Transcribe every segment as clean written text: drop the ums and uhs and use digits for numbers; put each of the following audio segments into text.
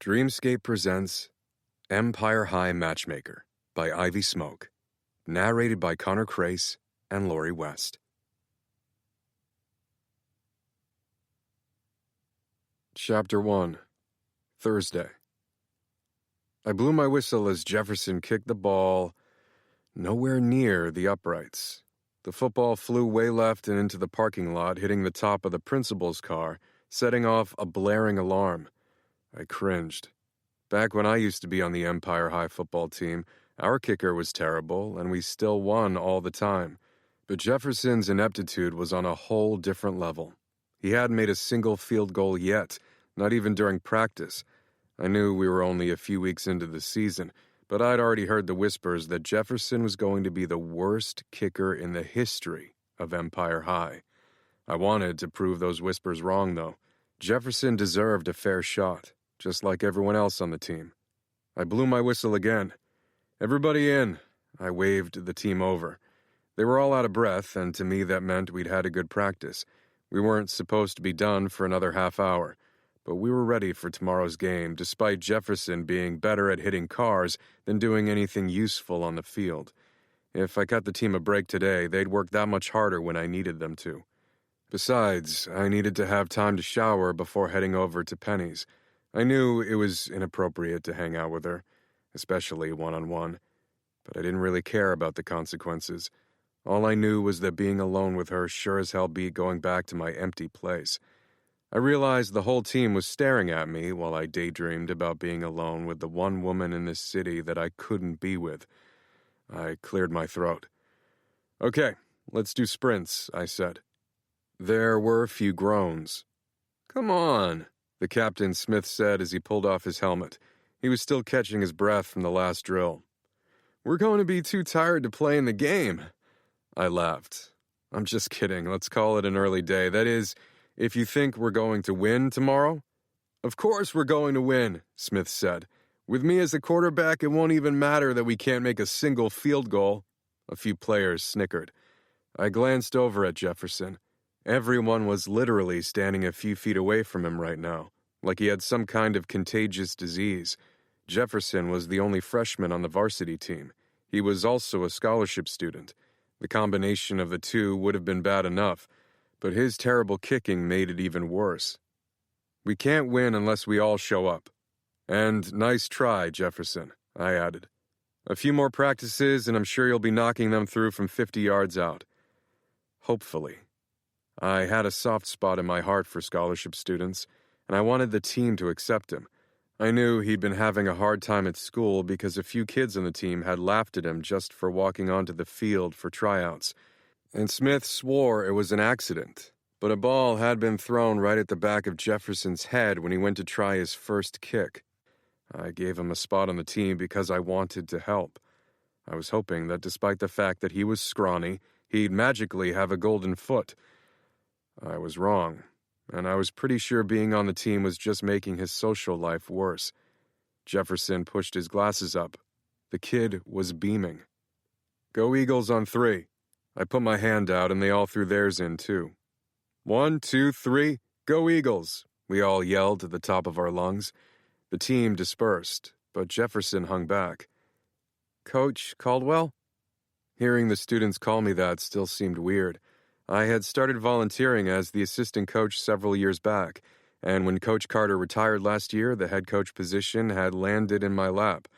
Dreamscape presents Empire High Matchmaker by Smoak, narrated by Connor Crace and Lori West. Chapter 1, Thursday. I blew my whistle as Jefferson kicked the ball nowhere near the uprights. The football flew way left and into the parking lot, hitting the top of the principal's car, setting off a blaring alarm. I cringed. Back when I used to be on the Empire High football team, our kicker was terrible, and we still won all the time. But Jefferson's ineptitude was on a whole different level. He hadn't made a single field goal yet, not even during practice. I knew we were only a few weeks into the season, but I'd already heard the whispers that Jefferson was going to be the worst kicker in the history of Empire High. I wanted to prove those whispers wrong, though. Jefferson deserved a fair shot, just like everyone else on the team. I blew my whistle again. "Everybody in," I waved the team over. They were all out of breath, and to me that meant we'd had a good practice. We weren't supposed to be done for another half hour, but we were ready for tomorrow's game, despite Jefferson being better at hitting cars than doing anything useful on the field. If I cut the team a break today, they'd work that much harder when I needed them to. Besides, I needed to have time to shower before heading over to Penny's. I knew it was inappropriate to hang out with her, especially one-on-one, but I didn't really care about the consequences. All I knew was that being alone with her sure as hell beat going back to my empty place. I realized the whole team was staring at me while I daydreamed about being alone with the one woman in this city that I couldn't be with. I cleared my throat. "Okay, let's do sprints," I said. There were a few groans. "Come on," the Captain Smith said as he pulled off his helmet. He was still catching his breath from the last drill. "We're going to be too tired to play in the game." I laughed. "I'm just kidding. Let's call it an early day. That is, if you think we're going to win tomorrow." "Of course we're going to win," Smith said. "With me as the quarterback, it won't even matter that we can't make a single field goal." A few players snickered. I glanced over at Jefferson. Everyone was literally standing a few feet away from him right now, like he had some kind of contagious disease. Jefferson was the only freshman on the varsity team. He was also a scholarship student. The combination of the two would have been bad enough, but his terrible kicking made it even worse. "We can't win unless we all show up." "And nice try, Jefferson," I added. "A few more practices, and I'm sure you'll be knocking them through from 50 yards out." Hopefully. I had a soft spot in my heart for scholarship students, and I wanted the team to accept him. I knew he'd been having a hard time at school because a few kids on the team had laughed at him just for walking onto the field for tryouts. And Smith swore it was an accident, but a ball had been thrown right at the back of Jefferson's head when he went to try his first kick. I gave him a spot on the team because I wanted to help. I was hoping that despite the fact that he was scrawny, he'd magically have a golden foot. I was wrong, and I was pretty sure being on the team was just making his social life worse. Jefferson pushed his glasses up. The kid was beaming. "Go Eagles on 3. I put my hand out, and they all threw theirs in, too. 1, 2, 3, go Eagles, we all yelled at the top of our lungs. The team dispersed, but Jefferson hung back. "Coach Caldwell?" Hearing the students call me that still seemed weird. I had started volunteering as the assistant coach several years back, and when Coach Carter retired last year, the head coach position had landed in my lap.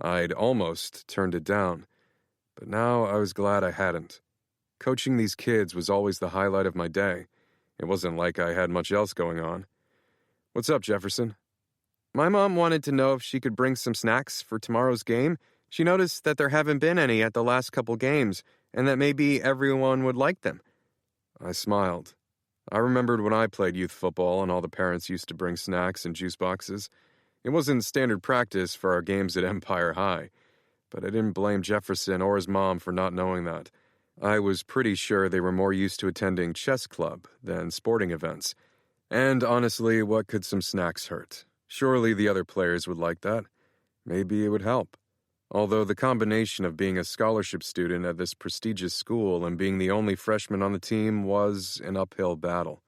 I'd almost turned it down, but now I was glad I hadn't. Coaching these kids was always the highlight of my day. It wasn't like I had much else going on. "What's up, Jefferson?" "My mom wanted to know if she could bring some snacks for tomorrow's game. She noticed that there haven't been any at the last couple games, and that maybe everyone would like them." I smiled. I remembered when I played youth football and all the parents used to bring snacks and juice boxes. It wasn't standard practice for our games at Empire High, but I didn't blame Jefferson or his mom for not knowing that. I was pretty sure they were more used to attending chess club than sporting events. And honestly, what could some snacks hurt? Surely the other players would like that. Maybe it would help. Although the combination of being a scholarship student at this prestigious school and being the only freshman on the team was an uphill battle.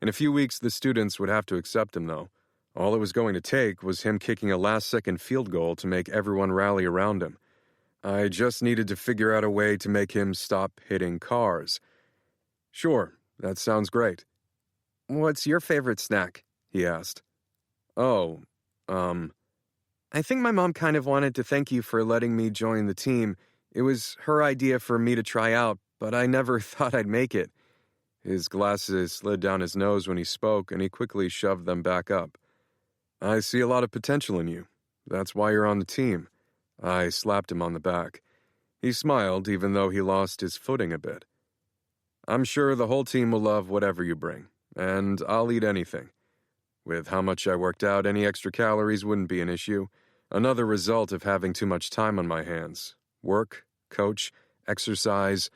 In a few weeks, the students would have to accept him, though. All it was going to take was him kicking a last-second field goal to make everyone rally around him. I just needed to figure out a way to make him stop hitting cars. Sure, that sounds great. What's your favorite snack? He asked. Oh, I think my mom kind of wanted to thank you for letting me join the team. It was her idea for me to try out, but I never thought I'd make it. His glasses slid down his nose when he spoke, and he quickly shoved them back up. I see a lot of potential in you. That's why you're on the team. I slapped him on the back. He smiled, even though he lost his footing a bit. I'm sure the whole team will love whatever you bring, and I'll eat anything. With how much I worked out, any extra calories wouldn't be an issue. Another result of having too much time on my hands. Work, coach, exercise,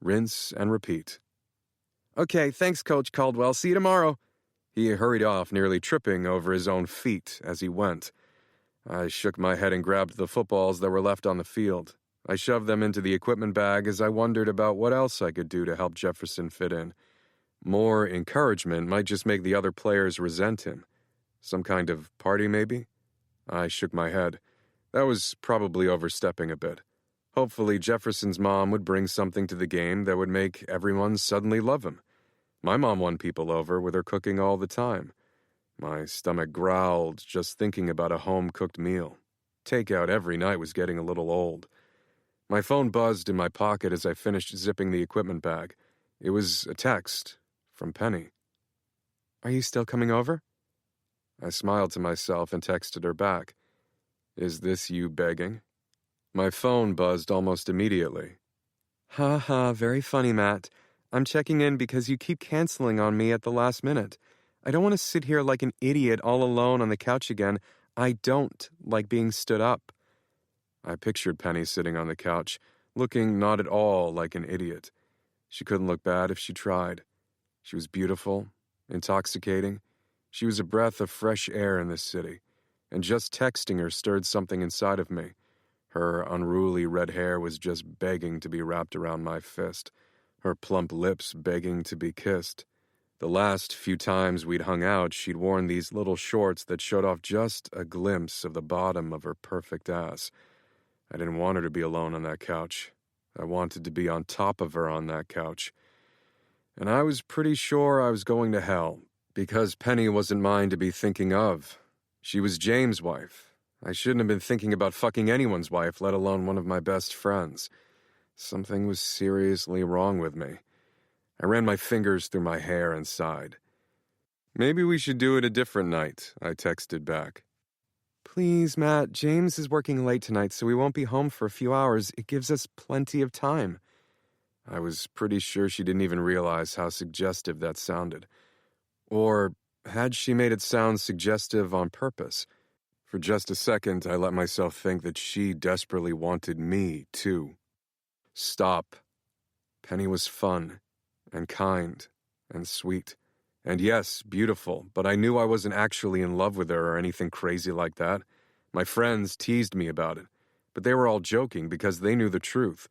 rinse, and repeat. Okay, thanks, Coach Caldwell. See you tomorrow. He hurried off, nearly tripping over his own feet as he went. I shook my head and grabbed the footballs that were left on the field. I shoved them into the equipment bag as I wondered about what else I could do to help Jefferson fit in. More encouragement might just make the other players resent him. Some kind of party, maybe? I shook my head. That was probably overstepping a bit. Hopefully Jefferson's mom would bring something to the game that would make everyone suddenly love him. My mom won people over with her cooking all the time. My stomach growled just thinking about a home-cooked meal. Takeout every night was getting a little old. My phone buzzed in my pocket as I finished zipping the equipment bag. It was a text from Penny. Are you still coming over? I smiled to myself and texted her back. Is this you begging? My phone buzzed almost immediately. Ha ha, very funny, Matt. I'm checking in because you keep canceling on me at the last minute. I don't want to sit here like an idiot all alone on the couch again. I don't like being stood up. I pictured Penny sitting on the couch, looking not at all like an idiot. She couldn't look bad if she tried. She was beautiful, intoxicating. She was a breath of fresh air in this city, and just texting her stirred something inside of me. Her unruly red hair was just begging to be wrapped around my fist, her plump lips begging to be kissed. The last few times we'd hung out, she'd worn these little shorts that showed off just a glimpse of the bottom of her perfect ass. I didn't want her to be alone on that couch. I wanted to be on top of her on that couch. And I was pretty sure I was going to hell, because Penny wasn't mine to be thinking of. She was James' wife. I shouldn't have been thinking about fucking anyone's wife, let alone one of my best friends. Something was seriously wrong with me. I ran my fingers through my hair and sighed. Maybe we should do it a different night, I texted back. Please, Matt, James is working late tonight, so we won't be home for a few hours. It gives us plenty of time. I was pretty sure she didn't even realize how suggestive that sounded. Or had she made it sound suggestive on purpose? For just a second, I let myself think that she desperately wanted me, too. Stop. Penny was fun, and kind, and sweet. And yes, beautiful, but I knew I wasn't actually in love with her or anything crazy like that. My friends teased me about it, but they were all joking because they knew the truth.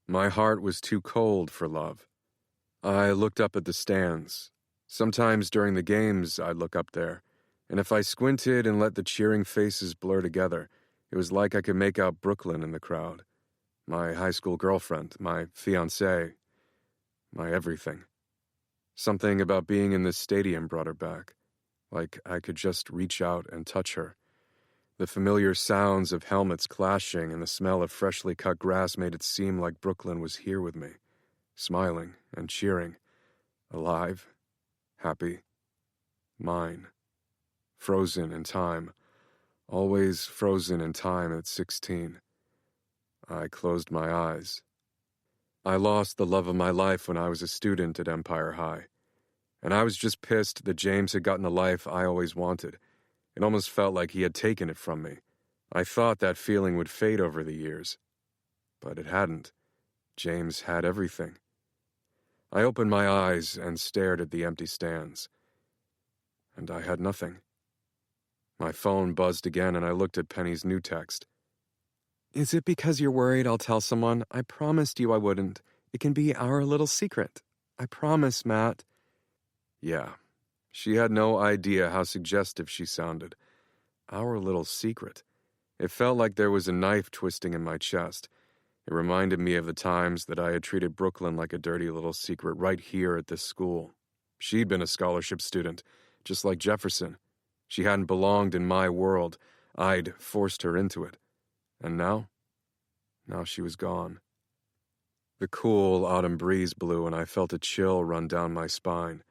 My heart was too cold for love. I looked up at the stands. Sometimes during the games, I'd look up there, and if I squinted and let the cheering faces blur together, it was like I could make out Brooklyn in the crowd. My high school girlfriend, my fiancée, my everything. Something about being in this stadium brought her back, like I could just reach out and touch her. The familiar sounds of helmets clashing and the smell of freshly cut grass made it seem like Brooklyn was here with me, smiling and cheering, alive, happy, mine, frozen in time, always frozen in time at 16. I closed my eyes. I lost the love of my life when I was a student at Empire High, and I was just pissed that James had gotten the life I always wanted. It almost felt like he had taken it from me. I thought that feeling would fade over the years, but it hadn't. James had everything. I opened my eyes and stared at the empty stands, and I had nothing. My phone buzzed again, and I looked at Penny's new text. Is it because you're worried I'll tell someone? I promised you I wouldn't. It can be our little secret. I promise, Matt. Yeah, She had no idea how suggestive she sounded. Our little secret. It felt like there was a knife twisting in my chest. It reminded me of the times that I had treated Brooklyn like a dirty little secret right here at this school. She'd been a scholarship student, just like Jefferson. She hadn't belonged in my world. I'd forced her into it. And now? Now she was gone. The cool autumn breeze blew and I felt a chill run down my spine.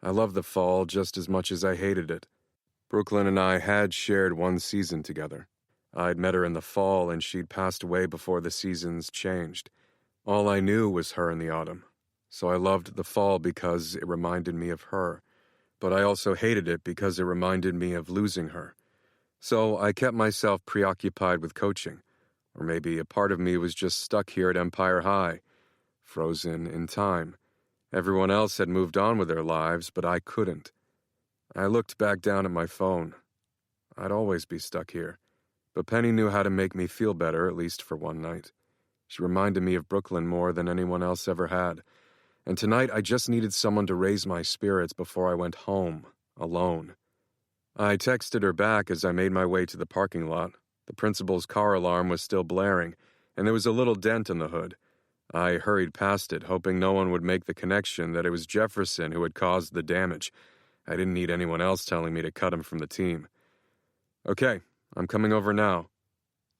I loved the fall just as much as I hated it. Brooklyn and I had shared one season together. I'd met her in the fall and she'd passed away before the seasons changed. All I knew was her in the autumn. So I loved the fall because it reminded me of her. But I also hated it because it reminded me of losing her. So I kept myself preoccupied with coaching. Or maybe a part of me was just stuck here at Empire High, frozen in time. Everyone else had moved on with their lives, but I couldn't. I looked back down at my phone. I'd always be stuck here. But Penny knew how to make me feel better, at least for one night. She reminded me of Brooklyn more than anyone else ever had. And tonight I just needed someone to raise my spirits before I went home, alone. I texted her back as I made my way to the parking lot. The principal's car alarm was still blaring, and there was a little dent in the hood. I hurried past it, hoping no one would make the connection that it was Jefferson who had caused the damage. I didn't need anyone else telling me to cut him from the team. Okay, I'm coming over now.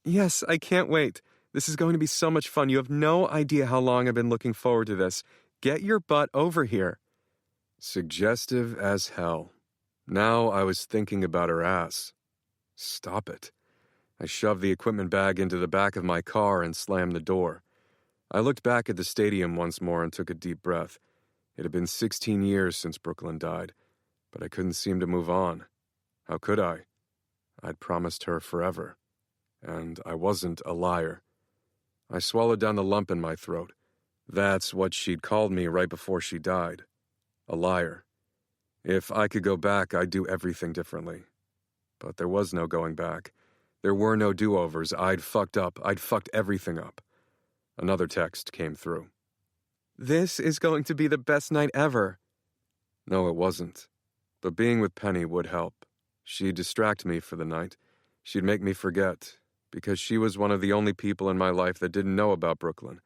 Yes, I can't wait. This is going to be so much fun. You have no idea how long I've been looking forward to this. Get your butt over here. Suggestive as hell. Now I was thinking about her ass. Stop it. I shoved the equipment bag into the back of my car and slammed the door. I looked back at the stadium once more and took a deep breath. It had been 16 years since Brooklyn died, but I couldn't seem to move on. How could I? I'd promised her forever, and I wasn't a liar. I swallowed down the lump in my throat. That's what she'd called me right before she died. A liar. If I could go back, I'd do everything differently. But there was no going back. There were no do-overs. I'd fucked up. I'd fucked everything up. Another text came through. This is going to be the best night ever. No, it wasn't. But being with Penny would help. She'd distract me for the night. She'd make me forget, because she was one of the only people in my life that didn't know about Brooklyn.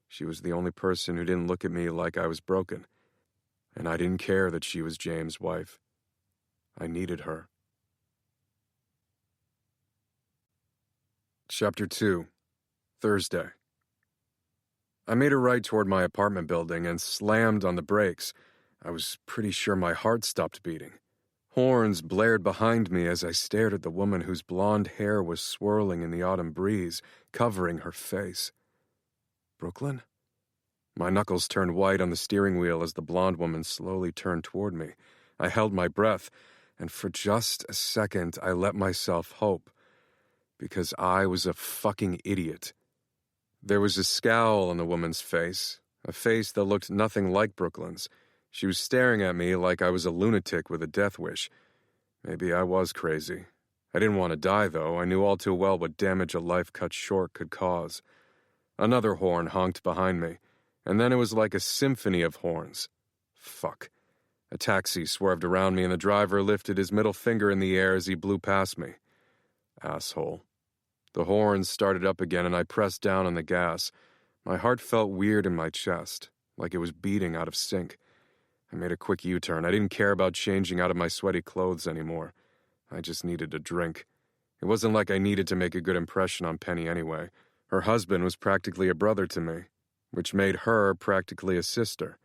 She was the only person who didn't look at me like I was broken. And I didn't care that she was James' wife. I needed her. Chapter 2, Thursday. I made a right toward my apartment building and slammed on the brakes. I was pretty sure my heart stopped beating. Horns blared behind me as I stared at the woman whose blonde hair was swirling in the autumn breeze, covering her face. Brooklyn? My knuckles turned white on the steering wheel as the blonde woman slowly turned toward me. I held my breath, and for just a second I let myself hope. Because I was a fucking idiot. There was a scowl on the woman's face, a face that looked nothing like Brooklyn's. She was staring at me like I was a lunatic with a death wish. Maybe I was crazy. I didn't want to die, though. I knew all too well what damage a life cut short could cause. Another horn honked behind me, and then it was like a symphony of horns. Fuck. A taxi swerved around me, and the driver lifted his middle finger in the air as he blew past me. Asshole. The horns started up again, and I pressed down on the gas. My heart felt weird in my chest, like it was beating out of sync. I made a quick U-turn. I didn't care about changing out of my sweaty clothes anymore. I just needed a drink. It wasn't like I needed to make a good impression on Penny anyway. Her husband was practically a brother to me, which made her practically a sister.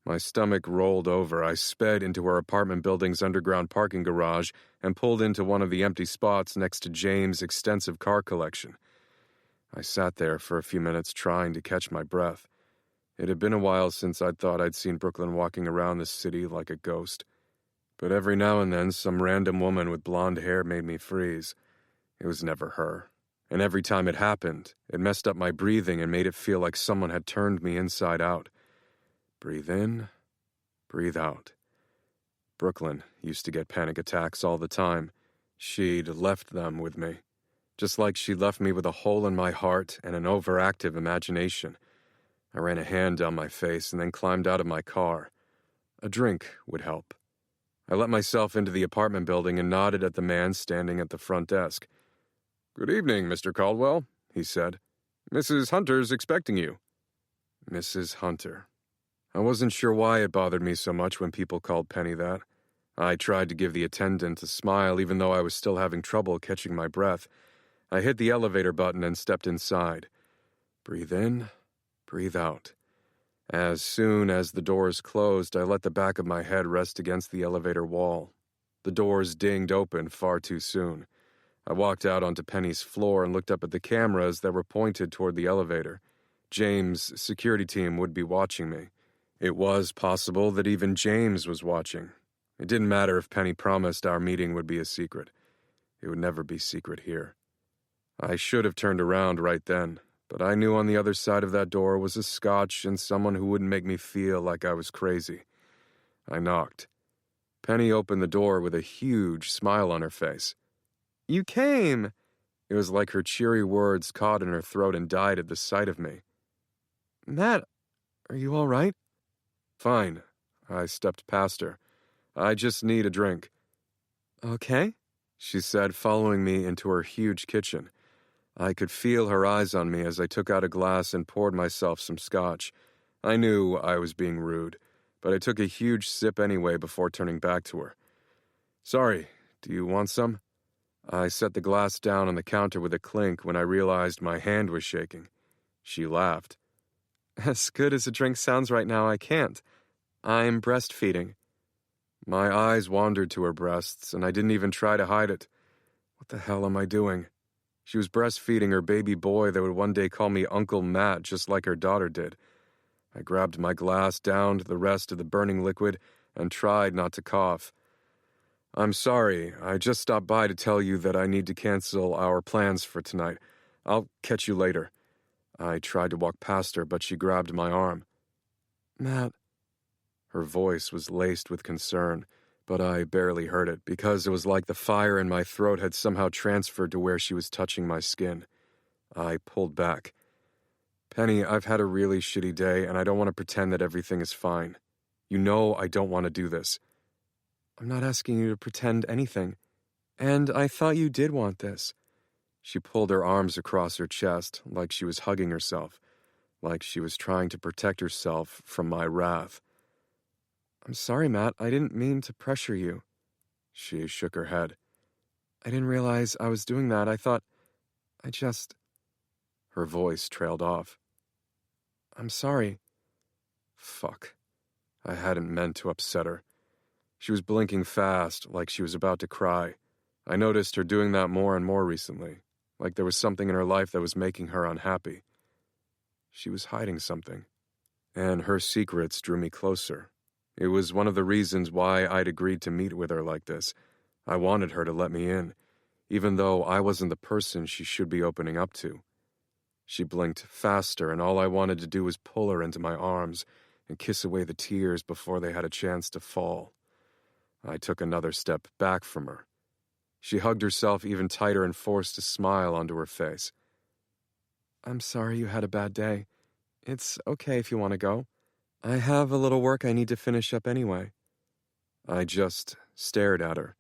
My stomach rolled over. I sped into her apartment building's underground parking garage and pulled into one of the empty spots next to James' extensive car collection. I sat there for a few minutes trying to catch my breath. It had been a while since I'd thought I'd seen Brooklyn walking around the city like a ghost. But every now and then, some random woman with blonde hair made me freeze. It was never her. And every time it happened, it messed up my breathing and made it feel like someone had turned me inside out. Breathe in, breathe out. Brooklyn used to get panic attacks all the time. She'd left them with me. Just like she left me with a hole in my heart and an overactive imagination. I ran a hand down my face and then climbed out of my car. A drink would help. I let myself into the apartment building and nodded at the man standing at the front desk. "Good evening, Mr. Caldwell," he said. "Mrs. Hunter's expecting you." Mrs. Hunter. I wasn't sure why it bothered me so much when people called Penny that. I tried to give the attendant a smile even though I was still having trouble catching my breath. I hit the elevator button and stepped inside. Breathe in, breathe out. As soon as the doors closed, I let the back of my head rest against the elevator wall. The doors dinged open far too soon. I walked out onto Penny's floor and looked up at the cameras that were pointed toward the elevator. James' security team would be watching me. It was possible that even James was watching. It didn't matter if Penny promised our meeting would be a secret. It would never be secret here. I should have turned around right then, but I knew on the other side of that door was a Scotch and someone who wouldn't make me feel like I was crazy. I knocked. Penny opened the door with a huge smile on her face. "You came!" It was like her cheery words caught in her throat and died at the sight of me. "Matt, are you all right?" "Fine." I stepped past her. "I just need a drink." "Okay," she said, following me into her huge kitchen. I could feel her eyes on me as I took out a glass and poured myself some scotch. I knew I was being rude, but I took a huge sip anyway before turning back to her. "Sorry, do you want some?" I set the glass down on the counter with a clink when I realized my hand was shaking. She laughed. "As good as a drink sounds right now, I can't. I'm breastfeeding." My eyes wandered to her breasts, and I didn't even try to hide it. What the hell am I doing? She was breastfeeding her baby boy that would one day call me Uncle Matt just like her daughter did. I grabbed my glass, downed the rest of the burning liquid, and tried not to cough. "I'm sorry, I just stopped by to tell you that I need to cancel our plans for tonight. I'll catch you later." I tried to walk past her, but she grabbed my arm. "Matt." Her voice was laced with concern, but I barely heard it because it was like the fire in my throat had somehow transferred to where she was touching my skin. I pulled back. "Penny, I've had a really shitty day, and I don't want to pretend that everything is fine. You know I don't want to do this." "I'm not asking you to pretend anything. And I thought you did want this." She pulled her arms across her chest, like she was hugging herself, like she was trying to protect herself from my wrath. "I'm sorry, Matt. I didn't mean to pressure you." She shook her head. "I didn't realize I was doing that. I thought... I just..." Her voice trailed off. "I'm sorry." Fuck. I hadn't meant to upset her. She was blinking fast, like she was about to cry. I noticed her doing that more and more recently, like there was something in her life that was making her unhappy. She was hiding something, and her secrets drew me closer. It was one of the reasons why I'd agreed to meet with her like this. I wanted her to let me in, even though I wasn't the person she should be opening up to. She blinked faster, and all I wanted to do was pull her into my arms and kiss away the tears before they had a chance to fall. I took another step back from her. She hugged herself even tighter and forced a smile onto her face. "I'm sorry you had a bad day. It's okay if you want to go. I have a little work I need to finish up anyway." I just stared at her,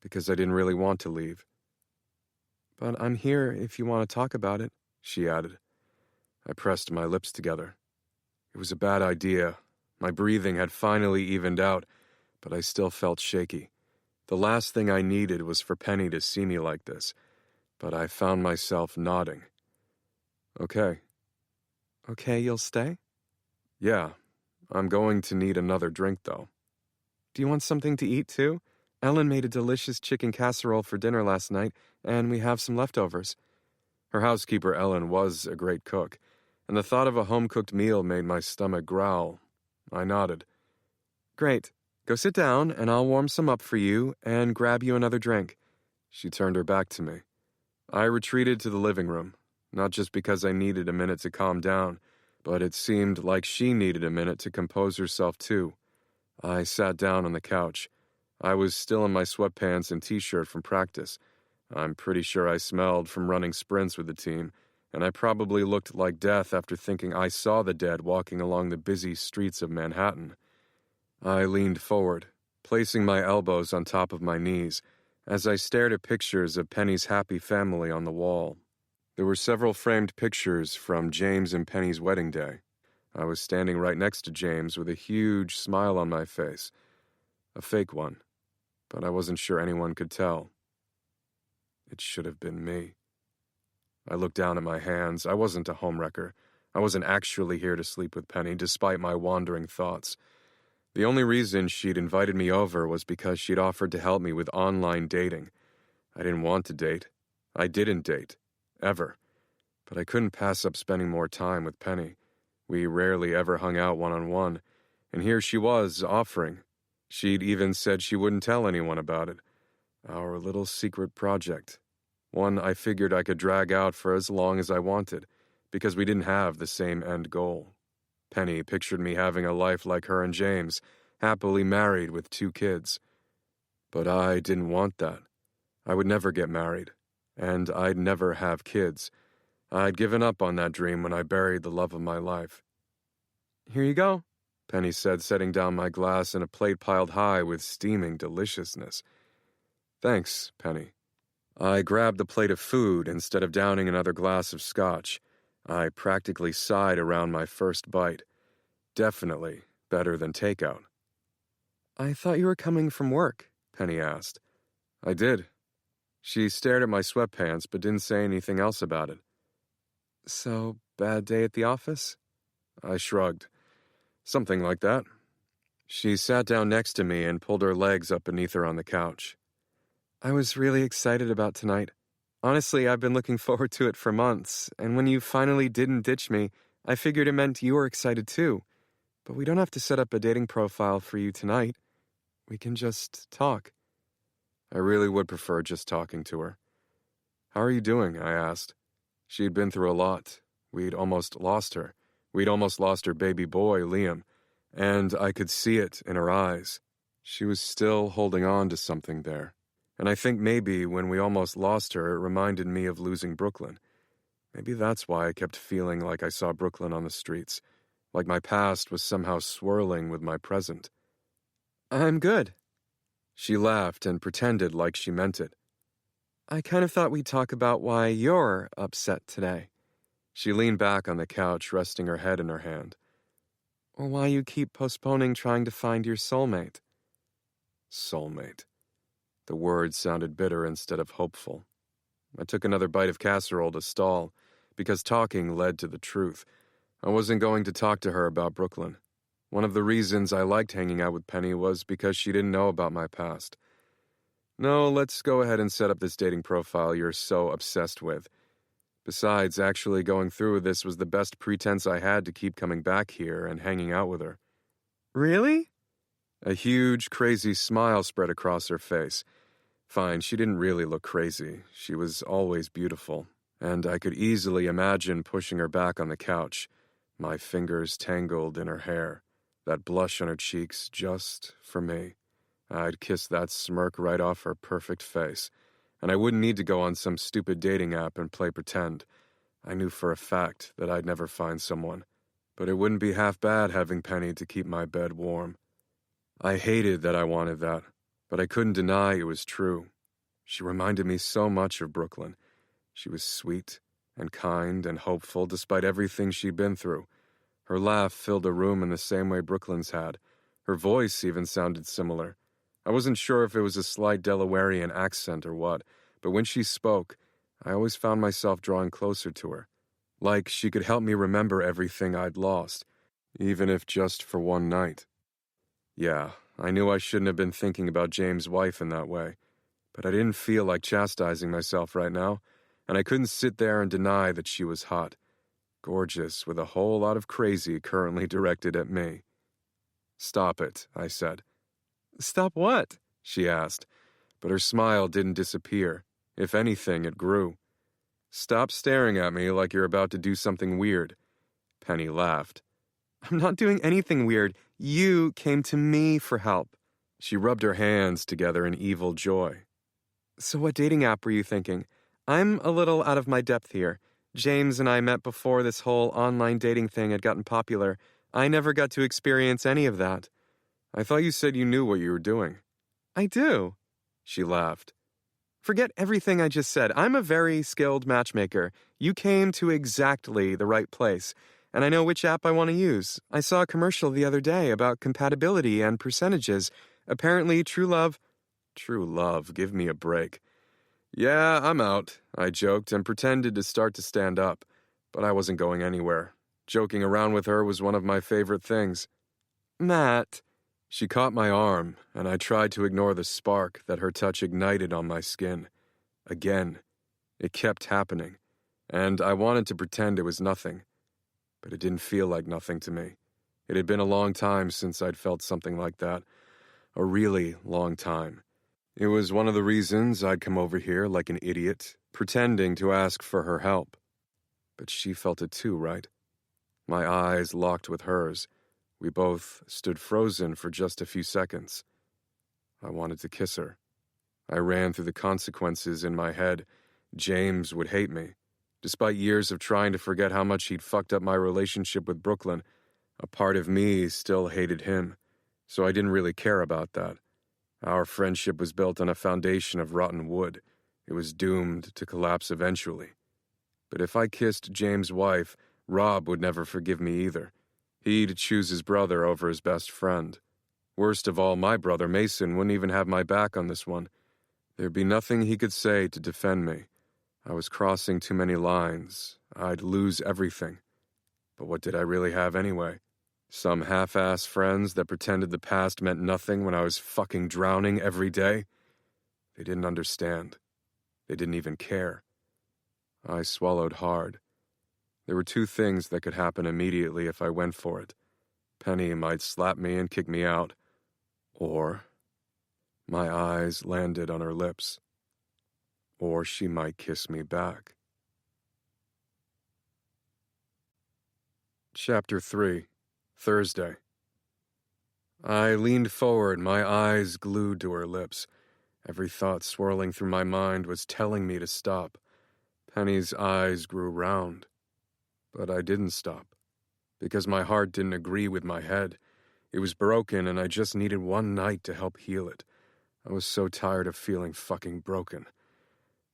because I didn't really want to leave. "But I'm here if you want to talk about it," she added. I pressed my lips together. It was a bad idea. My breathing had finally evened out, but I still felt shaky. The last thing I needed was for Penny to see me like this, but I found myself nodding. "Okay." "Okay, you'll stay?" "Yeah. I'm going to need another drink, though." "Do you want something to eat, too? Ellen made a delicious chicken casserole for dinner last night, and we have some leftovers." Her housekeeper, Ellen, was a great cook, and the thought of a home-cooked meal made my stomach growl. I nodded. "Great. Go sit down, and I'll warm some up for you and grab you another drink." She turned her back to me. I retreated to the living room, not just because I needed a minute to calm down, but it seemed like she needed a minute to compose herself too. I sat down on the couch. I was still in my sweatpants and t-shirt from practice. I'm pretty sure I smelled from running sprints with the team, and I probably looked like death after thinking I saw the dead walking along the busy streets of Manhattan. I leaned forward, placing my elbows on top of my knees as I stared at pictures of Penny's happy family on the wall. There were several framed pictures from James and Penny's wedding day. I was standing right next to James with a huge smile on my face. A fake one, but I wasn't sure anyone could tell. It should have been me. I looked down at my hands. I wasn't a homewrecker. I wasn't actually here to sleep with Penny, despite my wandering thoughts. The only reason she'd invited me over was because she'd offered to help me with online dating. I didn't want to date. I didn't date. Ever. But I couldn't pass up spending more time with Penny. We rarely ever hung out one-on-one, and here she was, offering. She'd even said she wouldn't tell anyone about it. Our little secret project. One I figured I could drag out for as long as I wanted, because we didn't have the same end goal. Penny pictured me having a life like her and James, happily married with 2 kids. But I didn't want that. I would never get married, and I'd never have kids. I'd given up on that dream when I buried the love of my life. "Here you go," Penny said, setting down my glass and a plate piled high with steaming deliciousness. "Thanks, Penny." I grabbed the plate of food instead of downing another glass of scotch. I practically sighed around my first bite. Definitely better than takeout. "I thought you were coming from work," Penny asked. I did. She stared at my sweatpants but didn't say anything else about it. "So, bad day at the office?" I shrugged. "Something like that." She sat down next to me and pulled her legs up beneath her on the couch. "I was really excited about tonight. Honestly, I've been looking forward to it for months, and when you finally didn't ditch me, I figured it meant you were excited too. But we don't have to set up a dating profile for you tonight. We can just talk." I really would prefer just talking to her. "How are you doing?" I asked. She'd been through a lot. We'd almost lost her. We'd almost lost her baby boy, Liam, and I could see it in her eyes. She was still holding on to something there. And I think maybe when we almost lost her, it reminded me of losing Brooklyn. Maybe that's why I kept feeling like I saw Brooklyn on the streets, like my past was somehow swirling with my present. "I'm good." She laughed and pretended like she meant it. "I kind of thought we'd talk about why you're upset today." She leaned back on the couch, resting her head in her hand. "Or why you keep postponing trying to find your soulmate." Soulmate. The word sounded bitter instead of hopeful. I took another bite of casserole to stall, because talking led to the truth. I wasn't going to talk to her about Brooklyn. One of the reasons I liked hanging out with Penny was because she didn't know about my past. "No, let's go ahead and set up this dating profile you're so obsessed with. Besides, actually going through with this was the best pretense I had to keep coming back here and hanging out with her." "Really?" A huge, crazy smile spread across her face. Fine, she didn't really look crazy. She was always beautiful, and I could easily imagine pushing her back on the couch, my fingers tangled in her hair, that blush on her cheeks just for me. I'd kiss that smirk right off her perfect face, and I wouldn't need to go on some stupid dating app and play pretend. I knew for a fact that I'd never find someone, but it wouldn't be half bad having Penny to keep my bed warm. I hated that I wanted that, but I couldn't deny it was true. She reminded me so much of Brooklyn. She was sweet and kind and hopeful despite everything she'd been through. Her laugh filled a room in the same way Brooklyn's had. Her voice even sounded similar. I wasn't sure if it was a slight Delawarean accent or what, but when she spoke, I always found myself drawing closer to her. Like she could help me remember everything I'd lost, even if just for one night. Yeah, I knew I shouldn't have been thinking about James' wife in that way, but I didn't feel like chastising myself right now, and I couldn't sit there and deny that she was hot. Gorgeous, with a whole lot of crazy currently directed at me. "Stop it," I said. "Stop what?" she asked, but her smile didn't disappear. If anything, it grew. "Stop staring at me like you're about to do something weird." Penny laughed. "I'm not doing anything weird. You came to me for help." She rubbed her hands together in evil joy. "So what dating app were you thinking? I'm a little out of my depth here. James and I met before this whole online dating thing had gotten popular. I never got to experience any of that." I thought you said you knew what you were doing. I do. She laughed. Forget everything I just said. I'm a very skilled matchmaker. You came to exactly the right place, and I know which app I want to use. I saw a commercial the other day about compatibility and percentages. Apparently, True Love... True love, give me a break. Yeah, I'm out, I joked and pretended to start to stand up, but I wasn't going anywhere. Joking around with her was one of my favorite things. Matt... She caught my arm, and I tried to ignore the spark that her touch ignited on my skin. Again. It kept happening, and I wanted to pretend it was nothing. But it didn't feel like nothing to me. It had been a long time since I'd felt something like that. A really long time. It was one of the reasons I'd come over here like an idiot, pretending to ask for her help. But she felt it too, right? My eyes locked with hers. We both stood frozen for just a few seconds. I wanted to kiss her. I ran through the consequences in my head. James would hate me. Despite years of trying to forget how much he'd fucked up my relationship with Brooklyn, a part of me still hated him, so I didn't really care about that. Our friendship was built on a foundation of rotten wood. It was doomed to collapse eventually. But if I kissed James' wife, Rob would never forgive me either. He'd choose his brother over his best friend. Worst of all, my brother Mason wouldn't even have my back on this one. There'd be nothing he could say to defend me. I was crossing too many lines. I'd lose everything. But what did I really have anyway? Some half-ass friends that pretended the past meant nothing when I was fucking drowning every day? They didn't understand. They didn't even care. I swallowed hard. There were two things that could happen immediately if I went for it. Penny might slap me and kick me out. Or my eyes landed on her lips. Or she might kiss me back. Chapter 3, Thursday. I leaned forward, my eyes glued to her lips. Every thought swirling through my mind was telling me to stop. Penny's eyes grew round. But I didn't stop, because my heart didn't agree with my head. It was broken, and I just needed one night to help heal it. I was so tired of feeling fucking broken.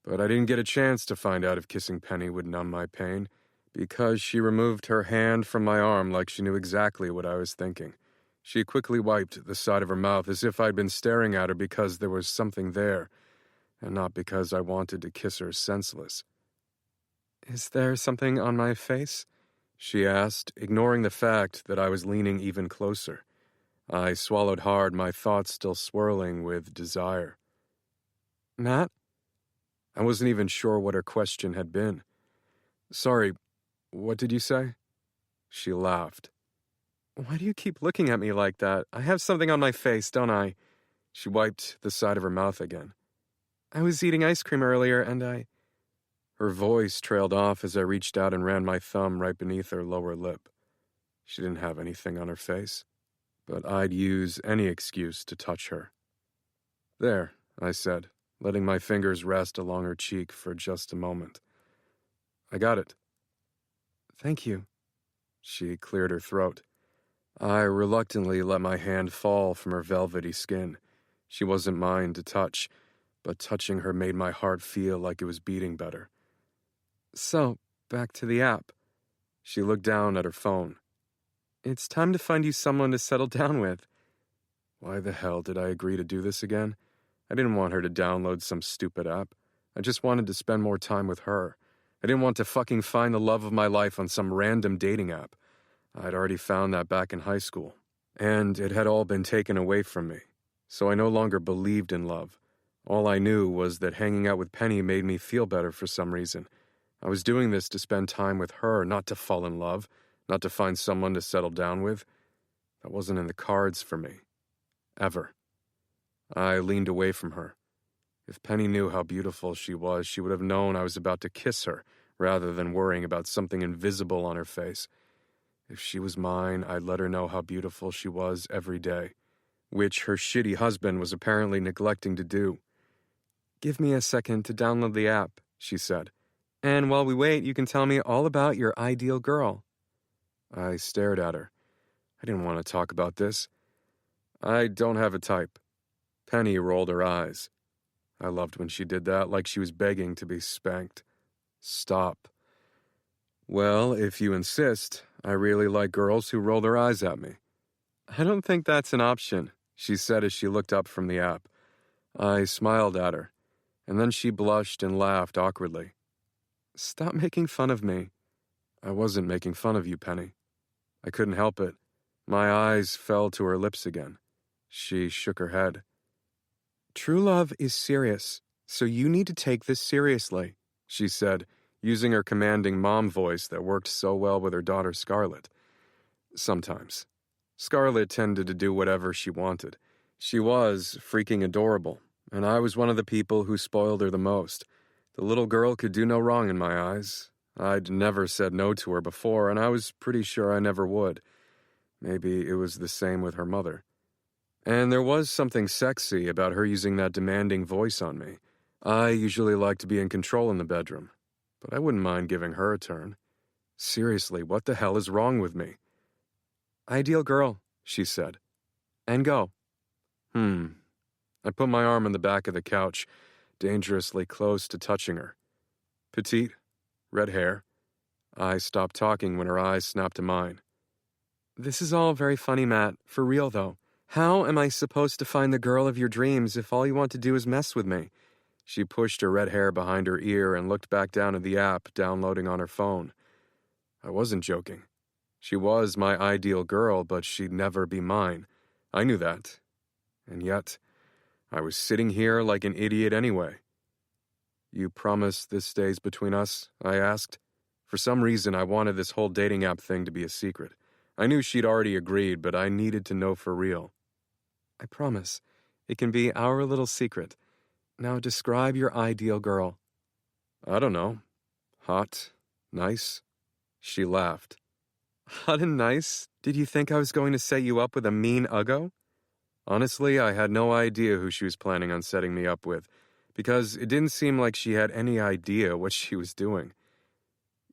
But I didn't get a chance to find out if kissing Penny would numb my pain, because she removed her hand from my arm like she knew exactly what I was thinking. She quickly wiped the side of her mouth as if I'd been staring at her because there was something there, and not because I wanted to kiss her senseless. Is there something on my face? She asked, ignoring the fact that I was leaning even closer. I swallowed hard, my thoughts still swirling with desire. Matt? I wasn't even sure what her question had been. Sorry, what did you say? She laughed. Why do you keep looking at me like that? I have something on my face, don't I? She wiped the side of her mouth again. I was eating ice cream earlier, and Her voice trailed off as I reached out and ran my thumb right beneath her lower lip. She didn't have anything on her face, but I'd use any excuse to touch her. There, I said, letting my fingers rest along her cheek for just a moment. I got it. Thank you. She cleared her throat. I reluctantly let my hand fall from her velvety skin. She wasn't mine to touch, but touching her made my heart feel like it was beating better. So, back to the app. She looked down at her phone. It's time to find you someone to settle down with. Why the hell did I agree to do this again? I didn't want her to download some stupid app. I just wanted to spend more time with her. I didn't want to fucking find the love of my life on some random dating app. I'd already found that back in high school. And it had all been taken away from me. So I no longer believed in love. All I knew was that hanging out with Penny made me feel better for some reason. I was doing this to spend time with her, not to fall in love, not to find someone to settle down with. That wasn't in the cards for me. Ever. I leaned away from her. If Penny knew how beautiful she was, she would have known I was about to kiss her, rather than worrying about something invisible on her face. If she was mine, I'd let her know how beautiful she was every day, which her shitty husband was apparently neglecting to do. Give me a second to download the app, she said. And while we wait, you can tell me all about your ideal girl. I stared at her. I didn't want to talk about this. I don't have a type. Penny rolled her eyes. I loved when she did that, like she was begging to be spanked. Stop. Well, if you insist, I really like girls who roll their eyes at me. I don't think that's an option, she said as she looked up from the app. I smiled at her, and then she blushed and laughed awkwardly. Stop making fun of me. I wasn't making fun of you, Penny. I couldn't help it. My eyes fell to her lips again. She shook her head. True love is serious, so you need to take this seriously, she said, using her commanding mom voice that worked so well with her daughter Scarlett. Sometimes. Scarlett tended to do whatever she wanted. She was freaking adorable, and I was one of the people who spoiled her the most. The little girl could do no wrong in my eyes. I'd never said no to her before, and I was pretty sure I never would. Maybe it was the same with her mother. And there was something sexy about her using that demanding voice on me. I usually like to be in control in the bedroom, but I wouldn't mind giving her a turn. Seriously, what the hell is wrong with me? Ideal girl, she said. And go. I put my arm on the back of the couch, dangerously close to touching her. Petite, red hair. I stopped talking when her eyes snapped to mine. This is all very funny, Matt. For real, though. How am I supposed to find the girl of your dreams if all you want to do is mess with me? She pushed her red hair behind her ear and looked back down at the app downloading on her phone. I wasn't joking. She was my ideal girl, but she'd never be mine. I knew that. And yet, I was sitting here like an idiot anyway. You promise this stays between us? I asked. For some reason, I wanted this whole dating app thing to be a secret. I knew she'd already agreed, but I needed to know for real. I promise. It can be our little secret. Now describe your ideal girl. I don't know. Hot. Nice. She laughed. Hot and nice? Did you think I was going to set you up with a mean uggo? Honestly, I had no idea who she was planning on setting me up with, because it didn't seem like she had any idea what she was doing.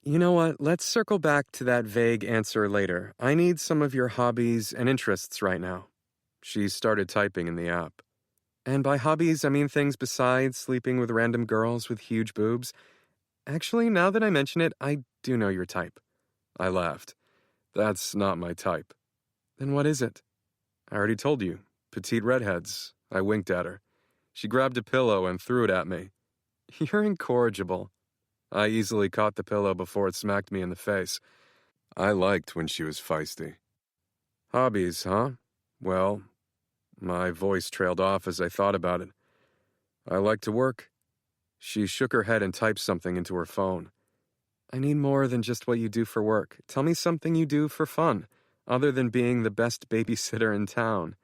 You know what? Let's circle back to that vague answer later. I need some of your hobbies and interests right now. She started typing in the app. And by hobbies, I mean things besides sleeping with random girls with huge boobs. Actually, now that I mention it, I do know your type. I laughed. That's not my type. Then what is it? I already told you. Petite redheads. I winked at her. She grabbed a pillow and threw it at me. You're incorrigible. I easily caught the pillow before it smacked me in the face. I liked when she was feisty. Hobbies, huh? Well, my voice trailed off as I thought about it. I like to work. She shook her head and typed something into her phone. I need more than just what you do for work. Tell me something you do for fun, other than being the best babysitter in town.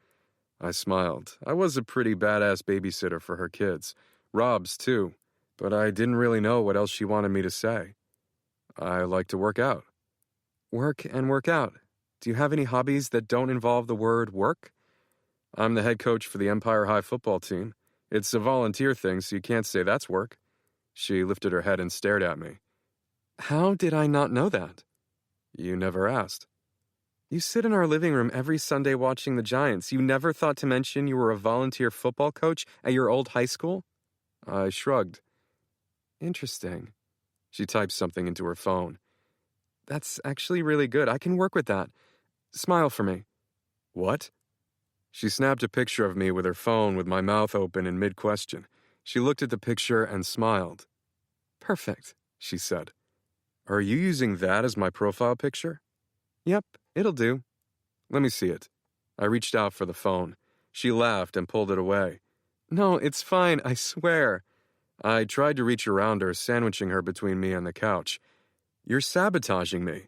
I smiled. I was a pretty badass babysitter for her kids. Rob's, too. But I didn't really know what else she wanted me to say. I like to work out. Work and work out. Do you have any hobbies that don't involve the word work? I'm the head coach for the Empire High football team. It's a volunteer thing, so you can't say that's work. She lifted her head and stared at me. How did I not know that? You never asked. You sit in our living room every Sunday watching the Giants. You never thought to mention you were a volunteer football coach at your old high school? I shrugged. Interesting. She typed something into her phone. That's actually really good. I can work with that. Smile for me. What? She snapped a picture of me with her phone with my mouth open in mid-question. She looked at the picture and smiled. Perfect, she said. Are you using that as my profile picture? Yep, it'll do. Let me see it. I reached out for the phone. She laughed and pulled it away. No, it's fine, I swear. I tried to reach around her, sandwiching her between me and the couch. You're sabotaging me.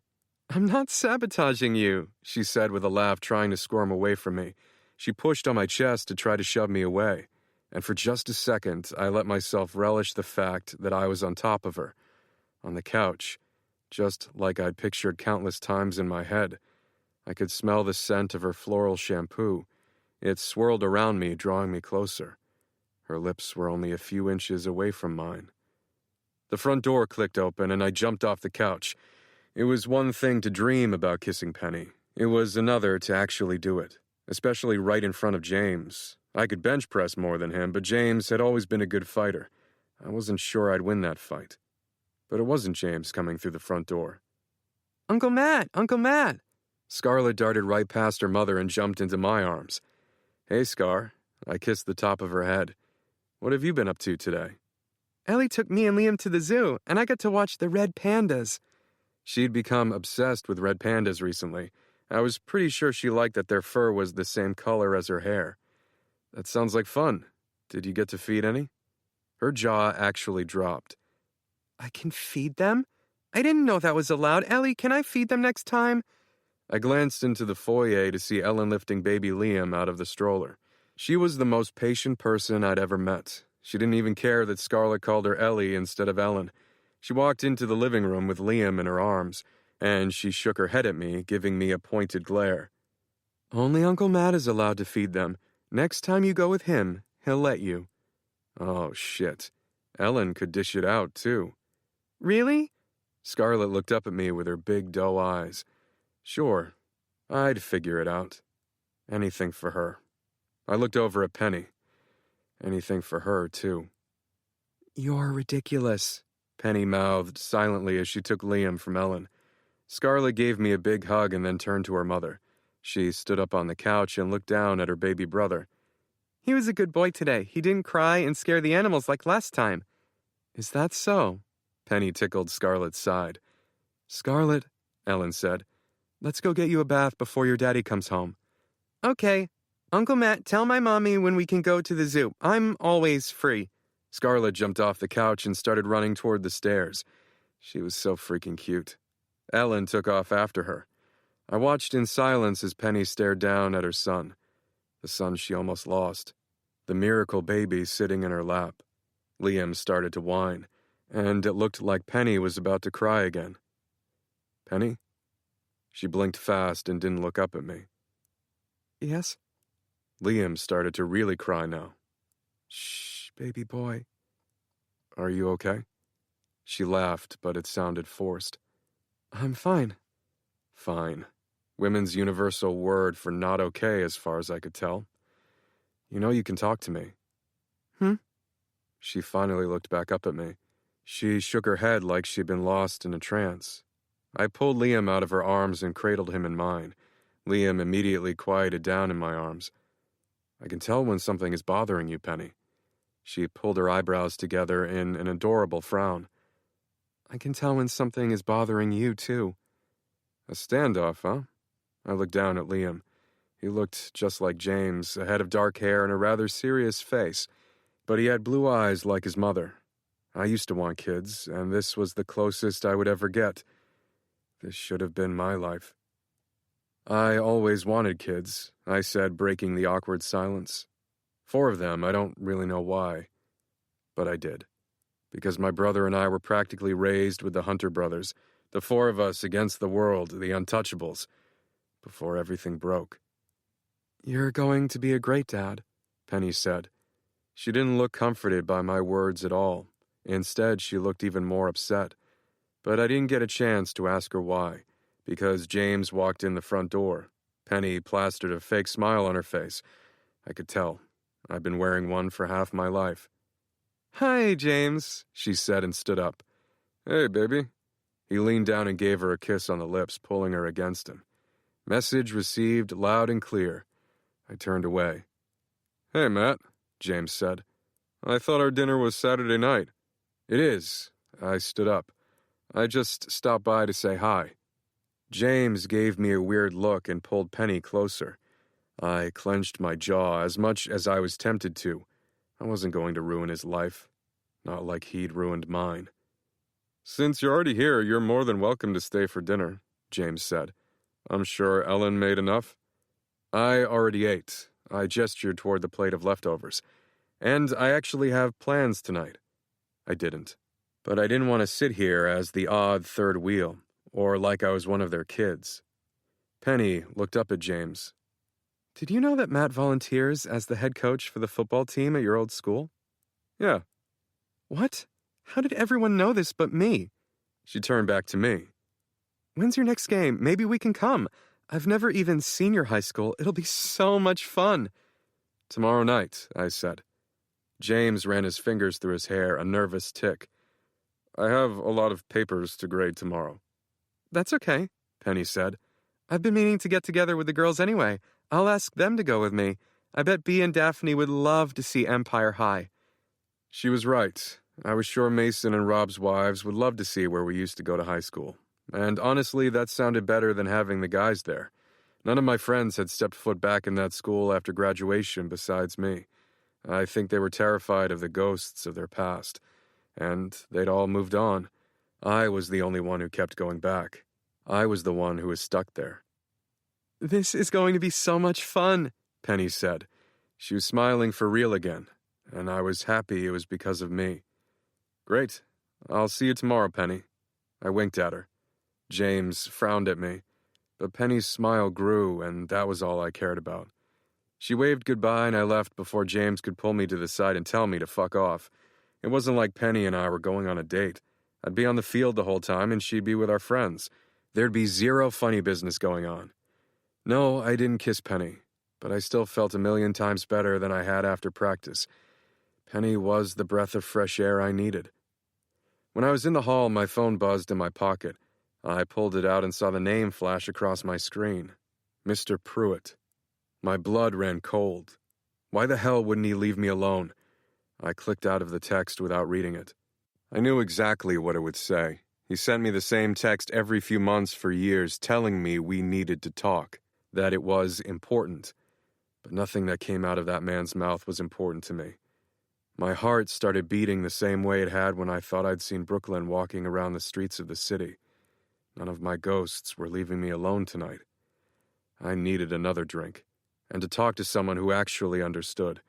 I'm not sabotaging you, she said with a laugh, trying to squirm away from me. She pushed on my chest to try to shove me away, and for just a second, I let myself relish the fact that I was on top of her, on the couch, just like I'd pictured countless times in my head. I could smell the scent of her floral shampoo. It swirled around me, drawing me closer. Her lips were only a few inches away from mine. The front door clicked open, and I jumped off the couch. It was one thing to dream about kissing Penny. It was another to actually do it. especially right in front of James. I could bench press more than him, but James had always been a good fighter. I wasn't sure I'd win that fight. But it wasn't James coming through the front door. Uncle Matt! Uncle Matt! Scarlett darted right past her mother and jumped into my arms. Hey, Scar. I kissed the top of her head. What have you been up to today? Ellie took me and Liam to the zoo, and I got to watch the red pandas. She'd become obsessed with red pandas recently. I was pretty sure she liked that their fur was the same color as her hair. That sounds like fun. Did you get to feed any? Her jaw actually dropped. I can feed them? I didn't know that was allowed. Ellie, can I feed them next time? I glanced into the foyer to see Ellen lifting baby Liam out of the stroller. She was the most patient person I'd ever met. She didn't even care that Scarlett called her Ellie instead of Ellen. She walked into the living room with Liam in her arms, and she shook her head at me, giving me a pointed glare. Only Uncle Matt is allowed to feed them. Next time you go with him, he'll let you. Oh, shit. Ellen could dish it out, too. Really? Scarlett looked up at me with her big doe eyes. Sure, I'd figure it out. Anything for her. I looked over at Penny. Anything for her, too. You're ridiculous, Penny mouthed silently as she took Liam from Ellen. Scarlett gave me a big hug and then turned to her mother. She stood up on the couch and looked down at her baby brother. He was a good boy today. He didn't cry and scare the animals like last time. Is that so? Penny tickled Scarlett's side. Scarlett, Ellen said, let's go get you a bath before your daddy comes home. Okay. Uncle Matt, tell my mommy when we can go to the zoo. I'm always free. Scarlett jumped off the couch and started running toward the stairs. She was so freaking cute. Ellen took off after her. I watched in silence as Penny stared down at her son, the son she almost lost, the miracle baby sitting in her lap. Liam started to whine, and it looked like Penny was about to cry again. Penny? She blinked fast and didn't look up at me. Yes? Liam started to really cry now. Shh, baby boy. Are you okay? She laughed, but it sounded forced. I'm fine. Fine. Women's universal word for not okay as far as I could tell. You know you can talk to me. She finally looked back up at me. She shook her head like she'd been lost in a trance. I pulled Liam out of her arms and cradled him in mine. Liam immediately quieted down in my arms. I can tell when something is bothering you, Penny. She pulled her eyebrows together in an adorable frown. I can tell when something is bothering you, too. A standoff, huh? I looked down at Liam. He looked just like James, a head of dark hair and a rather serious face, but he had blue eyes like his mother. I used to want kids, and this was the closest I would ever get. This should have been my life. I always wanted kids, I said, breaking the awkward silence. 4 of them, I don't really know why. But I did. Because my brother and I were practically raised with the Hunter brothers, the 4 of us against the world, the untouchables, before everything broke. You're going to be a great dad, Penny said. She didn't look comforted by my words at all. Instead, she looked even more upset. But I didn't get a chance to ask her why, because James walked in the front door. Penny plastered a fake smile on her face. I could tell. I'd been wearing one for half my life. Hi, James, she said and stood up. Hey, baby. He leaned down and gave her a kiss on the lips, pulling her against him. Message received loud and clear. I turned away. Hey, Matt, James said. I thought our dinner was Saturday night. It is. I stood up. I just stopped by to say hi. James gave me a weird look and pulled Penny closer. I clenched my jaw as much as I was tempted to. I wasn't going to ruin his life. Not like he'd ruined mine. Since you're already here, you're more than welcome to stay for dinner, James said. I'm sure Ellen made enough. I already ate. I gestured toward the plate of leftovers. And I actually have plans tonight. I didn't. But I didn't want to sit here as the odd third wheel, or like I was one of their kids. Penny looked up at James. Did you know that Matt volunteers as the head coach for the football team at your old school? Yeah. What? How did everyone know this but me? She turned back to me. When's your next game? Maybe we can come. I've never even seen your high school. It'll be so much fun. Tomorrow night, I said. James ran his fingers through his hair, a nervous tick. I have a lot of papers to grade tomorrow. That's okay, Penny said. I've been meaning to get together with the girls anyway. I'll ask them to go with me. I bet Bea and Daphne would love to see Empire High. She was right. I was sure Mason and Rob's wives would love to see where we used to go to high school. And honestly, that sounded better than having the guys there. None of my friends had stepped foot back in that school after graduation besides me. I think they were terrified of the ghosts of their past. And they'd all moved on. I was the only one who kept going back. I was the one who was stuck there. This is going to be so much fun, Penny said. She was smiling for real again, and I was happy it was because of me. Great. I'll see you tomorrow, Penny. I winked at her. James frowned at me, but Penny's smile grew, and that was all I cared about. She waved goodbye, and I left before James could pull me to the side and tell me to fuck off. It wasn't like Penny and I were going on a date. I'd be on the field the whole time, and she'd be with our friends. There'd be zero funny business going on. No, I didn't kiss Penny, but I still felt a million times better than I had after practice. Penny was the breath of fresh air I needed. When I was in the hall, my phone buzzed in my pocket. I pulled it out and saw the name flash across my screen. Mr. Pruitt. My blood ran cold. Why the hell wouldn't he leave me alone? I clicked out of the text without reading it. I knew exactly what it would say. He sent me the same text every few months for years, telling me we needed to talk, that it was important. But nothing that came out of that man's mouth was important to me. My heart started beating the same way it had when I thought I'd seen Brooklyn walking around the streets of the city. None of my ghosts were leaving me alone tonight. I needed another drink, and to talk to someone who actually understood,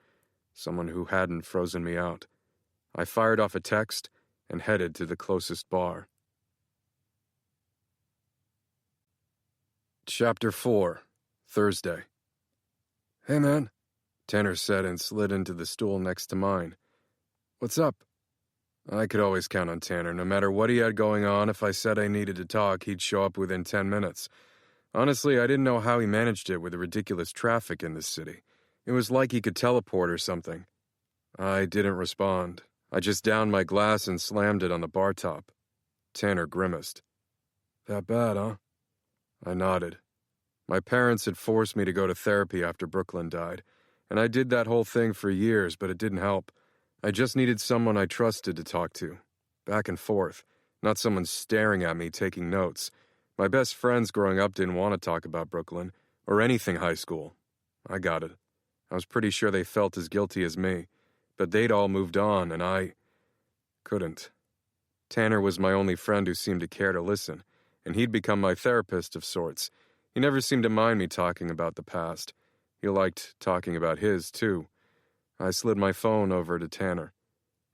someone who hadn't frozen me out. I fired off a text and headed to the closest bar. Chapter 4, Thursday. Hey, man, Tanner said and slid into the stool next to mine. What's up? I could always count on Tanner. No matter what he had going on, if I said I needed to talk, he'd show up within 10 minutes. Honestly, I didn't know how he managed it with the ridiculous traffic in this city. It was like he could teleport or something. I didn't respond. I just downed my glass and slammed it on the bar top. Tanner grimaced. That bad, huh? I nodded. My parents had forced me to go to therapy after Brooklyn died, and I did that whole thing for years, but it didn't help. I just needed someone I trusted to talk to. Back and forth. Not someone staring at me taking notes. My best friends growing up didn't want to talk about Brooklyn, or anything high school. I got it. I was pretty sure they felt as guilty as me, but they'd all moved on, and I couldn't. Tanner was my only friend who seemed to care to listen, and he'd become my therapist of sorts. He never seemed to mind me talking about the past. He liked talking about his, too. I slid my phone over to Tanner.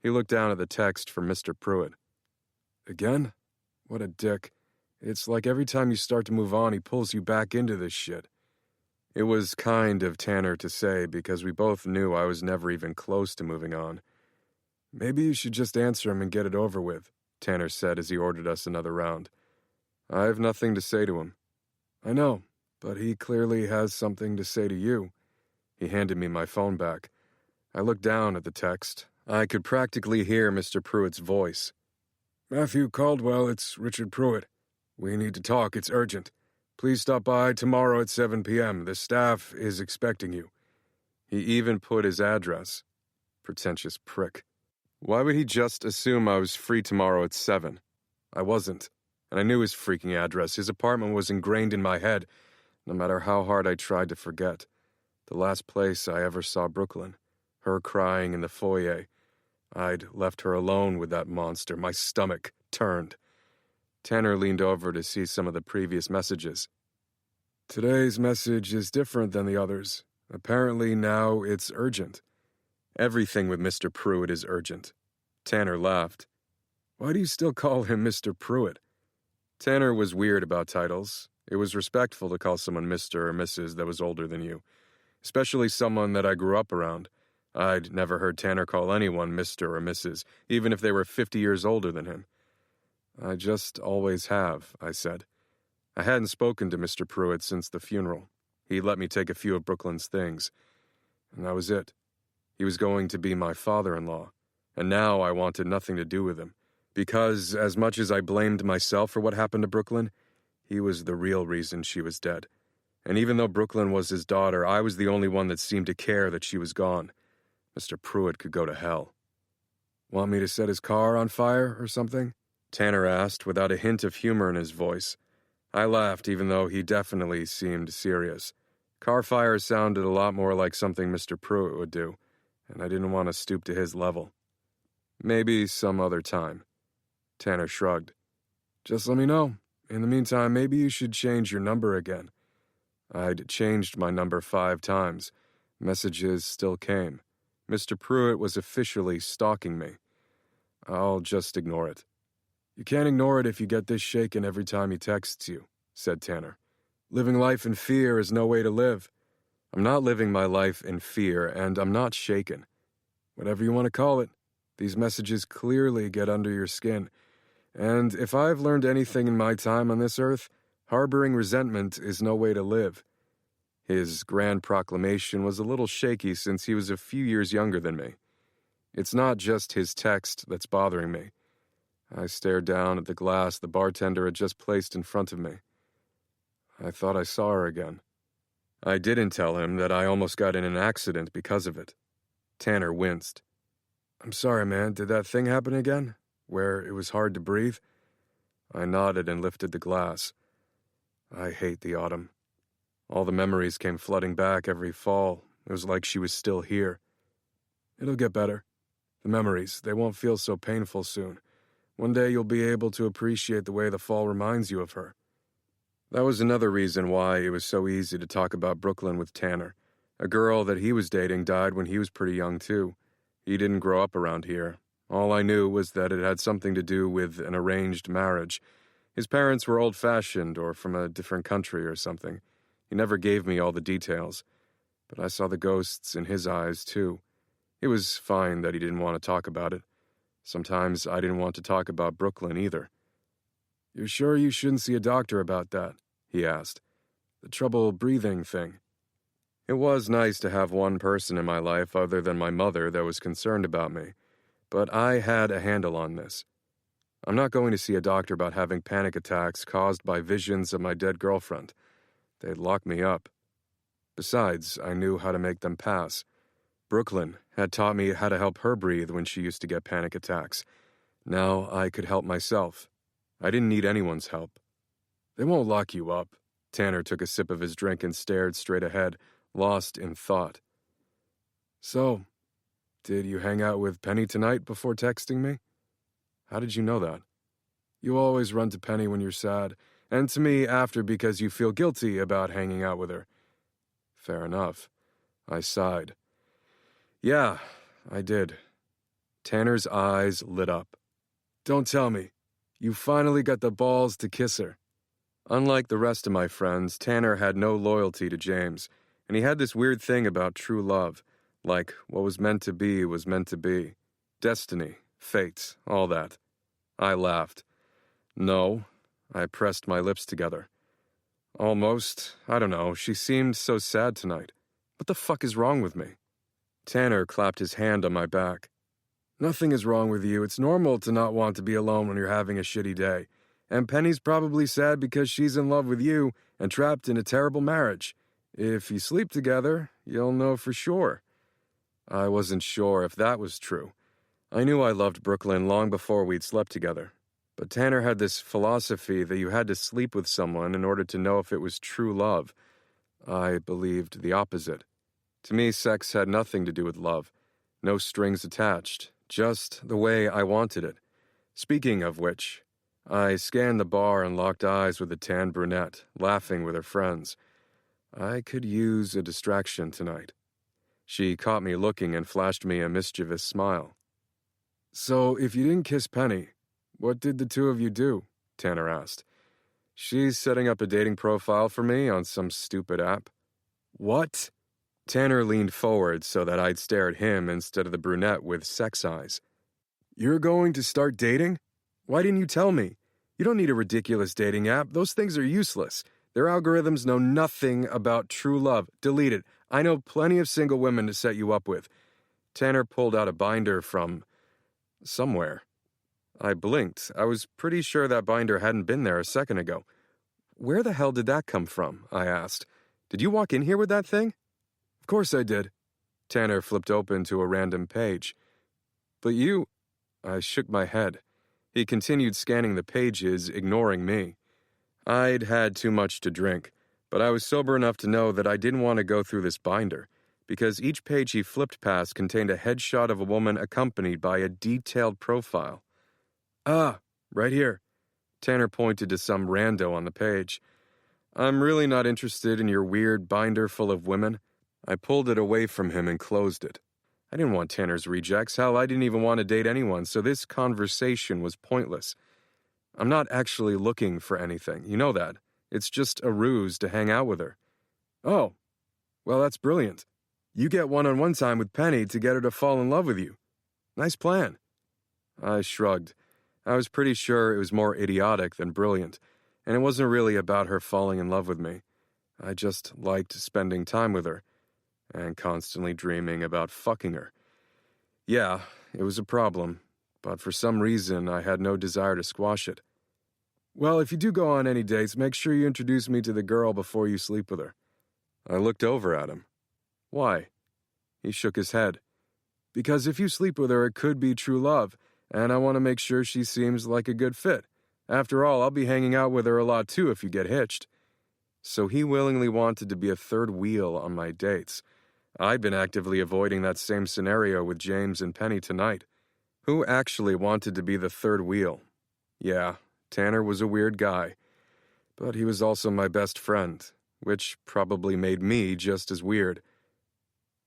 He looked down at the text from Mr. Pruitt. Again? What a dick. It's like every time you start to move on, he pulls you back into this shit. It was kind of Tanner to say because we both knew I was never even close to moving on. Maybe you should just answer him and get it over with, Tanner said as he ordered us another round. I have nothing to say to him. I know, but he clearly has something to say to you. He handed me my phone back. I looked down at the text. I could practically hear Mr. Pruitt's voice. Matthew Caldwell, it's Richard Pruitt. We need to talk, it's urgent. Please stop by tomorrow at 7 p.m. The staff is expecting you. He even put his address. Pretentious prick. Why would he just assume I was free tomorrow at 7? I wasn't, and I knew his freaking address. His apartment was ingrained in my head, no matter how hard I tried to forget. The last place I ever saw Brooklyn. Her crying in the foyer. I'd left her alone with that monster. My stomach turned. Tanner leaned over to see some of the previous messages. Today's message is different than the others. Apparently now it's urgent. Everything with Mr. Pruitt is urgent. Tanner laughed. Why do you still call him Mr. Pruitt? Tanner was weird about titles. It was respectful to call someone Mr. or Mrs. that was older than you, especially someone that I grew up around. I'd never heard Tanner call anyone Mr. or Mrs., even if they were 50 years older than him. I just always have, I said. I hadn't spoken to Mr. Pruitt since the funeral. He let me take a few of Brooklyn's things. And that was it. He was going to be my father-in-law, and now I wanted nothing to do with him. Because, as much as I blamed myself for what happened to Brooklyn, he was the real reason she was dead. And even though Brooklyn was his daughter, I was the only one that seemed to care that she was gone. Mr. Pruitt could go to hell. Want me to set his car on fire or something? Tanner asked, without a hint of humor in his voice. I laughed, even though he definitely seemed serious. Car fire sounded a lot more like something Mr. Pruitt would do, and I didn't want to stoop to his level. Maybe some other time. Tanner shrugged. Just let me know. In the meantime, maybe you should change your number again. I'd changed my number 5 times. Messages still came. Mr. Pruitt was officially stalking me. I'll just ignore it. You can't ignore it if you get this shaken every time he texts you, said Tanner. Living life in fear is no way to live. I'm not living my life in fear, and I'm not shaken. Whatever you want to call it, these messages clearly get under your skin. And if I've learned anything in my time on this earth, harboring resentment is no way to live. His grand proclamation was a little shaky since he was a few years younger than me. It's not just his text that's bothering me. I stared down at the glass the bartender had just placed in front of me. I thought I saw her again. I didn't tell him that I almost got in an accident because of it. Tanner winced. I'm sorry, man. Did that thing happen again? Where it was hard to breathe? I nodded and lifted the glass. I hate the autumn. All the memories came flooding back every fall. It was like she was still here. It'll get better. The memories, they won't feel so painful soon. One day you'll be able to appreciate the way the fall reminds you of her. That was another reason why it was so easy to talk about Brooklyn with Tanner. A girl that he was dating died when he was pretty young, too. He didn't grow up around here. All I knew was that it had something to do with an arranged marriage. His parents were old-fashioned or from a different country or something. He never gave me all the details. But I saw the ghosts in his eyes, too. It was fine that he didn't want to talk about it. Sometimes I didn't want to talk about Brooklyn either. You're sure you shouldn't see a doctor about that? He asked. The trouble breathing thing. It was nice to have one person in my life other than my mother that was concerned about me, but I had a handle on this. I'm not going to see a doctor about having panic attacks caused by visions of my dead girlfriend. They'd lock me up. Besides, I knew how to make them pass. Brooklyn had taught me how to help her breathe when she used to get panic attacks. Now I could help myself. I didn't need anyone's help. They won't lock you up. Tanner took a sip of his drink and stared straight ahead, lost in thought. So, did you hang out with Penny tonight before texting me? How did you know that? You always run to Penny when you're sad, and to me after because you feel guilty about hanging out with her. Fair enough. I sighed. Yeah, I did. Tanner's eyes lit up. Don't tell me. You finally got the balls to kiss her. Unlike the rest of my friends, Tanner had no loyalty to James, and he had this weird thing about true love, like what was meant to be was meant to be. Destiny, fate, all that. I laughed. No, I pressed my lips together. Almost, I don't know, she seemed so sad tonight. What the fuck is wrong with me? Tanner clapped his hand on my back. Nothing is wrong with you. It's normal to not want to be alone when you're having a shitty day. And Penny's probably sad because she's in love with you and trapped in a terrible marriage. If you sleep together, you'll know for sure. I wasn't sure if that was true. I knew I loved Brooklyn long before we'd slept together. But Tanner had this philosophy that you had to sleep with someone in order to know if it was true love. I believed the opposite. To me, sex had nothing to do with love. No strings attached. Just the way I wanted it. Speaking of which, I scanned the bar and locked eyes with a tan brunette, laughing with her friends. I could use a distraction tonight. She caught me looking and flashed me a mischievous smile. So, if you didn't kiss Penny, what did the two of you do? Tanner asked. She's setting up a dating profile for me on some stupid app. What? Tanner leaned forward so that I'd stare at him instead of the brunette with sex eyes. You're going to start dating? Why didn't you tell me? You don't need a ridiculous dating app. Those things are useless. Their algorithms know nothing about true love. Delete it. I know plenty of single women to set you up with. Tanner pulled out a binder from somewhere. I blinked. I was pretty sure that binder hadn't been there a second ago. Where the hell did that come from? I asked. Did you walk in here with that thing? Of course I did. Tanner flipped open to a random page. But you... I shook my head. He continued scanning the pages, ignoring me. I'd had too much to drink, but I was sober enough to know that I didn't want to go through this binder, because each page he flipped past contained a headshot of a woman accompanied by a detailed profile. Ah, right here. Tanner pointed to some rando on the page. I'm really not interested in your weird binder full of women. I pulled it away from him and closed it. I didn't want Tanner's rejects. Hell, I didn't even want to date anyone, so this conversation was pointless. I'm not actually looking for anything. You know that. It's just a ruse to hang out with her. Oh, well, that's brilliant. You get one-on-one time with Penny to get her to fall in love with you. Nice plan. I shrugged. I was pretty sure it was more idiotic than brilliant, and it wasn't really about her falling in love with me. I just liked spending time with her, and constantly dreaming about fucking her. Yeah, it was a problem, but for some reason I had no desire to squash it. Well, if you do go on any dates, make sure you introduce me to the girl before you sleep with her. I looked over at him. Why? He shook his head. Because if you sleep with her, it could be true love, and I want to make sure she seems like a good fit. After all, I'll be hanging out with her a lot too if you get hitched. So he willingly wanted to be a third wheel on my dates. I'd been actively avoiding that same scenario with James and Penny tonight. Who actually wanted to be the third wheel? Yeah, Tanner was a weird guy, but he was also my best friend, which probably made me just as weird.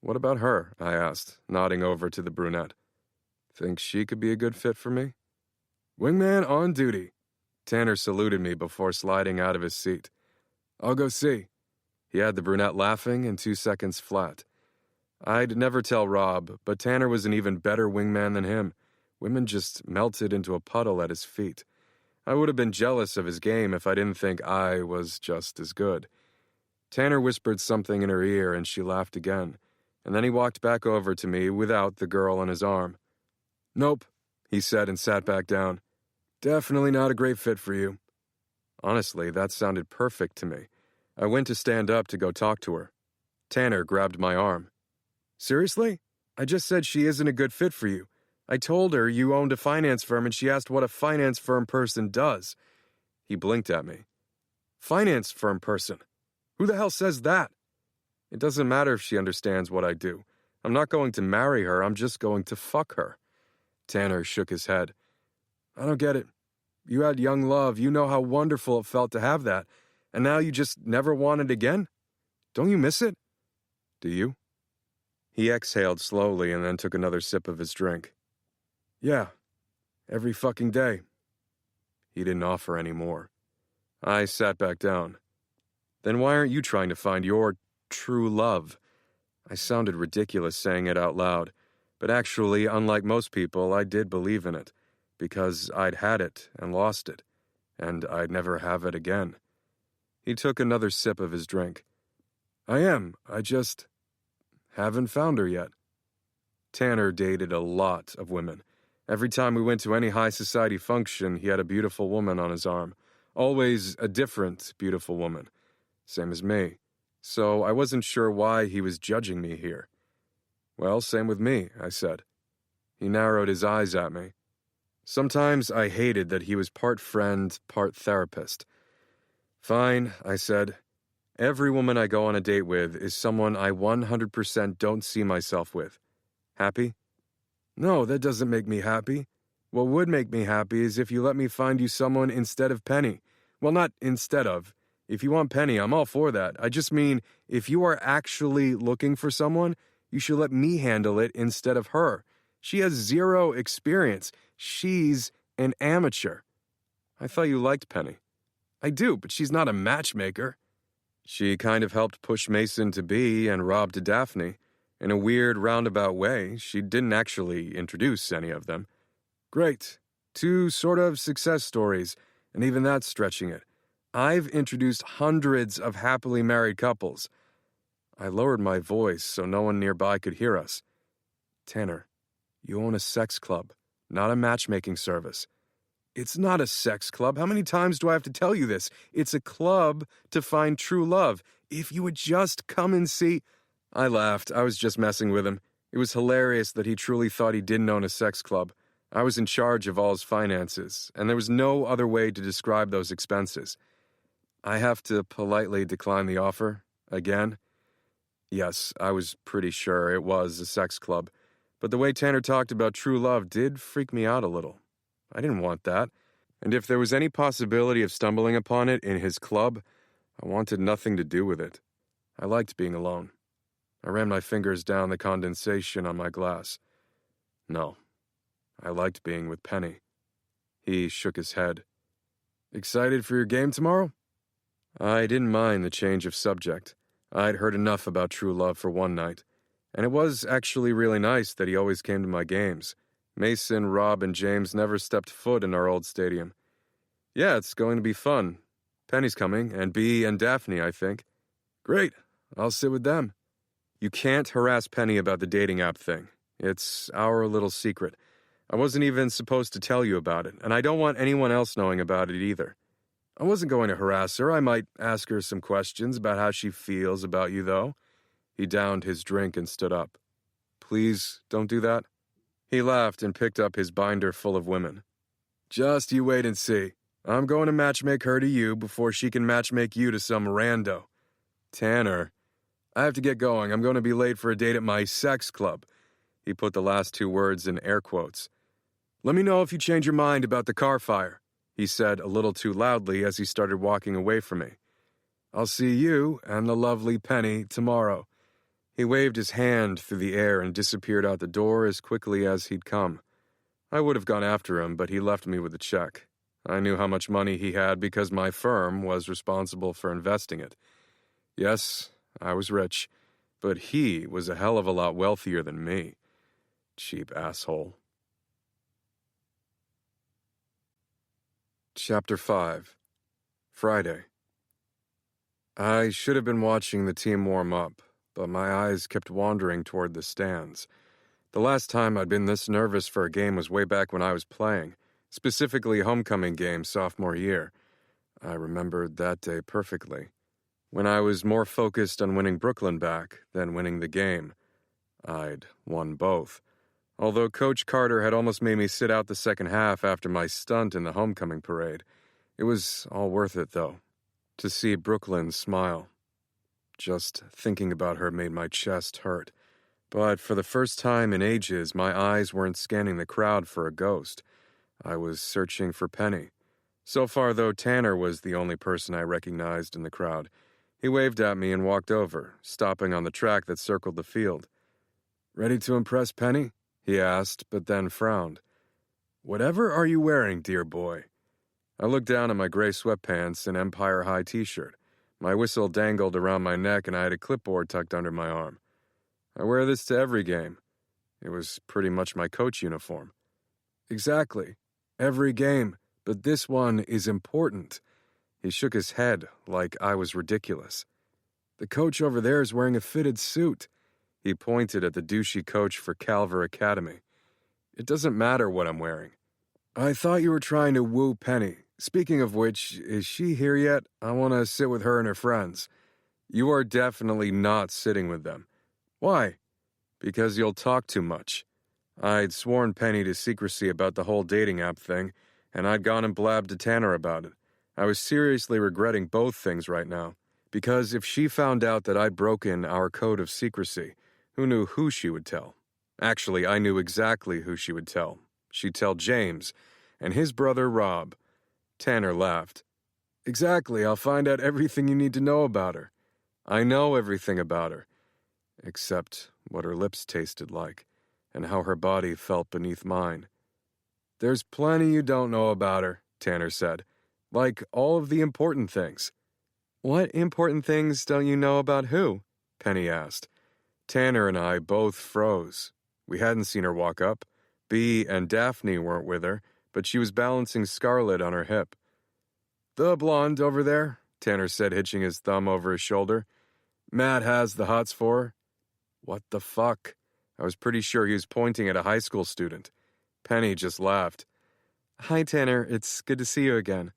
What about her? I asked, nodding over to the brunette. Think she could be a good fit for me? Wingman on duty. Tanner saluted me before sliding out of his seat. I'll go see. He had the brunette laughing in 2 seconds flat. I'd never tell Rob, but Tanner was an even better wingman than him. Women just melted into a puddle at his feet. I would have been jealous of his game if I didn't think I was just as good. Tanner whispered something in her ear and she laughed again, and then he walked back over to me without the girl on his arm. Nope, he said and sat back down. Definitely not a great fit for you. Honestly, that sounded perfect to me. I went to stand up to go talk to her. Tanner grabbed my arm. Seriously? I just said she isn't a good fit for you. I told her you owned a finance firm and she asked what a finance firm person does. He blinked at me. Finance firm person? Who the hell says that? It doesn't matter if she understands what I do. I'm not going to marry her, I'm just going to fuck her. Tanner shook his head. I don't get it. You had young love, you know how wonderful it felt to have that, and now you just never want it again? Don't you miss it? Do you? He exhaled slowly and then took another sip of his drink. Yeah, every fucking day. He didn't offer any more. I sat back down. Then why aren't you trying to find your true love? I sounded ridiculous saying it out loud, but actually, unlike most people, I did believe in it, because I'd had it and lost it, and I'd never have it again. He took another sip of his drink. I just haven't found her yet. Tanner dated a lot of women. Every time we went to any high society function, he had a beautiful woman on his arm. Always a different beautiful woman. Same as me. So I wasn't sure why he was judging me here. Well, same with me, I said. He narrowed his eyes at me. Sometimes I hated that he was part friend, part therapist. Fine, I said. Every woman I go on a date with is someone I 100% don't see myself with. Happy? No, that doesn't make me happy. What would make me happy is if you let me find you someone instead of Penny. Well, not instead of. If you want Penny, I'm all for that. I just mean, if you are actually looking for someone, you should let me handle it instead of her. She has zero experience. She's an amateur. I thought you liked Penny. I do, but she's not a matchmaker. She kind of helped push Mason to be and Rob to Daphne. In a weird, roundabout way, she didn't actually introduce any of them. Great. 2 sort of success stories. And even that's stretching it. I've introduced hundreds of happily married couples. I lowered my voice so no one nearby could hear us. Tanner, you own a sex club, not a matchmaking service. It's not a sex club. How many times do I have to tell you this? It's a club to find true love. If you would just come and see... I laughed. I was just messing with him. It was hilarious that he truly thought he didn't own a sex club. I was in charge of all his finances, and there was no other way to describe those expenses. I have to politely decline the offer, again. Yes, I was pretty sure it was a sex club, but the way Tanner talked about true love did freak me out a little. I didn't want that, and if there was any possibility of stumbling upon it in his club, I wanted nothing to do with it. I liked being alone. I ran my fingers down the condensation on my glass. No, I liked being with Penny. He shook his head. Excited for your game tomorrow? I didn't mind the change of subject. I'd heard enough about true love for one night, and it was actually really nice that he always came to my games. Mason, Rob, and James never stepped foot in our old stadium. Yeah, it's going to be fun. Penny's coming, and Bea and Daphne, I think. Great, I'll sit with them. You can't harass Penny about the dating app thing. It's our little secret. I wasn't even supposed to tell you about it, and I don't want anyone else knowing about it either. I wasn't going to harass her. I might ask her some questions about how she feels about you, though. He downed his drink and stood up. Please don't do that. He laughed and picked up his binder full of women. Just you wait and see. I'm going to matchmake her to you before she can matchmake you to some rando. Tanner, I have to get going. I'm going to be late for a date at my sex club. He put the last two words in air quotes. Let me know if you change your mind about the car fire, he said a little too loudly as he started walking away from me. I'll see you and the lovely Penny tomorrow. He waved his hand through the air and disappeared out the door as quickly as he'd come. I would have gone after him, but he left me with a check. I knew how much money he had because my firm was responsible for investing it. Yes, I was rich, but he was a hell of a lot wealthier than me. Cheap asshole. Chapter 5. Friday. I should have been watching the team warm up, but my eyes kept wandering toward the stands. The last time I'd been this nervous for a game was way back when I was playing, specifically homecoming game sophomore year. I remembered that day perfectly, when I was more focused on winning Brooklyn back than winning the game. I'd won both. Although Coach Carter had almost made me sit out the second half after my stunt in the homecoming parade. It was all worth it, though, to see Brooklyn smile. Just thinking about her made my chest hurt. But for the first time in ages, my eyes weren't scanning the crowd for a ghost. I was searching for Penny. So far, though, Tanner was the only person I recognized in the crowd. He waved at me and walked over, stopping on the track that circled the field. Ready to impress Penny? He asked, but then frowned. Whatever are you wearing, dear boy? I looked down at my gray sweatpants and Empire High t-shirt. My whistle dangled around my neck and I had a clipboard tucked under my arm. I wear this to every game. It was pretty much my coach uniform. Exactly. Every game, but this one is important. He shook his head like I was ridiculous. The coach over there is wearing a fitted suit. He pointed at the douchey coach for Calver Academy. It doesn't matter what I'm wearing. I thought you were trying to woo Penny. Speaking of which, is she here yet? I want to sit with her and her friends. You are definitely not sitting with them. Why? Because you'll talk too much. I'd sworn Penny to secrecy about the whole dating app thing, and I'd gone and blabbed to Tanner about it. I was seriously regretting both things right now, because if she found out that I'd broken our code of secrecy, who knew who she would tell? Actually, I knew exactly who she would tell. She'd tell James and his brother Rob. Tanner laughed. Exactly, I'll find out everything you need to know about her. I know everything about her, except what her lips tasted like and how her body felt beneath mine. There's plenty you don't know about her, Tanner said. Like all of the important things. What important things don't you know about who? Penny asked. Tanner and I both froze. We hadn't seen her walk up. Bea and Daphne weren't with her, but she was balancing Scarlett on her hip. The blonde over there, Tanner said, hitching his thumb over his shoulder. Matt has the hots for her. What the fuck? I was pretty sure he was pointing at a high school student. Penny just laughed. Hi, Tanner. It's good to see you again.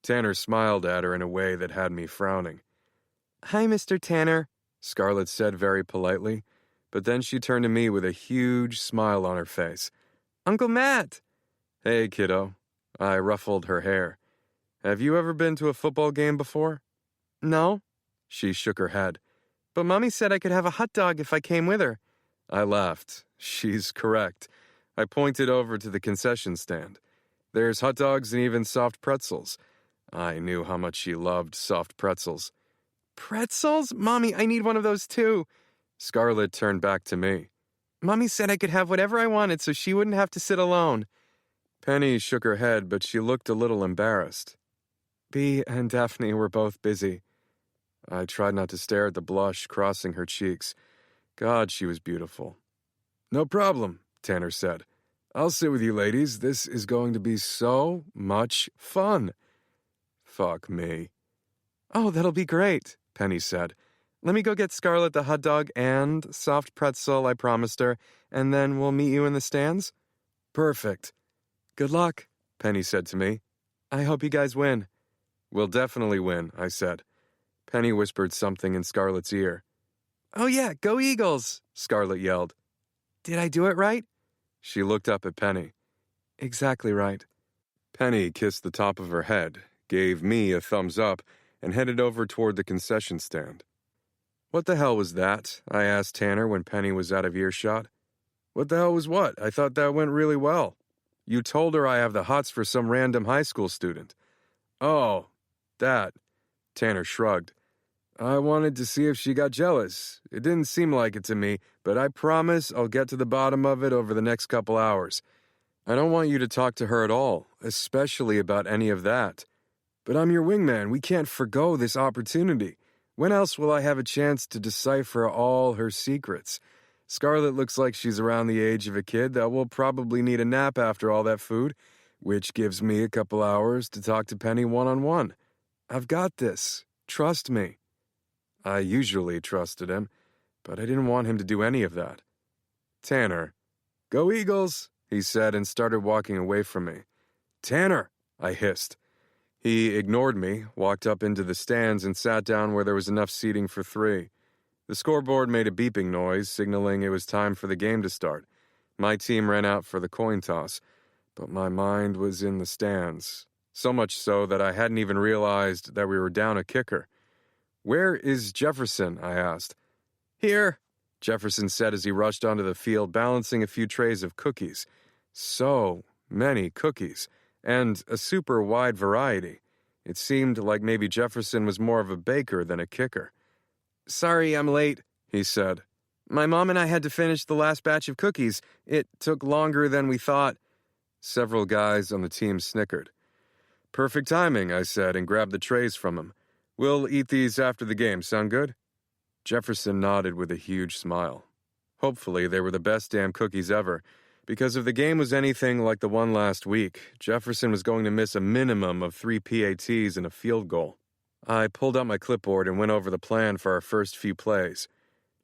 Tanner smiled at her in a way that had me frowning. Hi, Mr. Tanner, Scarlett said very politely, but then she turned to me with a huge smile on her face. Uncle Matt! Hey, kiddo. I ruffled her hair. Have you ever been to a football game before? No. She shook her head. But Mommy said I could have a hot dog if I came with her. I laughed. She's correct. I pointed over to the concession stand. There's hot dogs and even soft pretzels. I knew how much she loved soft pretzels. Pretzels? Mommy, I need one of those too. Scarlett turned back to me. Mommy said I could have whatever I wanted so she wouldn't have to sit alone. Penny shook her head, but she looked a little embarrassed. Bea and Daphne were both busy. I tried not to stare at the blush crossing her cheeks. God, she was beautiful. No problem, Tanner said. I'll sit with you ladies. This is going to be so much fun. Fuck me. Oh, that'll be great, Penny said. Let me go get Scarlett the hot dog and soft pretzel I promised her, and then we'll meet you in the stands? Perfect. Good luck, Penny said to me. I hope you guys win. We'll definitely win, I said. Penny whispered something in Scarlett's ear. Oh yeah, go Eagles, Scarlett yelled. Did I do it right? She looked up at Penny. Exactly right. Penny kissed the top of her head, gave me a thumbs up, and headed over toward the concession stand. What the hell was that? I asked Tanner when Penny was out of earshot. What the hell was what? I thought that went really well. You told her I have the hots for some random high school student. Oh, that. Tanner shrugged. I wanted to see if she got jealous. It didn't seem like it to me, but I promise I'll get to the bottom of it over the next couple hours. I don't want you to talk to her at all, especially about any of that. But I'm your wingman. We can't forgo this opportunity. When else will I have a chance to decipher all her secrets? Scarlett looks like she's around the age of a kid that will probably need a nap after all that food, which gives me a couple hours to talk to Penny one-on-one. I've got this. Trust me. I usually trusted him, but I didn't want him to do any of that. Tanner. Go Eagles, he said and started walking away from me. Tanner, I hissed. He ignored me, walked up into the stands, and sat down where there was enough seating for 3. The scoreboard made a beeping noise, signaling it was time for the game to start. My team ran out for the coin toss, but my mind was in the stands, so much so that I hadn't even realized that we were down a kicker. Where is Jefferson? I asked. Here, Jefferson said as he rushed onto the field, balancing a few trays of cookies. So many cookies, and a super wide variety. It seemed like maybe Jefferson was more of a baker than a kicker. Sorry, I'm late, he said. My mom and I had to finish the last batch of cookies. It took longer than we thought. Several guys on the team snickered. Perfect timing, I said, and grabbed the trays from him. We'll eat these after the game. Sound good? Jefferson nodded with a huge smile. Hopefully, they were the best damn cookies ever, because if the game was anything like the one last week, Jefferson was going to miss a minimum of 3 PATs and a field goal. I pulled out my clipboard and went over the plan for our first few plays.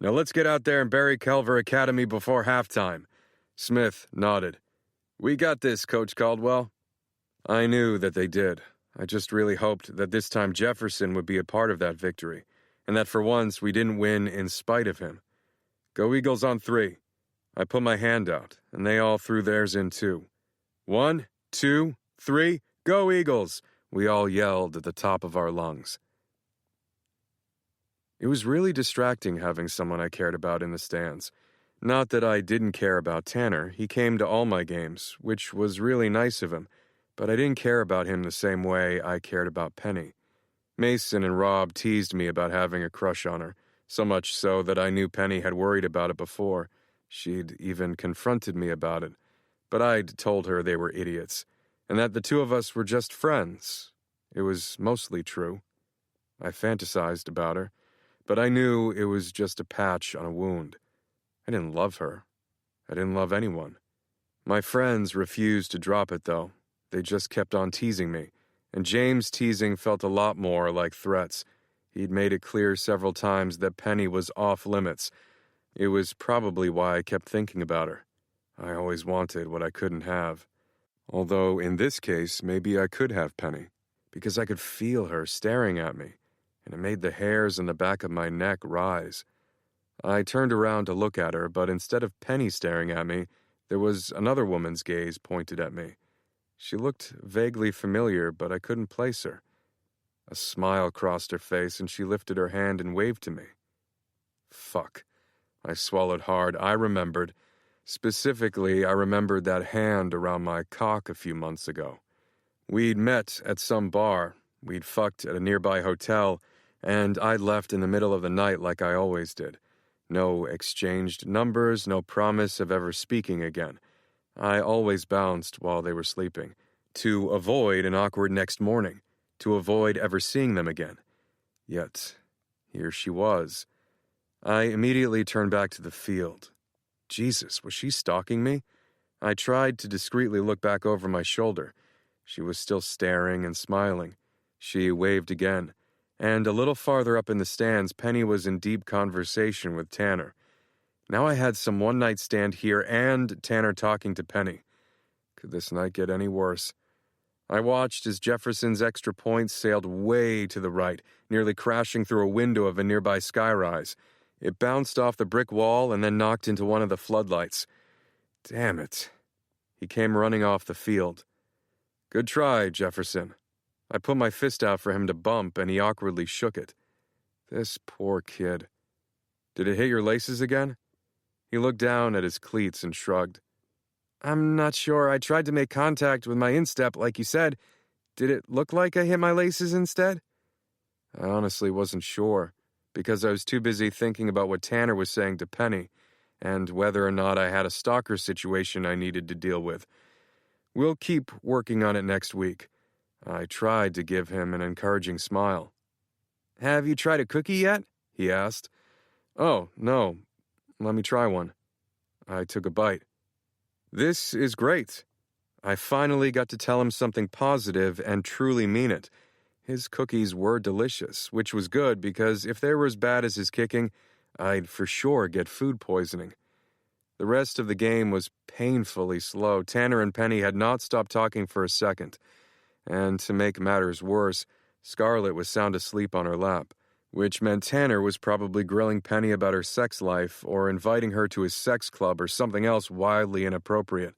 Now let's get out there and bury Culver Academy before halftime. Smith nodded. We got this, Coach Caldwell. I knew that they did. I just really hoped that this time Jefferson would be a part of that victory, and that for once we didn't win in spite of him. Go Eagles on 3. I put my hand out, and they all threw theirs in too. 1, 2, 3, go Eagles! We all yelled at the top of our lungs. It was really distracting having someone I cared about in the stands. Not that I didn't care about Tanner. He came to all my games, which was really nice of him. But I didn't care about him the same way I cared about Penny. Mason and Rob teased me about having a crush on her, so much so that I knew Penny had worried about it before. She'd even confronted me about it. But I'd told her they were idiots, and that the two of us were just friends. It was mostly true. I fantasized about her, but I knew it was just a patch on a wound. I didn't love her. I didn't love anyone. My friends refused to drop it, though. They just kept on teasing me, and James' teasing felt a lot more like threats. He'd made it clear several times that Penny was off limits. It was probably why I kept thinking about her. I always wanted what I couldn't have. Although, in this case, maybe I could have Penny, because I could feel her staring at me, and it made the hairs on the back of my neck rise. I turned around to look at her, but instead of Penny staring at me, there was another woman's gaze pointed at me. She looked vaguely familiar, but I couldn't place her. A smile crossed her face, and she lifted her hand and waved to me. Fuck. I swallowed hard. I remembered. Specifically, I remembered that hand around my cock a few months ago. We'd met at some bar, we'd fucked at a nearby hotel, and I'd left in the middle of the night like I always did. No exchanged numbers, no promise of ever speaking again. I always bounced while they were sleeping, to avoid an awkward next morning, to avoid ever seeing them again. Yet, here she was. I immediately turned back to the field. Jesus, was she stalking me? I tried to discreetly look back over my shoulder. She was still staring and smiling. She waved again. And a little farther up in the stands, Penny was in deep conversation with Tanner. Now I had some one-night stand here and Tanner talking to Penny. Could this night get any worse? I watched as Jefferson's extra point sailed way to the right, nearly crashing through a window of a nearby skyrise. It bounced off the brick wall and then knocked into one of the floodlights. Damn it. He came running off the field. Good try, Jefferson. I put my fist out for him to bump, and he awkwardly shook it. This poor kid. Did it hit your laces again? He looked down at his cleats and shrugged. I'm not sure. I tried to make contact with my instep, like you said. Did it look like I hit my laces instead? I honestly wasn't sure, because I was too busy thinking about what Tanner was saying to Penny, and whether or not I had a stalker situation I needed to deal with. We'll keep working on it next week. I tried to give him an encouraging smile. Have you tried a cookie yet? He asked. Oh, no. Let me try one. I took a bite. This is great. I finally got to tell him something positive and truly mean it. His cookies were delicious, which was good because if they were as bad as his kicking, I'd for sure get food poisoning. The rest of the game was painfully slow. Tanner and Penny had not stopped talking for a second. And to make matters worse, Scarlett was sound asleep on her lap, which meant Tanner was probably grilling Penny about her sex life or inviting her to his sex club or something else wildly inappropriate.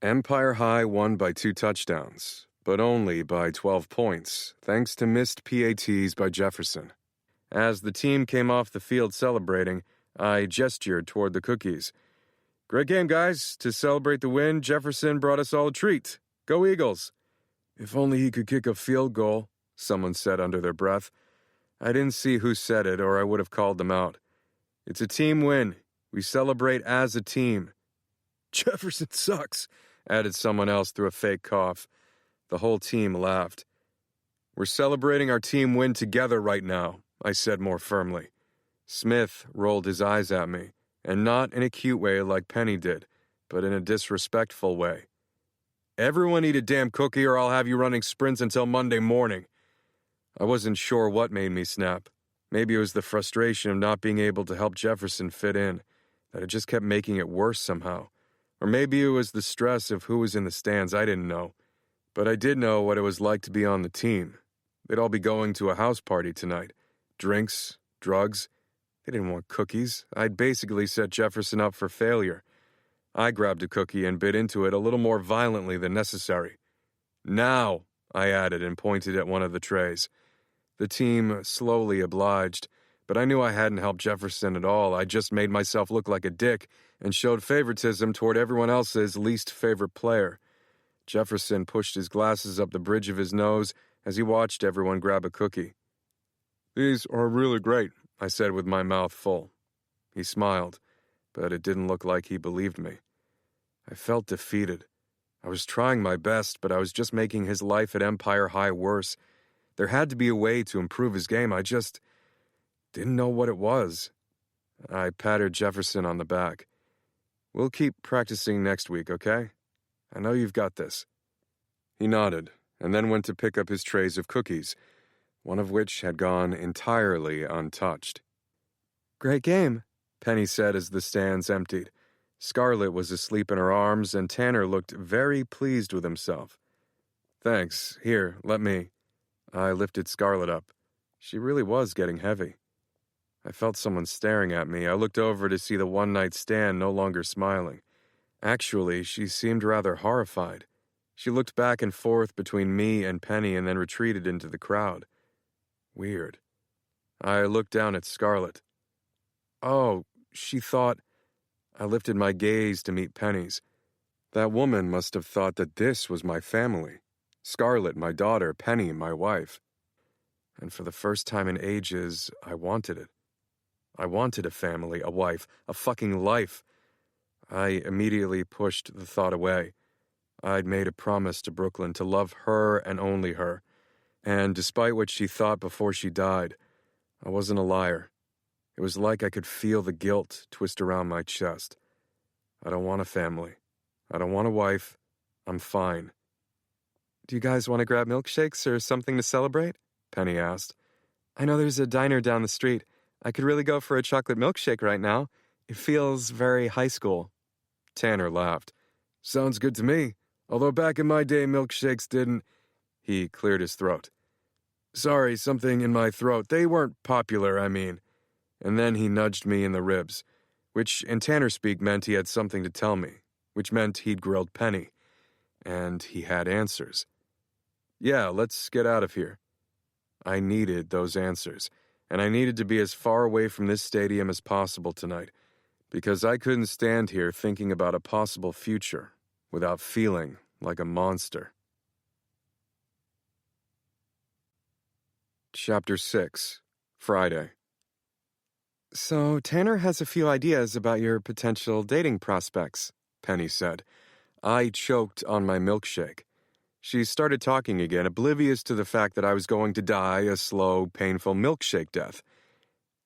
Empire High won by 2 touchdowns, but only by 12 points, thanks to missed PATs by Jefferson. As the team came off the field celebrating, I gestured toward the cookies. Great game, guys. To celebrate the win, Jefferson brought us all a treat. Go Eagles! If only he could kick a field goal, someone said under their breath. I didn't see who said it, or I would have called them out. It's a team win. We celebrate as a team. Jefferson sucks, added someone else through a fake cough. The whole team laughed. We're celebrating our team win together right now, I said more firmly. Smith rolled his eyes at me, and not in a cute way like Penny did, but in a disrespectful way. Everyone eat a damn cookie or I'll have you running sprints until Monday morning. I wasn't sure what made me snap. Maybe it was the frustration of not being able to help Jefferson fit in, that it just kept making it worse somehow. Or maybe it was the stress of who was in the stands. I didn't know. But I did know what it was like to be on the team. They'd all be going to a house party tonight. Drinks, drugs. They didn't want cookies. I'd basically set Jefferson up for failure. I grabbed a cookie and bit into it a little more violently than necessary. Now, I added and pointed at one of the trays. The team slowly obliged, but I knew I hadn't helped Jefferson at all. I just made myself look like a dick and showed favoritism toward everyone else's least favorite player. Jefferson pushed his glasses up the bridge of his nose as he watched everyone grab a cookie. These are really great, I said with my mouth full. He smiled, but it didn't look like he believed me. I felt defeated. I was trying my best, but I was just making his life at Empire High worse. There had to be a way to improve his game. I just didn't know what it was. I patted Jefferson on the back. We'll keep practicing next week, okay? I know you've got this. He nodded, and then went to pick up his trays of cookies, one of which had gone entirely untouched. Great game, Penny said as the stands emptied. Scarlett was asleep in her arms, and Tanner looked very pleased with himself. Thanks. Here, let me. I lifted Scarlett up. She really was getting heavy. I felt someone staring at me. I looked over to see the one-night stand no longer smiling. Actually, she seemed rather horrified. She looked back and forth between me and Penny and then retreated into the crowd. Weird. I looked down at Scarlett. Oh, she thought... I lifted my gaze to meet Penny's. That woman must have thought that this was my family. Scarlett, my daughter, Penny, my wife. And for the first time in ages, I wanted it. I wanted a family, a wife, a fucking life. I immediately pushed the thought away. I'd made a promise to Brooklyn to love her and only her. And despite what she thought before she died, I wasn't a liar. It was like I could feel the guilt twist around my chest. I don't want a family. I don't want a wife. I'm fine. Do you guys want to grab milkshakes or something to celebrate? Penny asked. I know there's a diner down the street. I could really go for a chocolate milkshake right now. It feels very high school. Tanner laughed. Sounds good to me. Although back in my day, milkshakes didn't... He cleared his throat. Sorry, something in my throat. They weren't popular, I mean. And then he nudged me in the ribs, which in Tanner speak meant he had something to tell me, which meant he'd grilled Penny. And he had answers. Yeah, let's get out of here. I needed those answers, and I needed to be as far away from this stadium as possible tonight, because I couldn't stand here thinking about a possible future without feeling like a monster. Chapter 6, Friday. So Tanner has a few ideas about your potential dating prospects, Penny said. I choked on my milkshake. She started talking again, oblivious to the fact that I was going to die a slow, painful milkshake death.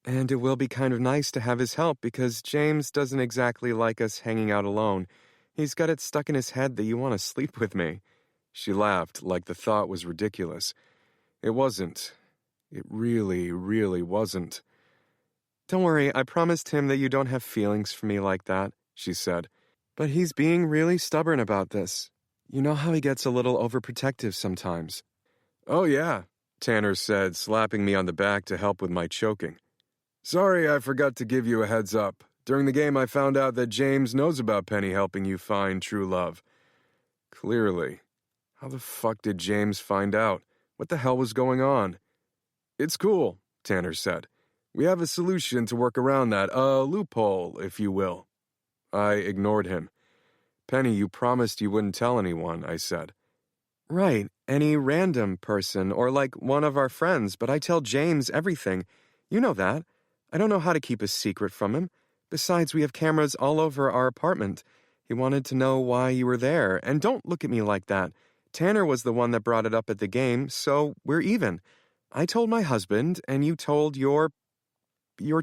And it will be kind of nice to have his help because James doesn't exactly like us hanging out alone. He's got it stuck in his head that you want to sleep with me. She laughed like the thought was ridiculous. It wasn't. It really, really wasn't. Don't worry, I promised him that you don't have feelings for me like that, she said. But he's being really stubborn about this. You know how he gets a little overprotective sometimes. Oh yeah, Tanner said, slapping me on the back to help with my choking. Sorry, I forgot to give you a heads up. During the game, I found out that James knows about Penny helping you find true love. Clearly. How the fuck did James find out? What the hell was going on? It's cool, Tanner said. We have a solution to work around that, a loophole, if you will. I ignored him. Penny, you promised you wouldn't tell anyone, I said. Right, any random person, or like one of our friends, but I tell James everything. You know that. I don't know how to keep a secret from him. Besides, we have cameras all over our apartment. He wanted to know why you were there, and don't look at me like that. Tanner was the one that brought it up at the game, so we're even. I told my husband, and you told your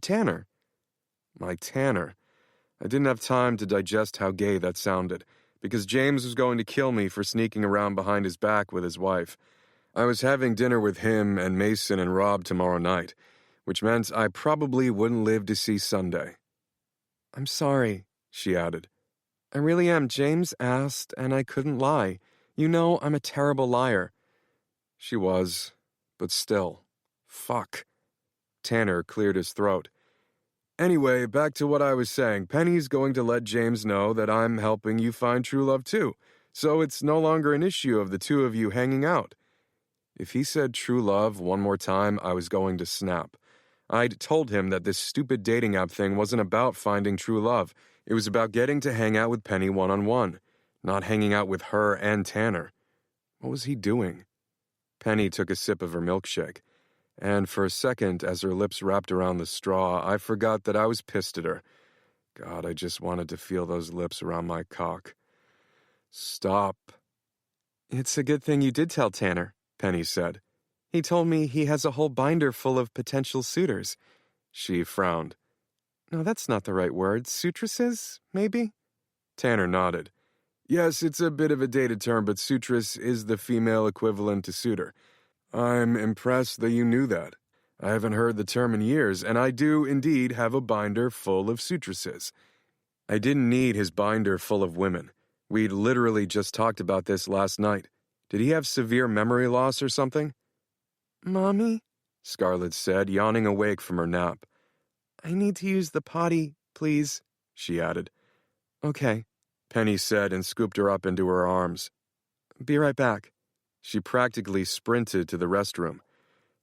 Tanner. My Tanner. I didn't have time to digest how gay that sounded, because James was going to kill me for sneaking around behind his back with his wife. I was having dinner with him and Mason and Rob tomorrow night, which meant I probably wouldn't live to see Sunday. I'm sorry, she added. I really am. James asked, and I couldn't lie. You know I'm a terrible liar. She was, but still. Fuck. Tanner cleared his throat. Anyway, back to what I was saying. Penny's going to let James know that I'm helping you find true love too, so it's no longer an issue of the two of you hanging out. If he said true love one more time, I was going to snap. I'd told him that this stupid dating app thing wasn't about finding true love. It was about getting to hang out with Penny one-on-one, not hanging out with her and Tanner. What was he doing? Penny took a sip of her milkshake. And for a second, as her lips wrapped around the straw, I forgot that I was pissed at her. God, I just wanted to feel those lips around my cock. Stop. It's a good thing you did tell Tanner, Penny said. He told me he has a whole binder full of potential suitors. She frowned. No, that's not the right word. Suitresses, maybe? Tanner nodded. Yes, it's a bit of a dated term, but sutress is the female equivalent to suitor. I'm impressed that you knew that. I haven't heard the term in years, and I do indeed have a binder full of sutresses. I didn't need his binder full of women. We'd literally just talked about this last night. Did he have severe memory loss or something? Mommy? Scarlett said, yawning awake from her nap. I need to use the potty, please, she added. Okay, Penny said and scooped her up into her arms. Be right back. She practically sprinted to the restroom.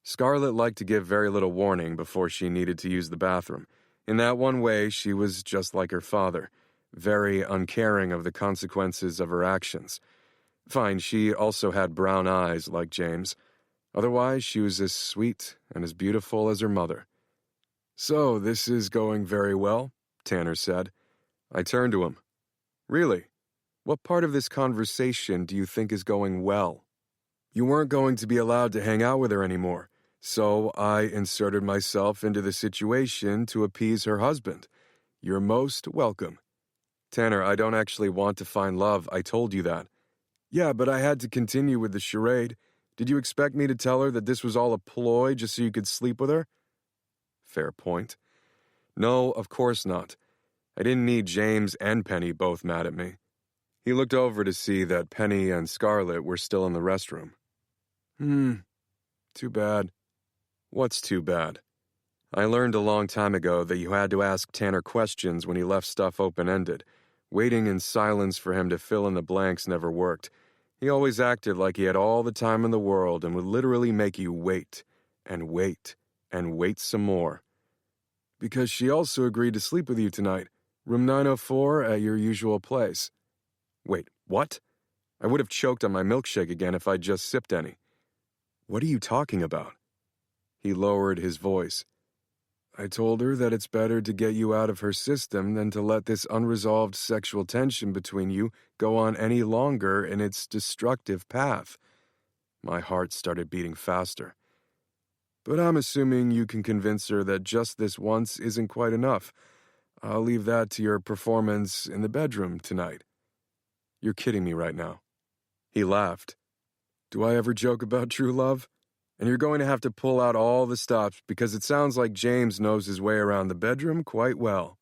Scarlett liked to give very little warning before she needed to use the bathroom. In that one way, she was just like her father, very uncaring of the consequences of her actions. Fine, she also had brown eyes like James. Otherwise, she was as sweet and as beautiful as her mother. So, this is going very well, Tanner said. I turned to him. Really? What part of this conversation do you think is going well? You weren't going to be allowed to hang out with her anymore, so I inserted myself into the situation to appease her husband. You're most welcome. Tanner, I don't actually want to find love. I told you that. Yeah, but I had to continue with the charade. Did you expect me to tell her that this was all a ploy just so you could sleep with her? Fair point. No, of course not. I didn't need James and Penny both mad at me. He looked over to see that Penny and Scarlett were still in the restroom. Too bad. What's too bad? I learned a long time ago that you had to ask Tanner questions when he left stuff open-ended. Waiting in silence for him to fill in the blanks never worked. He always acted like he had all the time in the world and would literally make you wait, and wait, and wait some more. Because she also agreed to sleep with you tonight. Room 904 at your usual place. Wait, what? I would have choked on my milkshake again if I'd just sipped any. What are you talking about? He lowered his voice. I told her that it's better to get you out of her system than to let this unresolved sexual tension between you go on any longer in its destructive path. My heart started beating faster. But I'm assuming you can convince her that just this once isn't quite enough. I'll leave that to your performance in the bedroom tonight. You're kidding me right now. He laughed. Do I ever joke about true love? And you're going to have to pull out all the stops because it sounds like James knows his way around the bedroom quite well.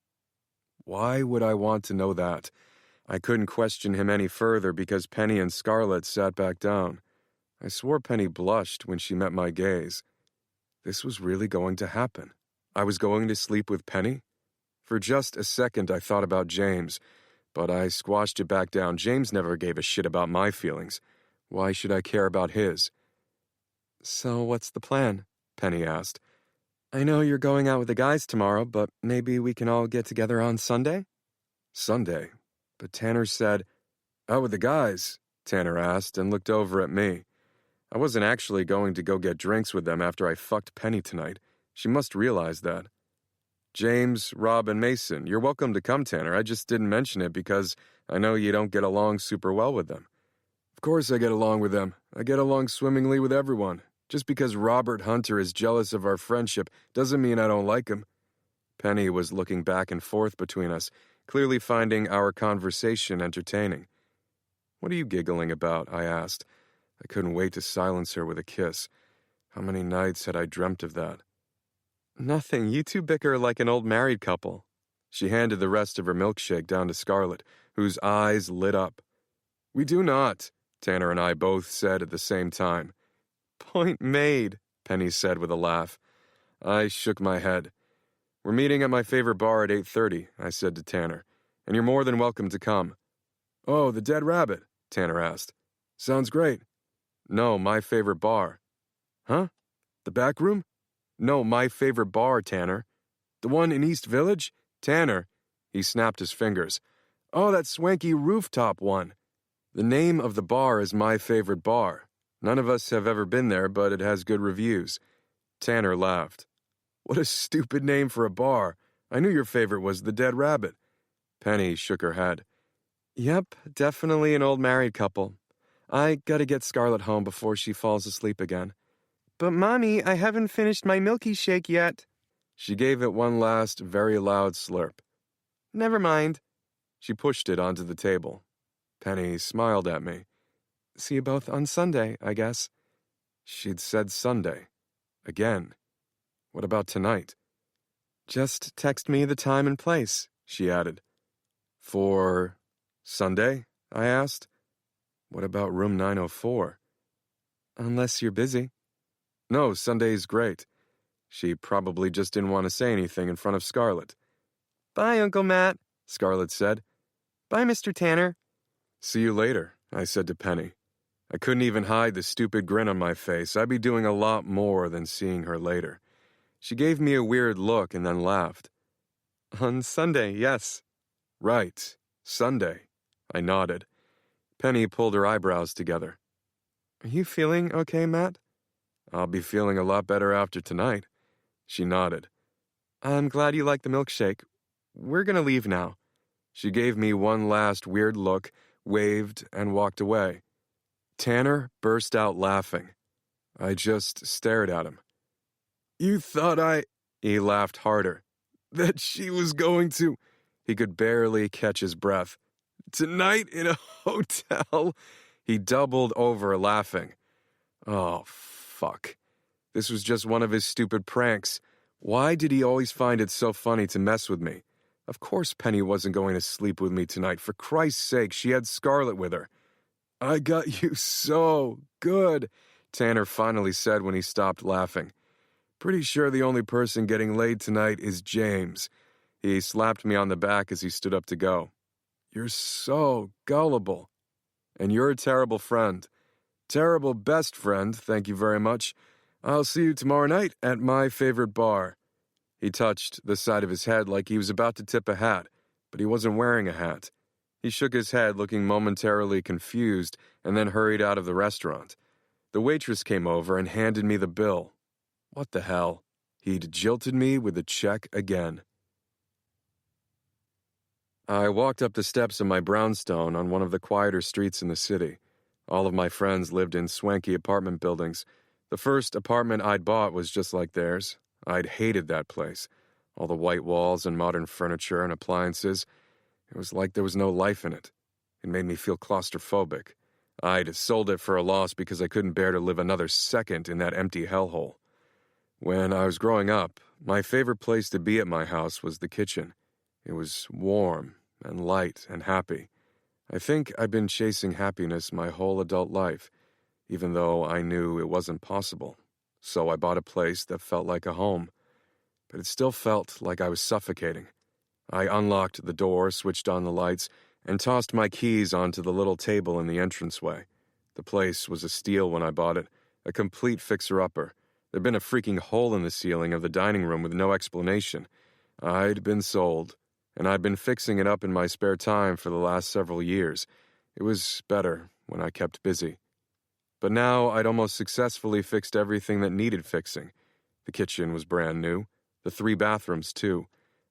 Why would I want to know that? I couldn't question him any further because Penny and Scarlett sat back down. I swore Penny blushed when she met my gaze. This was really going to happen. I was going to sleep with Penny? For just a second I thought about James, but I squashed it back down. James never gave a shit about my feelings. Why should I care about his? So what's the plan? Penny asked. I know you're going out with the guys tomorrow, but maybe we can all get together on Sunday? Sunday? But Tanner said, Out with the guys? Tanner asked and looked over at me. I wasn't actually going to go get drinks with them after I fucked Penny tonight. She must realize that. James, Rob, and Mason, you're welcome to come, Tanner. I just didn't mention it because I know you don't get along super well with them. Of course I get along with them. I get along swimmingly with everyone. Just because Robert Hunter is jealous of our friendship doesn't mean I don't like him. Penny was looking back and forth between us, clearly finding our conversation entertaining. What are you giggling about? I asked. I couldn't wait to silence her with a kiss. How many nights had I dreamt of that? Nothing. You two bicker like an old married couple. She handed the rest of her milkshake down to Scarlett, whose eyes lit up. We do not, Tanner and I both said at the same time. Point made, Penny said with a laugh. I shook my head. We're meeting at my favorite bar at 8:30, I said to Tanner, and you're more than welcome to come. Oh, the Dead Rabbit, Tanner asked. Sounds great. No, my favorite bar. Huh? The back room? No, my favorite bar, Tanner. The one in East Village? Tanner. He snapped his fingers. Oh, that swanky rooftop one. The name of the bar is My Favorite Bar. None of us have ever been there, but it has good reviews. Tanner laughed. What a stupid name for a bar. I knew your favorite was the Dead Rabbit. Penny shook her head. Yep, definitely an old married couple. I gotta get Scarlett home before she falls asleep again. But, Mommy, I haven't finished my milky shake yet. She gave it one last, very loud slurp. Never mind. She pushed it onto the table. Penny smiled at me. See you both on Sunday, I guess. She'd said Sunday. Again. What about tonight? Just text me the time and place, she added. For Sunday? I asked. What about room 904? Unless you're busy. No, Sunday's great. She probably just didn't want to say anything in front of Scarlett. Bye, Uncle Matt, Scarlett said. Bye, Mr. Tanner. See you later, I said to Penny. I couldn't even hide the stupid grin on my face. I'd be doing a lot more than seeing her later. She gave me a weird look and then laughed. On Sunday, yes. Right, Sunday. I nodded. Penny pulled her eyebrows together. Are you feeling okay, Matt? I'll be feeling a lot better after tonight. She nodded. I'm glad you like the milkshake. We're gonna leave now. She gave me one last weird look, waved, and walked away. Tanner burst out laughing. I just stared at him. You thought He laughed harder. That she was going to... He could barely catch his breath. Tonight in a hotel? He doubled over, laughing. Oh, fuck. This was just one of his stupid pranks. Why did he always find it so funny to mess with me? Of course Penny wasn't going to sleep with me tonight. For Christ's sake, she had Scarlett with her. I got you so good, Tanner finally said when he stopped laughing. Pretty sure the only person getting laid tonight is James. He slapped me on the back as he stood up to go. You're so gullible. And you're a terrible friend. Terrible best friend, thank you very much. I'll see you tomorrow night at my favorite bar. He touched the side of his head like he was about to tip a hat, but he wasn't wearing a hat. He shook his head, looking momentarily confused, and then hurried out of the restaurant. The waitress came over and handed me the bill. What the hell? He'd jilted me with a check again. I walked up the steps of my brownstone on one of the quieter streets in the city. All of my friends lived in swanky apartment buildings. The first apartment I'd bought was just like theirs. I'd hated that place. All the white walls and modern furniture and appliances. It was like there was no life in it. It made me feel claustrophobic. I'd sold it for a loss because I couldn't bear to live another second in that empty hellhole. When I was growing up, my favorite place to be at my house was the kitchen. It was warm and light and happy. I think I'd been chasing happiness my whole adult life, even though I knew it wasn't possible. So I bought a place that felt like a home, but it still felt like I was suffocating. I unlocked the door, switched on the lights, and tossed my keys onto the little table in the entranceway. The place was a steal when I bought it, a complete fixer-upper. There'd been a freaking hole in the ceiling of the dining room with no explanation. I'd been sold, and I'd been fixing it up in my spare time for the last several years. It was better when I kept busy. But now I'd almost successfully fixed everything that needed fixing. The kitchen was brand new, the 3 bathrooms too.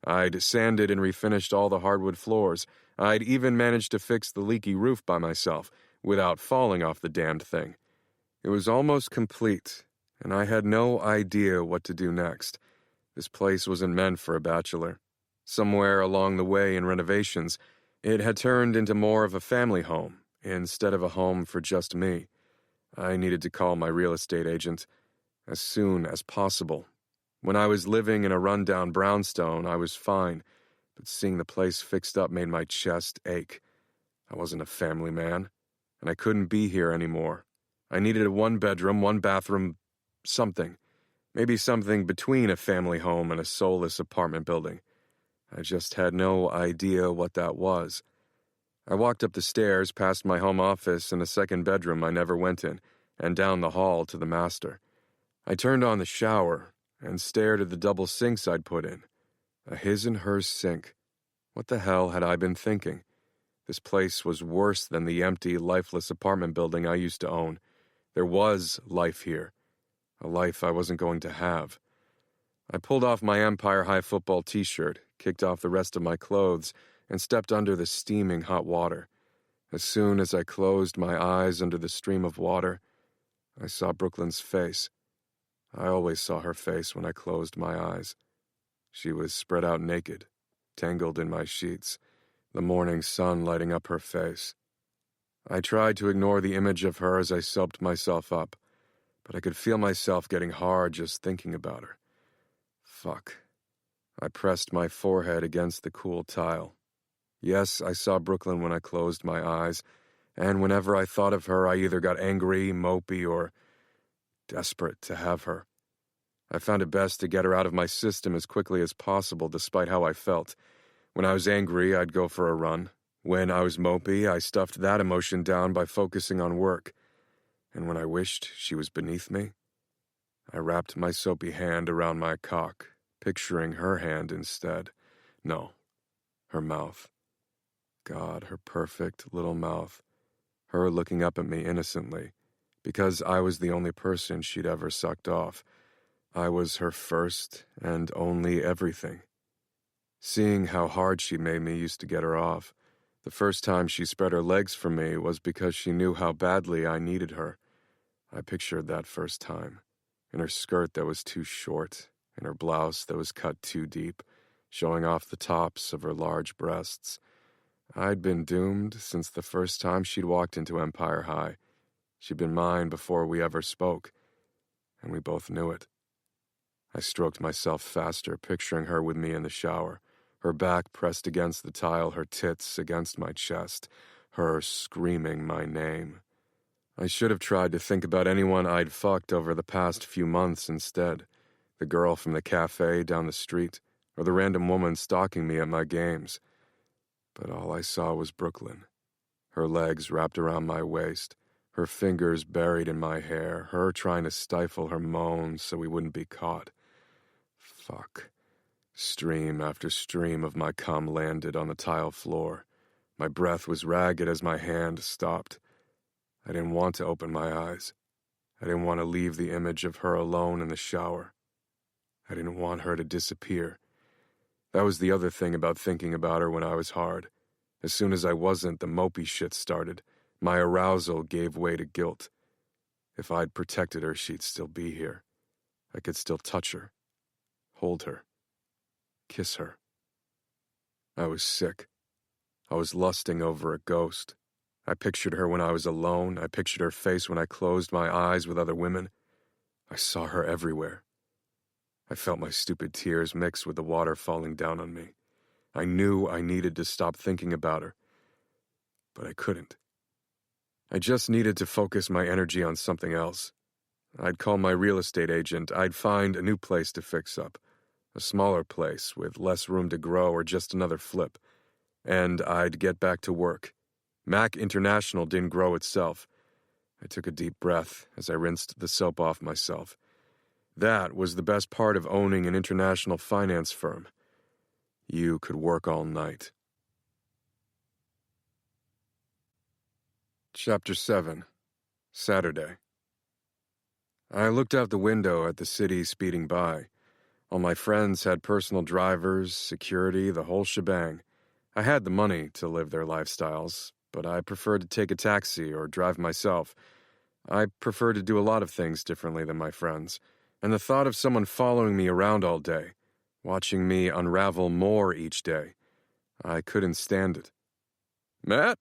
I'd sanded and refinished all the hardwood floors. I'd even managed to fix the leaky roof by myself, without falling off the damned thing. It was almost complete, and I had no idea what to do next. This place wasn't meant for a bachelor. Somewhere along the way in renovations, it had turned into more of a family home, instead of a home for just me. I needed to call my real estate agent as soon as possible. When I was living in a rundown brownstone, I was fine, but seeing the place fixed up made my chest ache. I wasn't a family man, and I couldn't be here anymore. I needed a 1-bedroom, 1-bathroom, something. Maybe something between a family home and a soulless apartment building. I just had no idea what that was. I walked up the stairs, past my home office and a second bedroom I never went in, and down the hall to the master. I turned on the shower and stared at the double sinks I'd put in. A his and hers sink. What the hell had I been thinking? This place was worse than the empty, lifeless apartment building I used to own. There was life here. A life I wasn't going to have. I pulled off my Empire High football t-shirt, kicked off the rest of my clothes, and stepped under the steaming hot water. As soon as I closed my eyes under the stream of water, I saw Brooklyn's face. I always saw her face when I closed my eyes. She was spread out naked, tangled in my sheets, the morning sun lighting up her face. I tried to ignore the image of her as I soaped myself up, but I could feel myself getting hard just thinking about her. Fuck. I pressed my forehead against the cool tile. Yes, I saw Brooklyn when I closed my eyes, and whenever I thought of her, I either got angry, mopey, or desperate to have her. I found it best to get her out of my system as quickly as possible, despite how I felt. When I was angry, I'd go for a run. When I was mopey, I stuffed that emotion down by focusing on work. And when I wished she was beneath me, I wrapped my soapy hand around my cock, picturing her hand instead. No, her mouth. God, her perfect little mouth. Her looking up at me innocently, because I was the only person she'd ever sucked off. I was her first and only everything. Seeing how hard she made me used to get her off. The first time she spread her legs for me was because she knew how badly I needed her. I pictured that first time, in her skirt that was too short, in her blouse that was cut too deep, showing off the tops of her large breasts. I'd been doomed since the first time she'd walked into Empire High. She'd been mine before we ever spoke, and we both knew it. I stroked myself faster, picturing her with me in the shower, her back pressed against the tile, her tits against my chest, her screaming my name. I should have tried to think about anyone I'd fucked over the past few months instead. The girl from the cafe down the street, or the random woman stalking me at my games. But all I saw was Brooklyn. Her legs wrapped around my waist, her fingers buried in my hair, her trying to stifle her moans so we wouldn't be caught. Fuck. Stream after stream of my cum landed on the tile floor. My breath was ragged as my hand stopped. I didn't want to open my eyes. I didn't want to leave the image of her alone in the shower. I didn't want her to disappear. That was the other thing about thinking about her when I was hard. As soon as I wasn't, the mopey shit started. My arousal gave way to guilt. If I'd protected her, she'd still be here. I could still touch her, hold her, kiss her. I was sick. I was lusting over a ghost. I pictured her when I was alone. I pictured her face when I closed my eyes with other women. I saw her everywhere. I felt my stupid tears mix with the water falling down on me. I knew I needed to stop thinking about her, but I couldn't. I just needed to focus my energy on something else. I'd call my real estate agent. I'd find a new place to fix up, a smaller place with less room to grow or just another flip, and I'd get back to work. Mac International didn't grow itself. I took a deep breath as I rinsed the soap off myself. That was the best part of owning an international finance firm. You could work all night. Chapter 7. Saturday. I looked out the window at the city speeding by. All my friends had personal drivers, security, the whole shebang. I had the money to live their lifestyles, but I preferred to take a taxi or drive myself. I preferred to do a lot of things differently than my friends. And the thought of someone following me around all day, watching me unravel more each day, I couldn't stand it. Matt?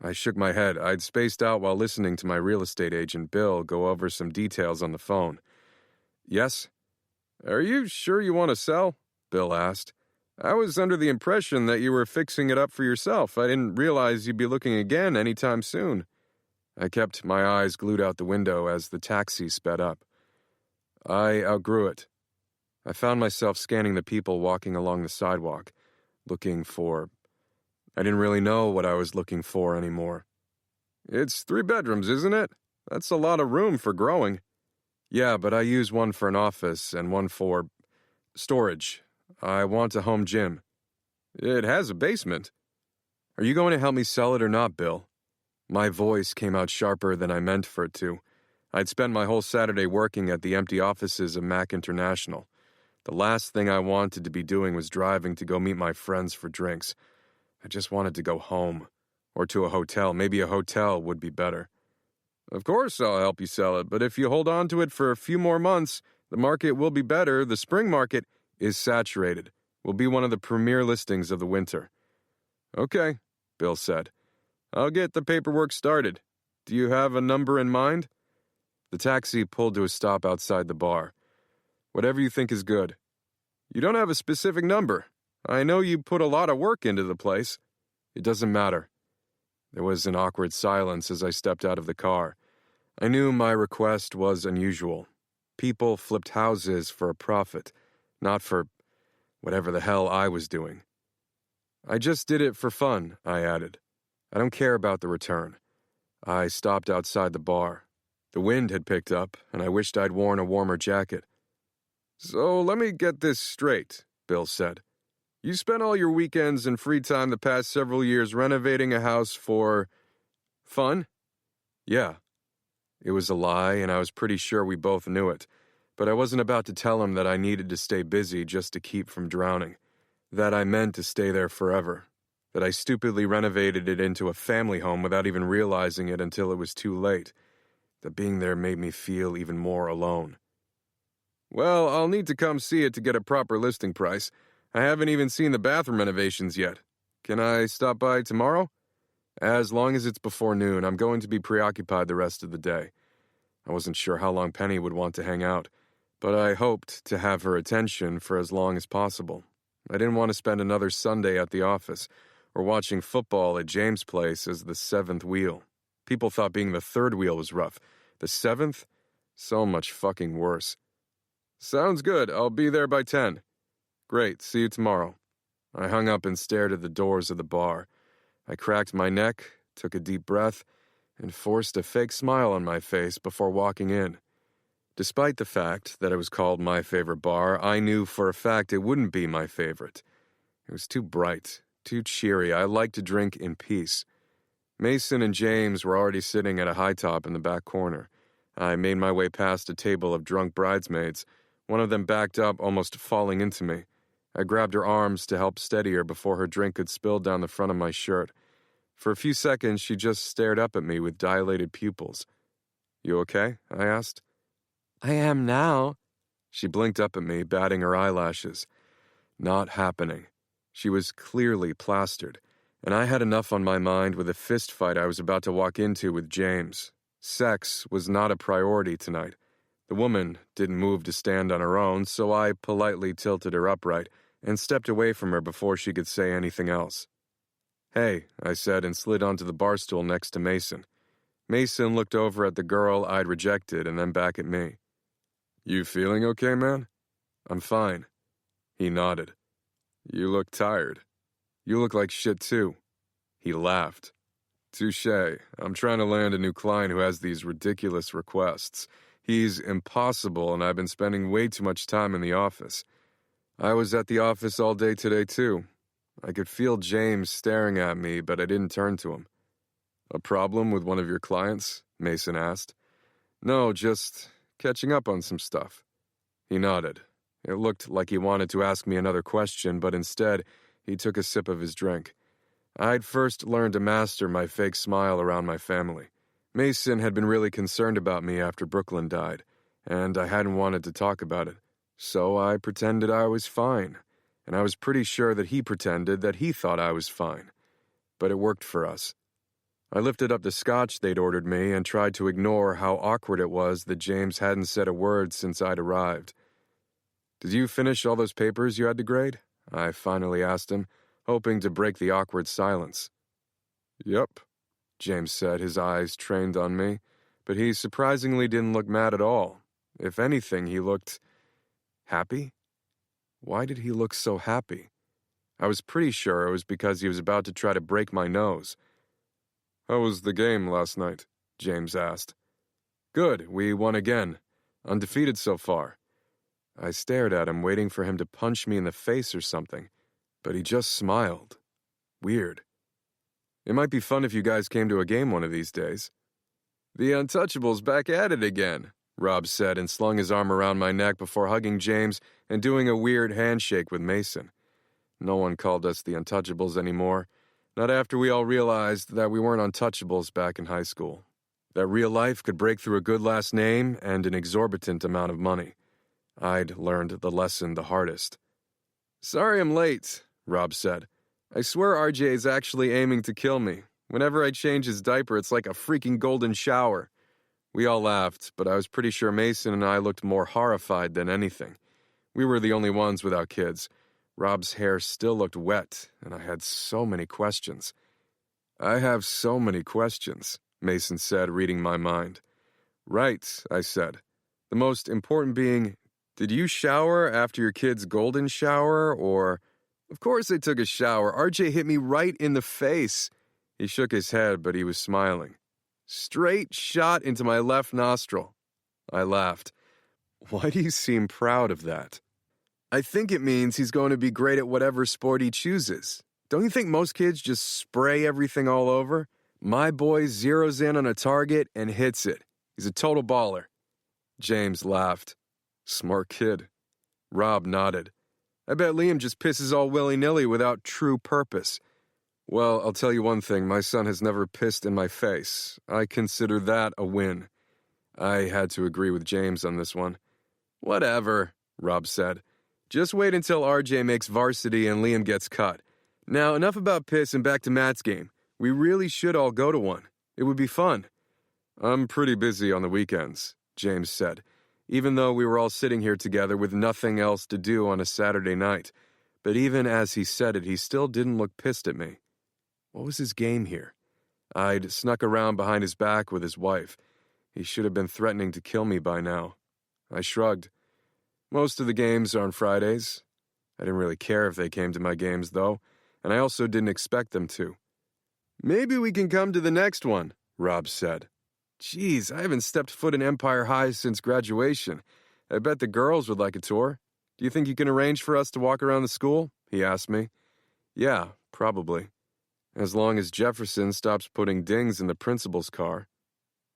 I shook my head. I'd spaced out while listening to my real estate agent, Bill, go over some details on the phone. Yes? Are you sure you want to sell? Bill asked. I was under the impression that you were fixing it up for yourself. I didn't realize you'd be looking again anytime soon. I kept my eyes glued out the window as the taxi sped up. I outgrew it. I found myself scanning the people walking along the sidewalk, looking for... I didn't really know what I was looking for anymore. It's 3 bedrooms, isn't it? That's a lot of room for growing. Yeah, but I use one for an office and one for storage. I want a home gym. It has a basement. Are you going to help me sell it or not, Bill? My voice came out sharper than I meant for it to. I'd spent my whole Saturday working at the empty offices of Mac International. The last thing I wanted to be doing was driving to go meet my friends for drinks. I just wanted to go home, or to a hotel. Maybe a hotel would be better. Of course I'll help you sell it, but if you hold on to it for a few more months, the market will be better. The spring market is saturated. Will be one of the premier listings of the winter. Okay, Bill said. I'll get the paperwork started. Do you have a number in mind? The taxi pulled to a stop outside the bar. Whatever you think is good. You don't have a specific number. I know you put a lot of work into the place. It doesn't matter. There was an awkward silence as I stepped out of the car. I knew my request was unusual. People flipped houses for a profit, not for whatever the hell I was doing. I just did it for fun, I added. I don't care about the return. I stopped outside the bar. The wind had picked up, and I wished I'd worn a warmer jacket. So let me get this straight, Bill said. You spent all your weekends and free time the past several years renovating a house for fun? Yeah. It was a lie, and I was pretty sure we both knew it, but I wasn't about to tell him that I needed to stay busy just to keep from drowning, that I meant to stay there forever, that I stupidly renovated it into a family home without even realizing it until it was too late, that being there made me feel even more alone. Well, I'll need to come see it to get a proper listing price. I haven't even seen the bathroom renovations yet. Can I stop by tomorrow? As long as it's before noon, I'm going to be preoccupied the rest of the day. I wasn't sure how long Penny would want to hang out, but I hoped to have her attention for as long as possible. I didn't want to spend another Sunday at the office or watching football at James' place as the seventh wheel. People thought being the third wheel was rough. The seventh? So much fucking worse. Sounds good. I'll be there by 10. Great. See you tomorrow. I hung up and stared at the doors of the bar. I cracked my neck, took a deep breath, and forced a fake smile on my face before walking in. Despite the fact that it was called my favorite bar, I knew for a fact it wouldn't be my favorite. It was too bright, too cheery. I liked to drink in peace. Mason and James were already sitting at a high top in the back corner. I made my way past a table of drunk bridesmaids. One of them backed up, almost falling into me. I grabbed her arms to help steady her before her drink could spill down the front of my shirt. For a few seconds, she just stared up at me with dilated pupils. You okay? I asked. I am now. She blinked up at me, batting her eyelashes. Not happening. She was clearly plastered, and I had enough on my mind with a fist fight I was about to walk into with James. Sex was not a priority tonight. The woman didn't move to stand on her own, so I politely tilted her upright and stepped away from her before she could say anything else. Hey, I said and slid onto the bar stool next to Mason. Mason looked over at the girl I'd rejected and then back at me. You feeling okay, man? I'm fine. He nodded. You look tired. You look like shit too. He laughed. Touché. I'm trying to land a new client who has these ridiculous requests. He's impossible, and I've been spending way too much time in the office. I was at the office all day today, too. I could feel James staring at me, but I didn't turn to him. A problem with one of your clients? Mason asked. No, just catching up on some stuff. He nodded. It looked like he wanted to ask me another question, but instead, he took a sip of his drink. I'd first learned to master my fake smile around my family. Mason had been really concerned about me after Brooklyn died, and I hadn't wanted to talk about it. So I pretended I was fine, and I was pretty sure that he pretended that he thought I was fine. But it worked for us. I lifted up the scotch they'd ordered me and tried to ignore how awkward it was that James hadn't said a word since I'd arrived. Did you finish all those papers you had to grade? I finally asked him, hoping to break the awkward silence. Yep, James said, his eyes trained on me, but he surprisingly didn't look mad at all. If anything, he looked happy? Why did he look so happy? I was pretty sure it was because he was about to try to break my nose. How was the game last night? James asked. Good, we won again. Undefeated so far. I stared at him, waiting for him to punch me in the face or something, but he just smiled. Weird. It might be fun if you guys came to a game one of these days. The Untouchables back at it again, Rob said and slung his arm around my neck before hugging James and doing a weird handshake with Mason. No one called us the Untouchables anymore, not after we all realized that we weren't untouchables back in high school, that real life could break through a good last name and an exorbitant amount of money. I'd learned the lesson the hardest. Sorry I'm late, Rob said. I swear RJ's actually aiming to kill me. Whenever I change his diaper, it's like a freaking golden shower. We all laughed, but I was pretty sure Mason and I looked more horrified than anything. We were the only ones without kids. Rob's hair still looked wet, and I had so many questions. I have so many questions, Mason said, reading my mind. Right, I said. The most important being, did you shower after your kid's golden shower, or... Of course I took a shower. RJ hit me right in the face. He shook his head, but he was smiling. Straight shot into my left nostril. I laughed. Why do you seem proud of that? I think it means he's going to be great at whatever sport he chooses. Don't you think most kids just spray everything all over? My boy zeroes in on a target and hits it. He's a total baller. James laughed. Smart kid. Rob nodded. I bet Liam just pisses all willy-nilly without true purpose. Well, I'll tell you one thing. My son has never pissed in my face. I consider that a win. I had to agree with James on this one. Whatever, Rob said. Just wait until RJ makes varsity and Liam gets cut. Now, enough about piss and back to Matt's game. We really should all go to one. It would be fun. I'm pretty busy on the weekends, James said, even though we were all sitting here together with nothing else to do on a Saturday night. But even as he said it, he still didn't look pissed at me. What was his game here? I'd snuck around behind his back with his wife. He should have been threatening to kill me by now. I shrugged. Most of the games are on Fridays. I didn't really care if they came to my games, though, and I also didn't expect them to. Maybe we can come to the next one, Rob said. Geez, I haven't stepped foot in Empire High since graduation. I bet the girls would like a tour. Do you think you can arrange for us to walk around the school? He asked me. Yeah, probably. As long as Jefferson stops putting dings in the principal's car.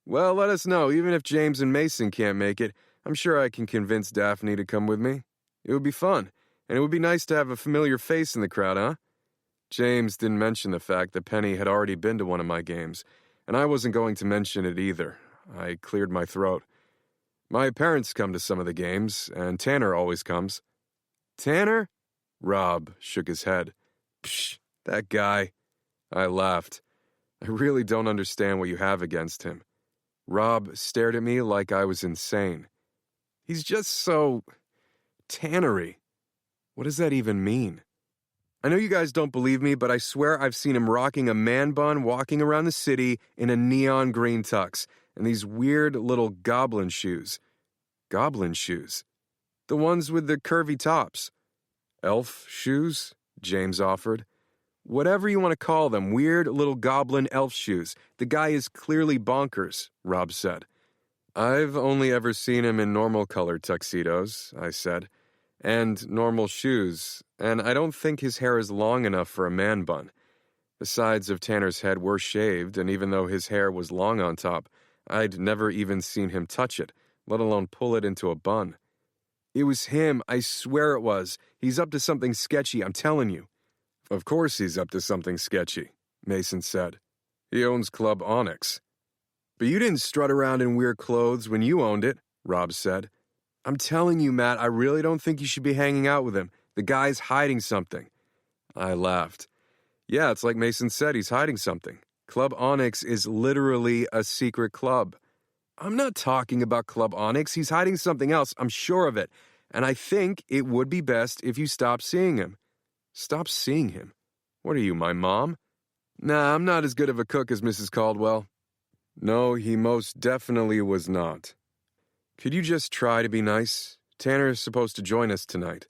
Well, let us know. Even if James and Mason can't make it, I'm sure I can convince Daphne to come with me. It would be fun, and it would be nice to have a familiar face in the crowd, huh? James didn't mention the fact that Penny had already been to one of my games, and I wasn't going to mention it either. I cleared my throat. My parents come to some of the games, and Tanner always comes. Tanner? Rob shook his head. Psh, that guy. I laughed. I really don't understand what you have against him. Rob stared at me like I was insane. He's just so... Tannery. What does that even mean? I know you guys don't believe me, but I swear I've seen him rocking a man bun walking around the city in a neon green tux and these weird little goblin shoes. Goblin shoes? The ones with the curvy tops. Elf shoes? James offered. Whatever you want to call them, weird little goblin elf shoes. The guy is clearly bonkers, Rob said. I've only ever seen him in normal colored tuxedos, I said, and normal shoes, and I don't think his hair is long enough for a man bun. The sides of Tanner's head were shaved, and even though his hair was long on top, I'd never even seen him touch it, let alone pull it into a bun. It was him, I swear it was. He's up to something sketchy, I'm telling you. Of course he's up to something sketchy, Mason said. He owns Club Onyx. But you didn't strut around in weird clothes when you owned it, Rob said. I'm telling you, Matt, I really don't think you should be hanging out with him. The guy's hiding something. I laughed. Yeah, it's like Mason said, he's hiding something. Club Onyx is literally a secret club. I'm not talking about Club Onyx. He's hiding something else, I'm sure of it. And I think it would be best if you stop seeing him. Stop seeing him? What are you, my mom? Nah, I'm not as good of a cook as Mrs. Caldwell. No, he most definitely was not. Could you just try to be nice? Tanner is supposed to join us tonight.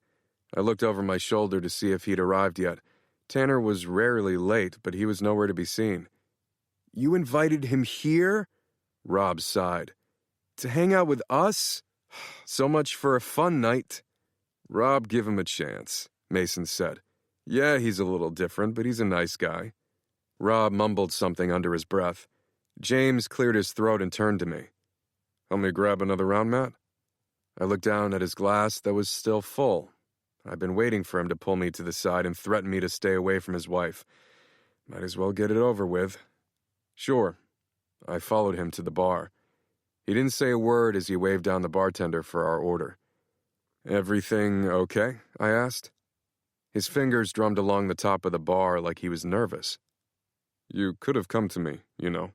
I looked over my shoulder to see if he'd arrived yet. Tanner was rarely late, but he was nowhere to be seen. You invited him here? Rob sighed. To hang out with us? So much for a fun night. Rob, give him a chance, Mason said. Yeah, he's a little different, but he's a nice guy. Rob mumbled something under his breath. James cleared his throat and turned to me. Help me grab another round, Matt? I looked down at his glass that was still full. I'd been waiting for him to pull me to the side and threaten me to stay away from his wife. Might as well get it over with. Sure. I followed him to the bar. He didn't say a word as he waved down the bartender for our order. Everything okay? I asked. His fingers drummed along the top of the bar like he was nervous. You could have come to me, you know.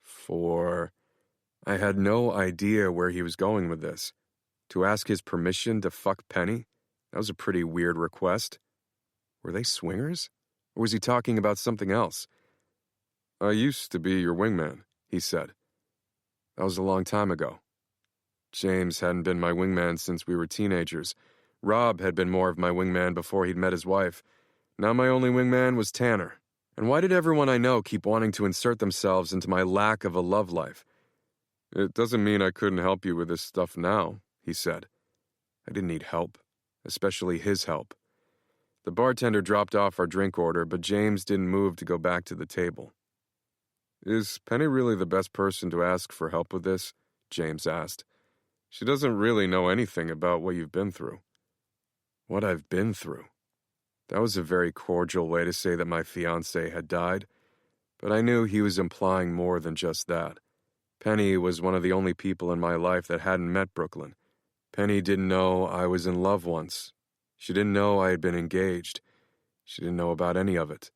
For... I had no idea where he was going with this. To ask his permission to fuck Penny? That was a pretty weird request. Were they swingers? Or was he talking about something else? I used to be your wingman, he said. That was a long time ago. James hadn't been my wingman since we were teenagers. Rob had been more of my wingman before he'd met his wife. Now my only wingman was Tanner. And why did everyone I know keep wanting to insert themselves into my lack of a love life? It doesn't mean I couldn't help you with this stuff now, he said. I didn't need help, especially his help. The bartender dropped off our drink order, but James didn't move to go back to the table. Is Penny really the best person to ask for help with this? James asked. She doesn't really know anything about what you've been through. What I've been through? That was a very cordial way to say that my fiancé had died, but I knew he was implying more than just that. Penny was one of the only people in my life that hadn't met Brooklyn. Penny didn't know I was in love once. She didn't know I had been engaged. She didn't know about any of it.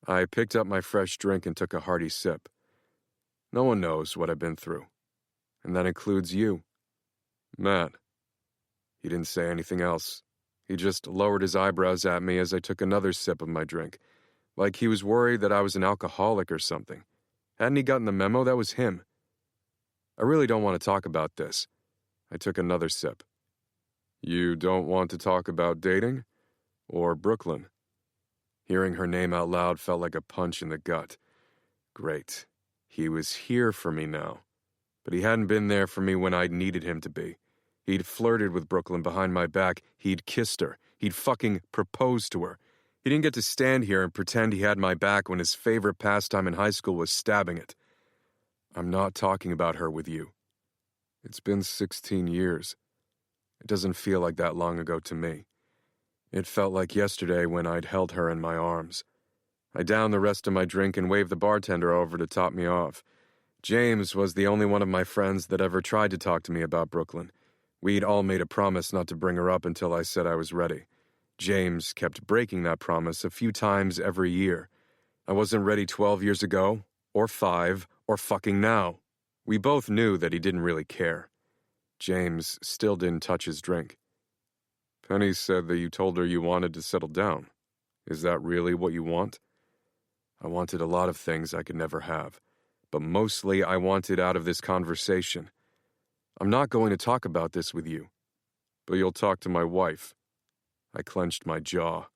I picked up my fresh drink and took a hearty sip. No one knows what I've been through. And that includes you. Matt. He didn't say anything else. He just lowered his eyebrows at me as I took another sip of my drink, like he was worried that I was an alcoholic or something. Hadn't he gotten the memo? That was him. I really don't want to talk about this. I took another sip. You don't want to talk about dating? Or Brooklyn? Hearing her name out loud felt like a punch in the gut. Great. He was here for me now. But he hadn't been there for me when I'd needed him to be. He'd flirted with Brooklyn behind my back. He'd kissed her. He'd fucking proposed to her. He didn't get to stand here and pretend he had my back when his favorite pastime in high school was stabbing it. I'm not talking about her with you. It's been 16 years. It doesn't feel like that long ago to me. It felt like yesterday when I'd held her in my arms. I downed the rest of my drink and waved the bartender over to top me off. James was the only one of my friends that ever tried to talk to me about Brooklyn. We'd all made a promise not to bring her up until I said I was ready. James kept breaking that promise a few times every year. I wasn't ready 12 years ago, or 5, or fucking now. We both knew that he didn't really care. James still didn't touch his drink. Penny said that you told her you wanted to settle down. Is that really what you want? I wanted a lot of things I could never have, but mostly I wanted out of this conversation. I'm not going to talk about this with you. But you'll talk to my wife. I clenched my jaw.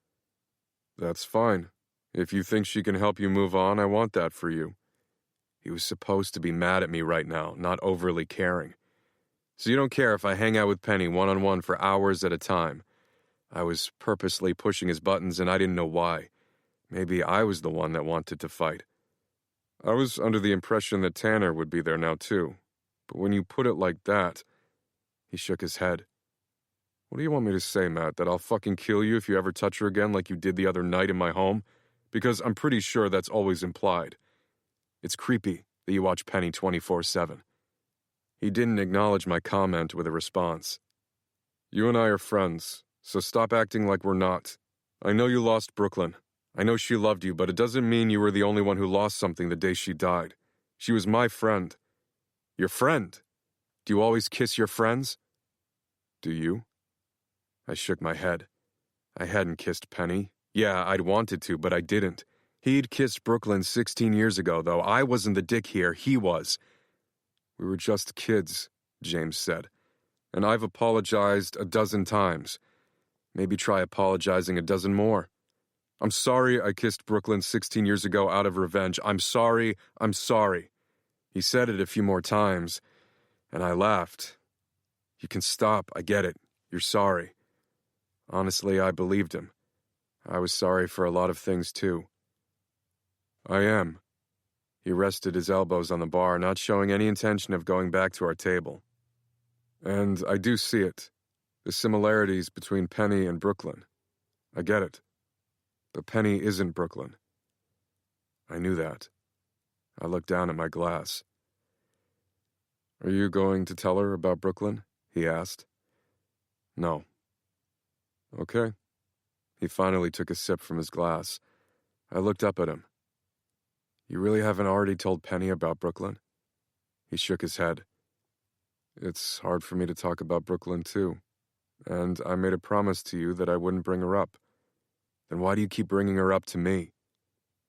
That's fine. If you think she can help you move on, I want that for you. He was supposed to be mad at me right now, not overly caring. So you don't care if I hang out with Penny one-on-one for hours at a time. I was purposely pushing his buttons and I didn't know why. Maybe I was the one that wanted to fight. I was under the impression that Tanner would be there now too. But when you put it like that... He shook his head. What do you want me to say, Matt? That I'll fucking kill you if you ever touch her again like you did the other night in my home? Because I'm pretty sure that's always implied. It's creepy that you watch Penny 24/7. He didn't acknowledge my comment with a response. You and I are friends, so stop acting like we're not. I know you lost Brooklyn. I know she loved you, but it doesn't mean you were the only one who lost something the day she died. She was my friend. Your friend? Do you always kiss your friends? Do you? I shook my head. I hadn't kissed Penny. Yeah, I'd wanted to, but I didn't. He'd kissed Brooklyn 16 years ago, though. I wasn't the dick here. He was. We were just kids, James said. And I've apologized a dozen times. Maybe try apologizing a dozen more. I'm sorry I kissed Brooklyn 16 years ago out of revenge. I'm sorry. I'm sorry. He said it a few more times, and I laughed. You can stop. I get it. You're sorry. Honestly, I believed him. I was sorry for a lot of things, too. I am. He rested his elbows on the bar, not showing any intention of going back to our table. And I do see it. The similarities between Penny and Brooklyn. I get it. But Penny isn't Brooklyn. I knew that. I looked down at my glass. Are you going to tell her about Brooklyn? He asked. No. Okay. He finally took a sip from his glass. I looked up at him. You really haven't already told Penny about Brooklyn? He shook his head. It's hard for me to talk about Brooklyn, too. And I made a promise to you that I wouldn't bring her up. Then why do you keep bringing her up to me?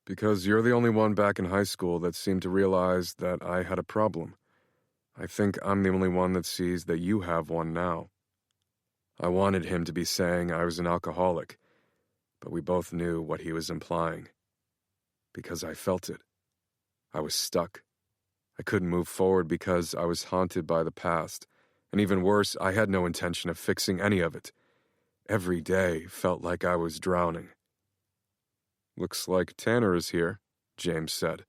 Because you're the only one back in high school that seemed to realize that I had a problem. I think I'm the only one that sees that you have one now. I wanted him to be saying I was an alcoholic, but we both knew what he was implying. Because I felt it. I was stuck. I couldn't move forward because I was haunted by the past, and even worse, I had no intention of fixing any of it. Every day felt like I was drowning. Looks like Tanner is here, James said.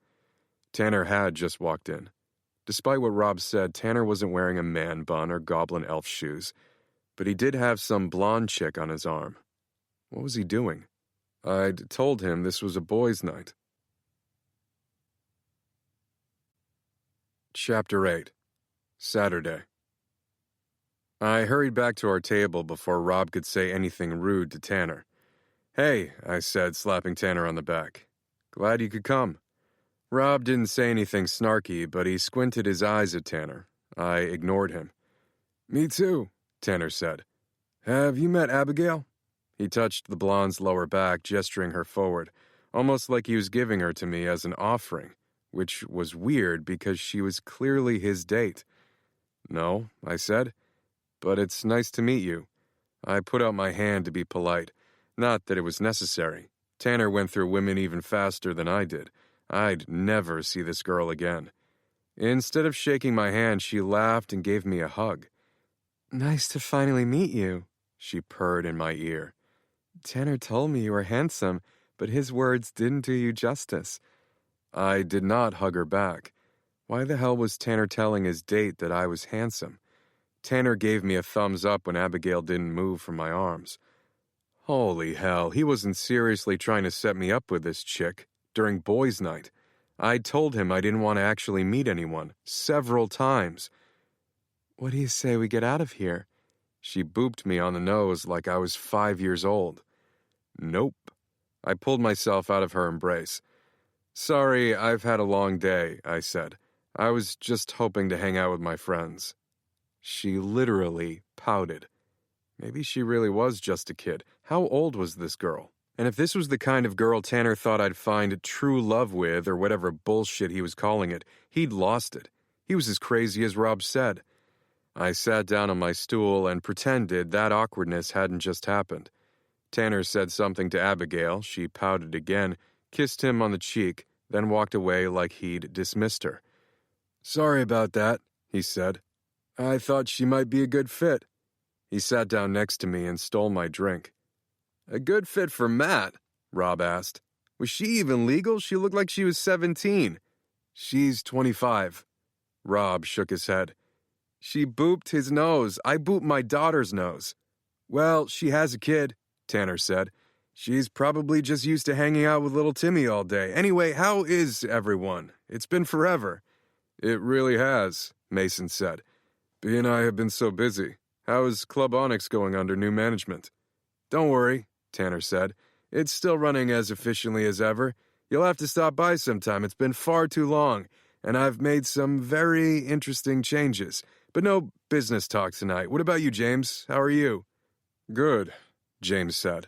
Tanner had just walked in. Despite what Rob said, Tanner wasn't wearing a man bun or goblin elf shoes, but he did have some blonde chick on his arm. What was he doing? I'd told him this was a boys' night. Chapter 8. Saturday. I hurried back to our table before Rob could say anything rude to Tanner. Hey, I said, slapping Tanner on the back. Glad you could come. Rob didn't say anything snarky, but he squinted his eyes at Tanner. I ignored him. Me too, Tanner said. Have you met Abigail? He touched the blonde's lower back, gesturing her forward, almost like he was giving her to me as an offering, which was weird because she was clearly his date. No, I said, but it's nice to meet you. I put out my hand to be polite. Not that it was necessary. Tanner went through women even faster than I did. I'd never see this girl again. Instead of shaking my hand, she laughed and gave me a hug. Nice to finally meet you, she purred in my ear. Tanner told me you were handsome, but his words didn't do you justice. I did not hug her back. Why the hell was Tanner telling his date that I was handsome? Tanner gave me a thumbs up when Abigail didn't move from my arms. Holy hell, he wasn't seriously trying to set me up with this chick during boys' night. I'd told him I didn't want to actually meet anyone, several times. What do you say we get out of here? She booped me on the nose like I was 5 years old. Nope. I pulled myself out of her embrace. Sorry, I've had a long day, I said. I was just hoping to hang out with my friends. She literally pouted. Maybe she really was just a kid. How old was this girl? And if this was the kind of girl Tanner thought I'd find true love with, or whatever bullshit he was calling it, he'd lost it. He was as crazy as Rob said. I sat down on my stool and pretended that awkwardness hadn't just happened. Tanner said something to Abigail. She pouted again, kissed him on the cheek, then walked away like he'd dismissed her. Sorry about that, he said. I thought she might be a good fit. He sat down next to me and stole my drink. A good fit for Matt? Rob asked. Was she even legal? She looked like she was 17. She's 25. Rob shook his head. She booped his nose. I booped my daughter's nose. Well, she has a kid, Tanner said. She's probably just used to hanging out with little Timmy all day. Anyway, how is everyone? It's been forever. It really has, Mason said. B and I have been so busy. How is Club Onyx going under new management? Don't worry, Tanner said. It's still running as efficiently as ever. You'll have to stop by sometime. It's been far too long, and I've made some very interesting changes. But no business talk tonight. What about you, James? How are you? Good, James said.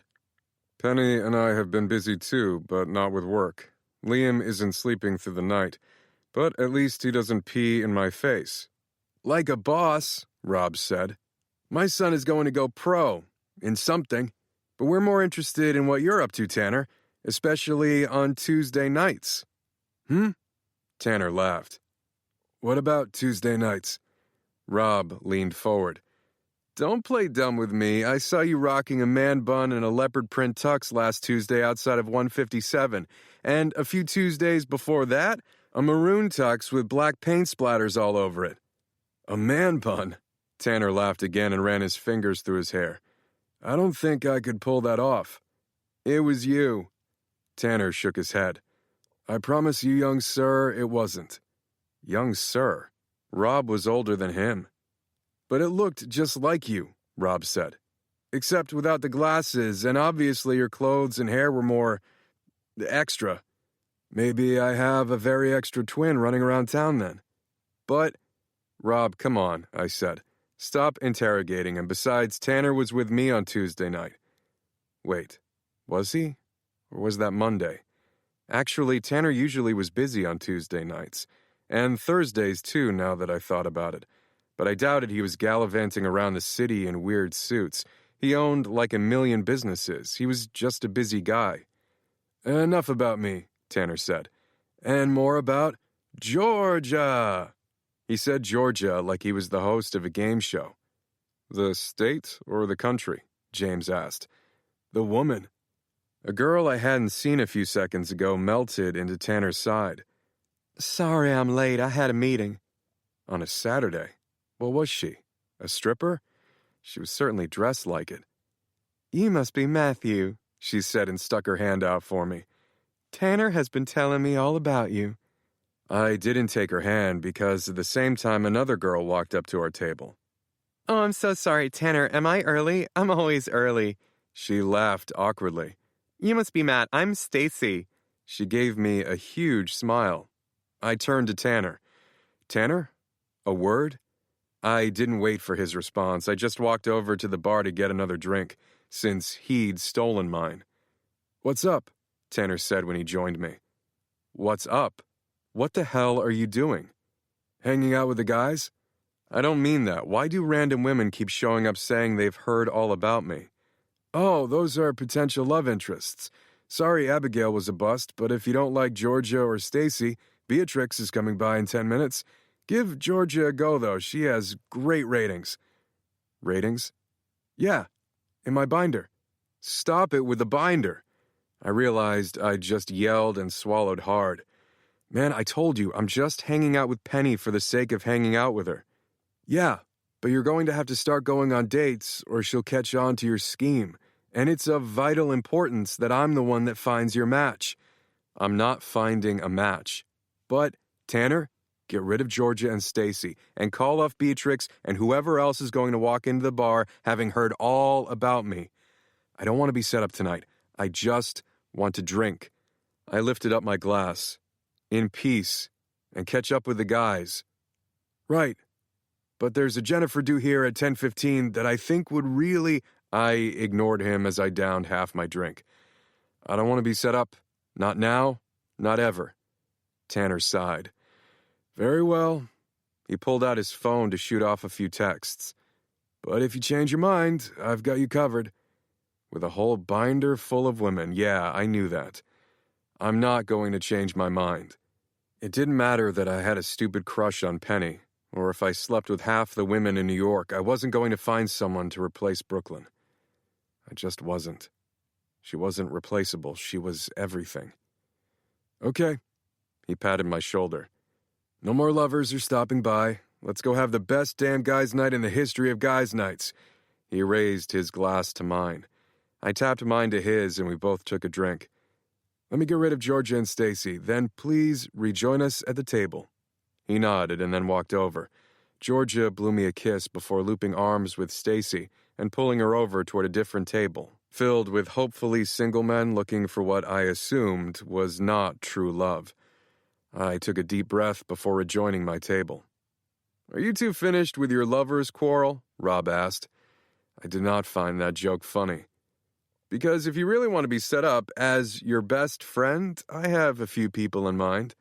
Penny and I have been busy too, but not with work. Liam isn't sleeping through the night, but at least he doesn't pee in my face. Like a boss, Rob said. My son is going to go pro in something, but we're more interested in what you're up to, Tanner, especially on Tuesday nights. Tanner laughed. What about Tuesday nights? Rob leaned forward. Don't play dumb with me. I saw you rocking a man bun and a leopard print tux last Tuesday outside of 157, and a few Tuesdays before that, a maroon tux with black paint splatters all over it. A man bun? Tanner laughed again and ran his fingers through his hair. I don't think I could pull that off. It was you. Tanner shook his head. I promise you, young sir, it wasn't. Young sir? Rob was older than him. But it looked just like you, Rob said. Except without the glasses, and obviously your clothes and hair were more extra. Maybe I have a very extra twin running around town then. But, Rob, come on, I said. Stop interrogating him. Besides, Tanner was with me on Tuesday night. Wait, was he? Or was that Monday? Actually, Tanner usually was busy on Tuesday nights. And Thursdays, too, now that I thought about it. But I doubted he was gallivanting around the city in weird suits. He owned like a million businesses. He was just a busy guy. Enough about me, Tanner said. And more about Georgia. He said Georgia like he was the host of a game show. The state or the country? James asked. The woman. A girl I hadn't seen a few seconds ago melted into Tanner's side. Sorry I'm late. I had a meeting. On a Saturday? What was she? A stripper? She was certainly dressed like it. You must be Matthew, she said and stuck her hand out for me. Tanner has been telling me all about you. I didn't take her hand because at the same time another girl walked up to our table. Oh, I'm so sorry, Tanner. Am I early? I'm always early. She laughed awkwardly. You must be Matt. I'm Stacy. She gave me a huge smile. I turned to Tanner. Tanner? A word? I didn't wait for his response. I just walked over to the bar to get another drink, since he'd stolen mine. What's up? Tanner said when he joined me. What's up? What the hell are you doing? Hanging out with the guys? I don't mean that. Why do random women keep showing up saying they've heard all about me? Oh, those are potential love interests. Sorry Abigail was a bust, but if you don't like Georgia or Stacy, Beatrix is coming by in 10 minutes. Give Georgia a go, though. She has great ratings. Ratings? Yeah, in my binder. Stop it with the binder. I realized I'd just yelled and swallowed hard. Man, I told you, I'm just hanging out with Penny for the sake of hanging out with her. Yeah, but you're going to have to start going on dates or she'll catch on to your scheme. And it's of vital importance that I'm the one that finds your match. I'm not finding a match. But, Tanner, get rid of Georgia and Stacy and call off Beatrix and whoever else is going to walk into the bar having heard all about me. I don't want to be set up tonight. I just want to drink. I lifted up my glass. In peace, and catch up with the guys. Right. But there's a Jennifer due here at 10:15 that I think would really... I ignored him as I downed half my drink. I don't want to be set up. Not now, not ever. Tanner sighed. Very well. He pulled out his phone to shoot off a few texts. But if you change your mind, I've got you covered. With a whole binder full of women, yeah, I knew that. I'm not going to change my mind. It didn't matter that I had a stupid crush on Penny, or if I slept with half the women in New York, I wasn't going to find someone to replace Brooklyn. I just wasn't. She wasn't replaceable. She was everything. Okay. He patted my shoulder. No more lovers are stopping by. Let's go have the best damn guys' night in the history of guys' nights. He raised his glass to mine. I tapped mine to his, and we both took a drink. Let me get rid of Georgia and Stacy. Then please rejoin us at the table. He nodded and then walked over. Georgia blew me a kiss before looping arms with Stacy and pulling her over toward a different table, filled with hopefully single men looking for what I assumed was not true love. I took a deep breath before rejoining my table. Are you two finished with your lovers' quarrel? Rob asked. I did not find that joke funny. Because if you really want to be set up as your best friend, I have a few people in mind.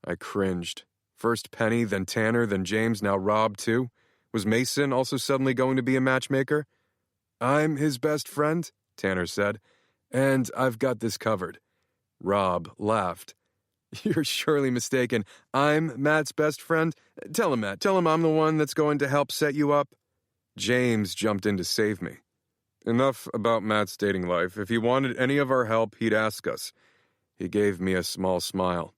I cringed. First Penny, then Tanner, then James, now Rob too. Was Mason also suddenly going to be a matchmaker? I'm his best friend, Tanner said, and I've got this covered. Rob laughed. You're surely mistaken. I'm Matt's best friend. Tell him, Matt. Tell him I'm the one that's going to help set you up. James jumped in to save me. Enough about Matt's dating life. If he wanted any of our help, he'd ask us. He gave me a small smile.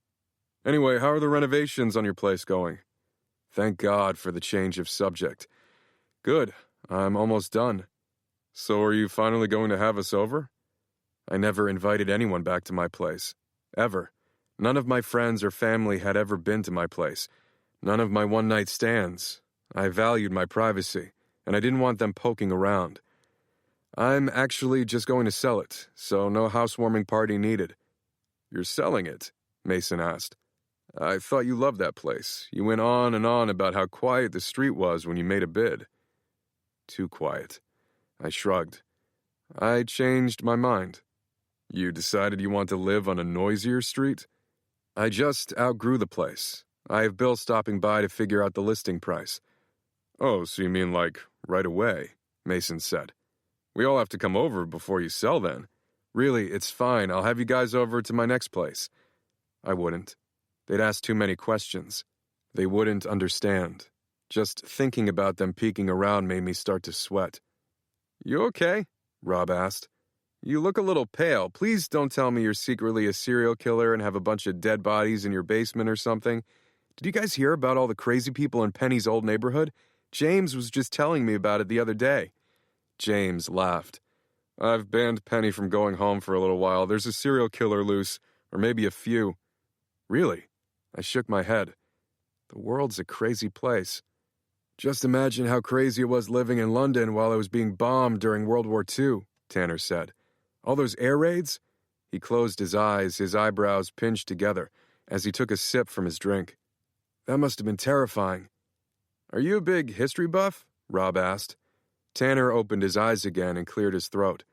Anyway, how are the renovations on your place going? Thank God for the change of subject. Good. I'm almost done. So are you finally going to have us over? I never invited anyone back to my place. Ever. None of my friends or family had ever been to my place. None of my one-night stands. I valued my privacy, and I didn't want them poking around. I'm actually just going to sell it, so no housewarming party needed. You're selling it? Mason asked. I thought you loved that place. You went on and on about how quiet the street was when you made a bid. Too quiet. I shrugged. I changed my mind. You decided you want to live on a noisier street? I just outgrew the place. I have Bill stopping by to figure out the listing price. Oh, so you mean like right away, Mason said. We all have to come over before you sell then. Really, it's fine. I'll have you guys over to my next place. I wouldn't. They'd ask too many questions. They wouldn't understand. Just thinking about them peeking around made me start to sweat. You okay? Rob asked. You look a little pale. Please don't tell me you're secretly a serial killer and have a bunch of dead bodies in your basement or something. Did you guys hear about all the crazy people in Penny's old neighborhood? James was just telling me about it the other day. James laughed. I've banned Penny from going home for a little while. There's a serial killer loose, or maybe a few. Really? I shook my head. The world's a crazy place. Just imagine how crazy it was living in London while it was being bombed during World War II, Tanner said. All those air raids? He closed his eyes, his eyebrows pinched together, as he took a sip from his drink. That must have been terrifying. Are you a big history buff? Rob asked. Tanner opened his eyes again and cleared his throat.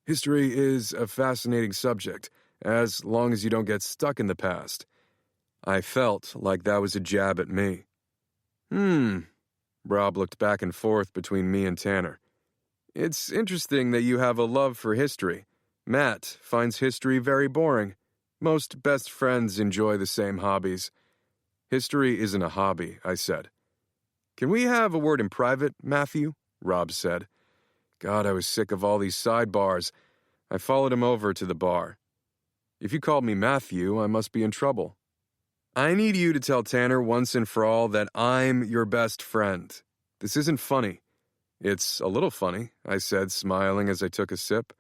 History is a fascinating subject, as long as you don't get stuck in the past. I felt like that was a jab at me. Rob looked back and forth between me and Tanner. It's interesting that you have a love for history. Matt finds history very boring. Most best friends enjoy the same hobbies. History isn't a hobby, I said. Can we have a word in private, Matthew? Rob said. God, I was sick of all these sidebars. I followed him over to the bar. If you called me Matthew, I must be in trouble. I need you to tell Tanner once and for all that I'm your best friend. This isn't funny. It's a little funny, I said, smiling as I took a sip.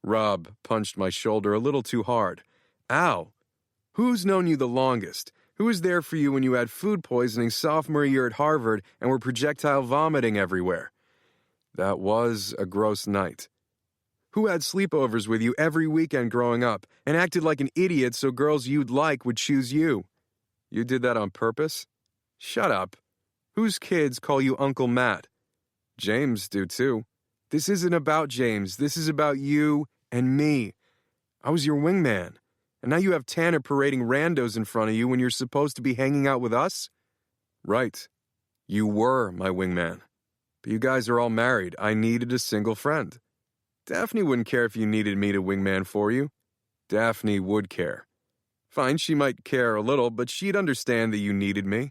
Rob punched my shoulder a little too hard. Ow! Who's known you the longest? Who was there for you when you had food poisoning sophomore year at Harvard and were projectile vomiting everywhere? That was a gross night. Who had sleepovers with you every weekend growing up and acted like an idiot so girls you'd like would choose you? You did that on purpose? Shut up. Whose kids call you Uncle Matt? James do too. This isn't about James. This is about you and me. I was your wingman. And now you have Tanner parading randos in front of you when you're supposed to be hanging out with us? Right. You were my wingman. But you guys are all married. I needed a single friend. Daphne wouldn't care if you needed me to wingman for you. Daphne would care. Fine, she might care a little, but she'd understand that you needed me.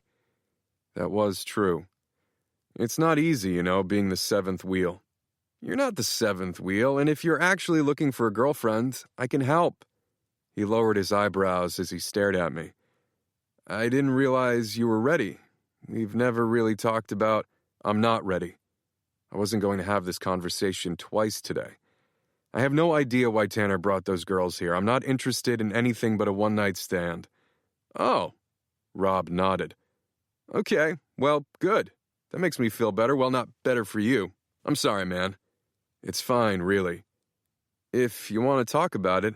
That was true. It's not easy, being the seventh wheel. You're not the seventh wheel, and if you're actually looking for a girlfriend, I can help. He lowered his eyebrows as he stared at me. I didn't realize you were ready. We've never really talked about, I'm not ready. I wasn't going to have this conversation twice today. I have no idea why Tanner brought those girls here. I'm not interested in anything but a one-night stand. Oh, Rob nodded. Okay, well, good. That makes me feel better. Well, not better for you. I'm sorry, man. It's fine, really. If you want to talk about it,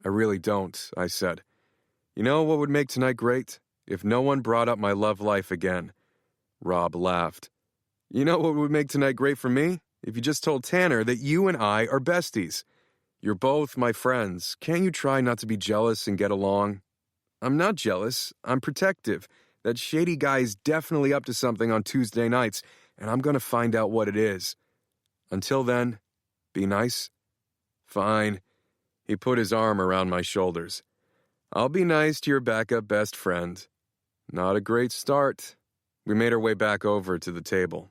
I really don't, I said. You know what would make tonight great? If no one brought up my love life again. Rob laughed. You know what would make tonight great for me? If you just told Tanner that you and I are besties. You're both my friends. Can't you try not to be jealous and get along? I'm not jealous. I'm protective. That shady guy is definitely up to something on Tuesday nights, and I'm going to find out what it is. Until then, be nice. Fine. He put his arm around my shoulders. I'll be nice to your backup best friend. Not a great start. We made our way back over to the table.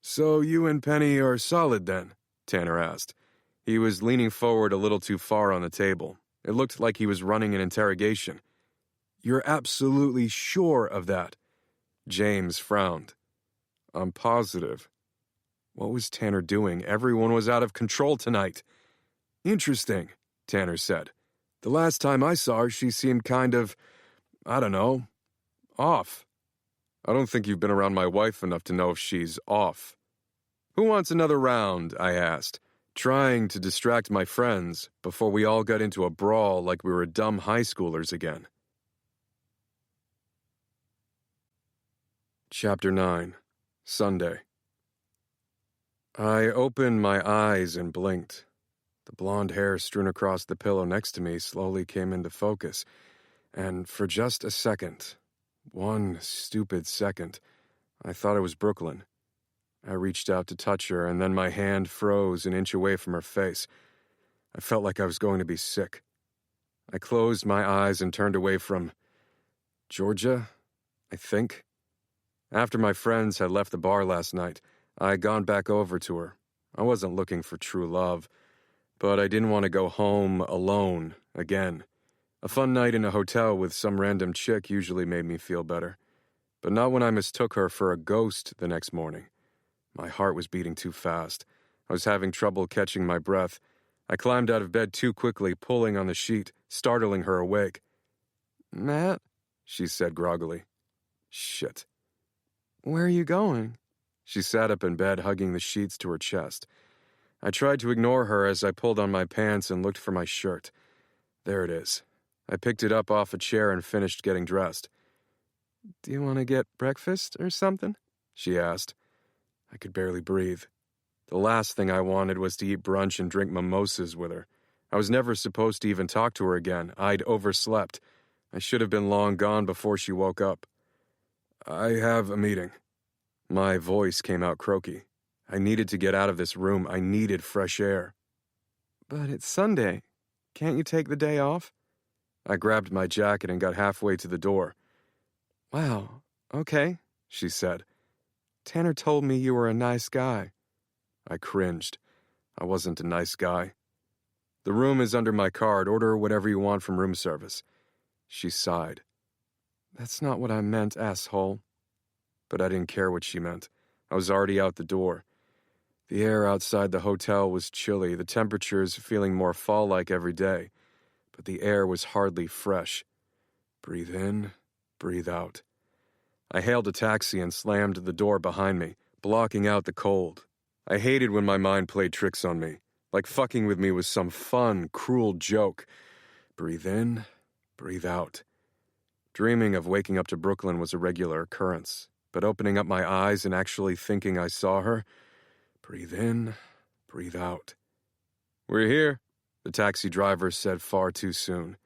So you and Penny are solid then? Tanner asked. He was leaning forward a little too far on the table. It looked like he was running an interrogation. You're absolutely sure of that? James frowned. I'm positive. What was Tanner doing? Everyone was out of control tonight. Interesting, Tanner said. The last time I saw her, she seemed kind of, off. I don't think you've been around my wife enough to know if she's off. Who wants another round? I asked, trying to distract my friends before we all got into a brawl like we were dumb high schoolers again. Chapter 9, Sunday. I opened my eyes and blinked. The blonde hair strewn across the pillow next to me slowly came into focus, and for just a second, one stupid second, I thought it was Brooklyn. I reached out to touch her, and then my hand froze an inch away from her face. I felt like I was going to be sick. I closed my eyes and turned away from Georgia, I think. After my friends had left the bar last night, I had gone back over to her. I wasn't looking for true love, but I didn't want to go home alone again. A fun night in a hotel with some random chick usually made me feel better, but not when I mistook her for a ghost the next morning. My heart was beating too fast. I was having trouble catching my breath. I climbed out of bed too quickly, pulling on the sheet, startling her awake. Matt? She said groggily. Shit. Where are you going? She sat up in bed, hugging the sheets to her chest. I tried to ignore her as I pulled on my pants and looked for my shirt. There it is. I picked it up off a chair and finished getting dressed. Do you want to get breakfast or something? She asked. I could barely breathe. The last thing I wanted was to eat brunch and drink mimosas with her. I was never supposed to even talk to her again. I'd overslept. I should have been long gone before she woke up. I have a meeting. My voice came out croaky. I needed to get out of this room. I needed fresh air. But it's Sunday. Can't you take the day off? I grabbed my jacket and got halfway to the door. Wow, okay, she said. Tanner told me you were a nice guy. I cringed. I wasn't a nice guy. The room is under my card. Order whatever you want from room service. She sighed. That's not what I meant, asshole. But I didn't care what she meant. I was already out the door. The air outside the hotel was chilly, the temperatures feeling more fall-like every day, but the air was hardly fresh. Breathe in, breathe out. I hailed a taxi and slammed the door behind me, blocking out the cold. I hated when my mind played tricks on me, like fucking with me was some fun, cruel joke. Breathe in, breathe out. Dreaming of waking up to Brooklyn was a regular occurrence, but opening up my eyes and actually thinking I saw her, breathe in, breathe out. We're here, the taxi driver said far too soon.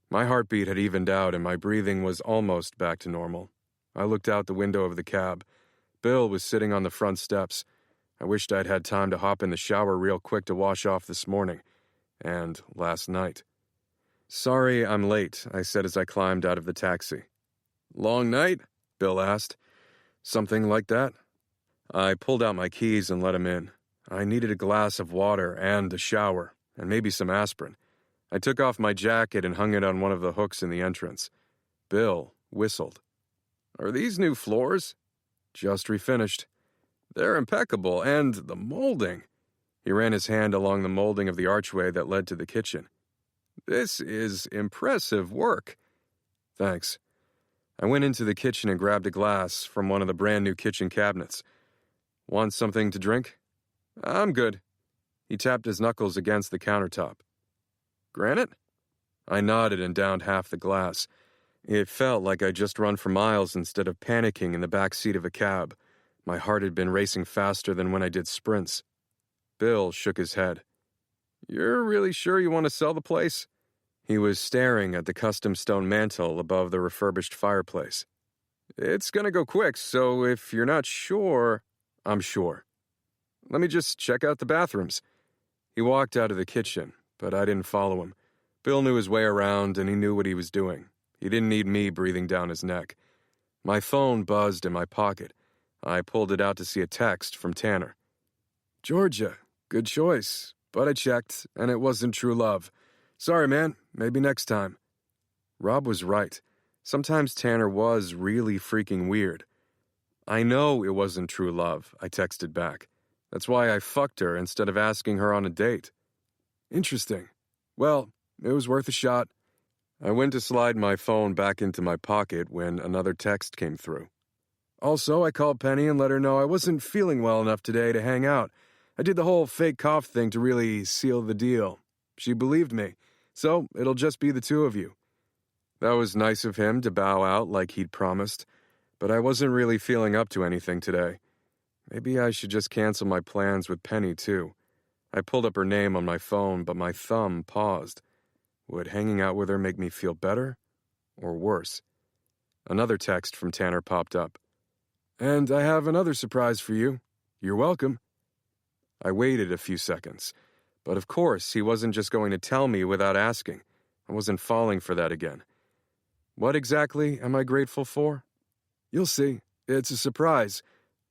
My heartbeat had evened out and my breathing was almost back to normal. I looked out the window of the cab. Bill was sitting on the front steps. I wished I'd had time to hop in the shower real quick to wash off this morning. And last night. Sorry I'm late, I said as I climbed out of the taxi. Long night? Bill asked. Something like that? I pulled out my keys and let him in. I needed a glass of water and a shower, and maybe some aspirin. I took off my jacket and hung it on one of the hooks in the entrance. Bill whistled. Are these new floors? Just refinished. They're impeccable, and the molding. He ran his hand along the molding of the archway that led to the kitchen. This is impressive work. Thanks. I went into the kitchen and grabbed a glass from one of the brand new kitchen cabinets. Want something to drink? I'm good. He tapped his knuckles against the countertop. Granite? I nodded and downed half the glass. It felt like I'd just run for miles instead of panicking in the back seat of a cab. My heart had been racing faster than when I did sprints. Bill shook his head. You're really sure you want to sell the place? He was staring at the custom stone mantel above the refurbished fireplace. It's gonna go quick, so if you're not sure... I'm sure. Let me just check out the bathrooms. He walked out of the kitchen, but I didn't follow him. Bill knew his way around, and he knew what he was doing. He didn't need me breathing down his neck. My phone buzzed in my pocket. I pulled it out to see a text from Tanner. Georgia, good choice, but I checked, and it wasn't true love. Sorry, man, maybe next time. Rob was right. Sometimes Tanner was really freaking weird. I know it wasn't true love, I texted back. That's why I fucked her instead of asking her on a date. Interesting. Well, it was worth a shot. I went to slide my phone back into my pocket when another text came through. Also, I called Penny and let her know I wasn't feeling well enough today to hang out. I did the whole fake cough thing to really seal the deal. She believed me, so it'll just be the two of you. That was nice of him to bow out like he'd promised, But I wasn't really feeling up to anything today. Maybe I should just cancel my plans with Penny, too. I pulled up her name on my phone, but my thumb paused. Would hanging out with her make me feel better or worse? Another text from Tanner popped up. "And I have another surprise for you. You're welcome." I waited a few seconds, but of course he wasn't just going to tell me without asking. I wasn't falling for that again. What exactly am I grateful for? You'll see. It's a surprise,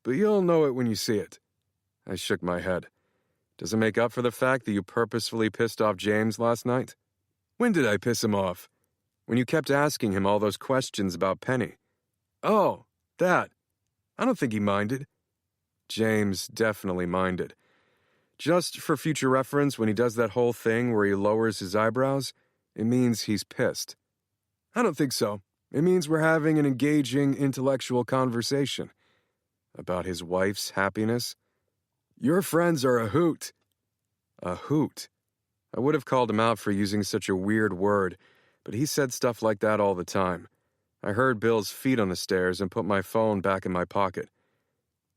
but you'll know it when you see it. I shook my head. Does it make up for the fact that you purposefully pissed off James last night? When did I piss him off? When you kept asking him all those questions about Penny. Oh, that. I don't think he minded. James definitely minded. Just for future reference, when he does that whole thing where he lowers his eyebrows, it means he's pissed. I don't think so. It means we're having an engaging intellectual conversation. About his wife's happiness. Your friends are a hoot. A hoot. I would have called him out for using such a weird word, but he said stuff like that all the time. I heard Bill's feet on the stairs and put my phone back in my pocket.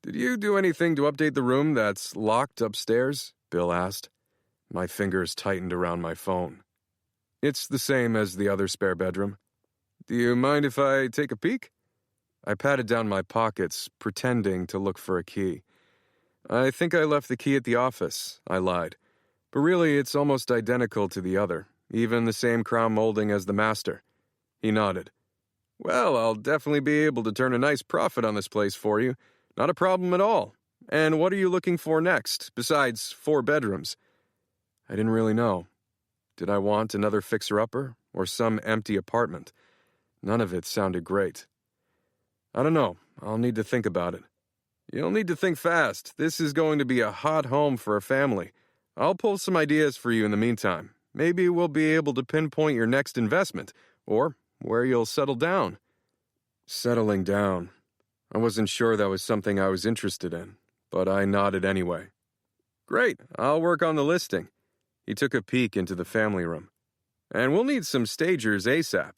Did you do anything to update the room that's locked upstairs? Bill asked. My fingers tightened around my phone. It's the same as the other spare bedroom. Do you mind if I take a peek? I patted down my pockets, pretending to look for a key. I think I left the key at the office, I lied. But really, it's almost identical to the other, even the same crown molding as the master. He nodded. Well, I'll definitely be able to turn a nice profit on this place for you. Not a problem at all. And what are you looking for next, besides 4 bedrooms? I didn't really know. Did I want another fixer-upper, or some empty apartment? None of it sounded great. I don't know. I'll need to think about it. You'll need to think fast. This is going to be a hot home for a family. I'll pull some ideas for you in the meantime. Maybe we'll be able to pinpoint your next investment, or where you'll settle down. Settling down. I wasn't sure that was something I was interested in, but I nodded anyway. Great, I'll work on the listing. He took a peek into the family room. And we'll need some stagers ASAP.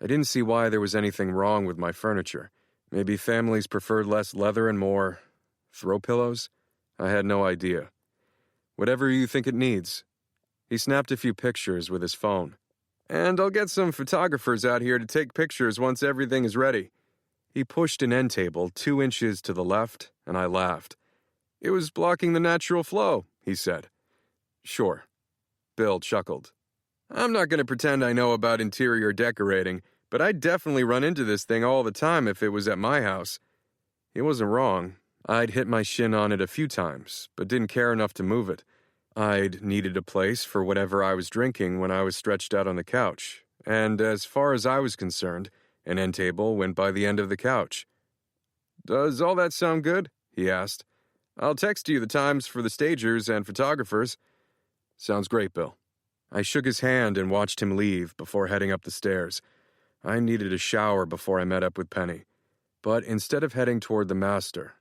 I didn't see why there was anything wrong with my furniture. Maybe families preferred less leather and more throw pillows? I had no idea. Whatever you think it needs. He snapped a few pictures with his phone. And I'll get some photographers out here to take pictures once everything is ready. He pushed an end table 2 inches to the left, and I laughed. It was blocking the natural flow, he said. Sure. Bill chuckled. I'm not going to pretend I know about interior decorating, but I'd definitely run into this thing all the time if it was at my house. He wasn't wrong. I'd hit my shin on it a few times, but didn't care enough to move it. I'd needed a place for whatever I was drinking when I was stretched out on the couch, and as far as I was concerned, an end table went by the end of the couch. Does all that sound good? He asked. I'll text you the times for the stagers and photographers. Sounds great, Bill. I shook his hand and watched him leave before heading up the stairs. I needed a shower before I met up with Penny. But instead of heading toward the master,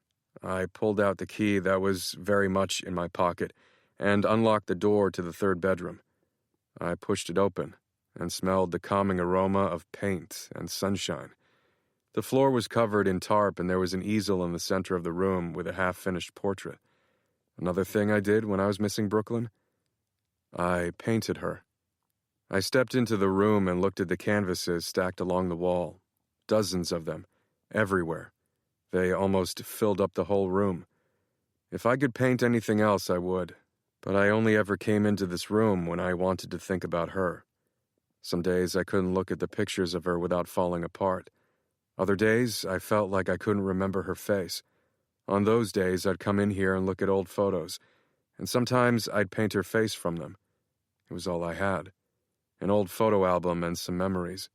I pulled out the key that was very much in my pocket and unlocked the door to the 3rd bedroom. I pushed it open and smelled the calming aroma of paint and sunshine. The floor was covered in tarp and there was an easel in the center of the room with a half-finished portrait. Another thing I did when I was missing Brooklyn? I painted her. I stepped into the room and looked at the canvases stacked along the wall. Dozens of them, everywhere. They almost filled up the whole room. If I could paint anything else, I would. But I only ever came into this room when I wanted to think about her. Some days I couldn't look at the pictures of her without falling apart. Other days, I felt like I couldn't remember her face. On those days, I'd come in here and look at old photos, and sometimes I'd paint her face from them. It was all I had. An old photo album and some memories.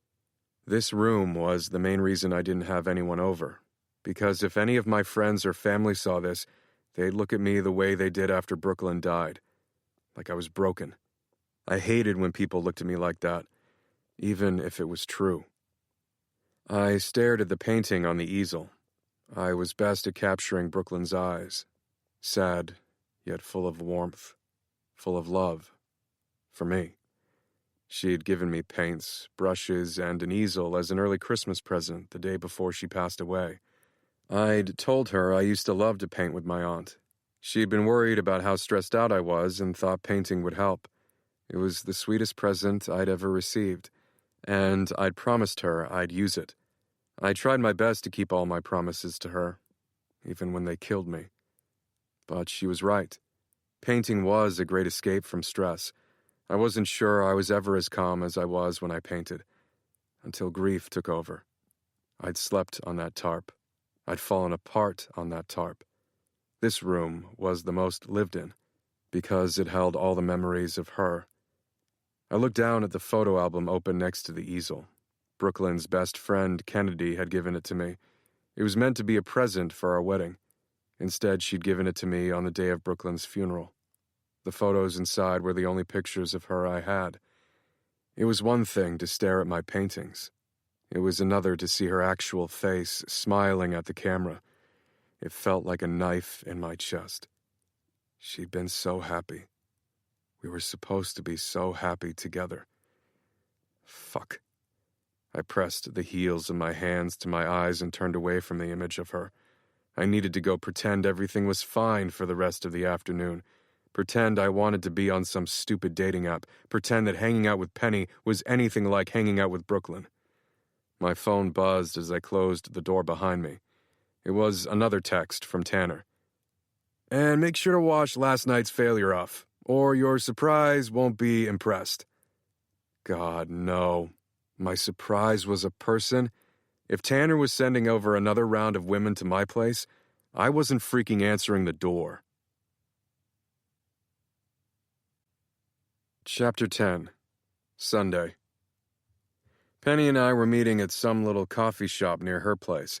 This room was the main reason I didn't have anyone over, because if any of my friends or family saw this, they'd look at me the way they did after Brooklyn died, like I was broken. I hated when people looked at me like that, even if it was true. I stared at the painting on the easel. I was best at capturing Brooklyn's eyes, sad, yet full of warmth, full of love, for me. She'd given me paints, brushes, and an easel as an early Christmas present the day before she passed away. I'd told her I used to love to paint with my aunt. She'd been worried about how stressed out I was and thought painting would help. It was the sweetest present I'd ever received, and I'd promised her I'd use it. I tried my best to keep all my promises to her, even when they killed me. But she was right. Painting was a great escape from stress. I wasn't sure I was ever as calm as I was when I painted, until grief took over. I'd slept on that tarp. I'd fallen apart on that tarp. This room was the most lived in, because it held all the memories of her. I looked down at the photo album open next to the easel. Brooklyn's best friend, Kennedy, had given it to me. It was meant to be a present for our wedding. Instead, she'd given it to me on the day of Brooklyn's funeral. The photos inside were the only pictures of her I had. It was one thing to stare at my paintings. It was another to see her actual face smiling at the camera. It felt like a knife in my chest. She'd been so happy. We were supposed to be so happy together. Fuck. I pressed the heels of my hands to my eyes and turned away from the image of her. I needed to go pretend everything was fine for the rest of the afternoon. Pretend I wanted to be on some stupid dating app. Pretend that hanging out with Penny was anything like hanging out with Brooklyn. My phone buzzed as I closed the door behind me. It was another text from Tanner. And make sure to wash last night's failure off, or your surprise won't be impressed. God, no. My surprise was a person? If Tanner was sending over another round of women to my place, I wasn't freaking answering the door. Chapter 10. Sunday. Penny and I were meeting at some little coffee shop near her place.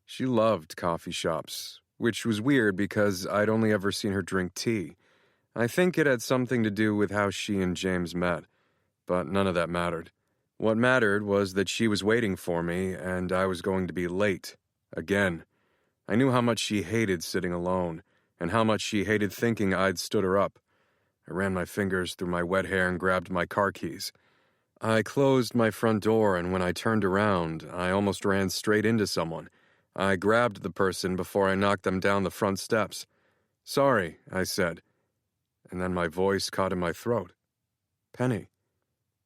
She loved coffee shops, which was weird because I'd only ever seen her drink tea. I think it had something to do with how she and James met, but none of that mattered. What mattered was that she was waiting for me, and I was going to be late. Again. I knew how much she hated sitting alone, and how much she hated thinking I'd stood her up. I ran my fingers through my wet hair and grabbed my car keys. I closed my front door, and when I turned around, I almost ran straight into someone. I grabbed the person before I knocked them down the front steps. "Sorry," I said, and then my voice caught in my throat. Penny.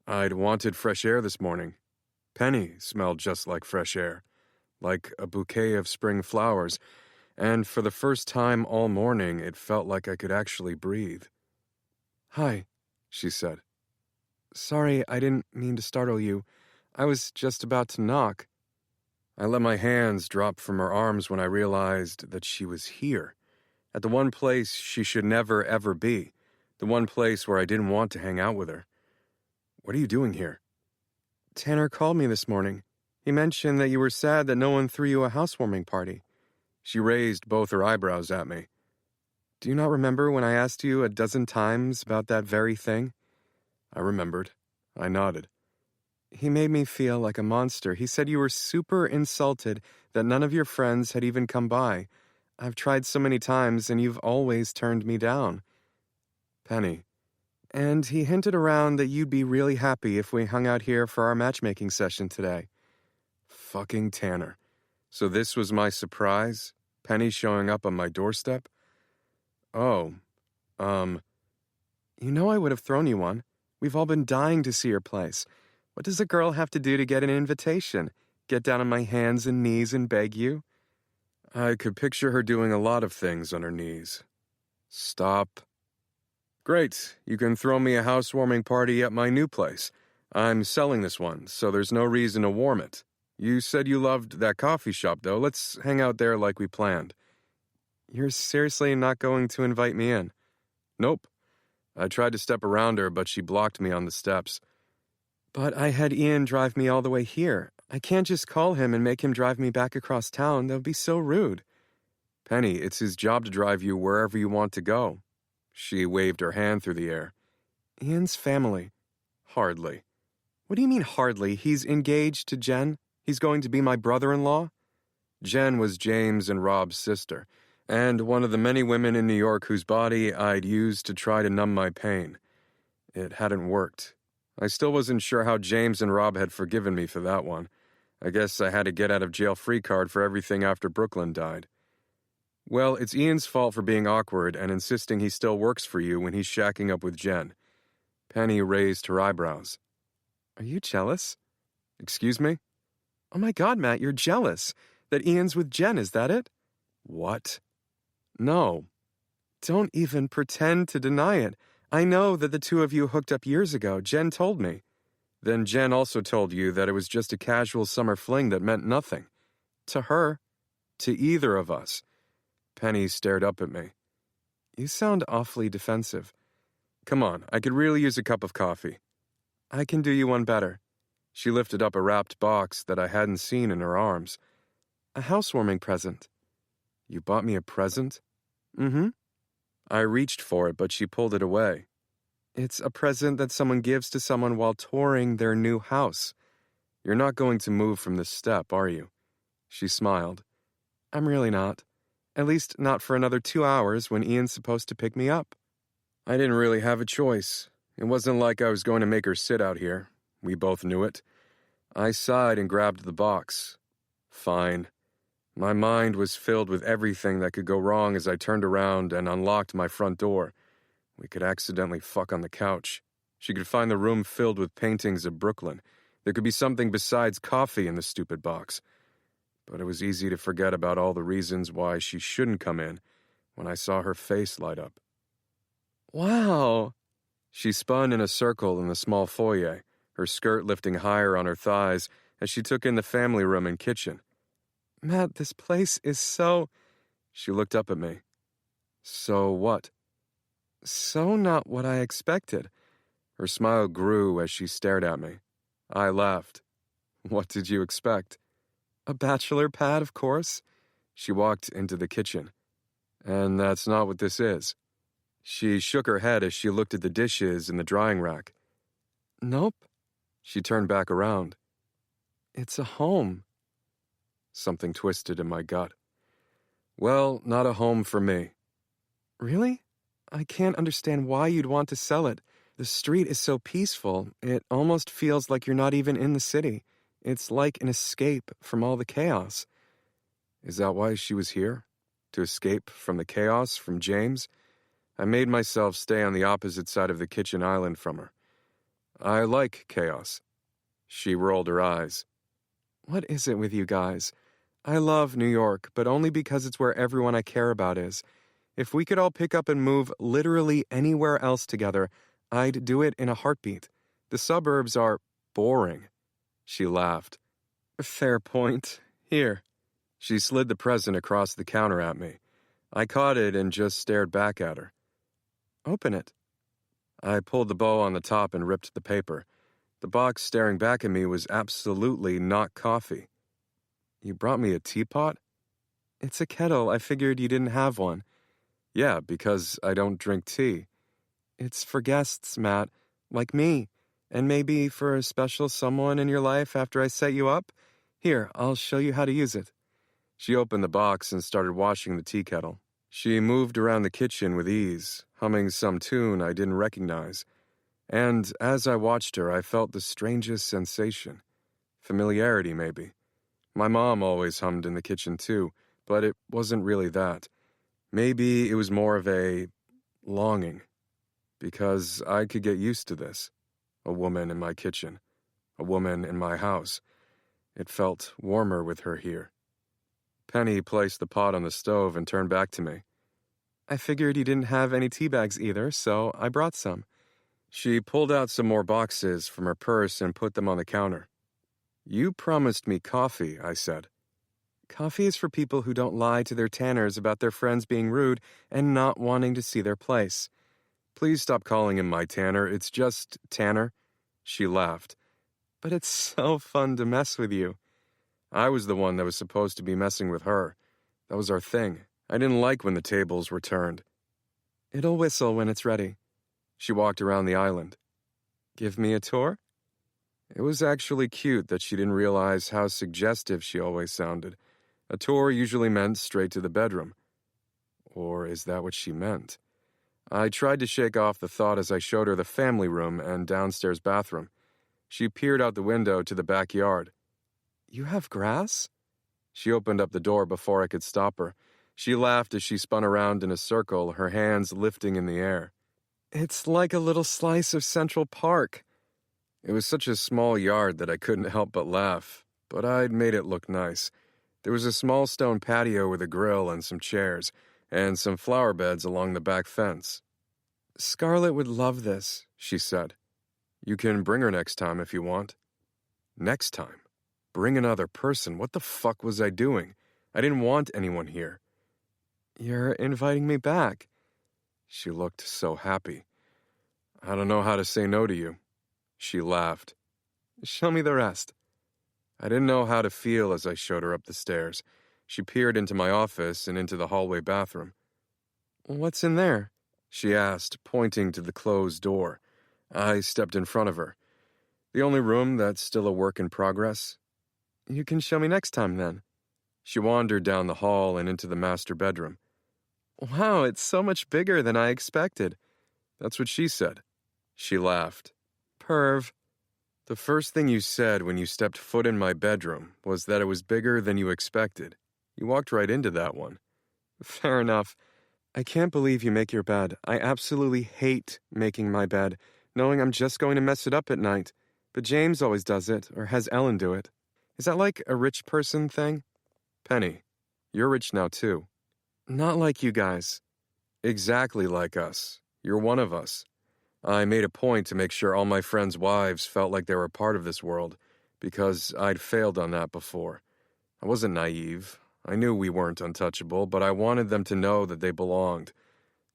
I'd wanted fresh air this morning. Penny smelled just like fresh air, like a bouquet of spring flowers, and for the first time all morning it felt like I could actually breathe. "Hi," she said. "Sorry, I didn't mean to startle you. I was just about to knock." I let my hands drop from her arms when I realized that she was here, at the one place she should never, ever be, the one place where I didn't want to hang out with her. "What are you doing here?" "Tanner called me this morning. He mentioned that you were sad that no one threw you a housewarming party." She raised both her eyebrows at me. "Do you not remember when I asked you a dozen times about that very thing?" I remembered. I nodded. "He made me feel like a monster. He said you were super insulted that none of your friends had even come by. I've tried so many times, and you've always turned me down." "Penny." "And he hinted around that you'd be really happy if we hung out here for our matchmaking session today." Fucking Tanner. So this was my surprise? Penny showing up on my doorstep? Oh, You know I would have thrown you one. We've all been dying to see your place. What does a girl have to do to get an invitation? Get down on my hands and knees and beg you?" I could picture her doing a lot of things on her knees. Stop. "Great, you can throw me a housewarming party at my new place. I'm selling this one, so there's no reason to warm it. You said you loved that coffee shop, though. Let's hang out there like we planned." "You're seriously not going to invite me in?" "Nope." I tried to step around her, but she blocked me on the steps. "But I had Ian drive me all the way here. I can't just call him and make him drive me back across town. That would be so rude." "Penny, it's his job to drive you wherever you want to go." She waved her hand through the air. "Ian's family." "Hardly." "What do you mean hardly? He's engaged to Jen? He's going to be my brother-in-law?" Jen was James and Rob's sister, and one of the many women in New York whose body I'd used to try to numb my pain. It hadn't worked. I still wasn't sure how James and Rob had forgiven me for that one. I guess I had a get-out-of-jail-free card for everything after Brooklyn died. Well, it's Ian's fault for being awkward and insisting he still works for you when he's shacking up with Jen. Penny raised her eyebrows. Are you jealous? Excuse me? Oh my God, Matt, you're jealous. That Ian's with Jen, is that it? What? No. Don't even pretend to deny it. I know that the two of you hooked up years ago. Jen told me. Then Jen also told you that it was just a casual summer fling that meant nothing. To her. To either of us. Penny stared up at me. You sound awfully defensive. Come on, I could really use a cup of coffee. I can do you one better. She lifted up a wrapped box that I hadn't seen in her arms. A housewarming present. You bought me a present? Mm-hmm. I reached for it, but she pulled it away. It's a present that someone gives to someone while touring their new house. You're not going to move from this step, are you? She smiled. I'm really not. At least not for another 2 hours when Ian's supposed to pick me up. I didn't really have a choice. It wasn't like I was going to make her sit out here. We both knew it. I sighed and grabbed the box. Fine. My mind was filled with everything that could go wrong as I turned around and unlocked my front door. We could accidentally fuck on the couch. She could find the room filled with paintings of Brooklyn. There could be something besides coffee in the stupid box. But it was easy to forget about all the reasons why she shouldn't come in when I saw her face light up. Wow! She spun in a circle in the small foyer, her skirt lifting higher on her thighs as she took in the family room and kitchen. Matt, this place is so... She looked up at me. So what? So not what I expected. Her smile grew as she stared at me. I laughed. What did you expect? A bachelor pad, of course. She walked into the kitchen. And that's not what this is. She shook her head as she looked at the dishes in the drying rack. Nope. She turned back around. It's a home. Something twisted in my gut. Well, not a home for me. Really? I can't understand why you'd want to sell it. The street is so peaceful, it almost feels like you're not even in the city. It's like an escape from all the chaos. Is that why she was here? To escape from the chaos, from James? I made myself stay on the opposite side of the kitchen island from her. I like chaos. She rolled her eyes. What is it with you guys? I love New York, but only because it's where everyone I care about is. If we could all pick up and move literally anywhere else together, I'd do it in a heartbeat. The suburbs are boring. She laughed. Fair point. Here. She slid the present across the counter at me. I caught it and just stared back at her. Open it. I pulled the bow on the top and ripped the paper. The box staring back at me was absolutely not coffee. You brought me a teapot? It's a kettle. I figured you didn't have one. Yeah, because I don't drink tea. It's for guests, Matt, like me, and maybe for a special someone in your life after I set you up. Here, I'll show you how to use it. She opened the box and started washing the tea kettle. She moved around the kitchen with ease, humming some tune I didn't recognize. And as I watched her, I felt the strangest sensation. Familiarity, maybe. My mom always hummed in the kitchen too, but it wasn't really that. Maybe it was more of a longing. Because I could get used to this. A woman in my kitchen. A woman in my house. It felt warmer with her here. Penny placed the pot on the stove and turned back to me. I figured you didn't have any tea bags either, so I brought some. She pulled out some more boxes from her purse and put them on the counter. You promised me coffee, I said. Coffee is for people who don't lie to their tanners about their friends being rude and not wanting to see their place. Please stop calling him my Tanner. It's just Tanner. She laughed. But it's so fun to mess with you. I was the one that was supposed to be messing with her. That was our thing. I didn't like when the tables were turned. It'll whistle when it's ready. She walked around the island. Give me a tour? It was actually cute that she didn't realize how suggestive she always sounded. A tour usually meant straight to the bedroom. Or is that what she meant? I tried to shake off the thought as I showed her the family room and downstairs bathroom. She peered out the window to the backyard. You have grass? She opened up the door before I could stop her. She laughed as she spun around in a circle, her hands lifting in the air. It's like a little slice of Central Park. It was such a small yard that I couldn't help but laugh, but I'd made it look nice. There was a small stone patio with a grill and some chairs, and some flower beds along the back fence. Scarlett would love this, she said. You can bring her next time if you want. Next time? Bring another person? What the fuck was I doing? I didn't want anyone here. You're inviting me back. She looked so happy. I don't know how to say no to you. She laughed. Show me the rest. I didn't know how to feel as I showed her up the stairs. She peered into my office and into the hallway bathroom. What's in there? She asked, pointing to the closed door. I stepped in front of her. The only room that's still a work in progress. You can show me next time, then. She wandered down the hall and into the master bedroom. Wow, it's so much bigger than I expected. That's what she said. She laughed. Perv. The first thing you said when you stepped foot in my bedroom was that it was bigger than you expected. You walked right into that one. Fair enough. I can't believe you make your bed. I absolutely hate making my bed, knowing I'm just going to mess it up at night. But James always does it, or has Ellen do it. Is that like a rich person thing? Penny, you're rich now too. Not like you guys. Exactly like us. You're one of us. I made a point to make sure all my friends' wives felt like they were part of this world, because I'd failed on that before. I wasn't naive. I knew we weren't untouchable, but I wanted them to know that they belonged,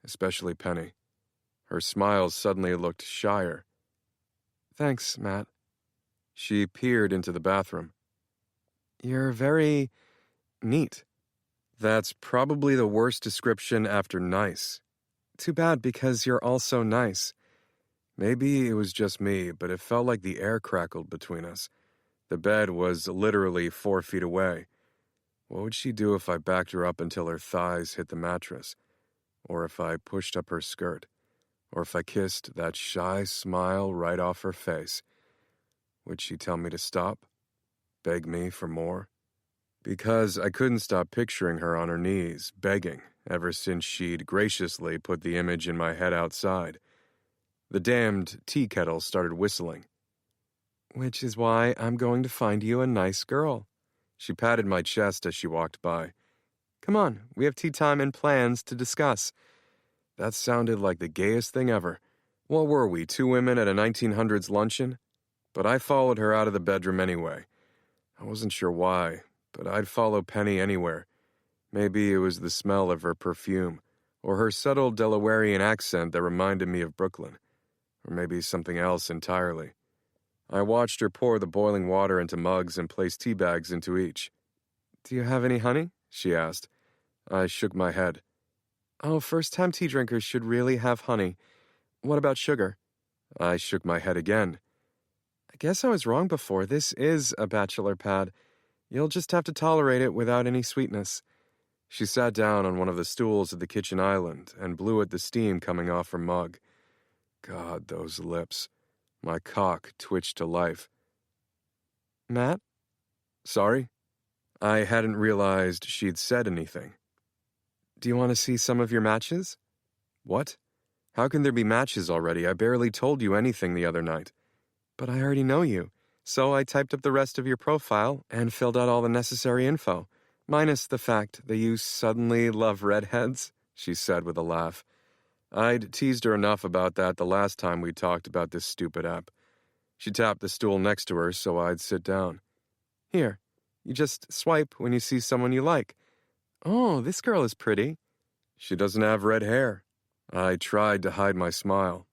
especially Penny. Her smiles suddenly looked shyer. Thanks, Matt. She peered into the bathroom. You're very neat. That's probably the worst description after nice. Too bad, because you're also nice. Maybe it was just me, but it felt like the air crackled between us. The bed was literally 4 feet away. What would she do if I backed her up until her thighs hit the mattress? Or if I pushed up her skirt? Or if I kissed that shy smile right off her face? Would she tell me to stop? Beg me for more? Because I couldn't stop picturing her on her knees, begging, ever since she'd graciously put the image in my head outside. The damned tea kettle started whistling. Which is why I'm going to find you a nice girl. She patted my chest as she walked by. Come on, we have tea time and plans to discuss. That sounded like the gayest thing ever. What were we, 2 women at a 1900s luncheon? But I followed her out of the bedroom anyway. I wasn't sure why, but I'd follow Penny anywhere. Maybe it was the smell of her perfume, or her subtle Delawarean accent that reminded me of Brooklyn, or maybe something else entirely. I watched her pour the boiling water into mugs and place tea bags into each. Do you have any honey? She asked. I shook my head. Oh, first-time tea drinkers should really have honey. What about sugar? I shook my head again. I guess I was wrong before. This is a bachelor pad. You'll just have to tolerate it without any sweetness. She sat down on one of the stools at the kitchen island and blew at the steam coming off her mug. God, those lips. My cock twitched to life. Matt? Sorry? I hadn't realized she'd said anything. Do you want to see some of your matches? What? How can there be matches already? I barely told you anything the other night. But I already know you, so I typed up the rest of your profile and filled out all the necessary info, minus the fact that you suddenly love redheads, she said with a laugh. I'd teased her enough about that the last time we talked about this stupid app. She tapped the stool next to her so I'd sit down. Here, you just swipe when you see someone you like. Oh, this girl is pretty. She doesn't have red hair. I tried to hide my smile.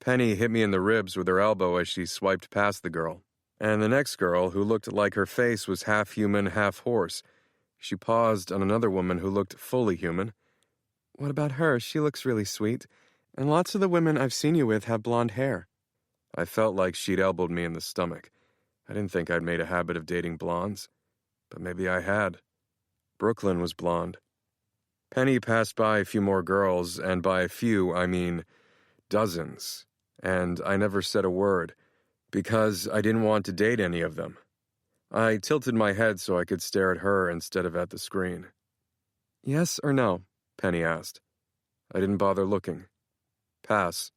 Penny hit me in the ribs with her elbow as she swiped past the girl. And the next girl, who looked like her face was half human, half horse. She paused on another woman who looked fully human. What about her? She looks really sweet. And lots of the women I've seen you with have blonde hair. I felt like she'd elbowed me in the stomach. I didn't think I'd made a habit of dating blondes. But maybe I had. Brooklyn was blonde. Penny passed by a few more girls, and by a few, I mean dozens, and I never said a word, because I didn't want to date any of them. I tilted my head so I could stare at her instead of at the screen. Yes or no? Penny asked. I didn't bother looking. Pass.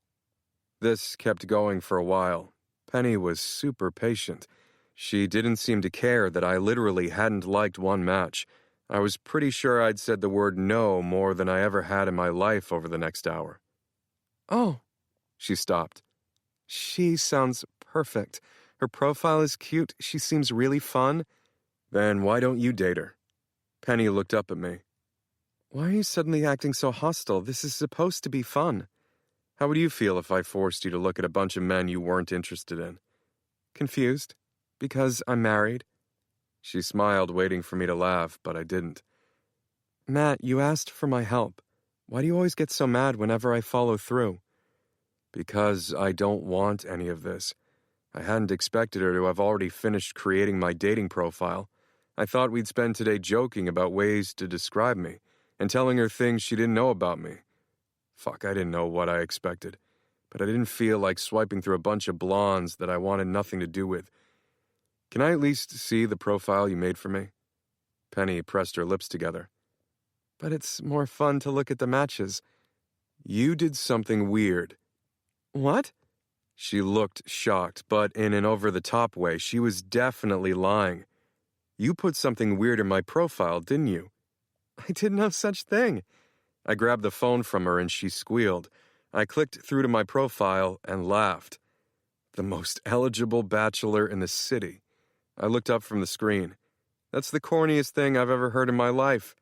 This kept going for a while. Penny was super patient. She didn't seem to care that I literally hadn't liked one match. I was pretty sure I'd said the word no more than I ever had in my life over the next hour. Oh. She stopped. She sounds perfect. Her profile is cute. She seems really fun. Then why don't you date her? Penny looked up at me. Why are you suddenly acting so hostile? This is supposed to be fun. How would you feel if I forced you to look at a bunch of men you weren't interested in? Confused? Because I'm married? She smiled, waiting for me to laugh, but I didn't. Matt, you asked for my help. Why do you always get so mad whenever I follow through? Because I don't want any of this. I hadn't expected her to have already finished creating my dating profile. I thought we'd spend today joking about ways to describe me, and telling her things she didn't know about me. Fuck, I didn't know what I expected, but I didn't feel like swiping through a bunch of blondes that I wanted nothing to do with. Can I at least see the profile you made for me? Penny pressed her lips together. But it's more fun to look at the matches. You did something weird. What? She looked shocked, but in an over-the-top way. She was definitely lying. You put something weird in my profile, didn't you? I did no such thing. I grabbed the phone from her and she squealed. I clicked through to my profile and laughed. The most eligible bachelor in the city. I looked up from the screen. That's the corniest thing I've ever heard in my life.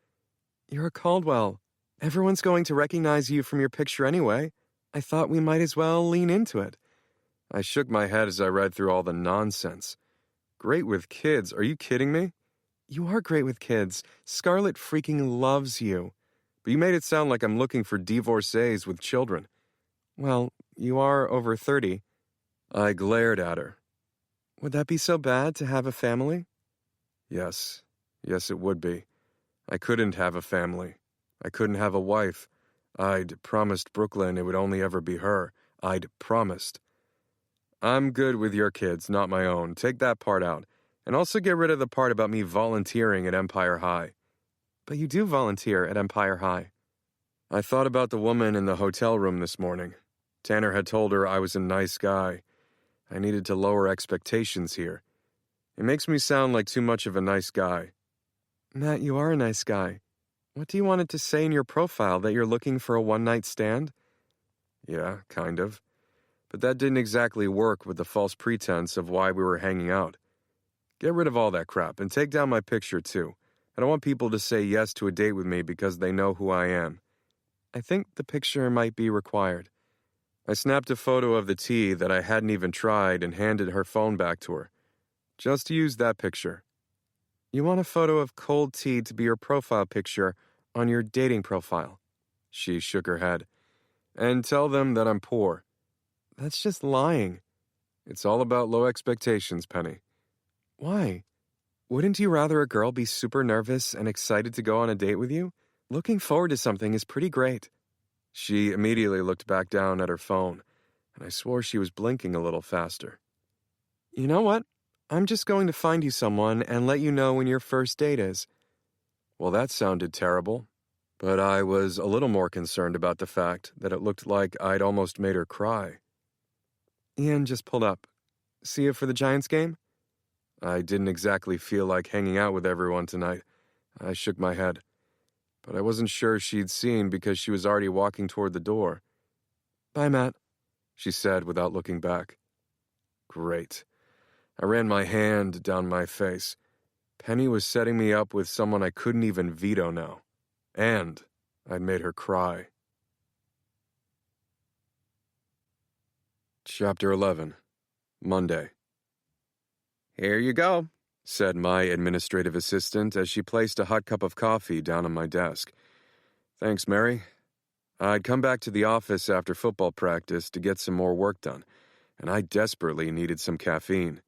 You're a Caldwell. Everyone's going to recognize you from your picture anyway. I thought we might as well lean into it. I shook my head as I read through all the nonsense. Great with kids. Are you kidding me? You are great with kids. Scarlett freaking loves you. But you made it sound like I'm looking for divorcees with children. Well, you are over 30. I glared at her. Would that be so bad to have a family? Yes. Yes, it would be. I couldn't have a family. I couldn't have a wife. I'd promised Brooklyn it would only ever be her. I'd promised. I'm good with your kids, not my own. Take that part out. And also get rid of the part about me volunteering at Empire High. But you do volunteer at Empire High. I thought about the woman in the hotel room this morning. Tanner had told her I was a nice guy. I needed to lower expectations here. It makes me sound like too much of a nice guy. Matt, you are a nice guy. What do you want it to say in your profile, that you're looking for a one-night stand? Yeah, kind of. But that didn't exactly work with the false pretense of why we were hanging out. Get rid of all that crap and take down my picture, too. I don't want people to say yes to a date with me because they know who I am. I think the picture might be required. I snapped a photo of the tea that I hadn't even tried and handed her phone back to her. Just use that picture. You want a photo of cold tea to be your profile picture on your dating profile? She shook her head. And tell them that I'm poor. That's just lying. It's all about low expectations, Penny. Why? Wouldn't you rather a girl be super nervous and excited to go on a date with you? Looking forward to something is pretty great. She immediately looked back down at her phone, and I swore she was blinking a little faster. You know what? I'm just going to find you someone and let you know when your first date is. Well, that sounded terrible, but I was a little more concerned about the fact that it looked like I'd almost made her cry. Ian just pulled up. See you for the Giants game? I didn't exactly feel like hanging out with everyone tonight. I shook my head. But I wasn't sure she'd seen because she was already walking toward the door. Bye, Matt, she said without looking back. Great. I ran my hand down my face. Penny was setting me up with someone I couldn't even veto now. And I'd made her cry. Chapter 11. Monday. Here you go, said my administrative assistant as she placed a hot cup of coffee down on my desk. Thanks, Mary. I'd come back to the office after football practice to get some more work done, and I desperately needed some caffeine.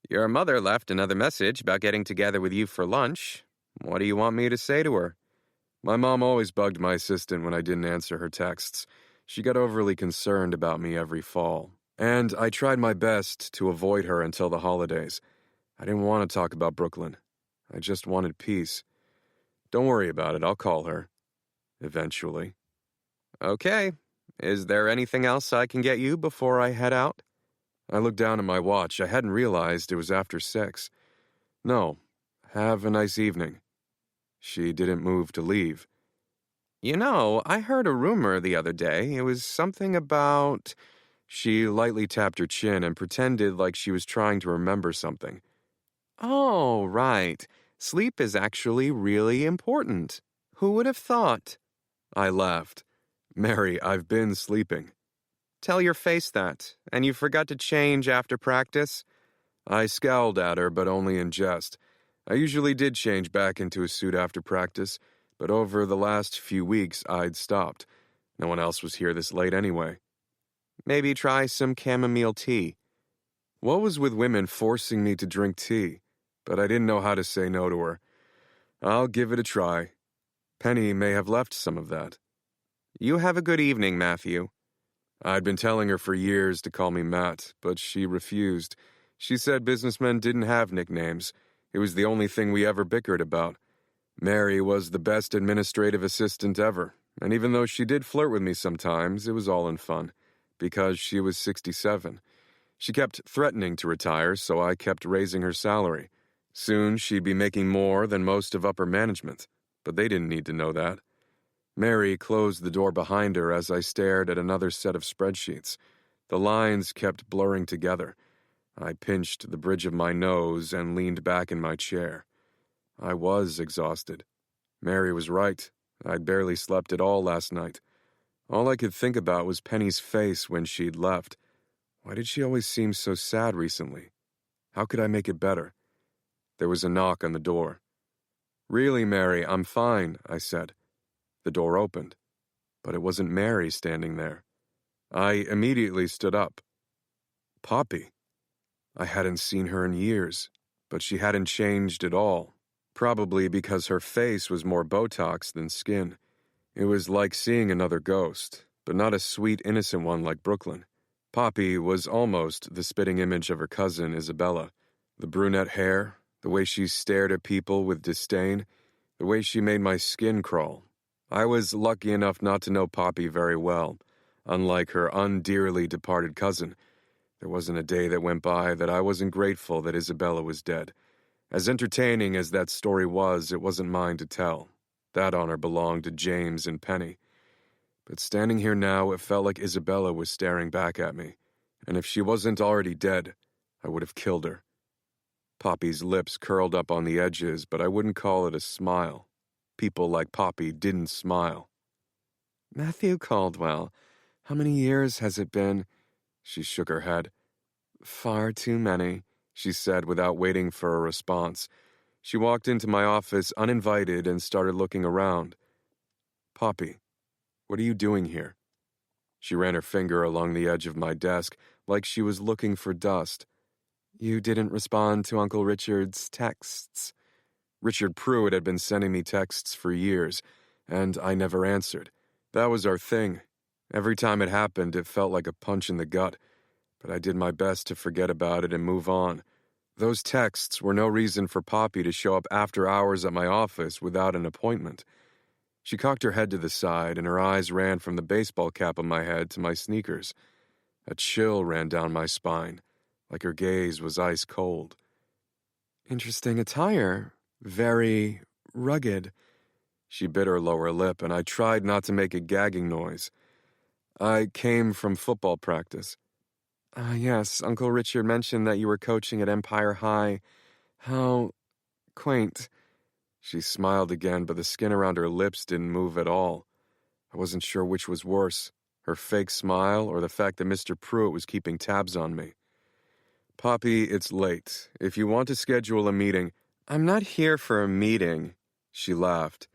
Your mother left another message about getting together with you for lunch. What do you want me to say to her? My mom always bugged my assistant when I didn't answer her texts. She got overly concerned about me every fall. And I tried my best to avoid her until the holidays. I didn't want to talk about Brooklyn. I just wanted peace. Don't worry about it, I'll call her. Eventually. Okay. Is there anything else I can get you before I head out? I looked down at my watch. I hadn't realized it was after 6. No. Have a nice evening. She didn't move to leave. You know, I heard a rumor the other day. It was something about... She lightly tapped her chin and pretended like she was trying to remember something. Oh, right. Sleep is actually really important. Who would have thought? I laughed. Mary, I've been sleeping. Tell your face that, and you forgot to change after practice? I scowled at her, but only in jest. I usually did change back into a suit after practice, but over the last few weeks I'd stopped. No one else was here this late anyway. Maybe try some chamomile tea. What was with women forcing me to drink tea? But I didn't know how to say no to her. I'll give it a try. Penny may have left some of that. You have a good evening, Matthew. I'd been telling her for years to call me Matt, but she refused. She said businessmen didn't have nicknames. It was the only thing we ever bickered about. Mary was the best administrative assistant ever, and even though she did flirt with me sometimes, it was all in fun, because she was 67. She kept threatening to retire, so I kept raising her salary. Soon she'd be making more than most of upper management, but they didn't need to know that. Mary closed the door behind her as I stared at another set of spreadsheets. The lines kept blurring together. I pinched the bridge of my nose and leaned back in my chair. I was exhausted. Mary was right. I'd barely slept at all last night. All I could think about was Penny's face when she'd left. Why did she always seem so sad recently? How could I make it better? There was a knock on the door. "Really, Mary, I'm fine," I said. The door opened, but it wasn't Mary standing there. I immediately stood up. Poppy. I hadn't seen her in years, but she hadn't changed at all, probably because her face was more Botox than skin. It was like seeing another ghost, but not a sweet, innocent one like Brooklyn. Poppy was almost the spitting image of her cousin, Isabella. The brunette hair, the way she stared at people with disdain, the way she made my skin crawl. I was lucky enough not to know Poppy very well. Unlike her undearly departed cousin, there wasn't a day that went by that I wasn't grateful that Isabella was dead. As entertaining as that story was, it wasn't mine to tell. That honor belonged to James and Penny. But standing here now, it felt like Isabella was staring back at me. And if she wasn't already dead, I would have killed her. Poppy's lips curled up on the edges, but I wouldn't call it a smile. People like Poppy didn't smile. Matthew Caldwell, how many years has it been? She shook her head. Far too many, she said without waiting for a response. She walked into my office uninvited and started looking around. Poppy, what are you doing here? She ran her finger along the edge of my desk like she was looking for dust. You didn't respond to Uncle Richard's texts. Richard Pruitt had been sending me texts for years, and I never answered. That was our thing. Every time it happened, it felt like a punch in the gut, but I did my best to forget about it and move on. Those texts were no reason for Poppy to show up after hours at my office without an appointment. She cocked her head to the side, and her eyes ran from the baseball cap on my head to my sneakers. A chill ran down my spine, like her gaze was ice cold. Interesting attire. Very rugged. She bit her lower lip, and I tried not to make a gagging noise. I came from football practice. Yes, Uncle Richard mentioned that you were coaching at Empire High. How quaint. She smiled again, but the skin around her lips didn't move at all. I wasn't sure which was worse, her fake smile or the fact that Mr. Pruitt was keeping tabs on me. Poppy, it's late. If you want to schedule a meeting... I'm not here for a meeting, she laughed.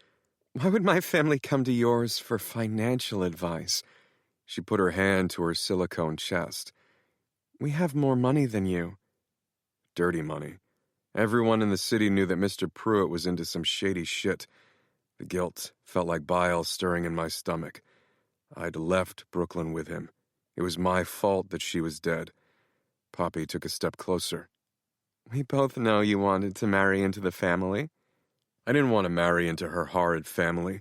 Why would my family come to yours for financial advice? She put her hand to her silicone chest. We have more money than you. Dirty money. Everyone in the city knew that Mr. Pruitt was into some shady shit. The guilt felt like bile stirring in my stomach. I'd left Brooklyn with him. It was my fault that she was dead. Poppy took a step closer. We both know you wanted to marry into the family. I didn't want to marry into her horrid family.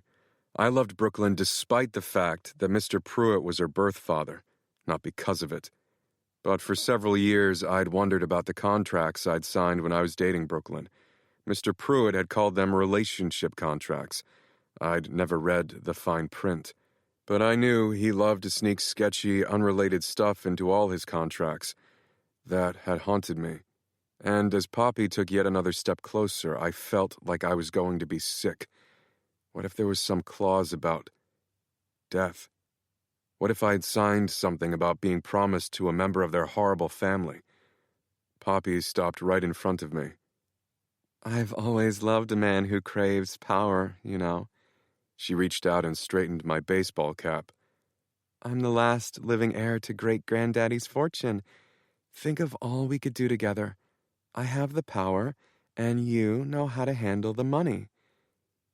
I loved Brooklyn despite the fact that Mr. Pruitt was her birth father, not because of it. But for several years, I'd wondered about the contracts I'd signed when I was dating Brooklyn. Mr. Pruitt had called them relationship contracts. I'd never read the fine print. But I knew he loved to sneak sketchy, unrelated stuff into all his contracts. That had haunted me. And as Poppy took yet another step closer, I felt like I was going to be sick. What if there was some clause about death? What if I had signed something about being promised to a member of their horrible family? Poppy stopped right in front of me. I've always loved a man who craves power, you know. She reached out and straightened my baseball cap. I'm the last living heir to great-granddaddy's fortune. Think of all we could do together. I have the power, and you know how to handle the money.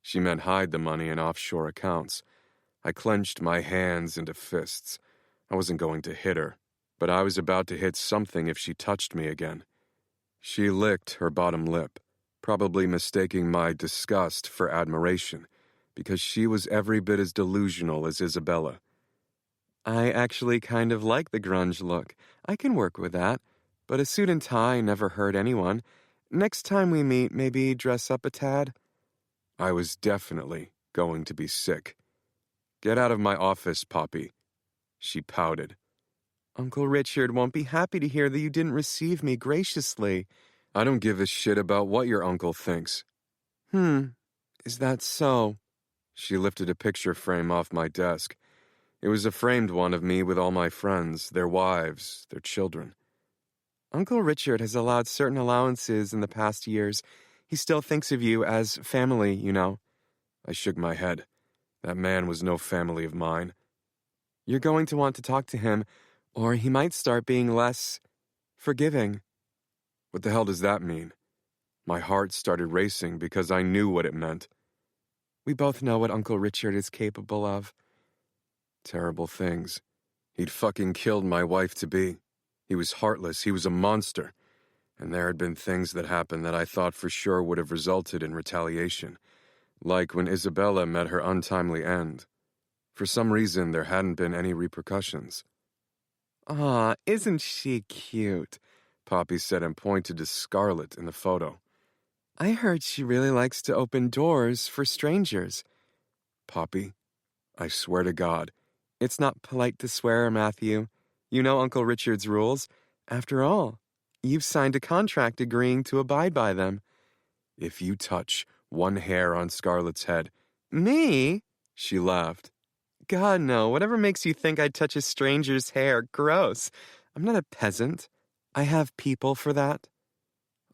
She meant hide the money in offshore accounts. I clenched my hands into fists. I wasn't going to hit her, but I was about to hit something if she touched me again. She licked her bottom lip, probably mistaking my disgust for admiration, because she was every bit as delusional as Isabella. I actually kind of like the grunge look. I can work with that, but a suit and tie never hurt anyone. Next time we meet, maybe dress up a tad. I was definitely going to be sick. Get out of my office, Poppy. She pouted. Uncle Richard won't be happy to hear that you didn't receive me graciously. I don't give a shit about what your uncle thinks. Is that so? She lifted a picture frame off my desk. It was a framed one of me with all my friends, their wives, their children. Uncle Richard has allowed certain allowances in the past years. He still thinks of you as family, you know. I shook my head. That man was no family of mine. You're going to want to talk to him, or he might start being less forgiving. What the hell does that mean? My heart started racing because I knew what it meant. We both know what Uncle Richard is capable of. Terrible things. He'd fucking killed my wife-to-be. He was heartless. He was a monster. And there had been things that happened that I thought for sure would have resulted in retaliation. Like when Isabella met her untimely end. For some reason, there hadn't been any repercussions. Aw, isn't she cute? Poppy said and pointed to Scarlett in the photo. I heard she really likes to open doors for strangers. Poppy, I swear to God. It's not polite to swear, Matthew. You know Uncle Richard's rules. After all, you've signed a contract agreeing to abide by them. If you touch one hair on Scarlett's head. Me? She laughed. God, no. Whatever makes you think I'd touch a stranger's hair, gross. I'm not a peasant. I have people for that.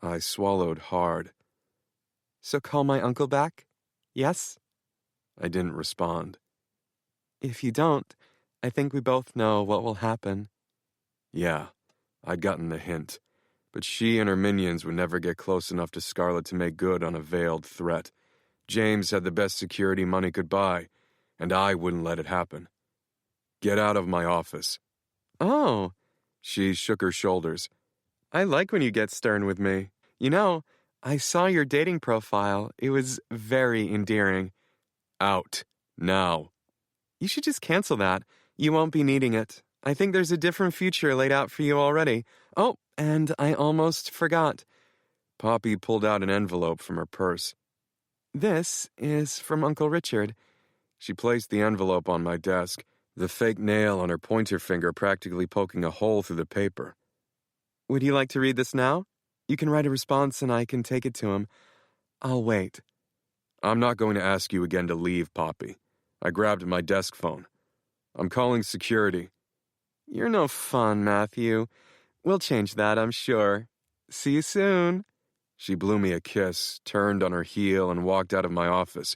I swallowed hard. So call my uncle back? Yes? I didn't respond. If you don't, I think we both know what will happen. Yeah, I'd gotten the hint. But she and her minions would never get close enough to Scarlett to make good on a veiled threat. James had the best security money could buy, and I wouldn't let it happen. Get out of my office. Oh. She shook her shoulders. I like when you get stern with me. You know, I saw your dating profile. It was very endearing. Out. Now. You should just cancel that. You won't be needing it. I think there's a different future laid out for you already. Oh, and I almost forgot. Poppy pulled out an envelope from her purse. This is from Uncle Richard. She placed the envelope on my desk, the fake nail on her pointer finger practically poking a hole through the paper. Would you like to read this now? You can write a response and I can take it to him. I'll wait. I'm not going to ask you again to leave, Poppy. I grabbed my desk phone. I'm calling security. You're no fun, Matthew. We'll change that, I'm sure. See you soon. She blew me a kiss, turned on her heel, and walked out of my office,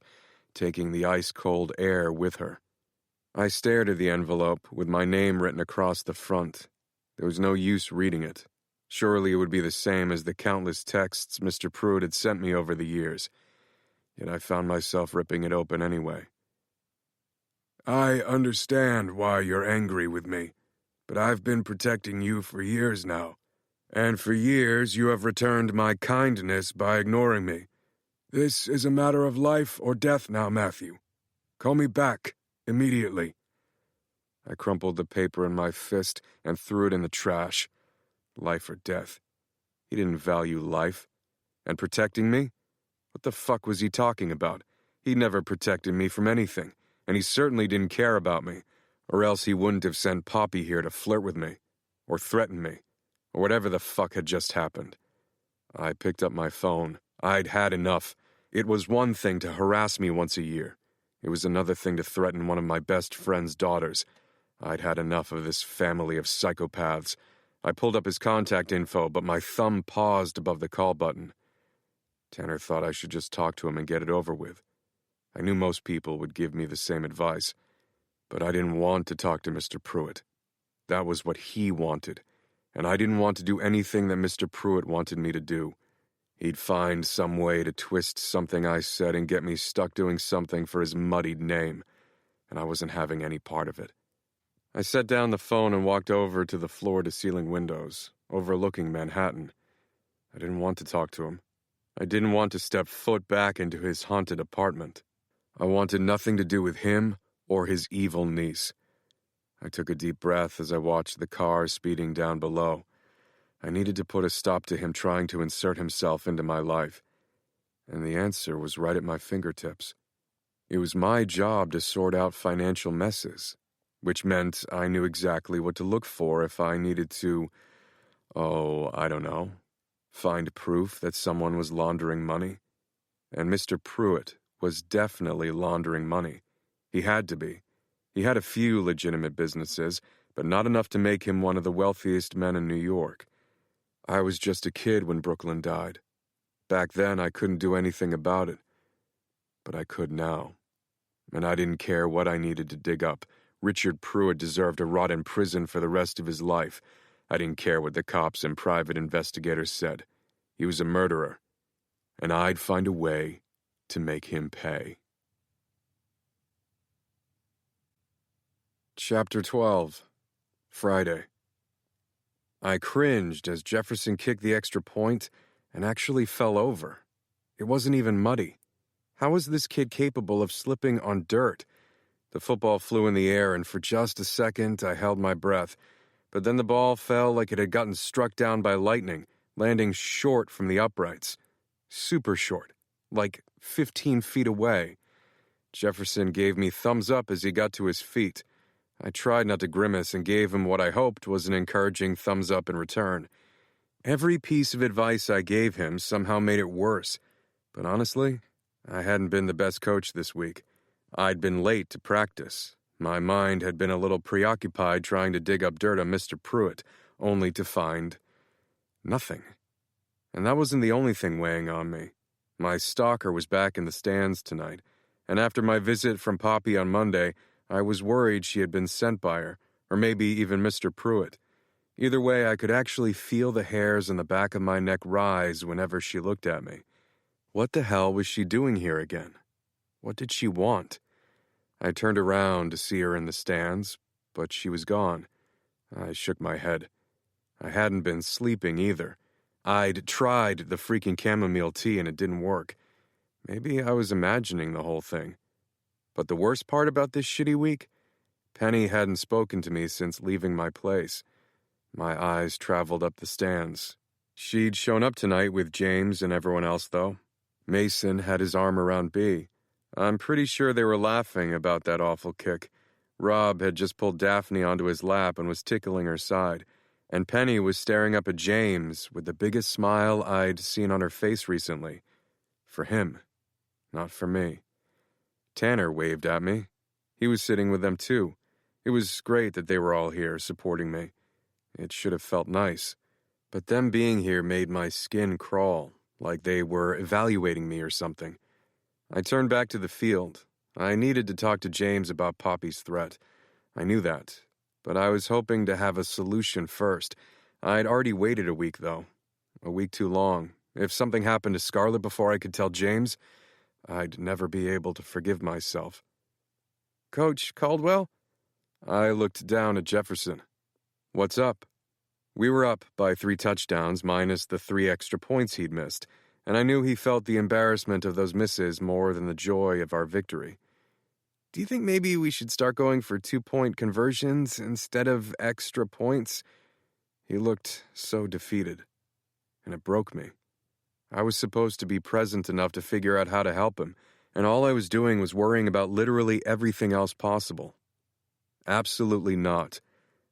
taking the ice-cold air with her. I stared at the envelope, with my name written across the front. There was no use reading it. Surely it would be the same as the countless texts Mr. Pruitt had sent me over the years. Yet I found myself ripping it open anyway. I understand why you're angry with me, but I've been protecting you for years now, and for years you have returned my kindness by ignoring me. This is a matter of life or death now, Matthew. Call me back, immediately. I crumpled the paper in my fist and threw it in the trash. Life or death. He didn't value life. And protecting me? What the fuck was he talking about? He never protected me from anything, and he certainly didn't care about me, or else he wouldn't have sent Poppy here to flirt with me, or threaten me, or whatever the fuck had just happened. I picked up my phone. I'd had enough. It was one thing to harass me once a year. It was another thing to threaten one of my best friend's daughters. I'd had enough of this family of psychopaths. I pulled up his contact info, but my thumb paused above the call button. Tanner thought I should just talk to him and get it over with. I knew most people would give me the same advice, but I didn't want to talk to Mr. Pruitt. That was what he wanted, and I didn't want to do anything that Mr. Pruitt wanted me to do. He'd find some way to twist something I said and get me stuck doing something for his muddied name, and I wasn't having any part of it. I set down the phone and walked over to the floor-to-ceiling windows, overlooking Manhattan. I didn't want to talk to him. I didn't want to step foot back into his haunted apartment. I wanted nothing to do with him or his evil niece. I took a deep breath as I watched the car speeding down below. I needed to put a stop to him trying to insert himself into my life. And the answer was right at my fingertips. It was my job to sort out financial messes, which meant I knew exactly what to look for if I needed to, I don't know, find proof that someone was laundering money. And Mr. Pruitt was definitely laundering money. He had to be. He had a few legitimate businesses, but not enough to make him one of the wealthiest men in New York. I was just a kid when Brooklyn died. Back then, I couldn't do anything about it. But I could now. And I didn't care what I needed to dig up. Richard Pruitt deserved to rot in prison for the rest of his life. I didn't care what the cops and private investigators said. He was a murderer. And I'd find a way to make him pay. Chapter 12. Friday. I cringed as Jefferson kicked the extra point and actually fell over. It wasn't even muddy. How was this kid capable of slipping on dirt? The football flew in the air, and for just a second I held my breath. But then the ball fell like it had gotten struck down by lightning, landing short from the uprights. Super short, like 15 feet away. Jefferson gave me thumbs up as he got to his feet. I tried not to grimace and gave him what I hoped was an encouraging thumbs up in return. Every piece of advice I gave him somehow made it worse. But honestly, I hadn't been the best coach this week. I'd been late to practice. My mind had been a little preoccupied trying to dig up dirt on Mr. Pruitt, only to find nothing. And that wasn't the only thing weighing on me. My stalker was back in the stands tonight, and after my visit from Poppy on Monday, I was worried she had been sent by her, or maybe even Mr. Pruitt. Either way, I could actually feel the hairs on the back of my neck rise whenever she looked at me. What the hell was she doing here again? What did she want? I turned around to see her in the stands, but she was gone. I shook my head. I hadn't been sleeping either. I'd tried the freaking chamomile tea and it didn't work. Maybe I was imagining the whole thing. But the worst part about this shitty week? Penny hadn't spoken to me since leaving my place. My eyes traveled up the stands. She'd shown up tonight with James and everyone else, though. Mason had his arm around Bea. I'm pretty sure they were laughing about that awful kick. Rob had just pulled Daphne onto his lap and was tickling her side. And Penny was staring up at James with the biggest smile I'd seen on her face recently. For him, not for me. Tanner waved at me. He was sitting with them too. It was great that they were all here, supporting me. It should have felt nice. But them being here made my skin crawl, like they were evaluating me or something. I turned back to the field. I needed to talk to James about Poppy's threat. I knew that. But I was hoping to have a solution first. I'd already waited a week, though. A week too long. If something happened to Scarlett before I could tell James, I'd never be able to forgive myself. Coach Caldwell? I looked down at Jefferson. What's up? We were up by 3 touchdowns minus the 3 extra points he'd missed, and I knew he felt the embarrassment of those misses more than the joy of our victory. Do you think maybe we should start going for 2-point conversions instead of extra points? He looked so defeated, and it broke me. I was supposed to be present enough to figure out how to help him, and all I was doing was worrying about literally everything else possible. Absolutely not.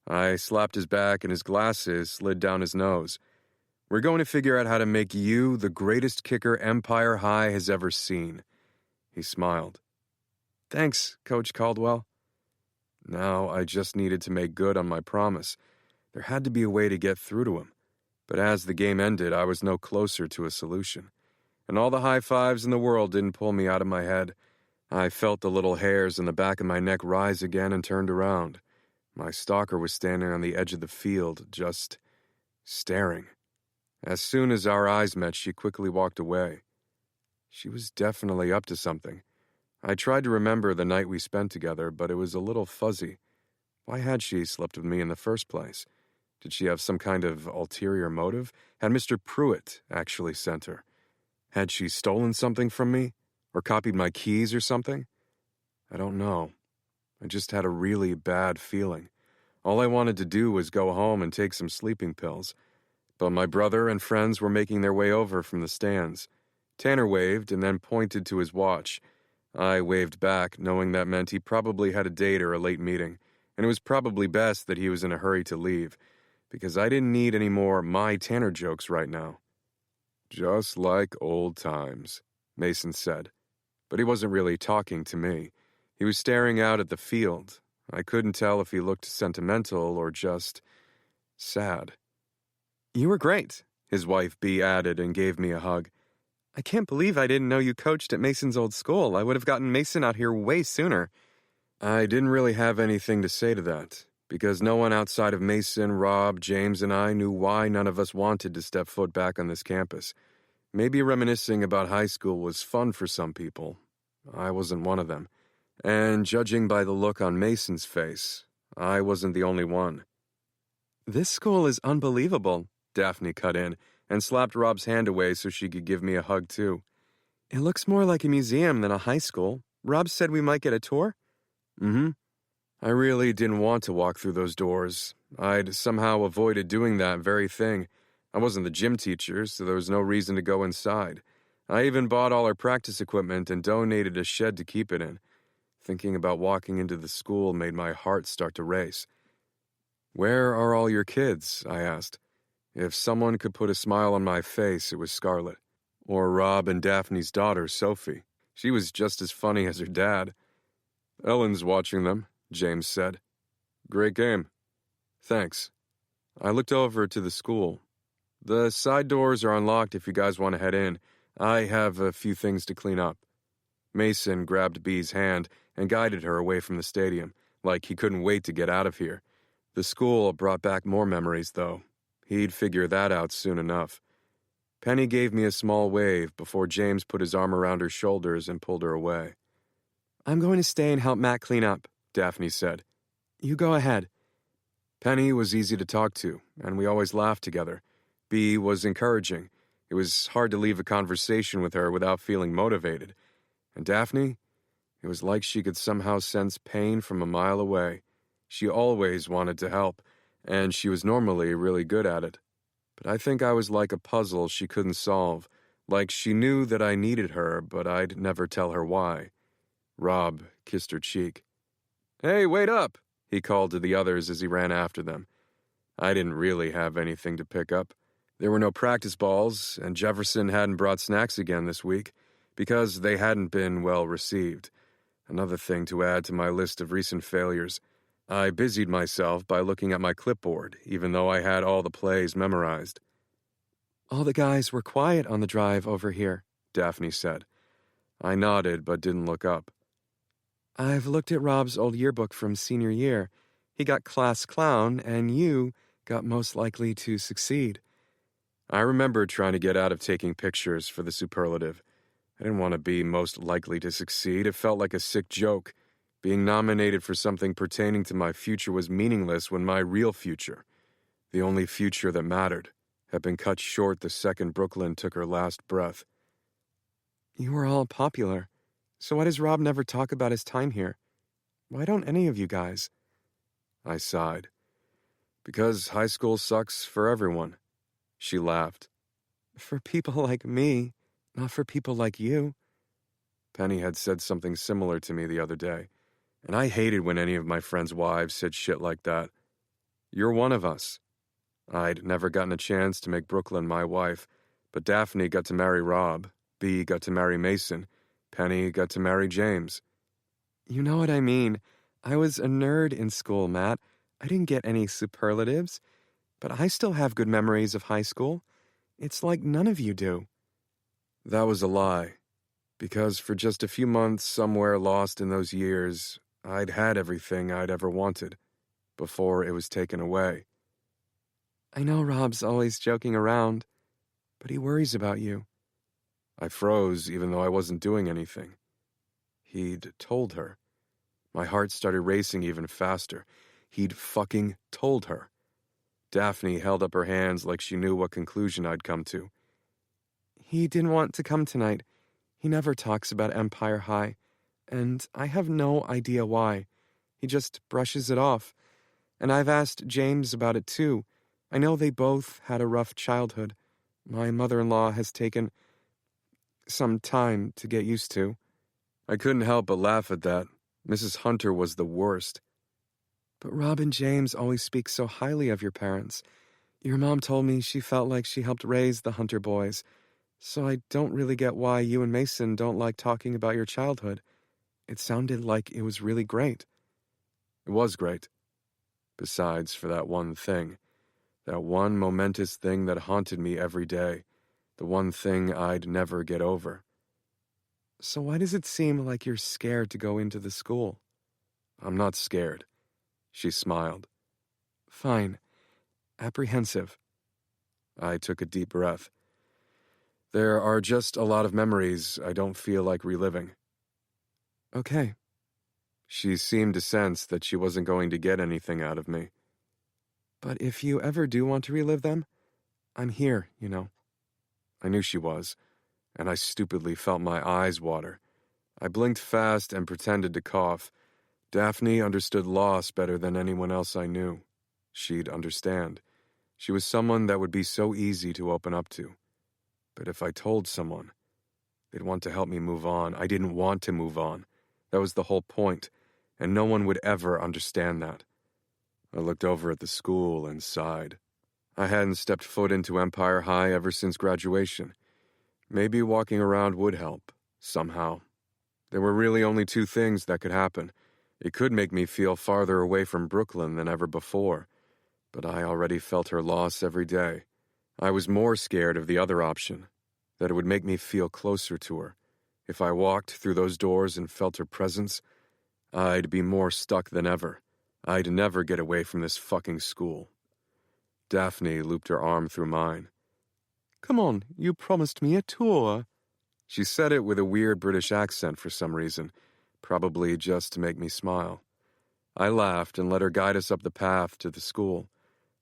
I slapped his back and his glasses slid down his nose. We're going to figure out how to make you the greatest kicker Empire High has ever seen. He smiled. Thanks, Coach Caldwell. Now I just needed to make good on my promise. There had to be a way to get through to him. But as the game ended, I was no closer to a solution. And all the high fives in the world didn't pull me out of my head. I felt the little hairs in the back of my neck rise again and turned around. My stalker was standing on the edge of the field, just staring. As soon as our eyes met, she quickly walked away. She was definitely up to something. I tried to remember the night we spent together, but it was a little fuzzy. Why had she slept with me in the first place? Did she have some kind of ulterior motive? Had Mr. Pruitt actually sent her? Had she stolen something from me? Or copied my keys or something? I don't know. I just had a really bad feeling. All I wanted to do was go home and take some sleeping pills. But my brother and friends were making their way over from the stands. Tanner waved and then pointed to his watch. I waved back, knowing that meant he probably had a date or a late meeting, and it was probably best that he was in a hurry to leave, because I didn't need any more my Tanner jokes right now. Just like old times, Mason said. But he wasn't really talking to me. He was staring out at the field. I couldn't tell if he looked sentimental or just sad. You were great, his wife Bea added and gave me a hug. I can't believe I didn't know you coached at Mason's old school. I would have gotten Mason out here way sooner. I didn't really have anything to say to that, because no one outside of Mason, Rob, James, and I knew why none of us wanted to step foot back on this campus. Maybe reminiscing about high school was fun for some people. I wasn't one of them. And judging by the look on Mason's face, I wasn't the only one. This school is unbelievable, Daphne cut in and slapped Rob's hand away so she could give me a hug too. It looks more like a museum than a high school. Rob said we might get a tour? Mm-hmm. I really didn't want to walk through those doors. I'd somehow avoided doing that very thing. I wasn't the gym teacher, so there was no reason to go inside. I even bought all our practice equipment and donated a shed to keep it in. Thinking about walking into the school made my heart start to race. Where are all your kids? I asked. If someone could put a smile on my face, it was Scarlett. Or Rob and Daphne's daughter, Sophie. She was just as funny as her dad. Ellen's watching them, James said. Great game. Thanks. I looked over to the school. The side doors are unlocked if you guys want to head in. I have a few things to clean up. Mason grabbed Bee's hand and guided her away from the stadium, like he couldn't wait to get out of here. The school brought back more memories, though. He'd figure that out soon enough. Penny gave me a small wave before James put his arm around her shoulders and pulled her away. I'm going to stay and help Matt clean up, Daphne said. You go ahead. Penny was easy to talk to, and we always laughed together. Bee was encouraging. It was hard to leave a conversation with her without feeling motivated. And Daphne? It was like she could somehow sense pain from a mile away. She always wanted to help, and she was normally really good at it. But I think I was like a puzzle she couldn't solve, like she knew that I needed her, but I'd never tell her why. Rob kissed her cheek. Hey, wait up, he called to the others as he ran after them. I didn't really have anything to pick up. There were no practice balls, and Jefferson hadn't brought snacks again this week, because they hadn't been well received. Another thing to add to my list of recent failures. I busied myself by looking at my clipboard, even though I had all the plays memorized. All the guys were quiet on the drive over here, Daphne said. I nodded but didn't look up. I've looked at Rob's old yearbook from senior year. He got class clown, and you got most likely to succeed. I remembered trying to get out of taking pictures for the superlative. I didn't want to be most likely to succeed. It felt like a sick joke. Being nominated for something pertaining to my future was meaningless when my real future, the only future that mattered, had been cut short the second Brooklyn took her last breath. You were all popular, so why does Rob never talk about his time here? Why don't any of you guys? I sighed. Because high school sucks for everyone. She laughed. For people like me, not for people like you. Penny had said something similar to me the other day, and I hated when any of my friends' wives said shit like that. You're one of us. I'd never gotten a chance to make Brooklyn my wife, but Daphne got to marry Rob, Bea got to marry Mason, Penny got to marry James. You know what I mean. I was a nerd in school, Matt. I didn't get any superlatives, but I still have good memories of high school. It's like none of you do. That was a lie, because for just a few months somewhere lost in those years, I'd had everything I'd ever wanted, before it was taken away. I know Rob's always joking around, but he worries about you. I froze even though I wasn't doing anything. He'd told her. My heart started racing even faster. He'd fucking told her. Daphne held up her hands like she knew what conclusion I'd come to. He didn't want to come tonight. He never talks about Empire High, and I have no idea why. He just brushes it off. And I've asked James about it too. I know they both had a rough childhood. My mother-in-law has taken some time to get used to. I couldn't help but laugh at that. Mrs. Hunter was the worst. But Rob and James always speak so highly of your parents. Your mom told me she felt like she helped raise the Hunter boys, so I don't really get why you and Mason don't like talking about your childhood. It sounded like it was really great. It was great. Besides for that one thing. That one momentous thing that haunted me every day. The one thing I'd never get over. So why does it seem like you're scared to go into the school? I'm not scared. She smiled. Fine. Apprehensive. I took a deep breath. There are just a lot of memories I don't feel like reliving. Okay. She seemed to sense that she wasn't going to get anything out of me. But if you ever do want to relive them, I'm here, you know. I knew she was, and I stupidly felt my eyes water. I blinked fast and pretended to cough. Daphne understood loss better than anyone else I knew. She'd understand. She was someone that would be so easy to open up to. But if I told someone, they'd want to help me move on. I didn't want to move on. That was the whole point, and no one would ever understand that. I looked over at the school and sighed. I hadn't stepped foot into Empire High ever since graduation. Maybe walking around would help, somehow. There were really only two things that could happen. It could make me feel farther away from Brooklyn than ever before, but I already felt her loss every day. I was more scared of the other option, that it would make me feel closer to her. If I walked through those doors and felt her presence, I'd be more stuck than ever. I'd never get away from this fucking school. Daphne looped her arm through mine. Come on, you promised me a tour. She said it with a weird British accent for some reason, probably just to make me smile. I laughed and let her guide us up the path to the school.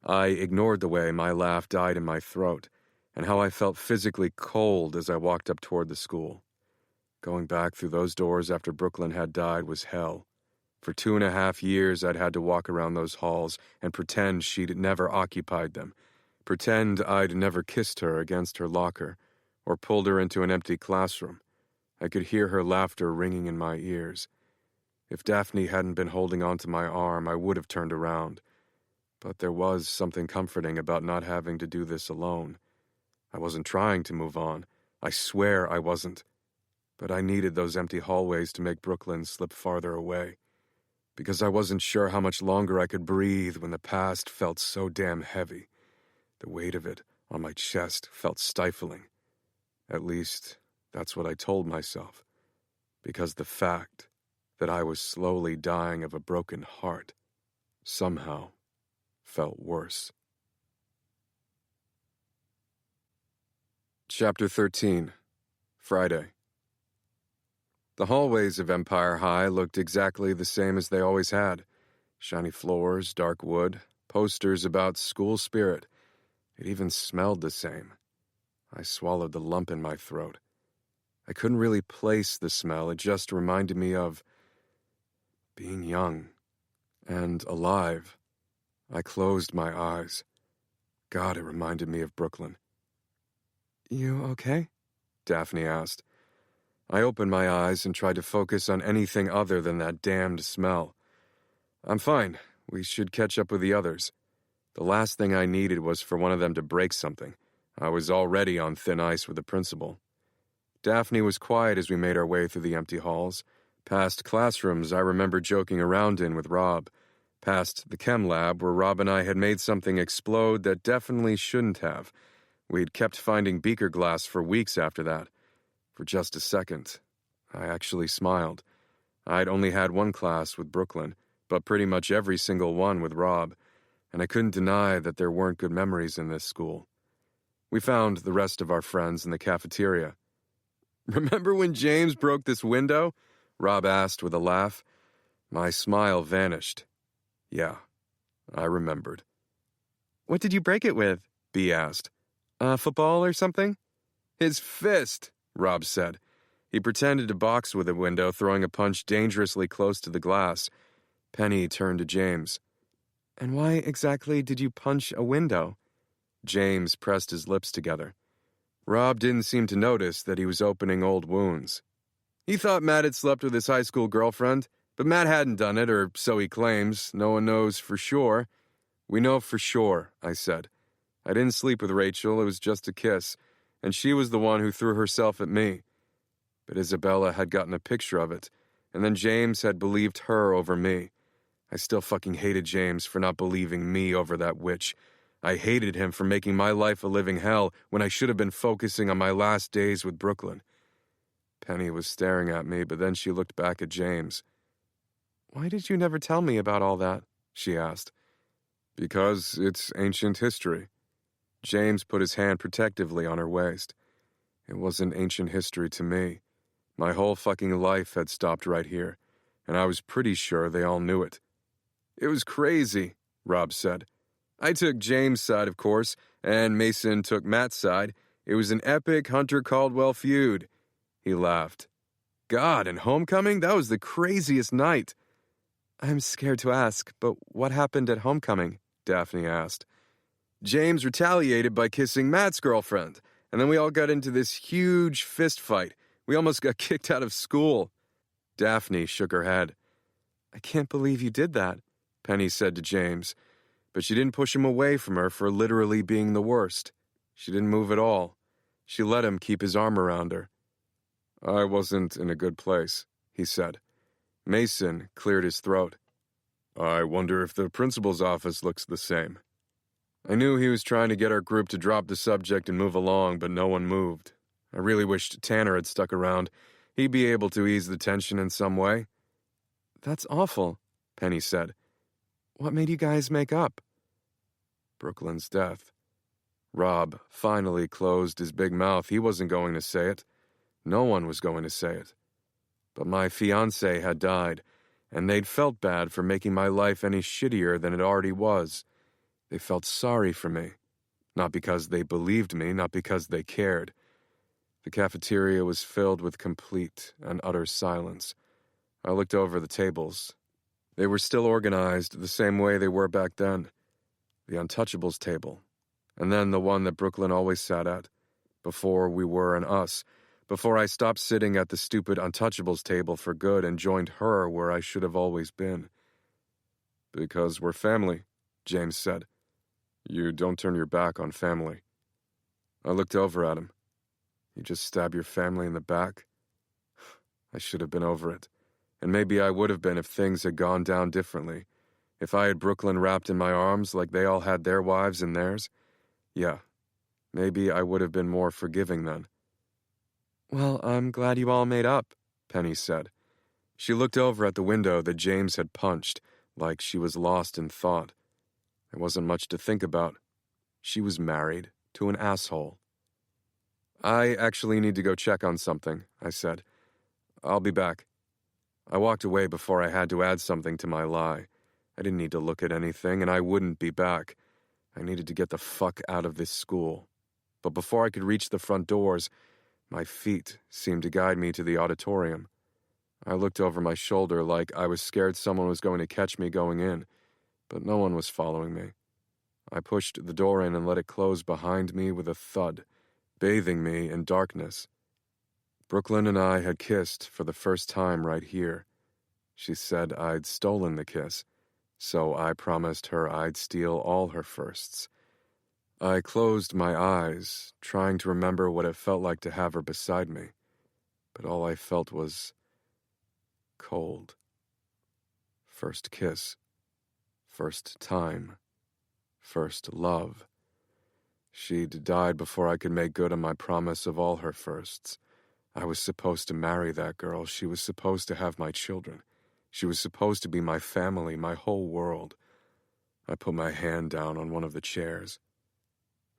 I ignored the way my laugh died in my throat, and how I felt physically cold as I walked up toward the school. Going back through those doors after Brooklyn had died was hell. For 2.5 years I'd had to walk around those halls and pretend she'd never occupied them, pretend I'd never kissed her against her locker, or pulled her into an empty classroom. I could hear her laughter ringing in my ears. If Daphne hadn't been holding onto my arm, I would have turned around. But there was something comforting about not having to do this alone. I wasn't trying to move on. I swear I wasn't. But I needed those empty hallways to make Brooklyn slip farther away. Because I wasn't sure how much longer I could breathe when the past felt so damn heavy. The weight of it on my chest felt stifling. At least, that's what I told myself. Because the fact that I was slowly dying of a broken heart somehow felt worse. Chapter 13, Friday. The hallways of Empire High looked exactly the same as they always had. Shiny floors, dark wood, posters about school spirit. It even smelled the same. I swallowed the lump in my throat. I couldn't really place the smell. It just reminded me of being young and alive. I closed my eyes. God, it reminded me of Brooklyn. You okay? Daphne asked. I opened my eyes and tried to focus on anything other than that damned smell. I'm fine. We should catch up with the others. The last thing I needed was for one of them to break something. I was already on thin ice with the principal. Daphne was quiet as we made our way through the empty halls, past classrooms I remember joking around in with Rob, past the chem lab where Rob and I had made something explode that definitely shouldn't have. We'd kept finding beaker glass for weeks after that. For just a second, I actually smiled. I'd only had one class with Brooklyn, but pretty much every single one with Rob, and I couldn't deny that there weren't good memories in this school. We found the rest of our friends in the cafeteria. "Remember when James broke this window?" Rob asked with a laugh. My smile vanished. Yeah, I remembered. What did you break it with? B asked. Football or something? His fist, Rob said. He pretended to box with the window, throwing a punch dangerously close to the glass. Penny turned to James. And why exactly did you punch a window? James pressed his lips together. Rob didn't seem to notice that he was opening old wounds. He thought Matt had slept with his high school girlfriend, but Matt hadn't done it, or so he claims. No one knows for sure. We know for sure, I said. I didn't sleep with Rachel, it was just a kiss, and she was the one who threw herself at me. But Isabella had gotten a picture of it, and then James had believed her over me. I still fucking hated James for not believing me over that witch. I hated him for making my life a living hell when I should have been focusing on my last days with Brooklyn. Penny was staring at me, but then she looked back at James. Why did you never tell me about all that? She asked. Because it's ancient history. James put his hand protectively on her waist. It wasn't ancient history to me. My whole fucking life had stopped right here, and I was pretty sure they all knew it. It was crazy, Rob said. I took James' side, of course, and Mason took Matt's side. It was an epic Hunter Caldwell feud. He laughed. God, and homecoming? That was the craziest night. I'm scared to ask, but what happened at homecoming? Daphne asked. James retaliated by kissing Matt's girlfriend, and then we all got into this huge fist fight. We almost got kicked out of school. Daphne shook her head. I can't believe you did that, Penny said to James, but she didn't push him away from her for literally being the worst. She didn't move at all. She let him keep his arm around her. I wasn't in a good place, he said. Mason cleared his throat. I wonder if the principal's office looks the same. I knew he was trying to get our group to drop the subject and move along, but no one moved. I really wished Tanner had stuck around. He'd be able to ease the tension in some way. That's awful, Penny said. What made you guys make up? Brooklyn's death. Rob finally closed his big mouth. He wasn't going to say it. No one was going to say it. But my fiancé had died, and they'd felt bad for making my life any shittier than it already was. They felt sorry for me. Not because they believed me, not because they cared. The cafeteria was filled with complete and utter silence. I looked over the tables. They were still organized the same way they were back then. The Untouchables table, and then the one that Brooklyn always sat at, before we were an us, before I stopped sitting at the stupid Untouchables table for good and joined her where I should have always been. Because we're family, James said. You don't turn your back on family. I looked over at him. You just stab your family in the back? I should have been over it. And maybe I would have been if things had gone down differently. If I had Brooklyn wrapped in my arms like they all had their wives and theirs. Yeah, maybe I would have been more forgiving then. Well, I'm glad you all made up, Penny said. She looked over at the window that James had punched, like she was lost in thought. There wasn't much to think about. She was married to an asshole. I actually need to go check on something, I said. I'll be back. I walked away before I had to add something to my lie. I didn't need to look at anything, and I wouldn't be back. I needed to get the fuck out of this school. But before I could reach the front doors, my feet seemed to guide me to the auditorium. I looked over my shoulder like I was scared someone was going to catch me going in, but no one was following me. I pushed the door in and let it close behind me with a thud, bathing me in darkness. Brooklyn and I had kissed for the first time right here. She said I'd stolen the kiss, so I promised her I'd steal all her firsts. I closed my eyes, trying to remember what it felt like to have her beside me, but all I felt was cold. First kiss. First time. First love. She'd died before I could make good on my promise of all her firsts. I was supposed to marry that girl. She was supposed to have my children. She was supposed to be my family, my whole world. I put my hand down on one of the chairs.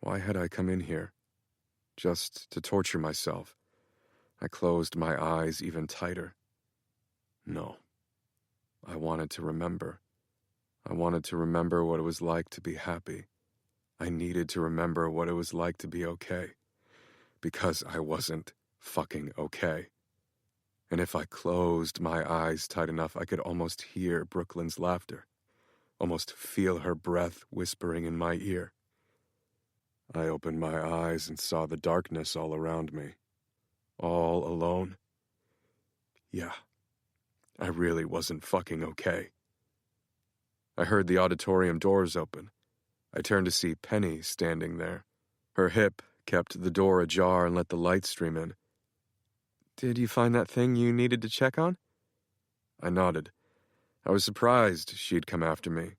Why had I come in here? Just to torture myself. I closed my eyes even tighter. No. I wanted to remember. I wanted to remember what it was like to be happy. I needed to remember what it was like to be okay. Because I wasn't fucking okay. And if I closed my eyes tight enough, I could almost hear Brooklyn's laughter, almost feel her breath whispering in my ear. I opened my eyes and saw the darkness all around me. All alone. Yeah, I really wasn't fucking okay. I heard the auditorium doors open. I turned to see Penny standing there. Her hip kept the door ajar and let the light stream in. Did you find that thing you needed to check on? I nodded. I was surprised she'd come after me.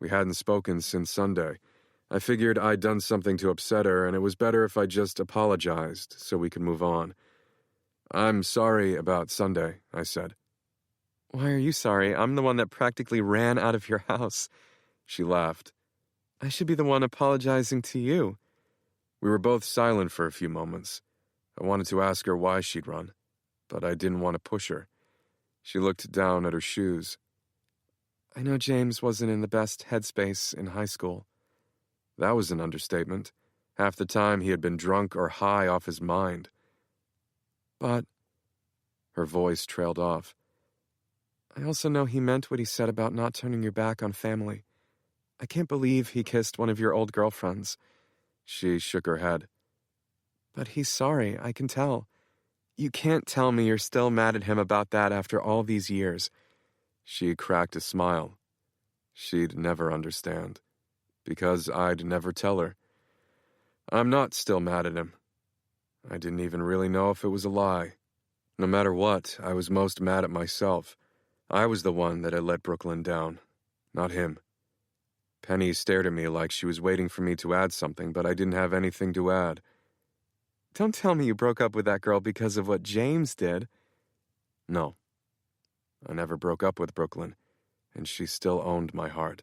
We hadn't spoken since Sunday. I figured I'd done something to upset her, and it was better if I just apologized so we could move on. I'm sorry about Sunday, I said. Why are you sorry? I'm the one that practically ran out of your house. She laughed. I should be the one apologizing to you. We were both silent for a few moments. I wanted to ask her why she'd run, but I didn't want to push her. She looked down at her shoes. I know James wasn't in the best headspace in high school. That was an understatement. Half the time he had been drunk or high off his mind. But her voice trailed off. I also know he meant what he said about not turning your back on family. I can't believe he kissed one of your old girlfriends. She shook her head. But he's sorry, I can tell. You can't tell me you're still mad at him about that after all these years. She cracked a smile. She'd never understand. Because I'd never tell her. I'm not still mad at him. I didn't even really know if it was a lie. No matter what, I was most mad at myself. I was the one that had let Brooklyn down, not him. Penny stared at me like she was waiting for me to add something, but I didn't have anything to add. Don't tell me you broke up with that girl because of what James did. No. I never broke up with Brooklyn, and she still owned my heart.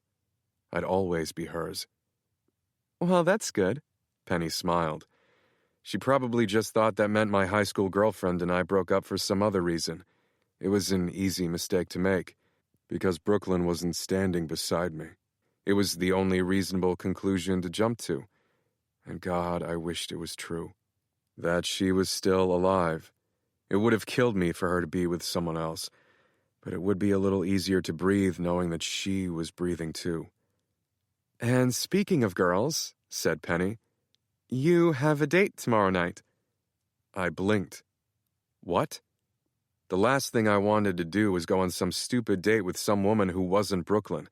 I'd always be hers. Well, that's good. Penny smiled. She probably just thought that meant my high school girlfriend and I broke up for some other reason. It was an easy mistake to make, because Brooklyn wasn't standing beside me. It was the only reasonable conclusion to jump to. And God, I wished it was true. That she was still alive. It would have killed me for her to be with someone else, but it would be a little easier to breathe knowing that she was breathing too. And speaking of girls, said Penny, you have a date tomorrow night. I blinked. What? The last thing I wanted to do was go on some stupid date with some woman who wasn't Brooklyn.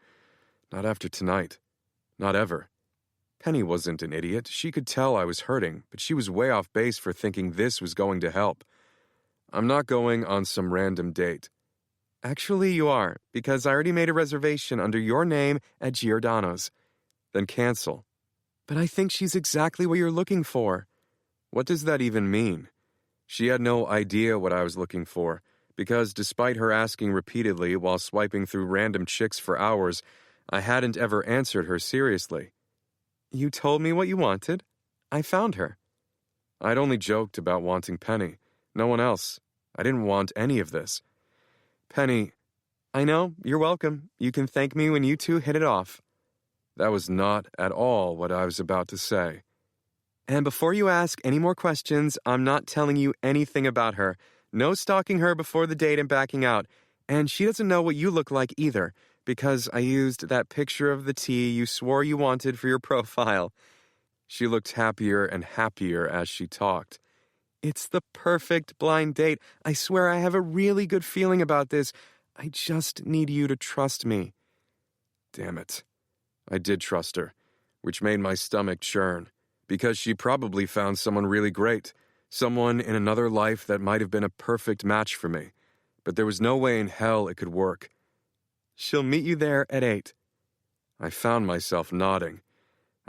Not after tonight. Not ever. Penny wasn't an idiot. She could tell I was hurting, but she was way off base for thinking this was going to help. I'm not going on some random date. Actually, you are, because I already made a reservation under your name at Giordano's. Then cancel. But I think she's exactly what you're looking for. What does that even mean? She had no idea what I was looking for, because despite her asking repeatedly while swiping through random chicks for hours, I hadn't ever answered her seriously. You told me what you wanted. I found her. I'd only joked about wanting Penny. No one else. I didn't want any of this. Penny, I know, you're welcome. You can thank me when you two hit it off. That was not at all what I was about to say. And before you ask any more questions, I'm not telling you anything about her. No stalking her before the date and backing out. And she doesn't know what you look like either, because I used that picture of the tea you swore you wanted for your profile. She looked happier and happier as she talked. It's the perfect blind date. I swear I have a really good feeling about this. I just need you to trust me. Damn it. I did trust her, which made my stomach churn, because she probably found someone really great, someone in another life that might have been a perfect match for me. But there was no way in hell it could work. She'll meet you there at 8. I found myself nodding.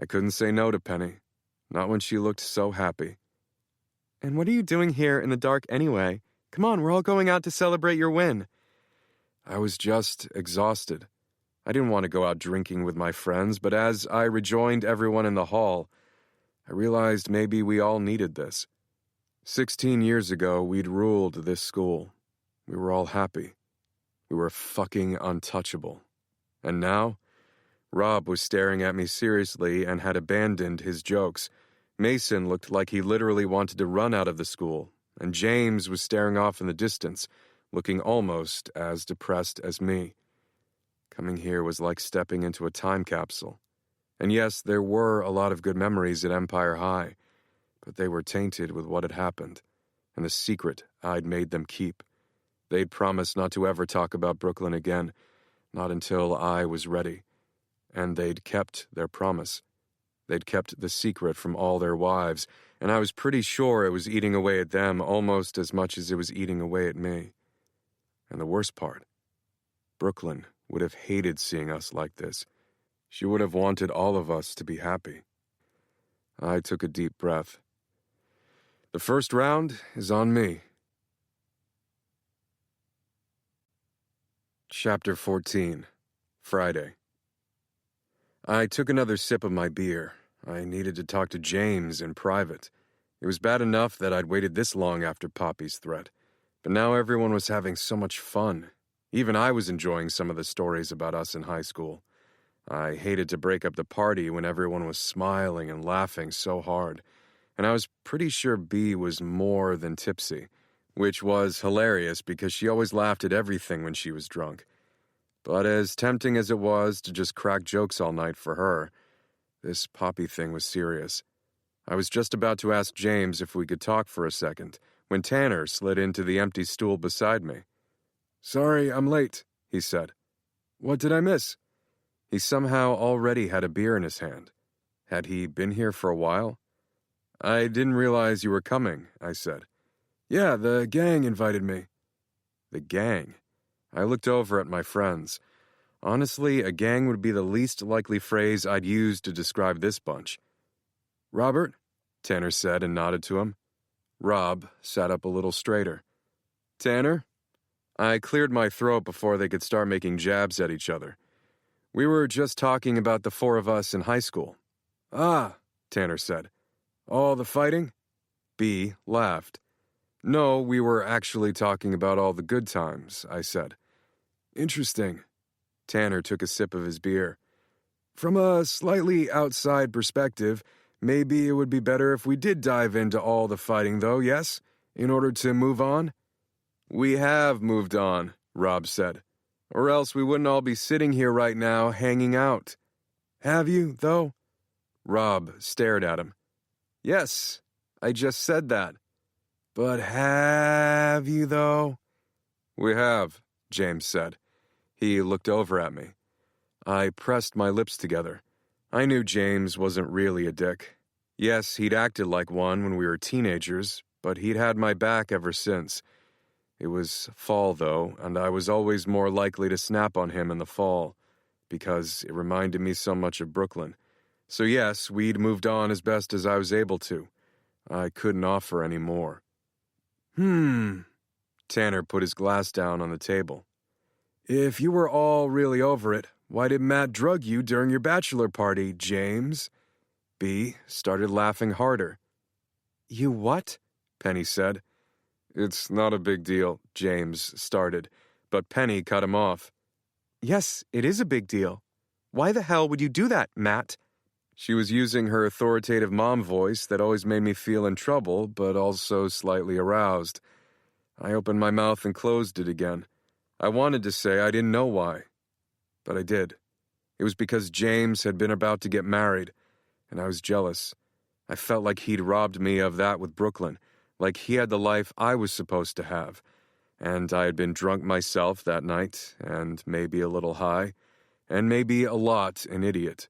I couldn't say no to Penny, not when she looked so happy. And what are you doing here in the dark anyway? Come on, we're all going out to celebrate your win. I was just exhausted. I didn't want to go out drinking with my friends, but as I rejoined everyone in the hall, I realized maybe we all needed this. 16 years ago, we'd ruled this school. We were all happy. We were fucking untouchable. And now, Rob was staring at me seriously and had abandoned his jokes. Mason looked like he literally wanted to run out of the school, and James was staring off in the distance, looking almost as depressed as me. Coming here was like stepping into a time capsule. And yes, there were a lot of good memories at Empire High, but they were tainted with what had happened, and the secret I'd made them keep. They'd promised not to ever talk about Brooklyn again, not until I was ready. And they'd kept their promise. They'd kept the secret from all their wives, and I was pretty sure it was eating away at them almost as much as it was eating away at me. And the worst part, Brooklyn would have hated seeing us like this. She would have wanted all of us to be happy. I took a deep breath. The first round is on me. Chapter 14, Friday. I took another sip of my beer. I needed to talk to James in private. It was bad enough that I'd waited this long after Poppy's threat, but now everyone was having so much fun. Even I was enjoying some of the stories about us in high school. I hated to break up the party when everyone was smiling and laughing so hard, and I was pretty sure B was more than tipsy, which was hilarious because she always laughed at everything when she was drunk. But as tempting as it was to just crack jokes all night for her, this Poppy thing was serious. I was just about to ask James if we could talk for a second when Tanner slid into the empty stool beside me. "Sorry, I'm late," he said. "What did I miss?" He somehow already had a beer in his hand. Had he been here for a while? "I didn't realize you were coming," I said. "Yeah, the gang invited me." The gang? I looked over at my friends. Honestly, a gang would be the least likely phrase I'd use to describe this bunch. "Robert?" Tanner said and nodded to him. Rob sat up a little straighter. "Tanner?" I cleared my throat before they could start making jabs at each other. "We were just talking about the four of us in high school." "Ah," Tanner said. "All the fighting?" B laughed. "No, we were actually talking about all the good times," I said. "Interesting." Tanner took a sip of his beer. "From a slightly outside perspective, maybe it would be better if we did dive into all the fighting, though, yes? In order to move on?" "We have moved on," Rob said. "Or else we wouldn't all be sitting here right now hanging out." "Have you, though?" Rob stared at him. "Yes, I just said that." "But have you, though?" "We have," James said. He looked over at me. I pressed my lips together. I knew James wasn't really a dick. Yes, he'd acted like one when we were teenagers, but he'd had my back ever since. It was fall, though, and I was always more likely to snap on him in the fall, because it reminded me so much of Brooklyn. So yes, we'd moved on as best as I was able to. I couldn't offer any more. Tanner put his glass down on the table. "If you were all really over it, why did Matt drug you during your bachelor party, James?" B started laughing harder. "You what?" Penny said. It's not a big deal, James started, but Penny cut him off. Yes, it is a big deal. Why the hell would you do that, Matt? She was using her authoritative mom voice that always made me feel in trouble, but also slightly aroused. I opened my mouth and closed it again. I wanted to say I didn't know why, but I did. It was because James had been about to get married, and I was jealous. I felt like he'd robbed me of that with Brooklyn, like he had the life I was supposed to have. And I had been drunk myself that night, and maybe a little high, and maybe a lot an idiot.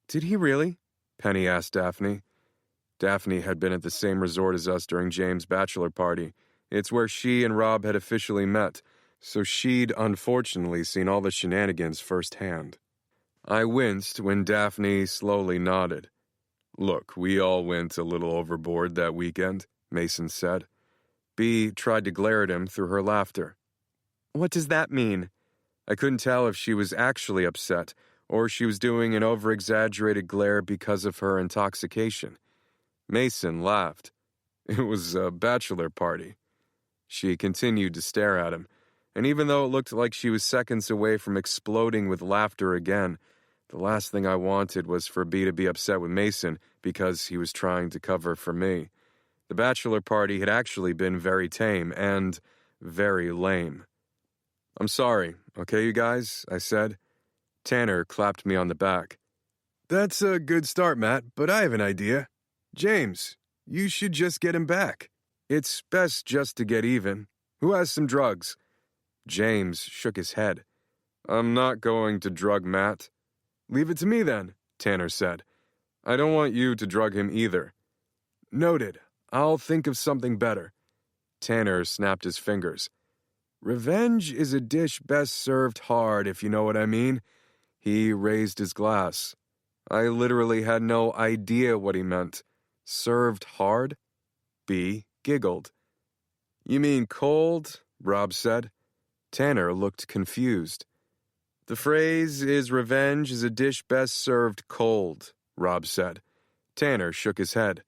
Did he really? Penny asked Daphne. Daphne had been at the same resort as us during James' bachelor party. It's where she and Rob had officially met, so she'd unfortunately seen all the shenanigans firsthand. I winced when Daphne slowly nodded. Look, we all went a little overboard that weekend, Mason said. Bea tried to glare at him through her laughter. What does that mean? I couldn't tell if she was actually upset or she was doing an over-exaggerated glare because of her intoxication. Mason laughed. It was a bachelor party. She continued to stare at him, and even though it looked like she was seconds away from exploding with laughter again, the last thing I wanted was for Bea to be upset with Mason because he was trying to cover for me. The bachelor party had actually been very tame and very lame. I'm sorry, okay, you guys, I said. Tanner clapped me on the back. That's a good start, Matt, but I have an idea. James, you should just get him back. It's best just to get even. Who has some drugs? James shook his head. I'm not going to drug Matt. Leave it to me then, Tanner said. I don't want you to drug him either. Noted. I'll think of something better. Tanner snapped his fingers. Revenge is a dish best served hard, if you know what I mean. He raised his glass. I literally had no idea what he meant. Served hard? Bea giggled. You mean cold? Rob said. Tanner looked confused. The phrase is revenge is a dish best served cold, Rob said. Tanner shook his head.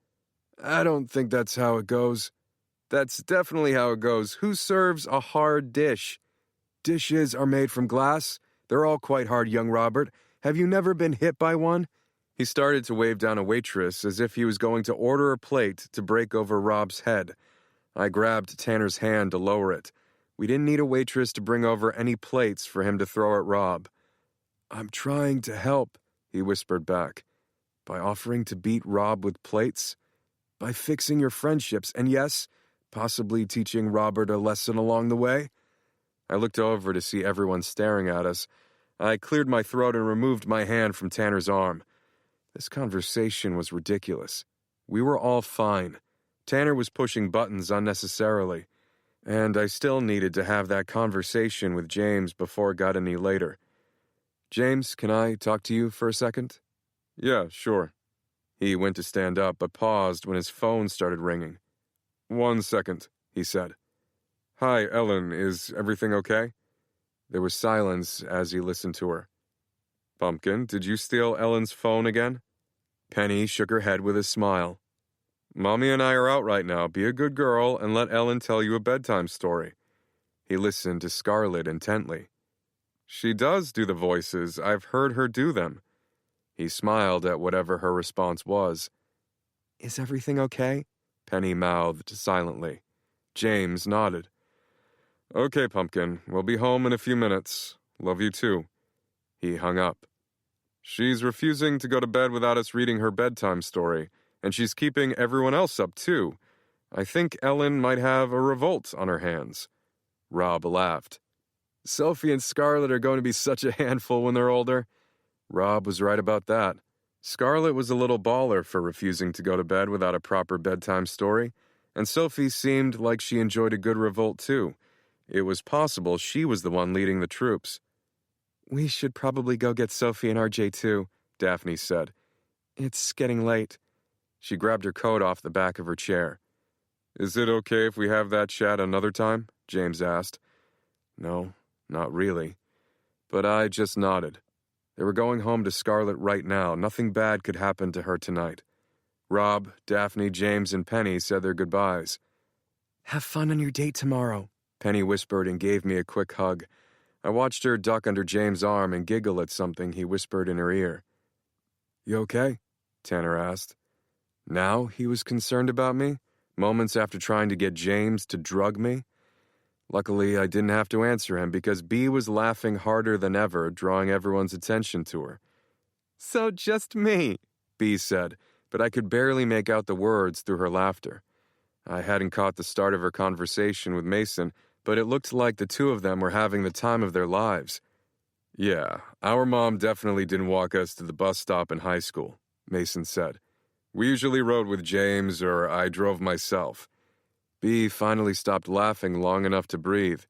I don't think that's how it goes. That's definitely how it goes. Who serves a hard dish? Dishes are made from glass. They're all quite hard, young Robert. Have you never been hit by one? He started to wave down a waitress as if he was going to order a plate to break over Rob's head. I grabbed Tanner's hand to lower it. We didn't need a waitress to bring over any plates for him to throw at Rob. I'm trying to help, he whispered back. By offering to beat Rob with plates? By fixing your friendships, and yes, possibly teaching Robert a lesson along the way? I looked over to see everyone staring at us. I cleared my throat and removed my hand from Tanner's arm. This conversation was ridiculous. We were all fine. Tanner was pushing buttons unnecessarily, and I still needed to have that conversation with James before it got any later. James, can I talk to you for a second? Yeah, sure. He went to stand up, but paused when his phone started ringing. 1 second, he said. Hi, Ellen, is everything okay? There was silence as he listened to her. Pumpkin, did you steal Ellen's phone again? Penny shook her head with a smile. Mommy and I are out right now. Be a good girl and let Ellen tell you a bedtime story. He listened to Scarlett intently. She does do the voices. I've heard her do them. He smiled at whatever her response was. Is everything okay? Penny mouthed silently. James nodded. Okay, Pumpkin, we'll be home in a few minutes. Love you too. He hung up. She's refusing to go to bed without us reading her bedtime story, and she's keeping everyone else up too. I think Ellen might have a revolt on her hands. Rob laughed. Sophie and Scarlett are going to be such a handful when they're older. Rob was right about that. Scarlett was a little baller for refusing to go to bed without a proper bedtime story, and Sophie seemed like she enjoyed a good revolt too. It was possible she was the one leading the troops. We should probably go get Sophie and RJ too, Daphne said. It's getting late. She grabbed her coat off the back of her chair. Is it okay if we have that chat another time? James asked. No, not really. But I just nodded. They were going home to Scarlett right now. Nothing bad could happen to her tonight. Rob, Daphne, James, and Penny said their goodbyes. Have fun on your date tomorrow, Penny whispered and gave me a quick hug. I watched her duck under James' arm and giggle at something he whispered in her ear. You okay? Tanner asked. Now he was concerned about me, moments after trying to get James to drug me. Luckily, I didn't have to answer him because Bee was laughing harder than ever, drawing everyone's attention to her. So just me, Bee said, but I could barely make out the words through her laughter. I hadn't caught the start of her conversation with Mason, but it looked like the two of them were having the time of their lives. Yeah, our mom definitely didn't walk us to the bus stop in high school, Mason said. We usually rode with James or I drove myself. Bee finally stopped laughing long enough to breathe.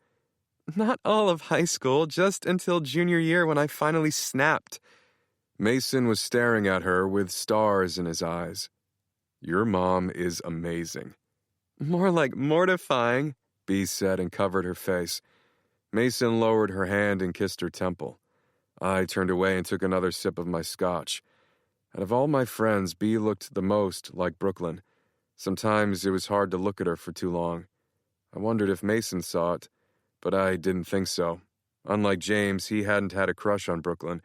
Not all of high school, just until junior year when I finally snapped. Mason was staring at her with stars in his eyes. Your mom is amazing. More like mortifying, Bee said and covered her face. Mason lowered her hand and kissed her temple. I turned away and took another sip of my scotch. Out of all my friends, Bee looked the most like Brooklyn. Sometimes it was hard to look at her for too long. I wondered if Mason saw it, but I didn't think so. Unlike James, he hadn't had a crush on Brooklyn,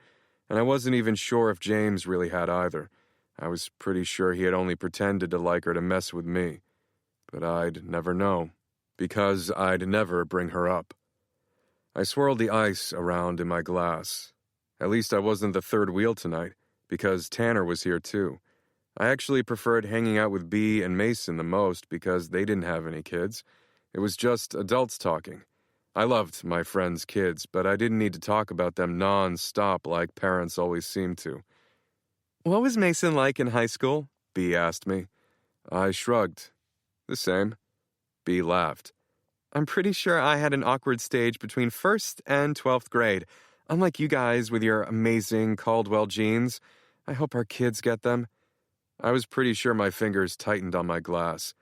and I wasn't even sure if James really had either. I was pretty sure he had only pretended to like her to mess with me. But I'd never know, because I'd never bring her up. I swirled the ice around in my glass. At least I wasn't the third wheel tonight, because Tanner was here too. I actually preferred hanging out with Bee and Mason the most because they didn't have any kids. It was just adults talking. I loved my friends' kids, but I didn't need to talk about them non-stop like parents always seem to. What was Mason like in high school? Bee asked me. I shrugged. The same. Bee laughed. I'm pretty sure I had an awkward stage between 1st and 12th grade. Unlike you guys with your amazing Caldwell jeans. I hope our kids get them. I was pretty sure my fingers tightened on my glass.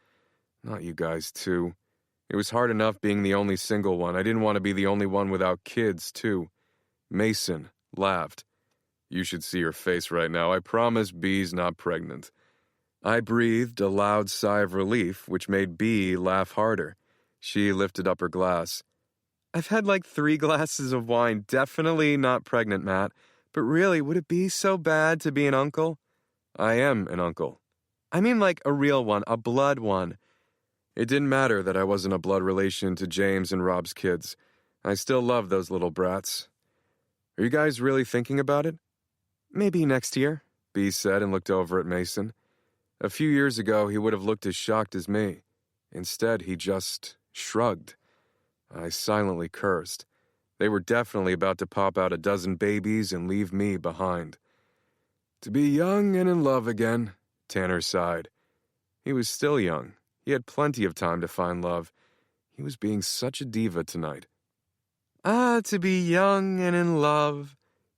Not you guys, too. It was hard enough being the only single one. I didn't want to be the only one without kids, too. Mason laughed. You should see her face right now. I promise Bee's not pregnant. I breathed a loud sigh of relief, which made Bee laugh harder. She lifted up her glass. I've had like 3 glasses of wine. Definitely not pregnant, Matt. But really, would it be so bad to be an uncle? I am an uncle. I mean like a real one, a blood one. It didn't matter that I wasn't a blood relation to James and Rob's kids. I still love those little brats. Are you guys really thinking about it? Maybe next year, Bee said and looked over at Mason. A few years ago, he would have looked as shocked as me. Instead, he just shrugged. I silently cursed. They were definitely about to pop out a dozen babies and leave me behind. To be young and in love again, Tanner sighed. He was still young. He had plenty of time to find love. He was being such a diva tonight. To be young and in love.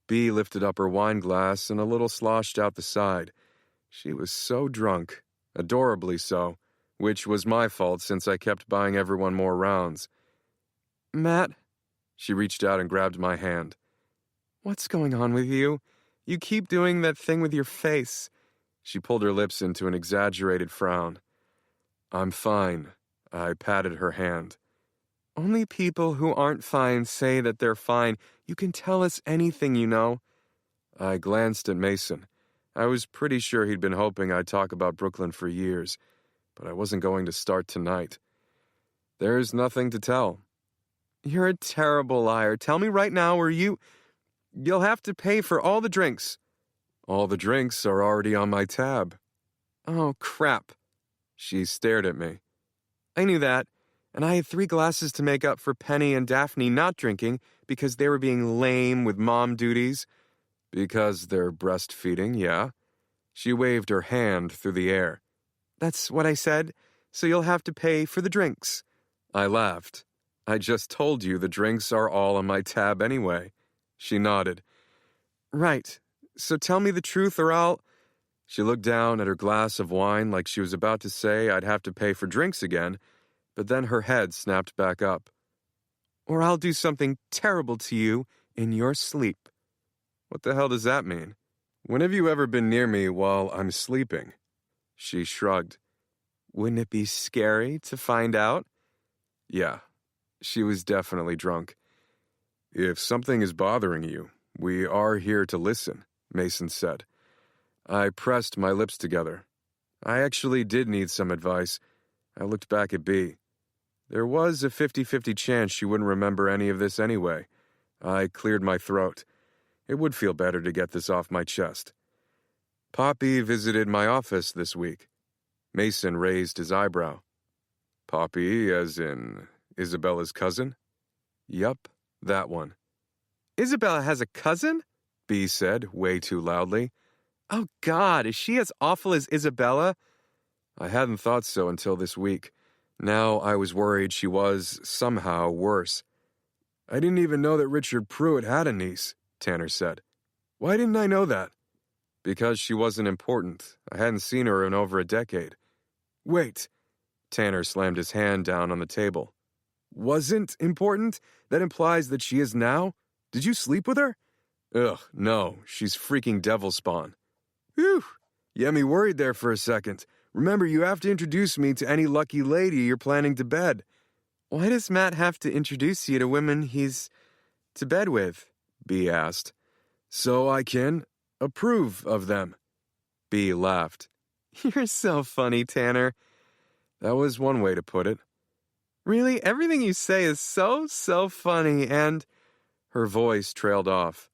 Bee lifted up her wine glass and a little sloshed out the side. She was so drunk, adorably so, which was my fault since I kept buying everyone more rounds. Matt, she reached out and grabbed my hand. What's going on with you? You keep doing that thing with your face. She pulled her lips into an exaggerated frown. I'm fine. I patted her hand. Only people who aren't fine say that they're fine. You can tell us anything, you know. I glanced at Mason. I was pretty sure he'd been hoping I'd talk about Brooklyn for years, but I wasn't going to start tonight. There's nothing to tell. You're a terrible liar. Tell me right now or you'll have to pay for all the drinks. All the drinks are already on my tab. Oh, crap. She stared at me. I knew that, and I had 3 glasses to make up for Penny and Daphne not drinking because they were being lame with mom duties. Because they're breastfeeding, yeah. She waved her hand through the air. That's what I said, so you'll have to pay for the drinks. I laughed. I just told you the drinks are all on my tab anyway. She nodded. Right, so tell me the truth or I'll... She looked down at her glass of wine like she was about to say I'd have to pay for drinks again, but then her head snapped back up. Or I'll do something terrible to you in your sleep. What the hell does that mean? When have you ever been near me while I'm sleeping? She shrugged. Wouldn't it be scary to find out? Yeah, she was definitely drunk. If something is bothering you, we are here to listen, Mason said. I pressed my lips together. I actually did need some advice. I looked back at Bea. There was a 50-50 chance she wouldn't remember any of this anyway. I cleared my throat. It would feel better to get this off my chest. Poppy visited my office this week. Mason raised his eyebrow. Poppy, as in Isabella's cousin? Yup, that one. Isabella has a cousin? Bea said, way too loudly. Oh, God, is she as awful as Isabella? I hadn't thought so until this week. Now I was worried she was, somehow, worse. I didn't even know that Richard Pruitt had a niece, Tanner said. Why didn't I know that? Because she wasn't important. I hadn't seen her in over a decade. Wait. Tanner slammed his hand down on the table. Wasn't important? That implies that she is now? Did you sleep with her? Ugh, no. She's freaking devil spawn. Whew. You had me worried there for a second. Remember, you have to introduce me to any lucky lady you're planning to bed. Why does Matt have to introduce you to women he's to bed with? Bea asked. So I can approve of them. Bea laughed. You're so funny, Tanner. That was one way to put it. Really, everything you say is so funny, and... Her voice trailed off.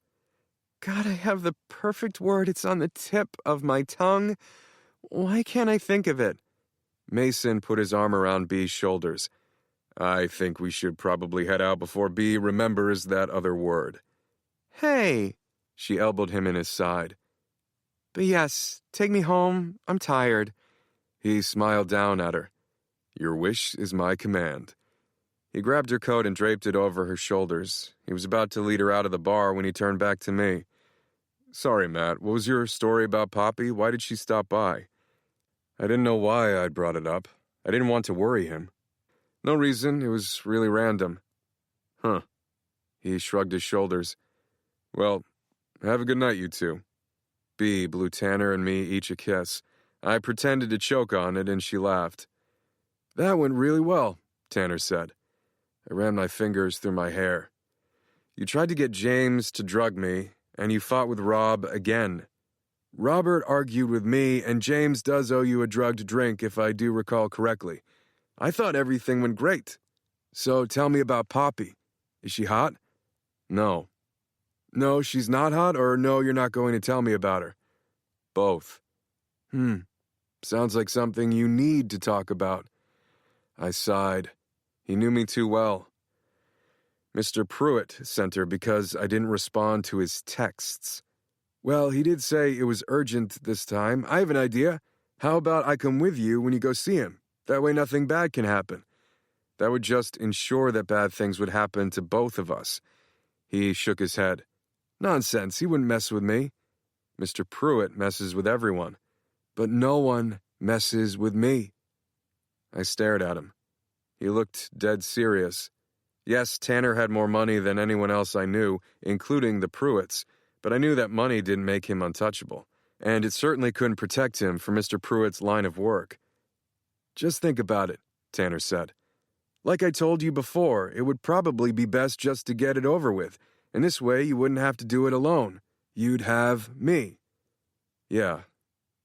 God, I have the perfect word. It's on the tip of my tongue. Why can't I think of it? Mason put his arm around Bea's shoulders. I think we should probably head out before Bea remembers that other word. Hey! She elbowed him in his side. But yes, take me home. I'm tired. He smiled down at her. Your wish is my command. He grabbed her coat and draped it over her shoulders. He was about to lead her out of the bar when he turned back to me. Sorry, Matt, what was your story about Poppy? Why did she stop by? I didn't know why I'd brought it up. I didn't want to worry him. No reason, it was really random. Huh. He shrugged his shoulders. Well, have a good night, you two. Bea blew Tanner and me each a kiss. I pretended to choke on it, and she laughed. That went really well, Tanner said. I ran my fingers through my hair. You tried to get James to drug me, and you fought with Rob again. Robert argued with me, and James does owe you a drugged drink, if I do recall correctly. I thought everything went great. So tell me about Poppy. Is she hot? No. No, she's not hot, or no, you're not going to tell me about her? Both. Sounds like something you need to talk about. I sighed. He knew me too well. Mr. Pruitt sent her because I didn't respond to his texts. Well, he did say it was urgent this time. I have an idea. How about I come with you when you go see him? That way nothing bad can happen. That would just ensure that bad things would happen to both of us. He shook his head. Nonsense, he wouldn't mess with me. Mr. Pruitt messes with everyone. But no one messes with me. I stared at him. He looked dead serious. Yes, Tanner had more money than anyone else I knew, including the Pruitts, but I knew that money didn't make him untouchable, and it certainly couldn't protect him from Mr. Pruitt's line of work. Just think about it, Tanner said. Like I told you before, it would probably be best just to get it over with, and this way you wouldn't have to do it alone. You'd have me. Yeah,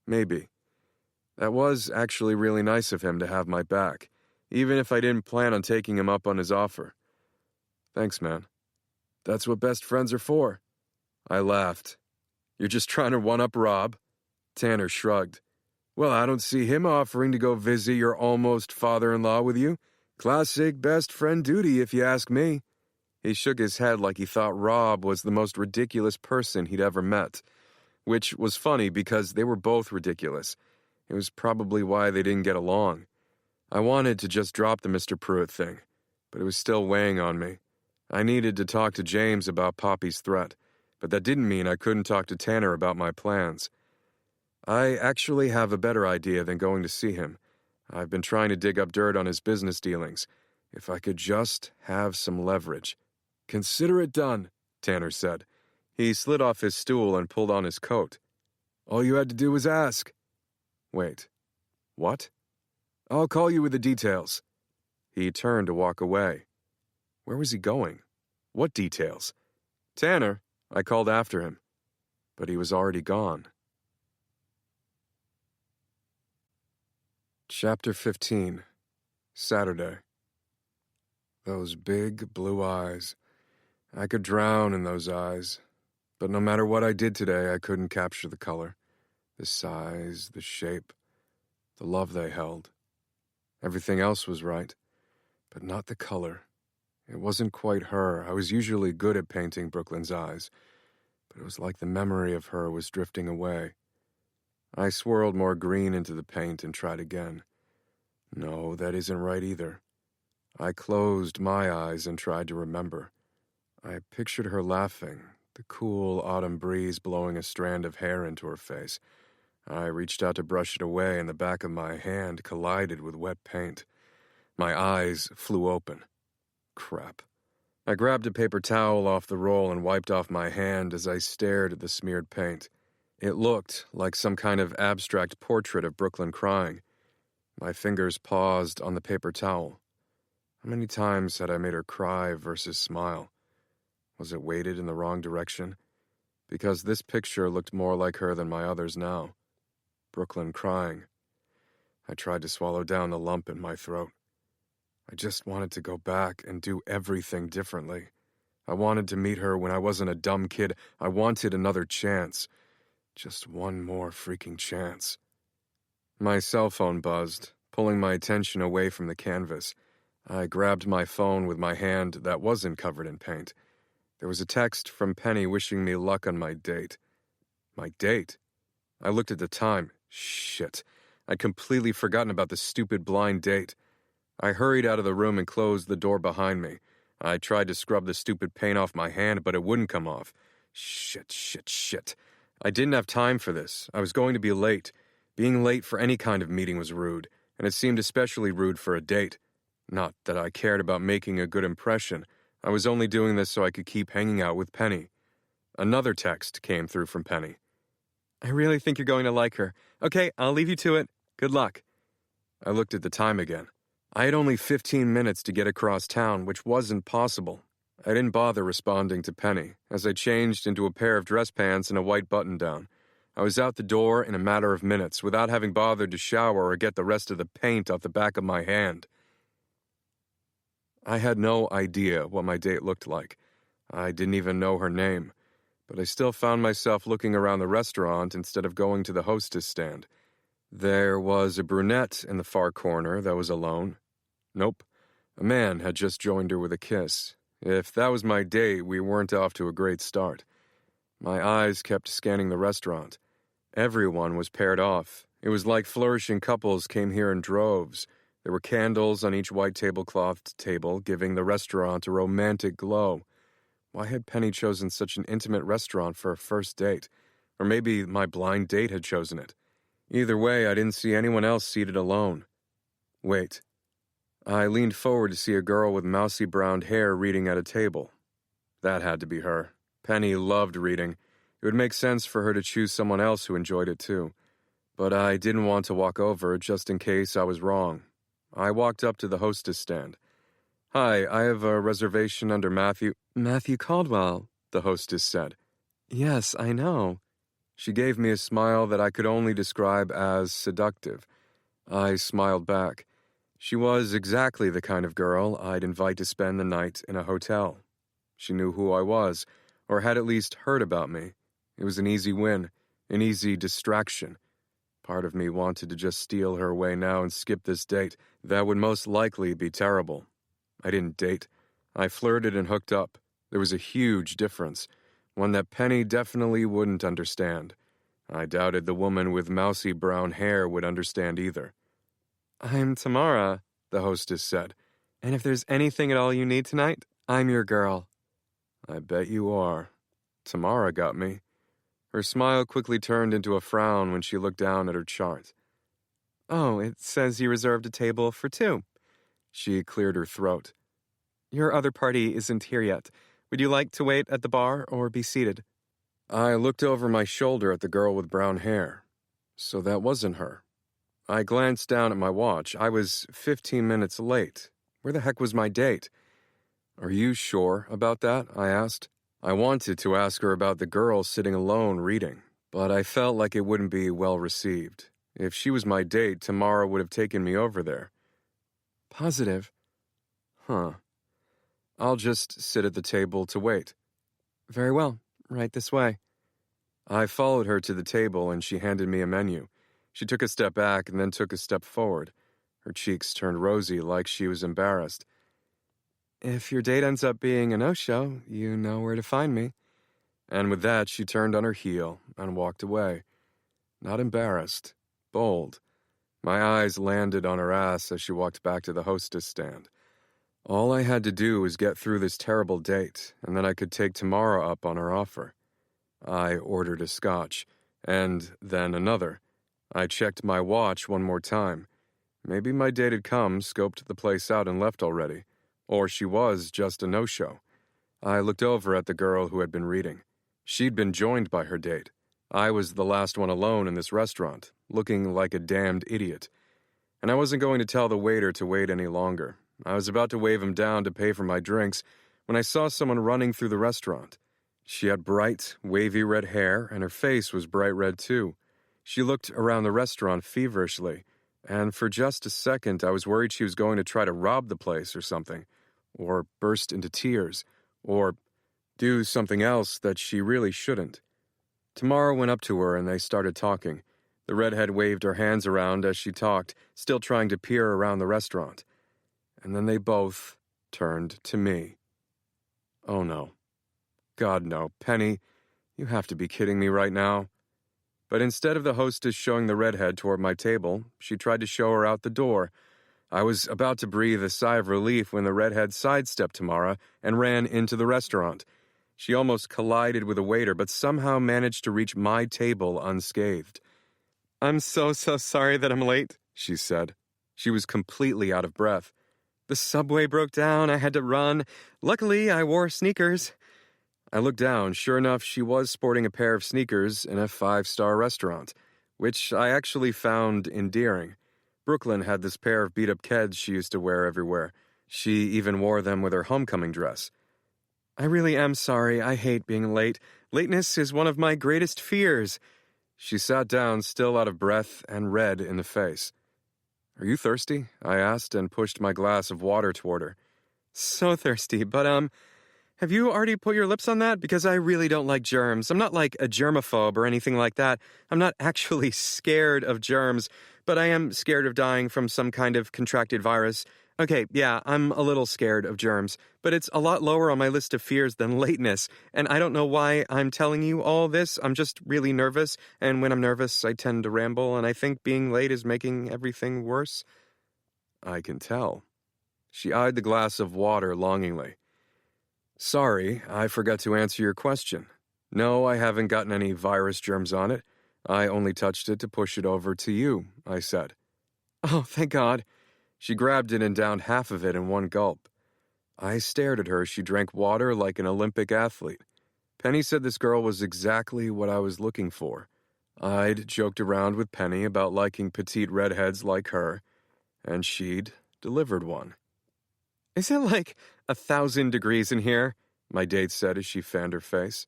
maybe. That was actually really nice of him to have my back, even if I didn't plan on taking him up on his offer. Thanks, man. That's what best friends are for. I laughed. You're just trying to one-up Rob? Tanner shrugged. Well, I don't see him offering to go visit your almost father-in-law with you. Classic best friend duty, if you ask me. He shook his head like he thought Rob was the most ridiculous person he'd ever met, which was funny because they were both ridiculous. It was probably why they didn't get along. I wanted to just drop the Mr. Pruitt thing, but it was still weighing on me. I needed to talk to James about Poppy's threat, but that didn't mean I couldn't talk to Tanner about my plans. I actually have a better idea than going to see him. I've been trying to dig up dirt on his business dealings. If I could just have some leverage. Consider it done, Tanner said. He slid off his stool and pulled on his coat. All you had to do was ask. Wait. What? I'll call you with the details. He turned to walk away. Where was he going? What details? Tanner, I called after him, but he was already gone. Chapter 15, Saturday. Those big blue eyes. I could drown in those eyes, but no matter what I did today, I couldn't capture the color, the size, the shape, the love they held. Everything else was right, but not the color. It wasn't quite her. I was usually good at painting Brooklyn's eyes, but it was like the memory of her was drifting away. I swirled more green into the paint and tried again. No, that isn't right either. I closed my eyes and tried to remember. I pictured her laughing, the cool autumn breeze blowing a strand of hair into her face. I reached out to brush it away, and the back of my hand collided with wet paint. My eyes flew open. Crap. I grabbed a paper towel off the roll and wiped off my hand as I stared at the smeared paint. It looked like some kind of abstract portrait of Brooklyn crying. My fingers paused on the paper towel. How many times had I made her cry versus smile? Was it weighted in the wrong direction? Because this picture looked more like her than my others now. Brooklyn crying. I tried to swallow down the lump in my throat. I just wanted to go back and do everything differently. I wanted to meet her when I wasn't a dumb kid. I wanted another chance. Just one more freaking chance. My cell phone buzzed, pulling my attention away from the canvas. I grabbed my phone with my hand that wasn't covered in paint. There was a text from Penny wishing me luck on my date. My date? I looked at the time. Shit. I'd completely forgotten about the stupid blind date. I hurried out of the room and closed the door behind me. I tried to scrub the stupid paint off my hand, but it wouldn't come off. Shit. I didn't have time for this. I was going to be late. Being late for any kind of meeting was rude, and it seemed especially rude for a date. Not that I cared about making a good impression. I was only doing this so I could keep hanging out with Penny. Another text came through from Penny. I really think you're going to like her. Okay, I'll leave you to it. Good luck. I looked at the time again. I had only 15 minutes to get across town, which wasn't possible. I didn't bother responding to Penny, as I changed into a pair of dress pants and a white button-down. I was out the door in a matter of minutes, without having bothered to shower or get the rest of the paint off the back of my hand. I had no idea what my date looked like. I didn't even know her name, but I still found myself looking around the restaurant instead of going to the hostess stand. There was a brunette in the far corner that was alone. Nope, a man had just joined her with a kiss. If that was my date, we weren't off to a great start. My eyes kept scanning the restaurant. Everyone was paired off. It was like flourishing couples came here in droves. There were candles on each white tableclothed table, giving the restaurant a romantic glow. Why had Penny chosen such an intimate restaurant for a first date? Or maybe my blind date had chosen it. Either way, I didn't see anyone else seated alone. Wait. I leaned forward to see a girl with mousy brown hair reading at a table. That had to be her. Penny loved reading. It would make sense for her to choose someone else who enjoyed it too. But I didn't want to walk over just in case I was wrong. I walked up to the hostess stand. Hi, I have a reservation under Matthew Caldwell, the hostess said. Yes, I know. She gave me a smile that I could only describe as seductive. I smiled back. She was exactly the kind of girl I'd invite to spend the night in a hotel. She knew who I was, or had at least heard about me. It was an easy win, an easy distraction. Part of me wanted to just steal her away now and skip this date. That would most likely be terrible. I didn't date. I flirted and hooked up. There was a huge difference, one that Penny definitely wouldn't understand. I doubted the woman with mousy brown hair would understand either. I'm Tamara, the hostess said. And if there's anything at all you need tonight, I'm your girl. I bet you are. Tamara got me. Her smile quickly turned into a frown when she looked down at her chart. Oh, it says you reserved a table for 2. She cleared her throat. Your other party isn't here yet. Would you like to wait at the bar or be seated? I looked over my shoulder at the girl with brown hair. So that wasn't her. I glanced down at my watch. I was 15 minutes late. Where the heck was my date? Are you sure about that? I asked. I wanted to ask her about the girl sitting alone reading, but I felt like it wouldn't be well received. If she was my date, Tamara would have taken me over there. Positive. Huh. I'll just sit at the table to wait. Very well. Right this way. I followed her to the table and she handed me a menu. She took a step back and then took a step forward. Her cheeks turned rosy like she was embarrassed. If your date ends up being a no-show, you know where to find me. And with that, she turned on her heel and walked away. Not embarrassed, bold. My eyes landed on her ass as she walked back to the hostess stand. All I had to do was get through this terrible date, and then I could take Tamara up on her offer. I ordered a scotch, and then another. I checked my watch one more time. Maybe my date had come, scoped the place out, and left already. Or she was just a no-show. I looked over at the girl who had been reading. She'd been joined by her date. I was the last one alone in this restaurant, looking like a damned idiot. And I wasn't going to tell the waiter to wait any longer. I was about to wave him down to pay for my drinks when I saw someone running through the restaurant. She had bright, wavy red hair, and her face was bright red too. She looked around the restaurant feverishly, and for just a second I was worried she was going to try to rob the place or something, or burst into tears, or do something else that she really shouldn't. Tamara went up to her and they started talking. The redhead waved her hands around as she talked, still trying to peer around the restaurant. And then they both turned to me. Oh no. God no. Penny, you have to be kidding me right now. But instead of the hostess showing the redhead toward my table, she tried to show her out the door. I was about to breathe a sigh of relief when the redhead sidestepped Tamara and ran into the restaurant. She almost collided with a waiter, but somehow managed to reach my table unscathed. I'm so sorry that I'm late, she said. She was completely out of breath. The subway broke down. I had to run. Luckily, I wore sneakers. I looked down. Sure enough, she was sporting a pair of sneakers in a 5-star restaurant, which I actually found endearing. Brooklyn had this pair of beat-up Keds she used to wear everywhere. She even wore them with her homecoming dress. I really am sorry. I hate being late. Lateness is one of my greatest fears. She sat down, still out of breath and red in the face. Are you thirsty? I asked and pushed my glass of water toward her. So thirsty, but have you already put your lips on that? Because I really don't like germs. I'm not like a germaphobe or anything like that. I'm not actually scared of germs, but I am scared of dying from some kind of contracted virus. Okay, yeah, I'm a little scared of germs, but it's a lot lower on my list of fears than lateness, and I don't know why I'm telling you all this. I'm just really nervous, and when I'm nervous, I tend to ramble, and I think being late is making everything worse. I can tell. She eyed the glass of water longingly. Sorry, I forgot to answer your question. No, I haven't gotten any virus germs on it. I only touched it to push it over to you, I said. Oh, thank God. She grabbed it and downed half of it in one gulp. I stared at her as she drank water like an Olympic athlete. Penny said this girl was exactly what I was looking for. I'd joked around with Penny about liking petite redheads like her, and she'd delivered one. Is it like 1,000 degrees in here? My date said as she fanned her face.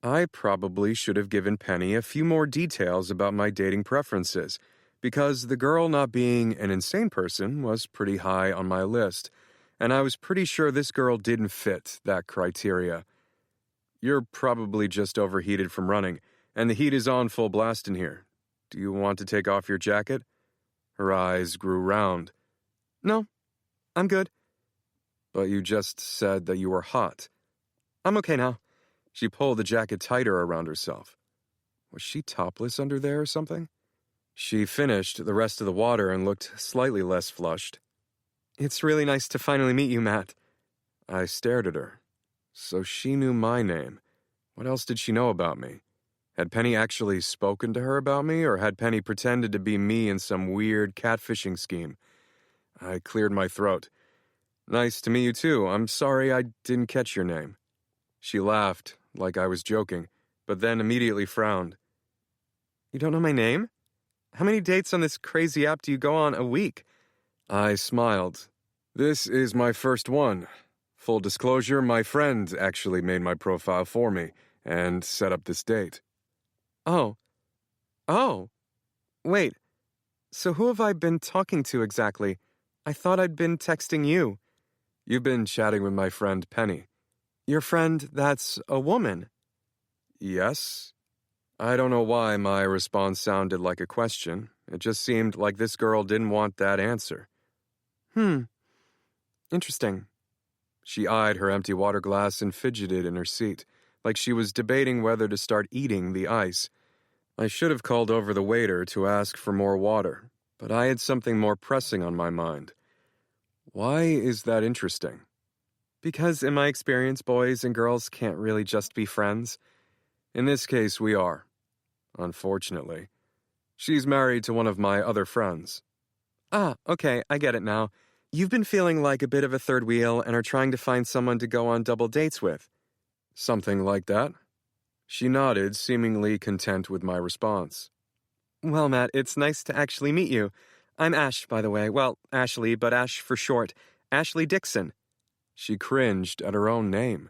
I probably should have given Penny a few more details about my dating preferences, because the girl not being an insane person was pretty high on my list, and I was pretty sure this girl didn't fit that criteria. You're probably just overheated from running, and the heat is on full blast in here. Do you want to take off your jacket? Her eyes grew round. No, I'm good. But you just said that you were hot. I'm okay now. She pulled the jacket tighter around herself. Was she topless under there or something? She finished the rest of the water and looked slightly less flushed. It's really nice to finally meet you, Matt. I stared at her. So she knew my name. What else did she know about me? Had Penny actually spoken to her about me, or had Penny pretended to be me in some weird catfishing scheme? I cleared my throat. Nice to meet you too. I'm sorry I didn't catch your name. She laughed, like I was joking, but then immediately frowned. You don't know my name? How many dates on this crazy app do you go on a week? I smiled. This is my first one. Full disclosure, my friend actually made my profile for me and set up this date. Oh. Oh. Wait. So who have I been talking to exactly? I thought I'd been texting you. You've been chatting with my friend Penny. Your friend that's a woman? Yes? I don't know why my response sounded like a question. It just seemed like this girl didn't want that answer. Interesting. She eyed her empty water glass and fidgeted in her seat, like she was debating whether to start eating the ice. I should have called over the waiter to ask for more water, but I had something more pressing on my mind. Why is that interesting? Because in my experience, boys and girls can't really just be friends. In this case, we are. Unfortunately. She's married to one of my other friends. Ah, okay, I get it now. You've been feeling like a bit of a third wheel and are trying to find someone to go on double dates with. Something like that? She nodded, seemingly content with my response. Well, Matt, it's nice to actually meet you. I'm Ash, by the way. Well, Ashley, but Ash for short. Ashley Dixon. She cringed at her own name.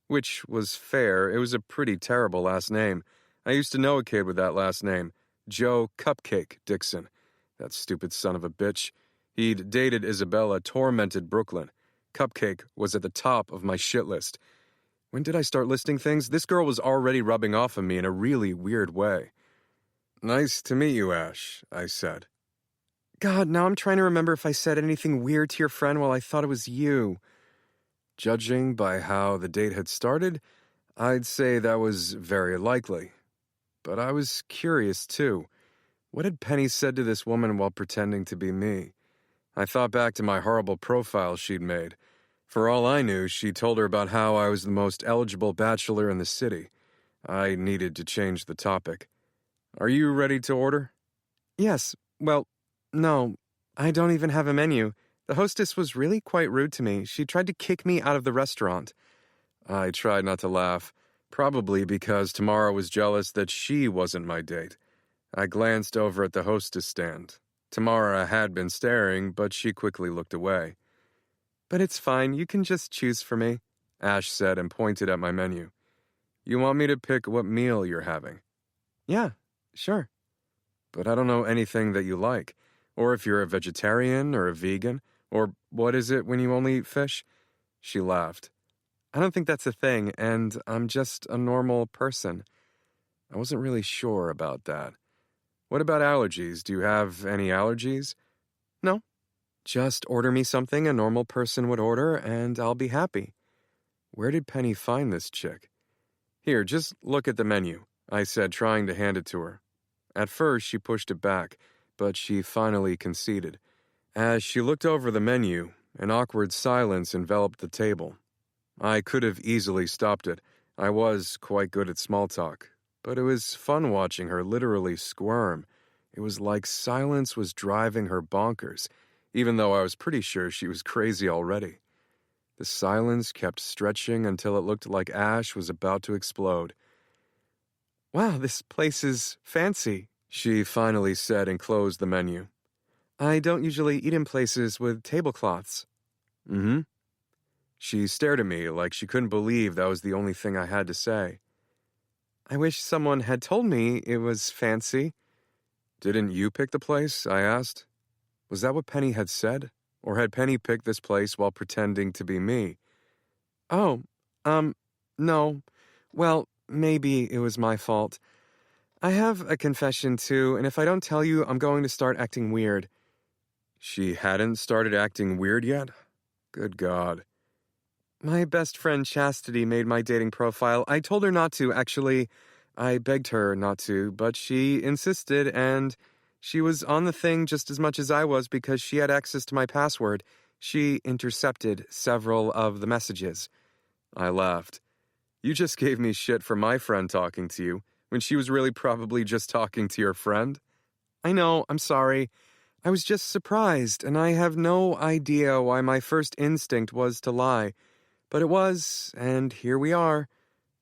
Which was fair. It was a pretty terrible last name. I used to know a kid with that last name. Joe Cupcake Dixon. That stupid son of a bitch. He'd dated Isabella, tormented Brooklyn. Cupcake was at the top of my shit list. When did I start listing things? This girl was already rubbing off on me in a really weird way. Nice to meet you, Ash, I said. God, now I'm trying to remember if I said anything weird to your friend while I thought it was you. Judging by how the date had started, I'd say that was very likely. But I was curious, too. What had Penny said to this woman while pretending to be me? I thought back to my horrible profile she'd made. For all I knew, she told her about how I was the most eligible bachelor in the city. I needed to change the topic. Are you ready to order? Yes. Well, no. I don't even have a menu. The hostess was really quite rude to me. She tried to kick me out of the restaurant. I tried not to laugh, probably because Tamara was jealous that she wasn't my date. I glanced over at the hostess stand. Tamara had been staring, but she quickly looked away. But it's fine. You can just choose for me, Ash said and pointed at my menu. You want me to pick what meal you're having? Yeah, sure. But I don't know anything that you like, or if you're a vegetarian or a vegan, or what is it when you only eat fish? She laughed. I don't think that's a thing, and I'm just a normal person. I wasn't really sure about that. What about allergies? Do you have any allergies? No. Just order me something a normal person would order, and I'll be happy. Where did Penny find this chick? Here, just look at the menu, I said, trying to hand it to her. At first, she pushed it back, but she finally conceded. As she looked over the menu, an awkward silence enveloped the table. I could have easily stopped it. I was quite good at small talk. But it was fun watching her literally squirm. It was like silence was driving her bonkers, even though I was pretty sure she was crazy already. The silence kept stretching until it looked like Ash was about to explode. Wow, this place is fancy, she finally said and closed the menu. I don't usually eat in places with tablecloths. Mm-hmm. She stared at me like she couldn't believe that was the only thing I had to say. I wish someone had told me it was fancy. Didn't you pick the place? I asked. Was that what Penny had said? Or had Penny picked this place while pretending to be me? Oh, no. Well, maybe it was my fault. I have a confession, too, and if I don't tell you, I'm going to start acting weird. She hadn't started acting weird yet? Good God. My best friend Chastity made my dating profile. I told her not to, actually. I begged her not to, but she insisted, and she was on the thing just as much as I was because she had access to my password. She intercepted several of the messages. I laughed. You just gave me shit for my friend talking to you, when she was really probably just talking to your friend? I know, I'm sorry. I was just surprised, and I have no idea why my first instinct was to lie. But it was, and here we are.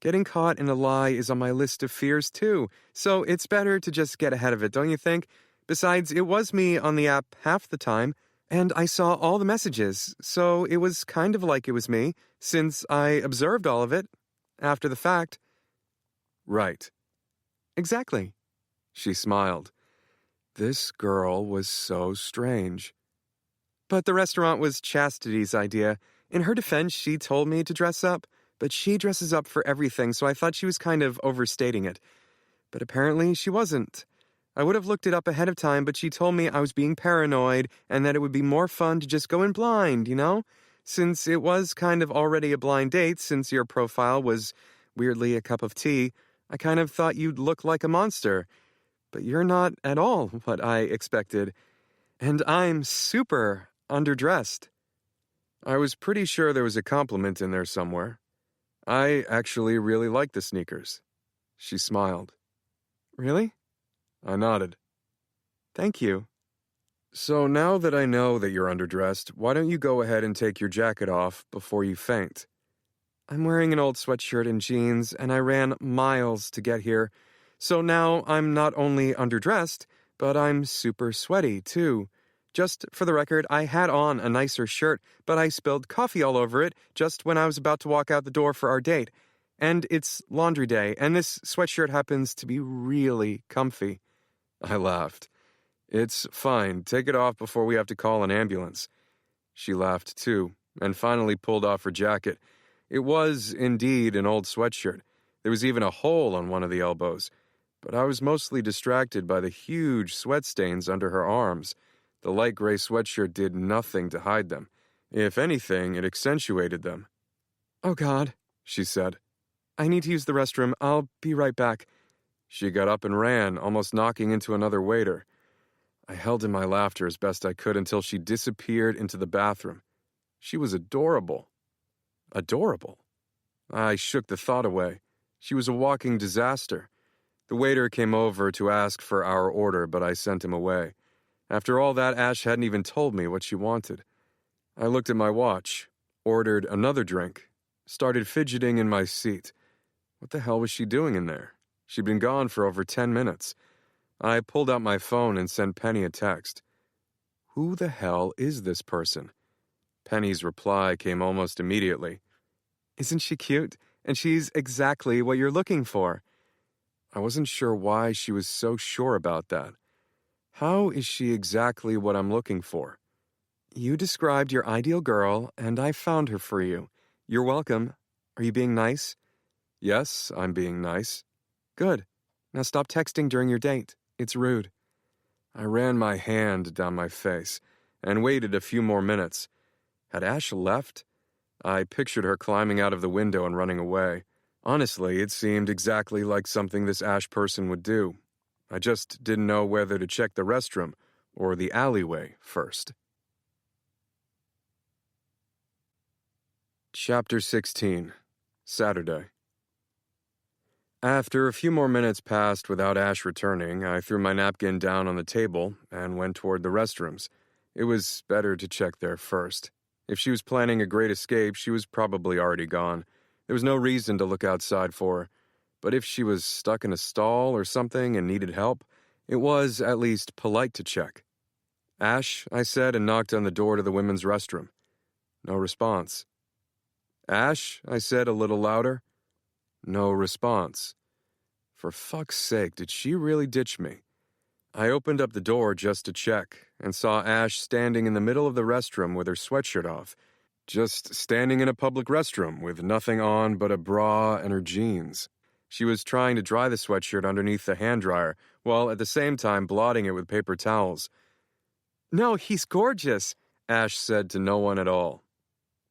Getting caught in a lie is on my list of fears, too, so it's better to just get ahead of it, don't you think? Besides, it was me on the app half the time. And I saw all the messages, so it was kind of like it was me, since I observed all of it after the fact. Right. Exactly. She smiled. This girl was so strange. But the restaurant was Chastity's idea. In her defense, she told me to dress up, but she dresses up for everything, so I thought she was kind of overstating it. But apparently she wasn't. I would have looked it up ahead of time, but she told me I was being paranoid and that it would be more fun to just go in blind, Since it was kind of already a blind date, since your profile was weirdly a cup of tea, I kind of thought you'd look like a monster. But you're not at all what I expected. And I'm super underdressed. I was pretty sure there was a compliment in there somewhere. I actually really like the sneakers. She smiled. Really? I nodded. Thank you. So now that I know that you're underdressed, why don't you go ahead and take your jacket off before you faint? I'm wearing an old sweatshirt and jeans, and I ran miles to get here. So now I'm not only underdressed, but I'm super sweaty, too. Just for the record, I had on a nicer shirt, but I spilled coffee all over it just when I was about to walk out the door for our date. And it's laundry day, and this sweatshirt happens to be really comfy. I laughed. It's fine. Take it off before we have to call an ambulance. She laughed too, and finally pulled off her jacket. It was, indeed, an old sweatshirt. There was even a hole on one of the elbows. But I was mostly distracted by the huge sweat stains under her arms. The light gray sweatshirt did nothing to hide them. If anything, it accentuated them. Oh, God, she said. I need to use the restroom. I'll be right back. She got up and ran, almost knocking into another waiter. I held in my laughter as best I could until she disappeared into the bathroom. She was adorable. Adorable. I shook the thought away. She was a walking disaster. The waiter came over to ask for our order, but I sent him away. After all that, Ash hadn't even told me what she wanted. I looked at my watch, ordered another drink, started fidgeting in my seat. What the hell was she doing in there? She'd been gone for over 10 minutes. I pulled out my phone and sent Penny a text. Who the hell is this person? Penny's reply came almost immediately. Isn't she cute? And she's exactly what you're looking for. I wasn't sure why she was so sure about that. How is she exactly what I'm looking for? You described your ideal girl, and I found her for you. You're welcome. Are you being nice? Yes, I'm being nice. Good. Now stop texting during your date. It's rude. I ran my hand down my face and waited a few more minutes. Had Ash left? I pictured her climbing out of the window and running away. Honestly, it seemed exactly like something this Ash person would do. I just didn't know whether to check the restroom or the alleyway first. Chapter 16. Saturday. After a few more minutes passed without Ash returning, I threw my napkin down on the table and went toward the restrooms. It was better to check there first. If she was planning a great escape, she was probably already gone. There was no reason to look outside for her. But if she was stuck in a stall or something and needed help, it was at least polite to check. Ash, I said, and knocked on the door to the women's restroom. No response. Ash, I said a little louder. No response. For fuck's sake, did she really ditch me? I opened up the door just to check and saw Ash standing in the middle of the restroom with her sweatshirt off. Just standing in a public restroom with nothing on but a bra and her jeans. She was trying to dry the sweatshirt underneath the hand dryer, while at the same time blotting it with paper towels. No, he's gorgeous, Ash said to no one at all.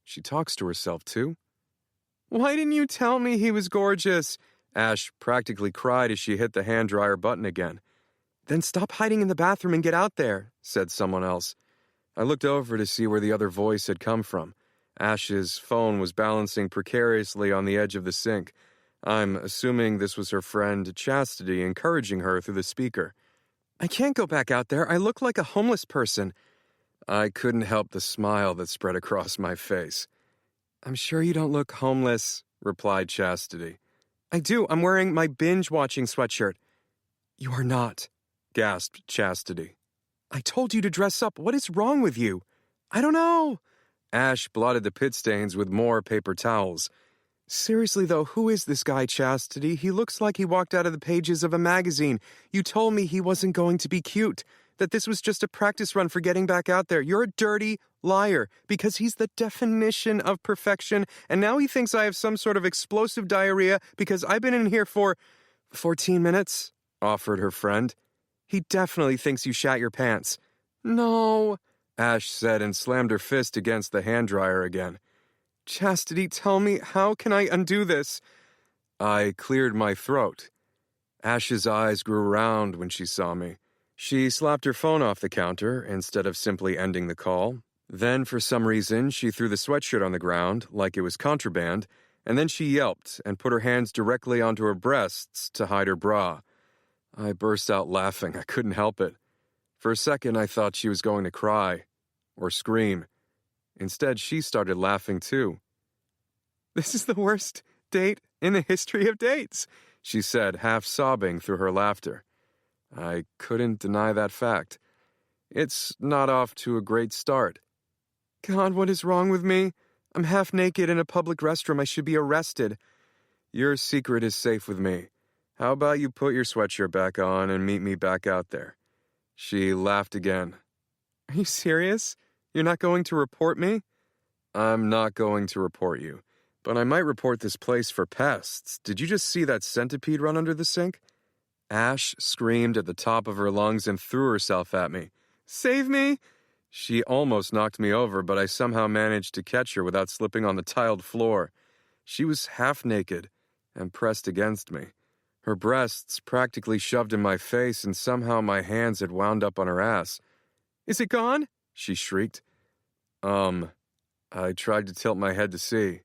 She talks to herself, too? Why didn't you tell me he was gorgeous? Ash practically cried as she hit the hand dryer button again. Then stop hiding in the bathroom and get out there, said someone else. I looked over to see where the other voice had come from. Ash's phone was balancing precariously on the edge of the sink. I'm assuming this was her friend Chastity encouraging her through the speaker. I can't go back out there. I look like a homeless person. I couldn't help the smile that spread across my face. I'm sure you don't look homeless, replied Chastity. I do. I'm wearing my binge-watching sweatshirt. You are not, gasped Chastity. I told you to dress up. What is wrong with you? I don't know. Ash blotted the pit stains with more paper towels. Seriously, though, who is this guy, Chastity? He looks like he walked out of the pages of a magazine. You told me he wasn't going to be cute, that this was just a practice run for getting back out there. You're a dirty liar, because he's the definition of perfection, and now he thinks I have some sort of explosive diarrhea because I've been in here for 14 minutes, offered her friend. He definitely thinks you shat your pants. No, Ash said and slammed her fist against the hand dryer again. Chastity, tell me, how can I undo this? I cleared my throat. Ash's eyes grew round when she saw me. She slapped her phone off the counter instead of simply ending the call. Then, for some reason, she threw the sweatshirt on the ground like it was contraband, and then she yelped and put her hands directly onto her breasts to hide her bra. I burst out laughing. I couldn't help it. For a second, I thought she was going to cry or scream. Instead, she started laughing too. This is the worst date in the history of dates, she said, half sobbing through her laughter. I couldn't deny that fact. It's not off to a great start. God, what is wrong with me? I'm half naked in a public restroom. I should be arrested. Your secret is safe with me. How about you put your sweatshirt back on and meet me back out there? She laughed again. Are you serious? You're not going to report me? I'm not going to report you, but I might report this place for pests. Did you just see that centipede run under the sink? Ash screamed at the top of her lungs and threw herself at me. Save me! She almost knocked me over, but I somehow managed to catch her without slipping on the tiled floor. She was half naked and pressed against me. Her breasts practically shoved in my face, and somehow my hands had wound up on her ass. Is it gone? She shrieked. I tried to tilt my head to see.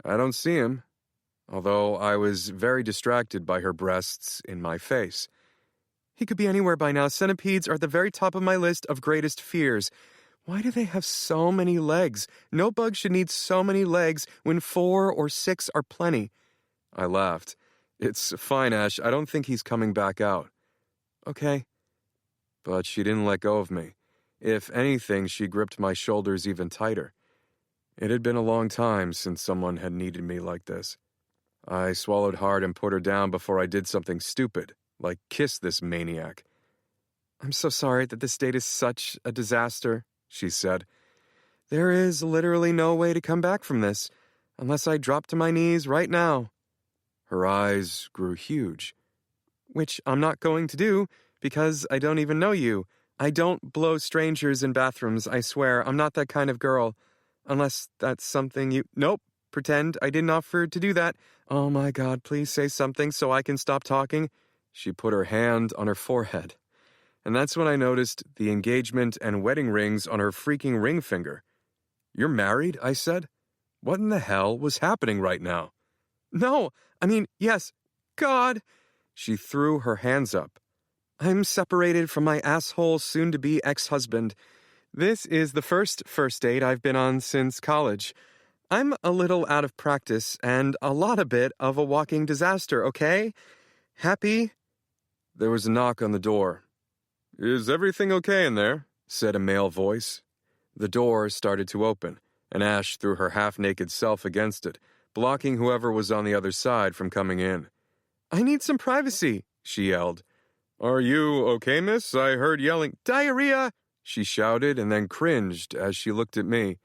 I don't see him, although I was very distracted by her breasts in my face. He could be anywhere by now. Centipedes are at the very top of my list of greatest fears. Why do they have so many legs? No bug should need so many legs when 4 or 6 are plenty. I laughed. It's fine, Ash. I don't think he's coming back out. Okay. But she didn't let go of me. If anything, she gripped my shoulders even tighter. It had been a long time since someone had needed me like this. I swallowed hard and put her down before I did something stupid, like kiss this maniac. I'm so sorry that this date is such a disaster, she said. There is literally no way to come back from this, unless I drop to my knees right now. Her eyes grew huge. Which I'm not going to do, because I don't even know you. I don't blow strangers in bathrooms, I swear. I'm not that kind of girl. Unless that's something you... Nope, pretend I didn't offer to do that. Oh my God, please say something so I can stop talking. She put her hand on her forehead. And that's when I noticed the engagement and wedding rings on her freaking ring finger. You're married? I said. What in the hell was happening right now? No, I mean, yes. God. She threw her hands up. I'm separated from my asshole soon-to-be ex-husband. This is the first date I've been on since college. I'm a little out of practice and a bit of a walking disaster, okay? Happy? There was a knock on the door. Is everything okay in there? Said a male voice. The door started to open, and Ash threw her half-naked self against it, blocking whoever was on the other side from coming in. I need some privacy, she yelled. Are you okay, miss? I heard yelling. Diarrhea! She shouted and then cringed as she looked at me.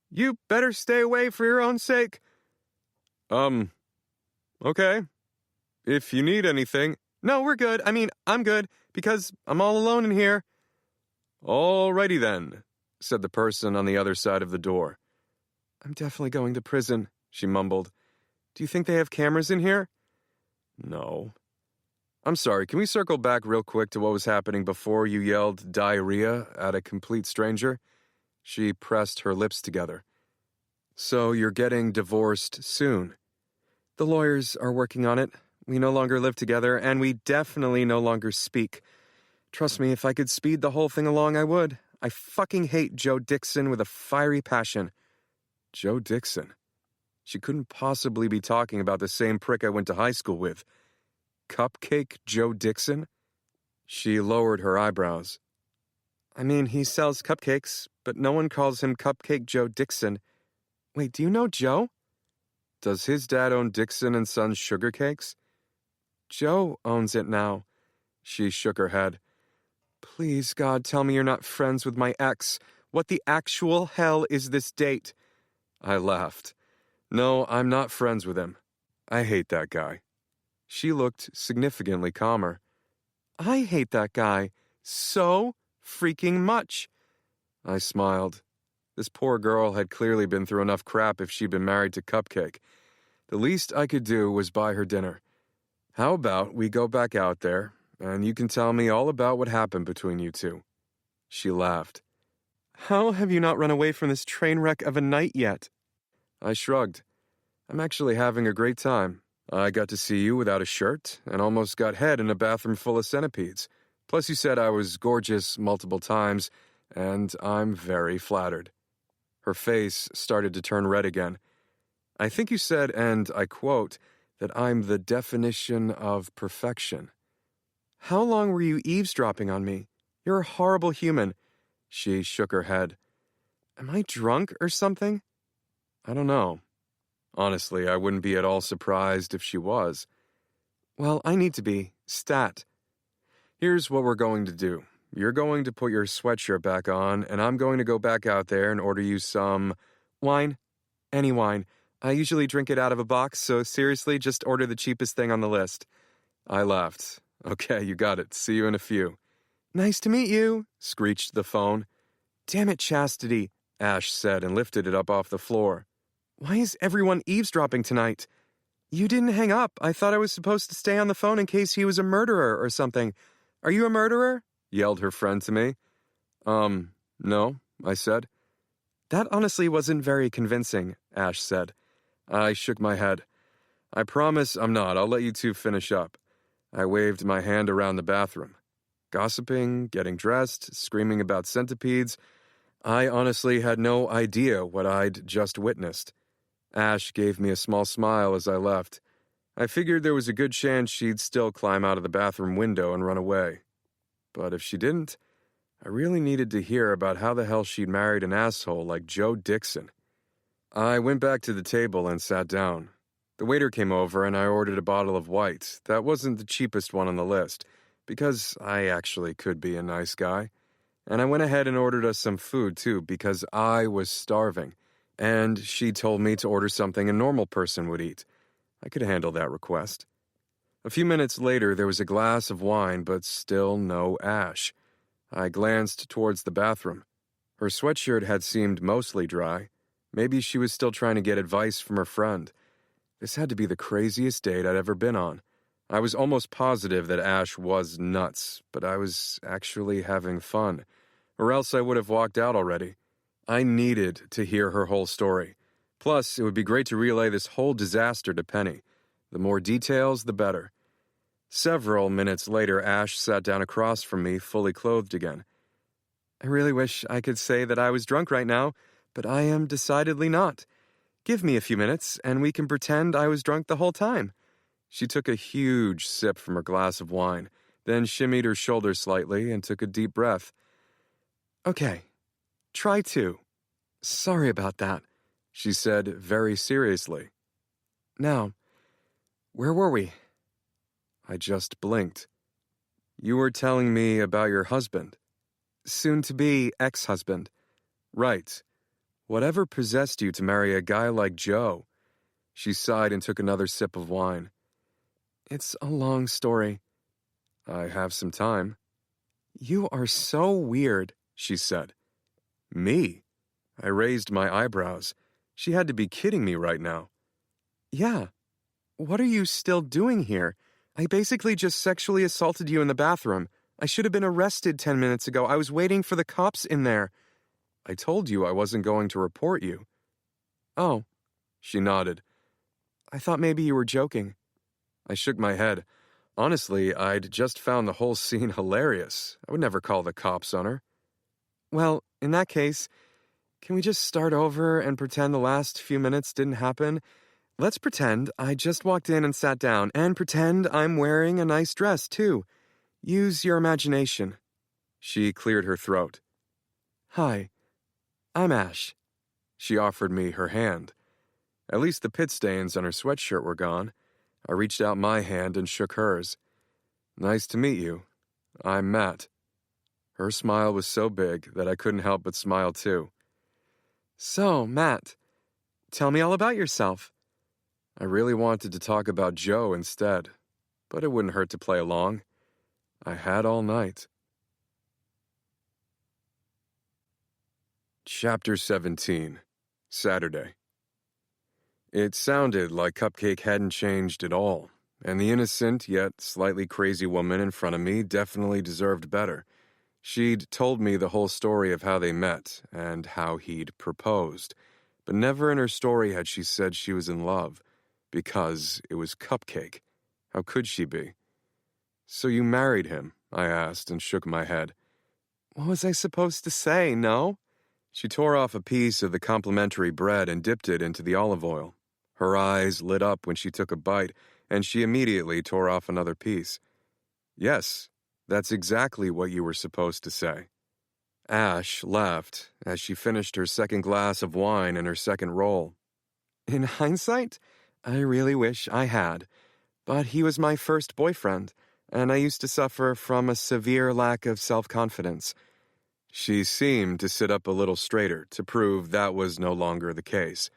You better stay away for your own sake. Okay. If you need anything. No, we're good. I mean, I'm good, because I'm all alone in here. Alrighty then, said the person on the other side of the door. I'm definitely going to prison, she mumbled. Do you think they have cameras in here? No. I'm sorry, can we circle back real quick to what was happening before you yelled diarrhea at a complete stranger? She pressed her lips together. So you're getting divorced soon? The lawyers are working on it. We no longer live together, and we definitely no longer speak. Trust me, if I could speed the whole thing along, I would. I fucking hate Joe Dixon with a fiery passion. Joe Dixon? She couldn't possibly be talking about the same prick I went to high school with. Cupcake Joe Dixon? She lowered her eyebrows. I mean, he sells cupcakes, but no one calls him Cupcake Joe Dixon. Wait, do you know Joe? Does his dad own Dixon and Sons Sugar Cakes? Joe owns it now. She shook her head. Please, God, tell me you're not friends with my ex. What the actual hell is this date? I laughed. No, I'm not friends with him. I hate that guy. She looked significantly calmer. I hate that guy so freaking much. I smiled. This poor girl had clearly been through enough crap if she'd been married to Cupcake. The least I could do was buy her dinner. How about we go back out there, and you can tell me all about what happened between you two? She laughed. How have you not run away from this train wreck of a night yet? I shrugged. I'm actually having a great time. I got to see you without a shirt and almost got head in a bathroom full of centipedes. Plus you said I was gorgeous multiple times, and I'm very flattered. Her face started to turn red again. I think you said, and I quote, that I'm the definition of perfection. How long were you eavesdropping on me? You're a horrible human. She shook her head. Am I drunk or something? I don't know. Honestly, I wouldn't be at all surprised if she was. Well, I need to be. Stat. Here's what we're going to do. You're going to put your sweatshirt back on, and I'm going to go back out there and order you some... Wine? Any wine. I usually drink it out of a box, so seriously, just order the cheapest thing on the list. I laughed. Okay, you got it. See you in a few. Nice to meet you, screeched the phone. Damn it, Chastity, Ash said and lifted it up off the floor. Why is everyone eavesdropping tonight? You didn't hang up. I thought I was supposed to stay on the phone in case he was a murderer or something. Are you a murderer? Yelled her friend to me. No, I said. That honestly wasn't very convincing, Ash said. I shook my head. I promise I'm not. I'll let you two finish up. I waved my hand around the bathroom. Gossiping, getting dressed, screaming about centipedes. I honestly had no idea what I'd just witnessed. Ash gave me a small smile as I left. I figured there was a good chance she'd still climb out of the bathroom window and run away. But if she didn't, I really needed to hear about how the hell she'd married an asshole like Joe Dixon. I went back to the table and sat down. The waiter came over and I ordered a bottle of white. That wasn't the cheapest one on the list, because I actually could be a nice guy. And I went ahead and ordered us some food, too, because I was starving. And she told me to order something a normal person would eat. I could handle that request. A few minutes later, there was a glass of wine, but still no Ash. I glanced towards the bathroom. Her sweatshirt had seemed mostly dry. Maybe she was still trying to get advice from her friend. This had to be the craziest date I'd ever been on. I was almost positive that Ash was nuts, but I was actually having fun. Or else I would have walked out already. I needed to hear her whole story. Plus, it would be great to relay this whole disaster to Penny. The more details, the better. Several minutes later, Ash sat down across from me, fully clothed again. I really wish I could say that I was drunk right now, but I am decidedly not. Give me a few minutes, and we can pretend I was drunk the whole time. She took a huge sip from her glass of wine, then shimmied her shoulders slightly and took a deep breath. Okay, try two. Sorry about that, she said very seriously. Now, where were we? I just blinked. You were telling me about your husband. Soon-to-be ex-husband. Right. Whatever possessed you to marry a guy like Joe? She sighed and took another sip of wine. It's a long story. I have some time. You are so weird, she said. Me? I raised my eyebrows. She had to be kidding me right now. Yeah. What are you still doing here? I basically just sexually assaulted you in the bathroom. I should have been arrested 10 minutes ago. I was waiting for the cops in there. I told you I wasn't going to report you. Oh. She nodded. I thought maybe you were joking. I shook my head. Honestly, I'd just found the whole scene hilarious. I would never call the cops on her. Well, in that case, can we just start over and pretend the last few minutes didn't happen? Let's pretend I just walked in and sat down, and pretend I'm wearing a nice dress, too. Use your imagination. She cleared her throat. Hi, I'm Ash. She offered me her hand. At least the pit stains on her sweatshirt were gone. I reached out my hand and shook hers. Nice to meet you. I'm Matt. Her smile was so big that I couldn't help but smile too. So, Matt, tell me all about yourself. I really wanted to talk about Joe instead, but it wouldn't hurt to play along. I had all night. Chapter 17, Saturday. It sounded like Cupcake hadn't changed at all, and the innocent yet slightly crazy woman in front of me definitely deserved better. She'd told me the whole story of how they met and how he'd proposed, but never in her story had she said she was in love, because it was Cupcake. How could she be? So you married him? I asked and shook my head. What was I supposed to say, no? She tore off a piece of the complimentary bread and dipped it into the olive oil. Her eyes lit up when she took a bite, and she immediately tore off another piece. Yes, that's exactly what you were supposed to say. Ash laughed as she finished her second glass of wine and her second roll. In hindsight, I really wish I had. But he was my first boyfriend, and I used to suffer from a severe lack of self-confidence. She seemed to sit up a little straighter to prove that was no longer the case.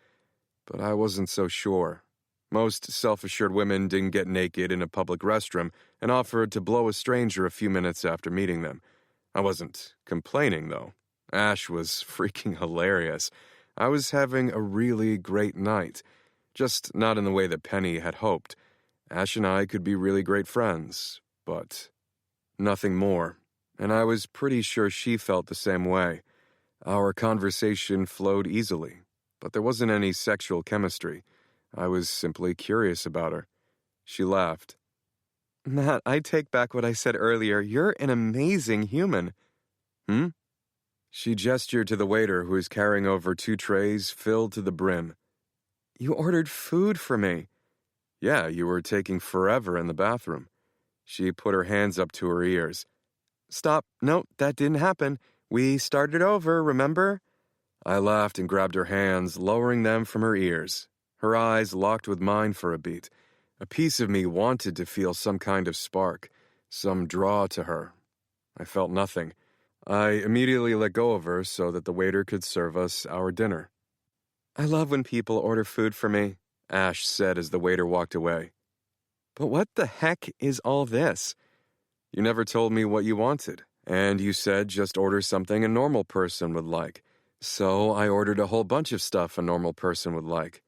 But I wasn't so sure. Most self-assured women didn't get naked in a public restroom and offered to blow a stranger a few minutes after meeting them. I wasn't complaining, though. Ash was freaking hilarious. I was having a really great night, just not in the way that Penny had hoped. Ash and I could be really great friends, but nothing more. And I was pretty sure she felt the same way. Our conversation flowed easily, but there wasn't any sexual chemistry. I was simply curious about her. She laughed. Matt, I take back what I said earlier. You're an amazing human. She gestured to the waiter who was carrying over 2 trays filled to the brim. You ordered food for me. Yeah, you were taking forever in the bathroom. She put her hands up to her ears. Stop. No, that didn't happen. We started over, remember? I laughed and grabbed her hands, lowering them from her ears. Her eyes locked with mine for a beat. A piece of me wanted to feel some kind of spark, some draw to her. I felt nothing. I immediately let go of her so that the waiter could serve us our dinner. I love when people order food for me, Ash said as the waiter walked away. But what the heck is all this? You never told me what you wanted, and you said just order something a normal person would like. So I ordered a whole bunch of stuff a normal person would like.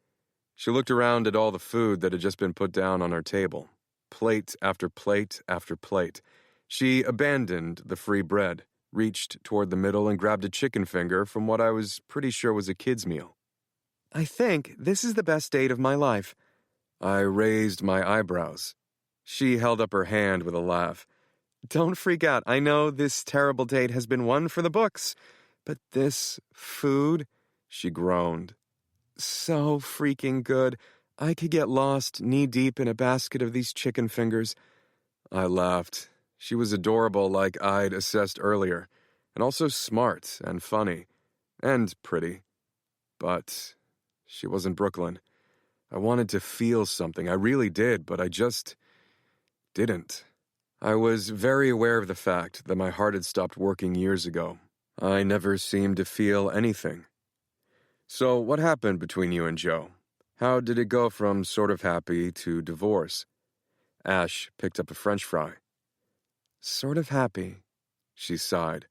She looked around at all the food that had just been put down on our table. Plate after plate after plate. She abandoned the free bread, reached toward the middle and grabbed a chicken finger from what I was pretty sure was a kid's meal. I think this is the best date of my life. I raised my eyebrows. She held up her hand with a laugh. Don't freak out. I know this terrible date has been one for the books, but this food, she groaned. So freaking good. I could get lost knee-deep in a basket of these chicken fingers. I laughed. She was adorable like I'd assessed earlier, and also smart and funny, and pretty. But she wasn't Brooklyn. I wanted to feel something. I really did, but I just didn't. I was very aware of the fact that my heart had stopped working years ago. I never seemed to feel anything. So what happened between you and Joe? How did it go from sort of happy to divorce? Ash picked up a French fry. Sort of happy, she sighed.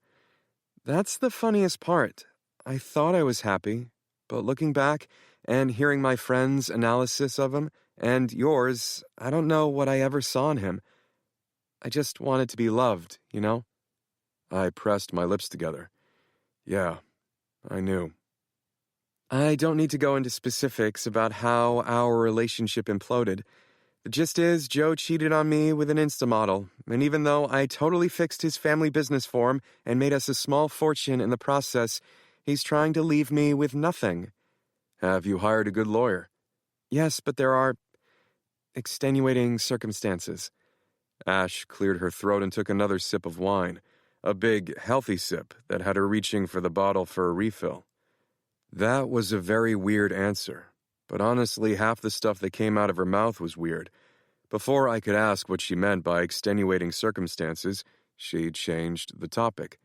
That's the funniest part. I thought I was happy, but looking back and hearing my friend's analysis of him and yours, I don't know what I ever saw in him. I just wanted to be loved, you know? I pressed my lips together. Yeah, I knew. I don't need to go into specifics about how our relationship imploded. The gist is, Joe cheated on me with an Insta model, and even though I totally fixed his family business for him and made us a small fortune in the process, he's trying to leave me with nothing. Have you hired a good lawyer? Yes, but there are extenuating circumstances. Ash cleared her throat and took another sip of wine. a big, healthy sip that had her reaching for the bottle for a refill. That was a very weird answer, but honestly, half the stuff that came out of her mouth was weird. Before I could ask what she meant by extenuating circumstances, she changed the topic.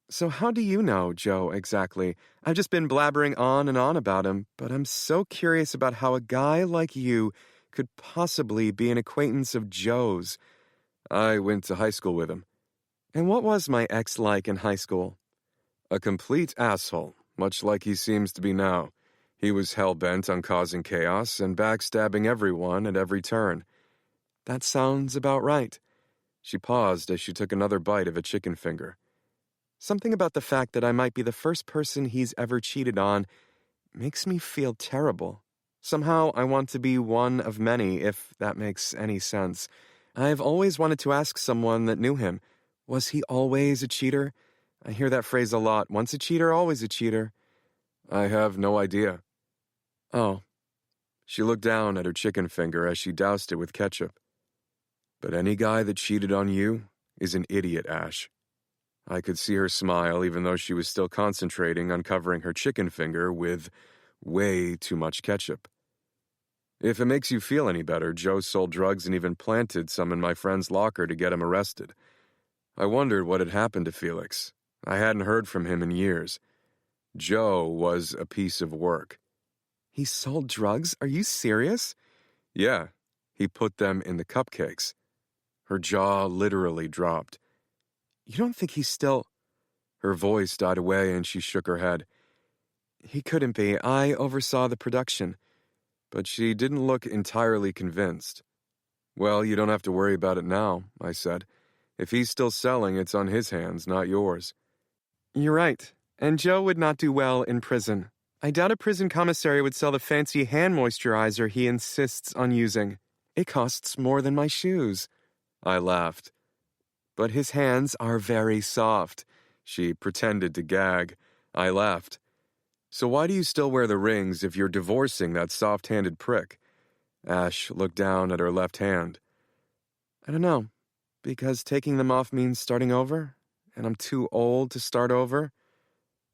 So how do you know Joe exactly? I've just been blabbering on and on about him, but I'm so curious about how a guy like you could possibly be an acquaintance of Joe's. I went to high school with him. And what was my ex like in high school? A complete asshole, much like he seems to be now. He was hell-bent on causing chaos and backstabbing everyone at every turn. That sounds about right. She paused as she took another bite of a chicken finger. Something about the fact that I might be the first person he's ever cheated on makes me feel terrible. Somehow I want to be one of many, if that makes any sense. I've always wanted to ask someone that knew him, was he always a cheater? I hear that phrase a lot. Once a cheater, always a cheater. I have no idea. Oh. She looked down at her chicken finger as she doused it with ketchup. But any guy that cheated on you is an idiot, Ash. I could see her smile even though she was still concentrating on covering her chicken finger with way too much ketchup. If it makes you feel any better, Joe sold drugs and even planted some in my friend's locker to get him arrested. I wondered what had happened to Felix. I hadn't heard from him in years. Joe was a piece of work. He sold drugs? Are you serious? Yeah, he put them in the cupcakes. Her jaw literally dropped. You don't think he's still... Her voice died away and she shook her head. He couldn't be. I oversaw the production. But she didn't look entirely convinced. Well, you don't have to worry about it now, I said. If he's still selling, it's on his hands, not yours. You're right. And Joe would not do well in prison. I doubt a prison commissary would sell the fancy hand moisturizer he insists on using. It costs more than my shoes. I laughed. But his hands are very soft. She pretended to gag. I laughed. So why do you still wear the rings if you're divorcing that soft-handed prick? Ash looked down at her left hand. I don't know. Because taking them off means starting over? And I'm too old to start over?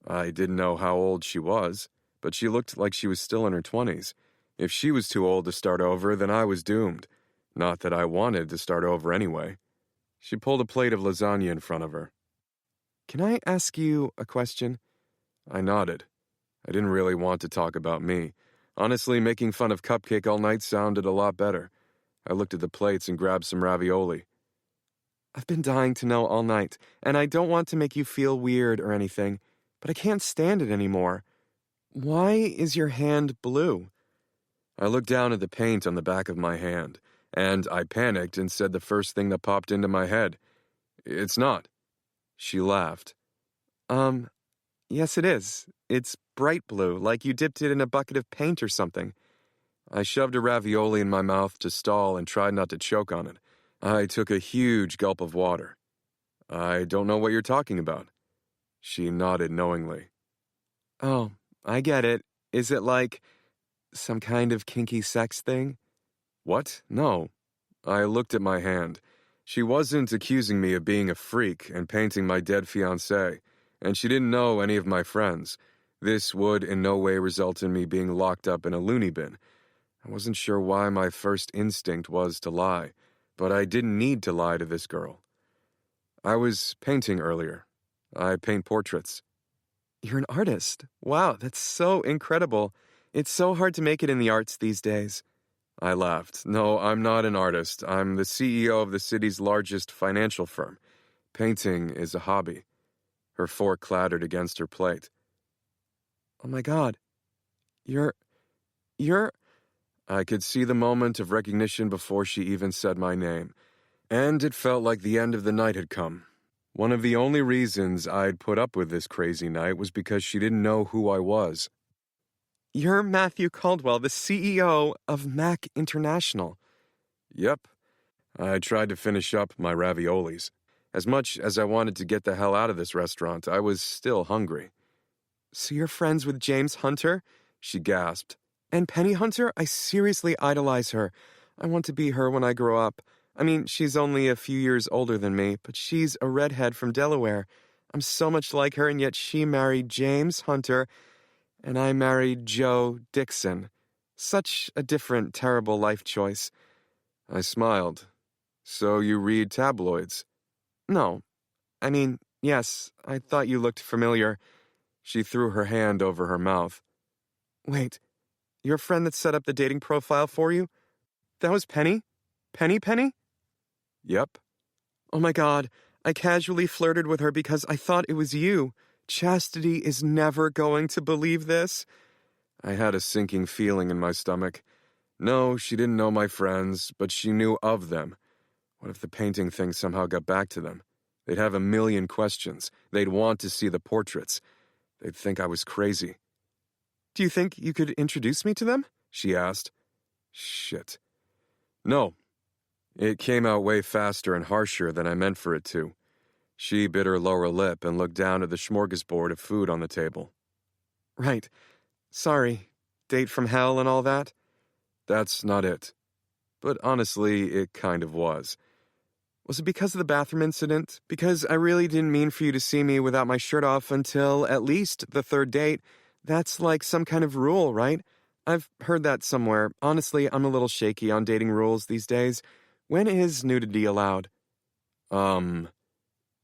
I didn't know how old she was, but she looked like she was still in her 20s. If she was too old to start over, then I was doomed. Not that I wanted to start over anyway. She pulled a plate of lasagna in front of her. Can I ask you a question? I nodded. I didn't really want to talk about me. Honestly, making fun of Cupcake all night sounded a lot better. I looked at the plates and grabbed some ravioli. I've been dying to know all night, and I don't want to make you feel weird or anything, but I can't stand it anymore. Why is your hand blue? I looked down at the paint on the back of my hand, and I panicked and said the first thing that popped into my head. It's not. She laughed. Yes it is. It's bright blue, like you dipped it in a bucket of paint or something. I shoved a ravioli in my mouth to stall and tried not to choke on it. I took a huge gulp of water. I don't know what you're talking about. She nodded knowingly. Oh, I get it. Is it like some kind of kinky sex thing? What? No. I looked at my hand. She wasn't accusing me of being a freak and painting my dead fiancé, and she didn't know any of my friends. This would in no way result in me being locked up in a loony bin. I wasn't sure why my first instinct was to lie, but I didn't need to lie to this girl. I was painting earlier. I paint portraits. You're an artist. Wow, that's so incredible. It's so hard to make it in the arts these days. I laughed. No, I'm not an artist. I'm the CEO of the city's largest financial firm. Painting is a hobby. Her fork clattered against her plate. Oh my God. You're... I could see the moment of recognition before she even said my name. And it felt like the end of the night had come. One of the only reasons I'd put up with this crazy night was because she didn't know who I was. You're Matthew Caldwell, the CEO of Mac International. Yep. I tried to finish up my raviolis. As much as I wanted to get the hell out of this restaurant, I was still hungry. So you're friends with James Hunter? She gasped. And Penny Hunter? I seriously idolize her. I want to be her when I grow up. I mean, she's only a few years older than me, but she's a redhead from Delaware. I'm so much like her, and yet she married James Hunter, and I married Joe Dixon. Such a different, terrible life choice. I smiled. So you read tabloids? No. I mean, yes, I thought you looked familiar. She threw her hand over her mouth. Wait, your friend that set up the dating profile for you? That was Penny? Penny? Yep. Oh my God, I casually flirted with her because I thought it was you. Chastity is never going to believe this. I had a sinking feeling in my stomach. No, she didn't know my friends, but she knew of them. What if the painting thing somehow got back to them? They'd have a million questions. They'd want to see the portraits. They'd think I was crazy. Do you think you could introduce me to them? She asked. Shit. No. It came out way faster and harsher than I meant for it to. She bit her lower lip and looked down at the smorgasbord of food on the table. Right. Sorry. Date from hell and all that? That's not it. But honestly, it kind of was. Was it because of the bathroom incident? Because I really didn't mean for you to see me without my shirt off until at least the third date. That's like some kind of rule, right? I've heard that somewhere. Honestly, I'm a little shaky on dating rules these days. When is nudity allowed? And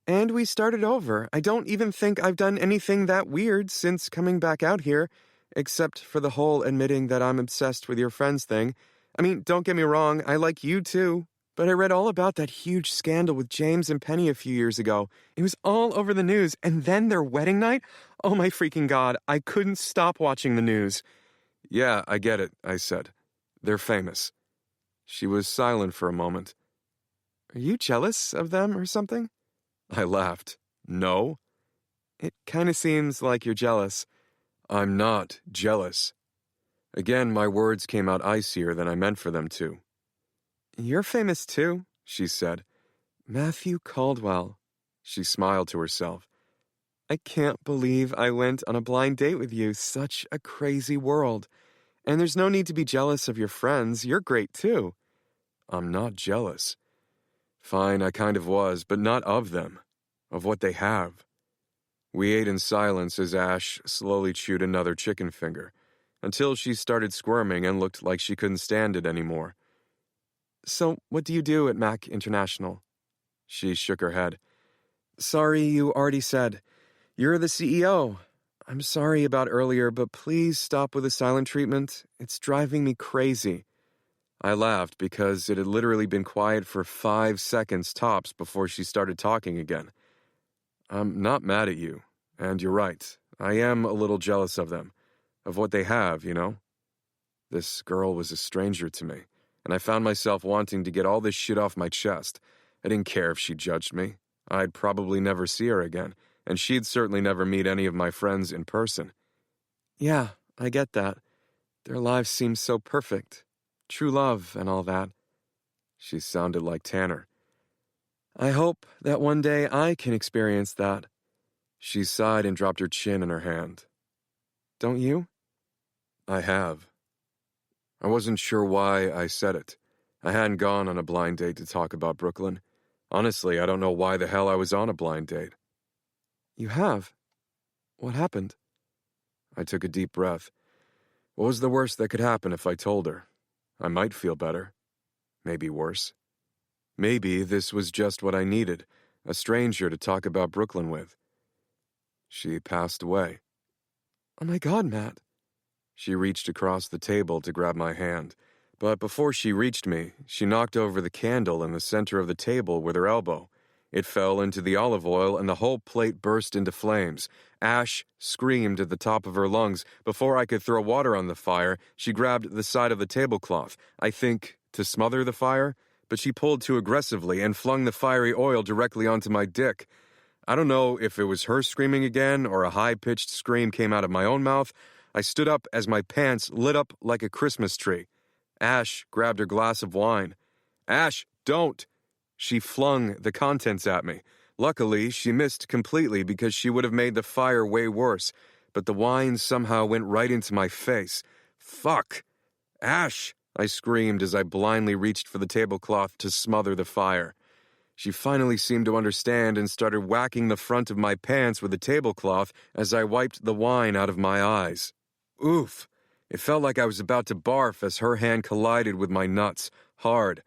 we started over. I don't even think I've done anything that weird since coming back out here, except for the whole admitting that I'm obsessed with your friends thing. I mean, don't get me wrong, I like you too. But I read all about that huge scandal with James and Penny a few years ago. It was all over the news, and then their wedding night? Oh my freaking God, I couldn't stop watching the news. Yeah, I get it, I said. They're famous. She was silent for a moment. Are you jealous of them or something? I laughed. No. It kind of seems like you're jealous. I'm not jealous. Again, my words came out icier than I meant for them to. You're famous too, she said. Matthew Caldwell. She smiled to herself. I can't believe I went on a blind date with you. Such a crazy world. And there's no need to be jealous of your friends. You're great too. I'm not jealous. Fine, I kind of was, but not of them. Of what they have. We ate in silence as Ash slowly chewed another chicken finger, until she started squirming and looked like she couldn't stand it anymore. So, what do you do at Mac International? She shook her head. Sorry, you already said. You're the CEO. I'm sorry about earlier, but please stop with the silent treatment. It's driving me crazy. I laughed because it had literally been quiet for 5 seconds tops before she started talking again. I'm not mad at you, and you're right. I am a little jealous of them, of what they have, you know? This girl was a stranger to me, and I found myself wanting to get all this shit off my chest. I didn't care if she judged me. I'd probably never see her again, and she'd certainly never meet any of my friends in person. Yeah, I get that. Their lives seem so perfect. True love and all that. She sounded like Tanner. I hope that one day I can experience that. She sighed and dropped her chin in her hand. Don't you? I have. I wasn't sure why I said it. I hadn't gone on a blind date to talk about Brooklyn. Honestly, I don't know why the hell I was on a blind date. You have? What happened? I took a deep breath. What was the worst that could happen if I told her? I might feel better. Maybe worse. Maybe this was just what I needed, a stranger to talk about Brooklyn with. She passed away. Oh my God, Matt. She reached across the table to grab my hand, but before she reached me, she knocked over the candle in the center of the table with her elbow. It fell into the olive oil and the whole plate burst into flames. Ash screamed at the top of her lungs. Before I could throw water on the fire, she grabbed the side of the tablecloth, I think to smother the fire, but she pulled too aggressively and flung the fiery oil directly onto my dick. I don't know if it was her screaming again or a high-pitched scream came out of my own mouth. I stood up as my pants lit up like a Christmas tree. Ash grabbed her glass of wine. Ash, don't! She flung the contents at me. Luckily, she missed completely because she would have made the fire way worse, but the wine somehow went right into my face. Fuck! Ash! I screamed as I blindly reached for the tablecloth to smother the fire. She finally seemed to understand and started whacking the front of my pants with the tablecloth as I wiped the wine out of my eyes. Oof! It felt like I was about to barf as her hand collided with my nuts, hard.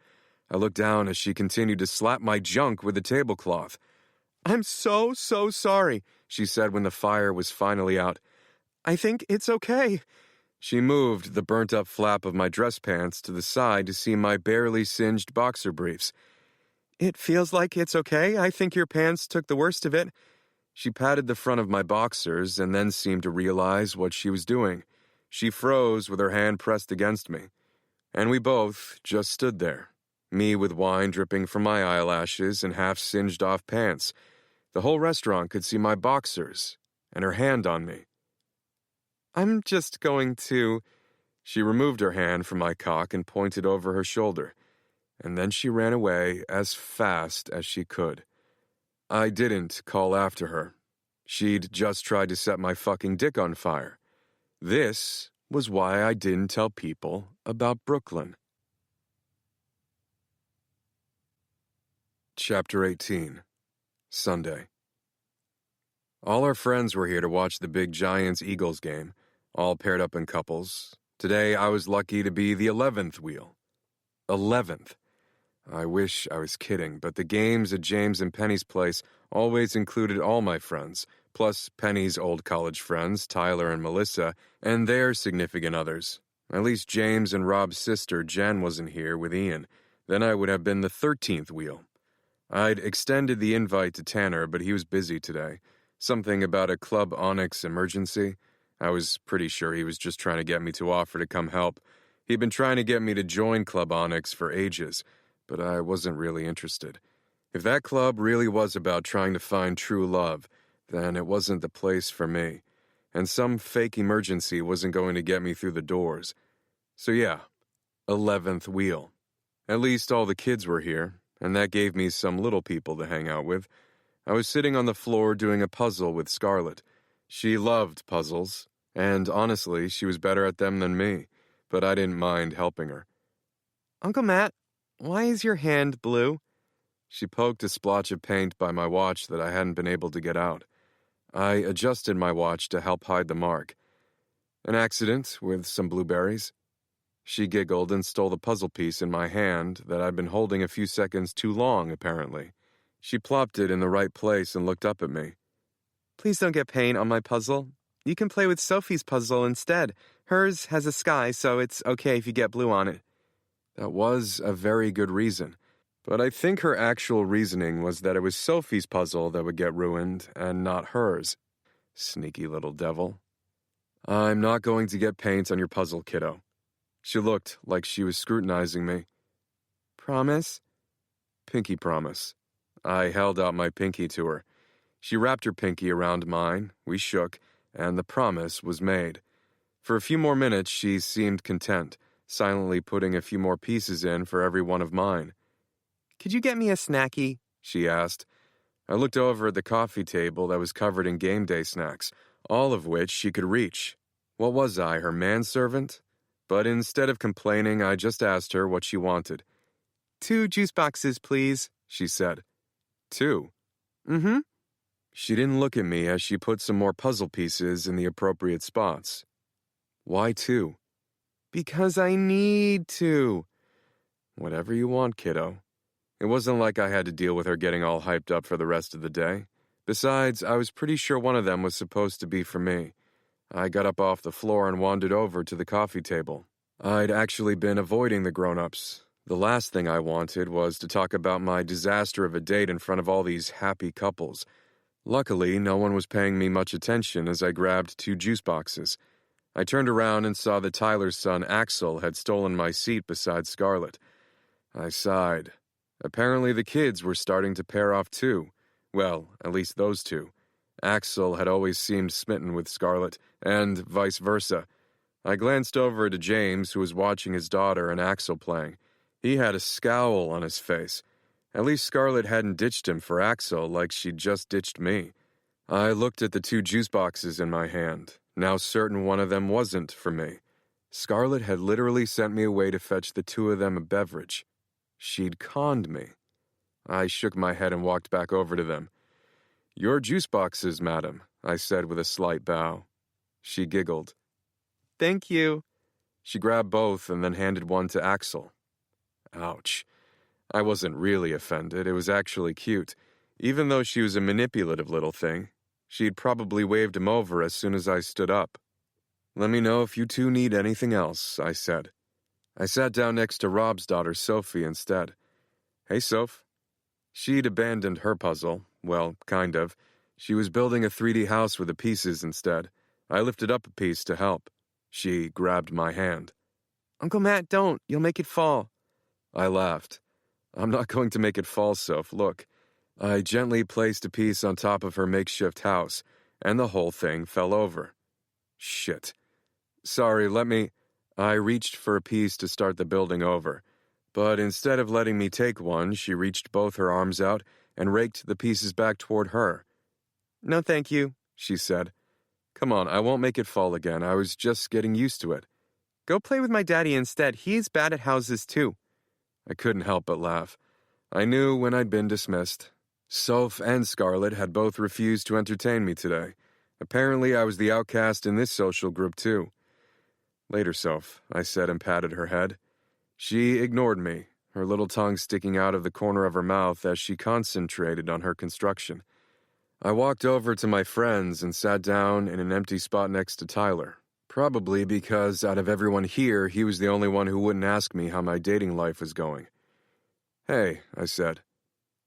I looked down as she continued to slap my junk with the tablecloth. I'm so sorry, she said when the fire was finally out. I think it's okay. She moved the burnt-up flap of my dress pants to the side to see my barely singed boxer briefs. It feels like it's okay. I think your pants took the worst of it. She patted the front of my boxers and then seemed to realize what she was doing. She froze with her hand pressed against me. And we both just stood there, me with wine dripping from my eyelashes and half-singed-off pants. The whole restaurant could see my boxers and her hand on me. I'm just going to... She removed her hand from my cock and pointed over her shoulder. And then she ran away as fast as she could. I didn't call after her. She'd just tried to set my fucking dick on fire. This was why I didn't tell people about Brooklyn. Chapter 18. Sunday. All our friends were here to watch the big Giants-Eagles game, all paired up in couples. Today I was lucky to be the 11th wheel. 11th. I wish I was kidding, but the games at James and Penny's place always included all my friends, plus Penny's old college friends, Tyler and Melissa, and their significant others. At least James and Rob's sister, Jen, wasn't here with Ian. Then I would have been the 13th wheel. I'd extended the invite to Tanner, but he was busy today. Something about a Club Onyx emergency. I was pretty sure he was just trying to get me to offer to come help. He'd been trying to get me to join Club Onyx for ages, but I wasn't really interested. If that club really was about trying to find true love, then it wasn't the place for me, and some fake emergency wasn't going to get me through the doors. So yeah, 11th wheel. At least all the kids were here, and that gave me some little people to hang out with. I was sitting on the floor doing a puzzle with Scarlett. She loved puzzles, and honestly, she was better at them than me, but I didn't mind helping her. Uncle Matt, why is your hand blue? She poked a splotch of paint by my watch that I hadn't been able to get out. I adjusted my watch to help hide the mark. An accident with some blueberries. She giggled and stole the puzzle piece in my hand that I'd been holding a few seconds too long, apparently. She plopped it in the right place and looked up at me. Please don't get paint on my puzzle. You can play with Sophie's puzzle instead. Hers has a sky, so it's okay if you get blue on it. That was a very good reason. But I think her actual reasoning was that it was Sophie's puzzle that would get ruined and not hers. Sneaky little devil. I'm not going to get paint on your puzzle, kiddo. She looked like she was scrutinizing me. Promise? Pinky promise. I held out my pinky to her. She wrapped her pinky around mine, we shook, and the promise was made. For a few more minutes she seemed content, silently putting a few more pieces in for every one of mine. Could you get me a snacky? She asked. I looked over at the coffee table that was covered in game day snacks, all of which she could reach. What was I, her manservant? But instead of complaining, I just asked her what she wanted. 2 juice boxes, please, she said. 2? Mm-hmm. She didn't look at me as she put some more puzzle pieces in the appropriate spots. Why 2? Because I need to. Whatever you want, kiddo. It wasn't like I had to deal with her getting all hyped up for the rest of the day. Besides, I was pretty sure one of them was supposed to be for me. I got up off the floor and wandered over to the coffee table. I'd actually been avoiding the grown-ups. The last thing I wanted was to talk about my disaster of a date in front of all these happy couples. Luckily, no one was paying me much attention as I grabbed 2 juice boxes. I turned around and saw that Tyler's son, Axel, had stolen my seat beside Scarlett. I sighed. Apparently the kids were starting to pair off too. Well, at least those 2. Axel had always seemed smitten with Scarlett, and vice versa. I glanced over to James, who was watching his daughter and Axel playing. He had a scowl on his face. At least Scarlett hadn't ditched him for Axel like she'd just ditched me. I looked at the 2 juice boxes in my hand, now certain one of them wasn't for me. Scarlett had literally sent me away to fetch the two of them a beverage. She'd conned me. I shook my head and walked back over to them. "Your juice boxes, madam," I said with a slight bow. She giggled. Thank you. She grabbed both and then handed one to Axel. Ouch. I wasn't really offended. It was actually cute. Even though she was a manipulative little thing, she'd probably waved him over as soon as I stood up. "Let me know if you two need anything else," I said. I sat down next to Rob's daughter, Sophie, instead. "Hey, Soph." She'd abandoned her puzzle. Well, kind of. She was building a 3D house with the pieces instead. I lifted up a piece to help. She grabbed my hand. Uncle Matt, don't. You'll make it fall. I laughed. "I'm not going to make it fall, Soph. Look." I gently placed a piece on top of her makeshift house, and the whole thing fell over. Shit. "Sorry, let me—" I reached for a piece to start the building over, but instead of letting me take one, she reached both her arms out and raked the pieces back toward her. No, thank you, she said. "Come on, I won't make it fall again. I was just getting used to it." Go play with my daddy instead. He's bad at houses, too. I couldn't help but laugh. I knew when I'd been dismissed. Soph and Scarlett had both refused to entertain me today. Apparently, I was the outcast in this social group, too. "Later, Soph," I said and patted her head. She ignored me, her little tongue sticking out of the corner of her mouth as she concentrated on her construction. I walked over to my friends and sat down in an empty spot next to Tyler. Probably because out of everyone here, he was the only one who wouldn't ask me how my dating life was going. "Hey," I said.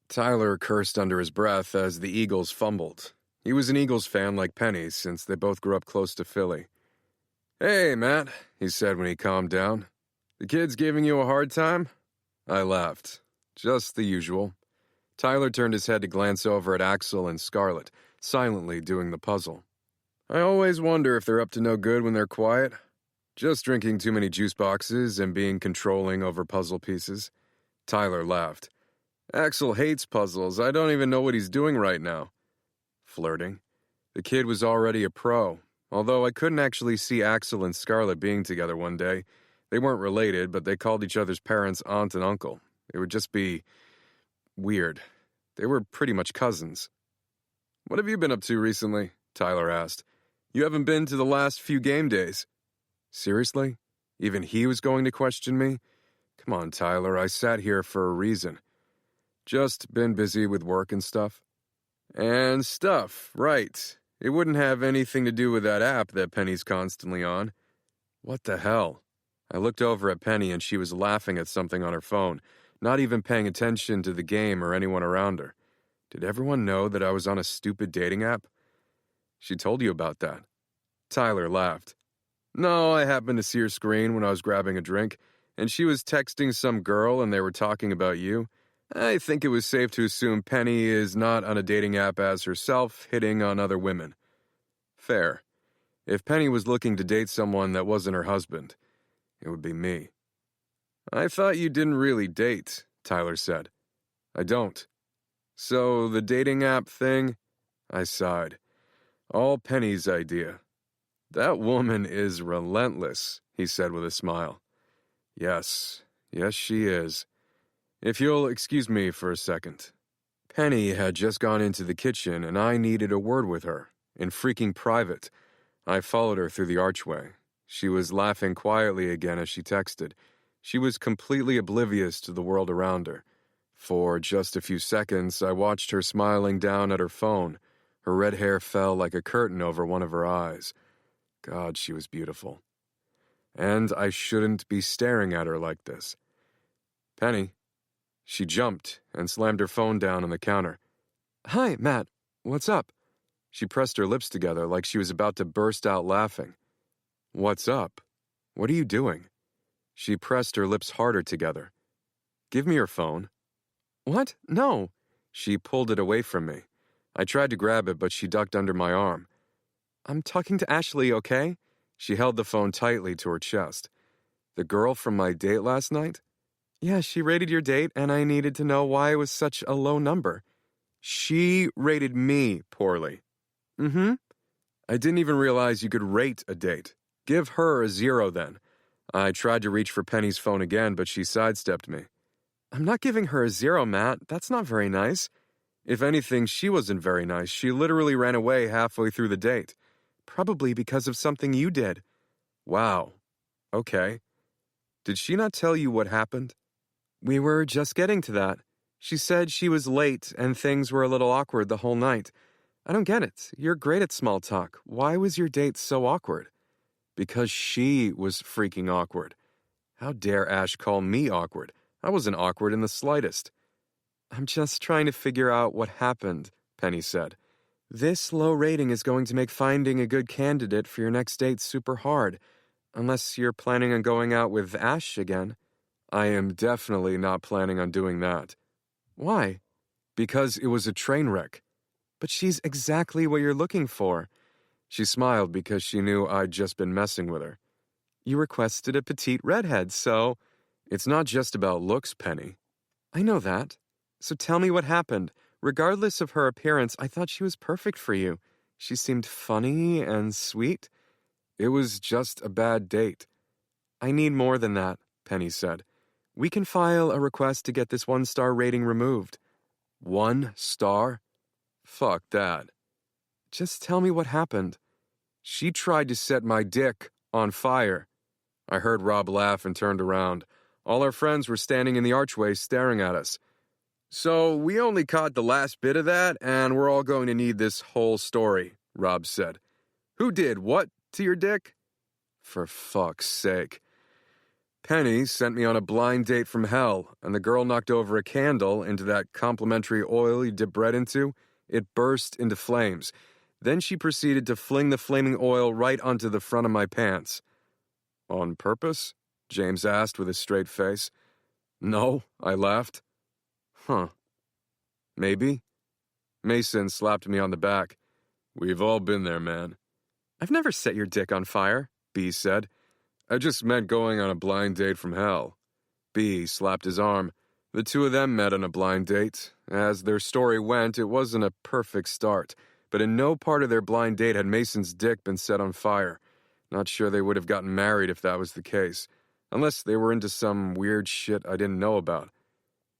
Tyler cursed under his breath as the Eagles fumbled. He was an Eagles fan like Penny, since they both grew up close to Philly. "Hey, Matt," he said when he calmed down. "The kid's giving you a hard time?" I laughed. Just the usual. Tyler turned his head to glance over at Axel and Scarlett, silently doing the puzzle. "I always wonder if they're up to no good when they're quiet. Just drinking too many juice boxes and being controlling over puzzle pieces." Tyler laughed. "Axel hates puzzles. I don't even know what he's doing right now." Flirting. The kid was already a pro, although I couldn't actually see Axel and Scarlett being together one day. They weren't related, but they called each other's parents aunt and uncle. It would just be weird. They were pretty much cousins. "What have you been up to recently?" Tyler asked. "You haven't been to the last few game days." Seriously? Even he was going to question me? Come on, Tyler, I sat here for a reason. Just been busy with work and stuff. And stuff, right. It wouldn't have anything to do with that app that Penny's constantly on. What the hell? I looked over at Penny and she was laughing at something on her phone, not even paying attention to the game or anyone around her. Did everyone know that I was on a stupid dating app? She told you about that. Tyler laughed. "No, I happened to see her screen when I was grabbing a drink, and she was texting some girl and they were talking about you. I think it was safe to assume Penny is not on a dating app as herself, hitting on other women." Fair. If Penny was looking to date someone that wasn't her husband, it would be me. "I thought you didn't really date," Tyler said. "I don't." "So the dating app thing?" I sighed. All Penny's idea. "That woman is relentless," he said with a smile. Yes, she is. If you'll excuse me for a second." Penny had just gone into the kitchen and I needed a word with her, in freaking private. I followed her through the archway. She was laughing quietly again as she texted. She was completely oblivious to the world around her. For just a few seconds, I watched her smiling down at her phone. Her red hair fell like a curtain over one of her eyes. God, she was beautiful. And I shouldn't be staring at her like this. "Penny." She jumped and slammed her phone down on the counter. "Hi, Matt. What's up?" She pressed her lips together like she was about to burst out laughing. "What's up? What are you doing?" She pressed her lips harder together. "Give me your phone." "What? No." She pulled it away from me. I tried to grab it, but she ducked under my arm. "I'm talking to Ashley, okay?" She held the phone tightly to her chest. "The girl from my date last night?" "Yeah, she rated your date, and I needed to know why it was such a low number." "She rated me poorly." "Mm-hmm." "I didn't even realize you could rate a date. Give her a 0 then." I tried to reach for Penny's phone again, but she sidestepped me. I'm not giving her a 0, Matt. That's not very nice. If anything, she wasn't very nice. She literally ran away halfway through the date. Probably because of something you did. Wow. Okay. Did she not tell you what happened? We were just getting to that. She said she was late and things were a little awkward the whole night. I don't get it. You're great at small talk. Why was your date so awkward? Because she was freaking awkward. How dare Ash call me awkward? I wasn't awkward in the slightest. I'm just trying to figure out what happened, Penny said. This low rating is going to make finding a good candidate for your next date super hard, unless you're planning on going out with Ash again. I am definitely not planning on doing that. Why? Because it was a train wreck. But she's exactly what you're looking for. She smiled because she knew I'd just been messing with her. You requested a petite redhead, so... It's not just about looks, Penny. I know that. So tell me what happened. Regardless of her appearance, I thought she was perfect for you. She seemed funny and sweet. It was just a bad date. I need more than that, Penny said. We can file a request to get this 1-star rating removed. 1 star? Fuck that. Just tell me what happened. She tried to set my dick on fire. I heard Rob laugh and turned around. All our friends were standing in the archway staring at us. So we only caught the last bit of that, and we're all going to need this whole story, Rob said. Who did what to your dick? For fuck's sake. Penny sent me on a blind date from hell, and the girl knocked over a candle into that complimentary oil you dip bread into. It burst into flames. Then she proceeded to fling the flaming oil right onto the front of my pants. On purpose? James asked with a straight face. No, I laughed. Huh. Maybe. Mason slapped me on the back. We've all been there, man. I've never set your dick on fire, B said. I just meant going on a blind date from hell. B slapped his arm. The two of them met on a blind date. As their story went, it wasn't a perfect start, but in no part of their blind date had Mason's dick been set on fire. Not sure they would have gotten married if that was the case. Unless they were into some weird shit I didn't know about.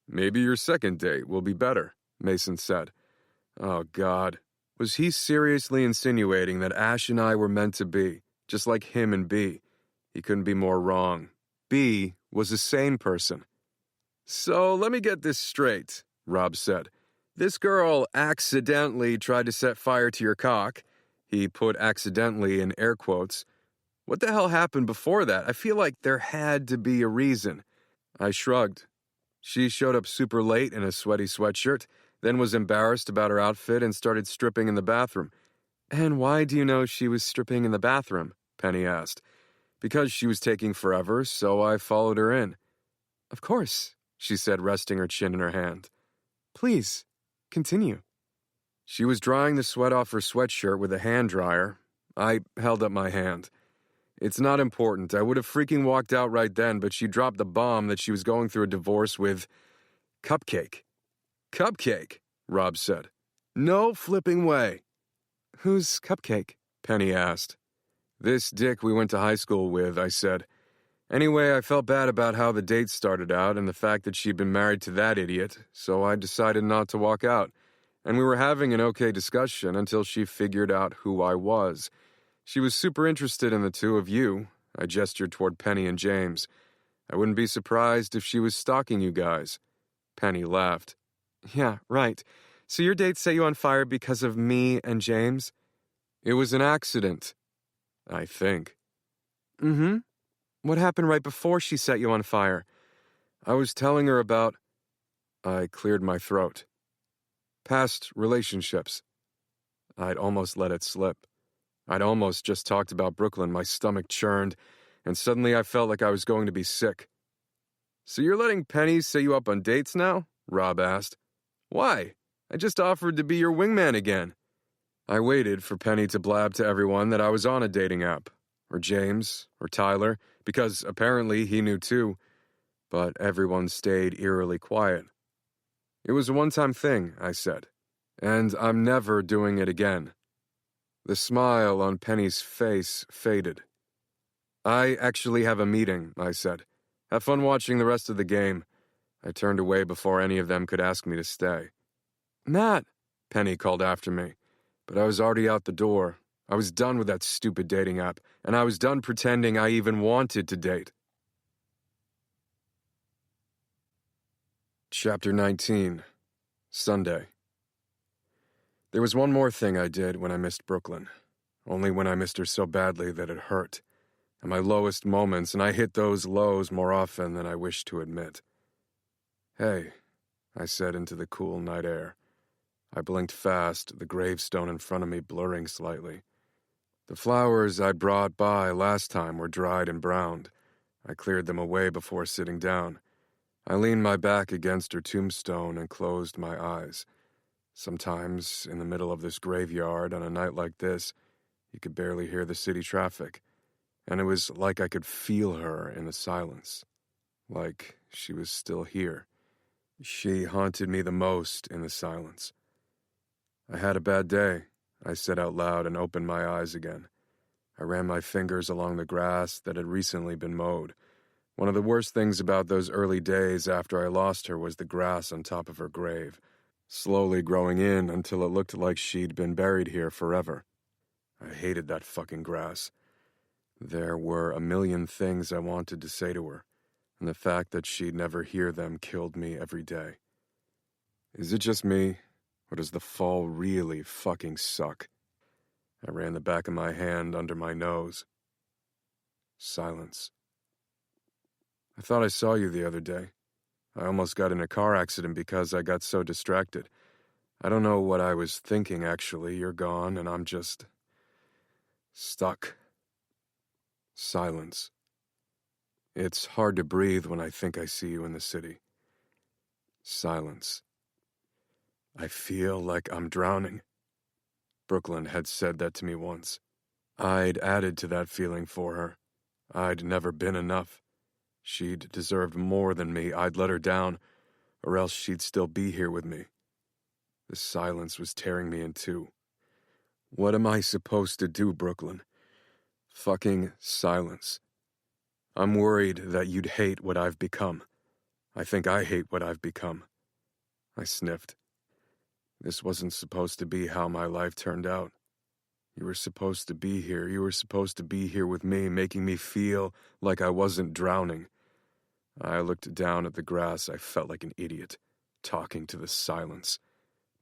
Maybe your second date will be better, Mason said. Oh, God. Was he seriously insinuating that Ash and I were meant to be, just like him and B? He couldn't be more wrong. B was a sane person. So let me get this straight, Rob said. This girl accidentally tried to set fire to your cock. He put accidentally in air quotes. What the hell happened before that? I feel like there had to be a reason. I shrugged. She showed up super late in a sweaty sweatshirt, then was embarrassed about her outfit and started stripping in the bathroom. And why do you know she was stripping in the bathroom? Penny asked. Because she was taking forever, so I followed her in. Of course, she said, resting her chin in her hand. Please, continue. She was drying the sweat off her sweatshirt with a hand dryer. I held up my hand. It's not important. I would have freaking walked out right then, but she dropped the bomb that she was going through a divorce with Cupcake. Cupcake, Rob said. No flipping way. Who's Cupcake? Penny asked. This dick we went to high school with, I said. Anyway, I felt bad about how the date started out and the fact that she'd been married to that idiot, so I decided not to walk out. And we were having an okay discussion until she figured out who I was. She was super interested in the two of you. I gestured toward Penny and James. I wouldn't be surprised if she was stalking you guys. Penny laughed. Yeah, right. So your date set you on fire because of me and James? It was an accident. I think. Mm-hmm. What happened right before she set you on fire? I was telling her about... I cleared my throat. Past relationships. I'd almost let it slip. I'd almost just talked about Brooklyn. My stomach churned, and suddenly I felt like I was going to be sick. So you're letting Penny set you up on dates now? Rob asked. Why? I just offered to be your wingman again. I waited for Penny to blab to everyone that I was on a dating app, or James, or Tyler, because apparently he knew too, but everyone stayed eerily quiet. It was a one-time thing, I said, and I'm never doing it again. The smile on Penny's face faded. I actually have a meeting, I said. Have fun watching the rest of the game. I turned away before any of them could ask me to stay. Matt! Penny called after me, but I was already out the door. I was done with that stupid dating app, and I was done pretending I even wanted to date. Chapter 19, Sunday. There was one more thing I did when I missed Brooklyn, only when I missed her so badly that it hurt. At my lowest moments, and I hit those lows more often than I wish to admit. "Hey," I said into the cool night air. I blinked fast, the gravestone in front of me blurring slightly. The flowers I'd brought by last time were dried and browned. I cleared them away before sitting down. I leaned my back against her tombstone and closed my eyes. Sometimes, in the middle of this graveyard on a night like this, you could barely hear the city traffic, and it was like I could feel her in the silence, like she was still here. She haunted me the most in the silence. I had a bad day, I said out loud and opened my eyes again. I ran my fingers along the grass that had recently been mowed. One of the worst things about those early days after I lost her was the grass on top of her grave, slowly growing in until it looked like she'd been buried here forever. I hated that fucking grass. There were a million things I wanted to say to her, and the fact that she'd never hear them killed me every day. Is it just me, or does the fall really fucking suck? I ran the back of my hand under my nose. Silence. I thought I saw you the other day. I almost got in a car accident because I got so distracted. I don't know what I was thinking, actually. You're gone, and I'm just stuck. Silence. It's hard to breathe when I think I see you in the city. Silence. I feel like I'm drowning. Brooklyn had said that to me once. I'd added to that feeling for her. I'd never been enough. She'd deserved more than me. I'd let her down, or else she'd still be here with me. The silence was tearing me in two. What am I supposed to do, Brooklyn? Fucking silence. I'm worried that you'd hate what I've become. I think I hate what I've become. I sniffed. This wasn't supposed to be how my life turned out. You were supposed to be here. You were supposed to be here with me, making me feel like I wasn't drowning. I looked down at the grass. I felt like an idiot, talking to the silence.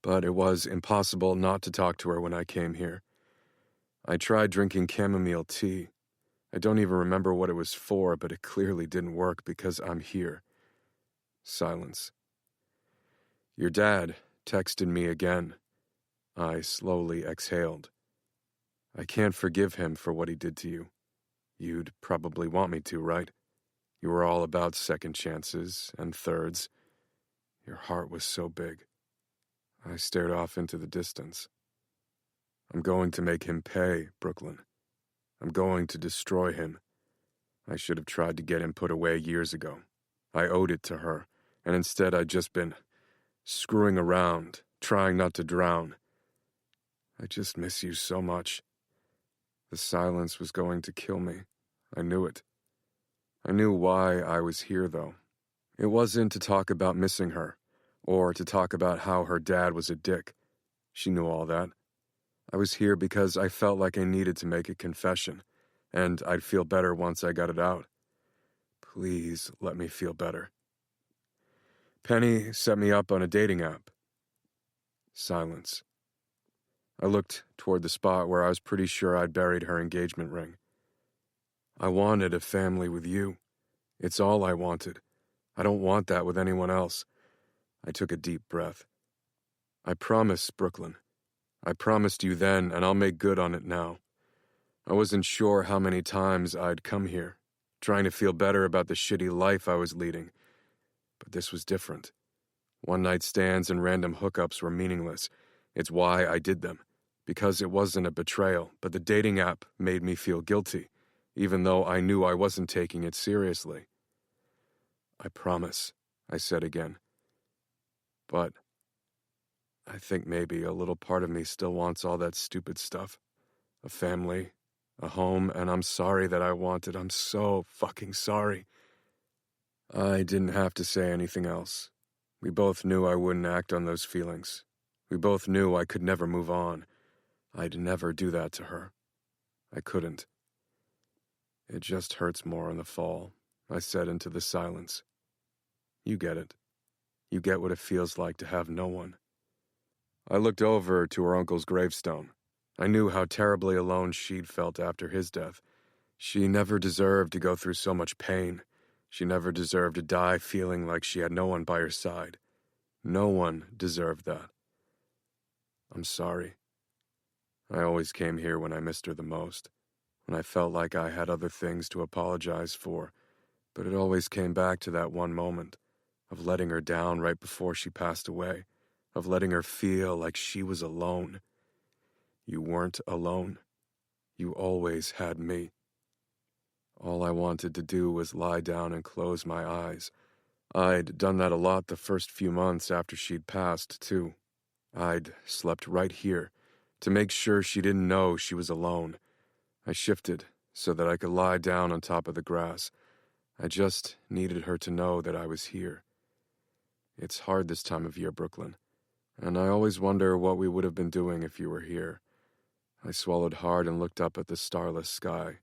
But it was impossible not to talk to her when I came here. I tried drinking chamomile tea. I don't even remember what it was for, but it clearly didn't work because I'm here. Silence. Your dad texted me again. I slowly exhaled. I can't forgive him for what he did to you. You'd probably want me to, right? You were all about second chances and thirds. Your heart was so big. I stared off into the distance. I'm going to make him pay, Brooklyn. I'm going to destroy him. I should have tried to get him put away years ago. I owed it to her, and instead I'd just been screwing around, trying not to drown. I just miss you so much. The silence was going to kill me. I knew it. I knew why I was here, though. It wasn't to talk about missing her, or to talk about how her dad was a dick. She knew all that. I was here because I felt like I needed to make a confession, and I'd feel better once I got it out. Please let me feel better. Penny set me up on a dating app. Silence. I looked toward the spot where I was pretty sure I'd buried her engagement ring. I wanted a family with you. It's all I wanted. I don't want that with anyone else. I took a deep breath. I promise, Brooklyn. I promised you then, and I'll make good on it now. I wasn't sure how many times I'd come here, trying to feel better about the shitty life I was leading. But this was different. One-night stands and random hookups were meaningless. It's why I did them. Because it wasn't a betrayal, but the dating app made me feel guilty, even though I knew I wasn't taking it seriously. I promise, I said again. But I think maybe a little part of me still wants all that stupid stuff. A family, A home, and I'm sorry that I wanted. I'm so fucking sorry. I didn't have to say anything else. We both knew I wouldn't act on those feelings. We both knew I could never move on. I'd never do that to her. I couldn't. It just hurts more in the fall, I said into the silence. You get it. You get what it feels like to have no one. I looked over to her uncle's gravestone. I knew how terribly alone she'd felt after his death. She never deserved to go through so much pain. She never deserved to die feeling like she had no one by her side. No one deserved that. I'm sorry. I always came here when I missed her the most, when I felt like I had other things to apologize for, but it always came back to that one moment of letting her down right before she passed away, of letting her feel like she was alone. You weren't alone. You always had me. All I wanted to do was lie down and close my eyes. I'd done that a lot the first few months after she'd passed, too. I'd slept right here to make sure she didn't know she was alone. I shifted so that I could lie down on top of the grass. I just needed her to know that I was here. It's hard this time of year, Brooklyn, and I always wonder what we would have been doing if you were here. I swallowed hard and looked up at the starless sky.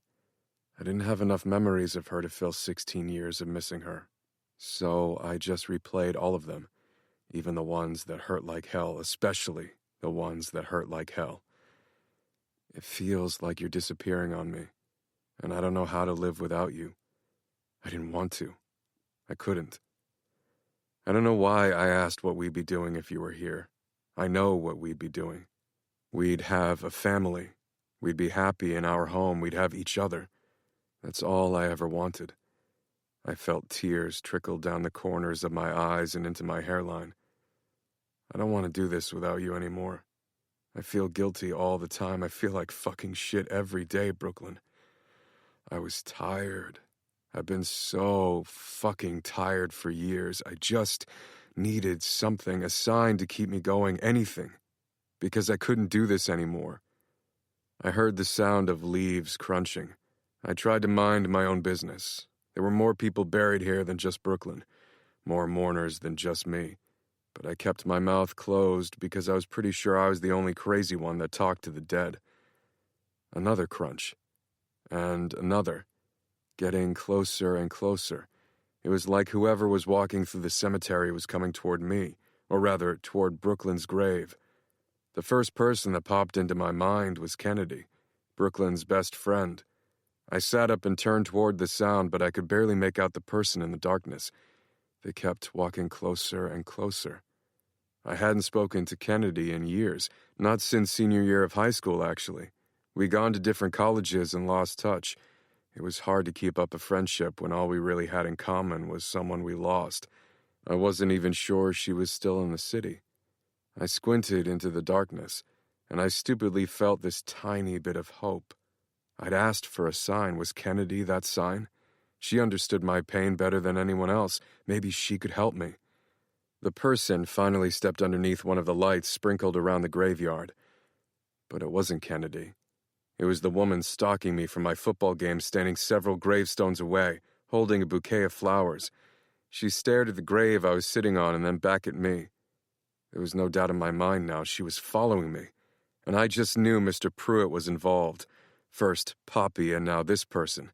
I didn't have enough memories of her to fill 16 years of missing her, so I just replayed all of them, even the ones that hurt like hell, especially the ones that hurt like hell. It feels like you're disappearing on me, and I don't know how to live without you. I didn't want to. I couldn't. I don't know why I asked what we'd be doing if you were here. I know what we'd be doing. We'd have a family. We'd be happy in our home. We'd have each other. That's all I ever wanted. I felt tears trickle down the corners of my eyes and into my hairline. I don't want to do this without you anymore. I feel guilty all the time. I feel like fucking shit every day, Brooklyn. I was tired. I've been so fucking tired for years. I just needed something, a sign to keep me going, anything, because I couldn't do this anymore. I heard the sound of leaves crunching. I tried to mind my own business. There were more people buried here than just Brooklyn, more mourners than just me. But I kept my mouth closed because I was pretty sure I was the only crazy one that talked to the dead. Another crunch. And another. Getting closer and closer. It was like whoever was walking through the cemetery was coming toward me, or rather, toward Brooklyn's grave. The first person that popped into my mind was Kennedy, Brooklyn's best friend. I sat up and turned toward the sound, but I could barely make out the person in the darkness. They kept walking closer and closer. I hadn't spoken to Kennedy in years, not since senior year of high school, actually. We'd gone to different colleges and lost touch. It was hard to keep up a friendship when all we really had in common was someone we lost. I wasn't even sure she was still in the city. I squinted into the darkness, and I stupidly felt this tiny bit of hope. I'd asked for a sign. Was Kennedy that sign? She understood my pain better than anyone else. Maybe she could help me. The person finally stepped underneath one of the lights sprinkled around the graveyard. But it wasn't Kennedy. It was the woman stalking me from my football game, standing several gravestones away, holding a bouquet of flowers. She stared at the grave I was sitting on and then back at me. There was no doubt in my mind now she was following me, and I just knew Mr. Pruitt was involved. First Poppy and now this person.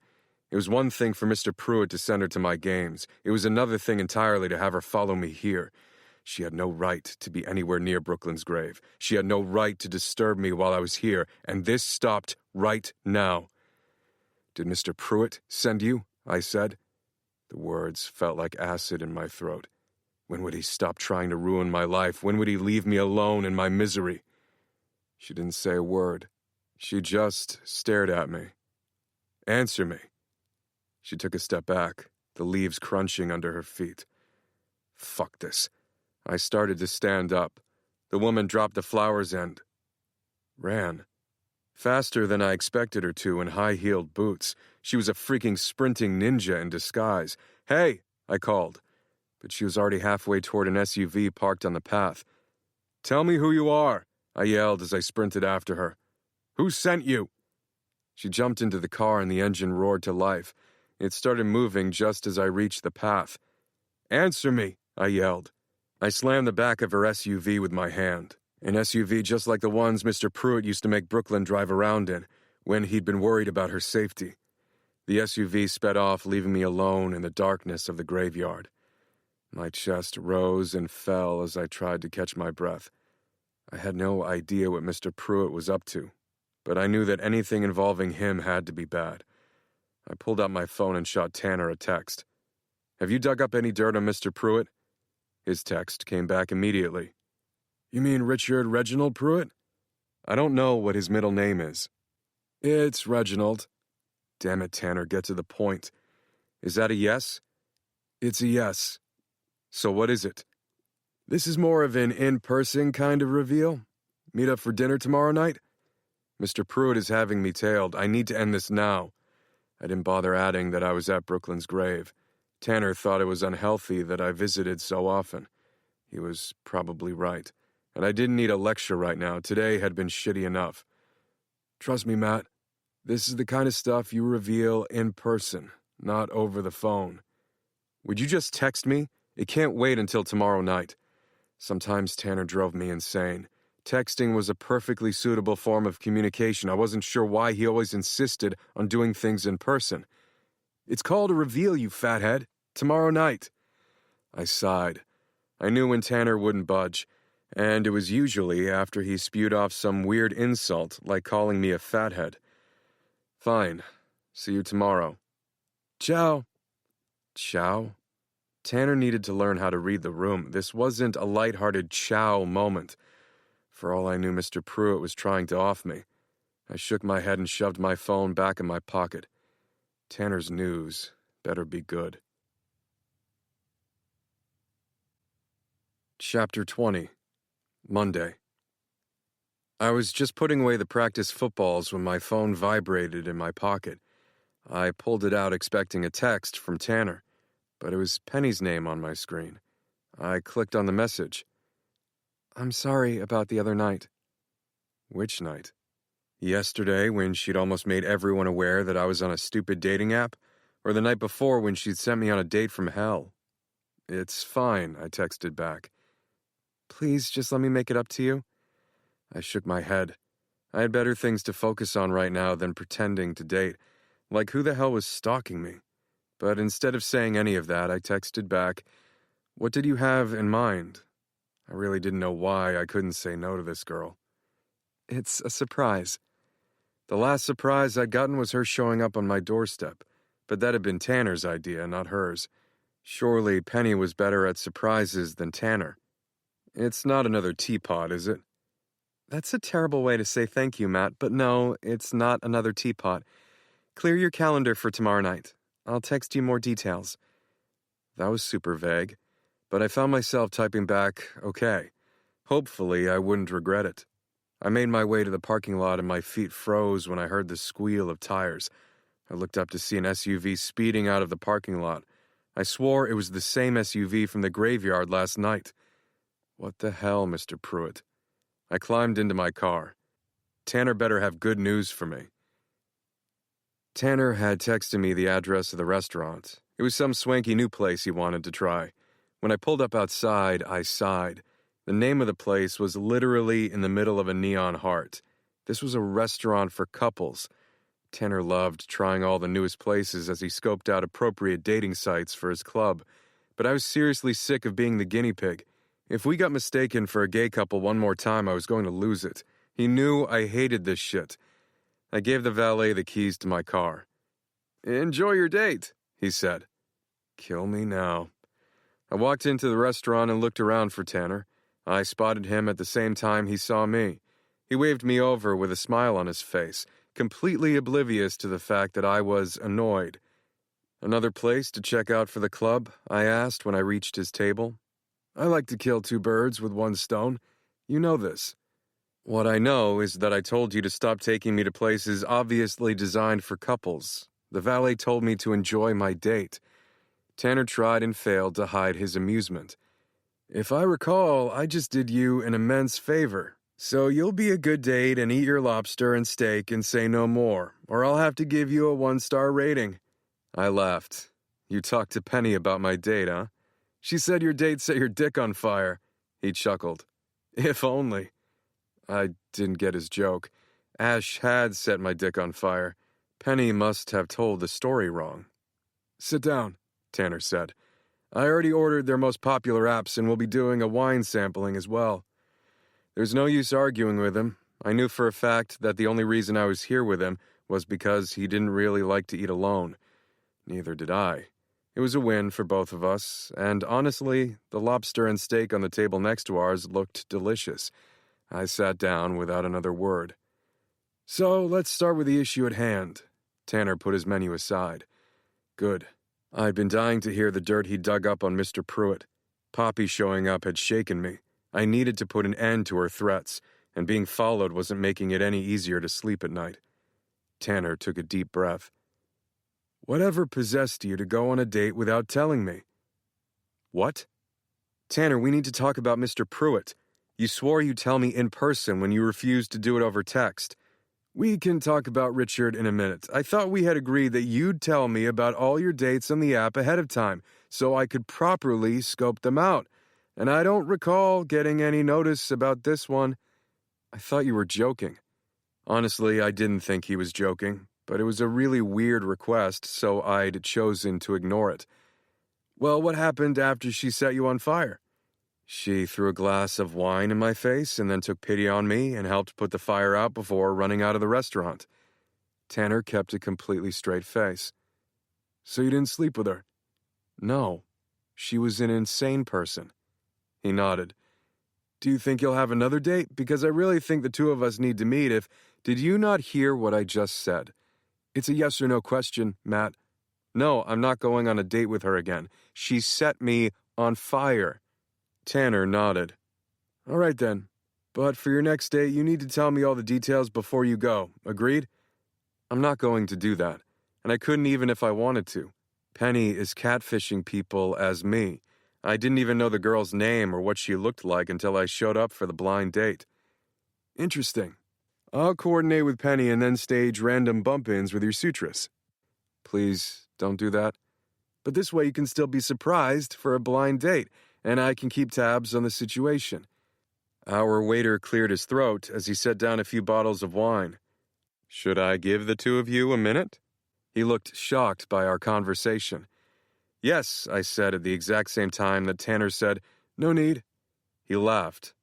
It was one thing for Mr. Pruitt to send her to my games. It was another thing entirely to have her follow me here. She had no right to be anywhere near Brooklyn's grave. She had no right to disturb me while I was here, and this stopped right now. "Did Mr. Pruitt send you?" I said. The words felt like acid in my throat. When would he stop trying to ruin my life? When would he leave me alone in my misery? She didn't say a word. She just stared at me. "Answer me." She took a step back, the leaves crunching under her feet. Fuck this. I started to stand up. The woman dropped the flowers and ran. Faster than I expected her to in high-heeled boots. She was a freaking sprinting ninja in disguise. "Hey," I called. But she was already halfway toward an SUV parked on the path. "Tell me who you are," I yelled as I sprinted after her. "Who sent you?" She jumped into the car and the engine roared to life. It started moving just as I reached the path. "Answer me," I yelled. I slammed the back of her SUV with my hand. An SUV just like the ones Mr. Pruitt used to make Brooklyn drive around in when he'd been worried about her safety. The SUV sped off, leaving me alone in the darkness of the graveyard. My chest rose and fell as I tried to catch my breath. I had no idea what Mr. Pruitt was up to, but I knew that anything involving him had to be bad. I pulled out my phone and shot Tanner a text. "Have you dug up any dirt on Mr. Pruitt?" His text came back immediately. "You mean Richard Reginald Pruitt?" "I don't know what his middle name is." "It's Reginald." "Damn it, Tanner, get to the point. Is that a yes?" "It's a yes." "So what is it?" "This is more of an in-person kind of reveal. Meet up for dinner tomorrow night?" "Mr. Pruitt is having me tailed. I need to end this now." I didn't bother adding that I was at Brooklyn's grave. Tanner thought it was unhealthy that I visited so often. He was probably right. And I didn't need a lecture right now. Today had been shitty enough. "Trust me, Matt. This is the kind of stuff you reveal in person, not over the phone." "Would you just text me? It can't wait until tomorrow night." Sometimes Tanner drove me insane. Texting was a perfectly suitable form of communication. I wasn't sure why he always insisted on doing things in person. "It's called a reveal, you fathead. Tomorrow night." I sighed. I knew when Tanner wouldn't budge, and it was usually after he spewed off some weird insult like calling me a fathead. "Fine. See you tomorrow." "Ciao." Ciao? Tanner needed to learn how to read the room. This wasn't a lighthearted ciao moment. For all I knew, Mr. Pruitt was trying to off me. I shook my head and shoved my phone back in my pocket. Tanner's news better be good. Chapter 20. Monday. I was just putting away the practice footballs when my phone vibrated in my pocket. I pulled it out expecting a text from Tanner, but it was Penny's name on my screen. I clicked on the message. "I'm sorry about the other night." "Which night?" "Yesterday, when she'd almost made everyone aware that I was on a stupid dating app? Or the night before when she'd sent me on a date from hell?" "It's fine," I texted back. "Please just let me make it up to you." I shook my head. I had better things to focus on right now than pretending to date. Like, who the hell was stalking me? But instead of saying any of that, I texted back, "What did you have in mind?" I really didn't know why I couldn't say no to this girl. "It's a surprise." The last surprise I'd gotten was her showing up on my doorstep, but that had been Tanner's idea, not hers. Surely Penny was better at surprises than Tanner. "It's not another teapot, is it?" "That's a terrible way to say thank you, Matt, but no, it's not another teapot. Clear your calendar for tomorrow night. I'll text you more details." That was super vague, but I found myself typing back, "Okay." Hopefully, I wouldn't regret it. I made my way to the parking lot and my feet froze when I heard the squeal of tires. I looked up to see an SUV speeding out of the parking lot. I swore it was the same SUV from the graveyard last night. What the hell, Mr. Pruitt? I climbed into my car. Tanner better have good news for me. Tanner had texted me the address of the restaurant. It was some swanky new place he wanted to try. When I pulled up outside, I sighed. The name of the place was literally in the middle of a neon heart. This was a restaurant for couples. Tanner loved trying all the newest places as he scoped out appropriate dating sites for his club. But I was seriously sick of being the guinea pig. If we got mistaken for a gay couple one more time, I was going to lose it. He knew I hated this shit. I gave the valet the keys to my car. "Enjoy your date," he said. Kill me now. I walked into the restaurant and looked around for Tanner. I spotted him at the same time he saw me. He waved me over with a smile on his face, completely oblivious to the fact that I was annoyed. "Another place to check out for the club?" I asked when I reached his table. "I like to kill two birds with one stone. You know this." "What I know is that I told you to stop taking me to places obviously designed for couples. The valet told me to enjoy my date." Tanner tried and failed to hide his amusement. "If I recall, I just did you an immense favor. So you'll be a good date and eat your lobster and steak and say no more, or I'll have to give you a 1-star rating. I laughed. You talked to Penny about my date, huh? She said your date set your dick on fire. He chuckled. If only. I didn't get his joke. Ash had set my dick on fire. Penny must have told the story wrong. Sit down, Tanner said. I already ordered their most popular apps and we'll be doing a wine sampling as well. There's no use arguing with him. I knew for a fact that the only reason I was here with him was because he didn't really like to eat alone. Neither did I. It was a win for both of us, and honestly, the lobster and steak on the table next to ours looked delicious. I sat down without another word. So, let's start with the issue at hand. Tanner put his menu aside. Good. I'd been dying to hear the dirt he dug up on Mr. Pruitt. Poppy showing up had shaken me. I needed to put an end to her threats, and being followed wasn't making it any easier to sleep at night. Tanner took a deep breath. Whatever possessed you to go on a date without telling me? What? Tanner, we need to talk about Mr. Pruitt. You swore you'd tell me in person when you refused to do it over text. We can talk about Richard in a minute. I thought we had agreed that you'd tell me about all your dates on the app ahead of time, so I could properly scope them out. And I don't recall getting any notice about this one. I thought you were joking. Honestly, I didn't think he was joking, but it was a really weird request, so I'd chosen to ignore it. Well, what happened after she set you on fire? She threw a glass of wine in my face and then took pity on me and helped put the fire out before running out of the restaurant. Tanner kept a completely straight face. So you didn't sleep with her? No. She was an insane person. He nodded. Do you think you'll have another date? Because I really think the two of us need to meet if... Did you not hear what I just said? It's a yes or no question, Matt. No, I'm not going on a date with her again. She set me on fire. Tanner nodded. All right then. But for your next date, you need to tell me all the details before you go. Agreed? I'm not going to do that. And I couldn't even if I wanted to. Penny is catfishing people as me. I didn't even know the girl's name or what she looked like until I showed up for the blind date. Interesting. I'll coordinate with Penny and then stage random bump-ins with your suitress. Please, don't do that. But this way you can still be surprised for a blind date, and I can keep tabs on the situation. Our waiter cleared his throat as he set down a few bottles of wine. Should I give the two of you a minute? He looked shocked by our conversation. Yes, I said at the exact same time that Tanner said, no need. He laughed.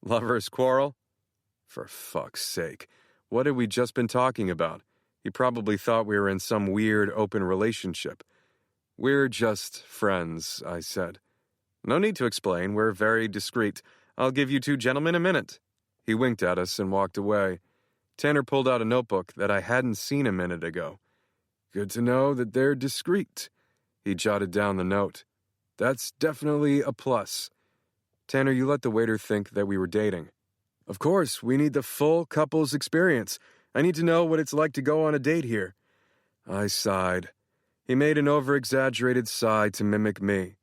Lovers quarrel? For fuck's sake, what had we just been talking about? He probably thought we were in some weird open relationship. We're just friends, I said. No need to explain, we're very discreet. I'll give you two gentlemen a minute. He winked at us and walked away. Tanner pulled out a notebook that I hadn't seen a minute ago. Good to know that they're discreet. He jotted down the note. That's definitely a plus. Tanner, you let the waiter think that we were dating. Of course, we need the full couple's experience. I need to know what it's like to go on a date here. I sighed. He made an over-exaggerated sigh to mimic me.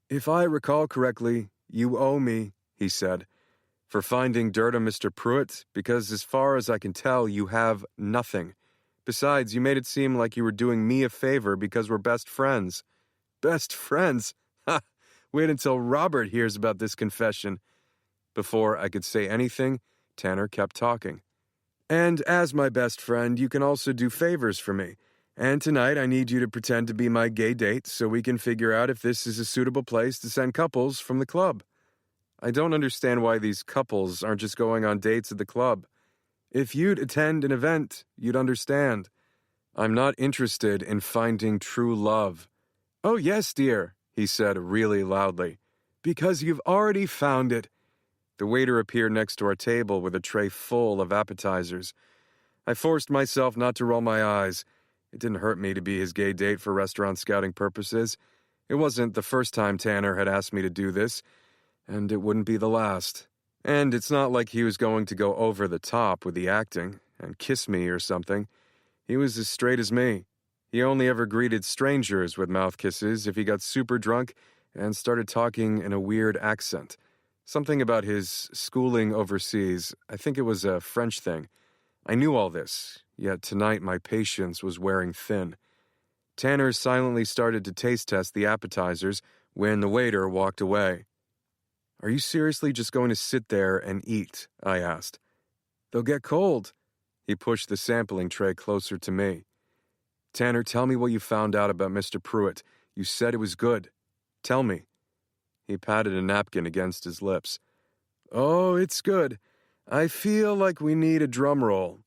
If I recall correctly, you owe me, he said, for finding dirt on Mr. Pruitt, because as far as I can tell, you have nothing. Besides, you made it seem like you were doing me a favor because we're best friends. Best friends? Ha! Wait until Robert hears about this confession. Before I could say anything, Tanner kept talking. And as my best friend, you can also do favors for me. And tonight I need you to pretend to be my gay date so we can figure out if this is a suitable place to send couples from the club. I don't understand why these couples aren't just going on dates at the club. If you'd attend an event, you'd understand. I'm not interested in finding true love. Oh, yes, dear, he said really loudly, because you've already found it. The waiter appeared next to our table with a tray full of appetizers. I forced myself not to roll my eyes. It didn't hurt me to be his gay date for restaurant scouting purposes. It wasn't the first time Tanner had asked me to do this, and it wouldn't be the last. And it's not like he was going to go over the top with the acting and kiss me or something. He was as straight as me. He only ever greeted strangers with mouth kisses if he got super drunk and started talking in a weird accent. Something about his schooling overseas. I think it was a French thing. I knew all this, yet tonight my patience was wearing thin. Tanner silently started to taste test the appetizers when the waiter walked away. "Are you seriously just going to sit there and eat?" I asked. "They'll get cold." He pushed the sampling tray closer to me. "Tanner, tell me what you found out about Mr. Pruitt. You said it was good. Tell me." He patted a napkin against his lips. "Oh, it's good. I feel like we need a drum roll."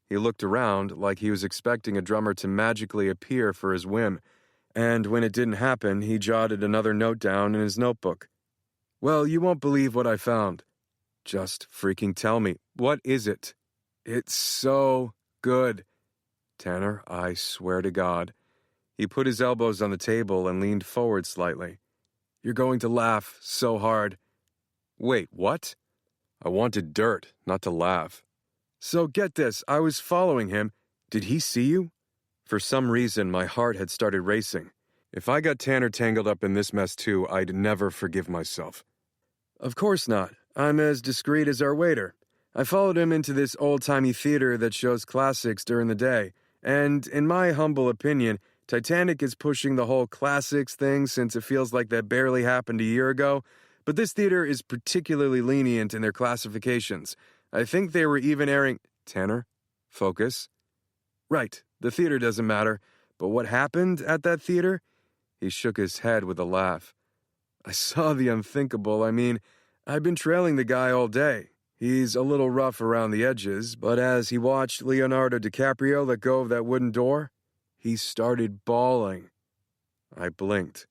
He looked around like he was expecting a drummer to magically appear for his whim, and when it didn't happen, he jotted another note down in his notebook. "Well, you won't believe what I found." "Just freaking tell me. What is it?" "It's so good." "Tanner, I swear to God." He put his elbows on the table and leaned forward slightly. "You're going to laugh so hard." "Wait, what?" I wanted dirt, not to laugh. "So get this, I was following him. Did he see you?" For some reason, my heart had started racing. If I got Tanner tangled up in this mess too, I'd never forgive myself. "Of course not. I'm as discreet as our waiter. I followed him into this old-timey theater that shows classics during the day, and in my humble opinion, Titanic is pushing the whole classics thing since it feels like that barely happened a year ago, but this theater is particularly lenient in their classifications. I think they were even airing—" "Tanner, focus." "Right, the theater doesn't matter, but what happened at that theater?" He shook his head with a laugh. "I saw the unthinkable. I mean, I've been trailing the guy all day. He's a little rough around the edges, but as he watched Leonardo DiCaprio let go of that wooden door, he started bawling." I blinked.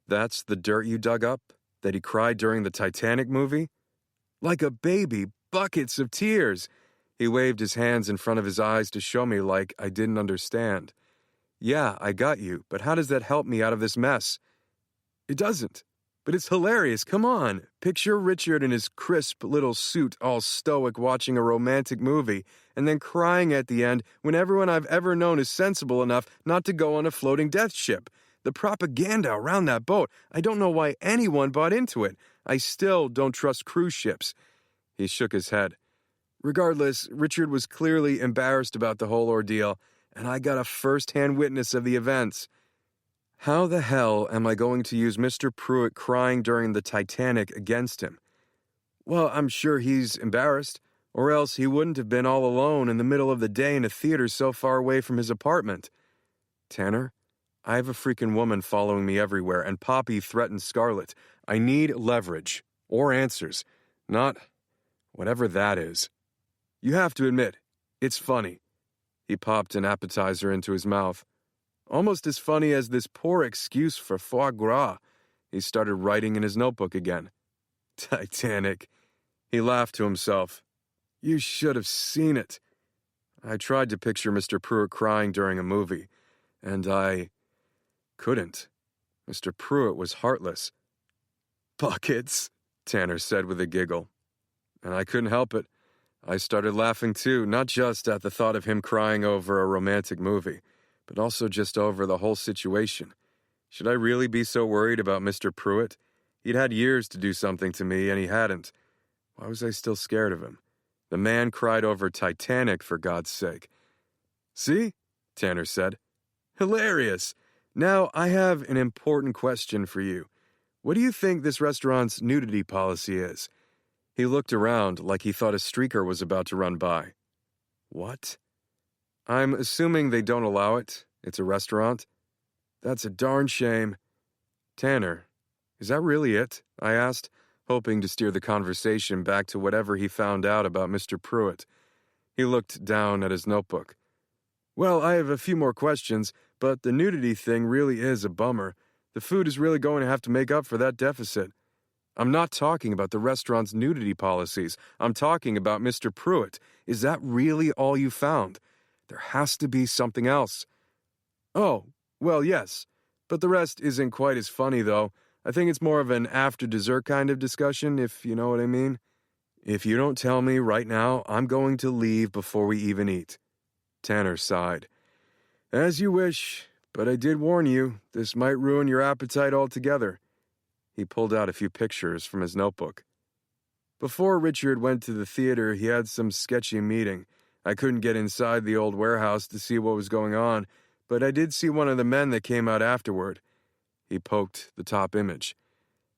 "That's the dirt you dug up? That he cried during the Titanic movie?" "Like a baby, buckets of tears." He waved his hands in front of his eyes to show me like I didn't understand. "Yeah, I got you, but how does that help me out of this mess?" "It doesn't. But it's hilarious, come on. Picture Richard in his crisp little suit all stoic watching a romantic movie and then crying at the end when everyone I've ever known is sensible enough not to go on a floating death ship. The propaganda around that boat, I don't know why anyone bought into it. I still don't trust cruise ships." He shook his head. "Regardless, Richard was clearly embarrassed about the whole ordeal, and I got a first-hand witness of the events." How the hell am I going to use Mr. Pruitt crying during the Titanic against him? "Well, I'm sure he's embarrassed, or else he wouldn't have been all alone in the middle of the day in a theater so far away from his apartment." "Tanner, I have a freaking woman following me everywhere, and Poppy threatened Scarlett. I need leverage, or answers, not whatever that is. You have to admit, it's funny." He popped an appetizer into his mouth. "Almost as funny as this poor excuse for foie gras." He started writing in his notebook again. "Titanic." He laughed to himself. "You should have seen it." I tried to picture Mr. Pruitt crying during a movie, and I couldn't. Mr. Pruitt was heartless. "Buckets," Tanner said with a giggle. And I couldn't help it. I started laughing too, not just at the thought of him crying over a romantic movie, but also just over the whole situation. Should I really be so worried about Mr. Pruitt? He'd had years to do something to me, and he hadn't. Why was I still scared of him? The man cried over Titanic, for God's sake. "See?" Tanner said. "Hilarious. Now, I have an important question for you. What do you think this restaurant's nudity policy is?" He looked around like he thought a streaker was about to run by. "What?" "I'm assuming they don't allow it. It's a restaurant." "That's a darn shame." "Tanner, is that really it?" I asked, hoping to steer the conversation back to whatever he found out about Mr. Pruitt. He looked down at his notebook. "Well, I have a few more questions, but the nudity thing really is a bummer. The food is really going to have to make up for that deficit." "I'm not talking about the restaurant's nudity policies. I'm talking about Mr. Pruitt. Is that really all you found? There has to be something else." "Oh, well, yes. But the rest isn't quite as funny, though. I think it's more of an after-dessert kind of discussion, if you know what I mean." "If you don't tell me right now, I'm going to leave before we even eat." Tanner sighed. "As you wish, but I did warn you, this might ruin your appetite altogether." He pulled out a few pictures from his notebook. Before Richard went to the theater, he had some sketchy meeting. I couldn't get inside the old warehouse to see what was going on, but I did see one of the men that came out afterward. He poked the top image.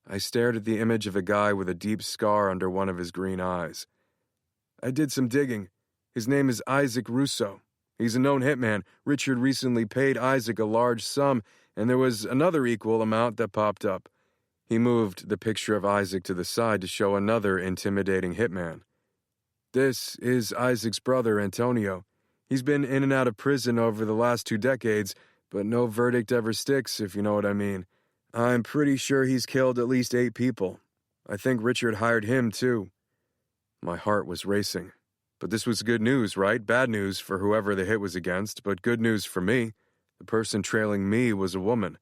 I stared at the image of a guy with a deep scar under one of his green eyes. I did some digging. His name is Isaac Russo. He's a known hitman. Richard recently paid Isaac a large sum, and there was another equal amount that popped up. He moved the picture of Isaac to the side to show another intimidating hitman. This is Isaac's brother, Antonio. He's been in and out of prison over the last 2 decades, but no verdict ever sticks, if you know what I mean. I'm pretty sure he's killed at least 8 people. I think Richard hired him, too. My heart was racing. But this was good news, right? Bad news for whoever the hit was against, but good news for me. The person trailing me was a woman.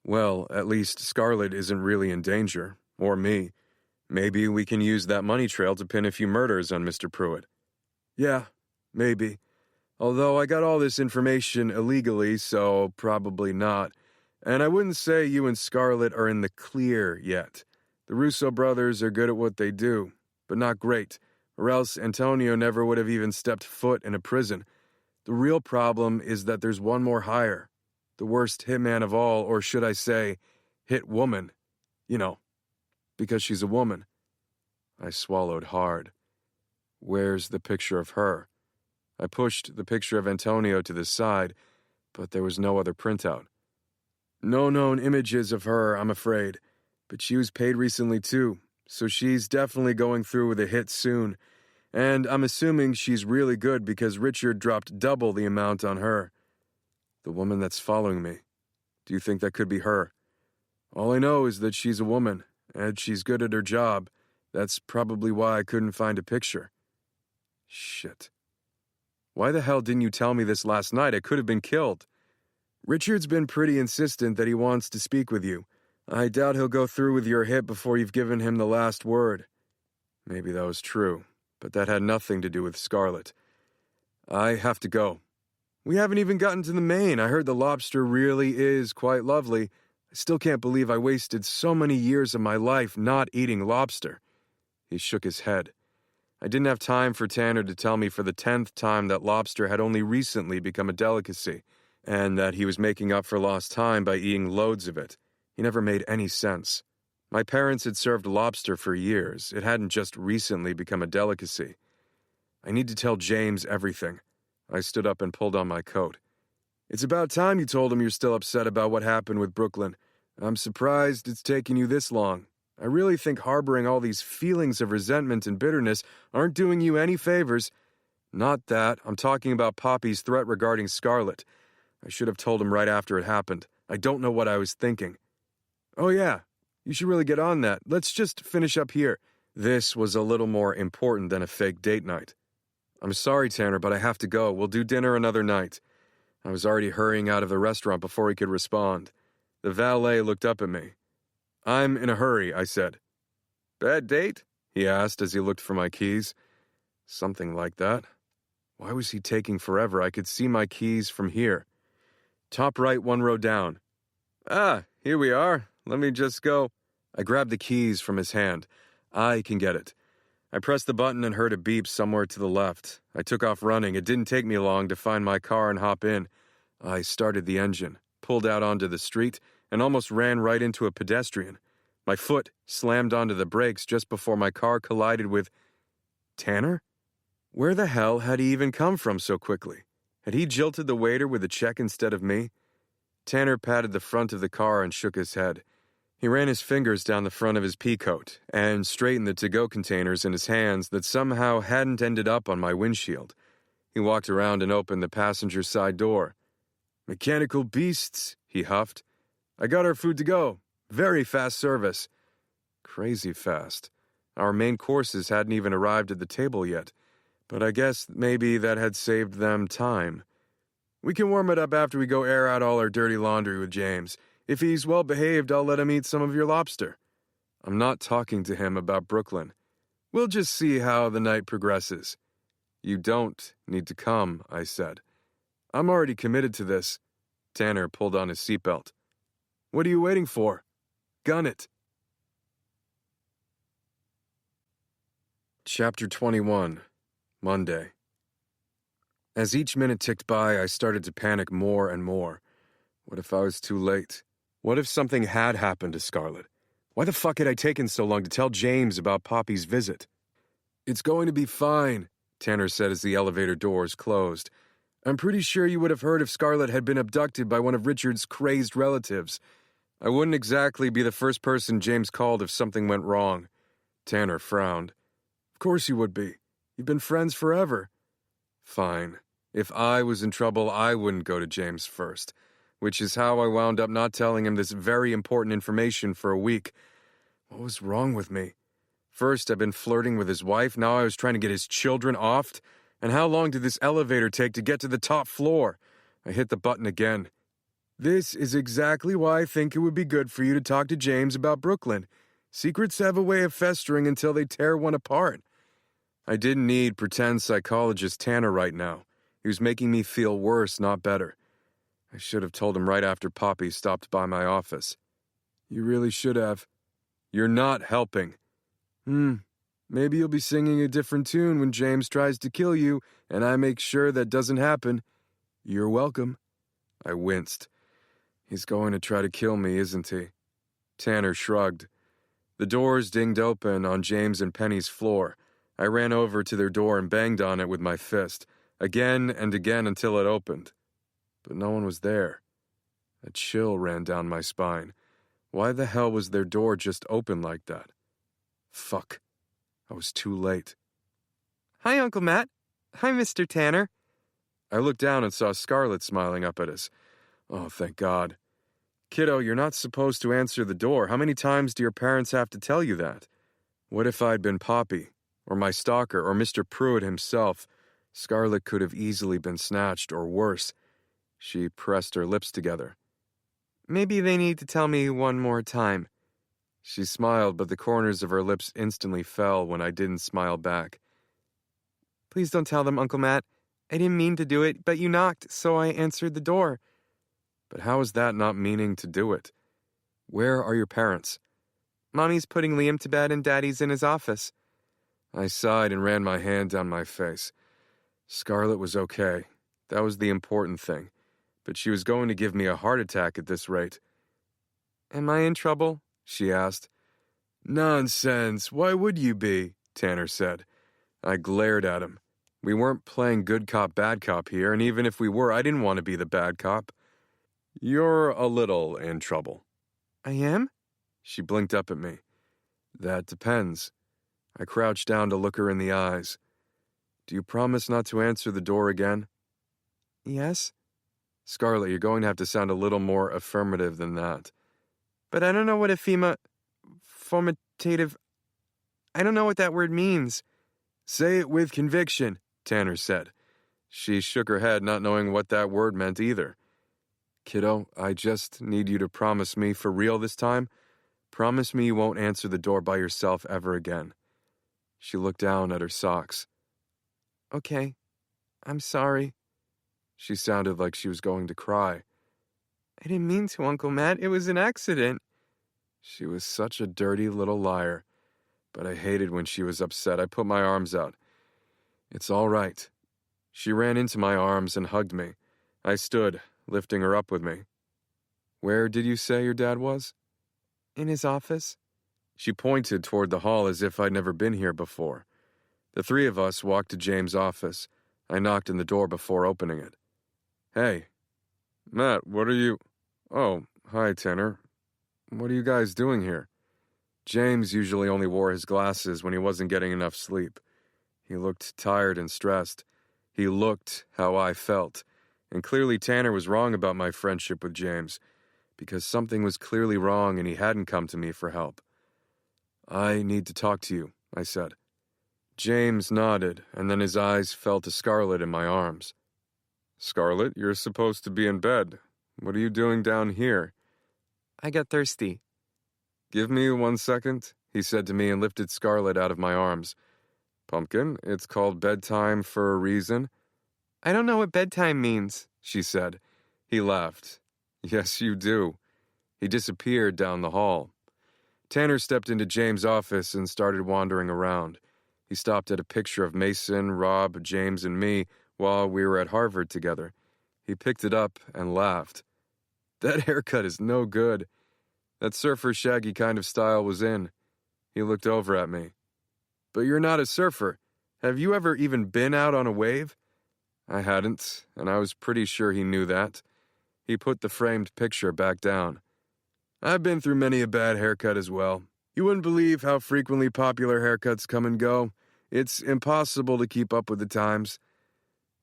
Well, at least Scarlett isn't really in danger. Or me. Maybe we can use that money trail to pin a few murders on Mr. Pruitt. Yeah, maybe. Although I got all this information illegally, so probably not. And I wouldn't say you and Scarlett are in the clear yet. The Russo brothers are good at what they do, but not great. Or else Antonio never would have even stepped foot in a prison. The real problem is that there's one more hire. The worst hitman of all, or should I say, hit woman. You know, because she's a woman. I swallowed hard. Where's the picture of her? I pushed the picture of Antonio to the side, but there was no other printout. No known images of her, I'm afraid. But she was paid recently too, so she's definitely going through with a hit soon. And I'm assuming she's really good because Richard dropped double the amount on her. The woman that's following me. Do you think that could be her? All I know is that she's a woman, and she's good at her job. That's probably why I couldn't find a picture. Shit. Why the hell didn't you tell me this last night? I could have been killed. Richard's been pretty insistent that he wants to speak with you. I doubt he'll go through with your hit before you've given him the last word. Maybe that was true, but that had nothing to do with Scarlett. I have to go. We haven't even gotten to the main. I heard the lobster really is quite lovely. I still can't believe I wasted so many years of my life not eating lobster. He shook his head. I didn't have time for Tanner to tell me for the 10th time that lobster had only recently become a delicacy, and that he was making up for lost time by eating loads of it. He never made any sense. My parents had served lobster for years. It hadn't just recently become a delicacy. I need to tell James everything. I stood up and pulled on my coat. It's about time you told him you're still upset about what happened with Brooklyn. I'm surprised it's taken you this long. I really think harboring all these feelings of resentment and bitterness aren't doing you any favors. Not that. I'm talking about Poppy's threat regarding Scarlett. I should have told him right after it happened. I don't know what I was thinking. Oh yeah, you should really get on that. Let's just finish up here. This was a little more important than a fake date night. I'm sorry, Tanner, but I have to go. We'll do dinner another night. I was already hurrying out of the restaurant before he could respond. The valet looked up at me. I'm in a hurry, I said. Bad date? He asked as he looked for my keys. Something like that. Why was he taking forever? I could see my keys from here. Top right, 1 row down. Ah, here we are. Let me just go. I grabbed the keys from his hand. I can get it. I pressed the button and heard a beep somewhere to the left. I took off running. It didn't take me long to find my car and hop in. I started the engine, pulled out onto the street, and almost ran right into a pedestrian. My foot slammed onto the brakes just before my car collided with... Tanner? Where the hell had he even come from so quickly? Had he jilted the waiter with a check instead of me? Tanner patted the front of the car and shook his head. He ran his fingers down the front of his pea coat and straightened the to-go containers in his hands that somehow hadn't ended up on my windshield. He walked around and opened the passenger side door. Mechanical beasts, he huffed. I got our food to go. Very fast service. Crazy fast. Our main courses hadn't even arrived at the table yet, but I guess maybe that had saved them time. We can warm it up after we go air out all our dirty laundry with James. If he's well-behaved, I'll let him eat some of your lobster. I'm not talking to him about Brooklyn. We'll just see how the night progresses. You don't need to come, I said. I'm already committed to this. Tanner pulled on his seatbelt. What are you waiting for? Gun it. Chapter 21, Monday. As each minute ticked by, I started to panic more and more. What if I was too late? What if something had happened to Scarlett? Why the fuck had I taken so long to tell James about Poppy's visit? It's going to be fine, Tanner said as the elevator doors closed. I'm pretty sure you would have heard if Scarlett had been abducted by one of Richard's crazed relatives. I wouldn't exactly be the first person James called if something went wrong. Tanner frowned. Of course you would be. You've been friends forever. Fine. If I was in trouble, I wouldn't go to James first, which is how I wound up not telling him this very important information for a week. What was wrong with me? First, I'd been flirting with his wife, now I was trying to get his children offed. And how long did this elevator take to get to the top floor? I hit the button again. This is exactly why I think it would be good for you to talk to James about Brooklyn. Secrets have a way of festering until they tear one apart. I didn't need pretend psychologist Tanner right now. He was making me feel worse, not better. I should have told him right after Poppy stopped by my office. You really should have. You're not helping. Maybe you'll be singing a different tune when James tries to kill you, and I make sure that doesn't happen. You're welcome. I winced. He's going to try to kill me, isn't he? Tanner shrugged. The doors dinged open on James and Penny's floor. I ran over to their door and banged on it with my fist, again and again until it opened. But no one was there. A chill ran down my spine. Why the hell was their door just open like that? Fuck. I was too late. Hi, Uncle Matt. Hi, Mr. Tanner. I looked down and saw Scarlett smiling up at us. Oh, thank God. Kiddo, you're not supposed to answer the door. How many times do your parents have to tell you that? What if I'd been Poppy, or my stalker, or Mr. Pruitt himself? Scarlett could have easily been snatched, or worse. She pressed her lips together. Maybe they need to tell me one more time. She smiled, but the corners of her lips instantly fell when I didn't smile back. Please don't tell them, Uncle Matt. I didn't mean to do it, but you knocked, so I answered the door. But how is that not meaning to do it? Where are your parents? Mommy's putting Liam to bed and Daddy's in his office. I sighed and ran my hand down my face. Scarlett was okay. That was the important thing. But she was going to give me a heart attack at this rate. Am I in trouble? She asked. Nonsense. Why would you be? Tanner said. I glared at him. We weren't playing good cop, bad cop here, and even if we were, I didn't want to be the bad cop. You're a little in trouble. I am? She blinked up at me. That depends. I crouched down to look her in the eyes. Do you promise not to answer the door again? Yes. Scarlett, you're going to have to sound a little more affirmative than that. But I don't know what formative... I don't know what that word means. Say it with conviction, Tanner said. She shook her head, not knowing what that word meant either. Kiddo, I just need you to promise me for real this time. Promise me you won't answer the door by yourself ever again. She looked down at her socks. Okay. I'm sorry. She sounded like she was going to cry. I didn't mean to, Uncle Matt. It was an accident. She was such a dirty little liar. But I hated when she was upset. I put my arms out. It's all right. She ran into my arms and hugged me. I stood, lifting her up with me. Where did you say your dad was? In his office. She pointed toward the hall as if I'd never been here before. The three of us walked to James' office. I knocked on the door before opening it. Hey. Matt, what are you... Oh, hi, Tanner. What are you guys doing here? James usually only wore his glasses when he wasn't getting enough sleep. He looked tired and stressed. He looked how I felt. And clearly Tanner was wrong about my friendship with James, because something was clearly wrong and he hadn't come to me for help. I need to talk to you, I said. James nodded, and then his eyes fell to Scarlett in my arms. Scarlett, you're supposed to be in bed. What are you doing down here? I got thirsty. Give me 1 second, he said to me and lifted Scarlett out of my arms. Pumpkin, it's called bedtime for a reason. I don't know what bedtime means, she said. He laughed. Yes, you do. He disappeared down the hall. Tanner stepped into James' office and started wandering around. He stopped at a picture of Mason, Rob, James, and me while we were at Harvard together. He picked it up and laughed. That haircut is no good. That surfer shaggy kind of style was in. He looked over at me. But you're not a surfer. Have you ever even been out on a wave? I hadn't, and I was pretty sure he knew that. He put the framed picture back down. I've been through many a bad haircut as well. You wouldn't believe how frequently popular haircuts come and go. It's impossible to keep up with the times.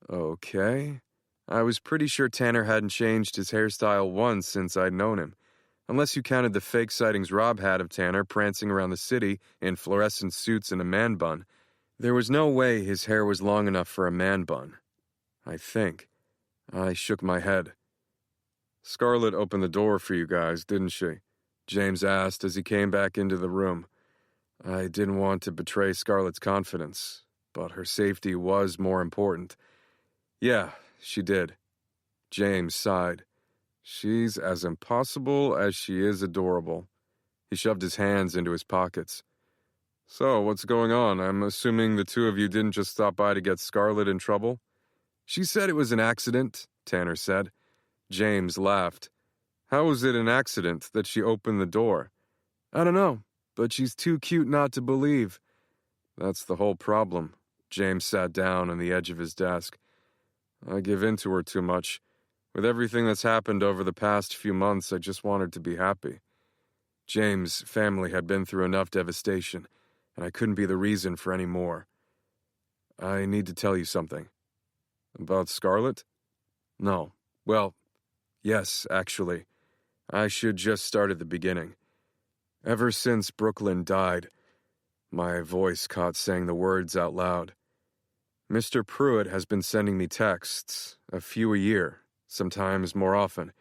Okay. I was pretty sure Tanner hadn't changed his hairstyle once since I'd known him. Unless you counted the fake sightings Rob had of Tanner prancing around the city in fluorescent suits and a man bun. There was no way his hair was long enough for a man bun. I think. I shook my head. Scarlett opened the door for you guys, didn't she? James asked as he came back into the room. I didn't want to betray Scarlett's confidence, but her safety was more important. Yeah, she did. James sighed. She's as impossible as she is adorable. He shoved his hands into his pockets. So, what's going on? I'm assuming the two of you didn't just stop by to get Scarlett in trouble? She said it was an accident, Tanner said. James laughed. How was it an accident that she opened the door? I don't know, but she's too cute not to believe. That's the whole problem. James sat down on the edge of his desk. I give in to her too much. With everything that's happened over the past few months, I just wanted to be happy. James' family had been through enough devastation, and I couldn't be the reason for any more. I need to tell you something. About Scarlett? No. Well, yes, actually. I should just start at the beginning. Ever since Brooklyn died, my voice caught saying the words out loud. Mr. Pruitt has been sending me texts, a few a year, sometimes more often.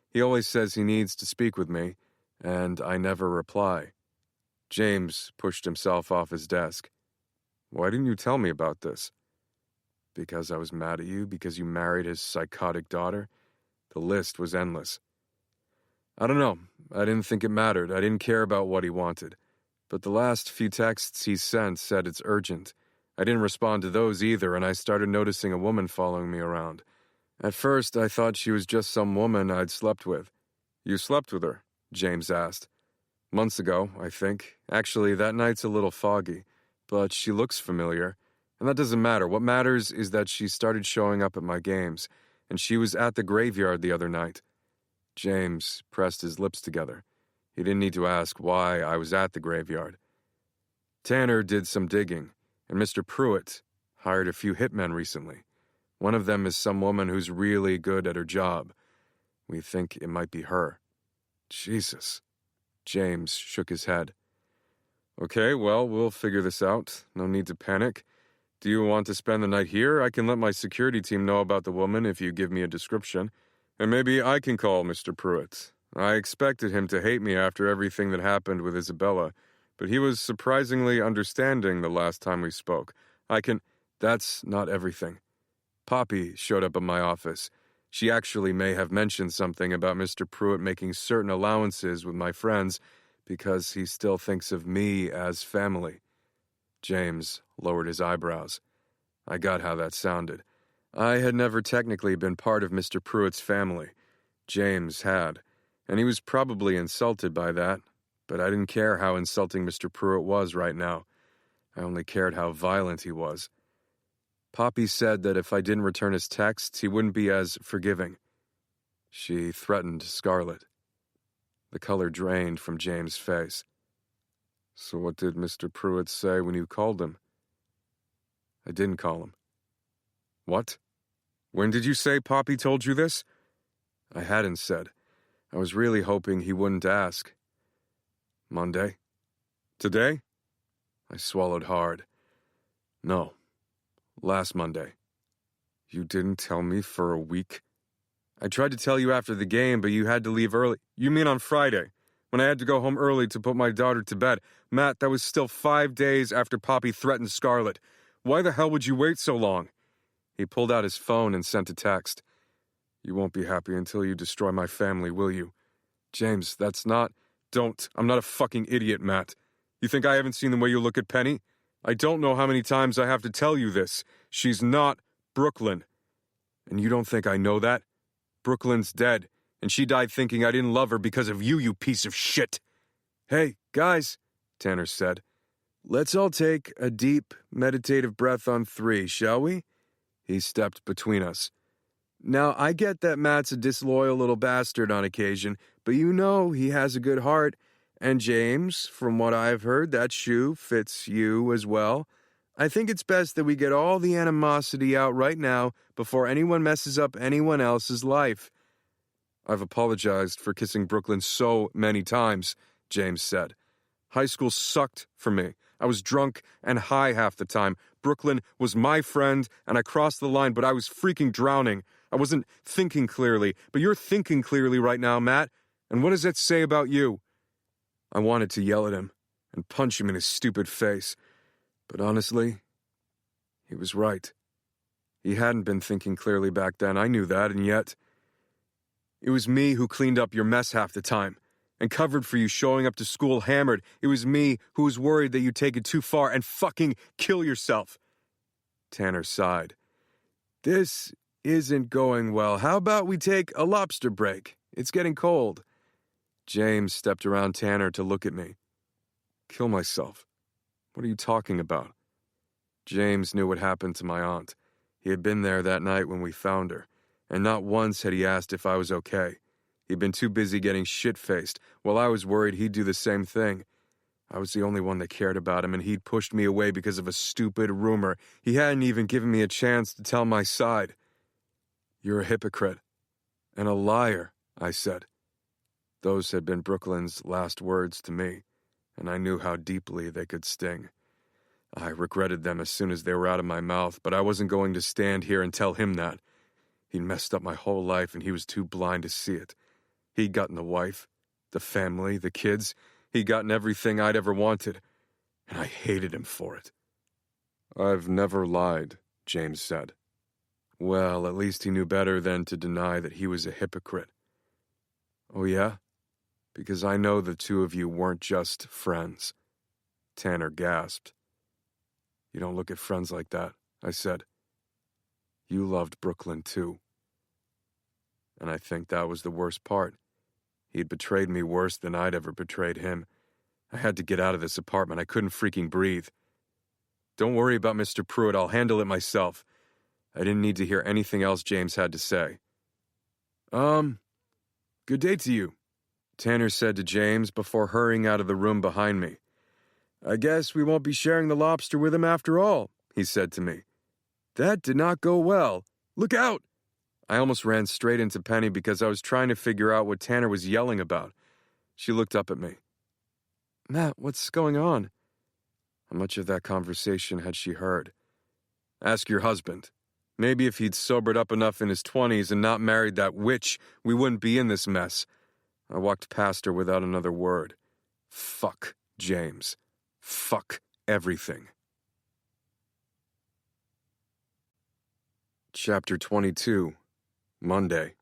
He always says he needs to speak with me, and I never reply. James pushed himself off his desk. Why didn't you tell me about this? Because I was mad at you, because you married his psychotic daughter? The list was endless. I don't know. I didn't think it mattered. I didn't care about what he wanted. But the last few texts he sent said it's urgent. I didn't respond to those either, and I started noticing a woman following me around. At first, I thought she was just some woman I'd slept with. You slept with her? James asked. Months ago, I think. Actually, that night's a little foggy, but she looks familiar. And that doesn't matter. What matters is that she started showing up at my games, and she was at the graveyard the other night. James pressed his lips together. He didn't need to ask why I was at the graveyard. Tanner did some digging, and Mr. Pruitt hired a few hitmen recently. One of them is some woman who's really good at her job. We think it might be her. Jesus. James shook his head. Okay, well, we'll figure this out. No need to panic. Do you want to spend the night here? I can let my security team know about the woman if you give me a description. And maybe I can call Mr. Pruitt. I expected him to hate me after everything that happened with Isabella, but he was surprisingly understanding the last time we spoke. That's not everything. Poppy showed up at my office. She actually may have mentioned something about Mr. Pruitt making certain allowances with my friends because he still thinks of me as family. James lowered his eyebrows. I got how that sounded. I had never technically been part of Mr. Pruitt's family. James had, and he was probably insulted by that, but I didn't care how insulting Mr. Pruitt was right now. I only cared how violent he was. Poppy said that if I didn't return his texts, he wouldn't be as forgiving. She threatened Scarlett. The color drained from James' face. So what did Mr. Pruitt say when you called him? I didn't call him. What? When did you say Poppy told you this? I hadn't said. I was really hoping he wouldn't ask. Monday? Today? I swallowed hard. No. Last Monday. You didn't tell me for a week? I tried to tell you after the game, but you had to leave early. You mean on Friday, when I had to go home early to put my daughter to bed. Matt, that was still 5 days after Poppy threatened Scarlett. Why the hell would you wait so long? He pulled out his phone and sent a text. You won't be happy until you destroy my family, will you? James, that's not... Don't. I'm not a fucking idiot, Matt. You think I haven't seen the way you look at Penny? I don't know how many times I have to tell you this. She's not Brooklyn. And you don't think I know that? Brooklyn's dead, and she died thinking I didn't love her because of you, you piece of shit. Hey, guys, Tanner said. Let's all take a deep, meditative breath on 3, shall we? He stepped between us. Now, I get that Matt's a disloyal little bastard on occasion, but you know he has a good heart. And James, from what I've heard, that shoe fits you as well. I think it's best that we get all the animosity out right now before anyone messes up anyone else's life. I've apologized for kissing Brooklyn so many times, James said. High school sucked for me. I was drunk and high half the time. Brooklyn was my friend, and I crossed the line, but I was freaking drowning. I wasn't thinking clearly, but you're thinking clearly right now, Matt. And what does that say about you? I wanted to yell at him and punch him in his stupid face. But honestly, he was right. He hadn't been thinking clearly back then. I knew that, and yet it was me who cleaned up your mess half the time and covered for you showing up to school hammered. It was me who was worried that you'd take it too far and fucking kill yourself. Tanner sighed. This isn't going well. How about we take a lobster break? It's getting cold. James stepped around Tanner to look at me. Kill myself? What are you talking about? James knew what happened to my aunt. He had been there that night when we found her, and not once had he asked if I was okay. He'd been too busy getting shit-faced, while I was worried he'd do the same thing. I was the only one that cared about him, and he'd pushed me away because of a stupid rumor. He hadn't even given me a chance to tell my side. You're a hypocrite. And a liar, I said. Those had been Brooklyn's last words to me, and I knew how deeply they could sting. I regretted them as soon as they were out of my mouth, but I wasn't going to stand here and tell him that. He'd messed up my whole life, and he was too blind to see it. He'd gotten the wife, the family, the kids. He'd gotten everything I'd ever wanted, and I hated him for it. I've never lied, James said. Well, at least he knew better than to deny that he was a hypocrite. Oh, yeah? Because I know the two of you weren't just friends. Tanner gasped. You don't look at friends like that, I said. You loved Brooklyn, too. And I think that was the worst part. He'd betrayed me worse than I'd ever betrayed him. I had to get out of this apartment. I couldn't freaking breathe. Don't worry about Mr. Pruitt. I'll handle it myself. I didn't need to hear anything else James had to say. Good day to you, Tanner said to James before hurrying out of the room behind me. I guess we won't be sharing the lobster with him after all, he said to me. That did not go well. Look out! I almost ran straight into Penny because I was trying to figure out what Tanner was yelling about. She looked up at me. Matt, what's going on? How much of that conversation had she heard? Ask your husband. Maybe if he'd sobered up enough in his 20s and not married that witch, we wouldn't be in this mess. I walked past her without another word. Fuck James. Fuck everything. Chapter 22. Monday.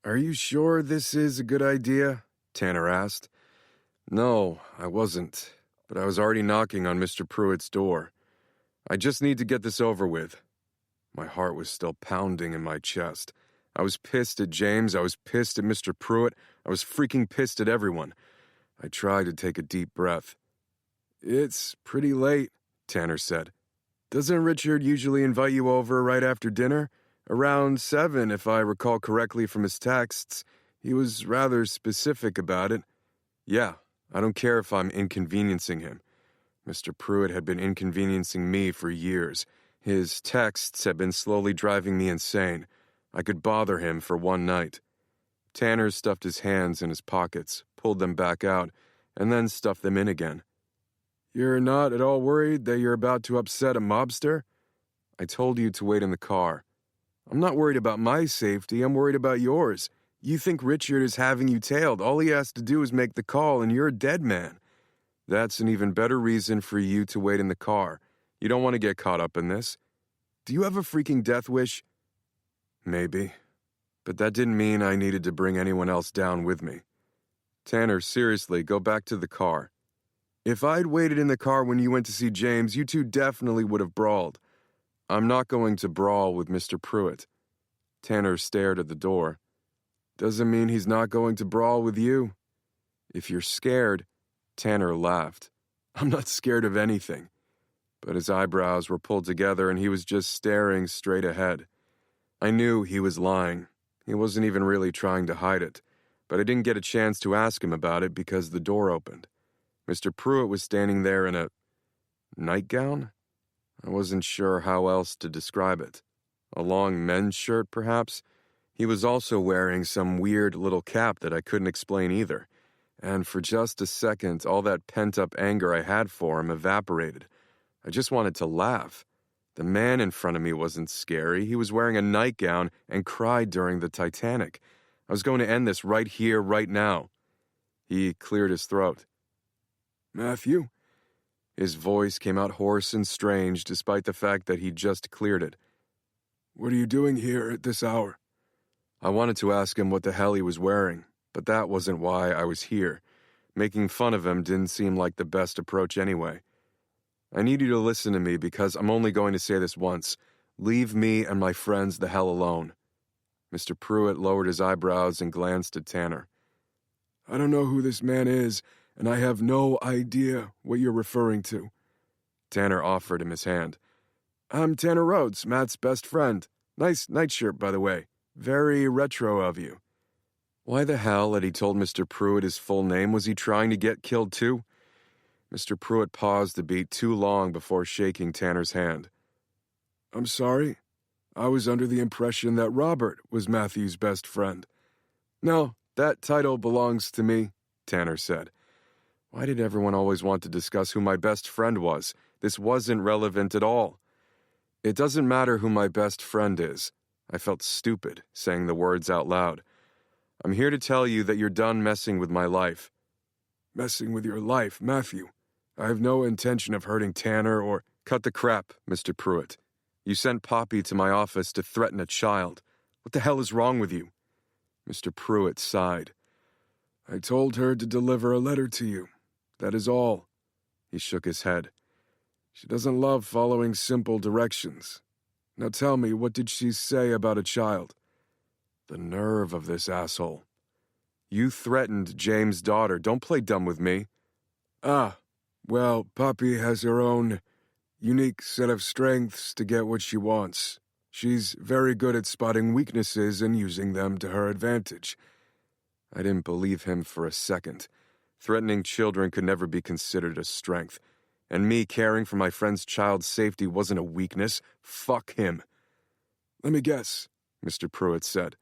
Are you sure this is a good idea? Tanner asked. No, I wasn't, but I was already knocking on Mr. Pruitt's door. I just need to get this over with. My heart was still pounding in my chest. I was pissed at James, I was pissed at Mr. Pruitt, I was freaking pissed at everyone. I tried to take a deep breath. It's pretty late, Tanner said. Doesn't Richard usually invite you over right after dinner? Around 7, if I recall correctly from his texts. He was rather specific about it. Yeah, I don't care if I'm inconveniencing him. Mr. Pruitt had been inconveniencing me for years. His texts had been slowly driving me insane. I could bother him for one night. Tanner stuffed his hands in his pockets, pulled them back out, and then stuffed them in again. You're not at all worried that you're about to upset a mobster? I told you to wait in the car. I'm not worried about my safety, I'm worried about yours. You think Richard is having you tailed. All he has to do is make the call, and you're a dead man. That's an even better reason for you to wait in the car. You don't want to get caught up in this. Do you have a freaking death wish? Maybe. But that didn't mean I needed to bring anyone else down with me. Tanner, seriously, go back to the car. If I'd waited in the car when you went to see James, you two definitely would have brawled. I'm not going to brawl with Mr. Pruitt. Tanner stared at the door. Doesn't mean he's not going to brawl with you. If you're scared, Tanner laughed. I'm not scared of anything. But his eyebrows were pulled together and he was just staring straight ahead. I knew he was lying. He wasn't even really trying to hide it. But I didn't get a chance to ask him about it because the door opened. Mr. Pruitt was standing there in a nightgown? I wasn't sure how else to describe it. A long men's shirt, perhaps? He was also wearing some weird little cap that I couldn't explain either. And for just a second, all that pent-up anger I had for him evaporated. I just wanted to laugh. The man in front of me wasn't scary. He was wearing a nightgown and cried during the Titanic. I was going to end this right here, right now. He cleared his throat. Matthew? His voice came out hoarse and strange despite the fact that he'd just cleared it. What are you doing here at this hour? I wanted to ask him what the hell he was wearing, but that wasn't why I was here. Making fun of him didn't seem like the best approach anyway. I need you to listen to me because I'm only going to say this once. Leave me and my friends the hell alone. Mr. Pruitt lowered his eyebrows and glanced at Tanner. I don't know who this man is, and I have no idea what you're referring to. Tanner offered him his hand. I'm Tanner Rhodes, Matt's best friend. Nice nightshirt, by the way. Very retro of you. Why the hell had he told Mr. Pruitt his full name? Was he trying to get killed too? Mr. Pruitt paused a beat too long before shaking Tanner's hand. I'm sorry. I was under the impression that Robert was Matthew's best friend. No, that title belongs to me, Tanner said. Why did everyone always want to discuss who my best friend was? This wasn't relevant at all. It doesn't matter who my best friend is. I felt stupid saying the words out loud. I'm here to tell you that you're done messing with my life. Messing with your life, Matthew? I have no intention of hurting Tanner or... Cut the crap, Mr. Pruitt. You sent Poppy to my office to threaten a child. What the hell is wrong with you? Mr. Pruitt sighed. I told her to deliver a letter to you. That is all. He shook his head. She doesn't love following simple directions. Now tell me, what did she say about a child? The nerve of this asshole. You threatened James' daughter. Don't play dumb with me. Ah, well, Poppy has her own unique set of strengths to get what she wants. She's very good at spotting weaknesses and using them to her advantage. I didn't believe him for a second. Threatening children could never be considered a strength. And me caring for my friend's child's safety wasn't a weakness. Fuck him. Let me guess, Mr. Pruitt said.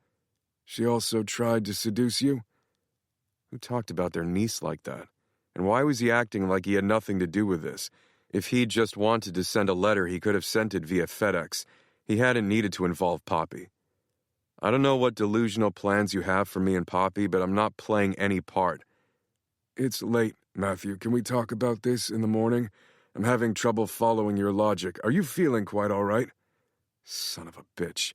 She also tried to seduce you? Who talked about their niece like that? And why was he acting like he had nothing to do with this? If he'd just wanted to send a letter, he could have sent it via FedEx. He hadn't needed to involve Poppy. I don't know what delusional plans you have for me and Poppy, but I'm not playing any part. It's late, Matthew. Can we talk about this in the morning? I'm having trouble following your logic. Are you feeling quite all right? Son of a bitch.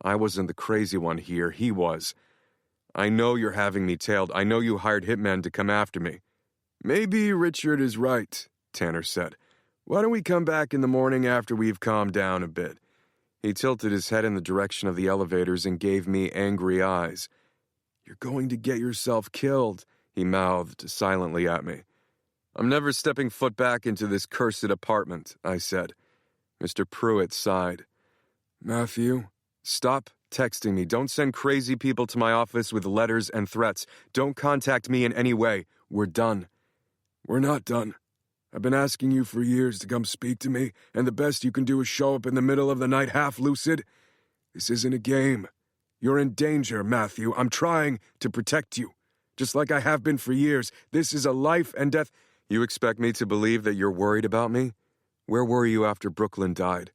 I wasn't the crazy one here. He was. I know you're having me tailed. I know you hired hitmen to come after me. Maybe Richard is right, Tanner said. Why don't we come back in the morning after we've calmed down a bit? He tilted his head in the direction of the elevators and gave me angry eyes. You're going to get yourself killed, he mouthed silently at me. I'm never stepping foot back into this cursed apartment, I said. Mr. Pruitt sighed. Matthew, stop texting me. Don't send crazy people to my office with letters and threats. Don't contact me in any way. We're done. We're not done. I've been asking you for years to come speak to me, and the best you can do is show up in the middle of the night half lucid. This isn't a game. You're in danger, Matthew. I'm trying to protect you. Just like I have been for years. This is a life and death... You expect me to believe that you're worried about me? Where were you after Brooklyn died?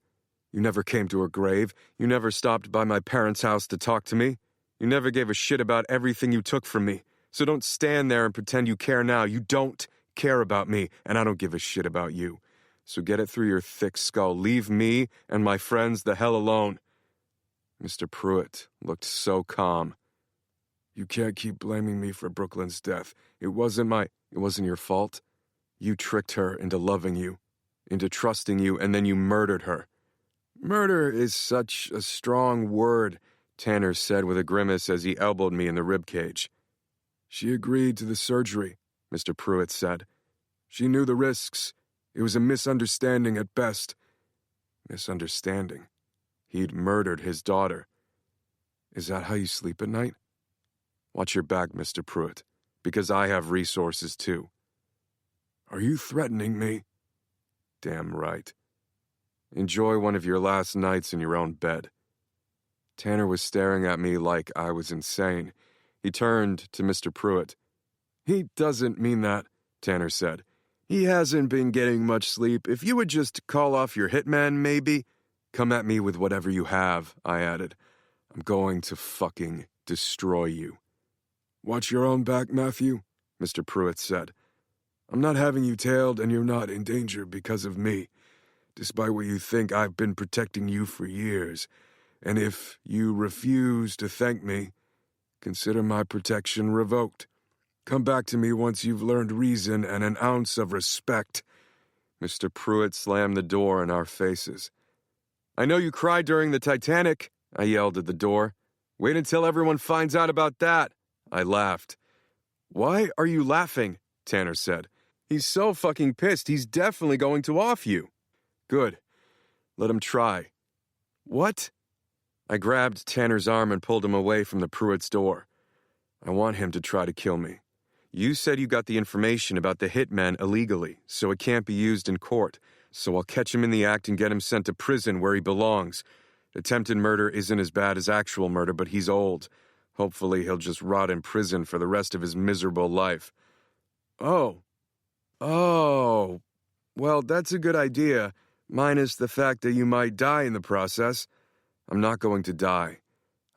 You never came to her grave. You never stopped by my parents' house to talk to me. You never gave a shit about everything you took from me. So don't stand there and pretend you care now. You don't care about me, and I don't give a shit about you. So get it through your thick skull. Leave me and my friends the hell alone. Mr. Pruitt looked so calm. You can't keep blaming me for Brooklyn's death. It wasn't your fault. You tricked her into loving you, into trusting you, and then you murdered her. Murder is such a strong word, Tanner said with a grimace as he elbowed me in the ribcage. She agreed to the surgery, Mr. Pruitt said. She knew the risks. It was a misunderstanding at best. Misunderstanding? He'd murdered his daughter. Is that how you sleep at night? Watch your back, Mr. Pruitt, because I have resources too. Are you threatening me? Damn right. Enjoy one of your last nights in your own bed. Tanner was staring at me like I was insane. He turned to Mr. Pruitt. He doesn't mean that, Tanner said. He hasn't been getting much sleep. If you would just call off your hitman, maybe. Come at me with whatever you have, I added. I'm going to fucking destroy you. Watch your own back, Matthew, Mr. Pruitt said. I'm not having you tailed, and you're not in danger because of me, despite what you think. I've been protecting you for years, and if you refuse to thank me, consider my protection revoked. Come back to me once you've learned reason and an ounce of respect. Mr. Pruitt slammed the door in our faces. I know you cried during the Titanic, I yelled at the door. Wait until everyone finds out about that. I laughed. Why are you laughing? Tanner said. He's so fucking pissed, he's definitely going to off you. Good. Let him try. What? I grabbed Tanner's arm and pulled him away from the Pruitt's door. I want him to try to kill me. You said you got the information about the hitman illegally, so it can't be used in court. So I'll catch him in the act and get him sent to prison where he belongs. Attempted murder isn't as bad as actual murder, but he's old. Hopefully he'll just rot in prison for the rest of his miserable life. Oh. Well, that's a good idea, minus the fact that you might die in the process. I'm not going to die.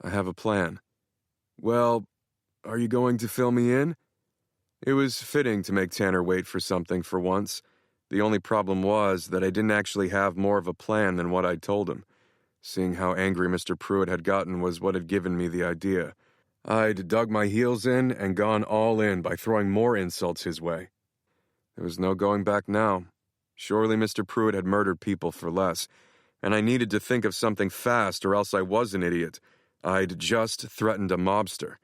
I have a plan. Well, are you going to fill me in? It was fitting to make Tanner wait for something for once. The only problem was that I didn't actually have more of a plan than what I'd told him. Seeing how angry Mr. Pruitt had gotten was what had given me the idea. I'd dug my heels in and gone all in by throwing more insults his way. There was no going back now. Surely Mr. Pruitt had murdered people for less, and I needed to think of something fast or else I was an idiot. I'd just threatened a mobster.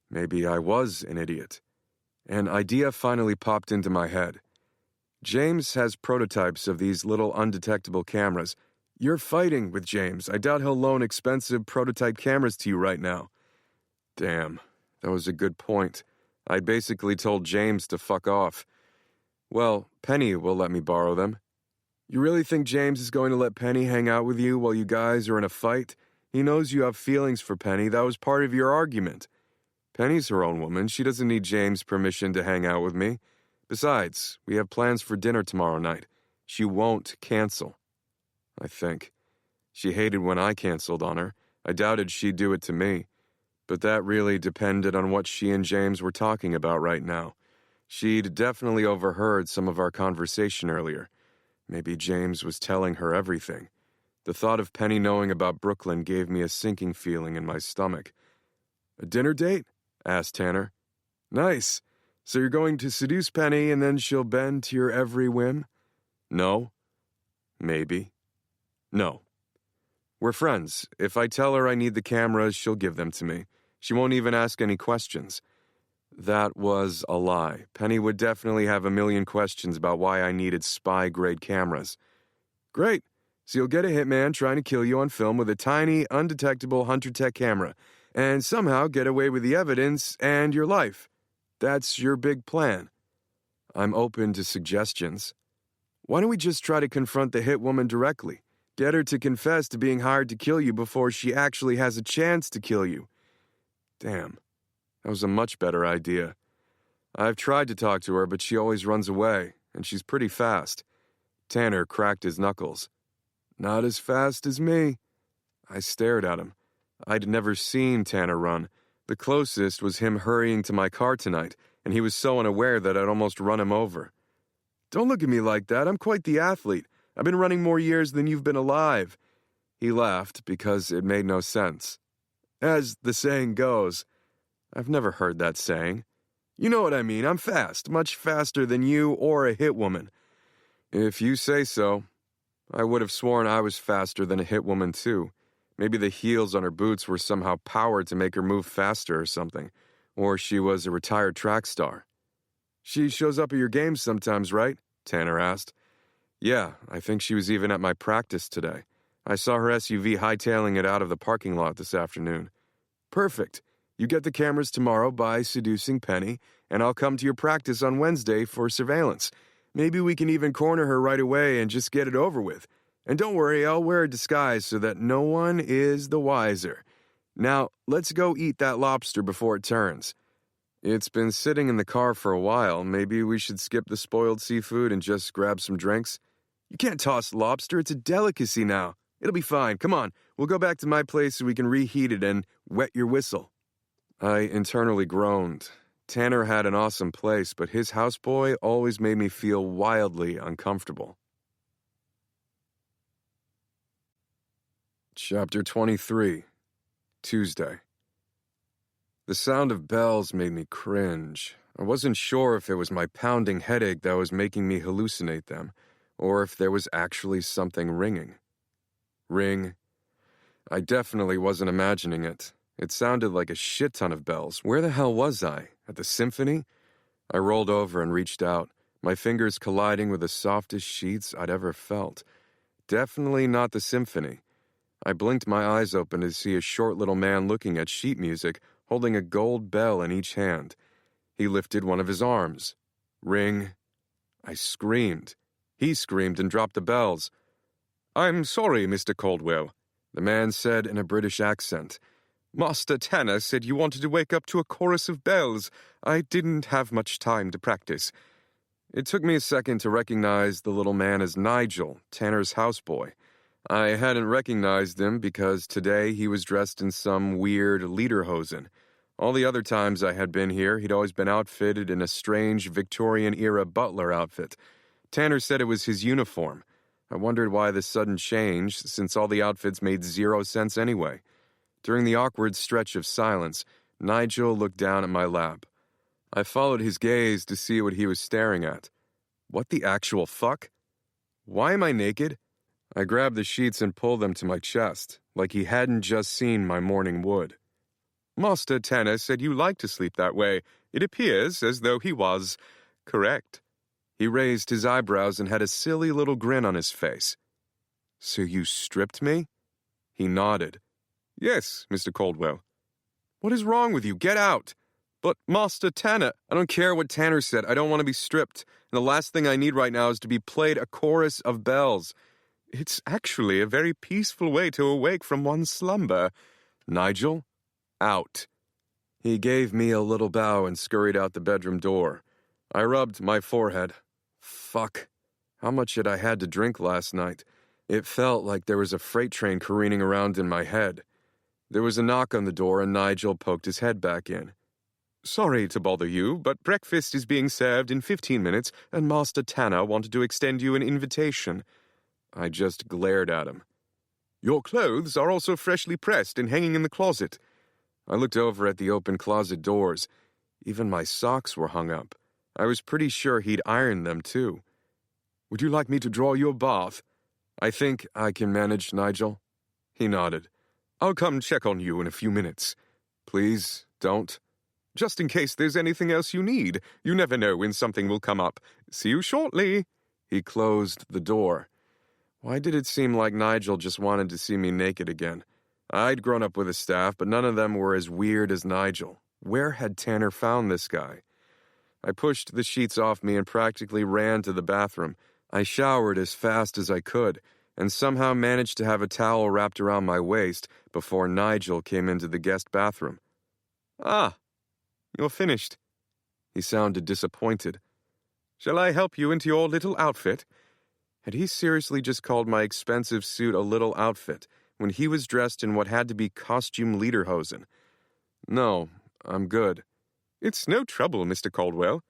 Maybe I was an idiot. An idea finally popped into my head. James has prototypes of these little undetectable cameras. You're fighting with James. I doubt he'll loan expensive prototype cameras to you right now. Damn, that was a good point. I'd basically told James to fuck off. Well, Penny will let me borrow them. You really think James is going to let Penny hang out with you while you guys are in a fight? He knows you have feelings for Penny. That was part of your argument. Penny's her own woman. She doesn't need James' permission to hang out with me. Besides, we have plans for dinner tomorrow night. She won't cancel. I think. She hated when I canceled on her. I doubted she'd do it to me. But that really depended on what she and James were talking about right now. She'd definitely overheard some of our conversation earlier. Maybe James was telling her everything. The thought of Penny knowing about Brooklyn gave me a sinking feeling in my stomach. A dinner date? Asked Tanner. Nice. So you're going to seduce Penny and then she'll bend to your every whim? No. Maybe. No. We're friends. If I tell her I need the cameras, she'll give them to me. She won't even ask any questions. That was a lie. Penny would definitely have a million questions about why I needed spy-grade cameras. Great. So you'll get a hitman trying to kill you on film with a tiny, undetectable Hunter-Tech camera, and somehow get away with the evidence and your life. That's your big plan. I'm open to suggestions. Why don't we just try to confront the hit woman directly? Get her to confess to being hired to kill you before she actually has a chance to kill you. Damn, that was a much better idea. I've tried to talk to her, but she always runs away, and she's pretty fast. Tanner cracked his knuckles. Not as fast as me. I stared at him. I'd never seen Tanner run. The closest was him hurrying to my car tonight, and he was so unaware that I'd almost run him over. Don't look at me like that. I'm quite the athlete. I've been running more years than you've been alive. He laughed because it made no sense. As the saying goes, I've never heard that saying. You know what I mean, I'm fast, much faster than you or a hit woman. If you say so. I would have sworn I was faster than a hit woman, too. Maybe the heels on her boots were somehow powered to make her move faster or something. Or she was a retired track star. She shows up at your games sometimes, right? Tanner asked. Yeah, I think she was even at my practice today. I saw her SUV hightailing it out of the parking lot this afternoon. Perfect. You get the cameras tomorrow by seducing Penny, and I'll come to your practice on Wednesday for surveillance. Maybe we can even corner her right away and just get it over with. And don't worry, I'll wear a disguise so that no one is the wiser. Now, let's go eat that lobster before it turns. It's been sitting in the car for a while. Maybe we should skip the spoiled seafood and just grab some drinks? You can't toss lobster. It's a delicacy now. It'll be fine. Come on. We'll go back to my place so we can reheat it and wet your whistle. I internally groaned. Tanner had an awesome place, but his houseboy always made me feel wildly uncomfortable. Chapter 23, Tuesday. The sound of bells made me cringe. I wasn't sure if it was my pounding headache that was making me hallucinate them, or if there was actually something ringing. Ring. I definitely wasn't imagining it. It sounded like a shit ton of bells. Where the hell was I? At the symphony? I rolled over and reached out, my fingers colliding with the softest sheets I'd ever felt. Definitely not the symphony. I blinked my eyes open to see a short little man looking at sheet music, holding a gold bell in each hand. He lifted one of his arms. Ring. I screamed. He screamed and dropped the bells. "I'm sorry, Mr. Caldwell," the man said in a British accent. "Master Tanner said you wanted to wake up to a chorus of bells. I didn't have much time to practice." It took me a second to recognize the little man as Nigel, Tanner's houseboy. I hadn't recognized him because today he was dressed in some weird lederhosen. All the other times I had been here, he'd always been outfitted in a strange Victorian-era butler outfit. Tanner said it was his uniform. I wondered why this sudden change, since all the outfits made zero sense anyway. During the awkward stretch of silence, Nigel looked down at my lap. I followed his gaze to see what he was staring at. What the actual fuck? Why am I naked? I grabbed the sheets and pulled them to my chest, like he hadn't just seen my morning wood. "Master Tanner said you like to sleep that way. It appears as though he was correct." He raised his eyebrows and had a silly little grin on his face. "So you stripped me?" He nodded. "Yes, Mr. Caldwell." "What is wrong with you? Get out!" "But, Master Tanner—" "I don't care what Tanner said. I don't want to be stripped. And the last thing I need right now is to be played a chorus of bells. It's actually a very peaceful way to awake from one's slumber. Nigel, out." He gave me a little bow and scurried out the bedroom door. I rubbed my forehead. Fuck. How much had I had to drink last night? It felt like there was a freight train careening around in my head. There was a knock on the door and Nigel poked his head back in. "Sorry to bother you, but breakfast is being served in 15 minutes and Master Tanner wanted to extend you an invitation." I just glared at him. "Your clothes are also freshly pressed and hanging in the closet." I looked over at the open closet doors. Even my socks were hung up. I was pretty sure he'd ironed them, too. "Would you like me to draw you a bath?" "I think I can manage, Nigel." He nodded. "I'll come check on you in a few minutes." "Please, don't." "Just in case there's anything else you need. You never know when something will come up. See you shortly." He closed the door. Why did it seem like Nigel just wanted to see me naked again? I'd grown up with a staff, but none of them were as weird as Nigel. Where had Tanner found this guy? I pushed the sheets off me and practically ran to the bathroom. I showered as fast as I could, and somehow managed to have a towel wrapped around my waist before Nigel came into the guest bathroom. "Ah, you're finished." He sounded disappointed. "Shall I help you into your little outfit?" Had he seriously just called my expensive suit a little outfit when he was dressed in what had to be costume lederhosen? "No, I'm good." "It's no trouble, Mr. Caldwell."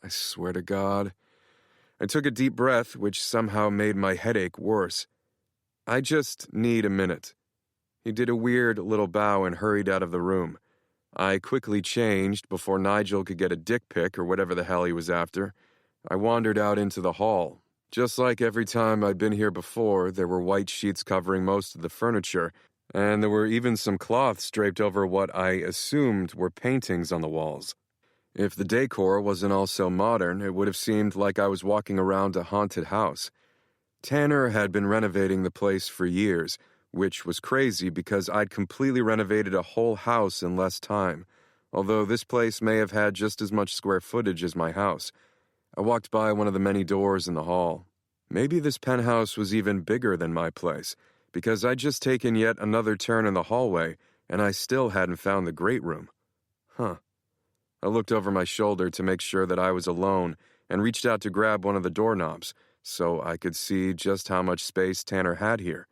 I swear to God. I took a deep breath, which somehow made my headache worse. "I just need a minute." He did a weird little bow and hurried out of the room. I quickly changed before Nigel could get a dick pic or whatever the hell he was after. I wandered out into the hall. Just like every time I'd been here before, there were white sheets covering most of the furniture, and there were even some cloths draped over what I assumed were paintings on the walls. If the decor wasn't all so modern, it would have seemed like I was walking around a haunted house. Tanner had been renovating the place for years, which was crazy because I'd completely renovated a whole house in less time, although this place may have had just as much square footage as my house. I walked by one of the many doors in the hall. Maybe this penthouse was even bigger than my place, because I'd just taken yet another turn in the hallway, and I still hadn't found the great room. I looked over my shoulder to make sure that I was alone and reached out to grab one of the doorknobs so I could see just how much space Tanner had here.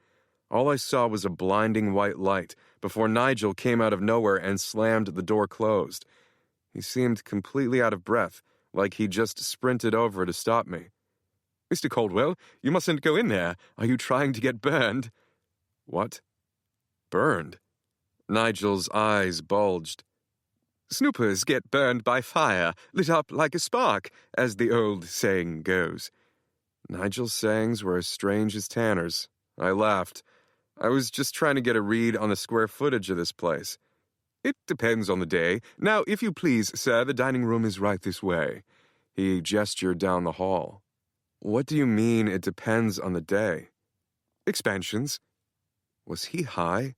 All I saw was a blinding white light before Nigel came out of nowhere and slammed the door closed. He seemed completely out of breath, like he just sprinted over to stop me. "Mr. Caldwell, you mustn't go in there. Are you trying to get burned?" What? Burned? Nigel's eyes bulged. "Snoopers get burned by fire, lit up like a spark, as the old saying goes." Nigel's sayings were as strange as Tanner's. I laughed. I was just trying to get a read on the square footage of this place. "It depends on the day. Now, if you please, sir, the dining room is right this way." He gestured down the hall. What do you mean it depends on the day? "Expansions." Was he high?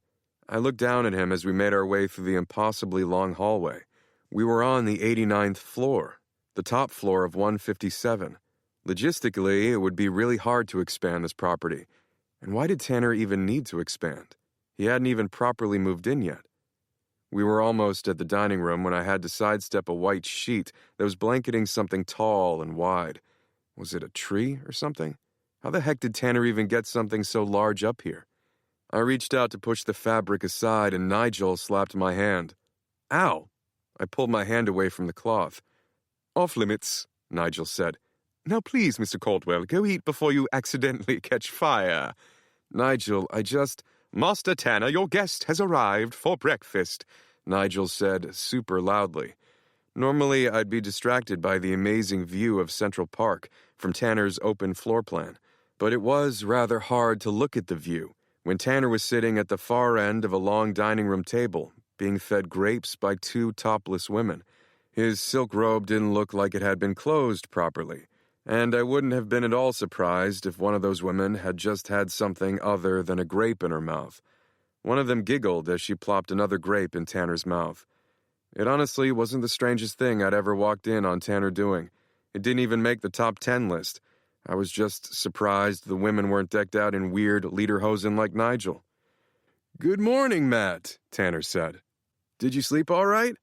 I looked down at him as we made our way through the impossibly long hallway. We were on the 89th floor, the top floor of 157. Logistically, it would be really hard to expand this property. And why did Tanner even need to expand? He hadn't even properly moved in yet. We were almost at the dining room when I had to sidestep a white sheet that was blanketing something tall and wide. Was it a tree or something? How the heck did Tanner even get something so large up here? I reached out to push the fabric aside, and Nigel slapped my hand. Ow! I pulled my hand away from the cloth. "Off limits," Nigel said. "Now please, Mr. Caldwell, go eat before you accidentally catch fire." Nigel, "Master Tanner, your guest has arrived for breakfast," Nigel said super loudly. Normally, I'd be distracted by the amazing view of Central Park from Tanner's open floor plan, but it was rather hard to look at the view when Tanner was sitting at the far end of a long dining room table, being fed grapes by two topless women. His silk robe didn't look like it had been closed properly, and I wouldn't have been at all surprised if one of those women had just had something other than a grape in her mouth. One of them giggled as she plopped another grape in Tanner's mouth. It honestly wasn't the strangest thing I'd ever walked in on Tanner doing. It didn't even make the top 10 list. I was just surprised the women weren't decked out in weird lederhosen like Nigel. "Good morning, Matt," Tanner said. "Did you sleep all right?"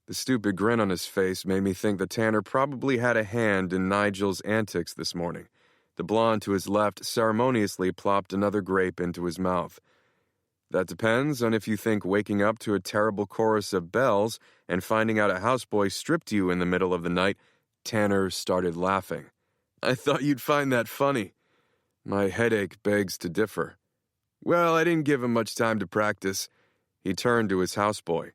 The stupid grin on his face made me think that Tanner probably had a hand in Nigel's antics this morning. The blonde to his left ceremoniously plopped another grape into his mouth. "That depends on if you think waking up to a terrible chorus of bells and finding out a houseboy stripped you in the middle of the night." Tanner started laughing. "I thought you'd find that funny." My headache begs to differ. "Well, I didn't give him much time to practice." He turned to his houseboy.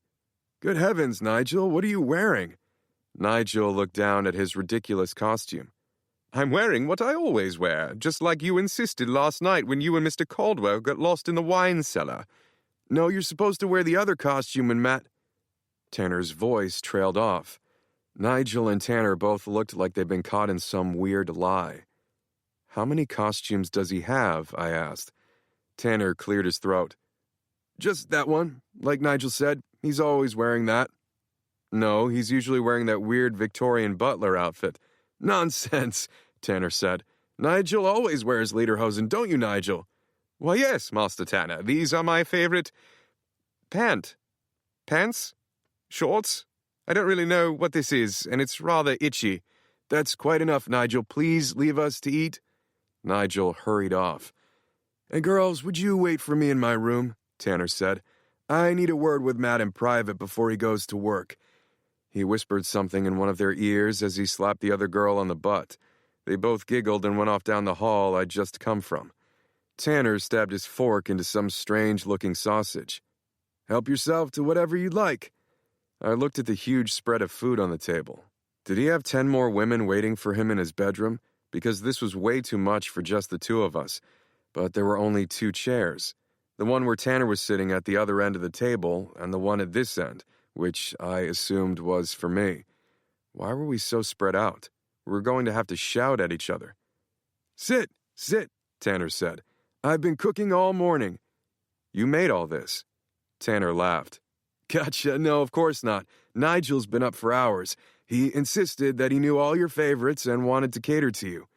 "Good heavens, Nigel, what are you wearing?" Nigel looked down at his ridiculous costume. "I'm wearing what I always wear, just like you insisted last night when you and Mr. Caldwell got lost in the wine cellar." "No, you're supposed to wear the other costume when Matt—" Tanner's voice trailed off. Nigel and Tanner both looked like they'd been caught in some weird lie. "How many costumes does he have?" I asked. Tanner cleared his throat. "Just that one. Like Nigel said, he's always wearing that." "No, he's usually wearing that weird Victorian butler outfit." "Nonsense," Tanner said. "Nigel always wears lederhosen, don't you, Nigel?" "Why, yes, Master Tanner. These are my favorite pants? Shorts? I don't really know what this is, and it's rather itchy." "That's quite enough, Nigel. Please leave us to eat." Nigel hurried off. "Hey, girls, would you wait for me in my room?" Tanner said. "I need a word with Matt in private before he goes to work." He whispered something in one of their ears as he slapped the other girl on the butt. They both giggled and went off down the hall I'd just come from. Tanner stabbed his fork into some strange-looking sausage. "Help yourself to whatever you'd like." I looked at the huge spread of food on the table. Did he have 10 more women waiting for him in his bedroom? Because this was way too much for just the two of us. But there were only 2 chairs. The one where Tanner was sitting at the other end of the table, and the one at this end, which I assumed was for me. Why were we so spread out? We were going to have to shout at each other. "Sit, sit," Tanner said. "I've been cooking all morning." "You made all this?" Tanner laughed. "Gotcha, no, of course not. Nigel's been up for hours. He insisted that he knew all your favorites and wanted to cater to you."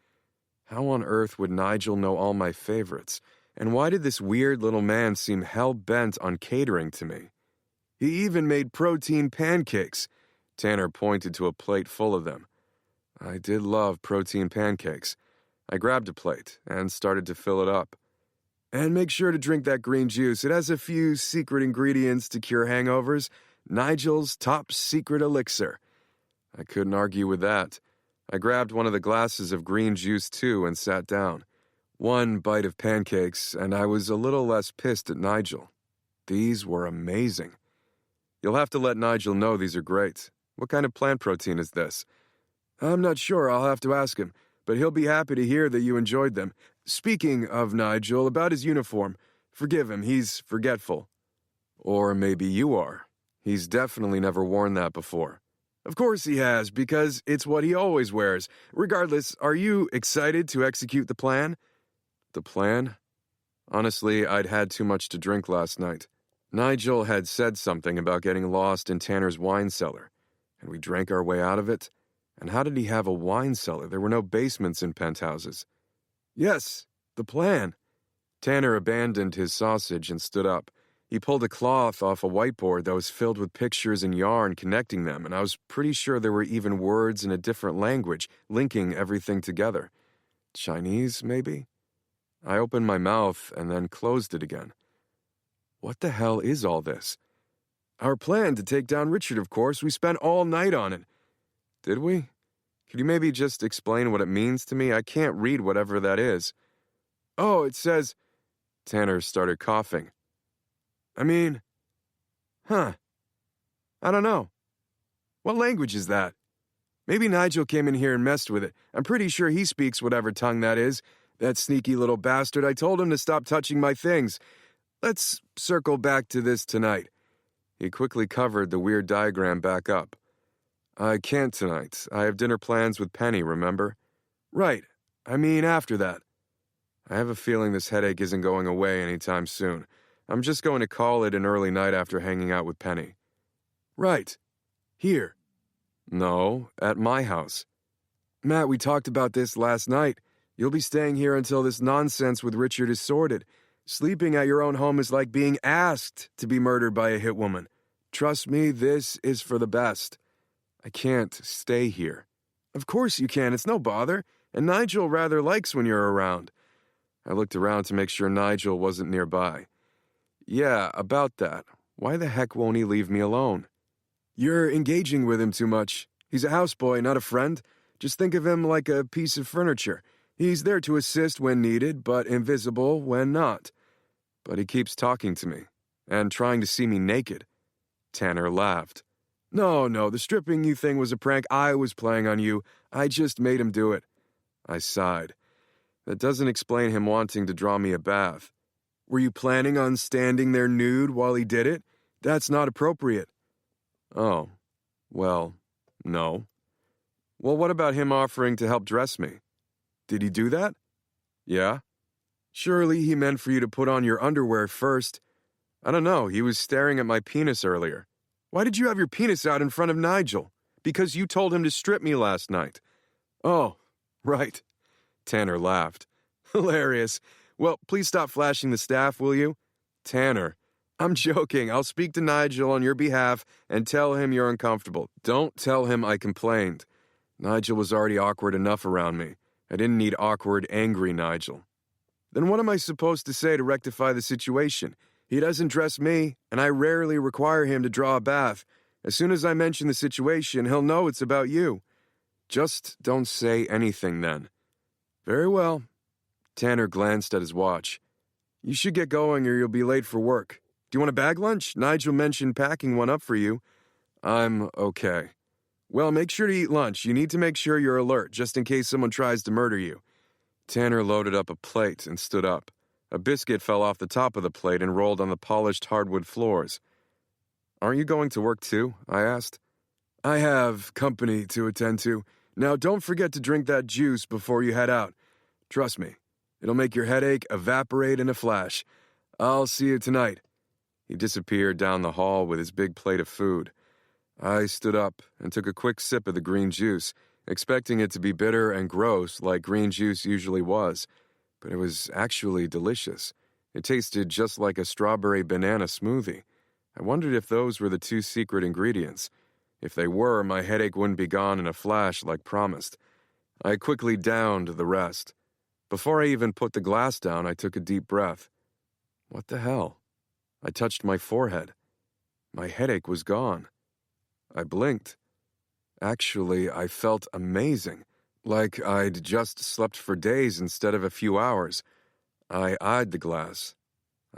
How on earth would Nigel know all my favorites? And why did this weird little man seem hell-bent on catering to me? "He even made protein pancakes." Tanner pointed to a plate full of them. I did love protein pancakes. I grabbed a plate and started to fill it up. "And make sure to drink that green juice. It has a few secret ingredients to cure hangovers. Nigel's top secret elixir." I couldn't argue with that. I grabbed one of the glasses of green juice too and sat down. 1 bite of pancakes, and I was a little less pissed at Nigel. These were amazing. "You'll have to let Nigel know these are great. What kind of plant protein is this?" "I'm not sure. I'll have to ask him. But he'll be happy to hear that you enjoyed them. Speaking of Nigel, about his uniform. Forgive him, he's forgetful." "Or maybe you are. He's definitely never worn that before." "Of course he has, because it's what he always wears. Regardless, are you excited to execute the plan?" The plan? Honestly, I'd had too much to drink last night. Nigel had said something about getting lost in Tanner's wine cellar, and we drank our way out of it. And how did he have a wine cellar? There were no basements in penthouses. "Yes, the plan." Tanner abandoned his sausage and stood up. He pulled a cloth off a whiteboard that was filled with pictures and yarn connecting them, and I was pretty sure there were even words in a different language, linking everything together. Chinese, maybe? I opened my mouth and then closed it again. What the hell is all this? "Our plan to take down Richard, of course. We spent all night on it." "Did we? Could you maybe just explain what it means to me? I can't read whatever that is." "Oh, it says..." Tanner started coughing. I don't know. What language is that? Maybe Nigel came in here and messed with it. I'm pretty sure he speaks whatever tongue that is. That sneaky little bastard. I told him to stop touching my things. Let's circle back to this tonight." He quickly covered the weird diagram back up. "I can't tonight. I have dinner plans with Penny, remember?" "Right. After that." I have a feeling this headache isn't going away anytime soon. I'm just going to call it an early night after hanging out with Penny. "Right. Here." "No, at my house." "Matt, we talked about this last night. You'll be staying here until this nonsense with Richard is sorted. Sleeping at your own home is like being asked to be murdered by a hit woman. Trust me, this is for the best." "I can't stay here." "Of course you can. It's no bother. And Nigel rather likes when you're around." I looked around to make sure Nigel wasn't nearby. "Yeah, about that. Why the heck won't he leave me alone?" "You're engaging with him too much. He's a houseboy, not a friend. Just think of him like a piece of furniture. He's there to assist when needed, but invisible when not." "But he keeps talking to me, and trying to see me naked." Tanner laughed. No, the stripping you thing was a prank I was playing on you. I just made him do it." I sighed. That doesn't explain him wanting to draw me a bath. "Were you planning on standing there nude while he did it? That's not appropriate." "Oh, well, no." "Well, what about him offering to help dress me?" "Did he do that?" "Yeah." "Surely he meant for you to put on your underwear first." "I don't know. He was staring at my penis earlier." "Why did you have your penis out in front of Nigel?" "Because you told him to strip me last night." "Oh, right." Tanner laughed. "Hilarious. Well, please stop flashing the staff, will you?" "Tanner." "I'm joking. I'll speak to Nigel on your behalf and tell him you're uncomfortable." "Don't tell him I complained. Nigel was already awkward enough around me. I didn't need awkward, angry Nigel." "Then what am I supposed to say to rectify the situation? He doesn't dress me, and I rarely require him to draw a bath. As soon as I mention the situation, he'll know it's about you." "Just don't say anything then." "Very well." Tanner glanced at his watch. "You should get going or you'll be late for work. Do you want a bag lunch? Nigel mentioned packing one up for you." I'm okay. Well, make sure to eat lunch. You need to make sure you're alert, just in case someone tries to murder you. Tanner loaded up a plate and stood up. A biscuit fell off the top of the plate and rolled on the polished hardwood floors. Aren't you going to work too? I asked. I have company to attend to. Now don't forget to drink that juice before you head out. Trust me, it'll make your headache evaporate in a flash. I'll see you tonight. He disappeared down the hall with his big plate of food. I stood up and took a quick sip of the green juice, expecting it to be bitter and gross like green juice usually was, but it was actually delicious. It tasted just like a strawberry banana smoothie. I wondered if those were the two secret ingredients. If they were, my headache wouldn't be gone in a flash like promised. I quickly downed the rest. Before I even put the glass down, I took a deep breath. What the hell? I touched my forehead. My headache was gone. I blinked. Actually, I felt amazing, like I'd just slept for days instead of a few hours. I eyed the glass.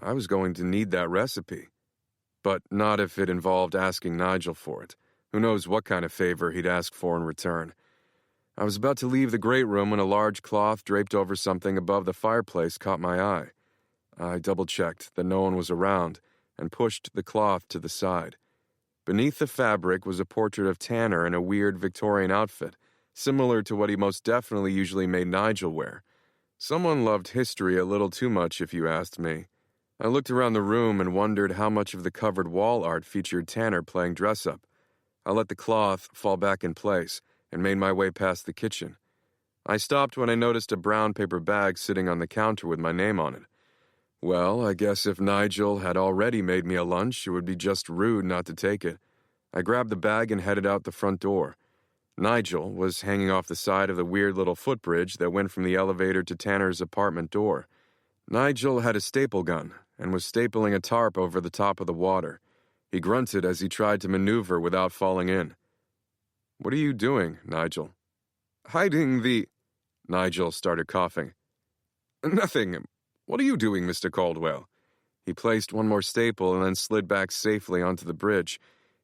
I was going to need that recipe. But not if it involved asking Nigel for it. Who knows what kind of favor he'd ask for in return. I was about to leave the great room when a large cloth draped over something above the fireplace caught my eye. I double-checked that no one was around and pushed the cloth to the side. Beneath the fabric was a portrait of Tanner in a weird Victorian outfit, similar to what he most definitely usually made Nigel wear. Someone loved history a little too much, if you asked me. I looked around the room and wondered how much of the covered wall art featured Tanner playing dress-up. I let the cloth fall back in place and made my way past the kitchen. I stopped when I noticed a brown paper bag sitting on the counter with my name on it. Well, I guess if Nigel had already made me a lunch, it would be just rude not to take it. I grabbed the bag and headed out the front door. Nigel was hanging off the side of the weird little footbridge that went from the elevator to Tanner's apartment door. Nigel had a staple gun and was stapling a tarp over the top of the water. He grunted as he tried to maneuver without falling in. "What are you doing, Nigel?" "Hiding the—" Nigel started coughing. "Nothing. What are you doing, Mr. Caldwell?" He placed one more staple and then slid back safely onto the bridge.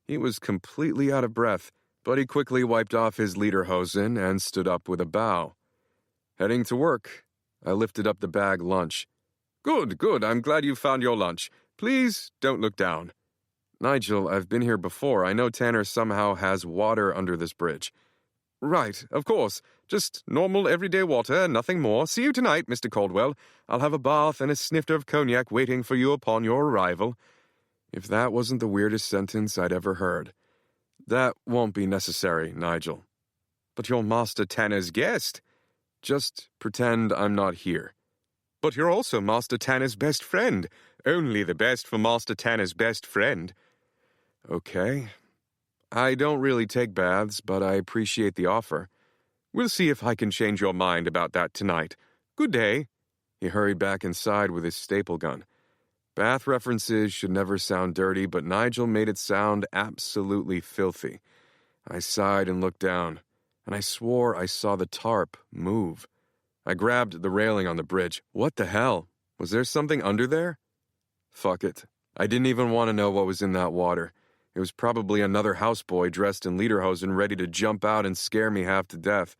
He was completely out of breath, but he quickly wiped off his lederhosen and stood up with a bow. "Heading to work." I lifted up the bag lunch. Good. I'm glad you found your lunch. Please don't look down." "Nigel, I've been here before. I know Tanner somehow has water under this bridge." "Right, of course. Just normal everyday water, nothing more. See you tonight, Mr. Caldwell. I'll have a bath and a snifter of cognac waiting for you upon your arrival." If that wasn't the weirdest sentence I'd ever heard. "That won't be necessary, Nigel." "But you're Master Tanner's guest." "Just pretend I'm not here." "But you're also Master Tanner's best friend. Only the best for Master Tanner's best friend." "Okay. I don't really take baths, but I appreciate the offer." "We'll see if I can change your mind about that tonight. Good day." He hurried back inside with his staple gun. Bath references should never sound dirty, but Nigel made it sound absolutely filthy. I sighed and looked down, and I swore I saw the tarp move. I grabbed the railing on the bridge. What the hell? Was there something under there? Fuck it. I didn't even want to know what was in that water. It was probably another houseboy dressed in lederhosen ready to jump out and scare me half to death,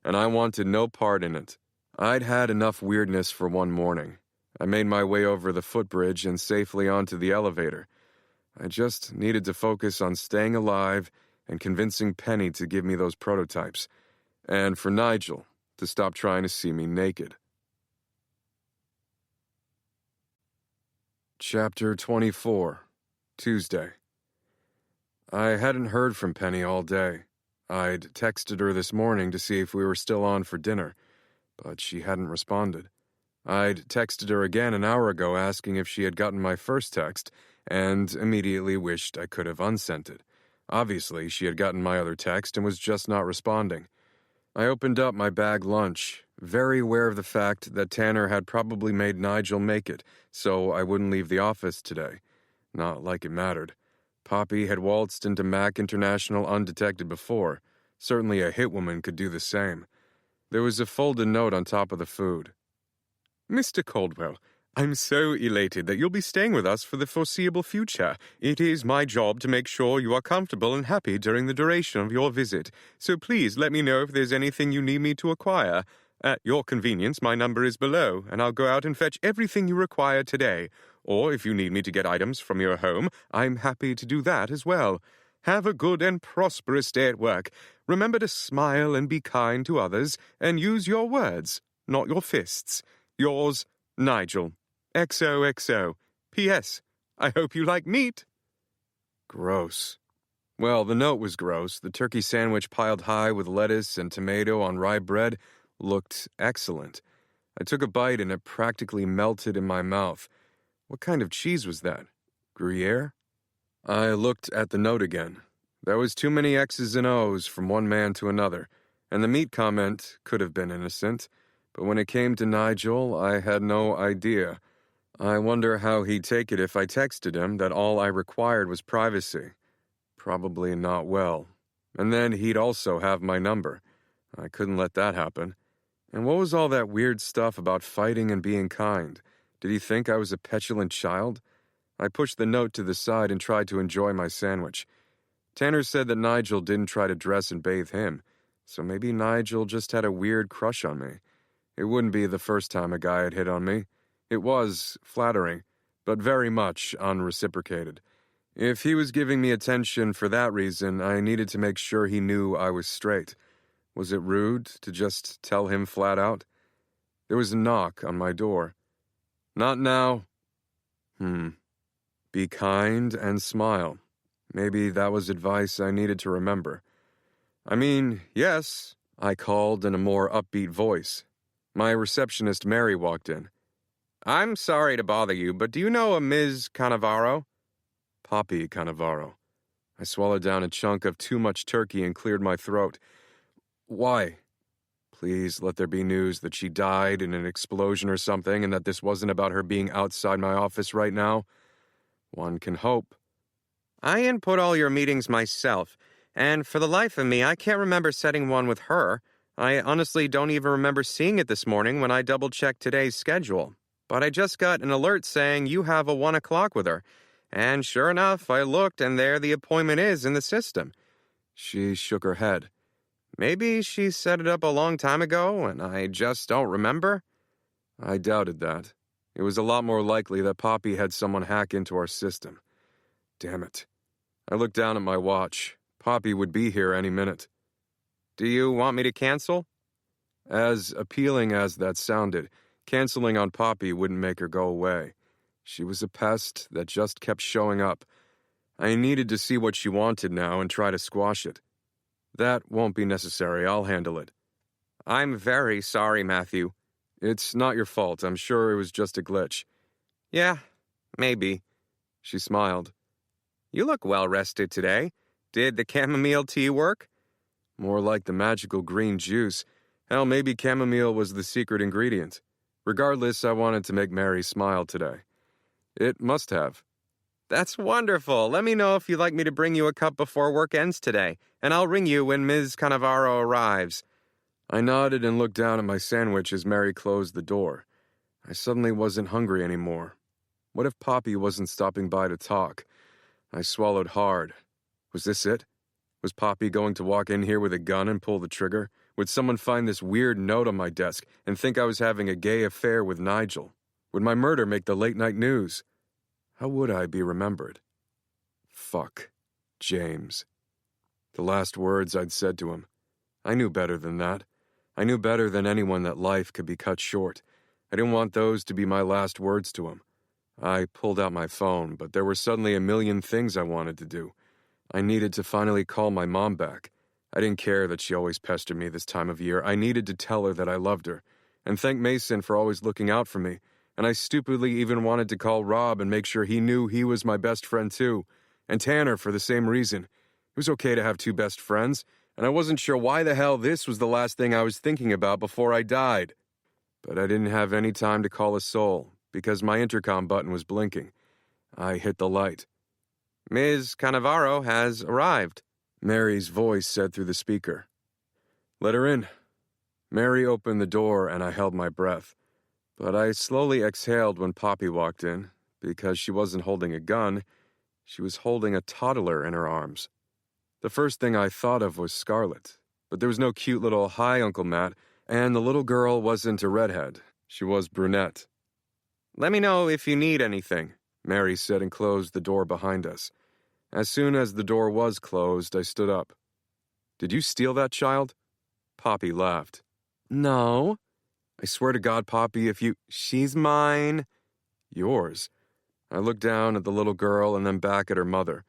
and I wanted no part in it. I'd had enough weirdness for one morning. I made my way over the footbridge and safely onto the elevator. I just needed to focus on staying alive and convincing Penny to give me those prototypes, and for Nigel to stop trying to see me naked. Chapter 24, Tuesday. I hadn't heard from Penny all day. I'd texted her this morning to see if we were still on for dinner, but she hadn't responded. I'd texted her again an hour ago asking if she had gotten my first text, and immediately wished I could have unsent it. Obviously, she had gotten my other text and was just not responding. I opened up my bag lunch, very aware of the fact that Tanner had probably made Nigel make it, so I wouldn't leave the office today. Not like it mattered. Poppy had waltzed into Mac International undetected before. Certainly a hitwoman could do the same. There was a folded note on top of the food. "Mr. Caldwell, I'm so elated that you'll be staying with us for the foreseeable future. It is my job to make sure you are comfortable and happy during the duration of your visit, so please let me know if there's anything you need me to acquire. At your convenience, my number is below, and I'll go out and fetch everything you require today. Or if you need me to get items from your home, I'm happy to do that as well. Have a good and prosperous day at work. Remember to smile and be kind to others, and use your words, not your fists. Yours, Nigel. XOXO. P.S. I hope you like meat. Gross. Well, the note was gross. The turkey sandwich piled high with lettuce and tomato on rye bread looked excellent. I took a bite and it practically melted in my mouth. What kind of cheese was that? Gruyere? I looked at the note again. There was too many X's and O's from one man to another, and the meat comment could have been innocent, but when it came to Nigel, I had no idea. I wonder how he'd take it if I texted him that all I required was privacy. Probably not well. And then he'd also have my number. I couldn't let that happen. And what was all that weird stuff about fighting and being kind? Did he think I was a petulant child? I pushed the note to the side and tried to enjoy my sandwich. Tanner said that Nigel didn't try to dress and bathe him, so maybe Nigel just had a weird crush on me. It wouldn't be the first time a guy had hit on me. It was flattering, but very much unreciprocated. If he was giving me attention for that reason, I needed to make sure he knew I was straight. Was it rude to just tell him flat out? There was a knock on my door. Not now. Be kind and smile. Maybe that was advice I needed to remember. I mean, yes, I called in a more upbeat voice. My receptionist, Mary, walked in. I'm sorry to bother you, but do you know a Ms. Cannavaro? Poppy Cannavaro. I swallowed down a chunk of too much turkey and cleared my throat. Why? Please let there be news that she died in an explosion or something and that this wasn't about her being outside my office right now. One can hope. I input all your meetings myself, and for the life of me, I can't remember setting one with her. I honestly don't even remember seeing it this morning when I double-checked today's schedule. But I just got an alert saying you have a 1 o'clock with her. And sure enough, I looked and there the appointment is in the system. She shook her head. Maybe she set it up a long time ago and I just don't remember? I doubted that. It was a lot more likely that Poppy had someone hack into our system. Damn it. I looked down at my watch. Poppy would be here any minute. Do you want me to cancel? As appealing as that sounded, canceling on Poppy wouldn't make her go away. She was a pest that just kept showing up. I needed to see what she wanted now and try to squash it. That won't be necessary. I'll handle it. I'm very sorry, Matthew. It's not your fault. I'm sure it was just a glitch. Yeah, maybe. She smiled. You look well-rested today. Did the chamomile tea work? More like the magical green juice. Hell, maybe chamomile was the secret ingredient. Regardless, I wanted to make Mary smile today. It must have. That's wonderful. Let me know if you'd like me to bring you a cup before work ends today, and I'll ring you when Ms. Cannavaro arrives. I nodded and looked down at my sandwich as Mary closed the door. I suddenly wasn't hungry anymore. What if Poppy wasn't stopping by to talk? I swallowed hard. Was this it? Was Poppy going to walk in here with a gun and pull the trigger? Would someone find this weird note on my desk and think I was having a gay affair with Nigel? Would my murder make the late-night news? How would I be remembered? Fuck. James. The last words I'd said to him. I knew better than that. I knew better than anyone that life could be cut short. I didn't want those to be my last words to him. I pulled out my phone, but there were suddenly a million things I wanted to do. I needed to finally call my mom back. I didn't care that she always pestered me this time of year. I needed to tell her that I loved her, and thank Mason for always looking out for me. And I stupidly even wanted to call Rob and make sure he knew he was my best friend too. And Tanner for the same reason. It was okay to have two best friends, and I wasn't sure why the hell this was the last thing I was thinking about before I died. But I didn't have any time to call a soul, because my intercom button was blinking. I hit the light. Ms. Cannavaro has arrived, Mary's voice said through the speaker. Let her in. Mary opened the door and I held my breath. But I slowly exhaled when Poppy walked in, because she wasn't holding a gun, she was holding a toddler in her arms. The first thing I thought of was Scarlet, but there was no cute little "Hi, Uncle Matt," and the little girl wasn't a redhead. She was brunette. "Let me know if you need anything," Mary said and closed the door behind us. As soon as the door was closed, I stood up. "Did you steal that child?" Poppy laughed. "No. I swear to God, Poppy, if you—" "She's mine." "Yours?" I looked down at the little girl and then back at her mother.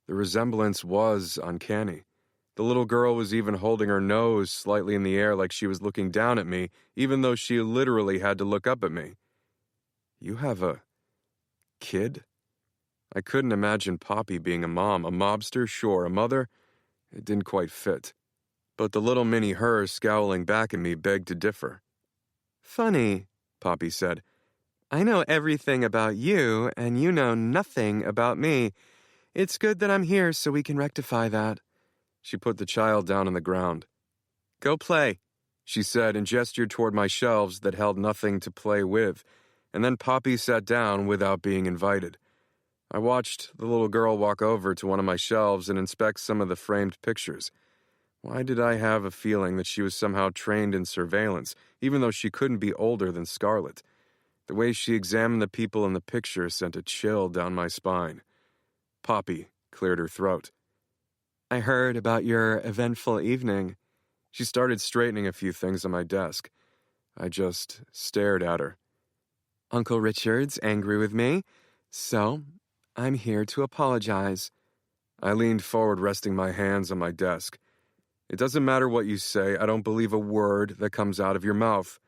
The resemblance was uncanny. The little girl was even holding her nose slightly in the air like she was looking down at me, even though she literally had to look up at me. "You have a kid?" I couldn't imagine Poppy being a mom. A mobster, sure. A mother? It didn't quite fit. But the little mini her scowling back at me begged to differ. "Funny," Poppy said. "I know everything about you, and you know nothing about me. It's good that I'm here so we can rectify that." She put the child down on the ground. "Go play," she said and gestured toward my shelves that held nothing to play with, and then Poppy sat down without being invited. I watched the little girl walk over to one of my shelves and inspect some of the framed pictures. Why did I have a feeling that she was somehow trained in surveillance, even though she couldn't be older than Scarlet? The way she examined the people in the picture sent a chill down my spine. Poppy cleared her throat. "I heard about your eventful evening." She started straightening a few things on my desk. I just stared at her. "Uncle Richard's angry with me, so I'm here to apologize." I leaned forward, resting my hands on my desk. "It doesn't matter what you say. I don't believe a word that comes out of your mouth."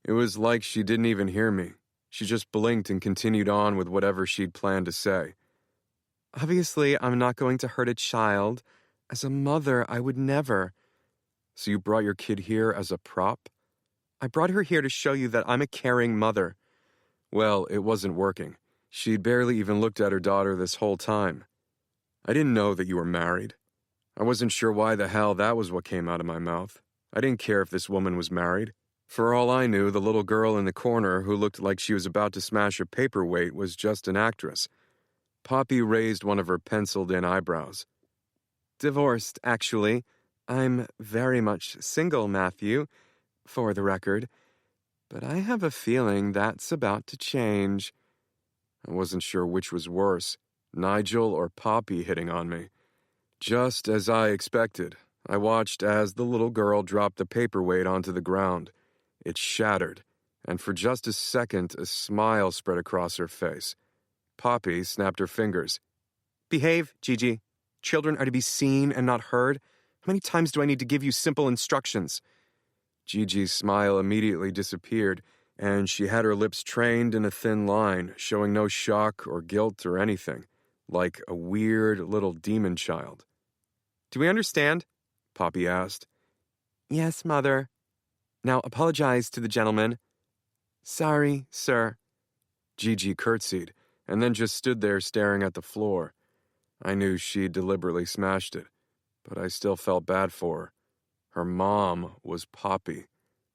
It was like she didn't even hear me. She just blinked and continued on with whatever she'd planned to say. "Obviously, I'm not going to hurt a child. As a mother, I would never." "So you brought your kid here as a prop?" "I brought her here to show you that I'm a caring mother." Well, it wasn't working. She'd barely even looked at her daughter this whole time. "I didn't know that you were married." I wasn't sure why the hell that was what came out of my mouth. I didn't care if this woman was married. For all I knew, the little girl in the corner who looked like she was about to smash a paperweight was just an actress. Poppy raised one of her penciled-in eyebrows. "Divorced, actually. I'm very much single, Matthew, for the record. But I have a feeling that's about to change." I wasn't sure which was worse, Nigel or Poppy hitting on me. Just as I expected, I watched as the little girl dropped the paperweight onto the ground. It shattered, and for just a second, a smile spread across her face. Poppy snapped her fingers. "Behave, Gigi. Children are to be seen and not heard. How many times do I need to give you simple instructions?" Gigi's smile immediately disappeared, and she had her lips trained in a thin line, showing no shock or guilt or anything, like a weird little demon child. "Do we understand?" Poppy asked. "Yes, Mother." "Now apologize to the gentleman." "Sorry, sir." Gigi curtsied, and then just stood there staring at the floor. I knew she'd deliberately smashed it, but I still felt bad for her. Her mom was Poppy.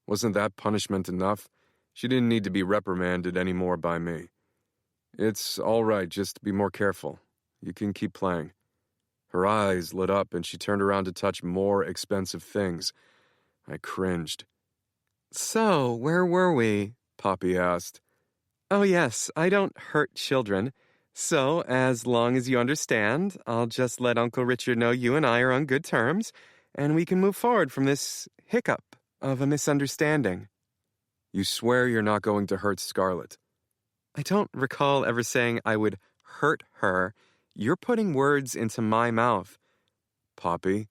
Wasn't that punishment enough? She didn't need to be reprimanded anymore by me. "It's all right, just be more careful. You can keep playing." Her eyes lit up and she turned around to touch more expensive things. I cringed. "So, where were we?" Poppy asked. "Oh yes, I don't hurt children. So, as long as you understand, I'll just let Uncle Richard know you and I are on good terms, and we can move forward from this hiccup of a misunderstanding." "You swear you're not going to hurt Scarlet?" "I don't recall ever saying I would hurt her. You're putting words into my mouth." "Poppy?"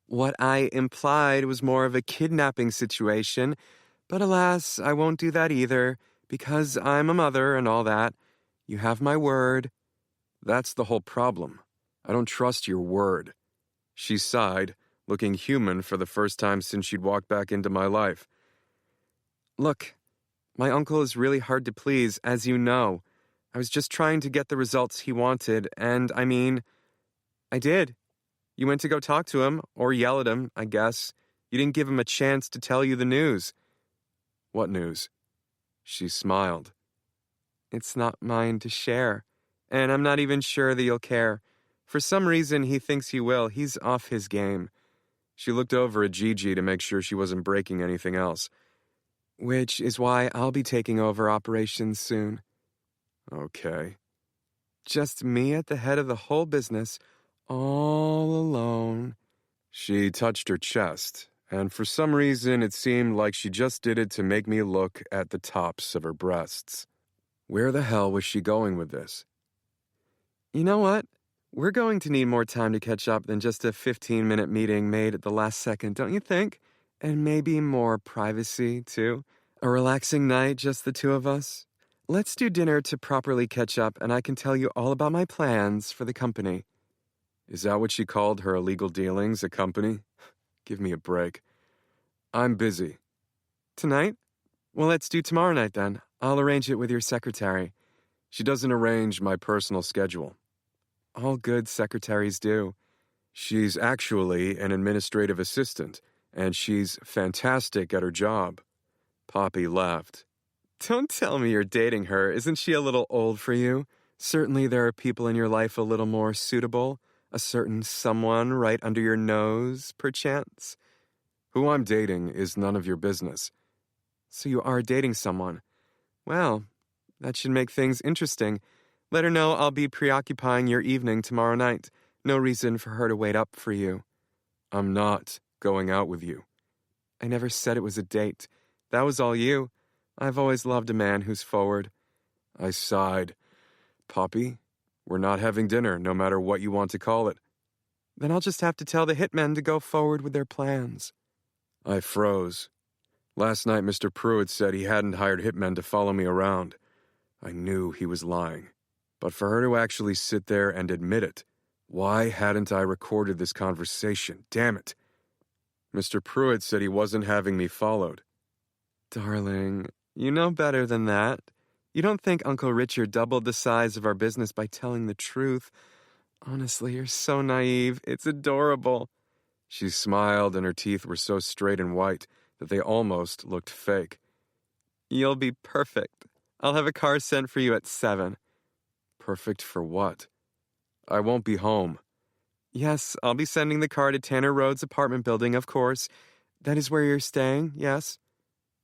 "What I implied was more of a kidnapping situation, but alas, I won't do that either, because I'm a mother and all that. You have my word." "That's the whole problem. I don't trust your word." She sighed, looking human for the first time since she'd walked back into my life. "Look, my uncle is really hard to please, as you know. I was just trying to get the results he wanted, and I did. You went to go talk to him, or yell at him, I guess. You didn't give him a chance to tell you the news." "What news?" She smiled. It's not mine to share, and I'm not even sure that you'll care. For some reason, he thinks he will. He's off his game. She looked over at Gigi to make sure she wasn't breaking anything else. Which is why I'll be taking over operations soon. Okay. Just me at the head of the whole business, all alone. She touched her chest, and for some reason it seemed like she just did it to make me look at the tops of her breasts. Where the hell was she going with this? You know what? We're going to need more time to catch up than just a 15-minute meeting made at the last second, don't you think? And maybe more privacy, too. A relaxing night, just the two of us. Let's do dinner to properly catch up, and I can tell you all about my plans for the company. Is that what she called her illegal dealings, a company? Give me a break. I'm busy. Tonight? Well, let's do tomorrow night, then. I'll arrange it with your secretary. She doesn't arrange my personal schedule. All good secretaries do. She's actually an administrative assistant, and she's fantastic at her job. Poppy laughed. Don't tell me you're dating her. Isn't she a little old for you? Certainly there are people in your life a little more suitable. A certain someone right under your nose, perchance. Who I'm dating is none of your business. So you are dating someone. Well, that should make things interesting. Let her know I'll be preoccupying your evening tomorrow night. No reason for her to wait up for you. I'm not going out with you. I never said it was a date. That was all you. I've always loved a man who's forward. I sighed. Poppy, we're not having dinner, no matter what you want to call it. Then I'll just have to tell the hitmen to go forward with their plans. I froze. Last night, Mr. Pruitt said he hadn't hired hitmen to follow me around. I knew he was lying. But for her to actually sit there and admit it, why hadn't I recorded this conversation? Damn it. Mr. Pruitt said he wasn't having me followed. Darling, you know better than that. You don't think Uncle Richard doubled the size of our business by telling the truth. Honestly, you're so naive. It's adorable. She smiled, and her teeth were so straight and white that they almost looked fake. You'll be perfect. I'll have a car sent for you at 7. Perfect for what? I won't be home. Yes, I'll be sending the car to Tanner Road's apartment building, of course. That is where you're staying, yes?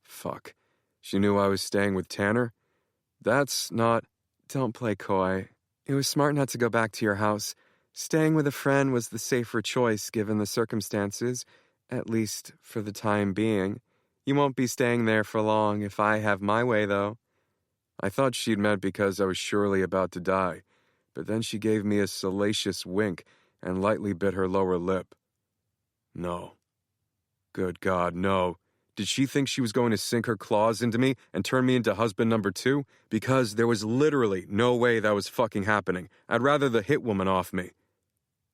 Fuck. She knew I was staying with Tanner? That's not... Don't play coy. It was smart not to go back to your house. Staying with a friend was the safer choice given the circumstances, at least for the time being. You won't be staying there for long if I have my way, though. I thought she'd meant because I was surely about to die, but then she gave me a salacious wink and lightly bit her lower lip. No. Good God, no. Did she think she was going to sink her claws into me and turn me into husband number 2? Because there was literally no way that was fucking happening. I'd rather the hit woman off me.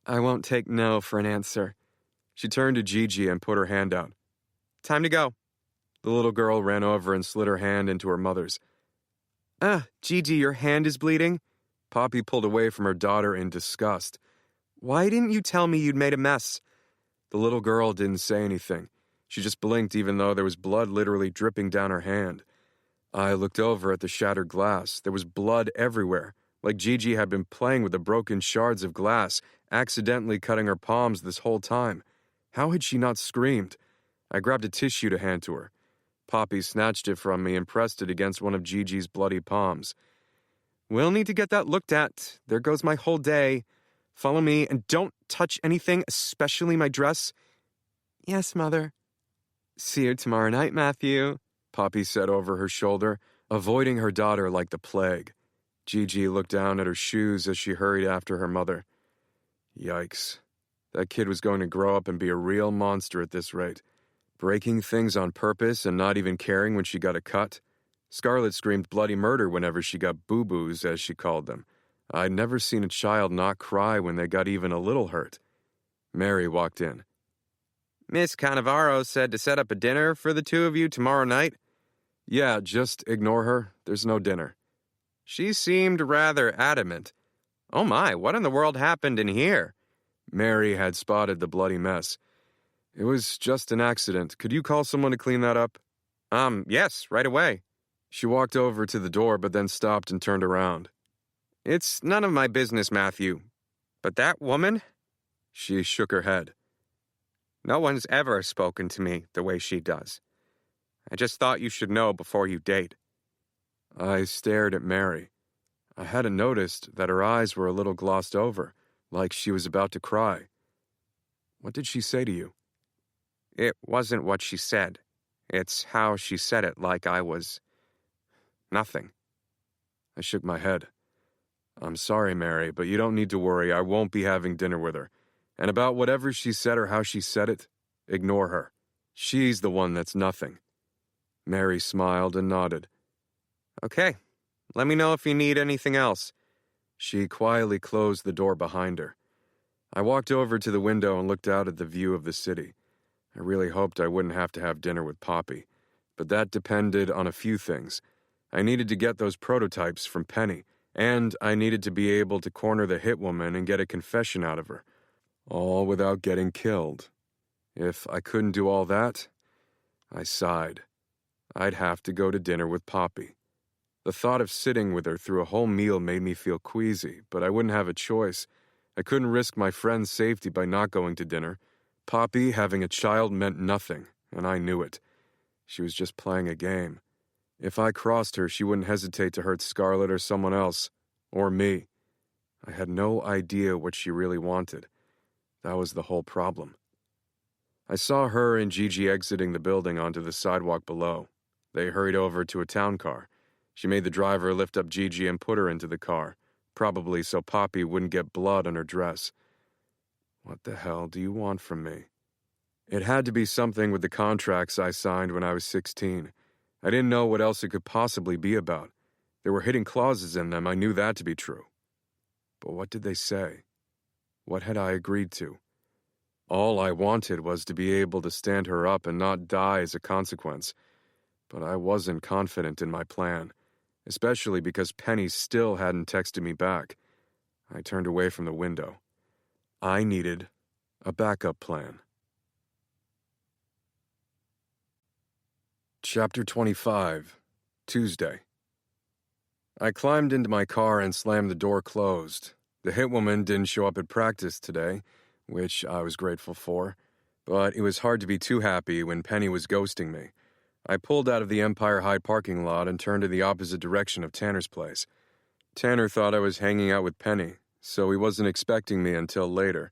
I won't take no for an answer. She turned to Gigi and put her hand out. Time to go. The little girl ran over and slid her hand into her mother's. Gigi, your hand is bleeding? Poppy pulled away from her daughter in disgust. Why didn't you tell me you'd made a mess? The little girl didn't say anything. She just blinked even though there was blood literally dripping down her hand. I looked over at the shattered glass. There was blood everywhere, like Gigi had been playing with the broken shards of glass, accidentally cutting her palms this whole time. How had she not screamed? I grabbed a tissue to hand to her. Poppy snatched it from me and pressed it against one of Gigi's bloody palms. We'll need to get that looked at. There goes my whole day. Follow me, and don't touch anything, especially my dress. Yes, Mother. See you tomorrow night, Matthew, Poppy said over her shoulder, avoiding her daughter like the plague. Gigi looked down at her shoes as she hurried after her mother. Yikes. That kid was going to grow up and be a real monster at this rate. Breaking things on purpose and not even caring when she got a cut. Scarlett screamed bloody murder whenever she got boo-boos, as she called them. I'd never seen a child not cry when they got even a little hurt. Mary walked in. Miss Cannavaro said to set up a dinner for the two of you tomorrow night. Yeah, just ignore her. There's no dinner. She seemed rather adamant. Oh my, what in the world happened in here? Mary had spotted the bloody mess. It was just an accident. Could you call someone to clean that up? Yes, right away. She walked over to the door but then stopped and turned around. It's none of my business, Matthew. But that woman? She shook her head. No one's ever spoken to me the way she does. I just thought you should know before you date. I stared at Mary. I hadn't noticed that her eyes were a little glossed over, like she was about to cry. What did she say to you? It wasn't what she said. It's how she said it, like I was... nothing. I shook my head. I'm sorry, Mary, but you don't need to worry. I won't be having dinner with her. And about whatever she said or how she said it, ignore her. She's the one that's nothing. Mary smiled and nodded. Okay. Let me know if you need anything else. She quietly closed the door behind her. I walked over to the window and looked out at the view of the city. I really hoped I wouldn't have to have dinner with Poppy, but that depended on a few things. I needed to get those prototypes from Penny, and I needed to be able to corner the hit woman and get a confession out of her, all without getting killed. If I couldn't do all that, I sighed. I'd have to go to dinner with Poppy. The thought of sitting with her through a whole meal made me feel queasy, but I wouldn't have a choice. I couldn't risk my friend's safety by not going to dinner. Poppy having a child meant nothing, and I knew it. She was just playing a game. If I crossed her, she wouldn't hesitate to hurt Scarlett or someone else, or me. I had no idea what she really wanted. That was the whole problem. I saw her and Gigi exiting the building onto the sidewalk below. They hurried over to a town car. She made the driver lift up Gigi and put her into the car, probably so Poppy wouldn't get blood on her dress. What the hell do you want from me? It had to be something with the contracts I signed when I was 16. I didn't know what else it could possibly be about. There were hidden clauses in them, I knew that to be true. But what did they say? What had I agreed to? All I wanted was to be able to stand her up and not die as a consequence. But I wasn't confident in my plan, especially because Penny still hadn't texted me back. I turned away from the window. I needed a backup plan. Chapter 25, Tuesday. I climbed into my car and slammed the door closed. The hit woman didn't show up at practice today, which I was grateful for, but it was hard to be too happy when Penny was ghosting me. I pulled out of the Empire High parking lot and turned in the opposite direction of Tanner's place. Tanner thought I was hanging out with Penny, so he wasn't expecting me until later.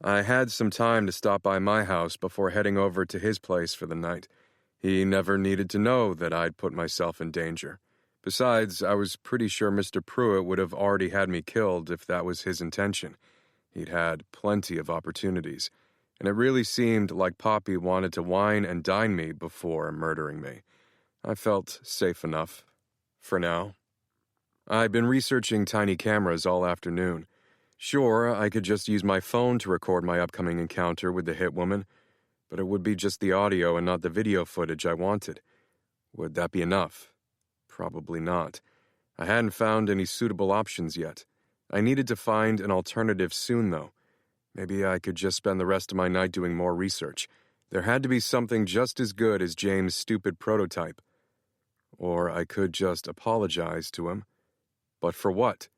I had some time to stop by my house before heading over to his place for the night. He never needed to know that I'd put myself in danger. Besides, I was pretty sure Mr. Pruitt would have already had me killed if that was his intention. He'd had plenty of opportunities, and it really seemed like Poppy wanted to wine and dine me before murdering me. I felt safe enough. For now. I'd been researching tiny cameras all afternoon. Sure, I could just use my phone to record my upcoming encounter with the hit woman, but it would be just the audio and not the video footage I wanted. Would that be enough? Probably not. I hadn't found any suitable options yet. I needed to find an alternative soon, though. Maybe I could just spend the rest of my night doing more research. There had to be something just as good as James' stupid prototype. Or I could just apologize to him. But for what?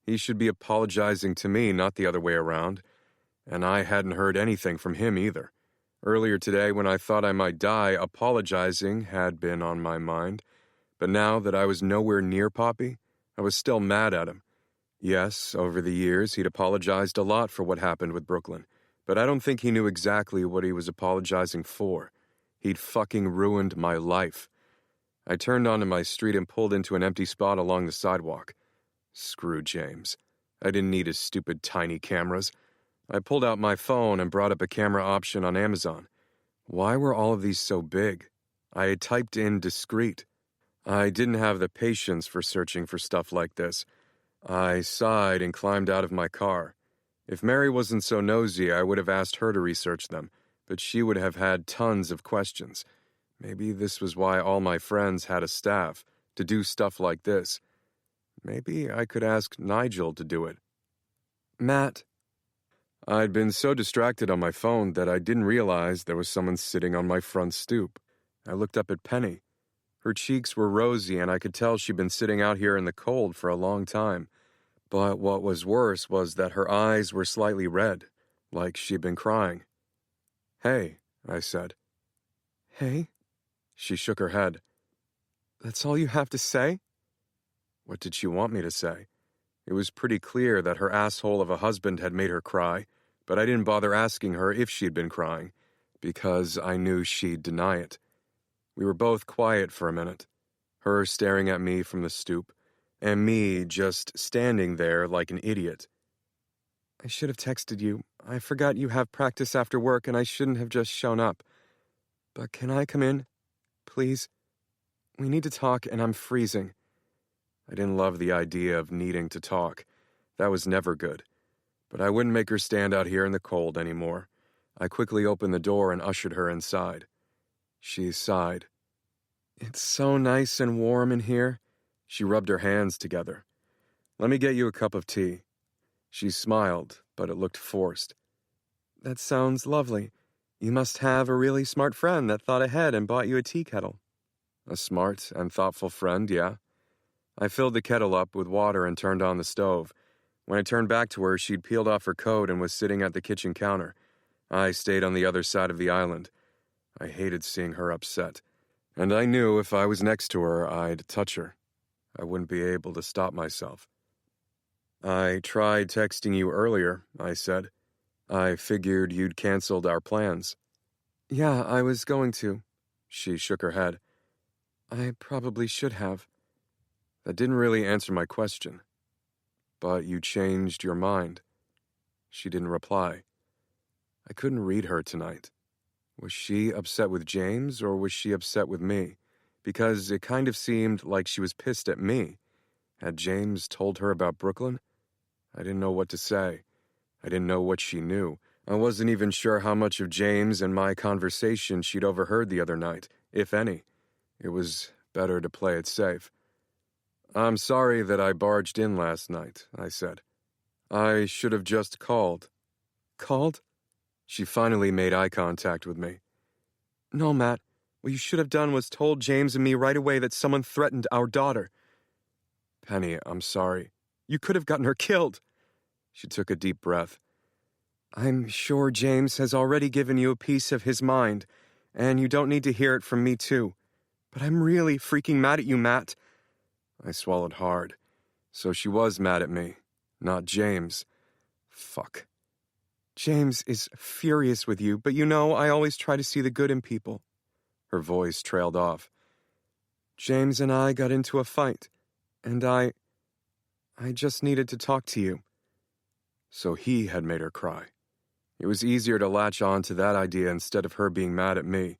He should be apologizing to me, not the other way around. And I hadn't heard anything from him either. Earlier today, when I thought I might die, apologizing had been on my mind. But now that I was nowhere near Poppy, I was still mad at him. Yes, over the years, he'd apologized a lot for what happened with Brooklyn, but I don't think he knew exactly what he was apologizing for. He'd fucking ruined my life. I turned onto my street and pulled into an empty spot along the sidewalk. Screw James. I didn't need his stupid tiny cameras. I pulled out my phone and brought up a camera option on Amazon. Why were all of these so big? I had typed in discreet. I didn't have the patience for searching for stuff like this. I sighed and climbed out of my car. If Mary wasn't so nosy, I would have asked her to research them, but she would have had tons of questions. Maybe this was why all my friends had a staff, to do stuff like this. Maybe I could ask Nigel to do it. Matt. I'd been so distracted on my phone that I didn't realize there was someone sitting on my front stoop. I looked up at Penny. Her cheeks were rosy, and I could tell she'd been sitting out here in the cold for a long time. But what was worse was that her eyes were slightly red, like she'd been crying. "Hey," I said. Hey? She shook her head. That's all you have to say? What did she want me to say? It was pretty clear that her asshole of a husband had made her cry, but I didn't bother asking her if she'd been crying, because I knew she'd deny it. We were both quiet for a minute, her staring at me from the stoop, and me just standing there like an idiot. I should have texted you. I forgot you have practice after work, and I shouldn't have just shown up. But can I come in? Please? We need to talk, and I'm freezing. I didn't love the idea of needing to talk. That was never good. But I wouldn't make her stand out here in the cold anymore. I quickly opened the door and ushered her inside. She sighed. It's so nice and warm in here. She rubbed her hands together. Let me get you a cup of tea. She smiled, but it looked forced. That sounds lovely. You must have a really smart friend that thought ahead and bought you a tea kettle. A smart and thoughtful friend, yeah. I filled the kettle up with water and turned on the stove. When I turned back to her, she'd peeled off her coat and was sitting at the kitchen counter. I stayed on the other side of the island. I hated seeing her upset, and I knew if I was next to her, I'd touch her. I wouldn't be able to stop myself. I tried texting you earlier, I said. I figured you'd canceled our plans. Yeah, I was going to. She shook her head. I probably should have. That didn't really answer my question. But you changed your mind. She didn't reply. I couldn't read her tonight. Was she upset with James, or was she upset with me? Because it kind of seemed like she was pissed at me. Had James told her about Brooklyn? I didn't know what to say. I didn't know what she knew. I wasn't even sure how much of James and my conversation she'd overheard the other night, if any. It was better to play it safe. I'm sorry that I barged in last night, I said. I should have just called. Called? She finally made eye contact with me. No, Matt. What you should have done was told James and me right away that someone threatened our daughter. Penny, I'm sorry. You could have gotten her killed. She took a deep breath. I'm sure James has already given you a piece of his mind, and you don't need to hear it from me too. But I'm really freaking mad at you, Matt. I swallowed hard. So she was mad at me, not James. Fuck. James is furious with you, but you know I always try to see the good in people. Her voice trailed off. James and I got into a fight, and I just needed to talk to you. So he had made her cry. It was easier to latch on to that idea instead of her being mad at me.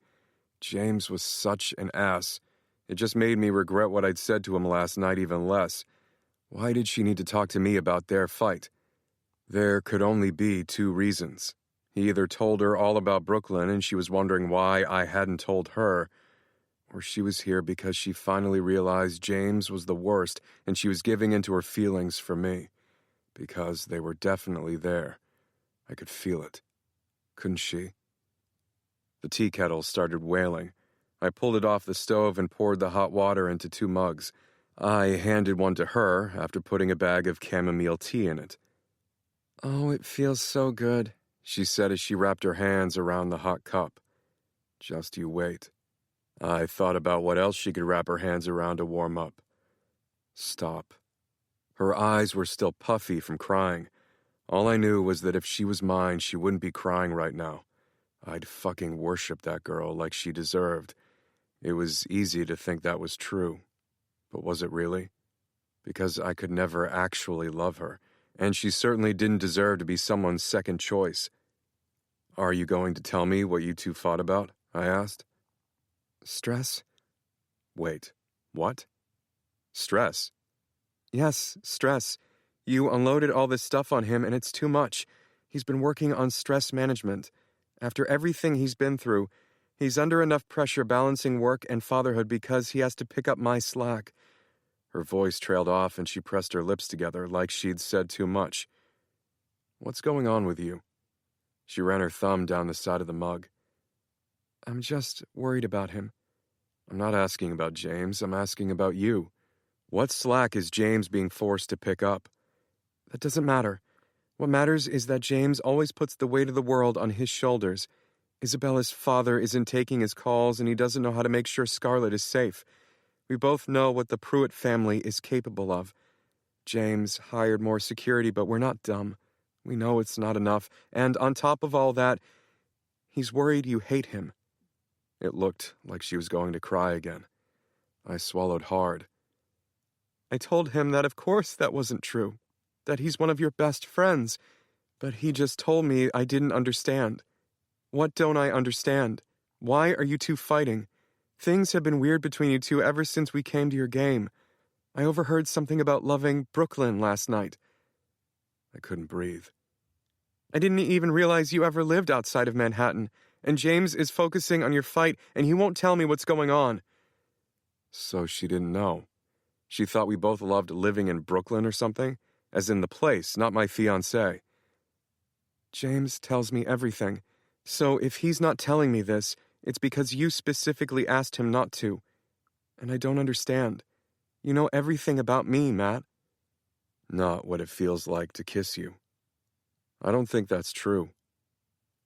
James was such an ass. It just made me regret what I'd said to him last night even less. Why did she need to talk to me about their fight? There could only be two reasons. He either told her all about Brooklyn and she was wondering why I hadn't told her, or she was here because she finally realized James was the worst and she was giving into her feelings for me. Because they were definitely there. I could feel it. Couldn't she? The tea kettle started wailing. I pulled it off the stove and poured the hot water into 2 mugs. I handed one to her after putting a bag of chamomile tea in it. Oh, it feels so good, she said as she wrapped her hands around the hot cup. Just you wait. I thought about what else she could wrap her hands around to warm up. Stop. Her eyes were still puffy from crying. All I knew was that if she was mine, she wouldn't be crying right now. I'd fucking worship that girl like she deserved. It was easy to think that was true. But was it really? Because I could never actually love her, and she certainly didn't deserve to be someone's second choice. Are you going to tell me what you two fought about? I asked. Stress? Wait, what? Stress? Yes, stress. You unloaded all this stuff on him, and it's too much. He's been working on stress management. After everything he's been through, he's under enough pressure balancing work and fatherhood because he has to pick up my slack. Her voice trailed off, and she pressed her lips together like she'd said too much. What's going on with you? She ran her thumb down the side of the mug. I'm just worried about him. I'm not asking about James, I'm asking about you. What slack is James being forced to pick up? That doesn't matter. What matters is that James always puts the weight of the world on his shoulders. Isabella's father isn't taking his calls, and he doesn't know how to make sure Scarlett is safe. We both know what the Pruitt family is capable of. James hired more security, but we're not dumb. We know it's not enough, and on top of all that, he's worried you hate him. It looked like she was going to cry again. I swallowed hard. I told him that of course that wasn't true, that he's one of your best friends, but he just told me I didn't understand. What don't I understand? Why are you two fighting? Things have been weird between you two ever since we came to your game. I overheard something about loving Brooklyn last night. I couldn't breathe. I didn't even realize you ever lived outside of Manhattan, and James is focusing on your fight, and he won't tell me what's going on. So she didn't know. She thought we both loved living in Brooklyn or something, as in the place, not my fiancé. James tells me everything, so if he's not telling me this, it's because you specifically asked him not to. And I don't understand. You know everything about me, Matt. Not what it feels like to kiss you. I don't think that's true.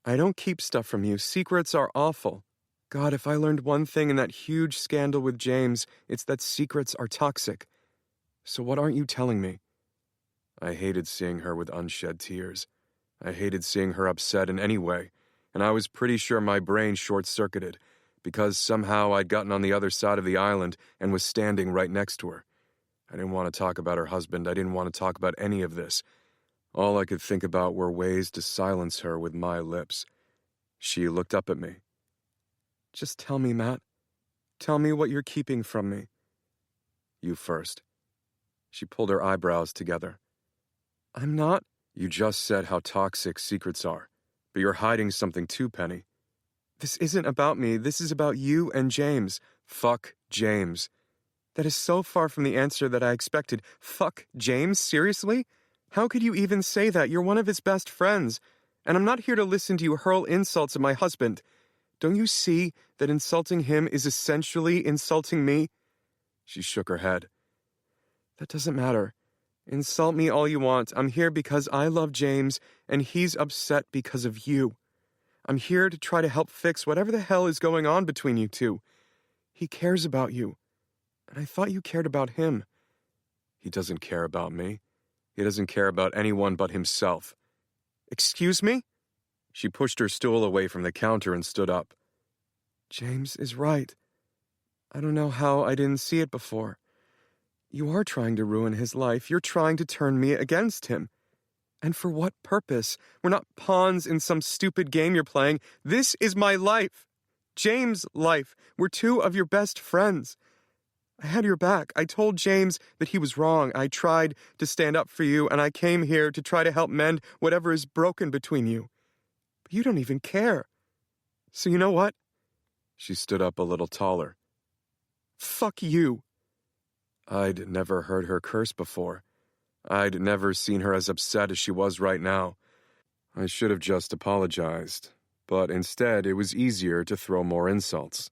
I don't keep stuff from you. Secrets are awful. God, if I learned one thing in that huge scandal with James, it's that secrets are toxic. So what aren't you telling me? I hated seeing her with unshed tears. I hated seeing her upset in any way, and I was pretty sure my brain short-circuited, because somehow I'd gotten on the other side of the island and was standing right next to her. I didn't want to talk about her husband. I didn't want to talk about any of this. All I could think about were ways to silence her with my lips. She looked up at me. Just tell me, Matt. Tell me what you're keeping from me. You first. She pulled her eyebrows together. I'm not. You just said how toxic secrets are, but you're hiding something too, Penny. This isn't about me. This is about you and James. Fuck James. That is so far from the answer that I expected. Fuck James? Seriously? How could you even say that? You're one of his best friends. And I'm not here to listen to you hurl insults at my husband. Don't you see that insulting him is essentially insulting me? She shook her head. That doesn't matter. Insult me all you want. I'm here because I love James, and he's upset because of you. I'm here to try to help fix whatever the hell is going on between you two. He cares about you, and I thought you cared about him. He doesn't care about me. He doesn't care about anyone but himself. Excuse me? She pushed her stool away from the counter and stood up. James is right. I don't know how I didn't see it before. You are trying to ruin his life. You're trying to turn me against him. And for what purpose? We're not pawns in some stupid game you're playing. This is my life. James' life. We're two of your best friends. I had your back. I told James that he was wrong. I tried to stand up for you, and I came here to try to help mend whatever is broken between you. But you don't even care. So you know what? She stood up a little taller. Fuck you. I'd never heard her curse before. I'd never seen her as upset as she was right now. I should have just apologized, but instead it was easier to throw more insults.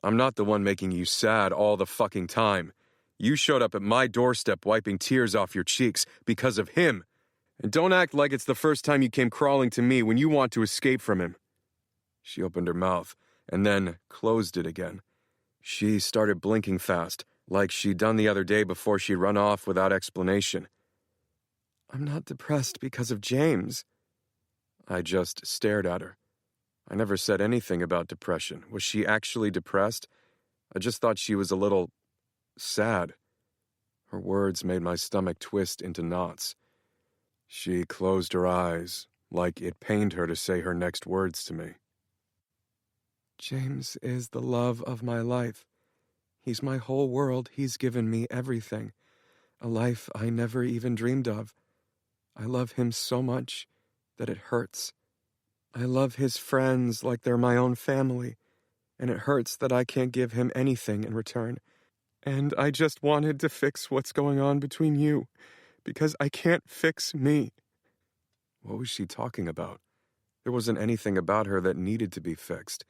I'm not the one making you sad all the fucking time. You showed up at my doorstep wiping tears off your cheeks because of him. And don't act like it's the first time you came crawling to me when you want to escape from him. She opened her mouth and then closed it again. She started blinking fast, like she'd done the other day before she'd run off without explanation. I'm not depressed because of James. I just stared at her. I never said anything about depression. Was she actually depressed? I just thought she was a little sad. Her words made my stomach twist into knots. She closed her eyes, like it pained her to say her next words to me. James is the love of my life. He's my whole world. He's given me everything. A life I never even dreamed of. I love him so much that it hurts. I love his friends like they're my own family, and it hurts that I can't give him anything in return. And I just wanted to fix what's going on between you, because I can't fix me. What was she talking about? There wasn't anything about her that needed to be fixed.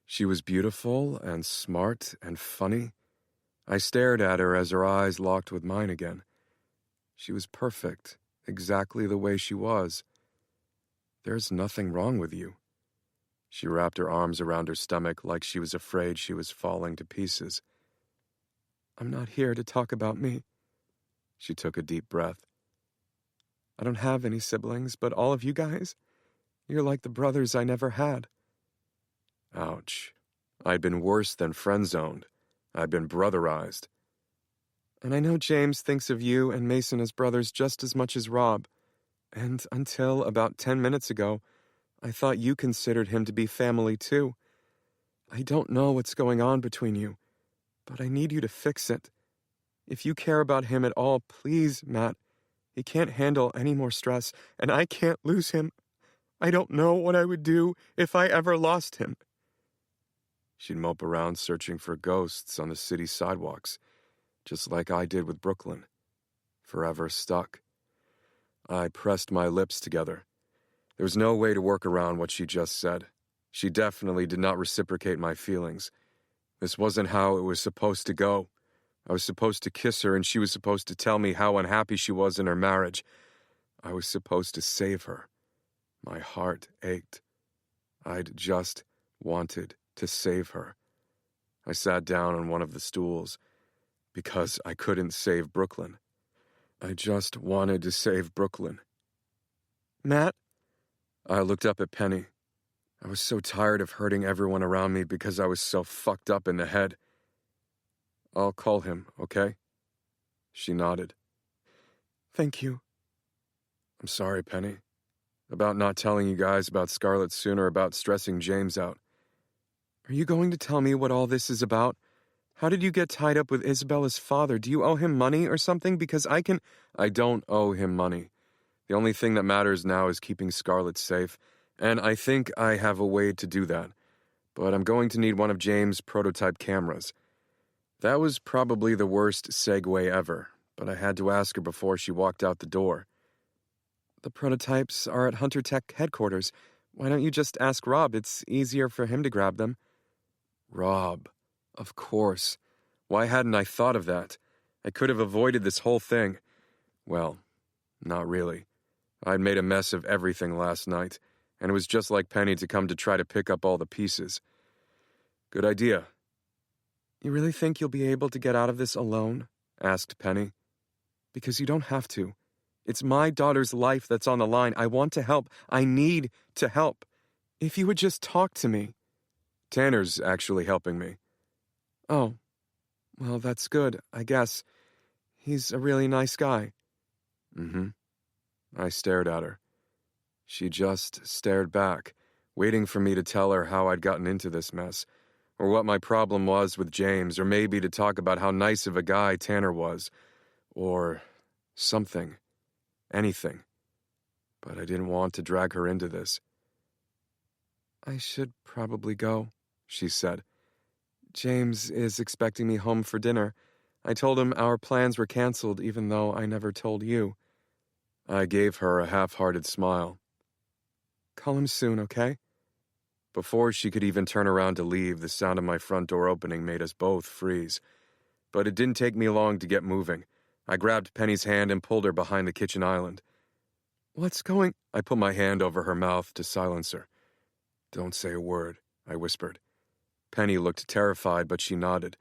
She was beautiful and smart and funny. I stared at her as her eyes locked with mine again. She was perfect, exactly the way she was. There's nothing wrong with you. She wrapped her arms around her stomach like she was afraid she was falling to pieces. I'm not here to talk about me. She took a deep breath. I don't have any siblings, but all of you guys, you're like the brothers I never had. Ouch. I'd been worse than friend-zoned. I'd been brotherized. And I know James thinks of you and Mason as brothers just as much as Rob. And until about 10 minutes ago, I thought you considered him to be family too. I don't know what's going on between you, but I need you to fix it. If you care about him at all, please, Matt. He can't handle any more stress, and I can't lose him. I don't know what I would do if I ever lost him. She'd mope around searching for ghosts on the city sidewalks, just like I did with Brooklyn. Forever stuck. I pressed my lips together. There was no way to work around what she just said. She definitely did not reciprocate my feelings. This wasn't how it was supposed to go. I was supposed to kiss her, and she was supposed to tell me how unhappy she was in her marriage. I was supposed to save her. My heart ached. I'd just wanted to save her. I sat down on one of the stools because I couldn't save Brooklyn. I just wanted to save Brooklyn. Matt? I looked up at Penny. I was so tired of hurting everyone around me because I was so fucked up in the head. I'll call him, okay? She nodded. Thank you. I'm sorry, Penny. About not telling you guys about Scarlett sooner, about stressing James out. Are you going to tell me what all this is about? How did you get tied up with Isabella's father? Do you owe him money or something? Because I don't owe him money. The only thing that matters now is keeping Scarlett safe, and I think I have a way to do that. But I'm going to need one of James' prototype cameras. That was probably the worst segue ever, but I had to ask her before she walked out the door. The prototypes are at Hunter Tech headquarters. Why don't you just ask Rob? It's easier for him to grab them. Rob. Of course. Why hadn't I thought of that? I could have avoided this whole thing. Well, not really. I'd made a mess of everything last night, and it was just like Penny to come to try to pick up all the pieces. Good idea. You really think you'll be able to get out of this alone? Asked Penny. Because you don't have to. It's my daughter's life that's on the line. I want to help. I need to help. If you would just talk to me. Tanner's actually helping me. Oh, well, that's good, I guess. He's a really nice guy. Mm-hmm. I stared at her. She just stared back, waiting for me to tell her how I'd gotten into this mess, or what my problem was with James, or maybe to talk about how nice of a guy Tanner was, or something, anything. But I didn't want to drag her into this. I should probably go, she said. James is expecting me home for dinner. I told him our plans were canceled, even though I never told you. I gave her a half-hearted smile. Call him soon, okay? Before she could even turn around to leave, the sound of my front door opening made us both freeze. But it didn't take me long to get moving. I grabbed Penny's hand and pulled her behind the kitchen island. What's going... I put my hand over her mouth to silence her. Don't say a word, I whispered. Penny looked terrified, but she nodded.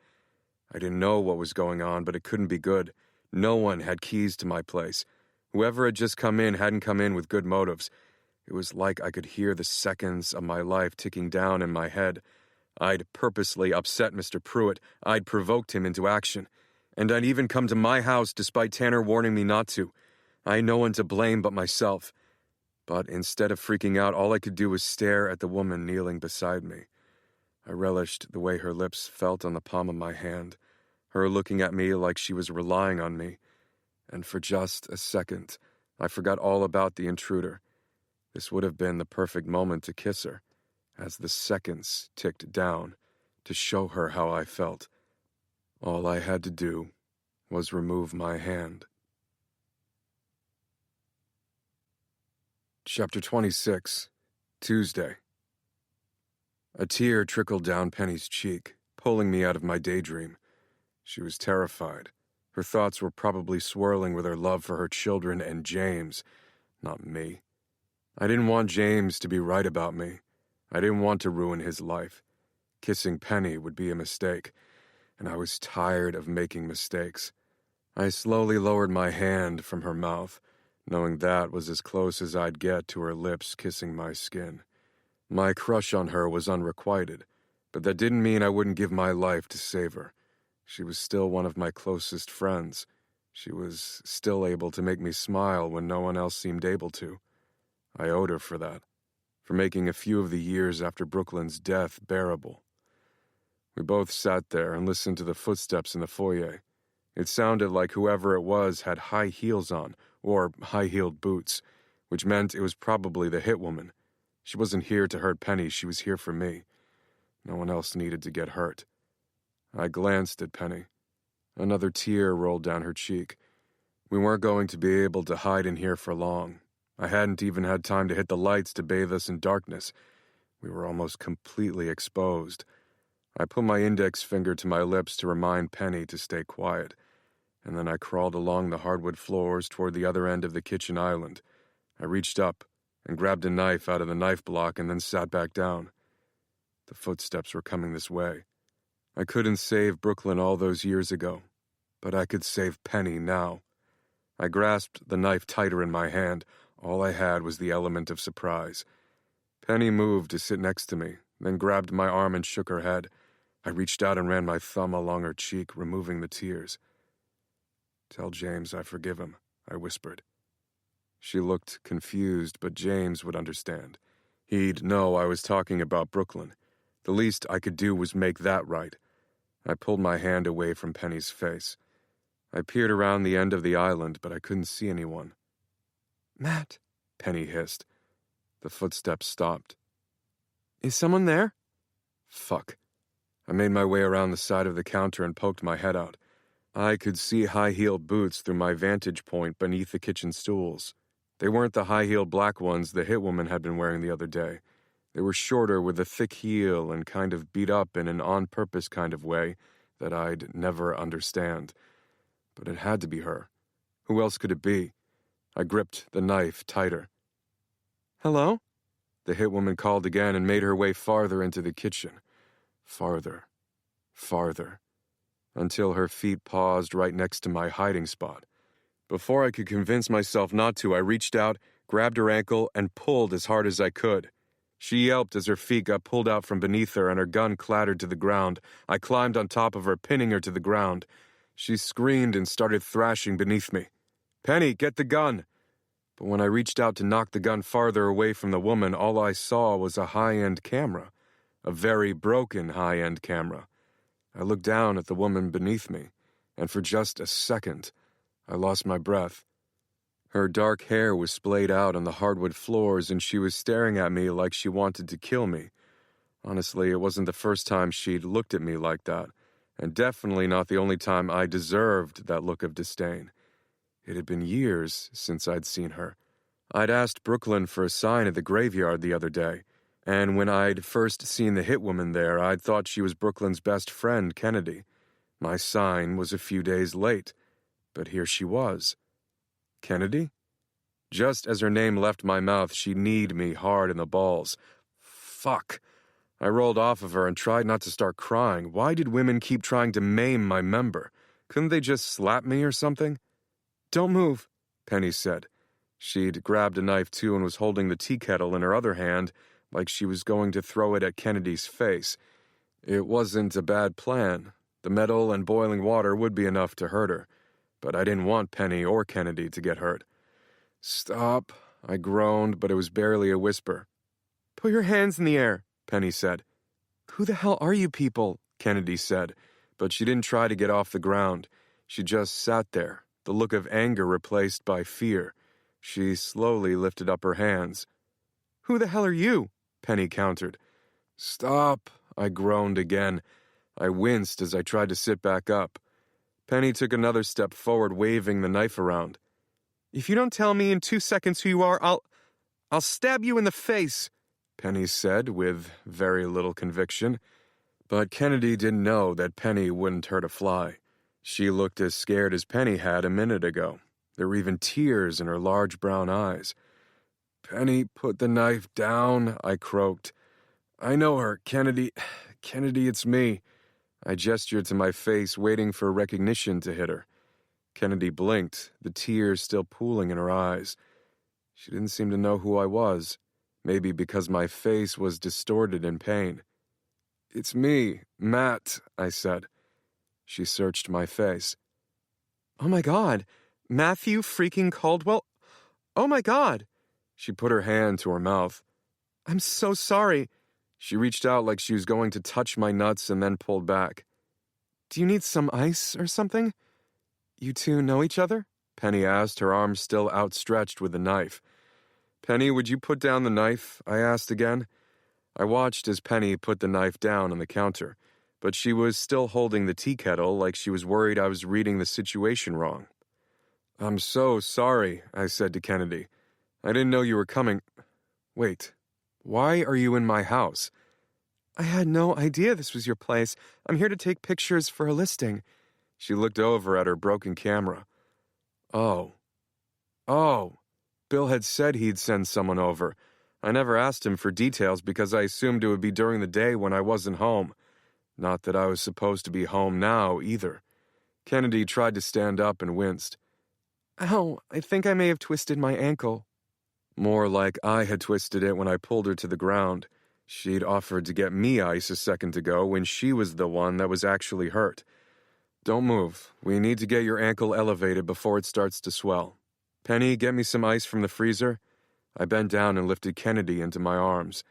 I didn't know what was going on, but it couldn't be good. No one had keys to my place. Whoever had just come in hadn't come in with good motives. It was like I could hear the seconds of my life ticking down in my head. I'd purposely upset Mr. Pruitt. I'd provoked him into action. And I'd even come to my house despite Tanner warning me not to. I had no one to blame but myself. But instead of freaking out, all I could do was stare at the woman kneeling beside me. I relished the way her lips felt on the palm of my hand, her looking at me like she was relying on me. And for just a second, I forgot all about the intruder. This would have been the perfect moment to kiss her, as the seconds ticked down, to show her how I felt. All I had to do was remove my hand. Chapter 26, Tuesday. A tear trickled down Penny's cheek, pulling me out of my daydream. She was terrified. Her thoughts were probably swirling with her love for her children and James, not me. I didn't want James to be right about me. I didn't want to ruin his life. Kissing Penny would be a mistake, and I was tired of making mistakes. I slowly lowered my hand from her mouth, knowing that was as close as I'd get to her lips kissing my skin. My crush on her was unrequited, but that didn't mean I wouldn't give my life to save her. She was still one of my closest friends. She was still able to make me smile when no one else seemed able to. I owed her for that, for making a few of the years after Brooklyn's death bearable. We both sat there and listened to the footsteps in the foyer. It sounded like whoever it was had high heels on, or high-heeled boots, which meant it was probably the hit woman. She wasn't here to hurt Penny, she was here for me. No one else needed to get hurt. I glanced at Penny. Another tear rolled down her cheek. We weren't going to be able to hide in here for long. I hadn't even had time to hit the lights to bathe us in darkness. We were almost completely exposed. I put my index finger to my lips to remind Penny to stay quiet, and then I crawled along the hardwood floors toward the other end of the kitchen island. I reached up and grabbed a knife out of the knife block and then sat back down. The footsteps were coming this way. I couldn't save Brooklyn all those years ago, but I could save Penny now. I grasped the knife tighter in my hand. All I had was the element of surprise. Penny moved to sit next to me, then grabbed my arm and shook her head. I reached out and ran my thumb along her cheek, removing the tears. "Tell James I forgive him," I whispered. She looked confused, but James would understand. He'd know I was talking about Brooklyn. The least I could do was make that right. I pulled my hand away from Penny's face. I peered around the end of the island, but I couldn't see anyone. "Matt," Penny hissed. The footsteps stopped. "Is someone there?" Fuck. I made my way around the side of the counter and poked my head out. I could see high-heeled boots through my vantage point beneath the kitchen stools. They weren't the high-heeled black ones the hit woman had been wearing the other day. They were shorter with a thick heel and kind of beat up in an on-purpose kind of way that I'd never understand. But it had to be her. Who else could it be? I gripped the knife tighter. "Hello?" The hit woman called again and made her way farther into the kitchen. Farther. Farther. Until her feet paused right next to my hiding spot. Before I could convince myself not to, I reached out, grabbed her ankle, and pulled as hard as I could. She yelped as her feet got pulled out from beneath her and her gun clattered to the ground. I climbed on top of her, pinning her to the ground. She screamed and started thrashing beneath me. "Penny, get the gun!" But when I reached out to knock the gun farther away from the woman, all I saw was a high-end camera. A very broken high-end camera. I looked down at the woman beneath me, and for just a second, I lost my breath. Her dark hair was splayed out on the hardwood floors, and she was staring at me like she wanted to kill me. Honestly, it wasn't the first time she'd looked at me like that, and definitely not the only time I deserved that look of disdain. It had been years since I'd seen her. I'd asked Brooklyn for a sign at the graveyard the other day, and when I'd first seen the hit woman there, I'd thought she was Brooklyn's best friend, Kennedy. My sign was a few days late, but here she was. Kennedy? Just as her name left my mouth, she kneed me hard in the balls. Fuck. I rolled off of her and tried not to start crying. Why did women keep trying to maim my member? Couldn't they just slap me or something? "Don't move," Penny said. She'd grabbed a knife too and was holding the tea kettle in her other hand like she was going to throw it at Kennedy's face. It wasn't a bad plan. The metal and boiling water would be enough to hurt her, but I didn't want Penny or Kennedy to get hurt. "Stop," I groaned, but it was barely a whisper. "Put your hands in the air," Penny said. "Who the hell are you people?" Kennedy said, but she didn't try to get off the ground. She just sat there, the look of anger replaced by fear. She slowly lifted up her hands. "Who the hell are you?" Penny countered. "Stop," I groaned again. I winced as I tried to sit back up. Penny took another step forward, waving the knife around. "If you don't tell me in 2 seconds who you are, I'll stab you in the face." Penny said with very little conviction. But Kennedy didn't know that Penny wouldn't hurt a fly. She looked as scared as Penny had a minute ago. There were even tears in her large brown eyes. "Penny, put the knife down," I croaked. "I know her, Kennedy. Kennedy, it's me." I gestured to my face, waiting for recognition to hit her. Kennedy blinked, the tears still pooling in her eyes. She didn't seem to know who I was, maybe because my face was distorted in pain. "It's me, Matt," I said. She searched my face. "Oh my God, Matthew freaking Caldwell. Oh my God." She put her hand to her mouth. "I'm so sorry." She reached out like she was going to touch my nuts and then pulled back. "Do you need some ice or something? You two know each other?" Penny asked, her arm still outstretched with the knife. "Penny, would you put down the knife?" I asked again. I watched as Penny put the knife down on the counter, but she was still holding the tea kettle like she was worried I was reading the situation wrong. "I'm so sorry," I said to Kennedy. "I didn't know you were coming. Wait, why are you in my house?" "I had no idea this was your place. I'm here to take pictures for a listing." She looked over at her broken camera. Oh, Bill had said he'd send someone over. I never asked him for details because I assumed it would be during the day when I wasn't home. Not that I was supposed to be home now, either. Kennedy tried to stand up and winced. "Ow, I think I may have twisted my ankle." More like I had twisted it when I pulled her to the ground. She'd offered to get me ice a second ago when she was the one that was actually hurt. "Don't move. We need to get your ankle elevated before it starts to swell. Penny, get me some ice from the freezer." I bent down and lifted Kennedy into my arms.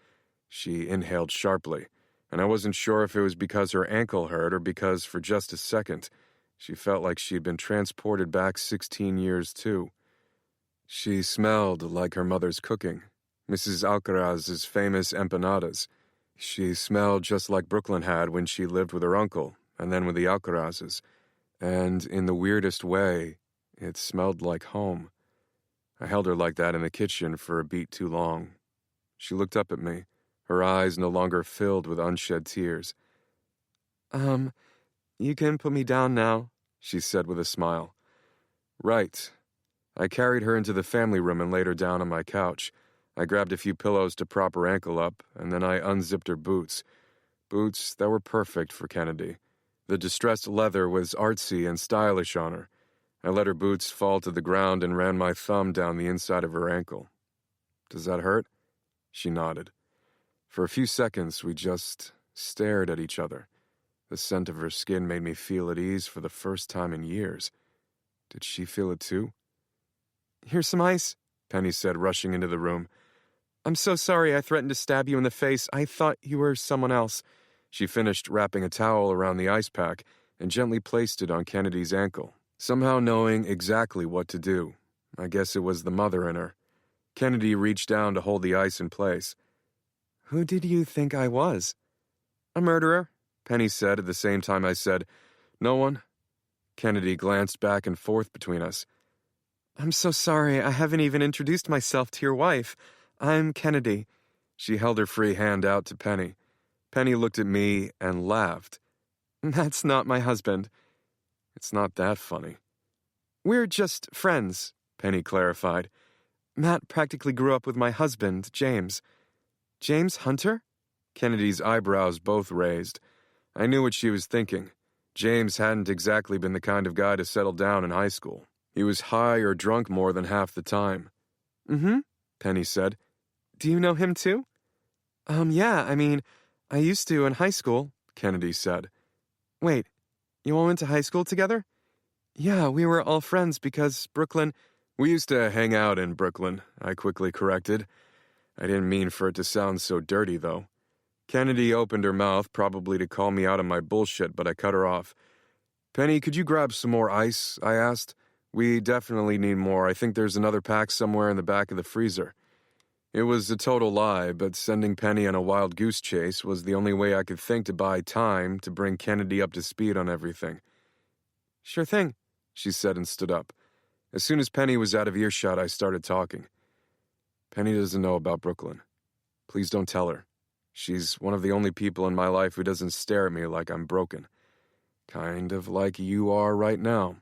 She inhaled sharply, and I wasn't sure if it was because her ankle hurt or because, for just a second, she felt like she'd been transported back 16 years, too. She smelled like her mother's cooking, Mrs. Alcaraz's famous empanadas. She smelled just like Brooklyn had when she lived with her uncle, and then with the Alcarazes. And in the weirdest way, it smelled like home. I held her like that in the kitchen for a beat too long. She looked up at me, her eyes no longer filled with unshed tears. You can put me down now," she said with a smile. "Right." I carried her into the family room and laid her down on my couch. I grabbed a few pillows to prop her ankle up, and then I unzipped her boots. Boots that were perfect for Kennedy. The distressed leather was artsy and stylish on her. I let her boots fall to the ground and ran my thumb down the inside of her ankle. "Does that hurt?" She nodded. For a few seconds, we just stared at each other. The scent of her skin made me feel at ease for the first time in years. Did she feel it too? "Here's some ice," Penny said, rushing into the room. "I'm so sorry I threatened to stab you in the face. I thought you were someone else." She finished wrapping a towel around the ice pack and gently placed it on Kennedy's ankle, somehow knowing exactly what to do. I guess it was the mother in her. Kennedy reached down to hold the ice in place. "Who did you think I was?" "A murderer," Penny said at the same time I said, "No one." Kennedy glanced back and forth between us. "I'm so sorry. I haven't even introduced myself to your wife. I'm Kennedy." She held her free hand out to Penny. Penny looked at me and laughed. "That's not my husband." "It's not that funny." "We're just friends," Penny clarified. "Matt practically grew up with my husband, James." "James Hunter?" Kennedy's eyebrows both raised. I knew what she was thinking. James hadn't exactly been the kind of guy to settle down in high school. He was high or drunk more than half the time. "Mm-hmm," Penny said. "Do you know him too?" Yeah, I used to in high school," Kennedy said. "Wait, you all went to high school together?" "Yeah, we were all friends because Brooklyn—" "We used to hang out in Brooklyn," I quickly corrected. I didn't mean for it to sound so dirty, though. Kennedy opened her mouth, probably to call me out on my bullshit, but I cut her off. "Penny, could you grab some more ice?" I asked. "We definitely need more. I think there's another pack somewhere in the back of the freezer." It was a total lie, but sending Penny on a wild goose chase was the only way I could think to buy time to bring Kennedy up to speed on everything. "Sure thing," she said and stood up. As soon as Penny was out of earshot, I started talking. "Penny doesn't know about Brooklyn. Please don't tell her. She's one of the only people in my life who doesn't stare at me like I'm broken. Kind of like you are right now.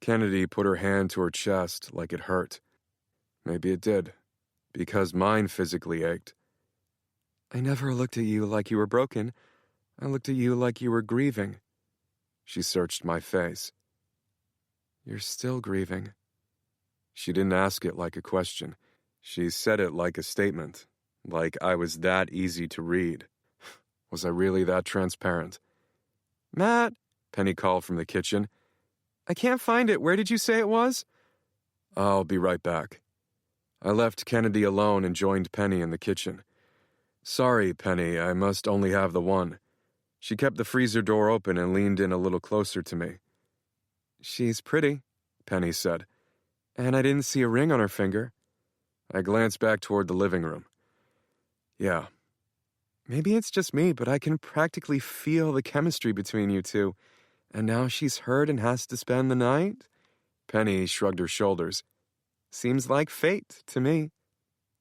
Kennedy put her hand to her chest like it hurt. Maybe it did, because mine physically ached. I never looked at you like you were broken. I looked at you like you were grieving. She searched my face. You're still grieving. She didn't ask it like a question. She said it like a statement, like I was that easy to read. Was I really that transparent? Matt, Penny called from the kitchen. I can't find it. Where did you say it was? I'll be right back. I left Kennedy alone and joined Penny in the kitchen. Sorry, Penny, I must only have the one. She kept the freezer door open and leaned in a little closer to me. She's pretty, Penny said. And I didn't see a ring on her finger. I glanced back toward the living room. Yeah. Maybe it's just me, but I can practically feel the chemistry between you two. And now she's hurt and has to spend the night? Penny shrugged her shoulders. Seems like fate to me.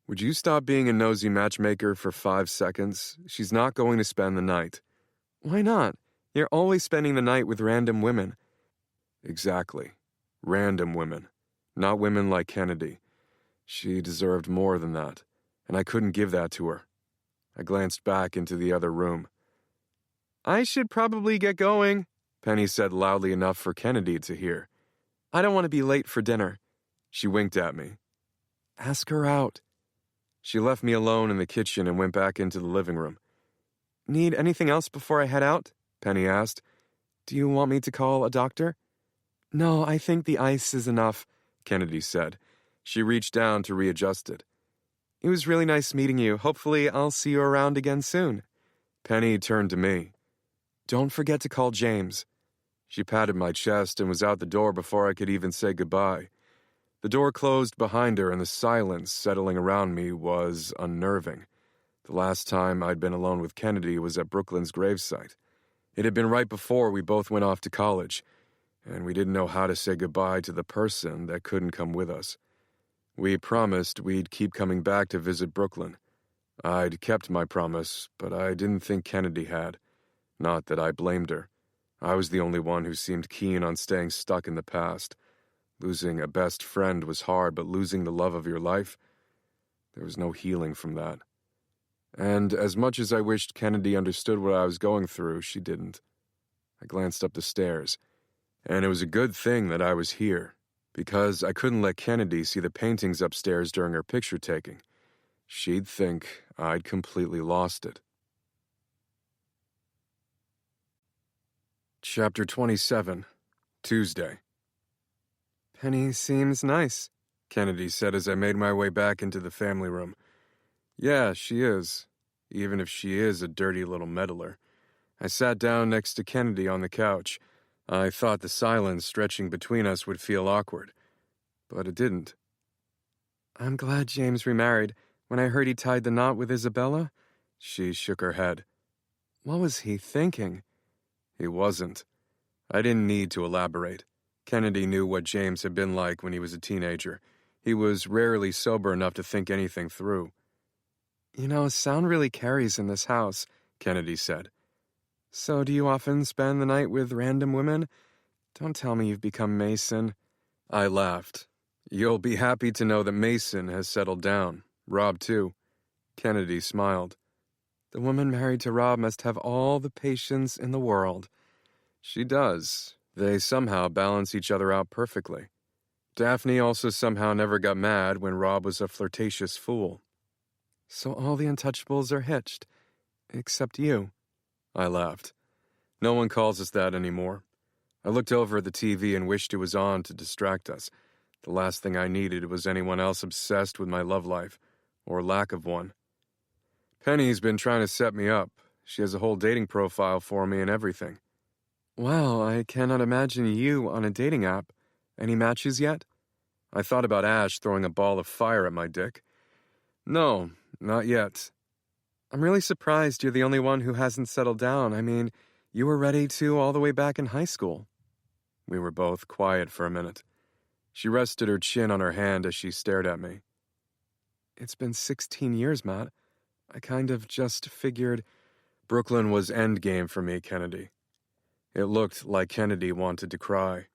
Would you stop being a nosy matchmaker for 5 seconds? She's not going to spend the night. Why not? You're always spending the night with random women. Exactly. Random women. Not women like Kennedy. She deserved more than that, and I couldn't give that to her. I glanced back into the other room. I should probably get going, Penny said loudly enough for Kennedy to hear. I don't want to be late for dinner. She winked at me. Ask her out. She left me alone in the kitchen and went back into the living room. Need anything else before I head out? Penny asked. Do you want me to call a doctor? No, I think the ice is enough, Kennedy said. She reached down to readjust it. It was really nice meeting you. Hopefully I'll see you around again soon. Penny turned to me. Don't forget to call James. She patted my chest and was out the door before I could even say goodbye. The door closed behind her and the silence settling around me was unnerving. The last time I'd been alone with Kennedy was at Brooklyn's gravesite. It had been right before we both went off to college, and we didn't know how to say goodbye to the person that couldn't come with us. We promised we'd keep coming back to visit Brooklyn. I'd kept my promise, but I didn't think Kennedy had. Not that I blamed her. I was the only one who seemed keen on staying stuck in the past. Losing a best friend was hard, but losing the love of your life? There was no healing from that. And as much as I wished Kennedy understood what I was going through, she didn't. I glanced up the stairs, and it was a good thing that I was here, because I couldn't let Kennedy see the paintings upstairs during her picture taking. She'd think I'd completely lost it. Chapter 27, Tuesday. Penny seems nice, Kennedy said as I made my way back into the family room. Yeah, she is, even if she is a dirty little meddler. I sat down next to Kennedy on the couch. I thought the silence stretching between us would feel awkward, but it didn't. I'm glad James remarried. When I heard he tied the knot with Isabella, she shook her head. What was he thinking? He wasn't. I didn't need to elaborate. Kennedy knew what James had been like when he was a teenager. He was rarely sober enough to think anything through. You know, sound really carries in this house, Kennedy said. So do you often spend the night with random women? Don't tell me you've become Mason. I laughed. You'll be happy to know that Mason has settled down. Rob, too. Kennedy smiled. The woman married to Rob must have all the patience in the world. She does. They somehow balance each other out perfectly. Daphne also somehow never got mad when Rob was a flirtatious fool. So all the untouchables are hitched, except you. I laughed. No one calls us that anymore. I looked over at the TV and wished it was on to distract us. The last thing I needed was anyone else obsessed with my love life, or lack of one. Penny's been trying to set me up. She has a whole dating profile for me and everything. Wow, I cannot imagine you on a dating app. Any matches yet? I thought about Ash throwing a ball of fire at my dick. No, not yet. I'm really surprised you're the only one who hasn't settled down. I mean, you were ready to all the way back in high school. We were both quiet for a minute. She rested her chin on her hand as she stared at me. It's been 16 years, Matt. I kind of just figured, Brooklyn was endgame for me, Kennedy. It looked like Kennedy wanted to cry.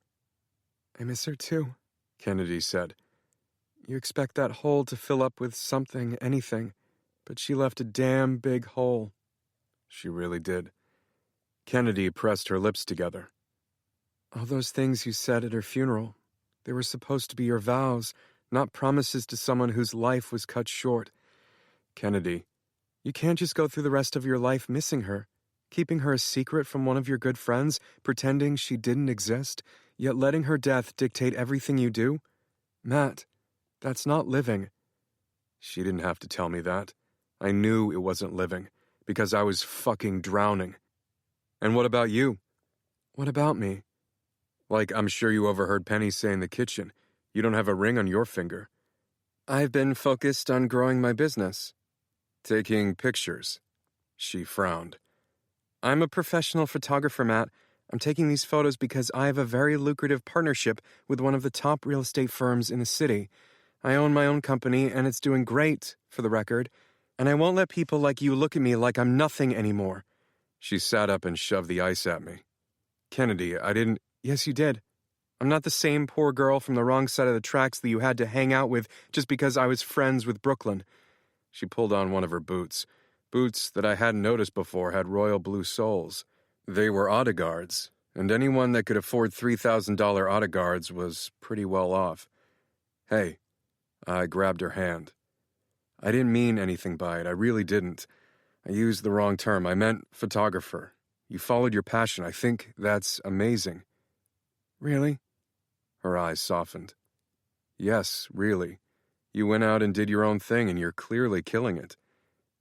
I miss her too, Kennedy said. You expect that hole to fill up with something, anything, but she left a damn big hole. She really did. Kennedy pressed her lips together. All those things you said at her funeral, they were supposed to be your vows, not promises to someone whose life was cut short. Kennedy, you can't just go through the rest of your life missing her, keeping her a secret from one of your good friends, pretending she didn't exist, yet letting her death dictate everything you do. Matt, that's not living. She didn't have to tell me that. I knew it wasn't living, because I was fucking drowning. And what about you? What about me? Like, I'm sure you overheard Penny say in the kitchen, you don't have a ring on your finger. I've been focused on growing my business. Taking pictures. She frowned. I'm a professional photographer, Matt. I'm taking these photos because I have a very lucrative partnership with one of the top real estate firms in the city. I own my own company, and it's doing great, for the record. And I won't let people like you look at me like I'm nothing anymore. She sat up and shoved the ice at me. Kennedy, I didn't... Yes, you did. I'm not the same poor girl from the wrong side of the tracks that you had to hang out with just because I was friends with Brooklyn. She pulled on one of her boots. Boots that I hadn't noticed before had royal blue soles. They were Audioguards, and anyone that could afford $3,000 Audioguards was pretty well off. Hey, I grabbed her hand. I didn't mean anything by it, I really didn't. I used the wrong term, I meant photographer. You followed your passion, I think that's amazing. Really? Her eyes softened. Yes, really. You went out and did your own thing, and you're clearly killing it.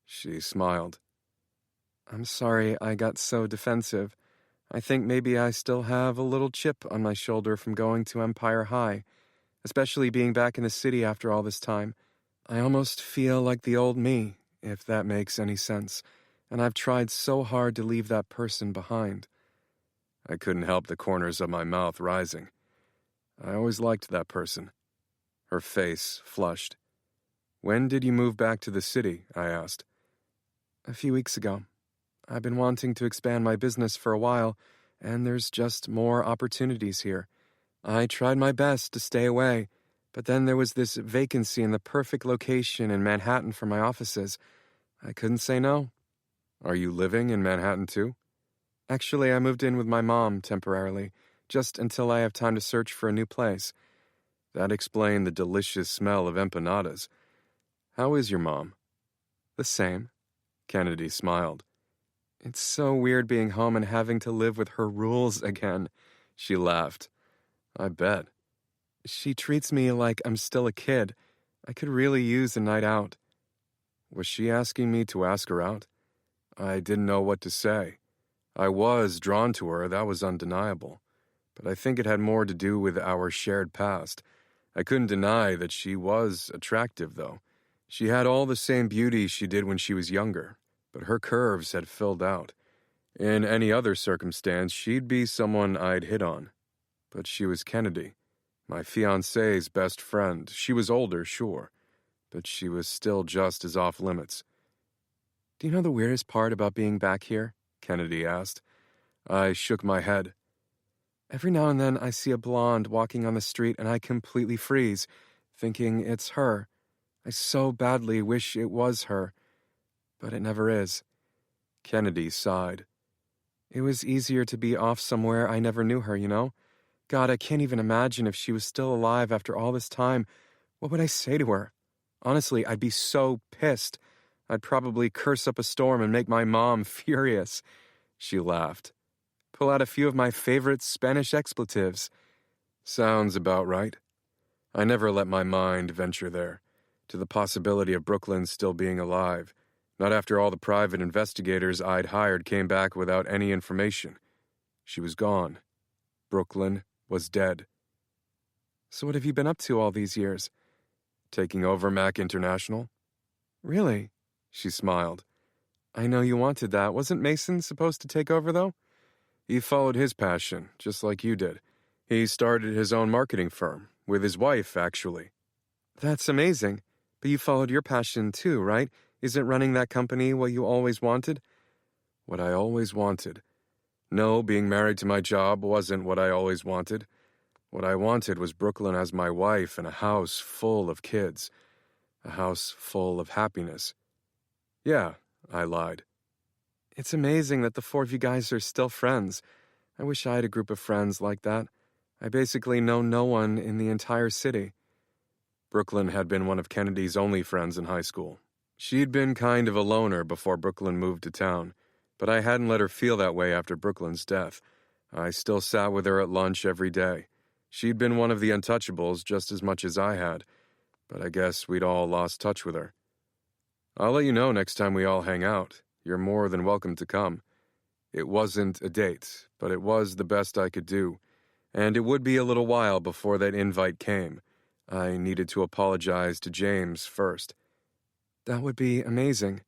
She smiled. I'm sorry I got so defensive. I think maybe I still have a little chip on my shoulder from going to Empire High, especially being back in the city after all this time. I almost feel like the old me, if that makes any sense, and I've tried so hard to leave that person behind. I couldn't help the corners of my mouth rising. I always liked that person. Her face flushed. When did you move back to the city? I asked. A few weeks ago. I've been wanting to expand my business for a while, and there's just more opportunities here. I tried my best to stay away, but then there was this vacancy in the perfect location in Manhattan for my offices. I couldn't say no. Are you living in Manhattan too? Actually, I moved in with my mom temporarily, just until I have time to search for a new place. That explained the delicious smell of empanadas. How is your mom? The same. Kennedy smiled. It's so weird being home and having to live with her rules again. She laughed. I bet. She treats me like I'm still a kid. I could really use a night out. Was she asking me to ask her out? I didn't know what to say. I was drawn to her, that was undeniable. But I think it had more to do with our shared past. I couldn't deny that she was attractive, though. She had all the same beauty she did when she was younger, but her curves had filled out. In any other circumstance, she'd be someone I'd hit on. But she was Kennedy, my fiancé's best friend. She was older, sure, but she was still just as off-limits. Do you know the weirdest part about being back here? Kennedy asked. I shook my head. Every now and then I see a blonde walking on the street and I completely freeze, thinking it's her. I so badly wish it was her, but it never is. Kennedy sighed. It was easier to be off somewhere I never knew her, you know? God, I can't even imagine if she was still alive after all this time. What would I say to her? Honestly, I'd be so pissed. I'd probably curse up a storm and make my mom furious. She laughed. Pull out a few of my favorite Spanish expletives. Sounds about right. I never let my mind venture there, to the possibility of Brooklyn still being alive. Not after all the private investigators I'd hired came back without any information. She was gone. Brooklyn was dead. So what have you been up to all these years? Taking over Mac International? Really? She smiled. I know you wanted that. Wasn't Mason supposed to take over, though? He followed his passion, just like you did. He started his own marketing firm, with his wife, actually. That's amazing. But you followed your passion, too, right? Isn't running that company what you always wanted? What I always wanted. No, being married to my job wasn't what I always wanted. What I wanted was Brooklyn as my wife and a house full of kids. A house full of happiness. Yeah, I lied. It's amazing that the four of you guys are still friends. I wish I had a group of friends like that. I basically know no one in the entire city. Brooklyn had been one of Kennedy's only friends in high school. She'd been kind of a loner before Brooklyn moved to town, but I hadn't let her feel that way after Brooklyn's death. I still sat with her at lunch every day. She'd been one of the untouchables just as much as I had, but I guess we'd all lost touch with her. I'll let you know next time we all hang out. You're more than welcome to come. It wasn't a date, but it was the best I could do, and it would be a little while before that invite came. I needed to apologize to James first. That would be amazing.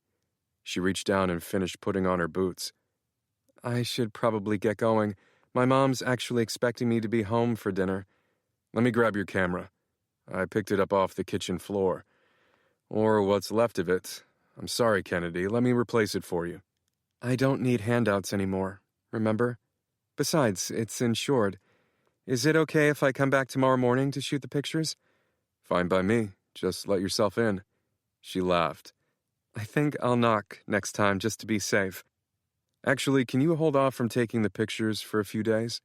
She reached down and finished putting on her boots. I should probably get going. My mom's actually expecting me to be home for dinner. Let me grab your camera. I picked it up off the kitchen floor. Or what's left of it. I'm sorry, Kennedy. Let me replace it for you. I don't need handouts anymore, remember? Besides, it's insured. Is it okay if I come back tomorrow morning to shoot the pictures? Fine by me. Just let yourself in. She laughed. I think I'll knock next time just to be safe. Actually, can you hold off from taking the pictures for a few days?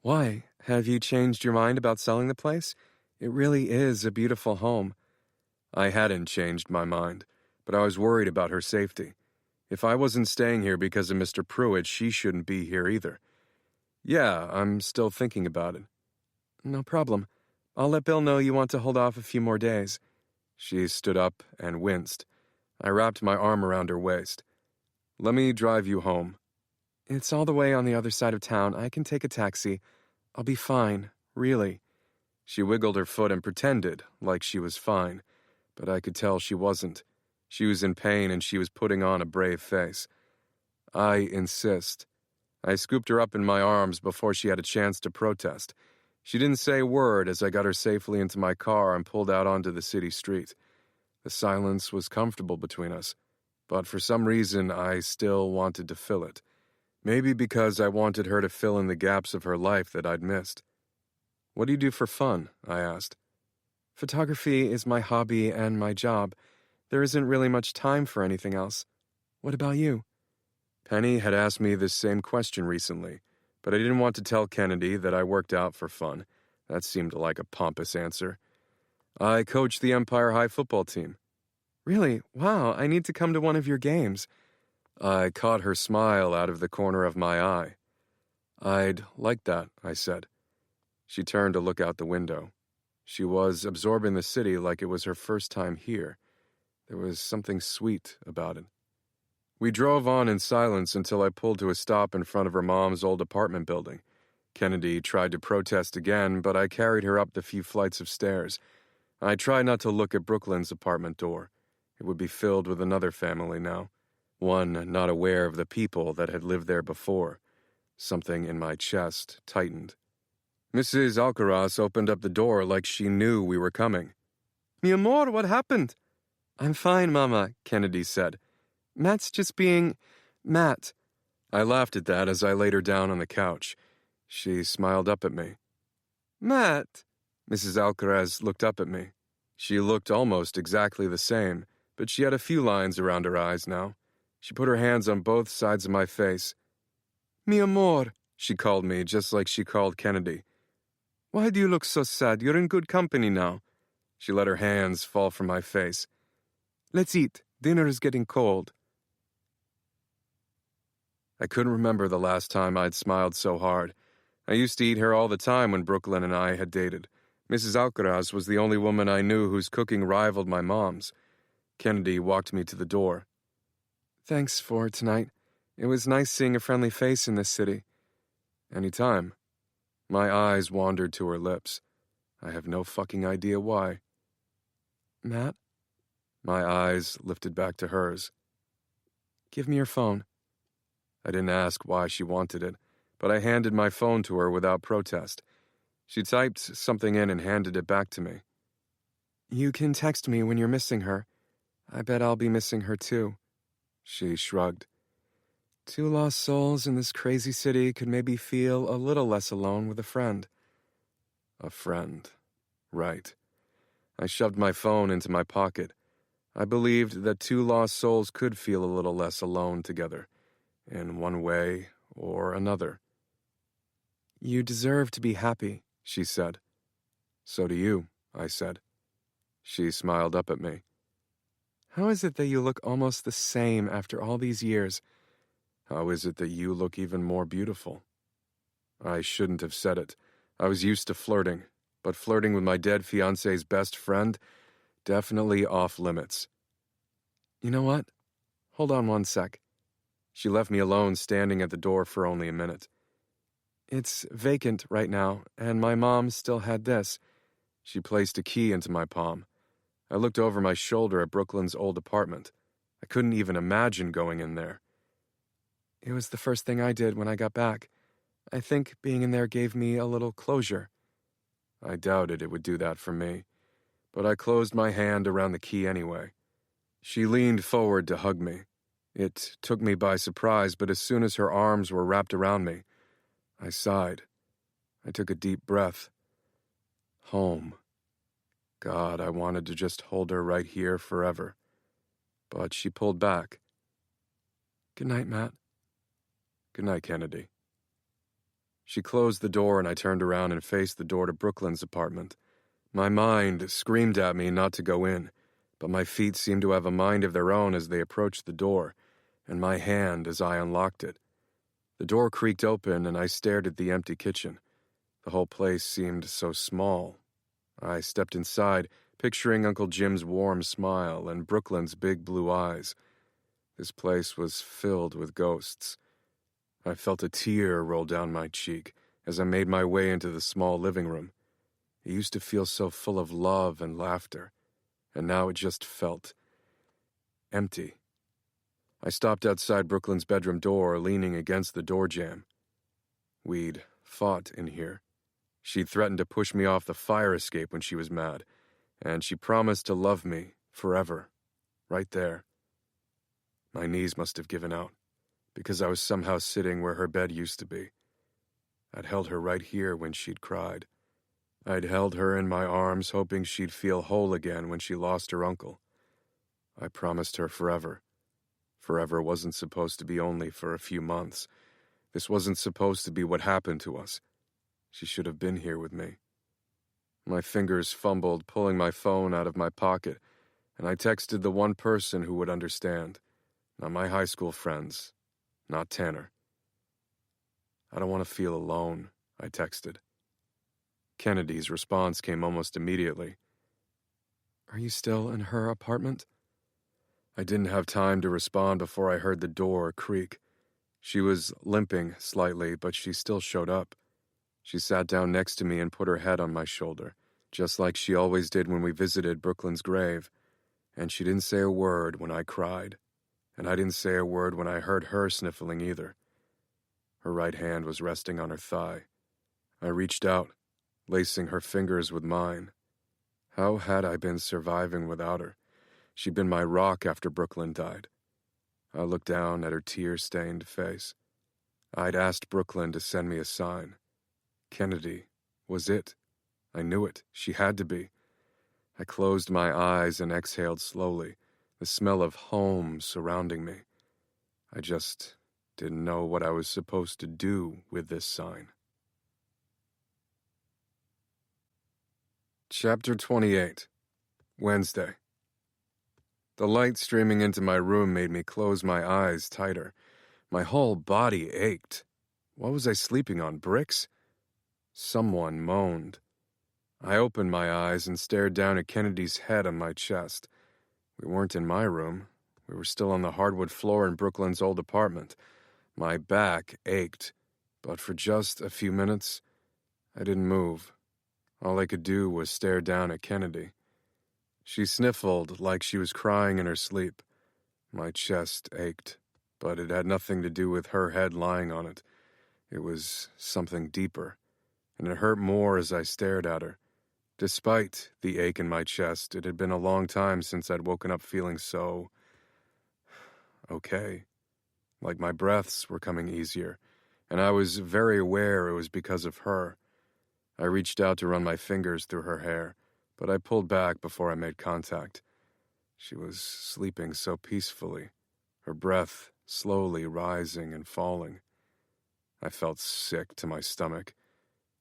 Why? Have you changed your mind about selling the place? It really is a beautiful home. I hadn't changed my mind, but I was worried about her safety. If I wasn't staying here because of Mr. Pruitt, she shouldn't be here either. Yeah, I'm still thinking about it. No problem. I'll let Bill know you want to hold off a few more days. She stood up and winced. I wrapped my arm around her waist. Let me drive you home. It's all the way on the other side of town. I can take a taxi. I'll be fine, really. She wiggled her foot and pretended like she was fine, but I could tell she wasn't. She was in pain and she was putting on a brave face. I insist. I scooped her up in my arms before she had a chance to protest. She didn't say a word as I got her safely into my car and pulled out onto the city street. The silence was comfortable between us, but for some reason I still wanted to fill it. Maybe because I wanted her to fill in the gaps of her life that I'd missed. What do you do for fun? I asked. Photography is my hobby and my job. There isn't really much time for anything else. What about you? Penny had asked me this same question recently, but I didn't want to tell Kennedy that I worked out for fun. That seemed like a pompous answer. I coach the Empire High football team. Really? Wow, I need to come to one of your games. I caught her smile out of the corner of my eye. I'd like that, I said. She turned to look out the window. She was absorbing the city like it was her first time here. There was something sweet about it. We drove on in silence until I pulled to a stop in front of her mom's old apartment building. Kennedy tried to protest again, but I carried her up the few flights of stairs. I tried not to look at Brooklyn's apartment door. It would be filled with another family now, one not aware of the people that had lived there before. Something in my chest tightened. Mrs. Alcaraz opened up the door like she knew we were coming. Mi amor, what happened? I'm fine, Mama, Kennedy said. Matt's just being Matt. I laughed at that as I laid her down on the couch. She smiled up at me. Matt. Mrs. Alcaraz looked up at me. She looked almost exactly the same, but she had a few lines around her eyes now. She put her hands on both sides of my face. Mi amor, she called me just like she called Kennedy. Why do you look so sad? You're in good company now. She let her hands fall from my face. Let's eat. Dinner is getting cold. I couldn't remember the last time I'd smiled so hard. I used to eat here all the time when Brooklyn and I had dated. Mrs. Alcaraz was the only woman I knew whose cooking rivaled my mom's. Kennedy walked me to the door. Thanks for tonight. It was nice seeing a friendly face in this city. Anytime. My eyes wandered to her lips. I have no fucking idea why. Matt? My eyes lifted back to hers. Give me your phone. I didn't ask why she wanted it, but I handed my phone to her without protest. She typed something in and handed it back to me. You can text me when you're missing her. I bet I'll be missing her too. She shrugged. 2 lost souls in this crazy city could maybe feel a little less alone with a friend. A friend. Right. I shoved my phone into my pocket. I believed that 2 lost souls could feel a little less alone together, in one way or another. You deserve to be happy, she said. So do you, I said. She smiled up at me. How is it that you look almost the same after all these years? How is it that you look even more beautiful? I shouldn't have said it. I was used to flirting, but flirting with my dead fiancé's best friend, definitely off limits. You know what? Hold on one sec. She left me alone standing at the door for only a minute. It's vacant right now, and my mom still had this. She placed a key into my palm. I looked over my shoulder at Brooklyn's old apartment. I couldn't even imagine going in there. It was the first thing I did when I got back. I think being in there gave me a little closure. I doubted it would do that for me, but I closed my hand around the key anyway. She leaned forward to hug me. It took me by surprise, but as soon as her arms were wrapped around me, I sighed. I took a deep breath. Home. God, I wanted to just hold her right here forever. But she pulled back. Good night, Matt. Good night, Kennedy. She closed the door and I turned around and faced the door to Brooklyn's apartment. My mind screamed at me not to go in, but my feet seemed to have a mind of their own as they approached the door, and my hand as I unlocked it. The door creaked open and I stared at the empty kitchen. The whole place seemed so small. I stepped inside, picturing Uncle Jim's warm smile and Brooklyn's big blue eyes. This place was filled with ghosts. I felt a tear roll down my cheek as I made my way into the small living room. It used to feel so full of love and laughter, and now it just felt empty. I stopped outside Brooklyn's bedroom door, leaning against the door jamb. We'd fought in here. She'd threatened to push me off the fire escape when she was mad, and she promised to love me forever, right there. My knees must have given out, because I was somehow sitting where her bed used to be. I'd held her right here when she'd cried. I'd held her in my arms, hoping she'd feel whole again when she lost her uncle. I promised her forever. Forever wasn't supposed to be only for a few months. This wasn't supposed to be what happened to us. She should have been here with me. My fingers fumbled, pulling my phone out of my pocket, and I texted the one person who would understand. Not my high school friends. Not Tanner. I don't want to feel alone, I texted. Kennedy's response came almost immediately. Are you still in her apartment? I didn't have time to respond before I heard the door creak. She was limping slightly, but she still showed up. She sat down next to me and put her head on my shoulder, just like she always did when we visited Brooklyn's grave. And she didn't say a word when I cried, and I didn't say a word when I heard her sniffling either. Her right hand was resting on her thigh. I reached out, lacing her fingers with mine. How had I been surviving without her? She'd been my rock after Brooklyn died. I looked down at her tear-stained face. I'd asked Brooklyn to send me a sign. Kennedy was it. I knew it. She had to be. I closed my eyes and exhaled slowly, the smell of home surrounding me. I just didn't know what I was supposed to do with this sign. Chapter 28. Wednesday. The light streaming into my room made me close my eyes tighter. My whole body ached. What was I sleeping on, bricks? Someone moaned. I opened my eyes and stared down at Kennedy's head on my chest. We weren't in my room. We were still on the hardwood floor in Brooklyn's old apartment. My back ached, but for just a few minutes, I didn't move. All I could do was stare down at Kennedy. She sniffled like she was crying in her sleep. My chest ached, but it had nothing to do with her head lying on it. It was something deeper, and it hurt more as I stared at her. Despite the ache in my chest, it had been a long time since I'd woken up feeling so okay. Like my breaths were coming easier, and I was very aware it was because of her. I reached out to run my fingers through her hair, but I pulled back before I made contact. She was sleeping so peacefully, her breath slowly rising and falling. I felt sick to my stomach.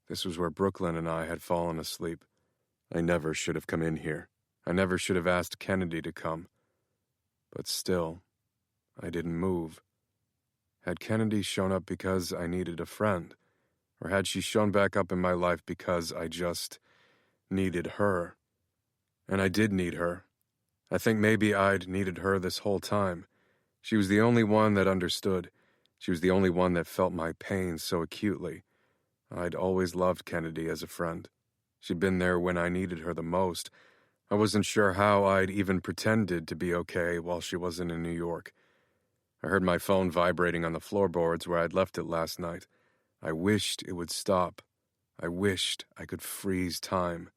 This was where Brooklyn and I had fallen asleep. I never should have come in here. I never should have asked Kennedy to come. But still, I didn't move. Had Kennedy shown up because I needed a friend? Or had she shown back up in my life because I just needed her? And I did need her. I think maybe I'd needed her this whole time. She was the only one that understood. She was the only one that felt my pain so acutely. I'd always loved Kennedy as a friend. She'd been there when I needed her the most. I wasn't sure how I'd even pretended to be okay while she wasn't in New York. I heard my phone vibrating on the floorboards where I'd left it last night. I wished it would stop. I wished I could freeze time.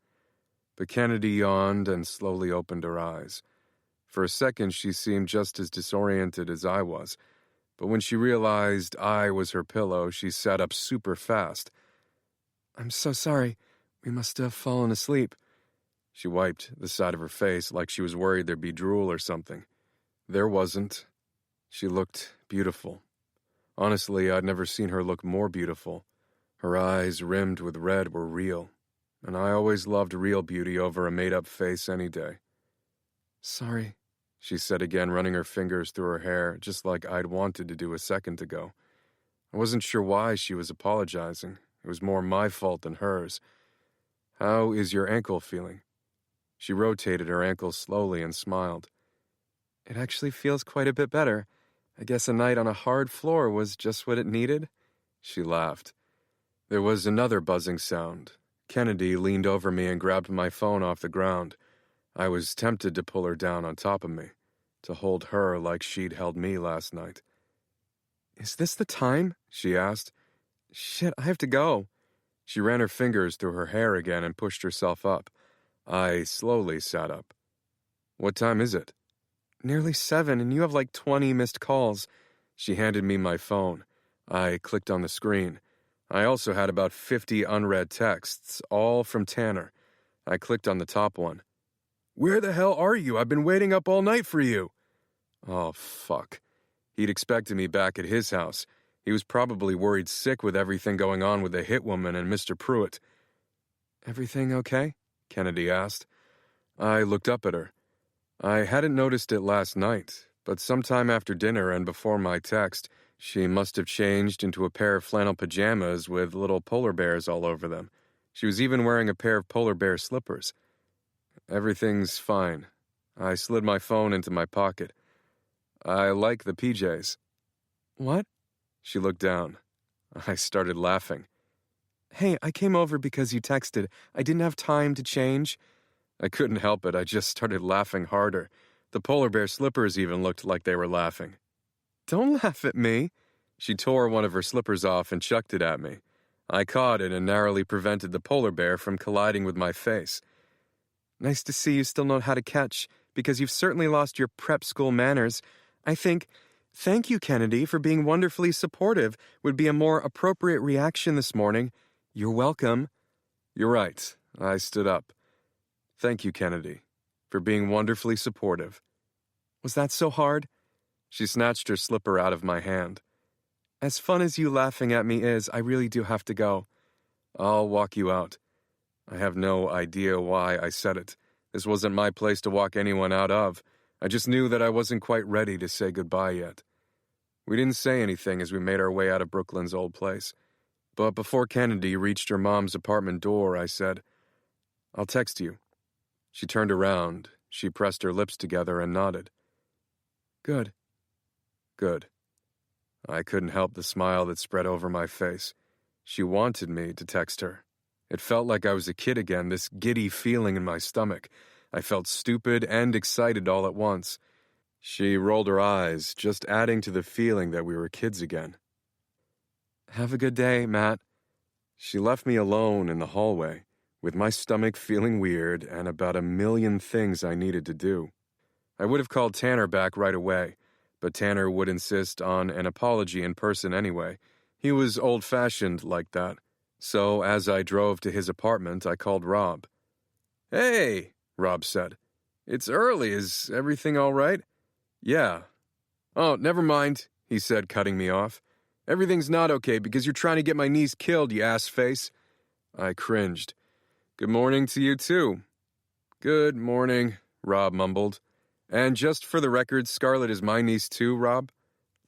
But Kennedy yawned and slowly opened her eyes. For a second, she seemed just as disoriented as I was. But when she realized I was her pillow, she sat up super fast. I'm so sorry. We must have fallen asleep. She wiped the side of her face like she was worried there'd be drool or something. There wasn't. She looked beautiful. Honestly, I'd never seen her look more beautiful. Her eyes, rimmed with red, were real, and I always loved real beauty over a made-up face any day. Sorry, she said again, running her fingers through her hair, just like I'd wanted to do a second ago. I wasn't sure why she was apologizing. It was more my fault than hers. How is your ankle feeling? She rotated her ankle slowly and smiled. It actually feels quite a bit better. I guess a night on a hard floor was just what it needed. She laughed. There was another buzzing sound. Kennedy leaned over me and grabbed my phone off the ground. I was tempted to pull her down on top of me, to hold her like she'd held me last night. Is this the time? She asked. Shit, I have to go. She ran her fingers through her hair again and pushed herself up. I slowly sat up. What time is it? Nearly 7, and you have like 20 missed calls. She handed me my phone. I clicked on the screen. I also had about 50 unread texts, all from Tanner. I clicked on the top one. Where the hell are you? I've been waiting up all night for you. Oh, fuck. He'd expected me back at his house. He was probably worried sick with everything going on with the hit woman and Mr. Pruitt. Everything okay? Kennedy asked. I looked up at her. I hadn't noticed it last night, but sometime after dinner and before my text, she must have changed into a pair of flannel pajamas with little polar bears all over them. She was even wearing a pair of polar bear slippers. Everything's fine. I slid my phone into my pocket. I like the PJs. What? She looked down. I started laughing. Hey, I came over because you texted. I didn't have time to change. I couldn't help it. I just started laughing harder. The polar bear slippers even looked like they were laughing. Don't laugh at me. She tore one of her slippers off and chucked it at me. I caught it and narrowly prevented the polar bear from colliding with my face. Nice to see you still know how to catch, because you've certainly lost your prep school manners. I think, thank you, Kennedy, for being wonderfully supportive would be a more appropriate reaction this morning. You're welcome. You're right. I stood up. Thank you, Kennedy, for being wonderfully supportive. Was that so hard? She snatched her slipper out of my hand. As fun as you laughing at me is, I really do have to go. I'll walk you out. I have no idea why I said it. This wasn't my place to walk anyone out of. I just knew that I wasn't quite ready to say goodbye yet. We didn't say anything as we made our way out of Brooklyn's old place. But before Kennedy reached her mom's apartment door, I said, I'll text you. She turned around. She pressed her lips together and nodded. Good. Good. I couldn't help the smile that spread over my face. She wanted me to text her. It felt like I was a kid again, this giddy feeling in my stomach. I felt stupid and excited all at once. She rolled her eyes, just adding to the feeling that we were kids again. Have a good day, Matt. She left me alone in the hallway. with my stomach feeling weird and about a million things I needed to do. I would have called Tanner back right away, but Tanner would insist on an apology in person anyway. He was old-fashioned like that. So as I drove to his apartment, I called Rob. "Hey," Rob said. "It's early. Is everything all right?" "Yeah." "Oh, never mind," he said, cutting me off. "Everything's not okay because you're trying to get my niece killed, you ass-face." I cringed. "Good morning to you, too." "Good morning," Rob mumbled. "And just for the record, Scarlett is my niece too, Rob?"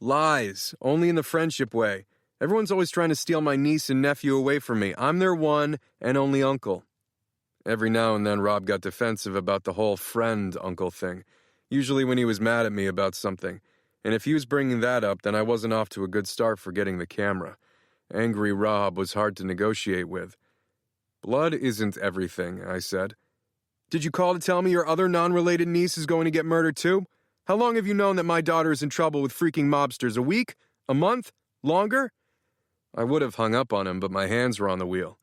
"Lies, only in the friendship way. Everyone's always trying to steal my niece and nephew away from me. I'm their one and only uncle." Every now and then Rob got defensive about the whole friend-uncle thing, usually when he was mad at me about something. And if he was bringing that up, then I wasn't off to a good start for getting the camera. Angry Rob was hard to negotiate with. "Blood isn't everything," I said. "Did you call to tell me your other non-related niece is going to get murdered too? How long have you known that my daughter is in trouble with freaking mobsters? A week? A month? Longer?" I would have hung up on him, but my hands were on the wheel.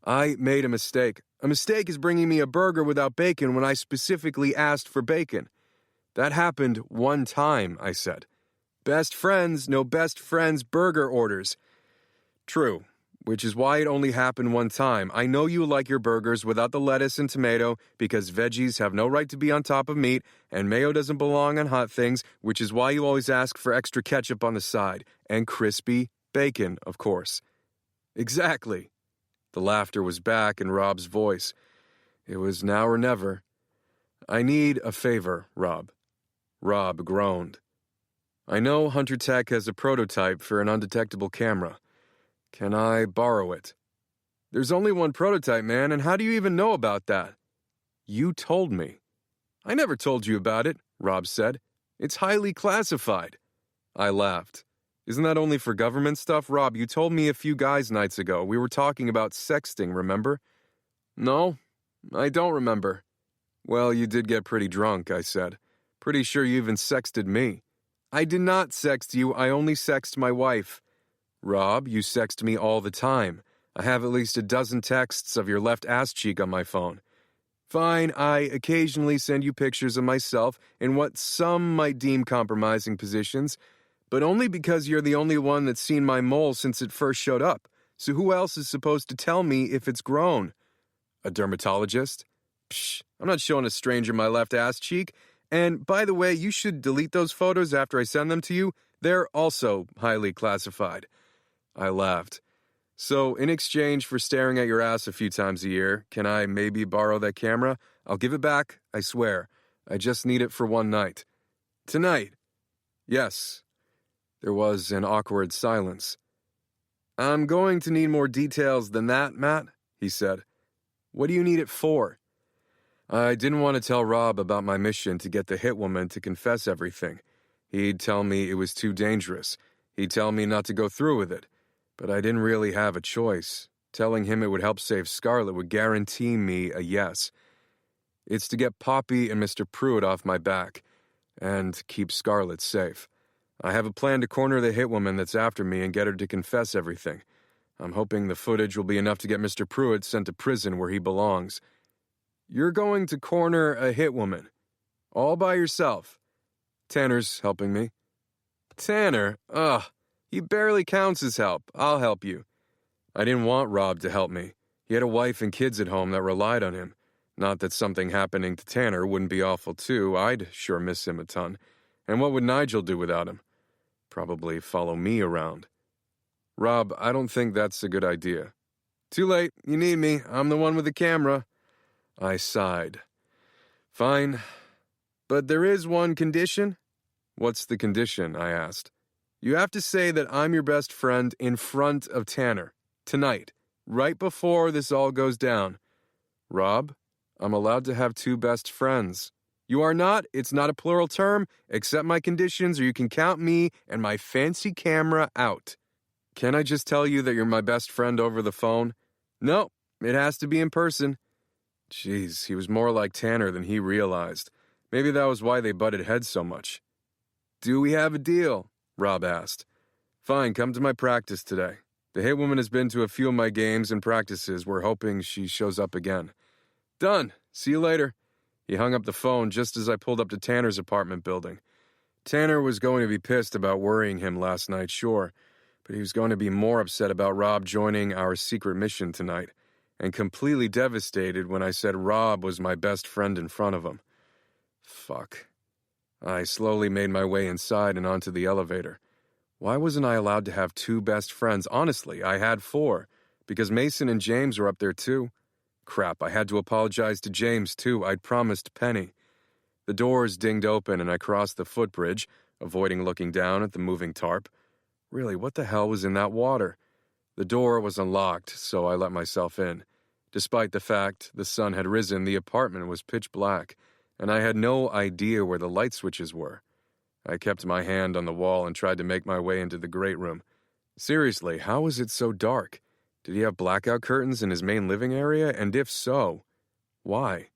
"I made a mistake. A mistake is bringing me a burger without bacon when I specifically asked for bacon. That happened one time," I said. "Best friends know best friends' burger orders." "True, which is why it only happened one time. I know you like your burgers without the lettuce and tomato because veggies have no right to be on top of meat and mayo doesn't belong on hot things, which is why you always ask for extra ketchup on the side. And crispy bacon, of course." "Exactly." The laughter was back in Rob's voice. It was now or never. "I need a favor, Rob." Rob groaned. "I know Hunter Tech has a prototype for an undetectable camera. Can I borrow it?" "There's only one prototype, man, and how do you even know about that?" "You told me." "I never told you about it," Rob said. "It's highly classified." I laughed. "Isn't that only for government stuff? Rob, you told me a few guys nights ago. We were talking about sexting, remember?" "No, I don't remember." "Well, you did get pretty drunk," I said. "Pretty sure you even sexted me." "I did not sext you. I only sext my wife." "Rob, you sext me all the time. I have at least a dozen texts of your left ass cheek on my phone." "Fine, I occasionally send you pictures of myself in what some might deem compromising positions, but only because you're the only one that's seen my mole since it first showed up. So who else is supposed to tell me if it's grown? A dermatologist? Psh, I'm not showing a stranger my left ass cheek. And by the way, you should delete those photos after I send them to you. They're also highly classified." I laughed. "So, in exchange for staring at your ass a few times a year, can I maybe borrow that camera? I'll give it back, I swear. I just need it for one night." "Tonight?" "Yes." There was an awkward silence. "I'm going to need more details than that, Matt," he said. "What do you need it for?" I didn't want to tell Rob about my mission to get the hit woman to confess everything. He'd tell me it was too dangerous. He'd tell me not to go through with it. But I didn't really have a choice. Telling him it would help save Scarlett would guarantee me a yes. It's to get Poppy and Mr. Pruitt off my back and keep Scarlett safe. I have a plan to corner the hit woman that's after me and get her to confess everything. I'm hoping the footage will be enough to get Mr. Pruitt sent to prison where he belongs. "You're going to corner a hit woman? All by yourself?" "Tanner's helping me." "Tanner? Ugh. He barely counts as help. I'll help you." I didn't want Rob to help me. He had a wife and kids at home that relied on him. Not that something happening to Tanner wouldn't be awful too. I'd sure miss him a ton. And what would Nigel do without him? Probably follow me around. "Rob, I don't think that's a good idea." "Too late. You need me. I'm the one with the camera." I sighed. "Fine. But there is one condition." "What's the condition?" I asked. "You have to say that I'm your best friend in front of Tanner. Tonight. Right before this all goes down." "Rob, I'm allowed to have two best friends." "You are not. It's not a plural term. Accept my conditions or you can count me and my fancy camera out." "Can I just tell you that you're my best friend over the phone?" "No, it has to be in person." Jeez, he was more like Tanner than he realized. Maybe that was why they butted heads so much. "Do we have a deal?" Rob asked. "Fine, come to my practice today." The hit woman has been to a few of my games and practices. We're hoping she shows up again. Done. See you later. He hung up the phone just as I pulled up to Tanner's apartment building. Tanner was going to be pissed about worrying him last night, sure, but he was going to be more upset about Rob joining our secret mission tonight, and completely devastated when I said Rob was my best friend in front of him. Fuck. I slowly made my way inside and onto the elevator. Why wasn't I allowed to have 2 best friends? Honestly, I had 4, because Mason and James were up there too. Crap, I had to apologize to James too. I'd promised Penny. The doors dinged open and I crossed the footbridge, avoiding looking down at the moving tarp. Really, what the hell was in that water? The door was unlocked, so I let myself in. Despite the fact the sun had risen, the apartment was pitch black, and I had no idea where the light switches were. I kept my hand on the wall and tried to make my way into the great room. Seriously, how was it so dark? Did he have blackout curtains in his main living area? And if so, why?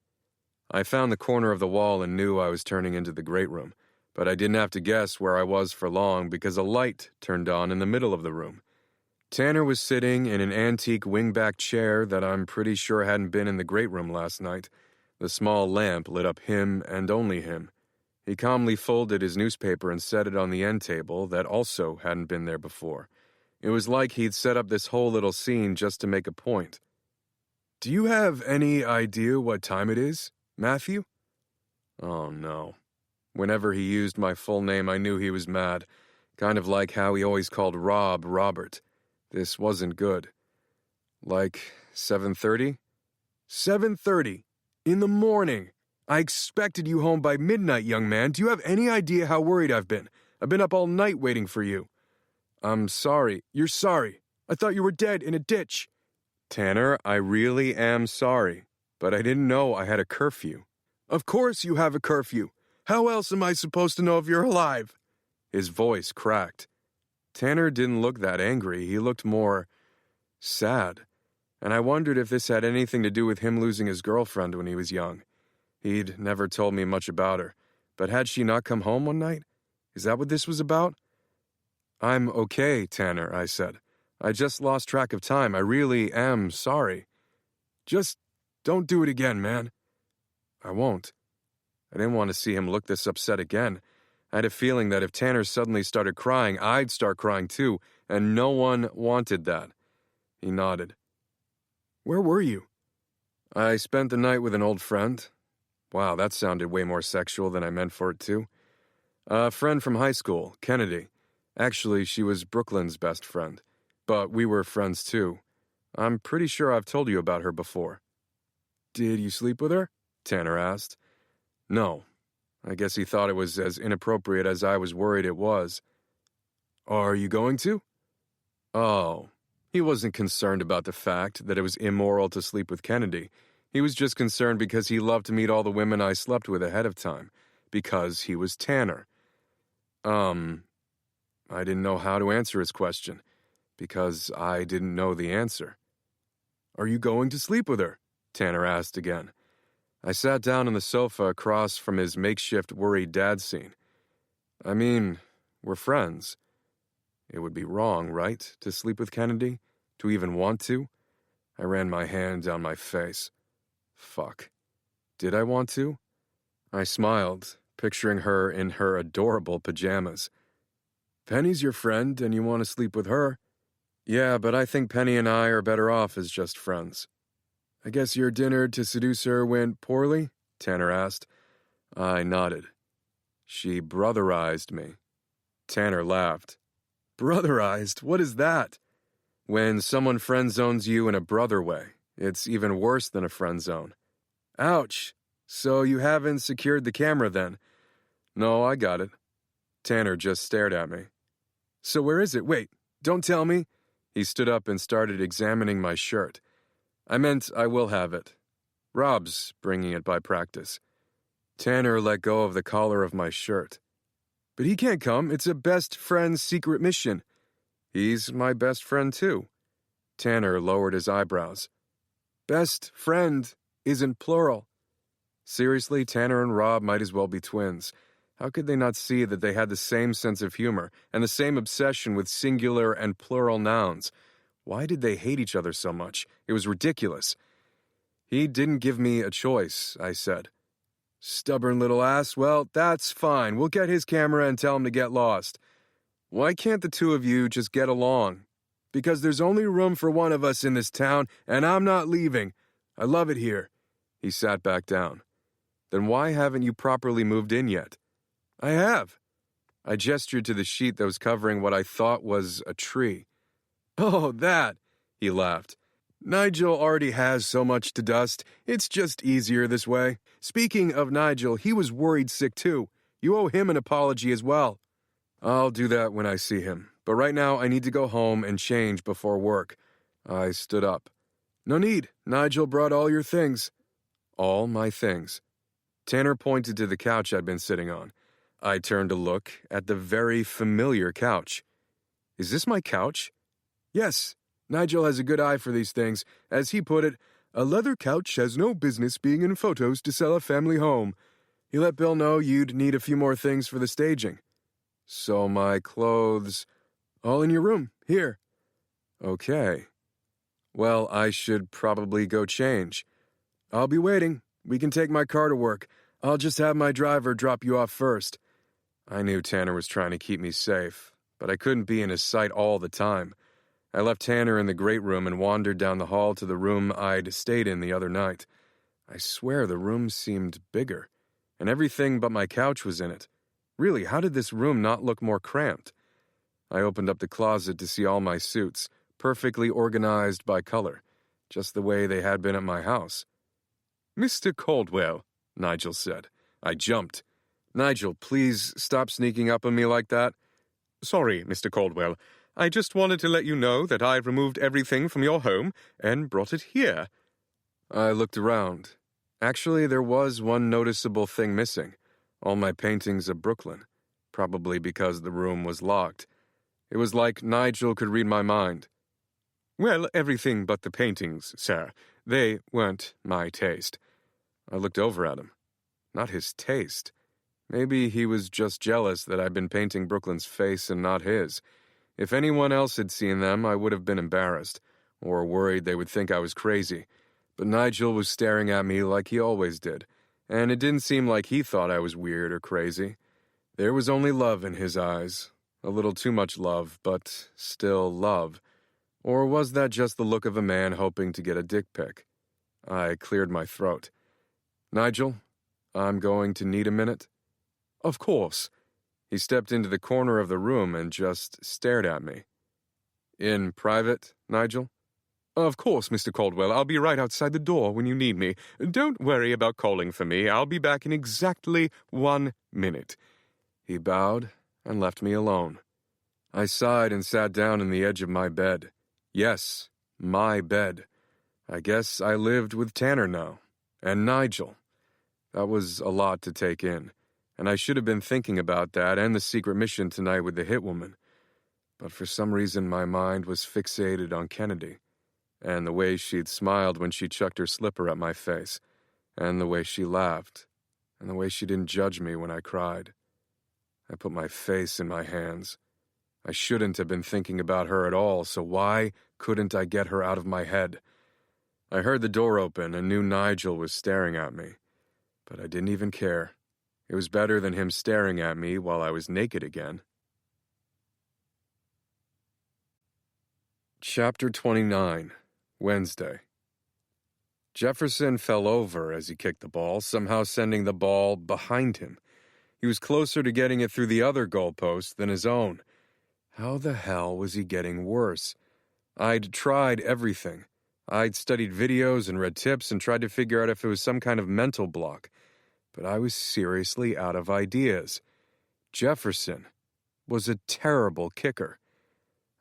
I found the corner of the wall and knew I was turning into the great room, but I didn't have to guess where I was for long because a light turned on in the middle of the room. Tanner was sitting in an antique wingback chair that I'm pretty sure hadn't been in the great room last night. The small lamp lit up him and only him. He calmly folded his newspaper and set it on the end table that also hadn't been there before. It was like he'd set up this whole little scene just to make a point. "Do you have any idea what time it is, Matthew?" Oh, no. Whenever he used my full name, I knew he was mad. Kind of like how he always called Rob Robert. This wasn't good. Like 7:30? 7:30? In the morning? I expected you home by midnight, young man. Do you have any idea how worried I've been? I've been up all night waiting for you. I'm sorry. You're sorry. I thought you were dead in a ditch. Tanner, I really am sorry, but I didn't know I had a curfew. Of course you have a curfew. How else am I supposed to know if you're alive? His voice cracked. Tanner didn't look that angry. He looked more sad. And I wondered if this had anything to do with him losing his girlfriend when he was young. He'd never told me much about her. But had she not come home one night? Is that what this was about? I'm okay, Tanner, I said. I just lost track of time. I really am sorry. Just don't do it again, man. I won't. I didn't want to see him look this upset again. I had a feeling that if Tanner suddenly started crying, I'd start crying too, and no one wanted that. He nodded. Where were you? I spent the night with an old friend. Wow, that sounded way more sexual than I meant for it to. A friend from high school, Kennedy. Actually, she was Brooklyn's best friend. But we were friends too. I'm pretty sure I've told you about her before. Did you sleep with her? Tanner asked. No. I guess he thought it was as inappropriate as I was worried it was. Are you going to? Oh. He wasn't concerned about the fact that it was immoral to sleep with Kennedy. He was just concerned because he loved to meet all the women I slept with ahead of time. Because he was Tanner. I didn't know how to answer his question. Because I didn't know the answer. Are you going to sleep with her? Tanner asked again. I sat down on the sofa across from his makeshift worried dad scene. I mean, we're friends. It would be wrong, right, to sleep with Kennedy? To even want to? I ran my hand down my face. Fuck. Did I want to? I smiled, picturing her in her adorable pajamas. Penny's your friend, and you want to sleep with her? Yeah, but I think Penny and I are better off as just friends. I guess your dinner to seduce her went poorly? Tanner asked. I nodded. She brotherized me. Tanner laughed. Brotherized? What is that? When someone friend zones you in a brother way, it's even worse than a friend zone. Ouch. So you haven't secured the camera then? No, I got it. Tanner just stared at me. So where is it? Wait, don't tell me. He stood up and started examining my shirt. I meant I will have it. Rob's bringing it by practice. Tanner let go of the collar of my shirt. But he can't come. It's a best friend's secret mission. He's my best friend, too. Tanner lowered his eyebrows. Best friend isn't plural. Seriously, Tanner and Rob might as well be twins. How could they not see that they had the same sense of humor and the same obsession with singular and plural nouns? Why did they hate each other so much? It was ridiculous. He didn't give me a choice, I said. Stubborn little ass. Well, that's fine. We'll get his camera and tell him to get lost. Why can't the two of you just get along? Because there's only room for one of us in this town, and I'm not leaving. I love it here. He sat back down. Then why haven't you properly moved in yet? I have. I gestured to the sheet that was covering what I thought was a tree. Oh, that, he laughed. Nigel already has so much to dust. It's just easier this way. Speaking of Nigel, he was worried sick too. You owe him an apology as well. I'll do that when I see him. But right now I need to go home and change before work. I stood up. No need. Nigel brought all your things. All my things. Tanner pointed to the couch I'd been sitting on. I turned to look at the very familiar couch. Is this my couch? Yes. Nigel has a good eye for these things. As he put it, a leather couch has no business being in photos to sell a family home. He let Bill know you'd need a few more things for the staging. So my clothes, all in your room, here. Okay. Well, I should probably go change. I'll be waiting. We can take my car to work. I'll just have my driver drop you off first. I knew Tanner was trying to keep me safe, but I couldn't be in his sight all the time. I left Tanner in the great room and wandered down the hall to the room I'd stayed in the other night. I swear the room seemed bigger, and everything but my couch was in it. Really, how did this room not look more cramped? I opened up the closet to see all my suits, perfectly organized by color, just the way they had been at my house. Mr. Caldwell, Nigel said. I jumped. Nigel, please stop sneaking up on me like that. Sorry, Mr. Caldwell. I just wanted to let you know that I've removed everything from your home and brought it here. I looked around. Actually, there was one noticeable thing missing. All my paintings of Brooklyn. Probably because the room was locked. It was like Nigel could read my mind. Well, everything but the paintings, sir. They weren't my taste. I looked over at him. Not his taste. Maybe he was just jealous that I'd been painting Brooklyn's face and not his. If anyone else had seen them, I would have been embarrassed, or worried they would think I was crazy. But Nigel was staring at me like he always did, and it didn't seem like he thought I was weird or crazy. There was only love in his eyes. A little too much love, but still love. Or was that just the look of a man hoping to get a dick pic? I cleared my throat. Nigel, I'm going to need a minute. Of course. He stepped into the corner of the room and just stared at me. In private, Nigel? Of course, Mr. Caldwell. I'll be right outside the door when you need me. Don't worry about calling for me. I'll be back in exactly 1 minute. He bowed and left me alone. I sighed and sat down in the edge of my bed. Yes, my bed. I guess I lived with Tanner now. And Nigel. That was a lot to take in. And I should have been thinking about that and the secret mission tonight with the hitwoman. But for some reason my mind was fixated on Kennedy, and the way she'd smiled when she chucked her slipper at my face, and the way she laughed, and the way she didn't judge me when I cried. I put my face in my hands. I shouldn't have been thinking about her at all, so why couldn't I get her out of my head? I heard the door open and knew Nigel was staring at me, but I didn't even care. It was better than him staring at me while I was naked again. Chapter 29, Wednesday. Jefferson fell over as he kicked the ball, somehow sending the ball behind him. He was closer to getting it through the other goalpost than his own. How the hell was he getting worse? I'd tried everything. I'd studied videos and read tips and tried to figure out if it was some kind of mental block. But I was seriously out of ideas. Jefferson was a terrible kicker.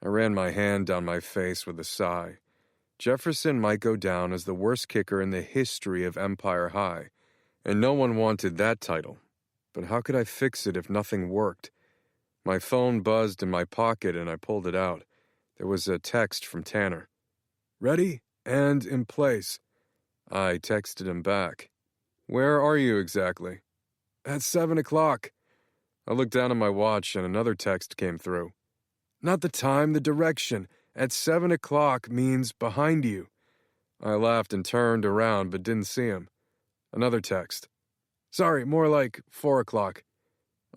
I ran my hand down my face with a sigh. Jefferson might go down as the worst kicker in the history of Empire High, and no one wanted that title. But how could I fix it if nothing worked? My phone buzzed in my pocket and I pulled it out. There was a text from Tanner. Ready and in place. I texted him back. Where are you exactly? At 7 o'clock. I looked down at my watch and another text came through. Not the time, the direction. at 7 o'clock means behind you." I laughed and turned around but didn't see him. Another text. "Sorry, more like 4 o'clock."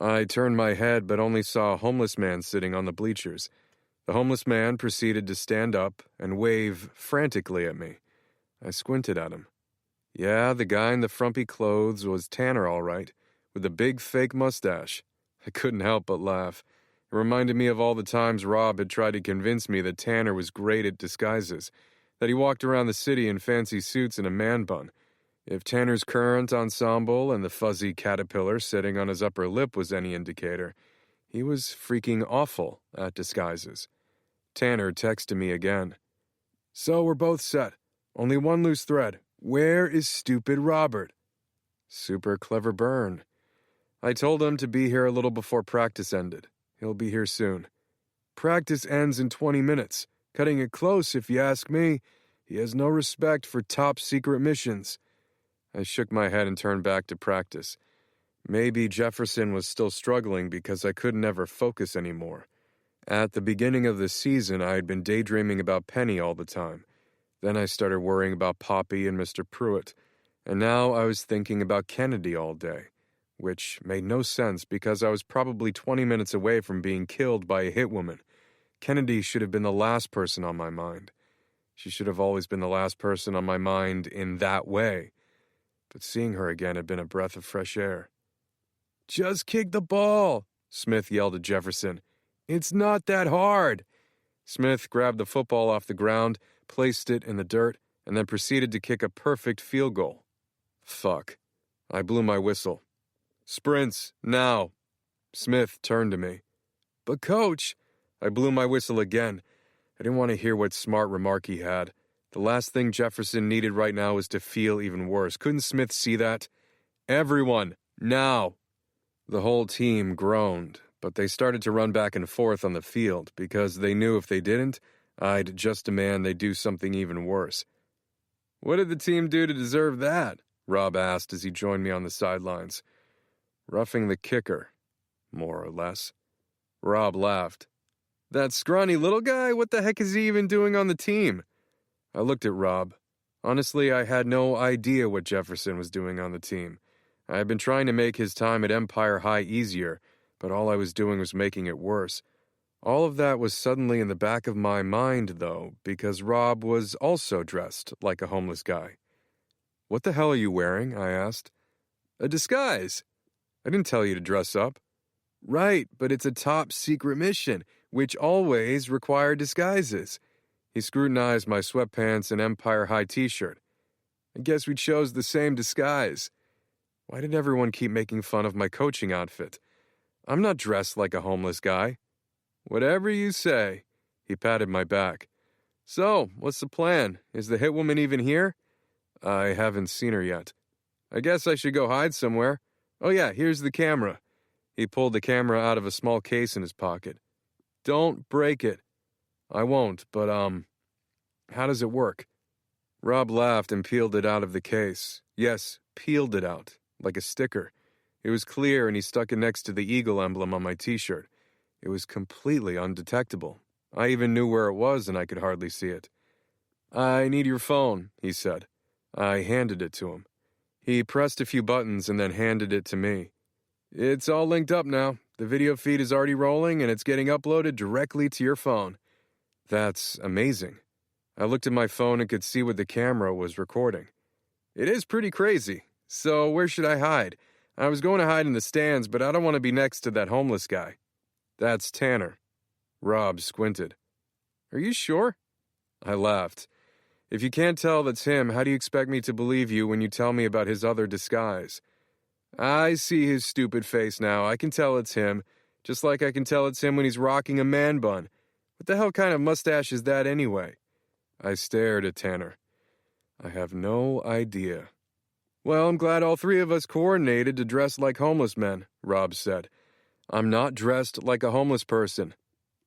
I turned my head but only saw a homeless man sitting on the bleachers. The homeless man proceeded to stand up and wave frantically at me. I squinted at him. Yeah, the guy in the frumpy clothes was Tanner, all right, with a big fake mustache. I couldn't help but laugh. It reminded me of all the times Rob had tried to convince me that Tanner was great at disguises, that he walked around the city in fancy suits and a man bun. If Tanner's current ensemble and the fuzzy caterpillar sitting on his upper lip was any indicator, he was freaking awful at disguises. Tanner texted me again. "So we're both set. Only one loose thread. Where is stupid Robert?" Super clever burn. I told him to be here a little before practice ended. He'll be here soon. Practice ends in 20 minutes. Cutting it close, if you ask me. He has no respect for top-secret missions. I shook my head and turned back to practice. Maybe Jefferson was still struggling because I could never focus anymore. At the beginning of the season, I had been daydreaming about Penny all the time. Then I started worrying about Poppy and Mr. Pruitt. And now I was thinking about Kennedy all day, which made no sense because I was probably 20 minutes away from being killed by a hitwoman. Kennedy should have been the last person on my mind. She should have always been the last person on my mind in that way. But seeing her again had been a breath of fresh air. "Just kick the ball," Smith yelled at Jefferson. "It's not that hard." Smith grabbed the football off the ground, placed it in the dirt, and then proceeded to kick a perfect field goal. Fuck. I blew my whistle. "Sprints, now." Smith turned to me. "But coach," I blew my whistle again. I didn't want to hear what smart remark he had. The last thing Jefferson needed right now was to feel even worse. Couldn't Smith see that? "Everyone, now." The whole team groaned, but they started to run back and forth on the field because they knew if they didn't, I'd just demand they do something even worse. "What did the team do to deserve that?" Rob asked as he joined me on the sidelines. "Roughing the kicker, more or less." Rob laughed. "That scrawny little guy? What the heck is he even doing on the team?" I looked at Rob. Honestly, I had no idea what Jefferson was doing on the team. I had been trying to make his time at Empire High easier, but all I was doing was making it worse. All of that was suddenly in the back of my mind, though, because Rob was also dressed like a homeless guy. "What the hell are you wearing?" I asked. "A disguise." "I didn't tell you to dress up." "Right, but it's a top-secret mission, which always require disguises." He scrutinized my sweatpants and Empire High t-shirt. "I guess we chose the same disguise." Why did everyone keep making fun of my coaching outfit? I'm not dressed like a homeless guy. "Whatever you say." He patted my back. "So, what's the plan? Is the hitwoman even here?" "I haven't seen her yet." "I guess I should go hide somewhere. Oh yeah, here's the camera." He pulled the camera out of a small case in his pocket. "Don't break it." "I won't, but, how does it work?" Rob laughed and peeled it out of the case. Yes, peeled it out, like a sticker. It was clear and he stuck it next to the eagle emblem on my t-shirt. It was completely undetectable. I even knew where it was and I could hardly see it. "I need your phone," he said. I handed it to him. He pressed a few buttons and then handed it to me. "It's all linked up now. The video feed is already rolling and it's getting uploaded directly to your phone." That's amazing. I looked at my phone and could see what the camera was recording. It is pretty crazy. So where should I hide? I was going to hide in the stands, but I don't want to be next to that homeless guy. "That's Tanner." Rob squinted. "Are you sure?" I laughed. "If you can't tell that's him, how do you expect me to believe you when you tell me about his other disguise?" "I see his stupid face now. I can tell it's him, just like I can tell it's him when he's rocking a man bun. What the hell kind of mustache is that anyway?" I stared at Tanner. "I have no idea." "Well, I'm glad all three of us coordinated to dress like homeless men," Rob said. "I'm not dressed like a homeless person."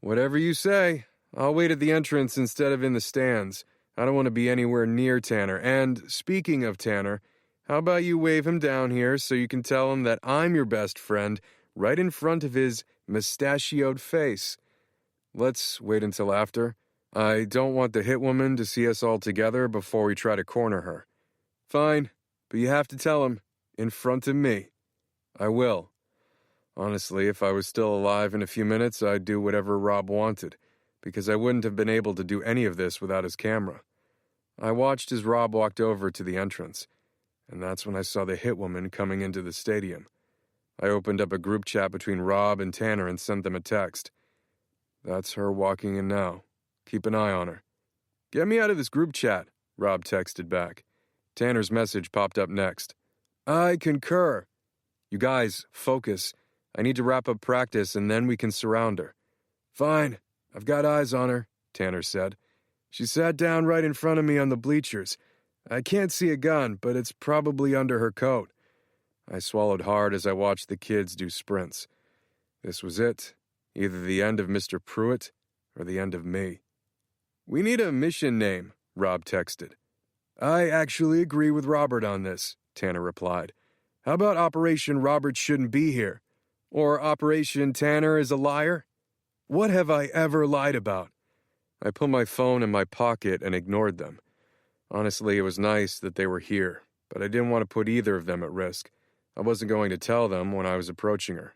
"Whatever you say. I'll wait at the entrance instead of in the stands. I don't want to be anywhere near Tanner. And, speaking of Tanner, how about you wave him down here so you can tell him that I'm your best friend right in front of his mustachioed face?" "Let's wait until after. I don't want the hit woman to see us all together before we try to corner her. Fine, but you have to tell him, in front of me. I will. Honestly, if I was still alive in a few minutes, I'd do whatever Rob wanted, because I wouldn't have been able to do any of this without his camera. I watched as Rob walked over to the entrance, and that's when I saw the hit woman coming into the stadium. I opened up a group chat between Rob and Tanner and sent them a text. That's her walking in now. Keep an eye on her. Get me out of this group chat, Rob texted back. Tanner's message popped up next. I concur. You guys, focus. I need to wrap up practice and then we can surround her. Fine. I've got eyes on her, Tanner said. She sat down right in front of me on the bleachers. I can't see a gun, but it's probably under her coat. I swallowed hard as I watched the kids do sprints. This was it. Either the end of Mr. Pruitt or the end of me. We need a mission name, Rob texted. I actually agree with Robert on this, Tanner replied. How about Operation Robert Shouldn't Be Here? Or Operation Tanner is a Liar? What have I ever lied about? I put my phone in my pocket and ignored them. Honestly, it was nice that they were here, but I didn't want to put either of them at risk. I wasn't going to tell them when I was approaching her.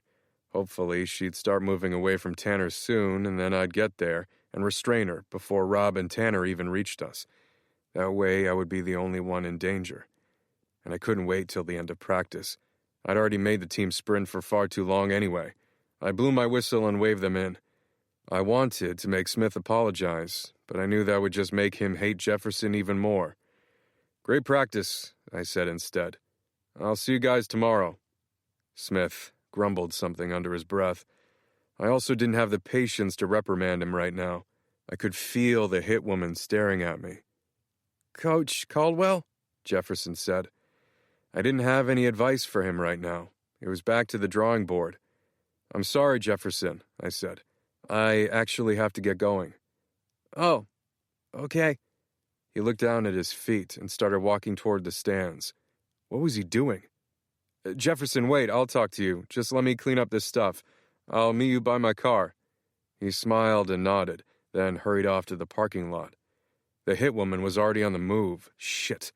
Hopefully, she'd start moving away from Tanner soon, and then I'd get there and restrain her before Rob and Tanner even reached us. That way, I would be the only one in danger. And I couldn't wait till the end of practice. I'd already made the team sprint for far too long anyway. I blew my whistle and waved them in. I wanted to make Smith apologize, but I knew that would just make him hate Jefferson even more. Great practice, I said instead. I'll see you guys tomorrow. Smith grumbled something under his breath. I also didn't have the patience to reprimand him right now. I could feel the hit woman staring at me. Coach Caldwell? Jefferson said. I didn't have any advice for him right now. It was back to the drawing board. I'm sorry, Jefferson, I said. I actually have to get going. Oh, okay. He looked down at his feet and started walking toward the stands. What was he doing? Jefferson, wait, I'll talk to you. Just let me clean up this stuff. I'll meet you by my car. He smiled and nodded, then hurried off to the parking lot. The hit woman was already on the move. Shit.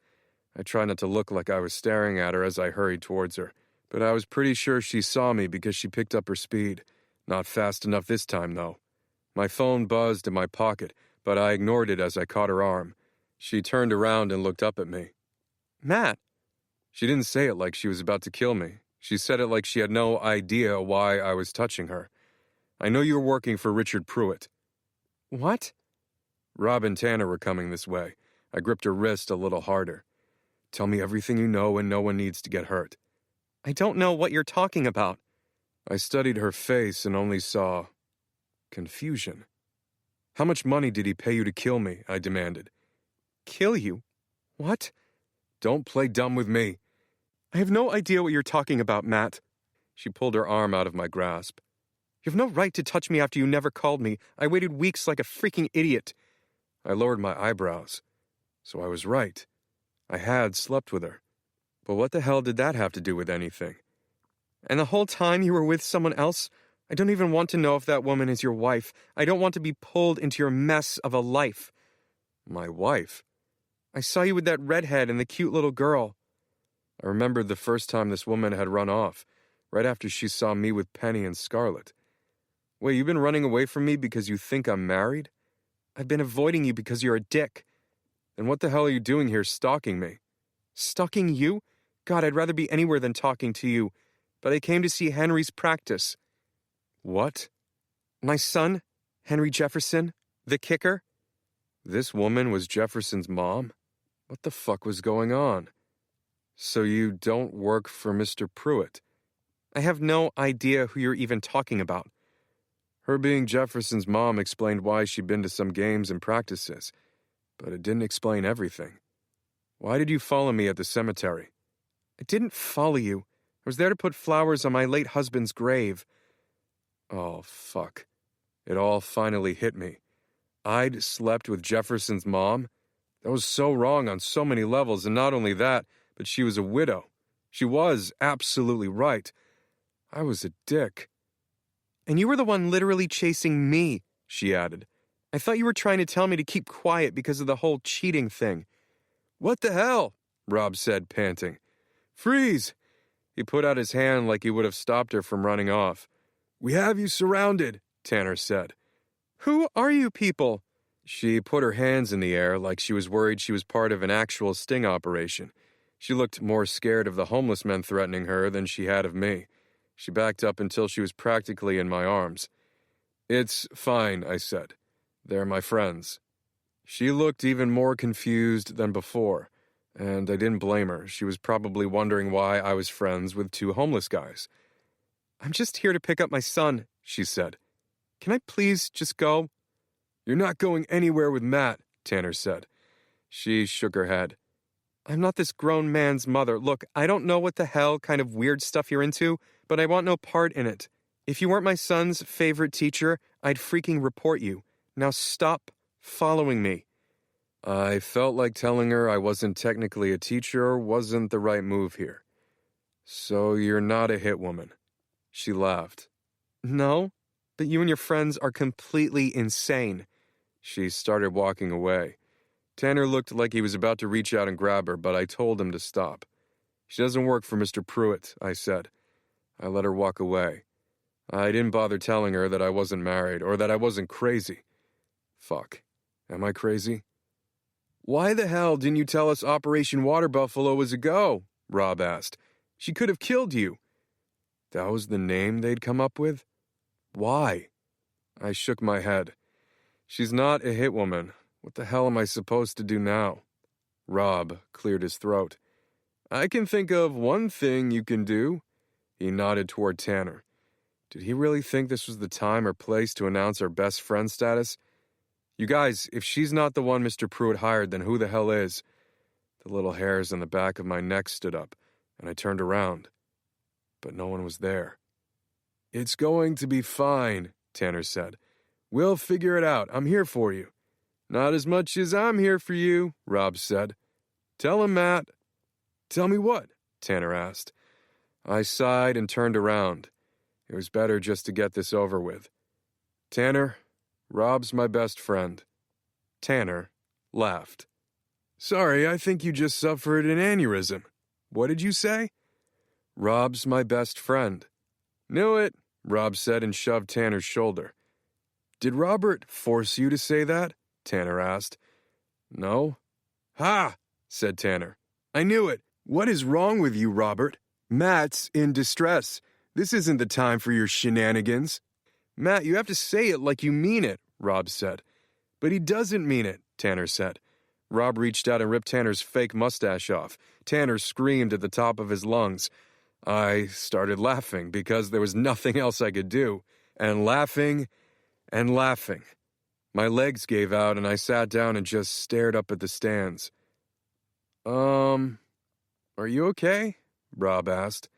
I tried not to look like I was staring at her as I hurried towards her, but I was pretty sure she saw me because she picked up her speed. Not fast enough this time, though. My phone buzzed in my pocket, but I ignored it as I caught her arm. She turned around and looked up at me. Matt. She didn't say it like she was about to kill me. She said it like she had no idea why I was touching her. I know you're working for Richard Pruitt. What? Rob and Tanner were coming this way. I gripped her wrist a little harder. Tell me everything you know and no one needs to get hurt. I don't know what you're talking about. I studied her face and only saw confusion. How much money did he pay you to kill me? I demanded. Kill you? What? Don't play dumb with me. I have no idea what you're talking about, Matt. She pulled her arm out of my grasp. You have no right to touch me after you never called me. I waited weeks like a freaking idiot. I lowered my eyebrows. So I was right. I had slept with her. But what the hell did that have to do with anything? And the whole time you were with someone else? I don't even want to know if that woman is your wife. I don't want to be pulled into your mess of a life. My wife? I saw you with that redhead and the cute little girl. I remembered the first time this woman had run off, right after she saw me with Penny and Scarlett. Wait, you've been running away from me because you think I'm married? I've been avoiding you because you're a dick. Then what the hell are you doing here stalking me? Stalking you? God, I'd rather be anywhere than talking to you. But I came to see Henry's practice. What? My son, Henry Jefferson, the kicker? This woman was Jefferson's mom? What the fuck was going on? So you don't work for Mr. Pruitt? I have no idea who you're even talking about. Her being Jefferson's mom explained why she'd been to some games and practices, but it didn't explain everything. Why did you follow me at the cemetery? I didn't follow you. I was there to put flowers on my late husband's grave. Oh, fuck. It all finally hit me. I'd slept with Jefferson's mom? That was so wrong on so many levels, and not only that, but she was a widow. She was absolutely right. I was a dick. And you were the one literally chasing me, she added. I thought you were trying to tell me to keep quiet because of the whole cheating thing. What the hell? Rob said, panting. Freeze! He put out his hand like he would have stopped her from running off. We have you surrounded, Tanner said. Who are you people? She put her hands in the air like she was worried she was part of an actual sting operation. She looked more scared of the homeless men threatening her than she had of me. She backed up until she was practically in my arms. It's fine, I said. They're my friends. She looked even more confused than before, and I didn't blame her. She was probably wondering why I was friends with two homeless guys. I'm just here to pick up my son, she said. Can I please just go? You're not going anywhere with Matt, Tanner said. She shook her head. I'm not this grown man's mother. Look, I don't know what the hell kind of weird stuff you're into, but I want no part in it. If you weren't my son's favorite teacher, I'd freaking report you. Now stop following me. I felt like telling her I wasn't technically a teacher wasn't the right move here. So you're not a hit woman. She laughed. No, but you and your friends are completely insane. She started walking away. Tanner looked like he was about to reach out and grab her, but I told him to stop. She doesn't work for Mr. Pruitt, I said. I let her walk away. I didn't bother telling her that I wasn't married or that I wasn't crazy. Fuck. Am I crazy? Why the hell didn't you tell us Operation Water Buffalo was a go? Rob asked. She could have killed you. That was the name they'd come up with? Why? I shook my head. She's not a hit woman. What the hell am I supposed to do now? Rob cleared his throat. I can think of one thing you can do. He nodded toward Tanner. Did he really think this was the time or place to announce our best friend status? You guys, if she's not the one Mr. Pruitt hired, then who the hell is? The little hairs on the back of my neck stood up, and I turned around. But no one was there. It's going to be fine, Tanner said. We'll figure it out. I'm here for you. Not as much as I'm here for you, Rob said. Tell him, Matt. Tell me what? Tanner asked. I sighed and turned around. It was better just to get this over with. Tanner, Rob's my best friend. Tanner laughed. Sorry, I think you just suffered an aneurysm. What did you say? Rob's my best friend. Knew it, Rob said and shoved Tanner's shoulder. Did Robert force you to say that? Tanner asked. No. Ha! Said Tanner. I knew it. What is wrong with you, Robert? Matt's in distress. This isn't the time for your shenanigans. Matt, you have to say it like you mean it, Rob said. But he doesn't mean it, Tanner said. Rob reached out and ripped Tanner's fake mustache off. Tanner screamed at the top of his lungs. I started laughing because there was nothing else I could do. And laughing and laughing. My legs gave out and I sat down and just stared up at the stands. Are you okay? Rob asked.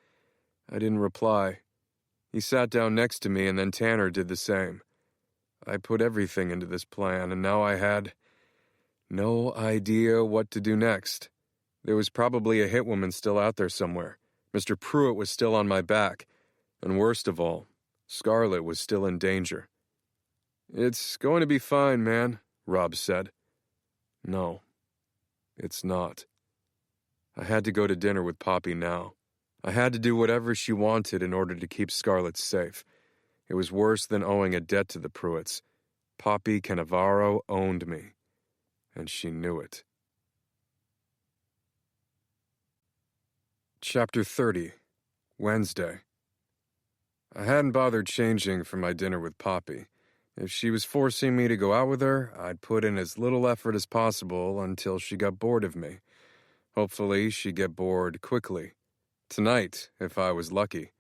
I didn't reply. He sat down next to me and then Tanner did the same. I put everything into this plan and now I had no idea what to do next. There was probably a hit woman still out there somewhere. Mr. Pruitt was still on my back. And worst of all, Scarlett was still in danger. It's going to be fine, man, Rob said. No, it's not. I had to go to dinner with Poppy now. I had to do whatever she wanted in order to keep Scarlett safe. It was worse than owing a debt to the Pruitts. Poppy Cannavaro owned me, and she knew it. Chapter 30, Wednesday. I hadn't bothered changing for my dinner with Poppy. If she was forcing me to go out with her, I'd put in as little effort as possible until she got bored of me. Hopefully, she'd get bored quickly. Tonight, if I was lucky.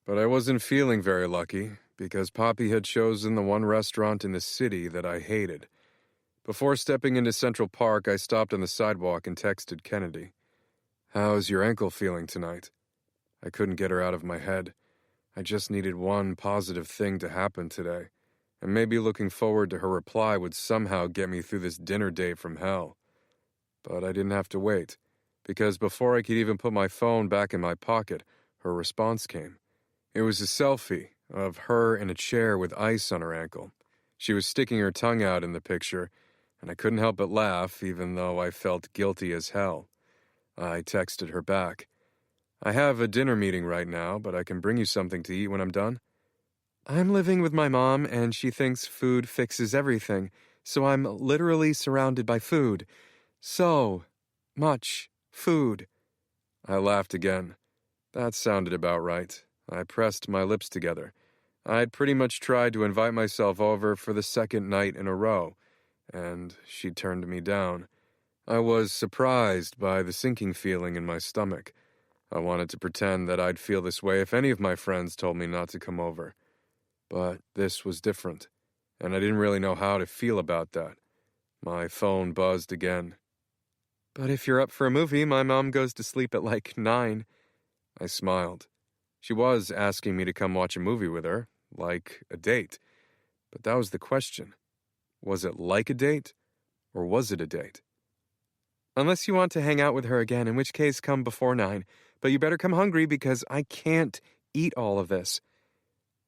But I wasn't feeling very lucky, because Poppy had chosen the one restaurant in the city that I hated. Before stepping into Central Park, I stopped on the sidewalk and texted Kennedy. How's your ankle feeling tonight? I couldn't get her out of my head. I just needed one positive thing to happen today, and maybe looking forward to her reply would somehow get me through this dinner date from hell. But I didn't have to wait, because before I could even put my phone back in my pocket, her response came. It was a selfie of her in a chair with ice on her ankle. She was sticking her tongue out in the picture, and I couldn't help but laugh, even though I felt guilty as hell. I texted her back. I have a dinner meeting right now, but I can bring you something to eat when I'm done. I'm living with my mom, and she thinks food fixes everything, so I'm literally surrounded by food. So much food. I laughed again. That sounded about right. I pressed my lips together. I'd pretty much tried to invite myself over for the second night in a row, and she turned me down. I was surprised by the sinking feeling in my stomach. I wanted to pretend that I'd feel this way if any of my friends told me not to come over. But this was different, and I didn't really know how to feel about that. My phone buzzed again. But if you're up for a movie, my mom goes to sleep at like 9. I smiled. She was asking me to come watch a movie with her, like a date. But that was the question. Was it like a date, or was it a date? Unless you want to hang out with her again, in which case come before 9. But you better come hungry because I can't eat all of this.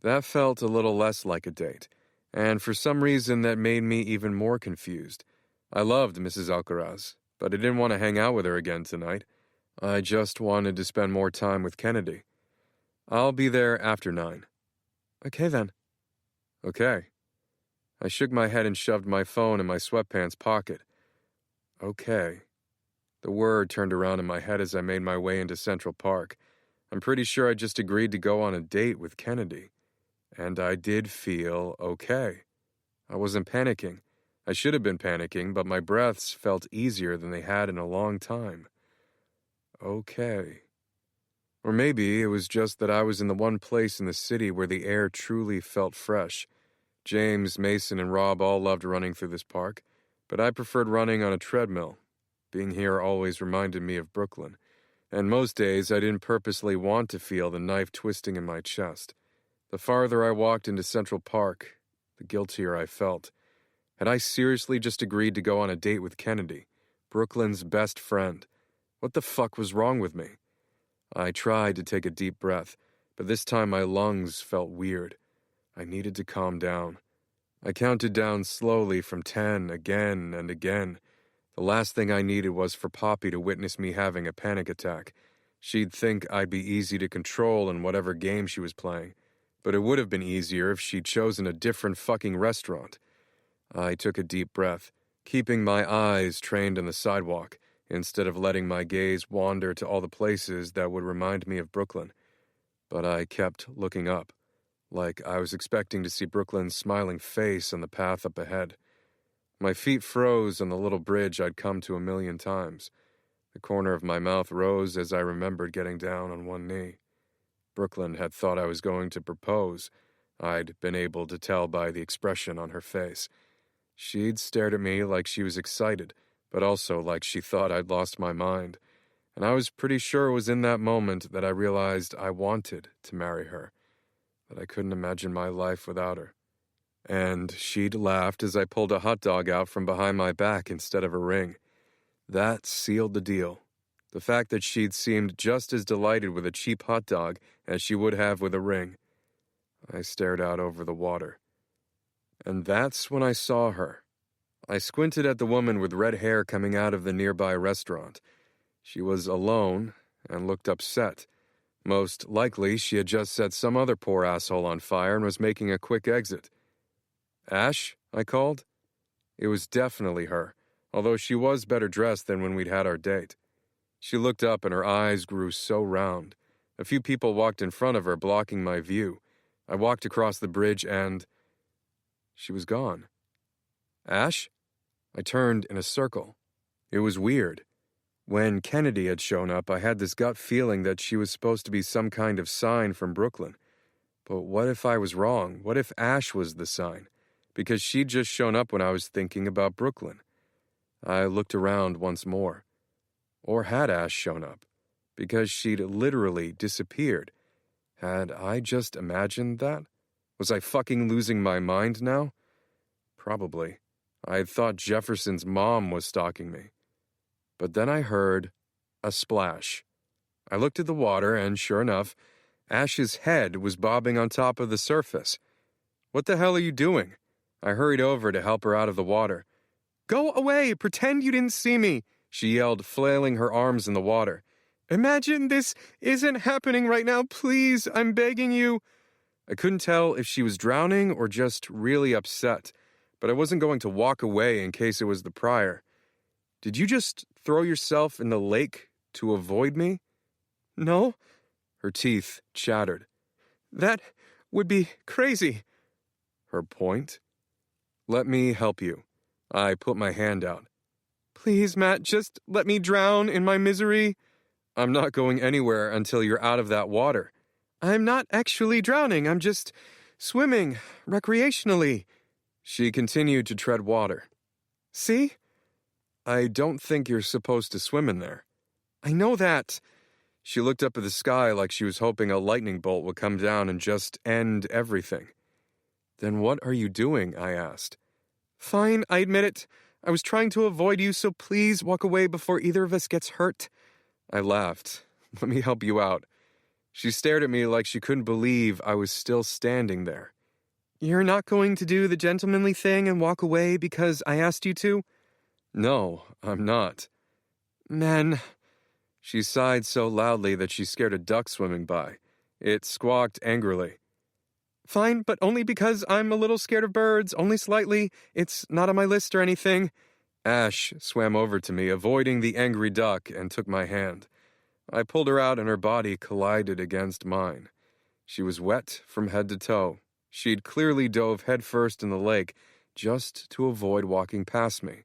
That felt a little less like a date, and for some reason that made me even more confused. I loved Mrs. Alcaraz, but I didn't want to hang out with her again tonight. I just wanted to spend more time with Kennedy. I'll be there after 9. Okay, then. Okay. I shook my head and shoved my phone in my sweatpants pocket. Okay. The word turned around in my head as I made my way into Central Park. I'm pretty sure I just agreed to go on a date with Kennedy. And I did feel okay. I wasn't panicking. I should have been panicking, but my breaths felt easier than they had in a long time. Okay. Or maybe it was just that I was in the one place in the city where the air truly felt fresh. James, Mason, and Rob all loved running through this park, but I preferred running on a treadmill. Being here always reminded me of Brooklyn, and most days I didn't purposely want to feel the knife twisting in my chest. The farther I walked into Central Park, the guiltier I felt. Had I seriously just agreed to go on a date with Kennedy, Brooklyn's best friend? What the fuck was wrong with me? I tried to take a deep breath, but this time my lungs felt weird. I needed to calm down. I counted down slowly from 10 again and again. The last thing I needed was for Poppy to witness me having a panic attack. She'd think I'd be easy to control in whatever game she was playing. But it would have been easier if she'd chosen a different fucking restaurant. I took a deep breath, keeping my eyes trained on the sidewalk, instead of letting my gaze wander to all the places that would remind me of Brooklyn. But I kept looking up, like I was expecting to see Brooklyn's smiling face on the path up ahead. My feet froze on the little bridge I'd come to 1,000,000 times. The corner of my mouth rose as I remembered getting down on one knee. Brooklyn had thought I was going to propose. I'd been able to tell by the expression on her face. She'd stared at me like she was excited, but also like she thought I'd lost my mind. And I was pretty sure it was in that moment that I realized I wanted to marry her, that I couldn't imagine my life without her. And she'd laughed as I pulled a hot dog out from behind my back instead of a ring. That sealed the deal. The fact that she'd seemed just as delighted with a cheap hot dog as she would have with a ring. I stared out over the water. And that's when I saw her. I squinted at the woman with red hair coming out of the nearby restaurant. She was alone and looked upset. Most likely, she had just set some other poor asshole on fire and was making a quick exit. "Ash?" I called. It was definitely her, although she was better dressed than when we'd had our date. She looked up and her eyes grew so round. A few people walked in front of her, blocking my view. I walked across the bridge and she was gone. "Ash?" I turned in a circle. It was weird. When Kennedy had shown up, I had this gut feeling that she was supposed to be some kind of sign from Brooklyn. But what if I was wrong? What if Ash was the sign? Because she'd just shown up when I was thinking about Brooklyn. I looked around once more. Or had Ash shown up? Because she'd literally disappeared. Had I just imagined that? Was I fucking losing my mind now? Probably. I had thought Jefferson's mom was stalking me. But then I heard a splash. I looked at the water, and sure enough, Ash's head was bobbing on top of the surface. "What the hell are you doing?" I hurried over to help her out of the water. "Go away! Pretend you didn't see me!" she yelled, flailing her arms in the water. "Imagine this isn't happening right now. Please, I'm begging you." I couldn't tell if she was drowning or just really upset, but I wasn't going to walk away in case it was the prior. Did you just throw yourself in the lake to avoid me? No. Her teeth chattered. That would be crazy. Her point? Let me help you. I put my hand out. Please, Matt, just let me drown in my misery. I'm not going anywhere until you're out of that water. I'm not actually drowning. I'm just swimming recreationally. She continued to tread water. See? I don't think you're supposed to swim in there. I know that. She looked up at the sky like she was hoping a lightning bolt would come down and just end everything. Then what are you doing? I asked. Fine, I admit it. I was trying to avoid you, so please walk away before either of us gets hurt. I laughed. Let me help you out. She stared at me like she couldn't believe I was still standing there. You're not going to do the gentlemanly thing and walk away because I asked you to? No, I'm not. Man. She sighed so loudly that she scared a duck swimming by. It squawked angrily. Fine, but only because I'm a little scared of birds, only slightly. It's not on my list or anything. Ash swam over to me, avoiding the angry duck, and took my hand. I pulled her out and her body collided against mine. She was wet from head to toe. She'd clearly dove headfirst in the lake just to avoid walking past me.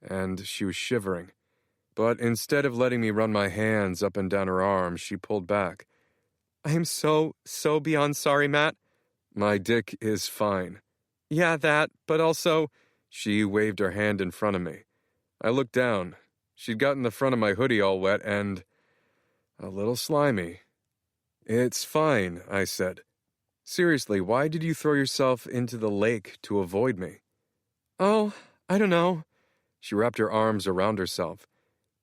And she was shivering. But instead of letting me run my hands up and down her arms, she pulled back. I am so beyond sorry, Matt. My dick is fine. Yeah, that, but also... She waved her hand in front of me. I looked down. She'd gotten the front of my hoodie all wet and... a little slimy. It's fine, I said. Seriously, why did you throw yourself into the lake to avoid me? Oh, I don't know. She wrapped her arms around herself.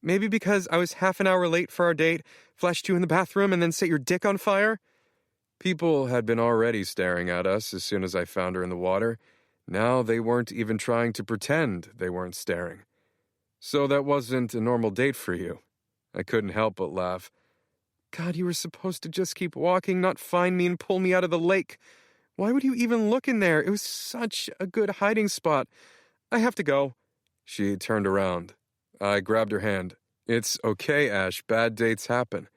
Maybe because I was half an hour late for our date, flashed you in the bathroom, and then set your dick on fire? People had been already staring at us as soon as I found her in the water. Now they weren't even trying to pretend they weren't staring. So that wasn't a normal date for you. I couldn't help but laugh. God, you were supposed to just keep walking, not find me and pull me out of the lake. Why would you even look in there? It was such a good hiding spot. I have to go. She turned around. I grabbed her hand. It's okay, Ash. Bad dates happen.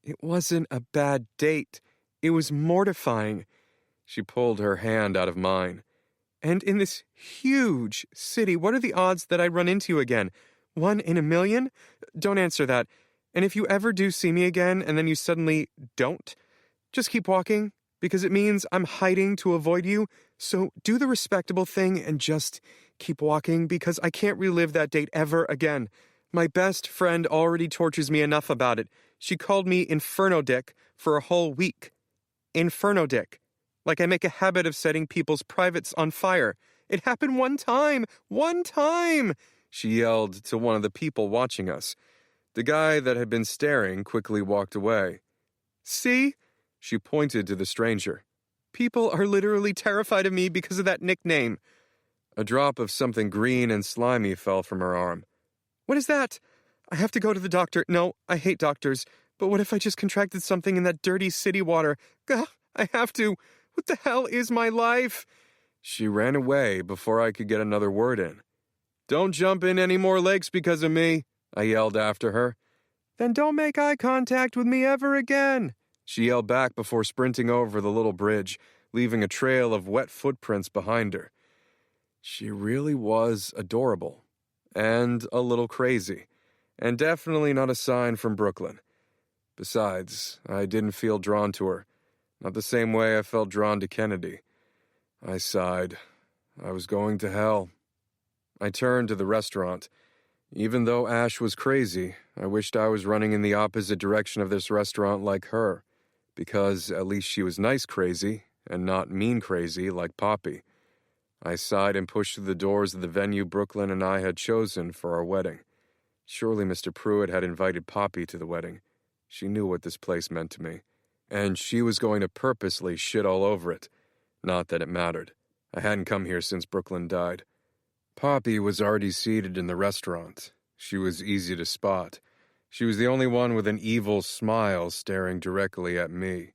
It wasn't a bad date. It was mortifying. She pulled her hand out of mine. And in this huge city, what are the odds that I'd run into you again? 1 in a million? Don't answer that. And if you ever do see me again and then you suddenly don't, just keep walking, because it means I'm hiding to avoid you. So do the respectable thing and just keep walking, because I can't relive that date ever again. My best friend already tortures me enough about it. She called me Inferno Dick for a whole week. Inferno Dick. Like I make a habit of setting people's privates on fire. It happened one time! One time! She yelled to one of the people watching us. The guy that had been staring quickly walked away. See? She pointed to the stranger. People are literally terrified of me because of that nickname. A drop of something green and slimy fell from her arm. What is that? I have to go to the doctor. No, I hate doctors. But what if I just contracted something in that dirty city water? Gah, I have to. What the hell is my life? She ran away before I could get another word in. Don't jump in any more lakes because of me, I yelled after her. Then don't make eye contact with me ever again, she yelled back before sprinting over the little bridge, leaving a trail of wet footprints behind her. She really was adorable, and a little crazy, and definitely not a sign from Brooklyn. Besides, I didn't feel drawn to her, not the same way I felt drawn to Kennedy. I sighed. I was going to hell. I turned to the restaurant. Even though Ash was crazy, I wished I was running in the opposite direction of this restaurant like her, because at least she was nice crazy, and not mean crazy like Poppy. I sighed and pushed through the doors of the venue Brooklyn and I had chosen for our wedding. Surely Mr. Pruitt had invited Poppy to the wedding. She knew what this place meant to me, and she was going to purposely shit all over it. Not that it mattered. I hadn't come here since Brooklyn died. Poppy was already seated in the restaurant. She was easy to spot. She was the only one with an evil smile staring directly at me.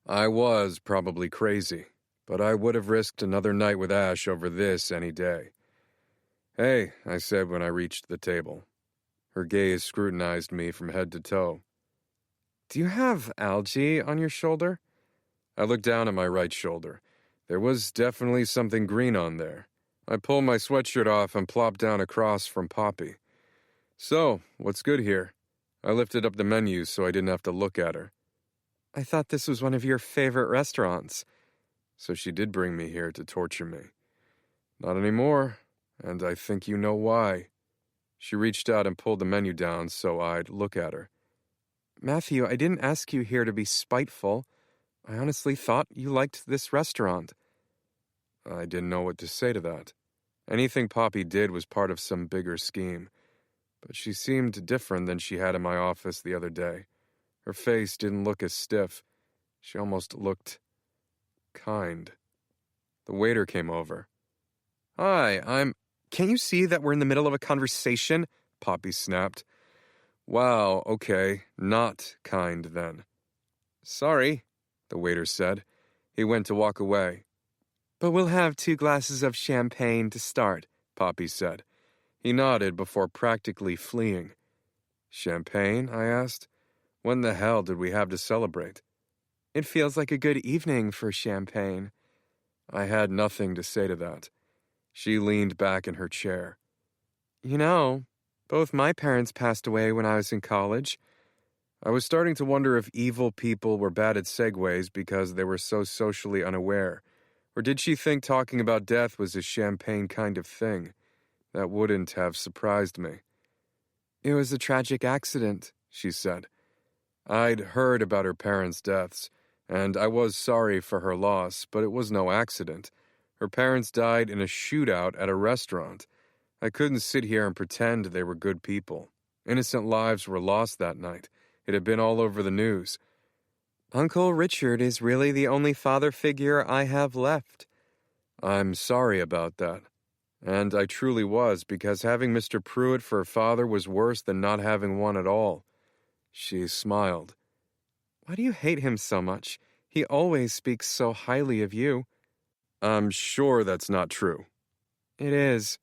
I was probably crazy, but I would have risked another night with Ash over this any day. "Hey," I said when I reached the table. Her gaze scrutinized me from head to toe. Do you have algae on your shoulder? I looked down at my right shoulder. There was definitely something green on there. I pulled my sweatshirt off and plopped down across from Poppy. "So, what's good here?" I lifted up the menu so I didn't have to look at her. I thought this was one of your favorite restaurants. So she did bring me here to torture me. Not anymore, and I think you know why. She reached out and pulled the menu down so I'd look at her. Matthew, I didn't ask you here to be spiteful. I honestly thought you liked this restaurant. I didn't know what to say to that. Anything Poppy did was part of some bigger scheme. But she seemed different than she had in my office the other day. Her face didn't look as stiff. She almost looked kind. The waiter came over. Hi, Can't you see that we're in the middle of a conversation? Poppy snapped. Wow, okay, not kind then. Sorry, the waiter said. He went to walk away. But we'll have 2 glasses of champagne to start, Poppy said. He nodded before practically fleeing. Champagne? I asked. When the hell did we have to celebrate? It feels like a good evening for champagne. I had nothing to say to that. She leaned back in her chair. You know, both my parents passed away when I was in college. I was starting to wonder if evil people were bad at segues because they were so socially unaware. Or did she think talking about death was a champagne kind of thing? That wouldn't have surprised me. It was a tragic accident, she said. I'd heard about her parents' deaths, and I was sorry for her loss, but it was no accident. Her parents died in a shootout at a restaurant. I couldn't sit here and pretend they were good people. Innocent lives were lost that night. It had been all over the news. Uncle Richard is really the only father figure I have left. I'm sorry about that. And I truly was, because having Mr. Pruitt for a father was worse than not having one at all. She smiled. Why do you hate him so much? He always speaks so highly of you. I'm sure that's not true. It is.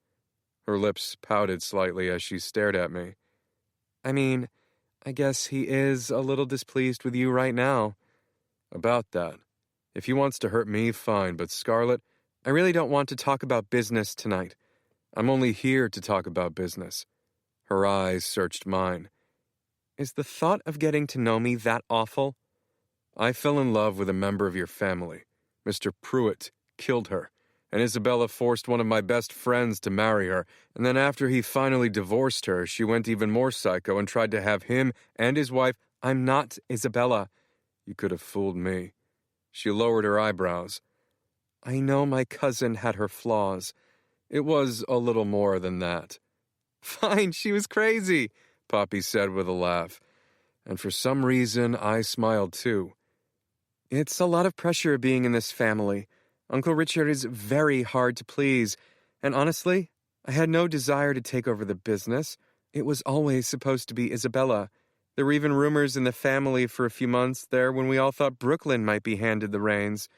Her lips pouted slightly as she stared at me. I mean, I guess he is a little displeased with you right now. About that. If he wants to hurt me, fine, but Scarlett, I really don't want to talk about business tonight. I'm only here to talk about business. Her eyes searched mine. Is the thought of getting to know me that awful? I fell in love with a member of your family. Mr. Pruitt killed her, and Isabella forced one of my best friends to marry her, and then after he finally divorced her, she went even more psycho and tried to have him and his wife. I'm not Isabella. You could have fooled me. She lowered her eyebrows. I know my cousin had her flaws. It was a little more than that. Fine, she was crazy, Poppy said with a laugh. And for some reason, I smiled too. It's a lot of pressure being in this family. Uncle Richard is very hard to please, and honestly, I had no desire to take over the business. It was always supposed to be Isabella. There were even rumors in the family for a few months there when we all thought Brooklyn might be handed the reins.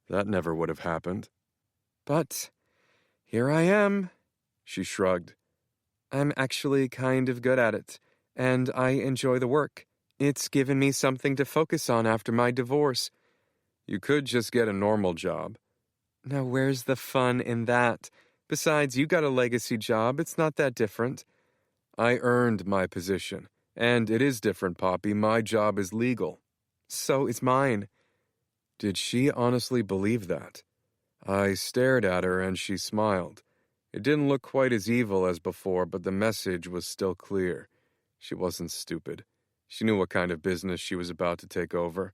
That never would have happened. But here I am. She shrugged. I'm actually kind of good at it, and I enjoy the work. It's given me something to focus on after my divorce. You could just get a normal job. Now where's the fun in that? Besides, you got a legacy job. It's not that different. I earned my position. And it is different, Poppy. My job is legal. So is mine. Did she honestly believe that? I stared at her and she smiled. It didn't look quite as evil as before, but the message was still clear. She wasn't stupid. She knew what kind of business she was about to take over.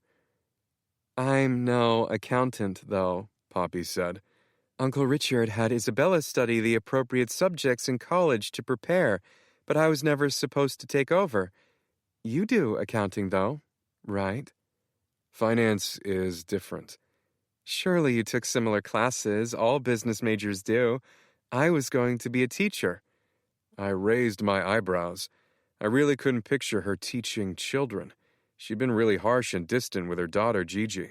I'm no accountant, though, Poppy said. Uncle Richard had Isabella study the appropriate subjects in college to prepare, but I was never supposed to take over. You do accounting, though, right? Finance is different. Surely you took similar classes. All business majors do. I was going to be a teacher. I raised my eyebrows. I really couldn't picture her teaching children. She'd been really harsh and distant with her daughter, Gigi.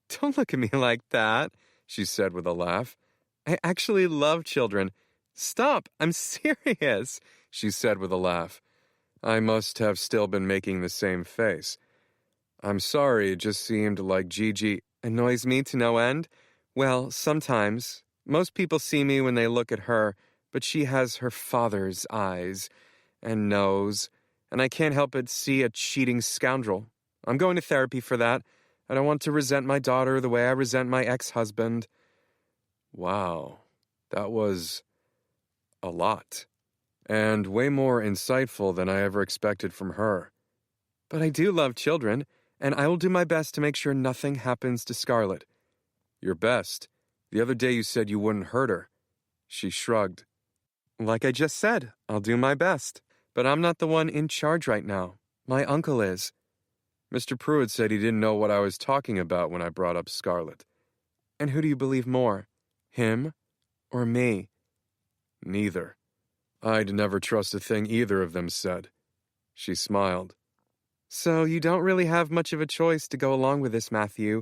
Don't look at me like that, she said with a laugh. I actually love children. Stop, I'm serious, she said with a laugh. I must have still been making the same face. I'm sorry, it just seemed like Gigi annoys me to no end. Well, sometimes. Most people see me when they look at her, but she has her father's eyes and nose, and I can't help but see a cheating scoundrel. I'm going to therapy for that. I don't want to resent my daughter the way I resent my ex-husband. Wow, that was a lot. And way more insightful than I ever expected from her. But I do love children, and I will do my best to make sure nothing happens to Scarlett. Your best? The other day you said you wouldn't hurt her. She shrugged. Like I just said, I'll do my best. But I'm not the one in charge right now. My uncle is. Mr. Pruitt said he didn't know what I was talking about when I brought up Scarlett. And who do you believe more? Him or me? Neither. I'd never trust a thing either of them said. She smiled. So you don't really have much of a choice to go along with this, Matthew.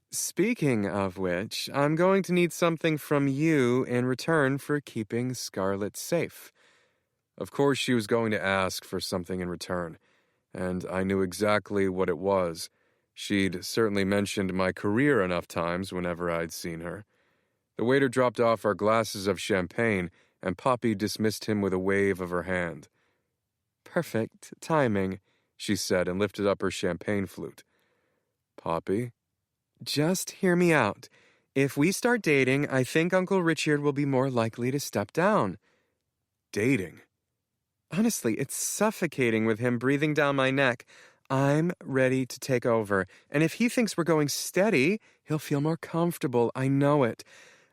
Speaking of which, I'm going to need something from you in return for keeping Scarlett safe. Of course she was going to ask for something in return, and I knew exactly what it was. She'd certainly mentioned my career enough times whenever I'd seen her. The waiter dropped off our glasses of champagne, and Poppy dismissed him with a wave of her hand. Perfect timing, she said, and lifted up her champagne flute. Poppy? Just hear me out. If we start dating, I think Uncle Richard will be more likely to step down. Dating? Honestly, it's suffocating with him breathing down my neck. I'm ready to take over, and if he thinks we're going steady, he'll feel more comfortable. I know it.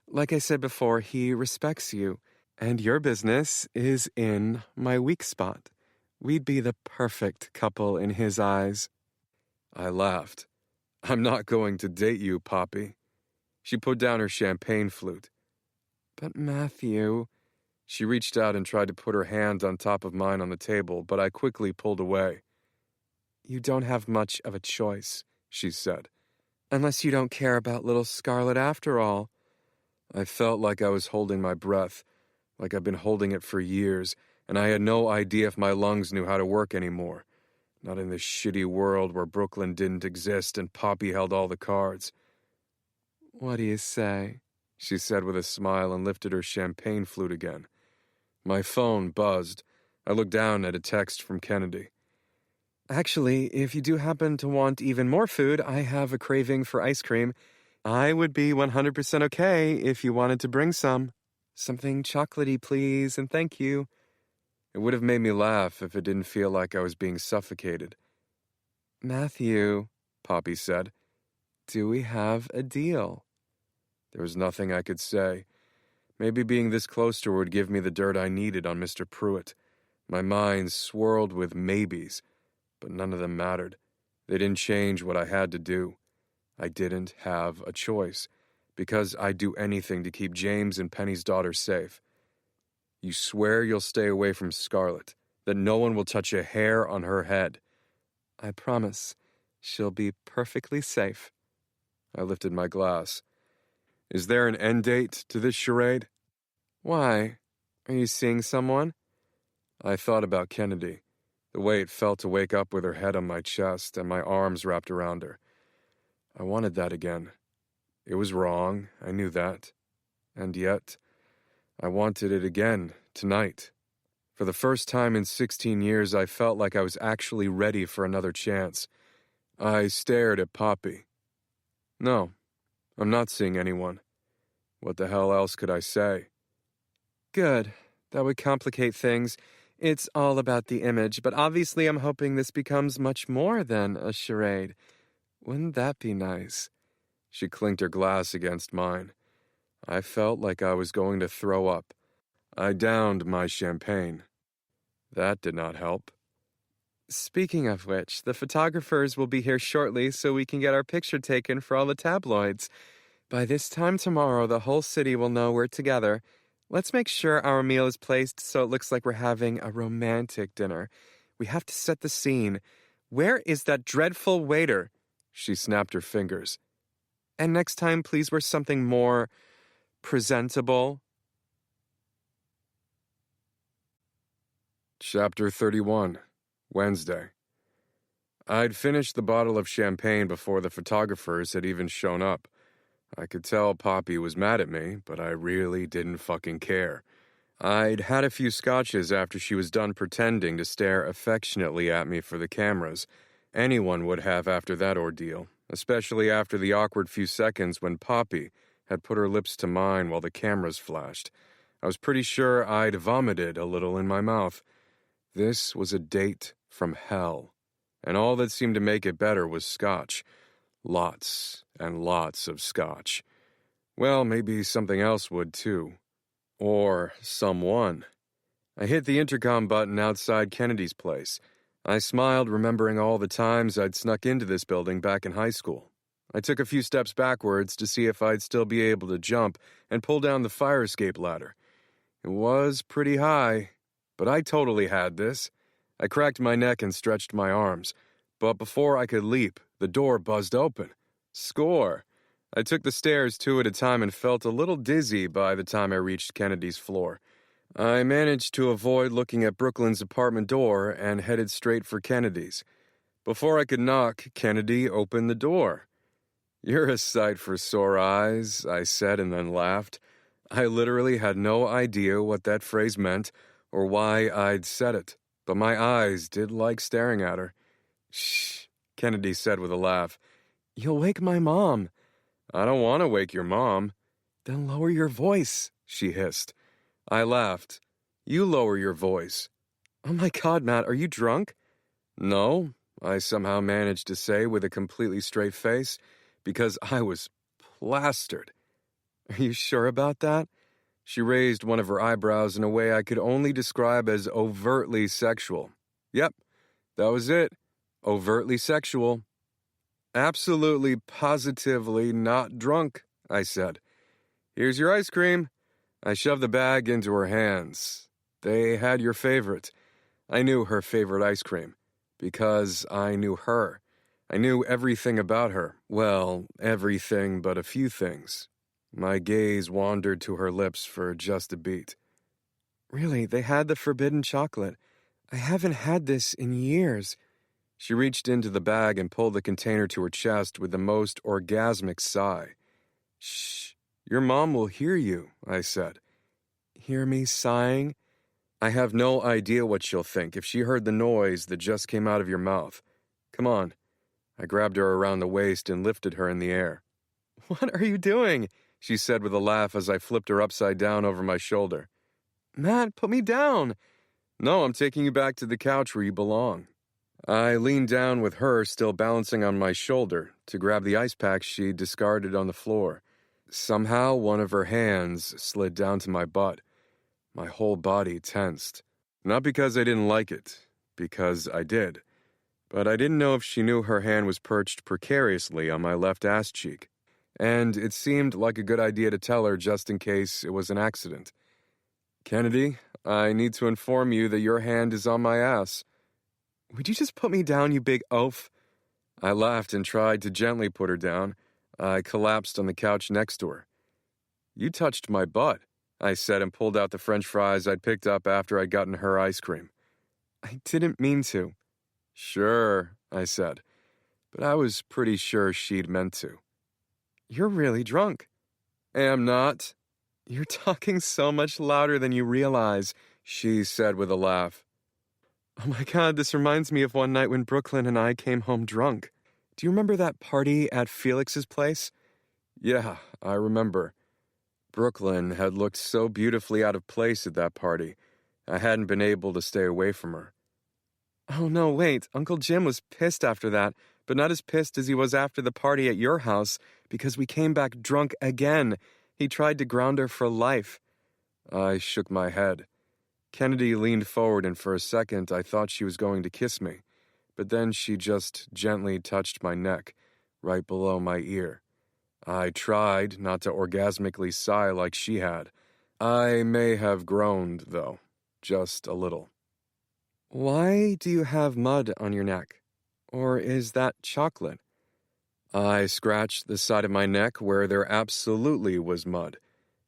Like I said before, he respects you, and your business is in my weak spot. We'd be the perfect couple in his eyes. I laughed. I'm not going to date you, Poppy. She put down her champagne flute. But Matthew... She reached out and tried to put her hand on top of mine on the table, but I quickly pulled away. You don't have much of a choice, she said. Unless you don't care about little Scarlett after all. I felt like I was holding my breath, like I'd been holding it for years, and I had no idea if my lungs knew how to work anymore. Not in this shitty world where Brooklyn didn't exist and Poppy held all the cards. What do you say? She said with a smile and lifted her champagne flute again. My phone buzzed. I looked down at a text from Kennedy. Actually, if you do happen to want even more food, I have a craving for ice cream. I would be 100% okay if you wanted to bring some. Something chocolatey, please, and thank you. It would have made me laugh if it didn't feel like I was being suffocated. Matthew, Poppy said, do we have a deal? There was nothing I could say. Maybe being this close to her would give me the dirt I needed on Mr. Pruitt. My mind swirled with maybes, but none of them mattered. They didn't change what I had to do. I didn't have a choice, because I'd do anything to keep James and Penny's daughter safe. You swear you'll stay away from Scarlett, that no one will touch a hair on her head. I promise. She'll be perfectly safe. I lifted my glass. Is there an end date to this charade? Why? Are you seeing someone? I thought about Kennedy, the way it felt to wake up with her head on my chest and my arms wrapped around her. I wanted that again. It was wrong, I knew that. And yet, I wanted it again, tonight. For the first time in 16 years, I felt like I was actually ready for another chance. I stared at Poppy. No, I'm not seeing anyone. What the hell else could I say? Good. That would complicate things. It's all about the image, but obviously I'm hoping this becomes much more than a charade. Wouldn't that be nice? She clinked her glass against mine. I felt like I was going to throw up. I downed my champagne. That did not help. Speaking of which, the photographers will be here shortly so we can get our picture taken for all the tabloids. By this time tomorrow, the whole city will know we're together. Let's make sure our meal is placed so it looks like we're having a romantic dinner. We have to set the scene. Where is that dreadful waiter? She snapped her fingers. And next time, please wear something more presentable. Chapter 31, Wednesday. I'd finished the bottle of champagne before the photographers had even shown up. I could tell Poppy was mad at me, but I really didn't fucking care. I'd had a few scotches after she was done pretending to stare affectionately at me for the cameras. Anyone would have after that ordeal, especially after the awkward few seconds when Poppy had put her lips to mine while the cameras flashed. I was pretty sure I'd vomited a little in my mouth. This was a date from hell, and all that seemed to make it better was scotch. Lots and lots of scotch. Well, maybe something else would too. Or someone. I hit the intercom button outside Kennedy's place. I smiled, remembering all the times I'd snuck into this building back in high school. I took a few steps backwards to see if I'd still be able to jump and pull down the fire escape ladder. It was pretty high, but I totally had this. I cracked my neck and stretched my arms, but before I could leap, the door buzzed open. Score! I took the stairs two at a time and felt a little dizzy by the time I reached Kennedy's floor. I managed to avoid looking at Brooklyn's apartment door and headed straight for Kennedy's. Before I could knock, Kennedy opened the door. "You're a sight for sore eyes," I said and then laughed. I literally had no idea what that phrase meant or why I'd said it, but my eyes did like staring at her. "Shh," Kennedy said with a laugh. "You'll wake my mom." "I don't want to wake your mom." "Then lower your voice," she hissed. I laughed. "You lower your voice." "Oh my God, Matt, are you drunk?" "No," I somehow managed to say with a completely straight face, because I was plastered. "Are you sure about that?" She raised one of her eyebrows in a way I could only describe as overtly sexual. Yep, that was it. Overtly sexual. "Absolutely, positively not drunk," I said. "Here's your ice cream." I shoved the bag into her hands. They had your favorite. I knew her favorite ice cream. Because I knew her. I knew everything about her. Well, everything but a few things. My gaze wandered to her lips for just a beat. "Really, they had the forbidden chocolate. I haven't had this in years." She reached into the bag and pulled the container to her chest with the most orgasmic sigh. "Shh, your mom will hear you," I said. "Hear me sighing?" "I have no idea what she'll think if she heard the noise that just came out of your mouth. Come on." I grabbed her around the waist and lifted her in the air. "What are you doing?" she said with a laugh as I flipped her upside down over my shoulder. "Matt, put me down." "No, I'm taking you back to the couch where you belong." I leaned down with her still balancing on my shoulder to grab the ice pack she discarded on the floor. Somehow, one of her hands slid down to my butt. My whole body tensed. Not because I didn't like it, because I did. But I didn't know if she knew her hand was perched precariously on my left ass cheek. And it seemed like a good idea to tell her just in case it was an accident. "Kennedy, I need to inform you that your hand is on my ass." "Would you just put me down, you big oaf?" I laughed and tried to gently put her down. I collapsed on the couch next to her. "You touched my butt," I said and pulled out the French fries I'd picked up after I'd gotten her ice cream. "I didn't mean to." "Sure," I said, but I was pretty sure she'd meant to. "You're really drunk." "Am not." "You're talking so much louder than you realize," she said with a laugh. "Oh my God, this reminds me of one night when Brooklyn and I came home drunk. Do you remember that party at Felix's place?" "Yeah, I remember." Brooklyn had looked so beautifully out of place at that party. I hadn't been able to stay away from her. "Oh no, wait, Uncle Jim was pissed after that, but not as pissed as he was after the party at your house, because we came back drunk again. He tried to ground her for life." I shook my head. Kennedy leaned forward, and for a second I thought she was going to kiss me, but then she just gently touched my neck, right below my ear. I tried not to orgasmically sigh like she had. I may have groaned, though, just a little. Why do you have mud on your neck? Or is that chocolate? I scratched the side of my neck where there absolutely was mud.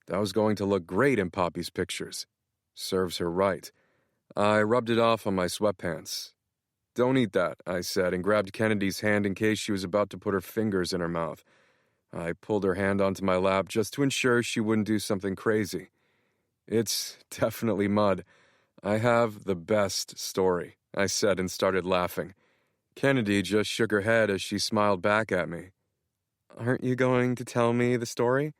That was going to look great in Poppy's pictures. Serves her right. I rubbed it off on my sweatpants. "Don't eat that," I said, and grabbed Kennedy's hand in case she was about to put her fingers in her mouth. I pulled her hand onto my lap just to ensure she wouldn't do something crazy. "It's definitely mud. I have the best story," I said and started laughing. Kennedy just shook her head as she smiled back at me. Aren't you going to tell me the story?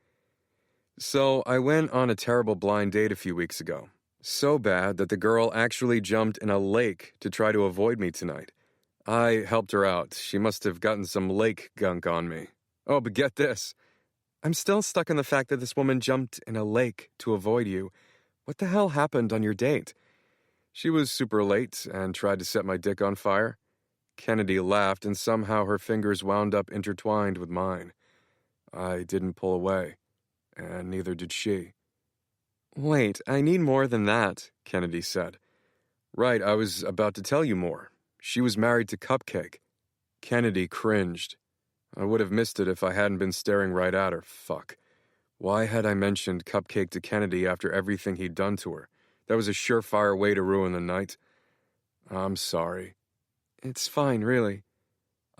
So I went on a terrible blind date a few weeks ago. So bad that the girl actually jumped in a lake to try to avoid me tonight. I helped her out. She must have gotten some lake gunk on me. Oh, but get this. I'm still stuck on the fact that this woman jumped in a lake to avoid you. What the hell happened on your date? She was super late and tried to set my dick on fire. Kennedy laughed, and somehow her fingers wound up intertwined with mine. I didn't pull away, and neither did she. Wait, I need more than that, Kennedy said. Right, I was about to tell you more. She was married to Cupcake. Kennedy cringed. I would have missed it if I hadn't been staring right at her. Fuck. Why had I mentioned Cupcake to Kennedy after everything he'd done to her? That was a surefire way to ruin the night. I'm sorry. It's fine, really.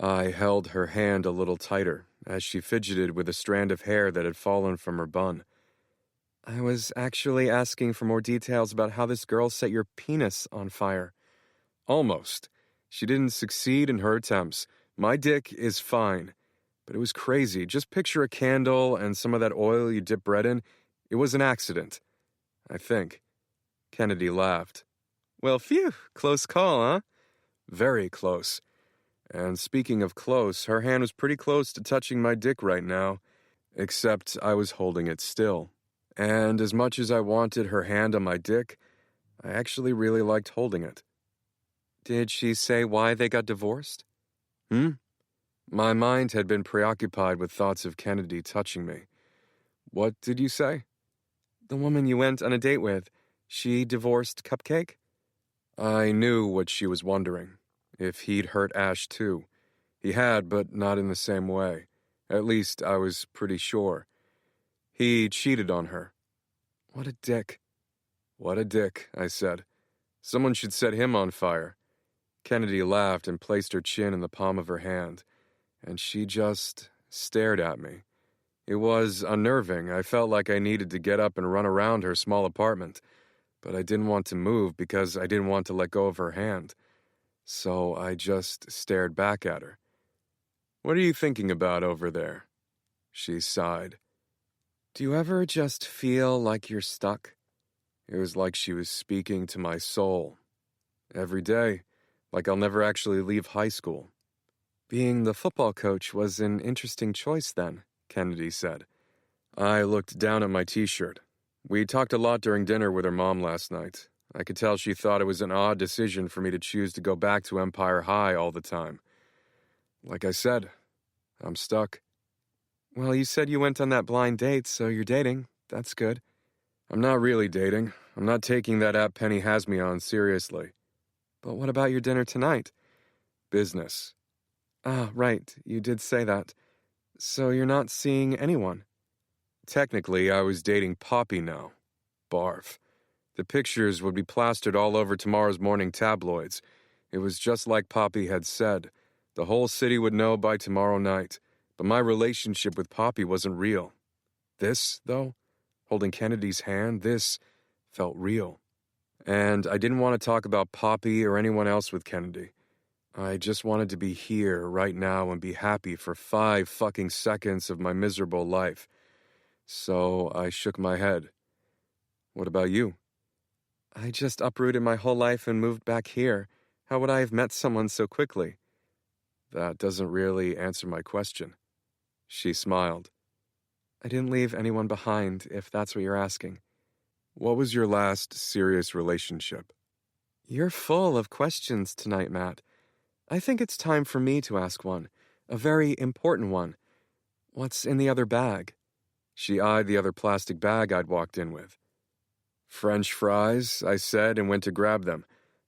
I held her hand a little tighter as she fidgeted with a strand of hair that had fallen from her bun. I was actually asking for more details about how this girl set your penis on fire. Almost. She didn't succeed in her attempts. My dick is fine. But it was crazy. Just picture a candle and some of that oil you dip bread in. It was an accident, I think. Kennedy laughed. Well, phew, close call, huh? Very close. And speaking of close, her hand was pretty close to touching my dick right now, except I was holding it still. And as much as I wanted her hand on my dick, I actually really liked holding it. Did she say why they got divorced? My mind had been preoccupied with thoughts of Kennedy touching me. What did you say? The woman you went on a date with, she divorced Cupcake? I knew what she was wondering. If he'd hurt Ash too. He had, but not in the same way. At least I was pretty sure. He cheated on her. What a dick. What a dick, I said. Someone should set him on fire. Kennedy laughed and placed her chin in the palm of her hand, and she just stared at me. It was unnerving. I felt like I needed to get up and run around her small apartment, but I didn't want to move because I didn't want to let go of her hand. So I just stared back at her. What are you thinking about over there? She sighed. Do you ever just feel like you're stuck? It was like she was speaking to my soul. Every day, like I'll never actually leave high school. Being the football coach was an interesting choice then, Kennedy said. I looked down at my t-shirt. We talked a lot during dinner with her mom last night. I could tell she thought it was an odd decision for me to choose to go back to Empire High all the time. Like I said, I'm stuck. Well, you said you went on that blind date, so you're dating. That's good. I'm not really dating. I'm not taking that app Penny has me on seriously. But what about your dinner tonight? Business. Ah, right. You did say that. So you're not seeing anyone? Technically, I was dating Poppy now. Barf. The pictures would be plastered all over tomorrow's morning tabloids. It was just like Poppy had said. The whole city would know by tomorrow night. But my relationship with Poppy wasn't real. This, though, holding Kennedy's hand, this felt real. And I didn't want to talk about Poppy or anyone else with Kennedy. I just wanted to be here right now and be happy for 5 fucking seconds of my miserable life. So I shook my head. What about you? I just uprooted my whole life and moved back here. How would I have met someone so quickly? That doesn't really answer my question. She smiled. I didn't leave anyone behind, if that's what you're asking. What was your last serious relationship? You're full of questions tonight, Matt. I think it's time for me to ask one, a very important one. What's in the other bag? She eyed the other plastic bag I'd walked in with. French fries, I said, and went to grab them.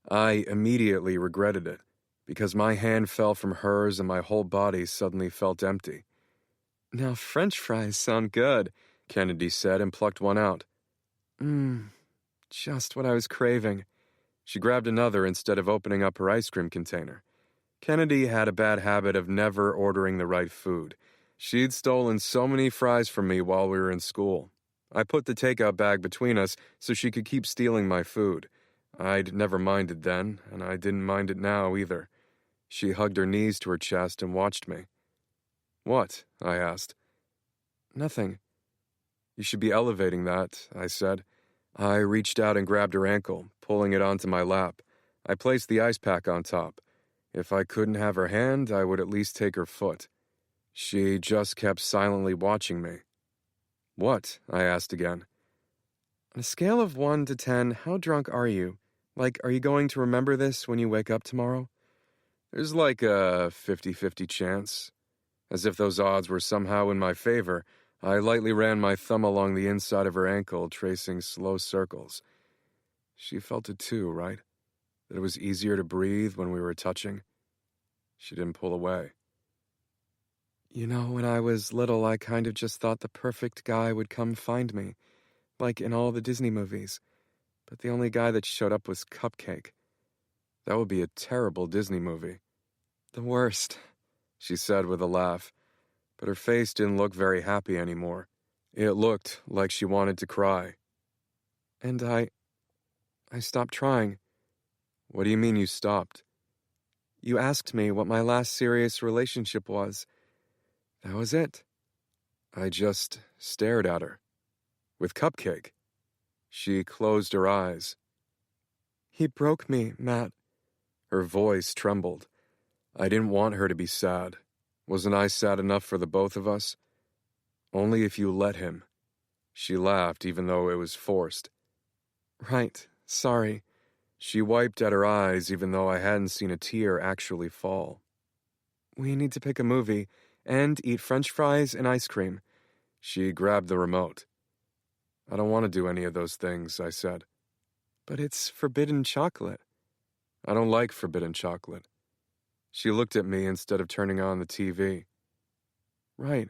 I immediately regretted it, because my hand fell from hers and my whole body suddenly felt empty. Now French fries sound good, Kennedy said and plucked one out. Just what I was craving. She grabbed another instead of opening up her ice cream container. Kennedy had a bad habit of never ordering the right food. She'd stolen so many fries from me while we were in school. I put the takeout bag between us so she could keep stealing my food. I'd never minded then, and I didn't mind it now either. She hugged her knees to her chest and watched me. "What?" I asked. Nothing. "You should be elevating that," I said. I reached out and grabbed her ankle, pulling it onto my lap. I placed the ice pack on top. If I couldn't have her hand, I would at least take her foot. She just kept silently watching me. "What?" I asked again. On a scale of 1 to 10, how drunk are you? Like, are you going to remember this when you wake up tomorrow? There's like a 50-50 chance. As if those odds were somehow in my favor, I lightly ran my thumb along the inside of her ankle, tracing slow circles. She felt it too, right? That it was easier to breathe when we were touching. She didn't pull away. You know, when I was little, I kind of just thought the perfect guy would come find me, like in all the Disney movies. But the only guy that showed up was Cupcake. That would be a terrible Disney movie. The worst, she said with a laugh, but her face didn't look very happy anymore. It looked like she wanted to cry. And I stopped trying. What do you mean you stopped? You asked me what my last serious relationship was. That was it. I just stared at her. With Cupcake. She closed her eyes. He broke me, Matt. Her voice trembled. I didn't want her to be sad. Wasn't I sad enough for the both of us? Only if you let him. She laughed, even though it was forced. Right, sorry. She wiped at her eyes, even though I hadn't seen a tear actually fall. We need to pick a movie and eat French fries and ice cream. She grabbed the remote. I don't want to do any of those things, I said. But it's forbidden chocolate. I don't like forbidden chocolate. She looked at me instead of turning on the TV. Right.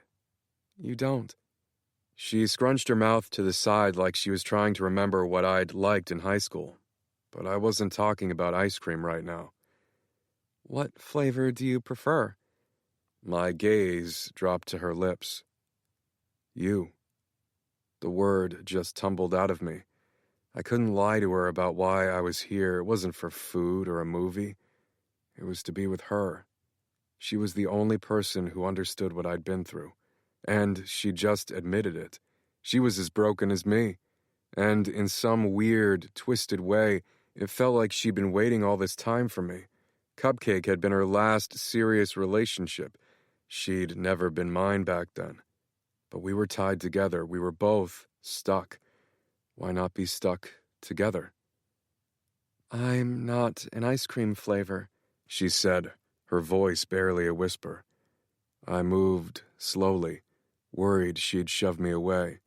You don't. She scrunched her mouth to the side like she was trying to remember what I'd liked in high school. But I wasn't talking about ice cream right now. What flavor do you prefer? My gaze dropped to her lips. You. The word just tumbled out of me. I couldn't lie to her about why I was here. It wasn't for food or a movie. It was to be with her. She was the only person who understood what I'd been through. And she just admitted it. She was as broken as me. And in some weird, twisted way, it felt like she'd been waiting all this time for me. Cupcake had been her last serious relationship. She'd never been mine back then. But we were tied together. We were both stuck. Why not be stuck together? I'm not an ice cream flavor, she said, her voice barely a whisper. I moved slowly, worried she'd shove me away.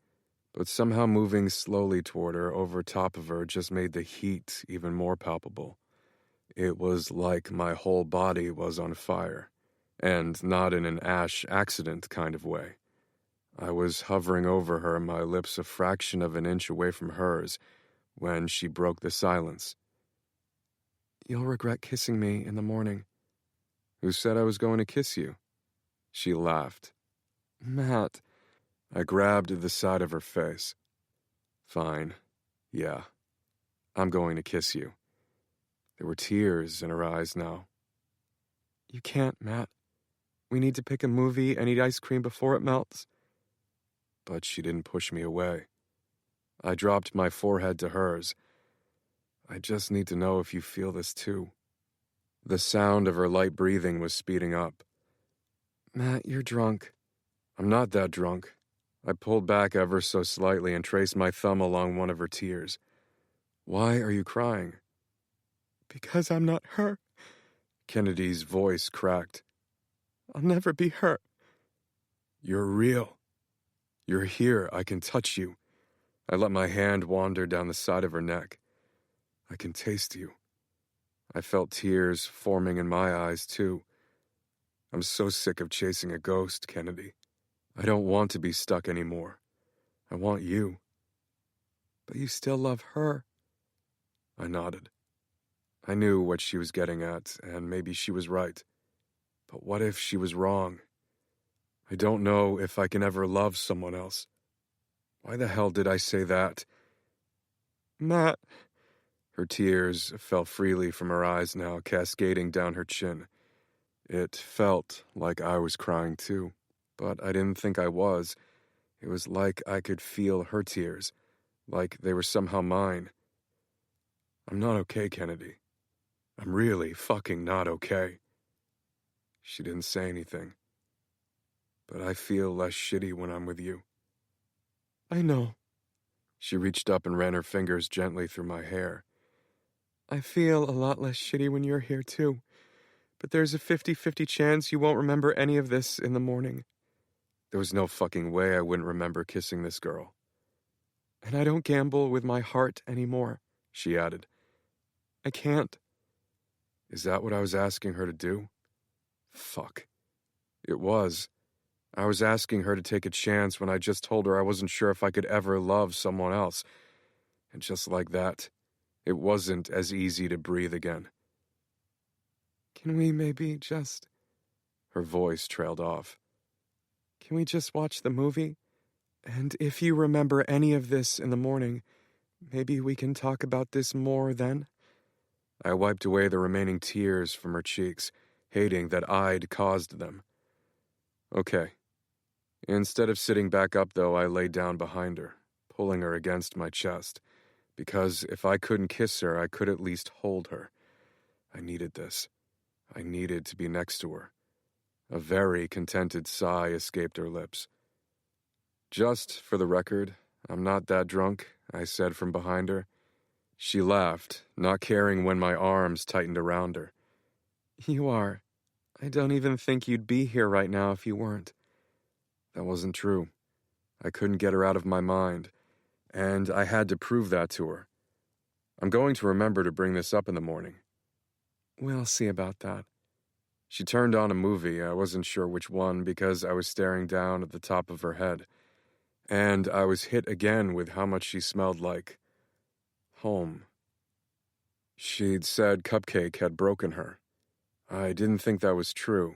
But somehow moving slowly toward her, over top of her, just made the heat even more palpable. It was like my whole body was on fire, and not in an ash accident kind of way. I was hovering over her, my lips a fraction of an inch away from hers, when she broke the silence. You'll regret kissing me in the morning. Who said I was going to kiss you? She laughed. Matt. I grabbed the side of her face. Fine. Yeah. I'm going to kiss you. There were tears in her eyes now. You can't, Matt. We need to pick a movie and eat ice cream before it melts. But she didn't push me away. I dropped my forehead to hers. I just need to know if you feel this too. The sound of her light breathing was speeding up. Matt, you're drunk. I'm not that drunk. I pulled back ever so slightly and traced my thumb along one of her tears. Why are you crying? Because I'm not her. Kennedy's voice cracked. I'll never be her. You're real. You're here. I can touch you. I let my hand wander down the side of her neck. I can taste you. I felt tears forming in my eyes, too. I'm so sick of chasing a ghost, Kennedy. I don't want to be stuck anymore. I want you. But you still love her. I nodded. I knew what she was getting at, and maybe she was right. But what if she was wrong? I don't know if I can ever love someone else. Why the hell did I say that? Matt. Her tears fell freely from her eyes now, cascading down her chin. It felt like I was crying too, but I didn't think I was. It was like I could feel her tears, like they were somehow mine. I'm not okay, Kennedy. I'm really fucking not okay. She didn't say anything. But I feel less shitty when I'm with you. I know. She reached up and ran her fingers gently through my hair. I feel a lot less shitty when you're here, too. But there's a 50-50 chance you won't remember any of this in the morning. There was no fucking way I wouldn't remember kissing this girl. And I don't gamble with my heart anymore, she added. I can't. Is that what I was asking her to do? Fuck. It was. I was asking her to take a chance when I just told her I wasn't sure if I could ever love someone else. And just like that, it wasn't as easy to breathe again. Can we maybe just... Her voice trailed off. Can we just watch the movie? And if you remember any of this in the morning, maybe we can talk about this more then? I wiped away the remaining tears from her cheeks, hating that I'd caused them. Okay. Instead of sitting back up, though, I lay down behind her, pulling her against my chest, because if I couldn't kiss her, I could at least hold her. I needed this. I needed to be next to her. A very contented sigh escaped her lips. Just for the record, I'm not that drunk, I said from behind her. She laughed, not caring when my arms tightened around her. You are. I don't even think you'd be here right now if you weren't. That wasn't true. I couldn't get her out of my mind, and I had to prove that to her. I'm going to remember to bring this up in the morning. We'll see about that. She turned on a movie. I wasn't sure which one because I was staring down at the top of her head. And I was hit again with how much she smelled like home. She'd said Cupcake had broken her. I didn't think that was true.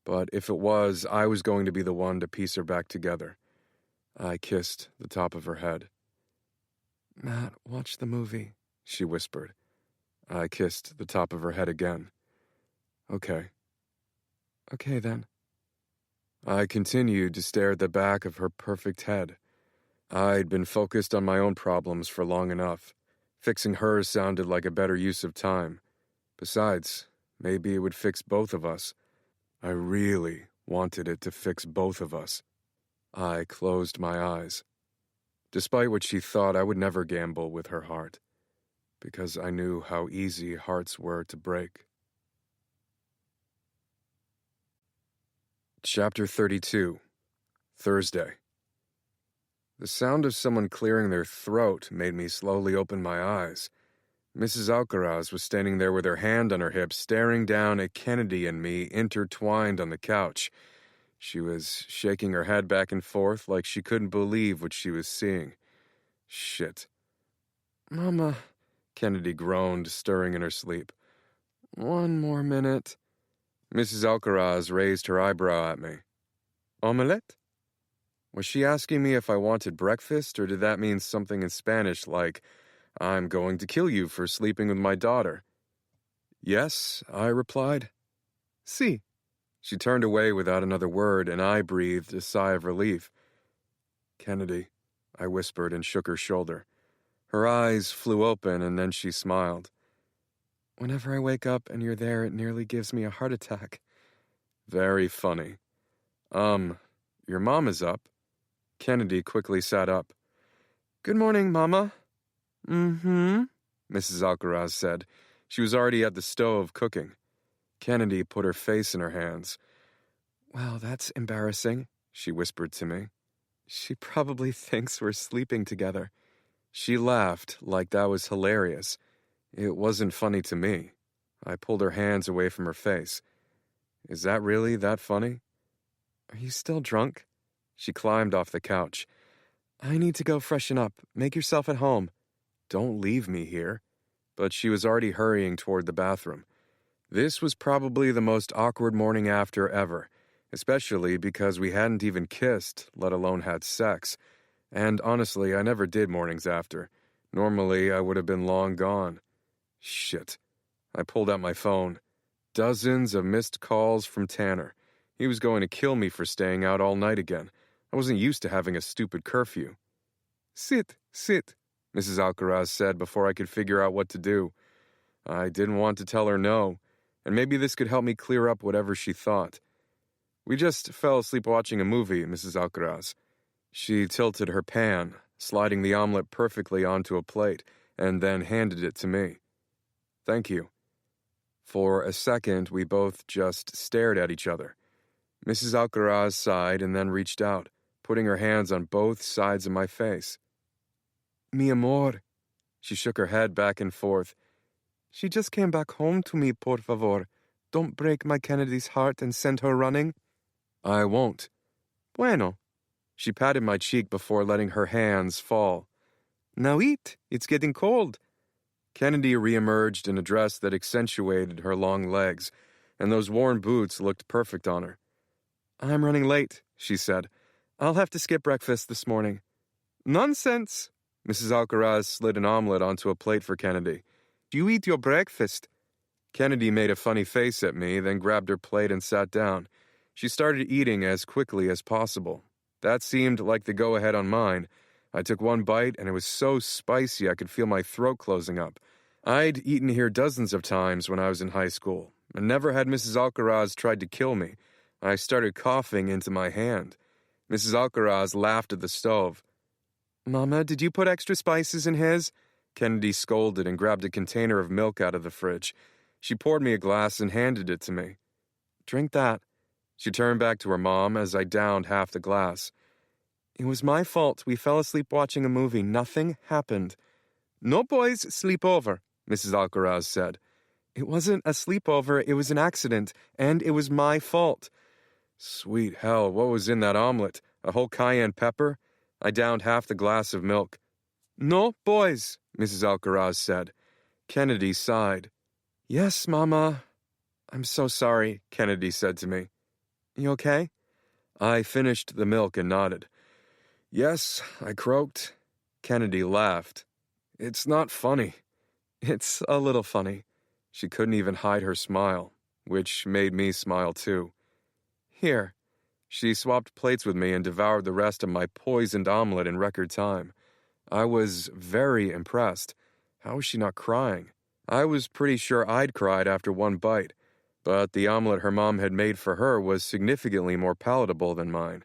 But if it was, I was going to be the one to piece her back together. I kissed the top of her head. Matt, watch the movie, she whispered. I kissed the top of her head again. Okay. Okay, then. I continued to stare at the back of her perfect head. I'd been focused on my own problems for long enough. Fixing hers sounded like a better use of time. Besides, maybe it would fix both of us. I really wanted it to fix both of us. I closed my eyes. Despite what she thought, I would never gamble with her heart, because I knew how easy hearts were to break. Chapter 32, Thursday. The sound of someone clearing their throat made me slowly open my eyes. Mrs. Alcaraz was standing there with her hand on her hip, staring down at Kennedy and me intertwined on the couch. She was shaking her head back and forth like she couldn't believe what she was seeing. Shit. Mama, Kennedy groaned, stirring in her sleep. 1 more minute. Mrs. Alcaraz raised her eyebrow at me. Omelette? Was she asking me if I wanted breakfast, or did that mean something in Spanish like, I'm going to kill you for sleeping with my daughter? Yes, I replied. Si. She turned away without another word, and I breathed a sigh of relief. Kennedy, I whispered and shook her shoulder. Her eyes flew open, and then she smiled. Whenever I wake up and you're there, it nearly gives me a heart attack. Very funny. Your mom is up. Kennedy quickly sat up. Good morning, Mama. Mm-hmm, Mrs. Alcaraz said. She was already at the stove cooking. Kennedy put her face in her hands. Well, that's embarrassing, she whispered to me. She probably thinks we're sleeping together. She laughed like that was hilarious. It wasn't funny to me. I pulled her hands away from her face. Is that really that funny? Are you still drunk? She climbed off the couch. I need to go freshen up. Make yourself at home. Don't leave me here. But she was already hurrying toward the bathroom. This was probably the most awkward morning after ever, especially because we hadn't even kissed, let alone had sex. And honestly, I never did mornings after. Normally, I would have been long gone. Shit. I pulled out my phone. Dozens of missed calls from Tanner. He was going to kill me for staying out all night again. I wasn't used to having a stupid curfew. Sit, Mrs. Alcaraz said before I could figure out what to do. I didn't want to tell her no, and maybe this could help me clear up whatever she thought. We just fell asleep watching a movie, Mrs. Alcaraz. She tilted her pan, sliding the omelet perfectly onto a plate, and then handed it to me. Thank you. For a second, we both just stared at each other. Mrs. Alcaraz sighed and then reached out, putting her hands on both sides of my face. Mi amor. She shook her head back and forth. She just came back home to me, por favor. Don't break my Kennedy's heart and send her running. I won't. Bueno. She patted my cheek before letting her hands fall. Now eat. It's getting cold. Kennedy reemerged in a dress that accentuated her long legs, and those worn boots looked perfect on her. I'm running late, she said. I'll have to skip breakfast this morning. Nonsense. Mrs. Alcaraz slid an omelet onto a plate for Kennedy. You eat your breakfast. Kennedy made a funny face at me, then grabbed her plate and sat down. She started eating as quickly as possible. That seemed like the go-ahead on mine. I took one bite, and it was so spicy I could feel my throat closing up. I'd eaten here dozens of times when I was in high school, and never had Mrs. Alcaraz tried to kill me. I started coughing into my hand. Mrs. Alcaraz laughed at the stove. Mama, did you put extra spices in his? Kennedy scolded and grabbed a container of milk out of the fridge. She poured me a glass and handed it to me. Drink that. She turned back to her mom as I downed half the glass. It was my fault. We fell asleep watching a movie. Nothing happened. No boys sleep over, Mrs. Alcaraz said. It wasn't a sleepover, it was an accident, and it was my fault. Sweet hell, what was in that omelet? A whole cayenne pepper? I downed half the glass of milk. No boys, Mrs. Alcaraz said. Kennedy sighed. Yes, Mama. I'm so sorry, Kennedy said to me. You okay? I finished the milk and nodded. Yes, I croaked. Kennedy laughed. It's not funny. It's a little funny. She couldn't even hide her smile, which made me smile too. Here. She swapped plates with me and devoured the rest of my poisoned omelet in record time. I was very impressed. How was she not crying? I was pretty sure I'd cried after one bite, but the omelet her mom had made for her was significantly more palatable than mine.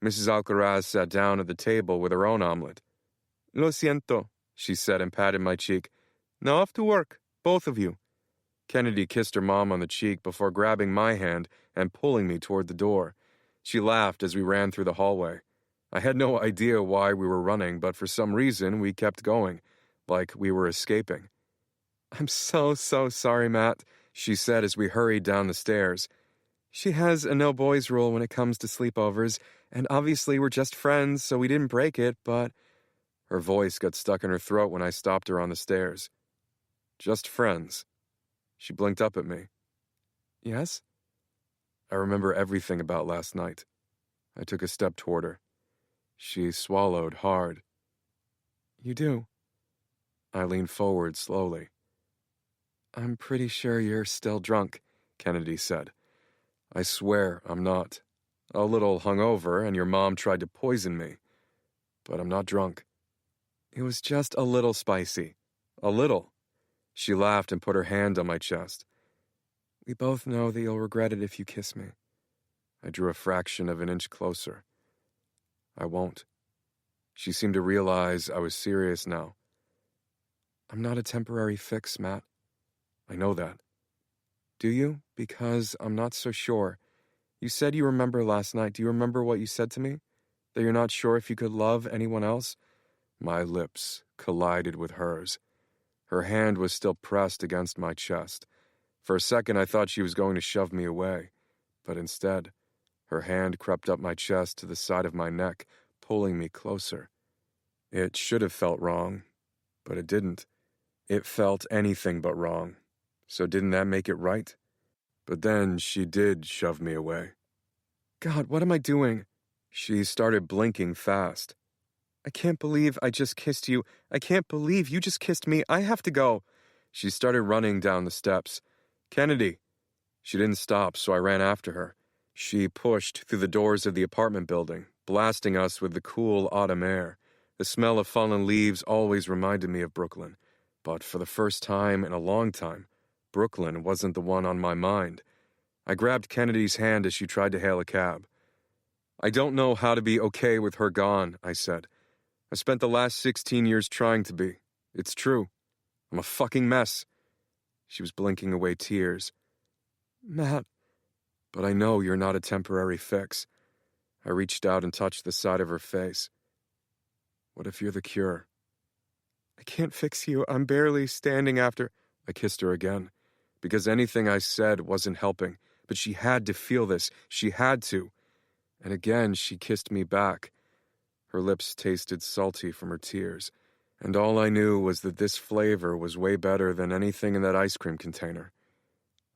Mrs. Alcaraz sat down at the table with her own omelet. Lo siento, she said and patted my cheek. Now off to work, both of you. Kennedy kissed her mom on the cheek before grabbing my hand and pulling me toward the door. She laughed as we ran through the hallway. I had no idea why we were running, but for some reason we kept going, like we were escaping. I'm so sorry, Matt, she said as we hurried down the stairs. She has a no-boys rule when it comes to sleepovers, and obviously we're just friends, so we didn't break it, but... Her voice got stuck in her throat when I stopped her on the stairs. Just friends. She blinked up at me. Yes? I remember everything about last night. I took a step toward her. She swallowed hard. You do? I leaned forward slowly. I'm pretty sure you're still drunk, Kennedy said. I swear I'm not. A little hungover, and your mom tried to poison me. But I'm not drunk. It was just a little spicy. A little. She laughed and put her hand on my chest. We both know that you'll regret it if you kiss me. I drew a fraction of an inch closer. I won't. She seemed to realize I was serious now. I'm not a temporary fix, Matt. I know that. Do you? Because I'm not so sure. You said you remember last night. Do you remember what you said to me? That you're not sure if you could love anyone else? My lips collided with hers. Her hand was still pressed against my chest. For a second, I thought she was going to shove me away, but instead, her hand crept up my chest to the side of my neck, pulling me closer. It should have felt wrong, but it didn't. It felt anything but wrong. So didn't that make it right? But then she did shove me away. God, what am I doing? She started blinking fast. I can't believe I just kissed you. I can't believe you just kissed me. I have to go. She started running down the steps. Kennedy! She didn't stop, so I ran after her. She pushed through the doors of the apartment building, blasting us with the cool autumn air. The smell of fallen leaves always reminded me of Brooklyn. But for the first time in a long time, Brooklyn wasn't the one on my mind. I grabbed Kennedy's hand as she tried to hail a cab. I don't know how to be okay with her gone, I said. I spent the last 16 years trying to be. It's true. I'm a fucking mess. She was blinking away tears. Matt. But I know you're not a temporary fix. I reached out and touched the side of her face. What if you're the cure? I can't fix you. I'm barely standing after. I kissed her again, because anything I said wasn't helping, but she had to feel this. She had to. And again, she kissed me back. Her lips tasted salty from her tears, and all I knew was that this flavor was way better than anything in that ice cream container.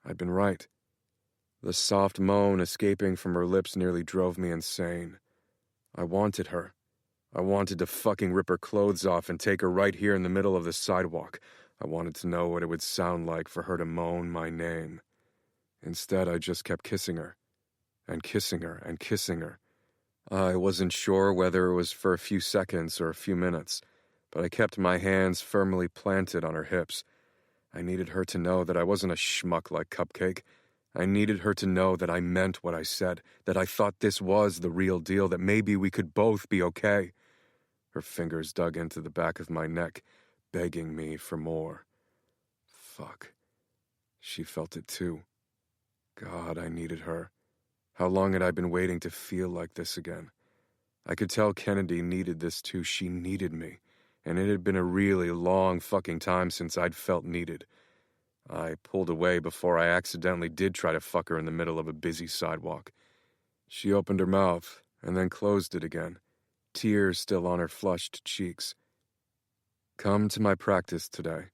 I'd been right. The soft moan escaping from her lips nearly drove me insane. I wanted her. I wanted to fucking rip her clothes off and take her right here in the middle of the sidewalk. I wanted to know what it would sound like for her to moan my name. Instead, I just kept kissing her, and kissing her, and kissing her. I wasn't sure whether it was for a few seconds or a few minutes, but I kept my hands firmly planted on her hips. I needed her to know that I wasn't a schmuck like Cupcake. I needed her to know that I meant what I said, that I thought this was the real deal, that maybe we could both be okay. Her fingers dug into the back of my neck, begging me for more. Fuck. She felt it too. God, I needed her. How long had I been waiting to feel like this again? I could tell Kennedy needed this too. She needed me. And it had been a really long fucking time since I'd felt needed. I pulled away before I accidentally did try to fuck her in the middle of a busy sidewalk. She opened her mouth and then closed it again, tears still on her flushed cheeks. Come to my practice today.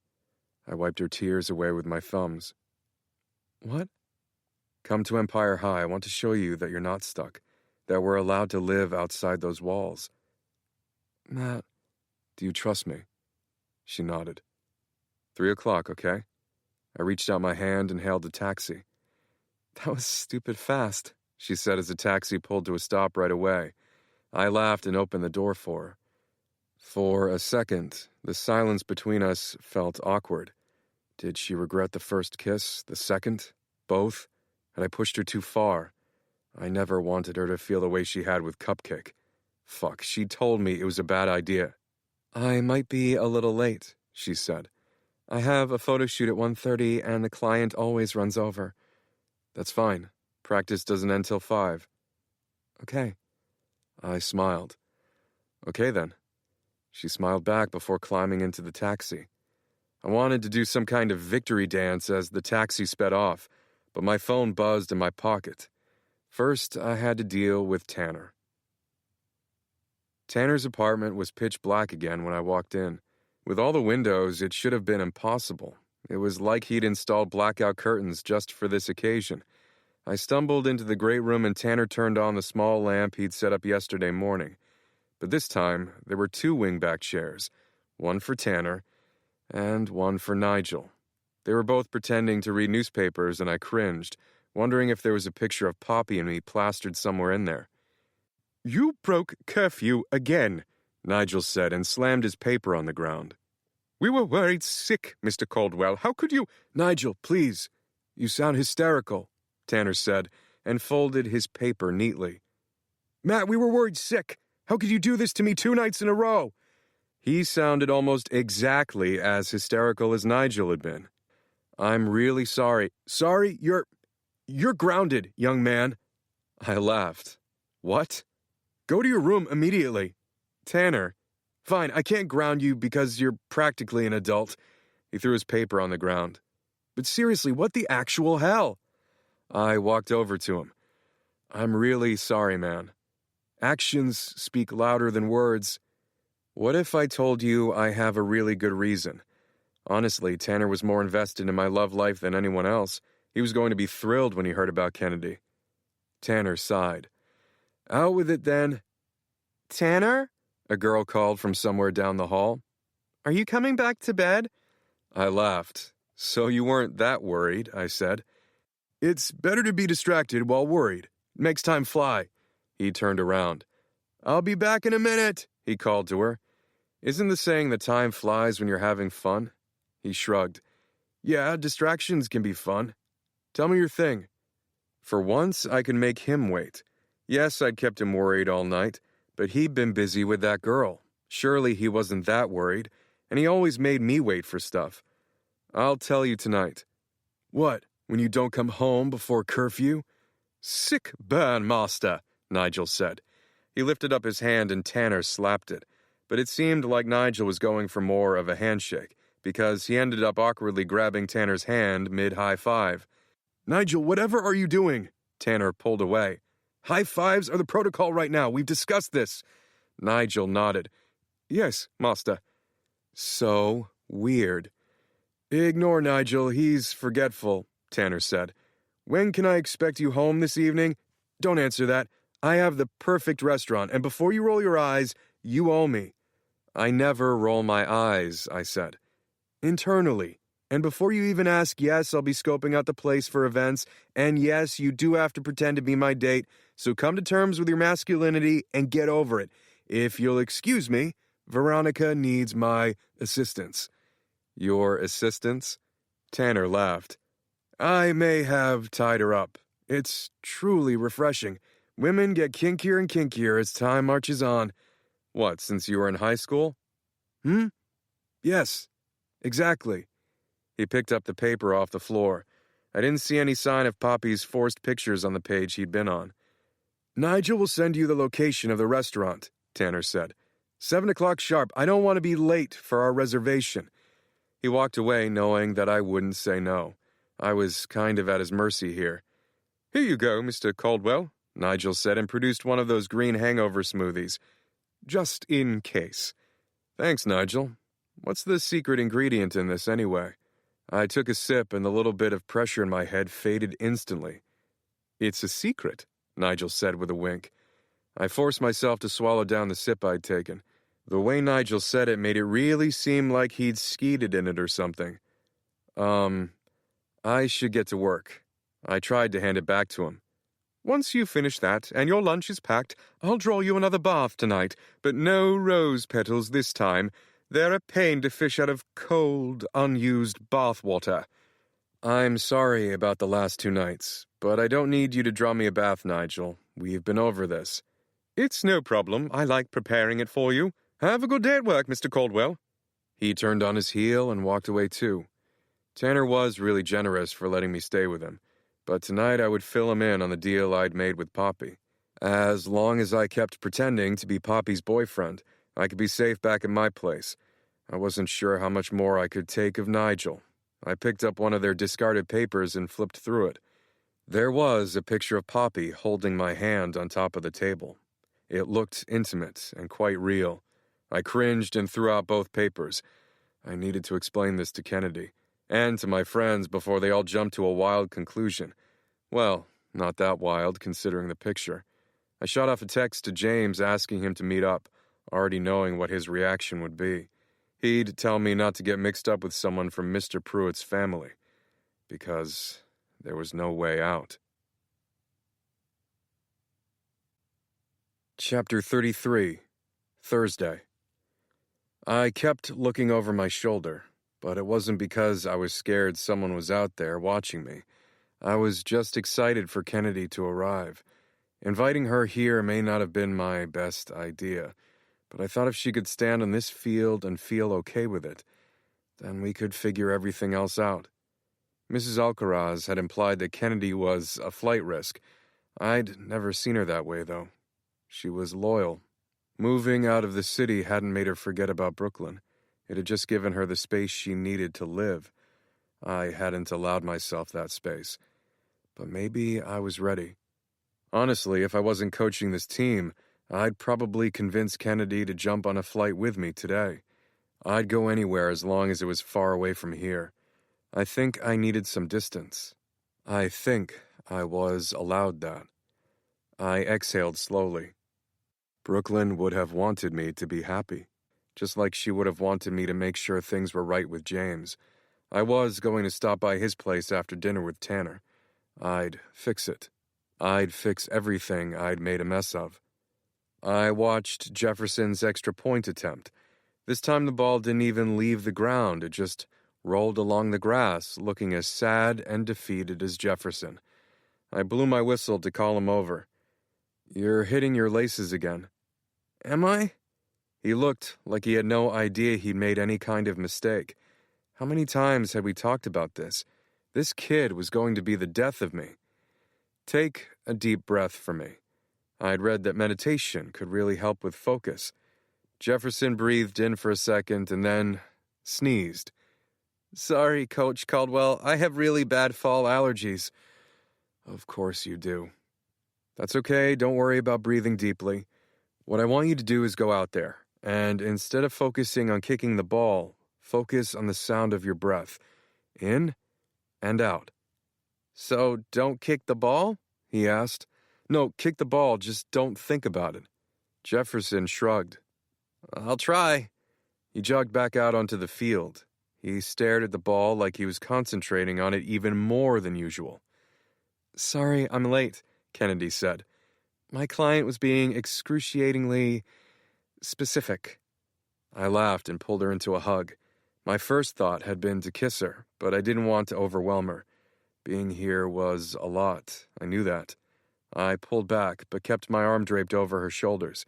I wiped her tears away with my thumbs. What? Come to Empire High. I want to show you that you're not stuck, that we're allowed to live outside those walls. Matt. Do you trust me? She nodded. 3 o'clock, okay? I reached out my hand and hailed a taxi. That was stupid fast, she said as the taxi pulled to a stop right away. I laughed and opened the door for her. For a second, the silence between us felt awkward. Did she regret the first kiss, the second, both? Had I pushed her too far? I never wanted her to feel the way she had with Cupcake. Fuck, she told me it was a bad idea. I might be a little late, she said. I have a photo shoot at 1:30 and the client always runs over. That's fine. Practice doesn't end till 5. Okay. I smiled. Okay then. She smiled back before climbing into the taxi. I wanted to do some kind of victory dance as the taxi sped off, but my phone buzzed in my pocket. First, I had to deal with Tanner. Tanner's apartment was pitch black again when I walked in. With all the windows, it should have been impossible. It was like he'd installed blackout curtains just for this occasion. I stumbled into the great room and Tanner turned on the small lamp he'd set up yesterday morning. But this time, there were 2 wingback chairs, one for Tanner and one for Nigel. They were both pretending to read newspapers and I cringed, wondering if there was a picture of Poppy and me plastered somewhere in there. You broke curfew again, Nigel said and slammed his paper on the ground. We were worried sick, Mr. Caldwell. How could you— Nigel, please. You sound hysterical, Tanner said, and folded his paper neatly. Matt, we were worried sick. How could you do this to me 2 nights in a row? He sounded almost exactly as hysterical as Nigel had been. I'm really sorry. Sorry? You're grounded, young man. I laughed. What? Go to your room immediately. Tanner. Fine, I can't ground you because you're practically an adult. He threw his paper on the ground. But seriously, what the actual hell? I walked over to him. I'm really sorry, man. Actions speak louder than words. What if I told you I have a really good reason? Honestly, Tanner was more invested in my love life than anyone else. He was going to be thrilled when he heard about Kennedy. Tanner sighed. Out with it then. Tanner? A girl called from somewhere down the hall. Are you coming back to bed? I laughed. So you weren't that worried, I said. It's better to be distracted while worried. It makes time fly. He turned around. I'll be back in a minute, he called to her. Isn't the saying that time flies when you're having fun? He shrugged. Yeah, distractions can be fun. Tell me your thing. For once, I could make him wait. Yes, I'd kept him worried all night, but he'd been busy with that girl. Surely he wasn't that worried, and he always made me wait for stuff. I'll tell you tonight. What, when you don't come home before curfew? Sick burn, master, Nigel said. He lifted up his hand and Tanner slapped it, but it seemed like Nigel was going for more of a handshake, because he ended up awkwardly grabbing Tanner's hand mid-high five. Nigel, whatever are you doing? Tanner pulled away. High fives are the protocol right now. We've discussed this. Nigel nodded. Yes, master. So weird. Ignore Nigel. He's forgetful, Tanner said. When can I expect you home this evening? Don't answer that. I have the perfect restaurant, and before you roll your eyes, you owe me. I never roll my eyes, I said. Internally. And before you even ask, yes, I'll be scoping out the place for events, and yes, you do have to pretend to be my date, so come to terms with your masculinity and get over it. If you'll excuse me, Veronica needs my assistance. Your assistance? Tanner laughed. I may have tied her up. It's truly refreshing. Women get kinkier and kinkier as time marches on. What, since you were in high school? Yes, exactly. He picked up the paper off the floor. I didn't see any sign of Poppy's forced pictures on the page he'd been on. Nigel will send you the location of the restaurant, Tanner said. 7 o'clock sharp. I don't want to be late for our reservation. He walked away knowing that I wouldn't say no. I was kind of at his mercy here. Here you go, Mr. Caldwell, Nigel said and produced one of those green hangover smoothies. Just in case. Thanks, Nigel. What's the secret ingredient in this anyway? I took a sip and the little bit of pressure in my head faded instantly. It's a secret, Nigel said with a wink. I forced myself to swallow down the sip I'd taken. The way Nigel said it made it really seem like he'd skeeted in it or something. I should get to work. I tried to hand it back to him. Once you finish that and your lunch is packed, I'll draw you another bath tonight, but no rose petals this time. They're a pain to fish out of cold, unused bath water. I'm sorry about the last 2 nights, but I don't need you to draw me a bath, Nigel. We've been over this. It's no problem. I like preparing it for you. Have a good day at work, Mr. Caldwell. He turned on his heel and walked away too. Tanner was really generous for letting me stay with him, but tonight I would fill him in on the deal I'd made with Poppy. As long as I kept pretending to be Poppy's boyfriend, I could be safe back at my place. I wasn't sure how much more I could take of Nigel. I picked up one of their discarded papers and flipped through it. There was a picture of Poppy holding my hand on top of the table. It looked intimate and quite real. I cringed and threw out both papers. I needed to explain this to Kennedy and to my friends before they all jumped to a wild conclusion. Well, not that wild considering the picture. I shot off a text to James asking him to meet up, already knowing what his reaction would be. He'd tell me not to get mixed up with someone from Mr. Pruitt's family, because there was no way out. Chapter 33, Thursday. I kept looking over my shoulder, but it wasn't because I was scared someone was out there watching me. I was just excited for Kennedy to arrive. Inviting her here may not have been my best idea, but I thought if she could stand on this field and feel okay with it, then we could figure everything else out. Mrs. Alcaraz had implied that Kennedy was a flight risk. I'd never seen her that way, though. She was loyal. Moving out of the city hadn't made her forget about Brooklyn. It had just given her the space she needed to live. I hadn't allowed myself that space. But maybe I was ready. Honestly, if I wasn't coaching this team, I'd probably convince Kennedy to jump on a flight with me today. I'd go anywhere as long as it was far away from here. I think I needed some distance. I think I was allowed that. I exhaled slowly. Brooklyn would have wanted me to be happy, just like she would have wanted me to make sure things were right with James. I was going to stop by his place after dinner with Tanner. I'd fix it. I'd fix everything I'd made a mess of. I watched Jefferson's extra point attempt. This time the ball didn't even leave the ground. It just rolled along the grass, looking as sad and defeated as Jefferson. I blew my whistle to call him over. "You're hitting your laces again." "Am I?" He looked like he had no idea he'd made any kind of mistake. How many times had we talked about this? This kid was going to be the death of me. "Take a deep breath for me." I'd read that meditation could really help with focus. Jefferson breathed in for a second and then sneezed. "Sorry, Coach Caldwell, I have really bad fall allergies." "Of course you do." "That's okay, don't worry about breathing deeply. What I want you to do is go out there, and instead of focusing on kicking the ball, focus on the sound of your breath. In and out." "So don't kick the ball?" he asked. "No, kick the ball, just don't think about it." Jefferson shrugged. "I'll try." He jogged back out onto the field. He stared at the ball like he was concentrating on it even more than usual. "Sorry, I'm late," Kennedy said. "My client was being excruciatingly specific." I laughed and pulled her into a hug. My first thought had been to kiss her, but I didn't want to overwhelm her. Being here was a lot. I knew that. I pulled back, but kept my arm draped over her shoulders.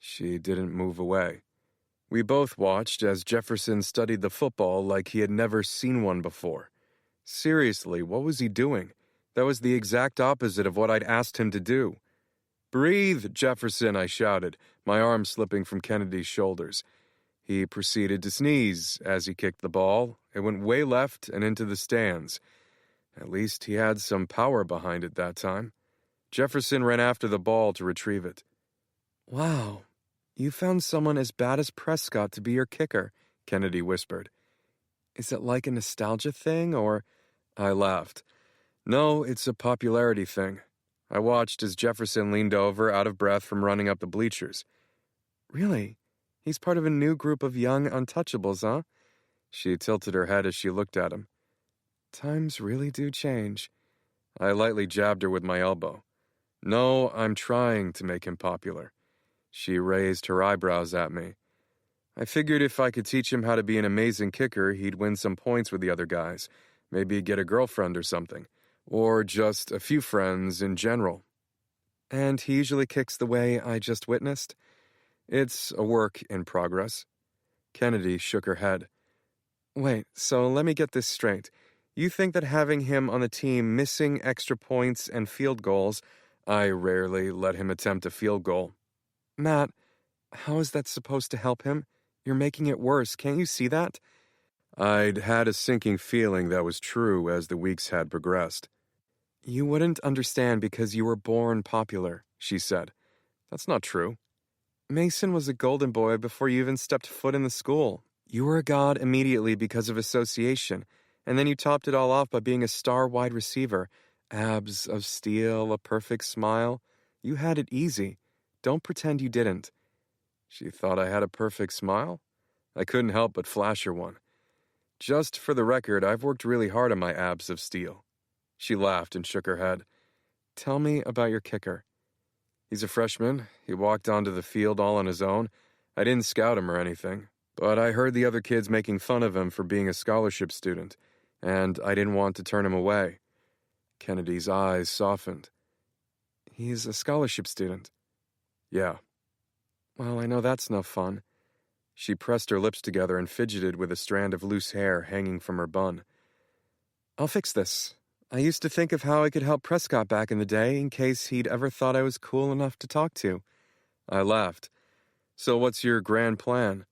She didn't move away. We both watched as Jefferson studied the football like he had never seen one before. Seriously, what was he doing? That was the exact opposite of what I'd asked him to do. "Breathe, Jefferson," I shouted, my arm slipping from Kennedy's shoulders. He proceeded to sneeze as he kicked the ball. It went way left and into the stands. At least he had some power behind it that time. Jefferson ran after the ball to retrieve it. "Wow, you found someone as bad as Prescott to be your kicker," Kennedy whispered. "Is it like a nostalgia thing, or—" I laughed. "No, it's a popularity thing." I watched as Jefferson leaned over, out of breath from running up the bleachers. "Really? He's part of a new group of young untouchables, huh?" She tilted her head as she looked at him. "Times really do change." I lightly jabbed her with my elbow. "No, I'm trying to make him popular." She raised her eyebrows at me. "I figured if I could teach him how to be an amazing kicker, he'd win some points with the other guys. Maybe get a girlfriend or something. Or just a few friends in general." "And he usually kicks the way I just witnessed?" "It's a work in progress." Kennedy shook her head. "Wait, so let me get this straight. You think that having him on the team missing extra points and field goals—" I rarely let him attempt a field goal. "Matt, how is that supposed to help him? You're making it worse, can't you see that?" I'd had a sinking feeling that was true as the weeks had progressed. "You wouldn't understand because you were born popular," she said. "That's not true. Mason was a golden boy before you even stepped foot in the school. You were a god immediately because of association, and then you topped it all off by being a star wide receiver. Abs of steel, a perfect smile. You had it easy. Don't pretend you didn't." She thought I had a perfect smile? I couldn't help but flash her one. "Just for the record, I've worked really hard on my abs of steel." She laughed and shook her head. "Tell me about your kicker." "He's a freshman. He walked onto the field all on his own. I didn't scout him or anything, but I heard the other kids making fun of him for being a scholarship student, and I didn't want to turn him away." Kennedy's eyes softened. "He's a scholarship student?" "Yeah." "Well, I know that's no fun." She pressed her lips together and fidgeted with a strand of loose hair hanging from her bun. "I'll fix this. I used to think of how I could help Prescott back in the day in case he'd ever thought I was cool enough to talk to. I laughed. So what's your grand plan?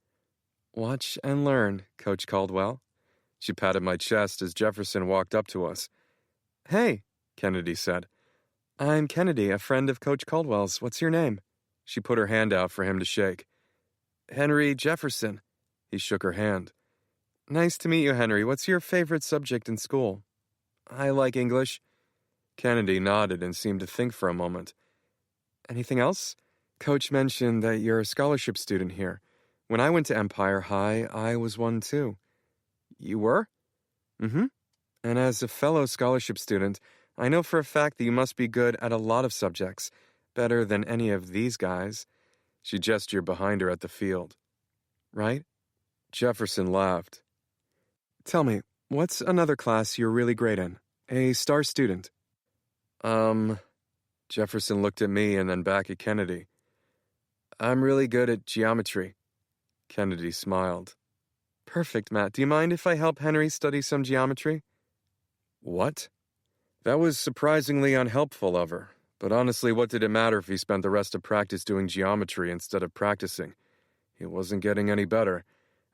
Watch and learn, Coach Caldwell. She patted my chest as Jefferson walked up to us. Hey, Kennedy said. I'm Kennedy, a friend of Coach Caldwell's. What's your name? She put her hand out for him to shake. Henry Jefferson. He shook her hand. Nice to meet you, Henry. What's your favorite subject in school? I like English. Kennedy nodded and seemed to think for a moment. Anything else? Coach mentioned that you're a scholarship student here. When I went to Empire High, I was one too. You were? Mm-hmm. And as a fellow scholarship student, I know for a fact that you must be good at a lot of subjects, better than any of these guys. She gestured behind her at the field. Right? Jefferson laughed. Tell me, what's another class you're really great in? A star student. Jefferson looked at me and then back at Kennedy. I'm really good at geometry. Kennedy smiled. Perfect, Matt. Do you mind if I help Henry study some geometry? What? That was surprisingly unhelpful of her. But honestly, what did it matter if he spent the rest of practice doing geometry instead of practicing? He wasn't getting any better,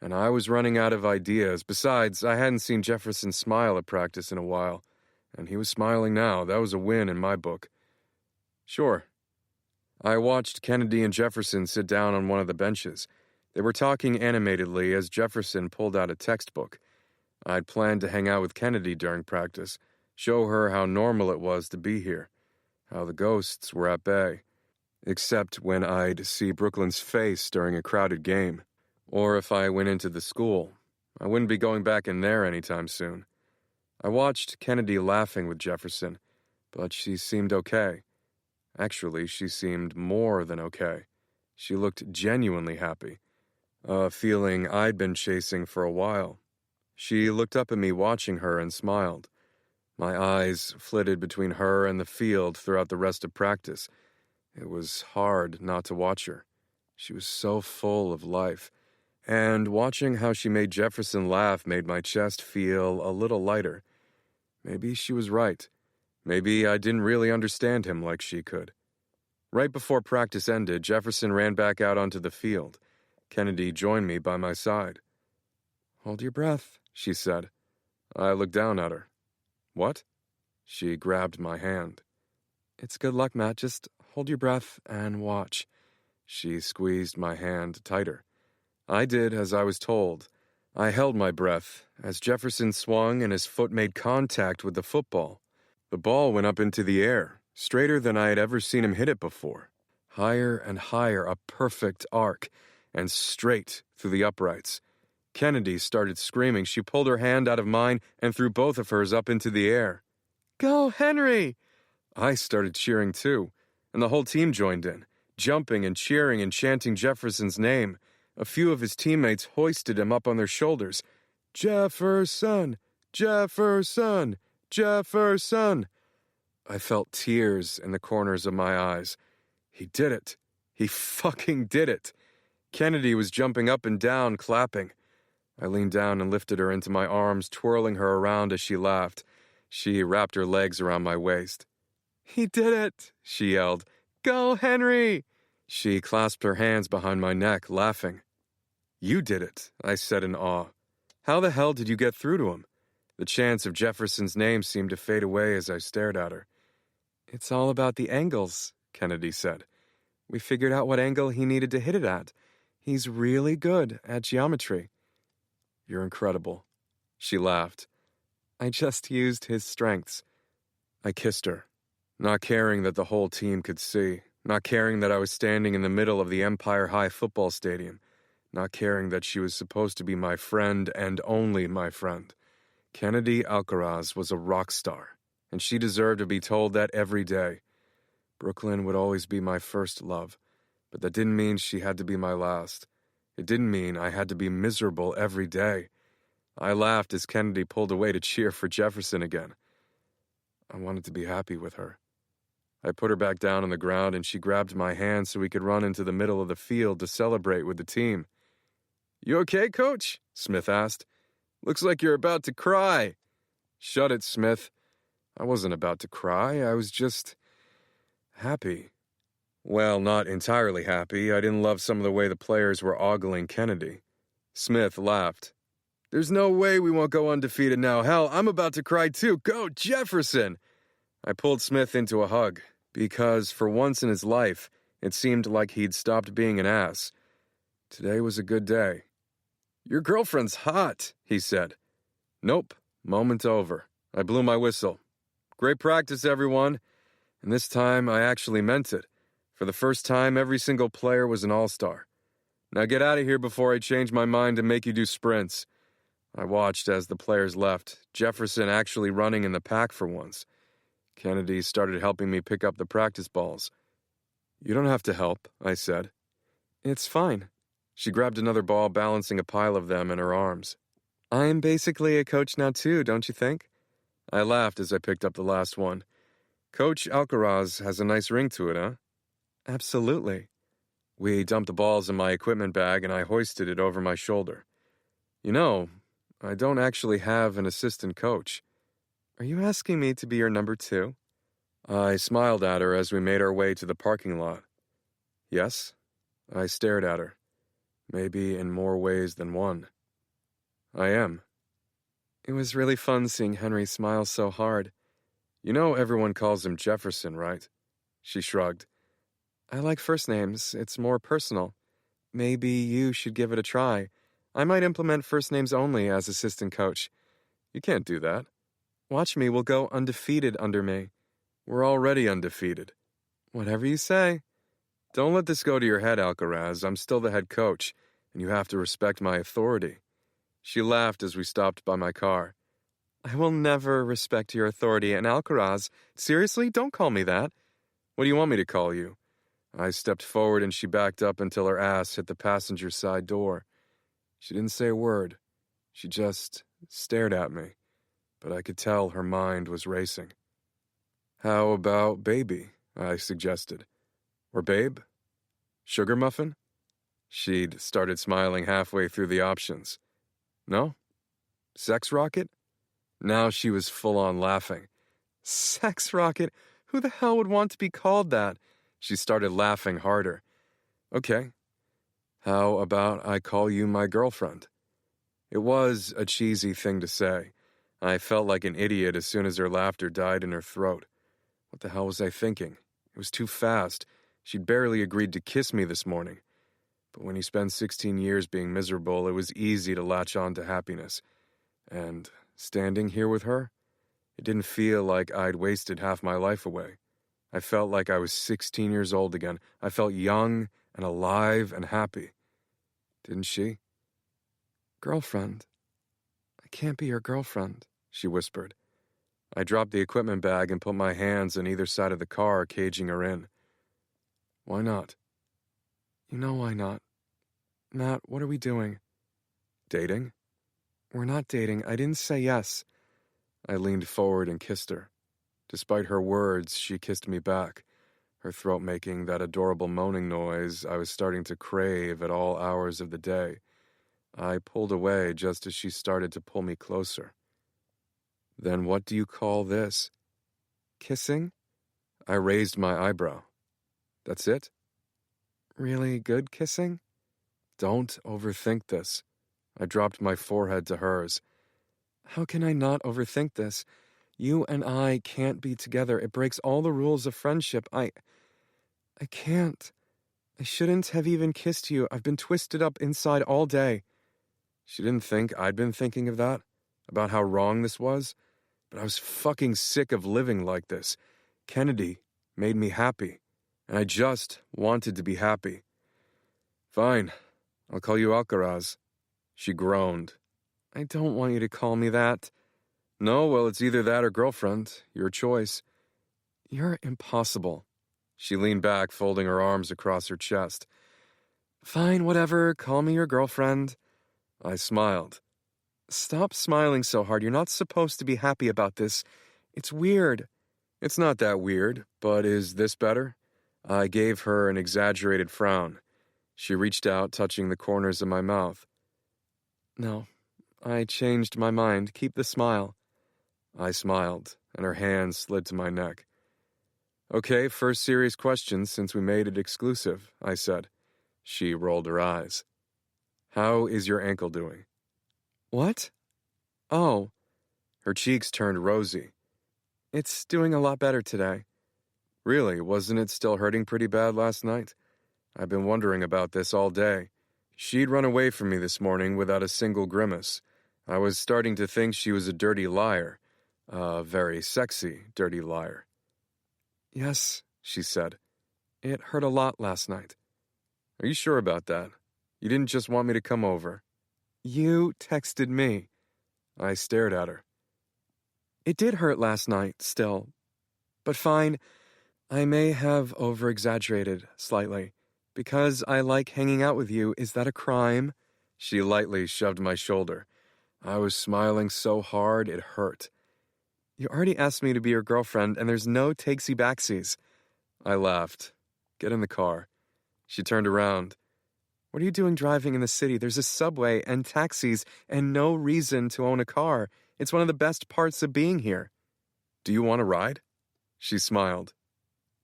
and I was running out of ideas. Besides, I hadn't seen Jefferson smile at practice in a while, and he was smiling now. That was a win in my book. Sure. I watched Kennedy and Jefferson sit down on one of the benches. They were talking animatedly as Jefferson pulled out a textbook. I'd planned to hang out with Kennedy during practice, show her how normal it was to be here, how the ghosts were at bay, except when I'd see Brooklyn's face during a crowded game, or if I went into the school. I wouldn't be going back in there anytime soon. I watched Kennedy laughing with Jefferson, but she seemed okay. Actually, she seemed more than okay. She looked genuinely happy, a feeling I'd been chasing for a while. She looked up at me watching her and smiled. My eyes flitted between her and the field throughout the rest of practice. It was hard not to watch her. She was so full of life. And watching how she made Jefferson laugh made my chest feel a little lighter. Maybe she was right. Maybe I didn't really understand him like she could. Right before practice ended, Jefferson ran back out onto the field. Kennedy joined me by my side. Hold your breath, she said. I looked down at her. What? She grabbed my hand. It's good luck, Matt. Just hold your breath and watch. She squeezed my hand tighter. I did as I was told. I held my breath as Jefferson swung and his foot made contact with the football. The ball went up into the air, straighter than I had ever seen him hit it before. Higher and higher, a perfect arc, and straight through the uprights. Kennedy started screaming. She pulled her hand out of mine and threw both of hers up into the air. Go, Henry! I started cheering too, and the whole team joined in, jumping and cheering and chanting Jefferson's name. A few of his teammates hoisted him up on their shoulders. Jefferson! Jefferson! Jefferson! I felt tears in the corners of my eyes. He did it. He fucking did it. Kennedy was jumping up and down, clapping. I leaned down and lifted her into my arms, twirling her around as she laughed. She wrapped her legs around my waist. He did it, she yelled. Go, Henry! She clasped her hands behind my neck, laughing. You did it, I said in awe. How the hell did you get through to him? The chance of Jefferson's name seemed to fade away as I stared at her. It's all about the angles, Kennedy said. We figured out what angle he needed to hit it at. He's really good at geometry. You're incredible. She laughed. I just used his strengths. I kissed her, not caring that the whole team could see, not caring that I was standing in the middle of the Empire High football stadium, not caring that she was supposed to be my friend and only my friend. Kennedy Alcaraz was a rock star, and she deserved to be told that every day. Brooklyn would always be my first love, but that didn't mean she had to be my last. It didn't mean I had to be miserable every day. I laughed as Kennedy pulled away to cheer for Jefferson again. I wanted to be happy with her. I put her back down on the ground and she grabbed my hand so we could run into the middle of the field to celebrate with the team. You okay, Coach? Smith asked. Looks like you're about to cry. Shut it, Smith. I wasn't about to cry, I was just happy. Well, not entirely happy. I didn't love some of the way the players were ogling Kennedy. Smith laughed. There's no way we won't go undefeated now. Hell, I'm about to cry too. Go, Jefferson! I pulled Smith into a hug, because for once in his life, it seemed like he'd stopped being an ass. Today was a good day. Your girlfriend's hot, he said. Nope, moment over. I blew my whistle. Great practice, everyone. And this time, I actually meant it. For the first time, every single player was an all-star. Now get out of here before I change my mind and make you do sprints. I watched as the players left, Jefferson actually running in the pack for once. Kennedy started helping me pick up the practice balls. You don't have to help, I said. It's fine. She grabbed another ball, balancing a pile of them in her arms. I'm basically a coach now too, don't you think? I laughed as I picked up the last one. Coach Alcaraz has a nice ring to it, huh? Absolutely. We dumped the balls in my equipment bag and I hoisted it over my shoulder. You know, I don't actually have an assistant coach. Are you asking me to be your number 2? I smiled at her as we made our way to the parking lot. Yes, I stared at her. Maybe in more ways than one. I am. It was really fun seeing Henry smile so hard. You know everyone calls him Jefferson, right? She shrugged. I like first names. It's more personal. Maybe you should give it a try. I might implement first names only as assistant coach. You can't do that. Watch me, we'll go undefeated under me. We're already undefeated. Whatever you say. Don't let this go to your head, Alcaraz. I'm still the head coach, and you have to respect my authority. She laughed as we stopped by my car. I will never respect your authority, and Alcaraz, seriously, don't call me that. What do you want me to call you? I stepped forward and she backed up until her ass hit the passenger side door. She didn't say a word. She just stared at me, but I could tell her mind was racing. How about baby? I suggested. Or babe? Sugar muffin? She'd started smiling halfway through the options. No? Sex rocket? Now she was full-on laughing. Sex rocket? Who the hell would want to be called that? She started laughing harder. Okay. How about I call you my girlfriend? It was a cheesy thing to say. I felt like an idiot as soon as her laughter died in her throat. What the hell was I thinking? It was too fast. She'd barely agreed to kiss me this morning. But when you spend 16 years being miserable, it was easy to latch on to happiness. And standing here with her, it didn't feel like I'd wasted half my life away. I felt like I was 16 years old again. I felt young and alive and happy. Didn't she? Girlfriend. I can't be your girlfriend, she whispered. I dropped the equipment bag and put my hands on either side of the car, caging her in. Why not? You know why not. Matt, what are we doing? Dating? We're not dating. I didn't say yes. I leaned forward and kissed her. Despite her words, she kissed me back, her throat making that adorable moaning noise I was starting to crave at all hours of the day. I pulled away just as she started to pull me closer. Then what do you call this? Kissing? I raised my eyebrow. That's it? Really good kissing? Don't overthink this. I dropped my forehead to hers. How can I not overthink this? You and I can't be together. It breaks all the rules of friendship. I can't. I shouldn't have even kissed you. I've been twisted up inside all day. She didn't think I'd been thinking of that, about how wrong this was, but I was fucking sick of living like this. Kennedy made me happy, and I just wanted to be happy. Fine, I'll call you Alcaraz. She groaned. I don't want you to call me that. No, well, it's either that or girlfriend. Your choice. You're impossible. She leaned back, folding her arms across her chest. Fine, whatever. Call me your girlfriend. I smiled. Stop smiling so hard. You're not supposed to be happy about this. It's weird. It's not that weird, but is this better? I gave her an exaggerated frown. She reached out, touching the corners of my mouth. No, I changed my mind. Keep the smile. I smiled, and her hand slid to my neck. Okay, first serious question since we made it exclusive, I said. She rolled her eyes. How is your ankle doing? What? Oh. Her cheeks turned rosy. It's doing a lot better today. Really, wasn't it still hurting pretty bad last night? I've been wondering about this all day. She'd run away from me this morning without a single grimace. I was starting to think she was a dirty liar. A very sexy dirty liar. Yes, she said. It hurt a lot last night. Are you sure about that? You didn't just want me to come over? You texted me. I stared at her. It did hurt last night, still. But fine, I may have over-exaggerated slightly. Because I like hanging out with you, is that a crime? She lightly shoved my shoulder. I was smiling so hard it hurt. You already asked me to be your girlfriend, and there's no takesy-backsies. I laughed. Get in the car. She turned around. What are you doing driving in the city? There's a subway and taxis and no reason to own a car. It's one of the best parts of being here. Do you want to ride? She smiled.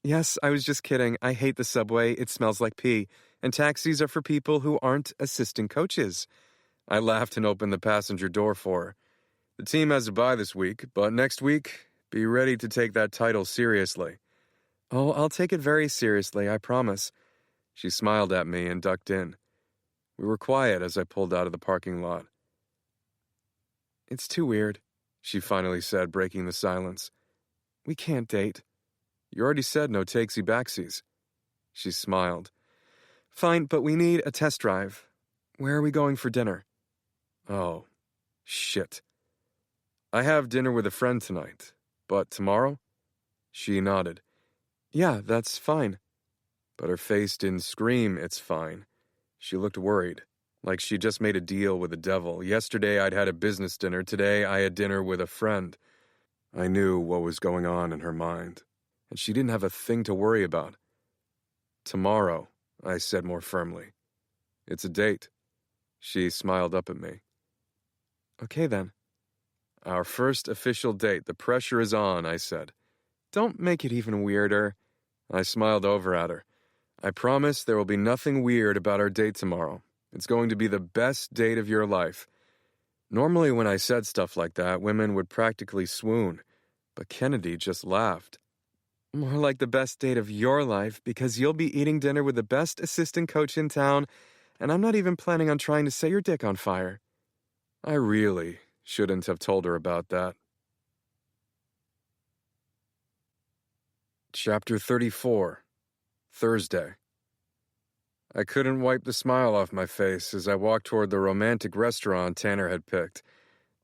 Yes, I was just kidding. I hate the subway. It smells like pee. And taxis are for people who aren't assistant coaches. I laughed and opened the passenger door for her. The team has a bye this week, but next week, be ready to take that title seriously. Oh, I'll take it very seriously, I promise. She smiled at me and ducked in. We were quiet as I pulled out of the parking lot. It's too weird, she finally said, breaking the silence. We can't date. You already said no takesy-backsies. She smiled. Fine, but we need a test drive. Where are we going for dinner? Oh, shit. I have dinner with a friend tonight, but tomorrow? She nodded. Yeah, that's fine. But her face didn't scream, it's fine. She looked worried, like she just made a deal with the devil. Yesterday I'd had a business dinner, today I had dinner with a friend. I knew what was going on in her mind, and she didn't have a thing to worry about. Tomorrow, I said more firmly. It's a date. She smiled up at me. Okay then. Our first official date. The pressure is on, I said. Don't make it even weirder. I smiled over at her. I promise there will be nothing weird about our date tomorrow. It's going to be the best date of your life. Normally when I said stuff like that, women would practically swoon. But Kennedy just laughed. More like the best date of your life, because you'll be eating dinner with the best assistant coach in town, and I'm not even planning on trying to set your dick on fire. I really shouldn't have told her about that. Chapter 34. Thursday. I couldn't wipe the smile off my face as I walked toward the romantic restaurant Tanner had picked.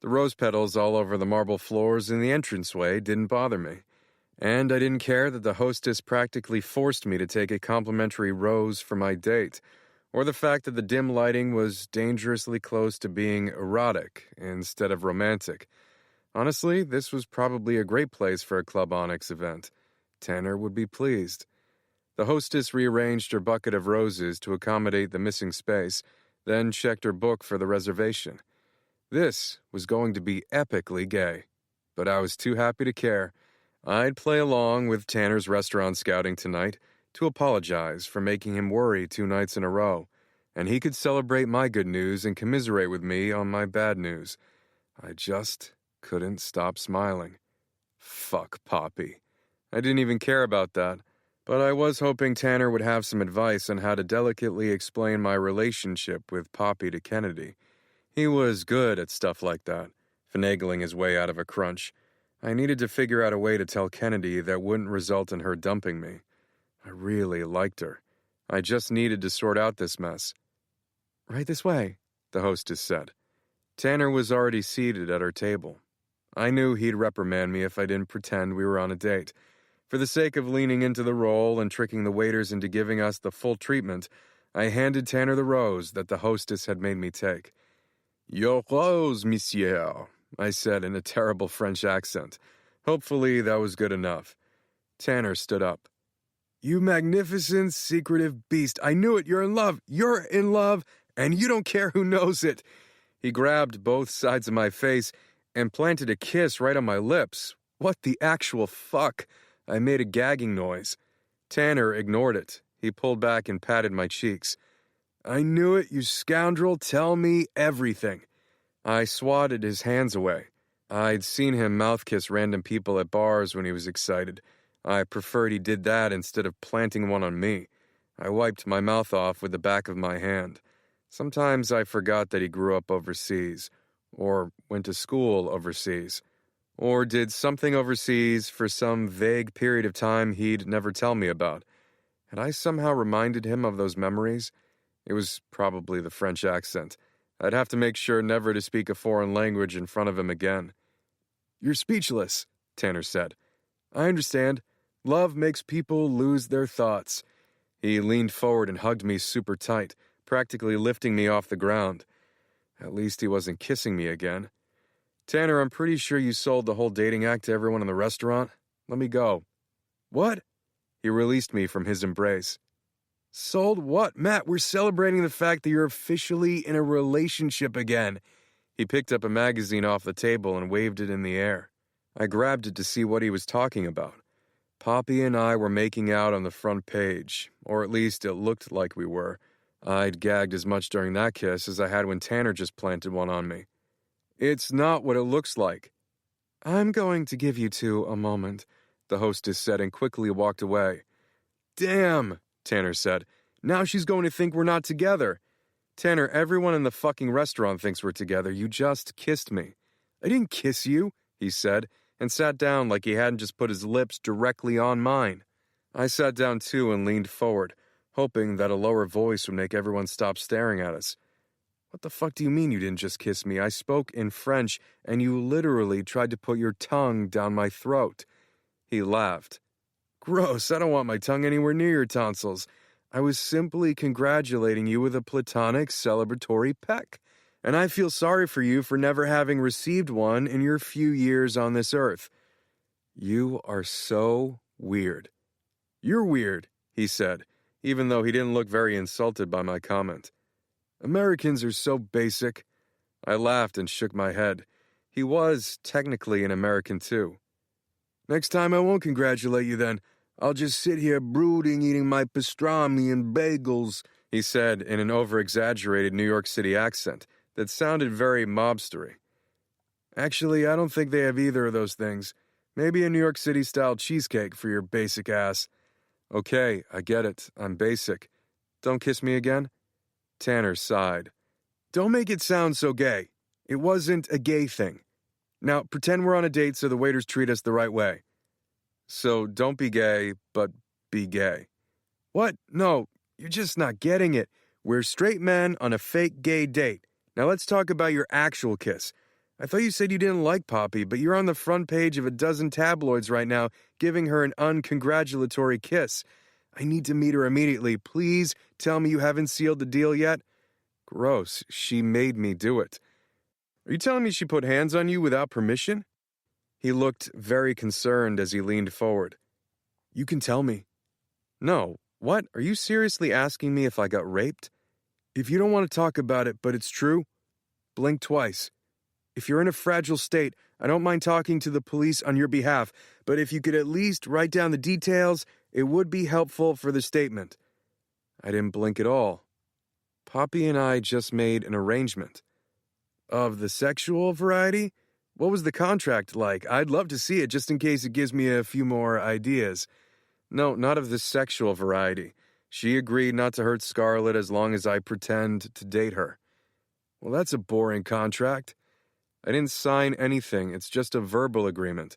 The rose petals all over the marble floors in the entranceway didn't bother me, and I didn't care that the hostess practically forced me to take a complimentary rose for my date, or the fact that the dim lighting was dangerously close to being erotic instead of romantic. Honestly, this was probably a great place for a Club Onyx event. Tanner would be pleased. The hostess rearranged her bucket of roses to accommodate the missing space, then checked her book for the reservation. This was going to be epically gay, but I was too happy to care. I'd play along with Tanner's restaurant scouting tonight to apologize for making him worry 2 nights in a row, and he could celebrate my good news and commiserate with me on my bad news. I just couldn't stop smiling. Fuck Poppy. I didn't even care about that. But I was hoping Tanner would have some advice on how to delicately explain my relationship with Poppy to Kennedy. He was good at stuff like that, finagling his way out of a crunch. I needed to figure out a way to tell Kennedy that wouldn't result in her dumping me. I really liked her. I just needed to sort out this mess. Right this way, the hostess said. Tanner was already seated at her table. I knew he'd reprimand me if I didn't pretend we were on a date. For the sake of leaning into the role and tricking the waiters into giving us the full treatment, I handed Tanner the rose that the hostess had made me take. Your rose, monsieur, I said in a terrible French accent. Hopefully that was good enough. Tanner stood up. You magnificent, secretive beast. I knew it. You're in love. You're in love, and you don't care who knows it. He grabbed both sides of my face and planted a kiss right on my lips. What the actual fuck? I made a gagging noise. Tanner ignored it. He pulled back and patted my cheeks. I knew it, you scoundrel. Tell me everything. I swatted his hands away. I'd seen him mouth-kiss random people at bars when he was excited. I preferred he did that instead of planting one on me. I wiped my mouth off with the back of my hand. Sometimes I forgot that he grew up overseas, or went to school overseas, or did something overseas for some vague period of time he'd never tell me about. Had I somehow reminded him of those memories? It was probably the French accent. I'd have to make sure never to speak a foreign language in front of him again. You're speechless, Tanner said. I understand. Love makes people lose their thoughts. He leaned forward and hugged me super tight, practically lifting me off the ground. At least he wasn't kissing me again. Tanner, I'm pretty sure you sold the whole dating act to everyone in the restaurant. Let me go. What? He released me from his embrace. Sold what? Matt, we're celebrating the fact that you're officially in a relationship again. He picked up a magazine off the table and waved it in the air. I grabbed it to see what he was talking about. Poppy and I were making out on the front page, or at least it looked like we were. I'd gagged as much during that kiss as I had when Tanner just planted one on me. It's not what it looks like. I'm going to give you two a moment, the hostess said and quickly walked away. Damn, Tanner said. Now she's going to think we're not together. Tanner, everyone in the fucking restaurant thinks we're together. You just kissed me. I didn't kiss you, he said, and sat down like he hadn't just put his lips directly on mine. I sat down too and leaned forward, hoping that a lower voice would make everyone stop staring at us. What the fuck do you mean you didn't just kiss me? I spoke in French, and you literally tried to put your tongue down my throat. He laughed. Gross, I don't want my tongue anywhere near your tonsils. I was simply congratulating you with a platonic celebratory peck, and I feel sorry for you for never having received one in your few years on this earth. You are so weird. You're weird, he said, even though he didn't look very insulted by my comment. Americans are so basic. I laughed and shook my head. He was technically an American too. Next time I won't congratulate you then. I'll just sit here brooding, eating my pastrami and bagels, he said in an over-exaggerated New York City accent that sounded very mobstery. Actually, I don't think they have either of those things. Maybe a New York City-style cheesecake for your basic ass. Okay, I get it. I'm basic. Don't kiss me again? Tanner sighed. Don't make it sound so gay. It wasn't a gay thing. Now, pretend we're on a date so the waiters treat us the right way. So don't be gay, but be gay. What? No, you're just not getting it. We're straight men on a fake gay date. Now let's talk about your actual kiss. I thought you said you didn't like Poppy, but you're on the front page of a dozen tabloids right now giving her an uncongratulatory kiss. I need to meet her immediately. Please tell me you haven't sealed the deal yet. Gross, she made me do it. Are you telling me she put hands on you without permission? He looked very concerned as he leaned forward. You can tell me. No, what? Are you seriously asking me if I got raped? If you don't want to talk about it, but it's true, blink twice. If you're in a fragile state, I don't mind talking to the police on your behalf, but if you could at least write down the details, it would be helpful for the statement. I didn't blink at all. Poppy and I just made an arrangement. Of the sexual variety? What was the contract like? I'd love to see it just in case it gives me a few more ideas. No, not of the sexual variety. She agreed not to hurt Scarlett as long as I pretend to date her. Well, that's a boring contract. I didn't sign anything. It's just a verbal agreement.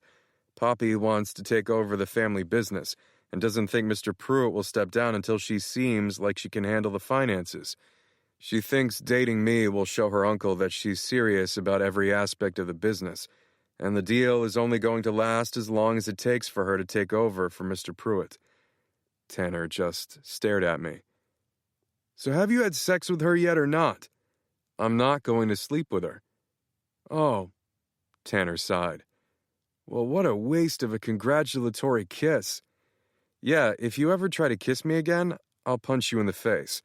Poppy wants to take over the family business and doesn't think Mr. Pruitt will step down until she seems like she can handle the finances. She thinks dating me will show her uncle that she's serious about every aspect of the business, and the deal is only going to last as long as it takes for her to take over for Mr. Pruitt. Tanner just stared at me. So have you had sex with her yet or not? I'm not going to sleep with her. Oh, Tanner sighed. Well, what a waste of a congratulatory kiss. Yeah, if you ever try to kiss me again, I'll punch you in the face.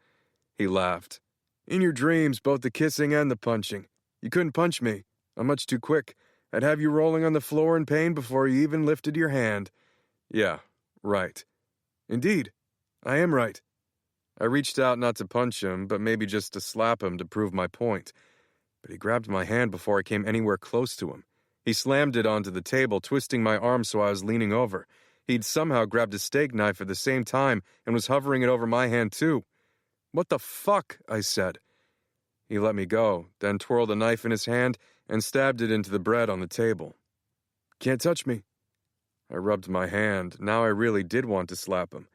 He laughed. In your dreams, both the kissing and the punching. You couldn't punch me. I'm much too quick. I'd have you rolling on the floor in pain before you even lifted your hand. Yeah, right. Indeed, I am right. I reached out not to punch him, but maybe just to slap him to prove my point. But he grabbed my hand before I came anywhere close to him. He slammed it onto the table, twisting my arm so I was leaning over. He'd somehow grabbed a steak knife at the same time and was hovering it over my hand too. What the fuck? I said. He let me go, then twirled a knife in his hand and stabbed it into the bread on the table. Can't touch me. I rubbed my hand. Now I really did want to slap him,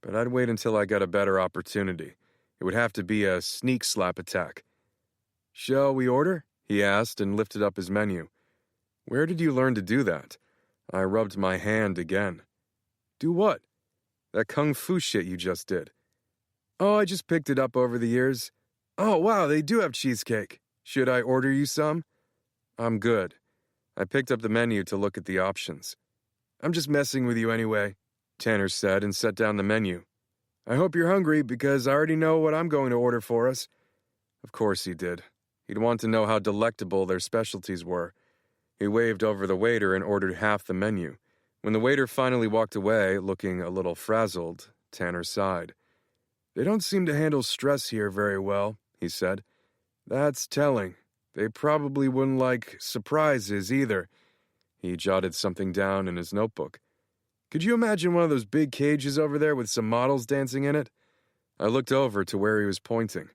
but I'd wait until I got a better opportunity. It would have to be a sneak slap attack. Shall we order? He asked and lifted up his menu. Where did you learn to do that? I rubbed my hand again. Do what? That kung fu shit you just did. Oh, I just picked it up over the years. Oh, wow, they do have cheesecake. Should I order you some? I'm good. I picked up the menu to look at the options. I'm just messing with you anyway, Tanner said and set down the menu. I hope you're hungry because I already know what I'm going to order for us. Of course he did. He'd want to know how delectable their specialties were. He waved over the waiter and ordered half the menu. When the waiter finally walked away, looking a little frazzled, Tanner sighed. They don't seem to handle stress here very well, he said. That's telling. They probably wouldn't like surprises either. He jotted something down in his notebook. Could you imagine one of those big cages over there with some models dancing in it? I looked over to where he was pointing.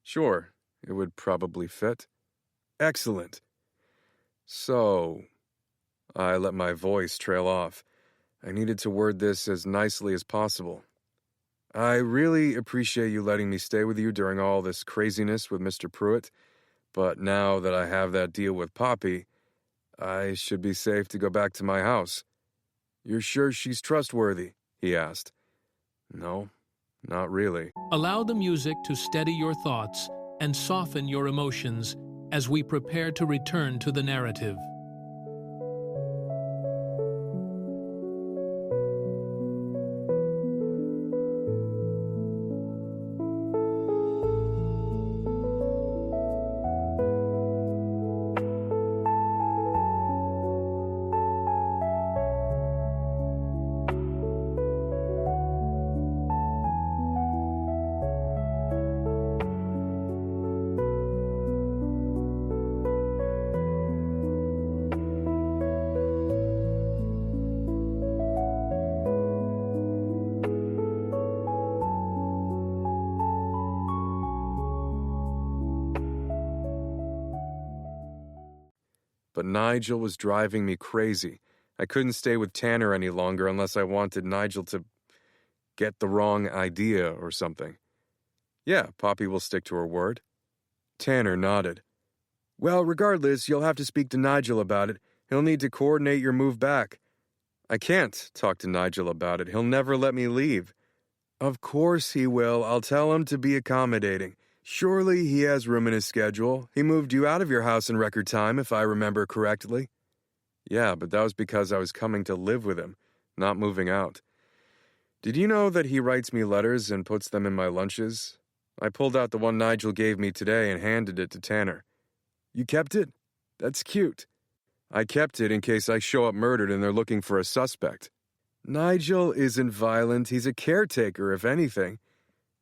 Sure, it would probably fit. Excellent. So, I let my voice trail off. I needed to word this as nicely as possible. I really appreciate you letting me stay with you during all this craziness with Mr. Pruitt, but now that I have that deal with Poppy, I should be safe to go back to my house. You're sure she's trustworthy? He asked. No, not really. Allow the music to steady your thoughts and soften your emotions as we prepare to return to the narrative. But Nigel was driving me crazy. I couldn't stay with Tanner any longer unless I wanted Nigel to get the wrong idea or something. Yeah, Poppy will stick to her word. Tanner nodded. Well, regardless, you'll have to speak to Nigel about it. He'll need to coordinate your move back. I can't talk to Nigel about it. He'll never let me leave. Of course he will. I'll tell him to be accommodating. Surely he has room in his schedule. He moved you out of your house in record time, if I remember correctly. Yeah, but that was because I was coming to live with him, not moving out. Did you know that he writes me letters and puts them in my lunches? I pulled out the one Nigel gave me today and handed it to Tanner. You kept it? That's cute. I kept it in case I show up murdered and they're looking for a suspect. Nigel isn't violent. He's a caretaker, if anything.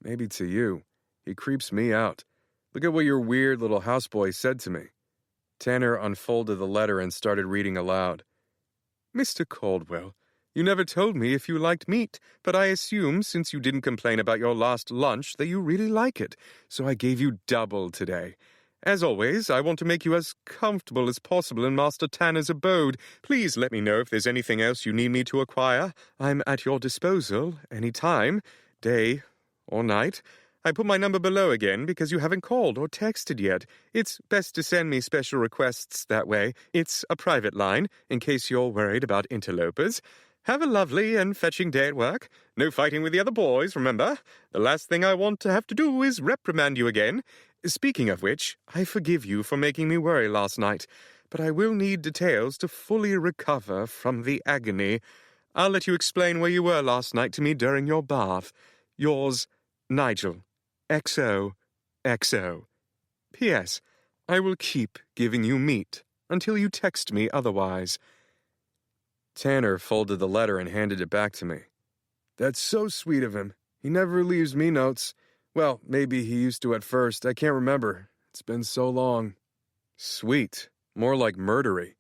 Maybe to you. He creeps me out. Look at what your weird little houseboy said to me. Tanner unfolded the letter and started reading aloud. Mr. Caldwell, you never told me if you liked meat, but I assume since you didn't complain about your last lunch that you really like it, so I gave you double today. As always, I want to make you as comfortable as possible in Master Tanner's abode. Please let me know if there's anything else you need me to acquire. I'm at your disposal any time, day or night. I put my number below again because you haven't called or texted yet. It's best to send me special requests that way. It's a private line, in case you're worried about interlopers. Have a lovely and fetching day at work. No fighting with the other boys, remember? The last thing I want to have to do is reprimand you again. Speaking of which, I forgive you for making me worry last night, but I will need details to fully recover from the agony. I'll let you explain where you were last night to me during your bath. Yours, Nigel. XOXO. P.S. I will keep giving you meat. until you text me otherwise." Tanner folded the letter and handed it back to me. "That's so sweet of him. He never leaves me notes. Well, maybe he used to at first. I can't remember. It's been so long." "Sweet. More like murdery."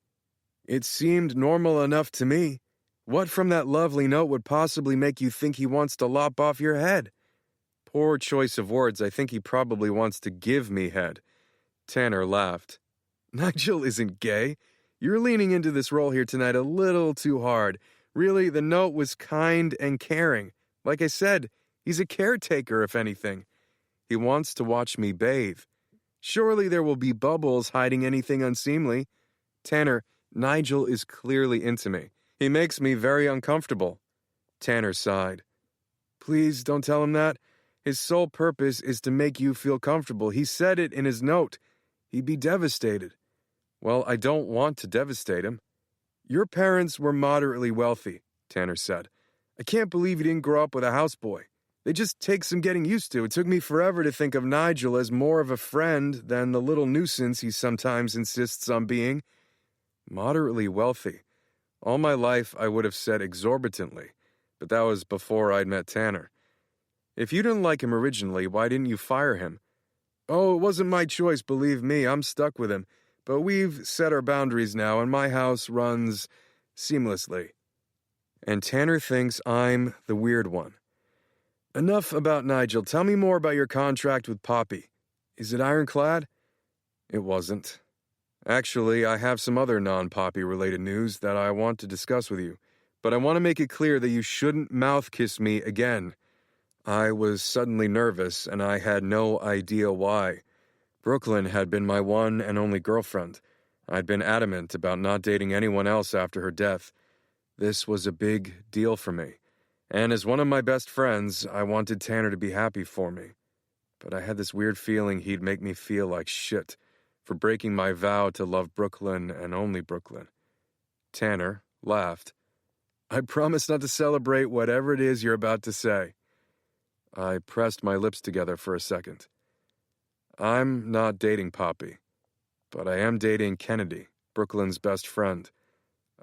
"It seemed normal enough to me. What from that lovely note would possibly make you think he wants to lop off your head?" "Poor choice of words. I think he probably wants to give me head." Tanner laughed. "Nigel isn't gay. You're leaning into this role here tonight a little too hard. Really, the note was kind and caring. Like I said, he's a caretaker, if anything. He wants to watch me bathe. Surely there will be bubbles hiding anything unseemly. Tanner, Nigel is clearly into me. He makes me very uncomfortable." Tanner sighed. "Please don't tell him that. His sole purpose is to make you feel comfortable. He said it in his note. He'd be devastated." "Well, I don't want to devastate him." "Your parents were moderately wealthy," Tanner said. "I can't believe you didn't grow up with a houseboy. They just take some getting used to. It took me forever to think of Nigel as more of a friend than the little nuisance he sometimes insists on being." Moderately wealthy. All my life I would have said exorbitantly, but that was before I'd met Tanner. If you didn't like him originally, why didn't you fire him? "Oh, it wasn't my choice, believe me. I'm stuck with him. But we've set our boundaries now, and my house runs seamlessly." And Tanner thinks I'm the weird one. "Enough about Nigel. Tell me more about your contract with Poppy. Is it ironclad?" It wasn't. Actually, I have some other non-Poppy related news that I want to discuss with you, but I want to make it clear that you shouldn't mouth-kiss me again. I was suddenly nervous, and I had no idea why. Brooklyn had been my one and only girlfriend. I'd been adamant about not dating anyone else after her death. This was a big deal for me, and as one of my best friends, I wanted Tanner to be happy for me. But I had this weird feeling he'd make me feel like shit for breaking my vow to love Brooklyn and only Brooklyn. Tanner laughed. "I promise not to celebrate whatever it is you're about to say." I pressed my lips together for a second. "I'm not dating Poppy, but I am dating Kennedy, Brooklyn's best friend.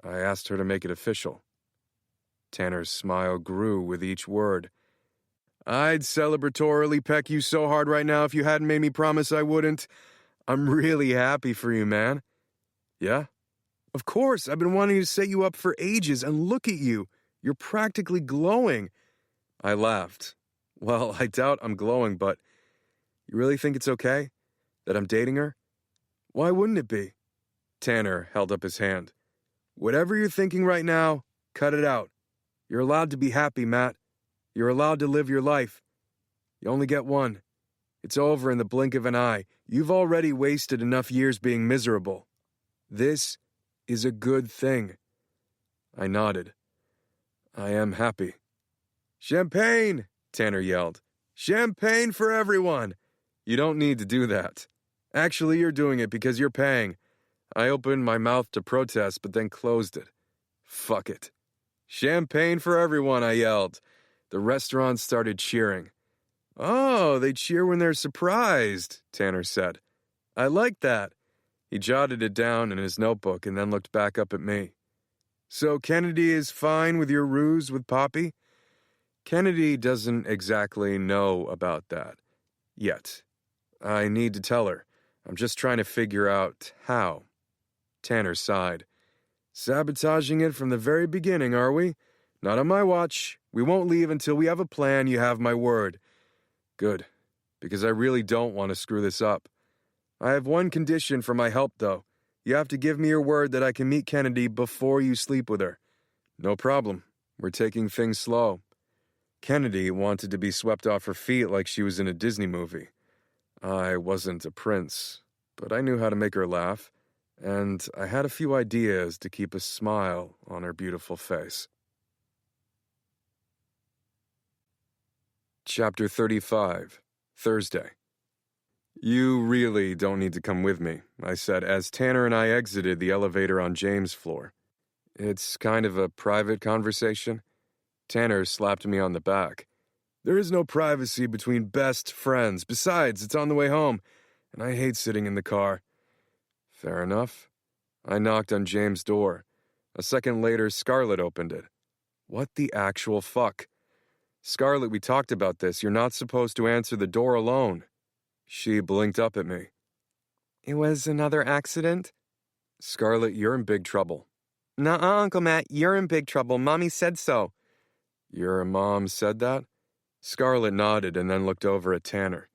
I asked her to make it official." Tanner's smile grew with each word. "I'd celebratorily peck you so hard right now if you hadn't made me promise I wouldn't. I'm really happy for you, man." "Yeah?" "Of course. I've been wanting to set you up for ages, and look at you. You're practically glowing." I laughed. "Well, I doubt I'm glowing, but you really think it's okay that I'm dating her?" "Why wouldn't it be?" Tanner held up his hand. "Whatever you're thinking right now, cut it out. You're allowed to be happy, Matt. You're allowed to live your life. You only get one. It's over in the blink of an eye. You've already wasted enough years being miserable. This is a good thing." I nodded. "I am happy." "Champagne!" Tanner yelled. "Champagne for everyone!" "You don't need to do that." "Actually, you're doing it because you're paying." I opened my mouth to protest, but then closed it. Fuck it. "Champagne for everyone," I yelled. The restaurant started cheering. "Oh, they cheer when they're surprised," Tanner said. "I like that." He jotted it down in his notebook and then looked back up at me. "So Kennedy is fine with your ruse with Poppy?" "Kennedy doesn't exactly know about that. Yet. I need to tell her. I'm just trying to figure out how." Tanner sighed. "Sabotaging it from the very beginning, are we? Not on my watch. We won't leave until we have a plan, you have my word." "Good, because I really don't want to screw this up." "I have one condition for my help, though. You have to give me your word that I can meet Kennedy before you sleep with her." "No problem. We're taking things slow." Kennedy wanted to be swept off her feet like she was in a Disney movie. I wasn't a prince, but I knew how to make her laugh, and I had a few ideas to keep a smile on her beautiful face. Chapter 35, Thursday. "You really don't need to come with me," I said as Tanner and I exited the elevator on James' floor. "It's kind of a private conversation." Tanner slapped me on the back. "There is no privacy between best friends. Besides, it's on the way home, and I hate sitting in the car." "Fair enough." I knocked on James' door. A second later, Scarlett opened it. What the actual fuck? Scarlett, we talked about this. You're not supposed to answer the door alone. She blinked up at me. It was another accident? Scarlett, you're in big trouble. Nuh-uh, Uncle Matt, you're in big trouble. Mommy said so. Your mom said that? Scarlett nodded and then looked over at Tanner.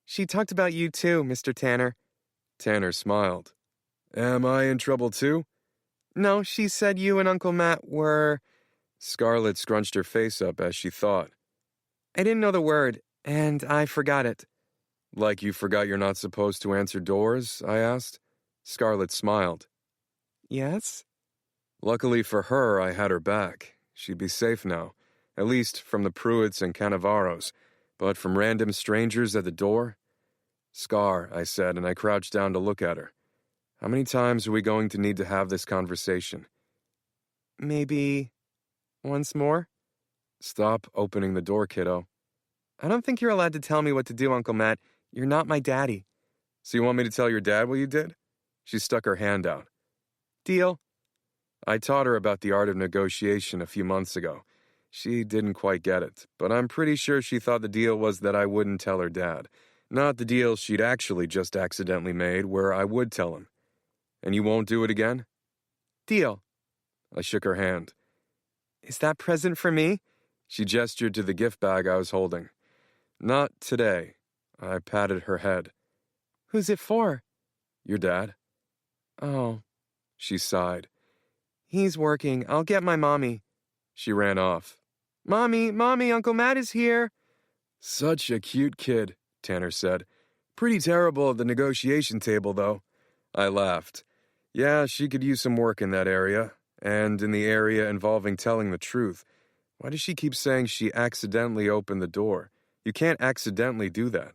She talked about you too, Mr. Tanner. Tanner smiled. Am I in trouble too? No, she said you and Uncle Matt were... Scarlett scrunched her face up as she thought. I didn't know the word, and I forgot it. Like you forgot you're not supposed to answer doors? I asked. Scarlett smiled. Yes? Luckily for her, I had her back. She'd be safe now, at least from the Pruitts and Cannavaros, but from random strangers at the door? Scar, I said, and I crouched down to look at her. How many times are we going to need to have this conversation? Maybe once more? Stop opening the door, kiddo. I don't think you're allowed to tell me what to do, Uncle Matt. You're not my daddy. So you want me to tell your dad what you did? She stuck her hand out. Deal. I taught her about the art of negotiation a few months ago. She didn't quite get it, but I'm pretty sure she thought the deal was that I wouldn't tell her dad. Not the deal she'd actually just accidentally made, where I would tell him. And you won't do it again? Deal. I shook her hand. Is that present for me? She gestured to the gift bag I was holding. Not today. I patted her head. Who's it for? Your dad. Oh. She sighed. He's working. I'll get my mommy. She ran off. Mommy, Uncle Matt is here. Such a cute kid, Tanner said. Pretty terrible at the negotiation table, though. I laughed. Yeah, she could use some work in that area, and in the area involving telling the truth. Why does she keep saying she accidentally opened the door? You can't accidentally do that.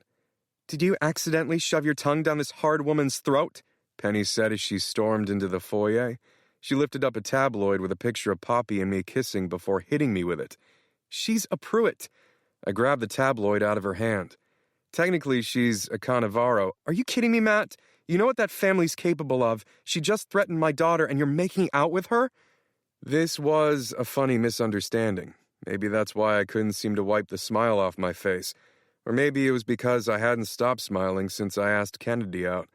Did you accidentally shove your tongue down this hard woman's throat? Penny said as she stormed into the foyer. She lifted up a tabloid with a picture of Poppy and me kissing before hitting me with it. She's a Pruitt. I grabbed the tabloid out of her hand. Technically, she's a Cannavaro. Are you kidding me, Matt? You know what that family's capable of. She just threatened my daughter and you're making out with her? This was a funny misunderstanding. Maybe that's why I couldn't seem to wipe the smile off my face. Or maybe it was because I hadn't stopped smiling since I asked Kennedy out.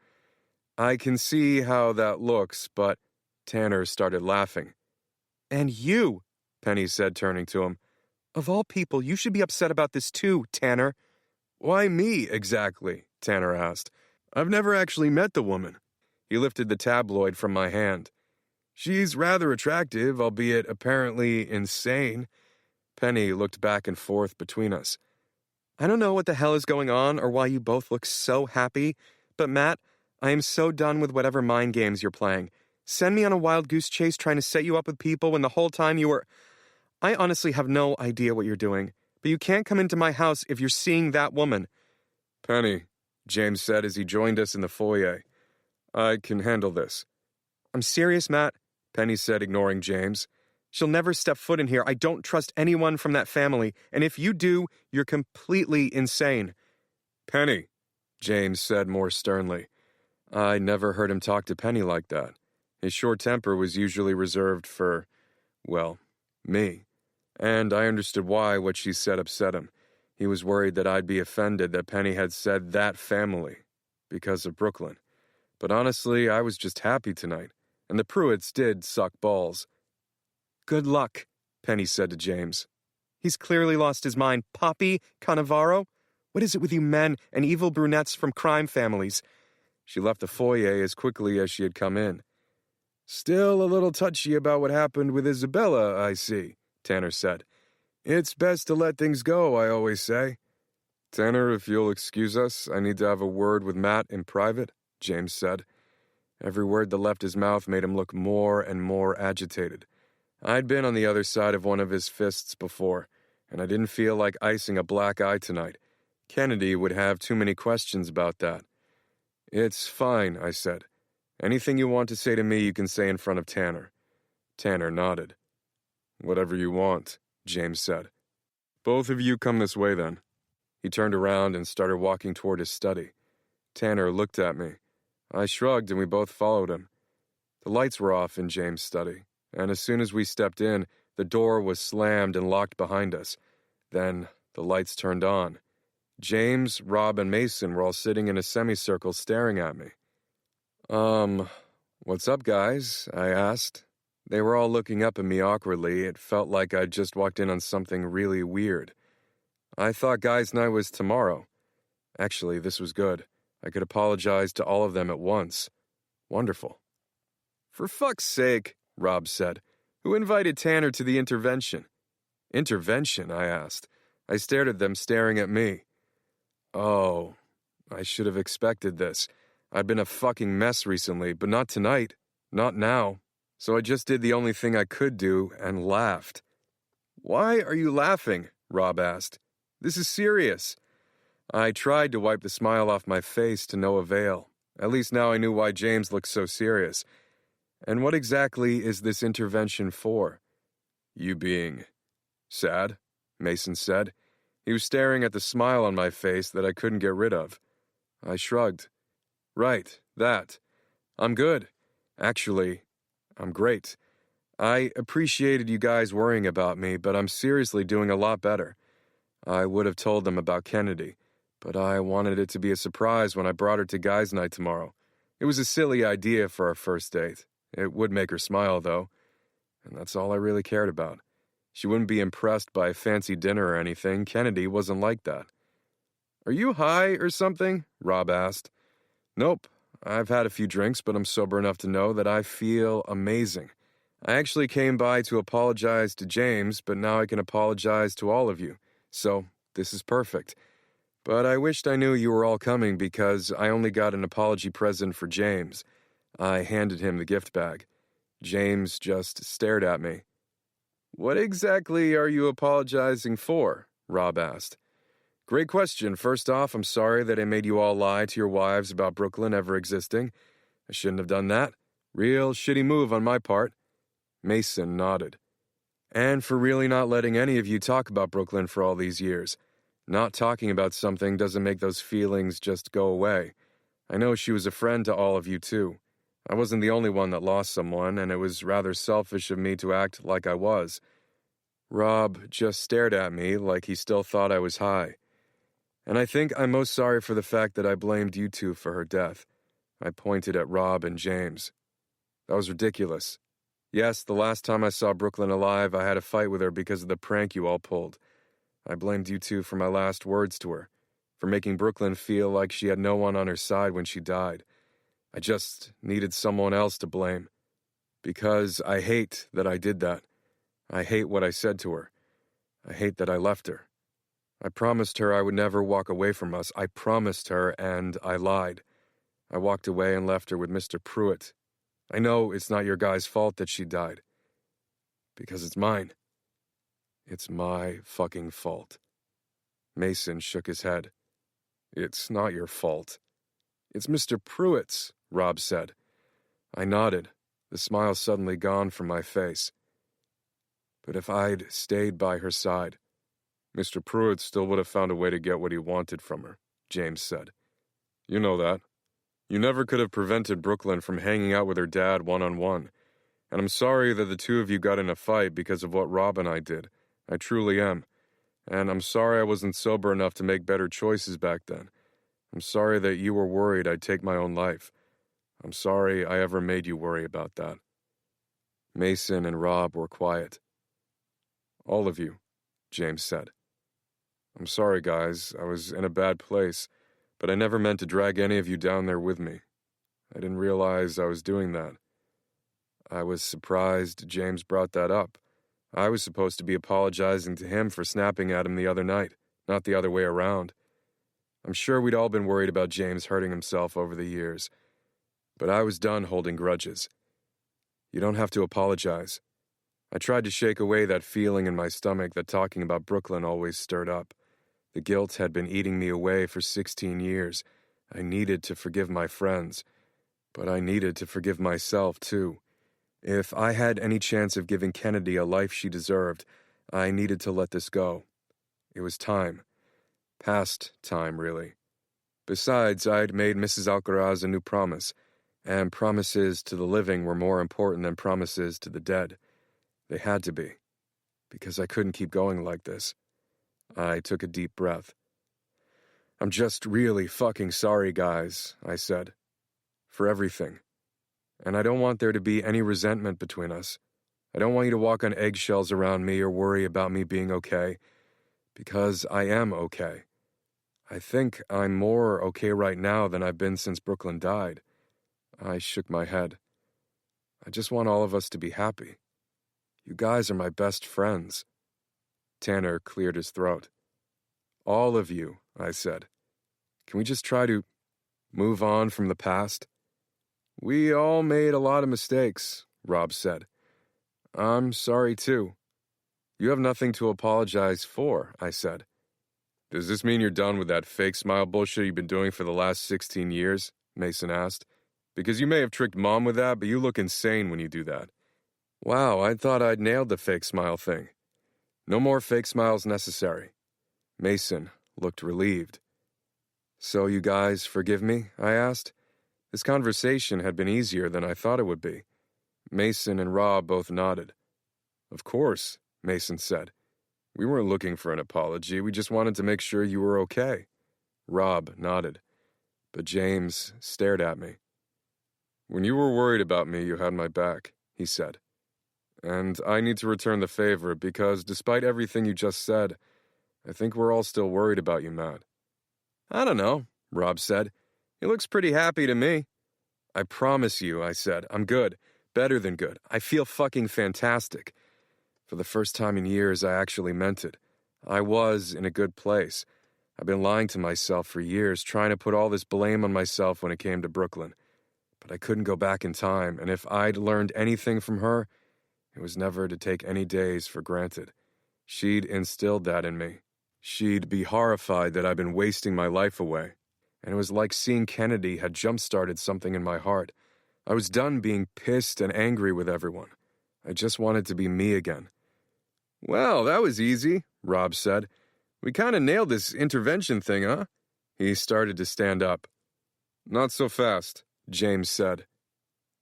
I can see how that looks, but Tanner started laughing. And you, Penny said, turning to him. Of all people, you should be upset about this too, Tanner. Why me, exactly? Tanner asked. I've never actually met the woman. He lifted the tabloid from my hand. She's rather attractive, albeit apparently insane. Penny looked back and forth between us. I don't know what the hell is going on or why you both look so happy, but Matt, I am so done with whatever mind games you're playing. Send me on a wild goose chase trying to set you up with people when the whole time you were... I honestly have no idea what you're doing, but you can't come into my house if you're seeing that woman. Penny, James said as he joined us in the foyer. I can handle this. I'm serious, Matt, Penny said, ignoring James. She'll never step foot in here. I don't trust anyone from that family, and if you do, you're completely insane. Penny, James said more sternly. I never heard him talk to Penny like that. His short temper was usually reserved for, well, me. And I understood why what she said upset him. He was worried that I'd be offended that Penny had said that family because of Brooklyn. But honestly, I was just happy tonight, and the Pruitts did suck balls. Good luck, Penny said to James. He's clearly lost his mind. Poppy, Cannavaro? What is it with you men and evil brunettes from crime families? She left the foyer as quickly as she had come in. Still a little touchy about what happened with Isabella, I see, Tanner said. It's best to let things go, I always say. Tanner, if you'll excuse us, I need to have a word with Matt in private, James said. Every word that left his mouth made him look more and more agitated. I'd been on the other side of one of his fists before, and I didn't feel like icing a black eye tonight. Kennedy would have too many questions about that. It's fine, I said. Anything you want to say to me, you can say in front of Tanner. Tanner nodded. Whatever you want, James said. Both of you come this way, then. He turned around and started walking toward his study. Tanner looked at me. I shrugged and we both followed him. The lights were off in James' study, and as soon as we stepped in, the door was slammed and locked behind us. Then the lights turned on. James, Rob, and Mason were all sitting in a semicircle staring at me. What's up, guys? I asked. They were all looking up at me awkwardly. It felt like I'd just walked in on something really weird. I thought guys' night was tomorrow. Actually, this was good. I could apologize to all of them at once. Wonderful. For fuck's sake, Rob said. Who invited Tanner to the intervention? Intervention, I asked. I stared at them staring at me. Oh, I should have expected this. I'd been a fucking mess recently, but not tonight. Not now. So I just did the only thing I could do and laughed. Why are you laughing? Rob asked. This is serious. I tried to wipe the smile off my face to no avail. At least now I knew why James looked so serious. And what exactly is this intervention for? You being sad? Mason said. He was staring at the smile on my face that I couldn't get rid of. I shrugged. Right, that. I'm good. Actually, I'm great. I appreciated you guys worrying about me, but I'm seriously doing a lot better. I would have told them about Kennedy, but I wanted it to be a surprise when I brought her to guys' night tomorrow. It was a silly idea for our first date. It would make her smile, though, and that's all I really cared about. She wouldn't be impressed by a fancy dinner or anything. Kennedy wasn't like that. Are you high or something? Rob asked. Nope. I've had a few drinks, but I'm sober enough to know that I feel amazing. I actually came by to apologize to James, but now I can apologize to all of you. So, this is perfect. But I wished I knew you were all coming because I only got an apology present for James. I handed him the gift bag. James just stared at me. What exactly are you apologizing for? Rob asked. Great question. First off, I'm sorry that I made you all lie to your wives about Brooklyn ever existing. I shouldn't have done that. Real shitty move on my part. Mason nodded. And for really not letting any of you talk about Brooklyn for all these years. Not talking about something doesn't make those feelings just go away. I know she was a friend to all of you, too. I wasn't the only one that lost someone, and it was rather selfish of me to act like I was. Rob just stared at me like he still thought I was high. And I think I'm most sorry for the fact that I blamed you two for her death. I pointed at Rob and James. That was ridiculous. Yes, the last time I saw Brooklyn alive, I had a fight with her because of the prank you all pulled. I blamed you two for my last words to her, for making Brooklyn feel like she had no one on her side when she died. I just needed someone else to blame. Because I hate that I did that. I hate what I said to her. I hate that I left her. I promised her I would never walk away from us. I promised her, and I lied. I walked away and left her with Mr. Pruitt. I know it's not your guys' fault that she died. Because it's mine. It's my fucking fault. Mason shook his head. It's not your fault. It's Mr. Pruitt's, Rob said. I nodded, the smile suddenly gone from my face. But if I'd stayed by her side, Mr. Pruitt still would have found a way to get what he wanted from her, James said. You know that. You never could have prevented Brooklyn from hanging out with her dad one-on-one. And I'm sorry that the two of you got in a fight because of what Rob and I did. I truly am. And I'm sorry I wasn't sober enough to make better choices back then. I'm sorry that you were worried I'd take my own life. I'm sorry I ever made you worry about that. Mason and Rob were quiet. All of you, James said. I'm sorry, guys. I was in a bad place, but I never meant to drag any of you down there with me. I didn't realize I was doing that. I was surprised James brought that up. I was supposed to be apologizing to him for snapping at him the other night, not the other way around. I'm sure we'd all been worried about James hurting himself over the years, but I was done holding grudges. You don't have to apologize. I tried to shake away that feeling in my stomach that talking about Brooklyn always stirred up. The guilt had been eating me away for 16 years. I needed to forgive my friends, but I needed to forgive myself, too. If I had any chance of giving Kennedy a life she deserved, I needed to let this go. It was time. Past time, really. Besides, I'd made Mrs. Alcaraz a new promise, And promises to the living were more important than promises to the dead. They had to be, because I couldn't keep going like this. I took a deep breath. "I'm just really fucking sorry, guys," I said. "For everything. And I don't want there to be any resentment between us. I don't want you to walk on eggshells around me or worry about me being okay, because I am okay. I think I'm more okay right now than I've been since Brooklyn died." I shook my head. "I just want all of us to be happy. You guys are my best friends." Tanner cleared his throat. "All of you," I said. "Can we just try to move on from the past?" "We all made a lot of mistakes," Rob said. "I'm sorry too." "You have nothing to apologize for," I said. "Does this mean you're done with that fake smile bullshit you've been doing for the last 16 years? Mason asked. "Because you may have tricked Mom with that, but you look insane when you do that." Wow, I thought I'd nailed the fake smile thing. "No more fake smiles necessary." Mason looked relieved. "So you guys forgive me?" I asked. This conversation had been easier than I thought it would be. Mason and Rob both nodded. "Of course," Mason said. "We weren't looking for an apology. We just wanted to make sure you were okay." Rob nodded, but James stared at me. "When you were worried about me, you had my back," he said. "And I need to return the favor because despite everything you just said, I think we're all still worried about you, Matt." "I don't know," Rob said. "He looks pretty happy to me." "I promise you," I said, "I'm good. Better than good. I feel fucking fantastic." For the first time in years, I actually meant it. I was in a good place. I've been lying to myself for years, trying to put all this blame on myself when it came to Brooklyn. But I couldn't go back in time, and if I'd learned anything from her, it was never to take any days for granted. She'd instilled that in me. She'd be horrified that I'd been wasting my life away. And it was like seeing Kennedy had jump-started something in my heart. I was done being pissed and angry with everyone. I just wanted to be me again. "Well, that was easy," Rob said. "We kind of nailed this intervention thing, huh?" He started to stand up. "Not so fast," James said.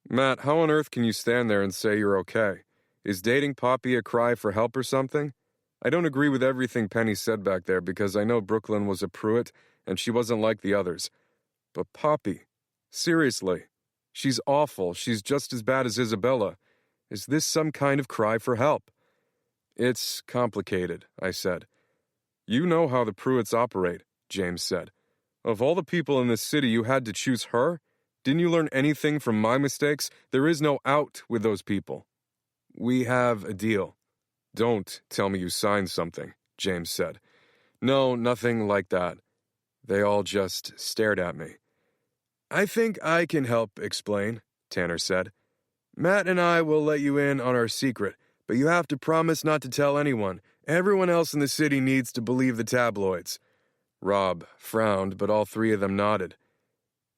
"Matt, how on earth can you stand there and say you're okay? Is dating Poppy a cry for help or something? I don't agree with everything Penny said back there because I know Brooklyn was a Pruitt and she wasn't like the others. But Poppy, seriously, she's awful. She's just as bad as Isabella. Is this some kind of cry for help?" "It's complicated," I said. "You know how the Pruitts operate," James said. "Of all the people in this city, you had to choose her? Didn't you learn anything from my mistakes? There is no out with those people." "We have a deal." "Don't tell me you signed something," James said. "No, nothing like that." They all just stared at me. "I think I can help explain," Tanner said. "Matt and I will let you in on our secret, but you have to promise not to tell anyone. Everyone else in the city needs to believe the tabloids." Rob frowned, but all three of them nodded.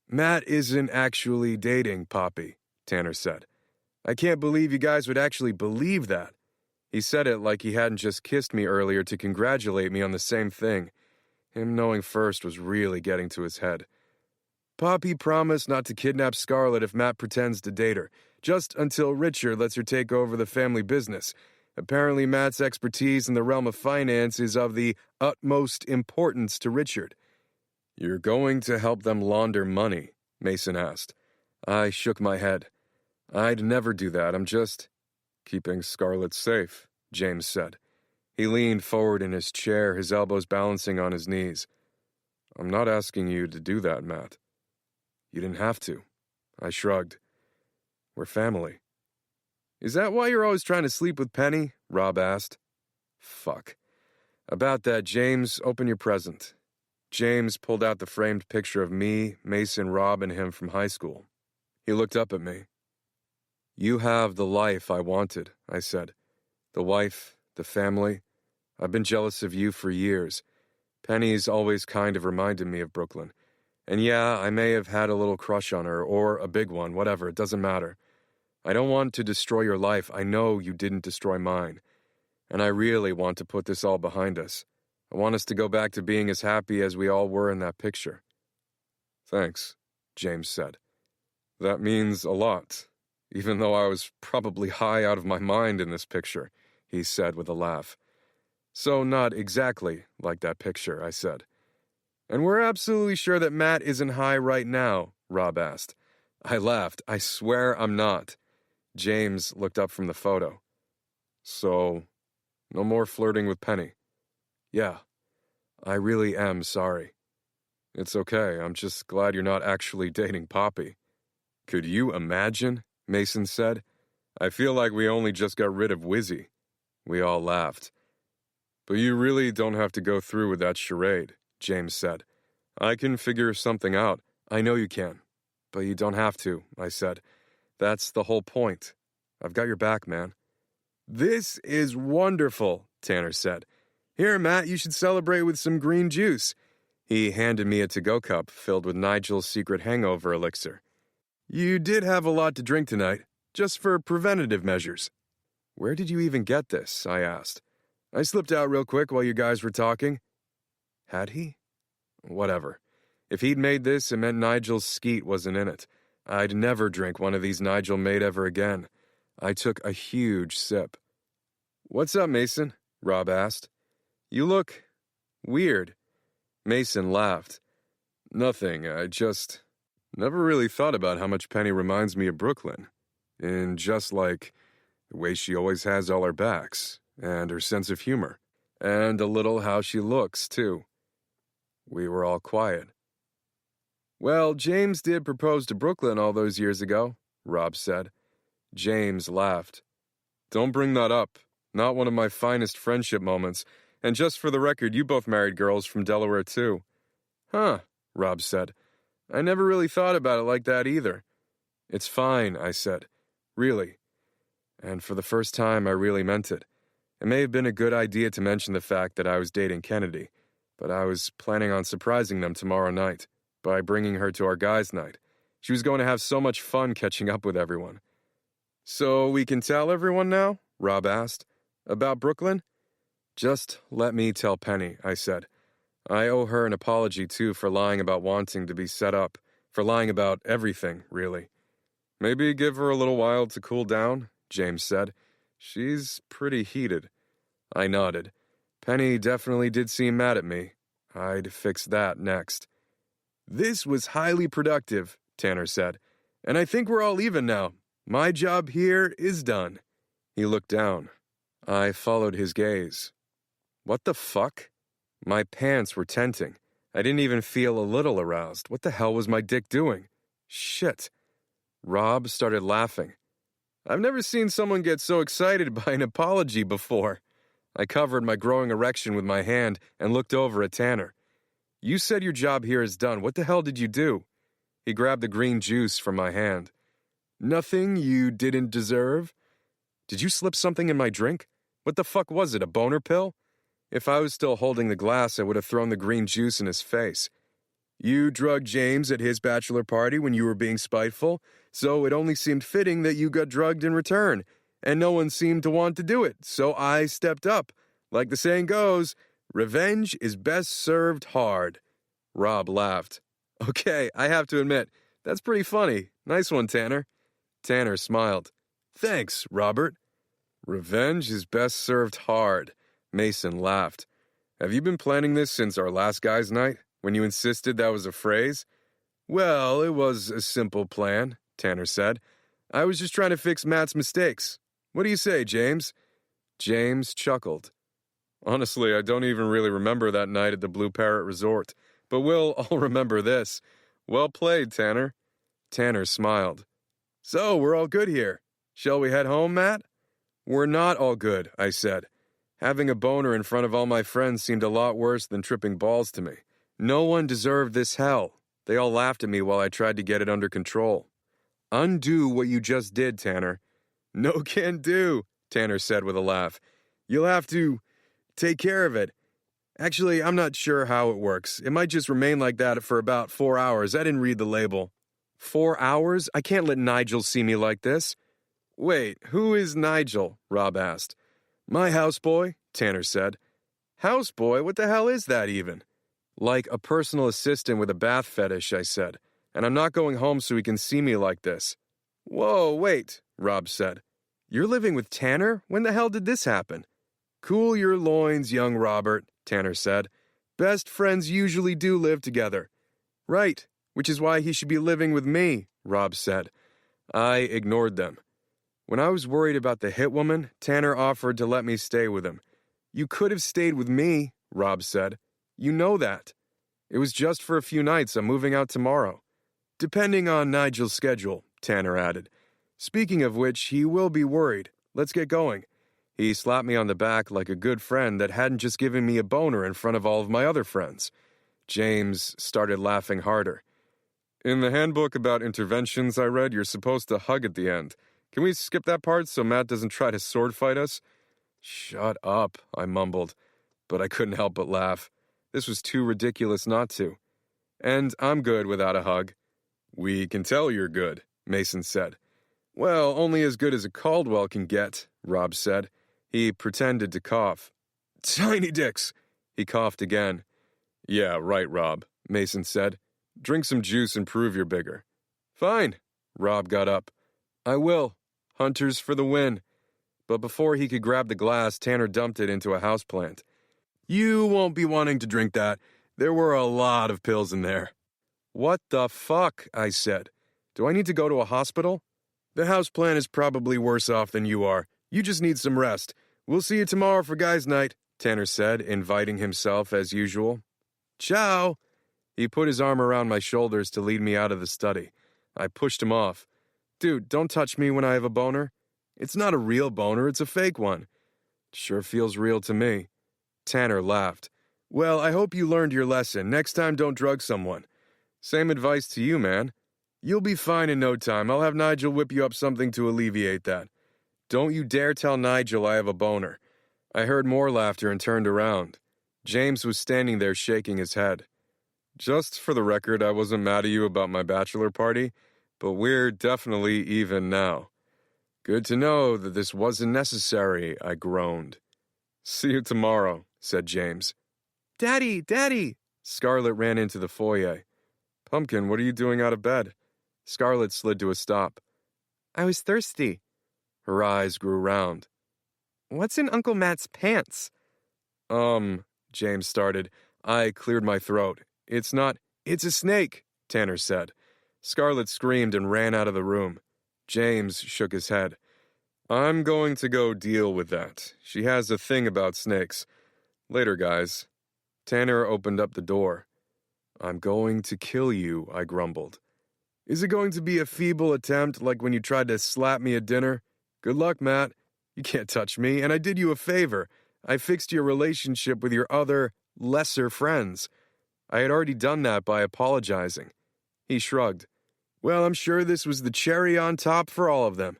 "Matt isn't actually dating Poppy," Tanner said. "I can't believe you guys would actually believe that." He said it like he hadn't just kissed me earlier to congratulate me on the same thing. Him knowing first was really getting to his head. "Poppy promised not to kidnap Scarlett if Matt pretends to date her, just until Richard lets her take over the family business. Apparently Matt's expertise in the realm of finance is of the utmost importance to Richard." "You're going to help them launder money?" Mason asked. I shook my head. "I'd never do that. I'm just keeping Scarlett safe," James said. He leaned forward in his chair, his elbows balancing on his knees. "I'm not asking you to do that, Matt." "You didn't have to." I shrugged. "We're family." "Is that why you're always trying to sleep with Penny?" Rob asked. Fuck. "About that, James, open your present." James pulled out the framed picture of me, Mason, Rob, and him from high school. He looked up at me. "You have the life I wanted," I said. "The wife, the family. I've been jealous of you for years. Penny's always kind of reminded me of Brooklyn. And yeah, I may have had a little crush on her, or a big one, whatever, it doesn't matter. I don't want to destroy your life. I know you didn't destroy mine. And I really want to put this all behind us. I want us to go back to being as happy as we all were in that picture." "Thanks," James said. That means a lot, even though I was probably high out of my mind in this picture, he said with a laugh. So not exactly like that picture, I said. And we're absolutely sure that Matt isn't high right now, Rob asked. I laughed. I swear I'm not. James looked up from the photo. So, no more flirting with Penny. Yeah, I really am sorry. It's okay, I'm just glad you're not actually dating Poppy. Could you imagine? Mason said. I feel like we only just got rid of Wizzy. We all laughed. But you really don't have to go through with that charade, James said. I can figure something out. I know you can. But you don't have to, I said. That's the whole point. I've got your back, man. This is wonderful, Tanner said. Here, Matt, you should celebrate with some green juice. He handed me a to-go cup filled with Nigel's secret hangover elixir. You did have a lot to drink tonight, just for preventative measures. Where did you even get this? I asked. I slipped out real quick while you guys were talking. Had he? Whatever. If he'd made this, it meant Nigel's skeet wasn't in it. I'd never drink one of these Nigel made ever again. I took a huge sip. What's up, Mason? Rob asked. You look weird. Mason laughed. Nothing, I just never really thought about how much Penny reminds me of Brooklyn. And just like the way she always has all her backs, and her sense of humor, and a little how she looks, too. We were all quiet. Well, James did propose to Brooklyn all those years ago, Rob said. James laughed. Don't bring that up. Not one of my finest friendship moments. And just for the record, you both married girls from Delaware, too. Huh, Rob said. I never really thought about it like that either. It's fine, I said. Really. And for the first time, I really meant it. It may have been a good idea to mention the fact that I was dating Kennedy, but I was planning on surprising them tomorrow night by bringing her to our guys' night. She was going to have so much fun catching up with everyone. So we can tell everyone now? Rob asked. About Brooklyn? Just let me tell Penny, I said. I owe her an apology, too, for lying about wanting to be set up, for lying about everything, really. Maybe give her a little while to cool down, James said. She's pretty heated. I nodded. Penny definitely did seem mad at me. I'd fix that next. This was highly productive, Tanner said, and I think we're all even now. My job here is done. He looked down. I followed his gaze. What the fuck? My pants were tenting. I didn't even feel a little aroused. What the hell was my dick doing? Shit. Rob started laughing. I've never seen someone get so excited by an apology before. I covered my growing erection with my hand and looked over at Tanner. You said your job here is done. What the hell did you do? He grabbed the green juice from my hand. Nothing you didn't deserve? Did you slip something in my drink? What the fuck was it, a boner pill? If I was still holding the glass, I would have thrown the green juice in his face. You drugged James at his bachelor party when you were being spiteful, so it only seemed fitting that you got drugged in return, and no one seemed to want to do it, so I stepped up. Like the saying goes, revenge is best served hard. Rob laughed. Okay, I have to admit, that's pretty funny. Nice one, Tanner. Tanner smiled. Thanks, Robert. Revenge is best served hard. Mason laughed. Have you been planning this since our last guys' night, when you insisted that was a phrase? Well, it was a simple plan, Tanner said. I was just trying to fix Matt's mistakes. What do you say, James? James chuckled. Honestly, I don't even really remember that night at the Blue Parrot Resort, but we'll all remember this. Well played, Tanner. Tanner smiled. So, we're all good here. Shall we head home, Matt? We're not all good, I said. Having a boner in front of all my friends seemed a lot worse than tripping balls to me. No one deserved this hell. They all laughed at me while I tried to get it under control. Undo what you just did, Tanner. No can do, Tanner said with a laugh. You'll have to take care of it. Actually, I'm not sure how it works. It might just remain like that for about 4 hours. I didn't read the label. 4 hours? I can't let Nigel see me like this. Wait, who is Nigel? Rob asked. My houseboy, Tanner said. Houseboy? What the hell is that even? Like a personal assistant with a bath fetish, I said. and I'm not going home so he can see me like this." "Whoa, wait," Rob said. "You're living with Tanner? When the hell did this happen?" "Cool your loins, young Robert," Tanner said. "Best friends usually do live together." "Right, which is why he should be living with me," Rob said. I ignored them. When I was worried about the hit woman, Tanner offered to let me stay with him. "You could have stayed with me," Rob said. "You know that." "It was just for a few nights. I'm moving out tomorrow." "Depending on Nigel's schedule," Tanner added. "Speaking of which, he will be worried. Let's get going." He slapped me on the back like a good friend that hadn't just given me a boner in front of all of my other friends. James started laughing harder. "In the handbook about interventions I read, you're supposed to hug at the end. Can we skip that part so Matt doesn't try to sword fight us?" "Shut up," I mumbled, but I couldn't help but laugh. This was too ridiculous not to. "And I'm good without a hug." "We can tell you're good," Mason said. "Well, only as good as a Caldwell can get," Rob said. He pretended to cough. "Tiny dicks!" He coughed again. "Yeah, right, Rob," Mason said. "Drink some juice and prove you're bigger." "Fine." Rob got up. "I will. Hunters for the win." But before he could grab the glass, Tanner dumped it into a houseplant. "You won't be wanting to drink that. There were a lot of pills in there." "What the fuck?" I said. "Do I need to go to a hospital?" "The houseplant is probably worse off than you are. You just need some rest. We'll see you tomorrow for guys' night," Tanner said, inviting himself as usual. "Ciao." He put his arm around my shoulders to lead me out of the study. I pushed him off. "Dude, don't touch me when I have a boner." "It's not a real boner, it's a fake one." "Sure feels real to me." Tanner laughed. "Well, I hope you learned your lesson. Next time, don't drug someone." "Same advice to you, man." "You'll be fine in no time. I'll have Nigel whip you up something to alleviate that." "Don't you dare tell Nigel I have a boner." I heard more laughter and turned around. James was standing there shaking his head. "Just for the record, I wasn't mad at you about my bachelor party, but we're definitely even now." "Good to know that this wasn't necessary," I groaned. "See you tomorrow," said James. "Daddy, Daddy!" Scarlett ran into the foyer. "Pumpkin, what are you doing out of bed?" Scarlett slid to a stop. "I was thirsty." Her eyes grew round. "What's in Uncle Matt's pants?" James started. I cleared my throat. "It's not—" "It's a snake," Tanner said. Scarlett screamed and ran out of the room. James shook his head. "I'm going to go deal with that. She has a thing about snakes. Later, guys." Tanner opened up the door. "I'm going to kill you," I grumbled. "Is it going to be a feeble attempt like when you tried to slap me at dinner? Good luck, Matt. You can't touch me, and I did you a favor. I fixed your relationship with your other, lesser friends. I had already done that by apologizing." He shrugged. "Well, I'm sure this was the cherry on top for all of them."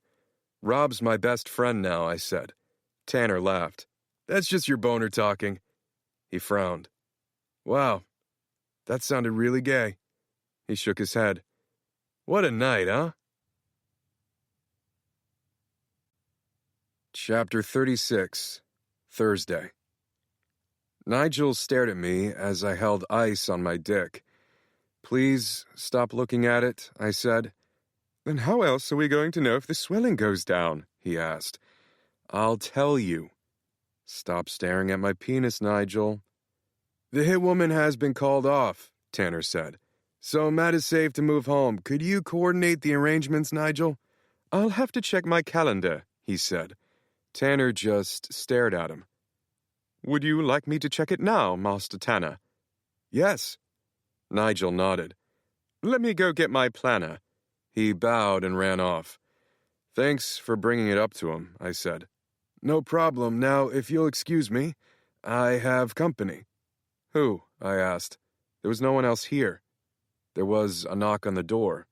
"Rob's my best friend now," I said. Tanner laughed. "That's just your boner talking." He frowned. "Wow, that sounded really gay." He shook his head. "What a night, huh?" Chapter 36, Thursday. Nigel stared at me as I held ice on my dick. "Please stop looking at it," I said. "Then how else are we going to know if the swelling goes down?" he asked. "I'll tell you." "Stop staring at my penis, Nigel." "The hit woman has been called off," Tanner said. "So Matt is safe to move home. Could you coordinate the arrangements, Nigel?" "I'll have to check my calendar," he said. Tanner just stared at him. "Would you like me to check it now, Master Tanner?" "Yes." Nigel nodded. "Let me go get my planner." He bowed and ran off. "Thanks for bringing it up to him," I said. "No problem. Now, if you'll excuse me, I have company." "Who?" I asked. There was no one else here. There was a knock on the door.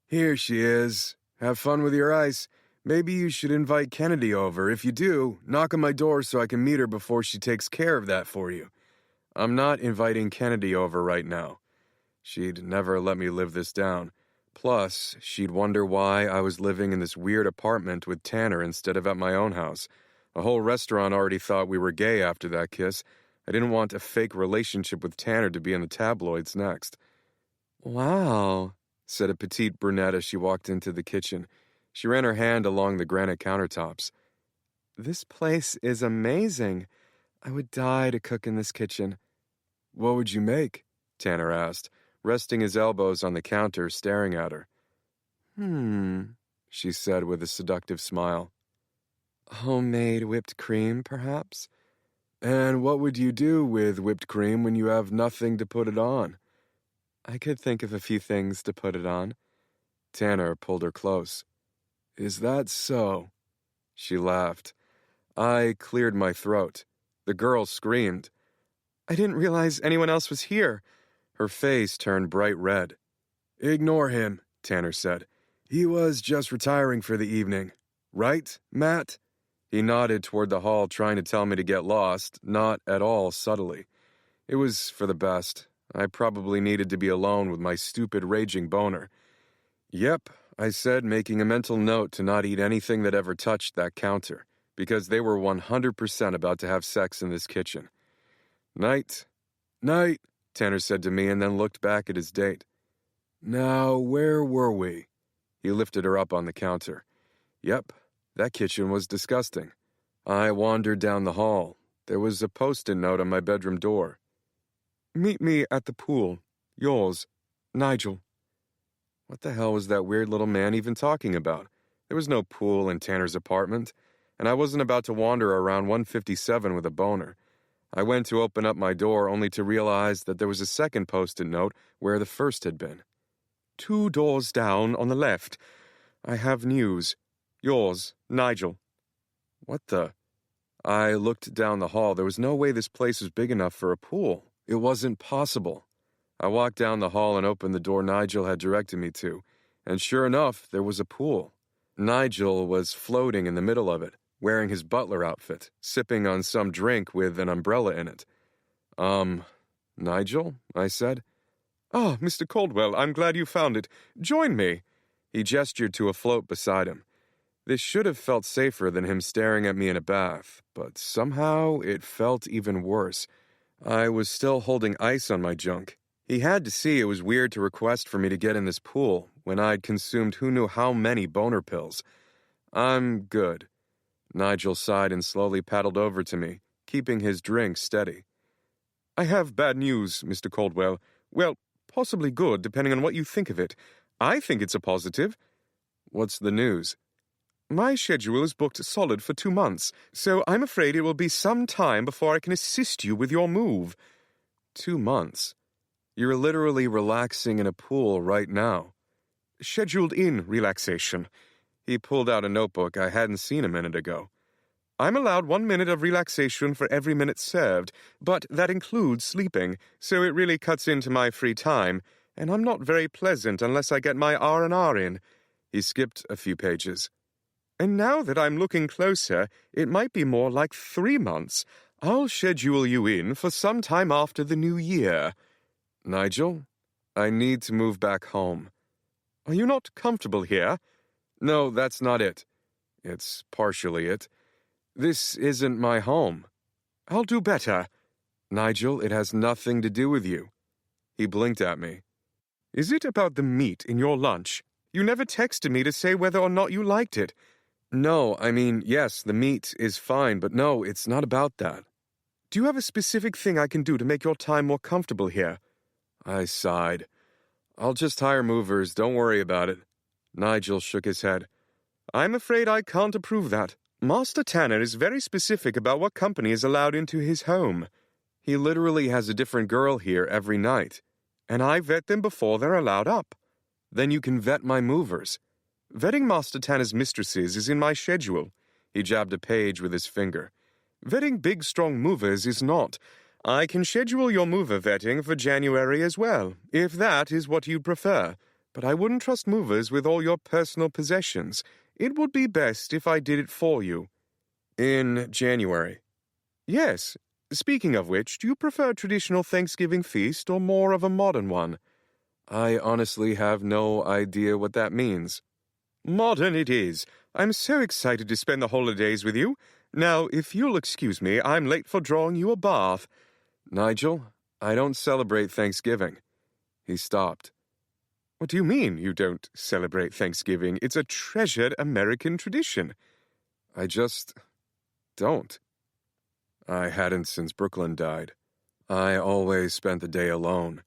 "Here she is. Have fun with your ice. Maybe you should invite Kennedy over. If you do, knock on my door so I can meet her before she takes care of that for you." "I'm not inviting Kennedy over right now. She'd never let me live this down. Plus, she'd wonder why I was living in this weird apartment with Tanner instead of at my own house. A whole restaurant already thought we were gay after that kiss. I didn't want a fake relationship with Tanner to be in the tabloids next." "Wow," said a petite brunette as she walked into the kitchen. She ran her hand along the granite countertops. This place is amazing. I would die to cook in this kitchen. What would you make? Tanner asked, resting his elbows on the counter, staring at her. She said with a seductive smile. Homemade whipped cream, perhaps? And what would you do with whipped cream when you have nothing to put it on? I could think of a few things to put it on. Tanner pulled her close. Is that so? She laughed. I cleared my throat. The girl screamed. I didn't realize anyone else was here. Her face turned bright red. Ignore him, Tanner said. He was just retiring for the evening. Right, Matt? He nodded toward the hall, trying to tell me to get lost, not at all subtly. It was for the best. I probably needed to be alone with my stupid raging boner. Yep, I said, making a mental note to not eat anything that ever touched that counter, because they were 100% about to have sex in this kitchen. Night. Night, Tanner said to me and then looked back at his date. Now, where were we? He lifted her up on the counter. Yep, that kitchen was disgusting. I wandered down the hall. There was a post-it note on my bedroom door. Meet me at the pool. Yours, Nigel. What the hell was that weird little man even talking about? There was no pool in Tanner's apartment, and I wasn't about to wander around 157 with a boner. I went to open up my door only to realize that there was a second post-it note where the first had been. 2 doors down on the left. I have news. Yours, Nigel. What the? I looked down the hall. There was no way this place was big enough for a pool. It wasn't possible. I walked down the hall and opened the door Nigel had directed me to, and sure enough, there was a pool. Nigel was floating in the middle of it, wearing his butler outfit, sipping on some drink with an umbrella in it. Nigel? I said. Ah, Mr. Caldwell, I'm glad you found it. Join me. He gestured to a float beside him. This should have felt safer than him staring at me in a bath, but somehow it felt even worse. I was still holding ice on my junk. He had to see it was weird to request for me to get in this pool when I'd consumed who knew how many boner pills. I'm good. Nigel sighed and slowly paddled over to me, keeping his drink steady. I have bad news, Mr. Caldwell. Well, possibly good, depending on what you think of it. I think it's a positive. What's the news? My schedule is booked solid for 2 months, so I'm afraid it will be some time before I can assist you with your move. 2 months? You're literally relaxing in a pool right now. Scheduled in relaxation. He pulled out a notebook I hadn't seen a minute ago. I'm allowed 1 minute of relaxation for every minute served, but that includes sleeping, so it really cuts into my free time, and I'm not very pleasant unless I get my R&R in. He skipped a few pages. And now that I'm looking closer, it might be more like 3 months. I'll schedule you in for some time after the new year. Nigel, I need to move back home. Are you not comfortable here? No, that's not it. It's partially it. This isn't my home. I'll do better. Nigel, it has nothing to do with you. He blinked at me. Is it about the meat in your lunch? You never texted me to say whether or not you liked it. No, I mean, yes, the meat is fine, but no, it's not about that. Do you have a specific thing I can do to make your time more comfortable here? I sighed. I'll just hire movers, don't worry about it. Nigel shook his head. I'm afraid I can't approve that. Master Tanner is very specific about what company is allowed into his home. He literally has a different girl here every night. And I vet them before they're allowed up. Then you can vet my movers. Vetting Master Tanner's mistresses is in my schedule. He jabbed a page with his finger. Vetting big, strong movers is not. I can schedule your mover vetting for January as well, if that is what you'd prefer. But I wouldn't trust movers with all your personal possessions. It would be best if I did it for you. In January? Yes. Speaking of which, do you prefer a traditional Thanksgiving feast or more of a modern one? I honestly have no idea what that means. Modern it is. I'm so excited to spend the holidays with you. Now, if you'll excuse me, I'm late for drawing you a bath. Nigel, I don't celebrate Thanksgiving. He stopped. What do you mean you don't celebrate Thanksgiving? It's a treasured American tradition. I just don't. I hadn't since Brooklyn died. I always spent the day alone.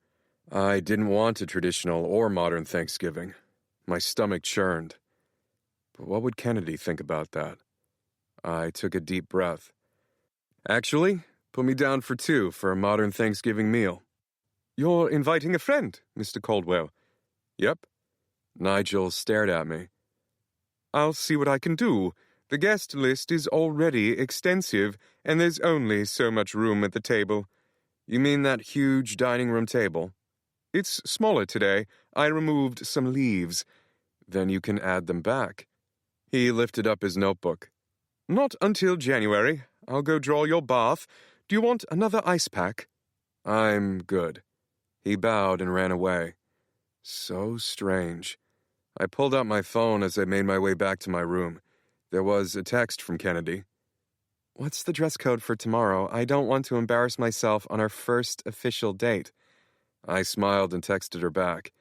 I didn't want a traditional or modern Thanksgiving. My stomach churned. But what would Kennedy think about that? I took a deep breath. Actually, put me down for 2 for a modern Thanksgiving meal. You're inviting a friend, Mr. Caldwell. Yep. Nigel stared at me. I'll see what I can do. The guest list is already extensive, and there's only so much room at the table. You mean that huge dining room table? It's smaller today. I removed some leaves. Then you can add them back. He lifted up his notebook. Not until January. I'll go draw your bath. Do you want another ice pack? I'm good. He bowed and ran away. So strange. I pulled out my phone as I made my way back to my room. There was a text from Kennedy. What's the dress code for tomorrow? I don't want to embarrass myself on our first official date. I smiled and texted her back.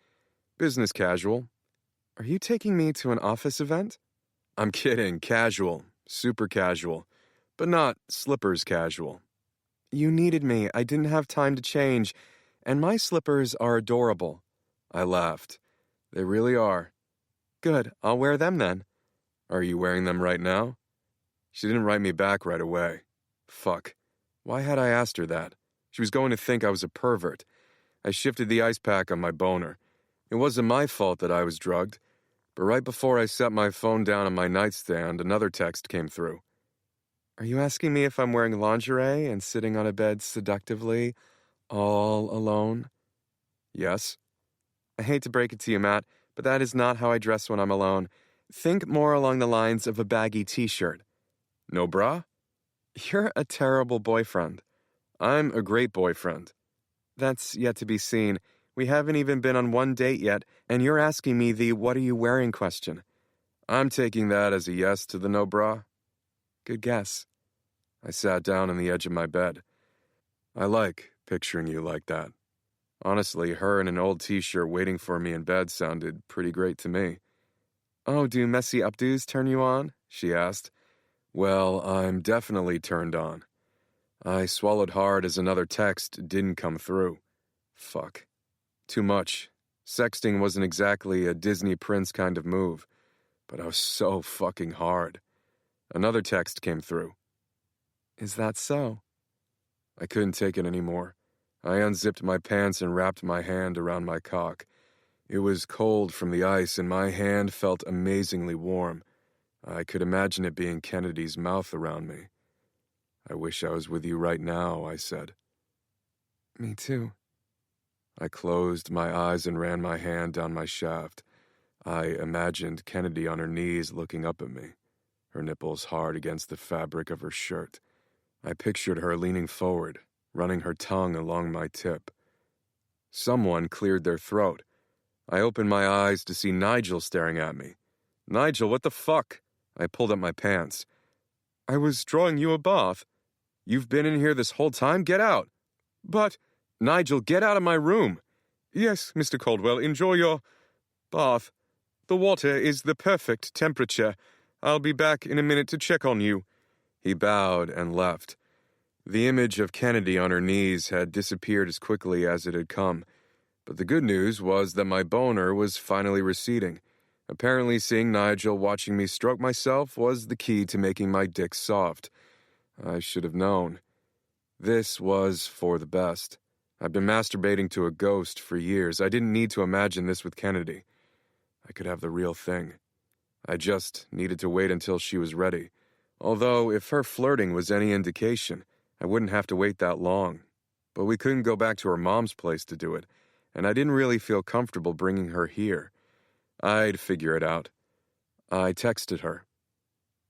Business casual. Are you taking me to an office event? I'm kidding. Casual. Super casual. But not slippers casual. You needed me. I didn't have time to change. And my slippers are adorable. I laughed. They really are. Good. I'll wear them then. Are you wearing them right now? She didn't write me back right away. Fuck. Why had I asked her that? She was going to think I was a pervert. I shifted the ice pack on my boner. It wasn't my fault that I was drugged. But right before I set my phone down on my nightstand, another text came through. Are you asking me if I'm wearing lingerie and sitting on a bed seductively, all alone? Yes. I hate to break it to you, Matt, but that is not how I dress when I'm alone. Think more along the lines of a baggy t-shirt. No bra? You're a terrible boyfriend. I'm a great boyfriend. That's yet to be seen. We haven't even been on one date yet, and you're asking me the what are you wearing question. I'm taking that as a yes to the no bra. Good guess. I sat down on the edge of my bed. I like picturing you like that. Honestly, her in an old t-shirt waiting for me in bed sounded pretty great to me. Oh, do messy updos turn you on? She asked. Well, I'm definitely turned on. I swallowed hard as another text didn't come through. Fuck. Too much. Sexting wasn't exactly a Disney Prince kind of move, but I was so fucking hard. Another text came through. Is that so? I couldn't take it anymore. I unzipped my pants and wrapped my hand around my cock. It was cold from the ice, and my hand felt amazingly warm. I could imagine it being Kennedy's mouth around me. I wish I was with you right now, I said. Me too. I closed my eyes and ran my hand down my shaft. I imagined Kennedy on her knees looking up at me, her nipples hard against the fabric of her shirt. I pictured her leaning forward, running her tongue along my tip. Someone cleared their throat. I opened my eyes to see Nigel staring at me. Nigel, what the fuck? I pulled up my pants. I was drawing you a bath. You've been in here this whole time? Get out. But, Nigel, get out of my room. Yes, Mr. Caldwell, enjoy your bath. The water is the perfect temperature. I'll be back in a minute to check on you. He bowed and left. The image of Kennedy on her knees had disappeared as quickly as it had come. But the good news was that my boner was finally receding. Apparently seeing Nigel watching me stroke myself was the key to making my dick soft. I should have known. This was for the best. I've been masturbating to a ghost for years. I didn't need to imagine this with Kennedy. I could have the real thing. I just needed to wait until she was ready. Although, if her flirting was any indication, I wouldn't have to wait that long. But we couldn't go back to her mom's place to do it, and I didn't really feel comfortable bringing her here. I'd figure it out. I texted her.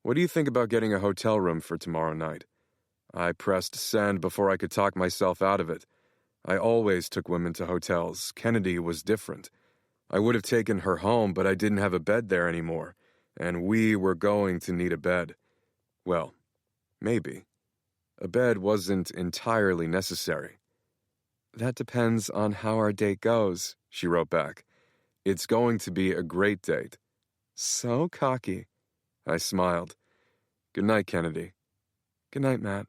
What do you think about getting a hotel room for tomorrow night? I pressed send before I could talk myself out of it. I always took women to hotels. Kennedy was different. I would have taken her home, but I didn't have a bed there anymore, and we were going to need a bed. Well, maybe. A bed wasn't entirely necessary. That depends on how our date goes, she wrote back. It's going to be a great date. So cocky. I smiled. Good night, Kennedy. Good night, Matt.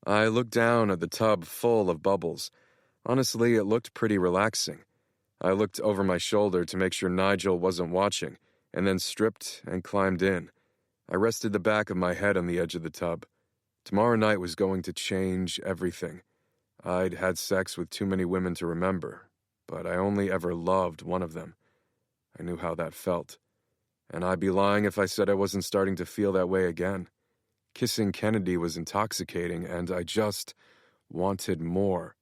I looked down at the tub full of bubbles. Honestly, it looked pretty relaxing. I looked over my shoulder to make sure Nigel wasn't watching, and then stripped and climbed in. I rested the back of my head on the edge of the tub. Tomorrow night was going to change everything. I'd had sex with too many women to remember, but I only ever loved one of them. I knew how that felt. And I'd be lying if I said I wasn't starting to feel that way again. Kissing Kennedy was intoxicating, and I just wanted more.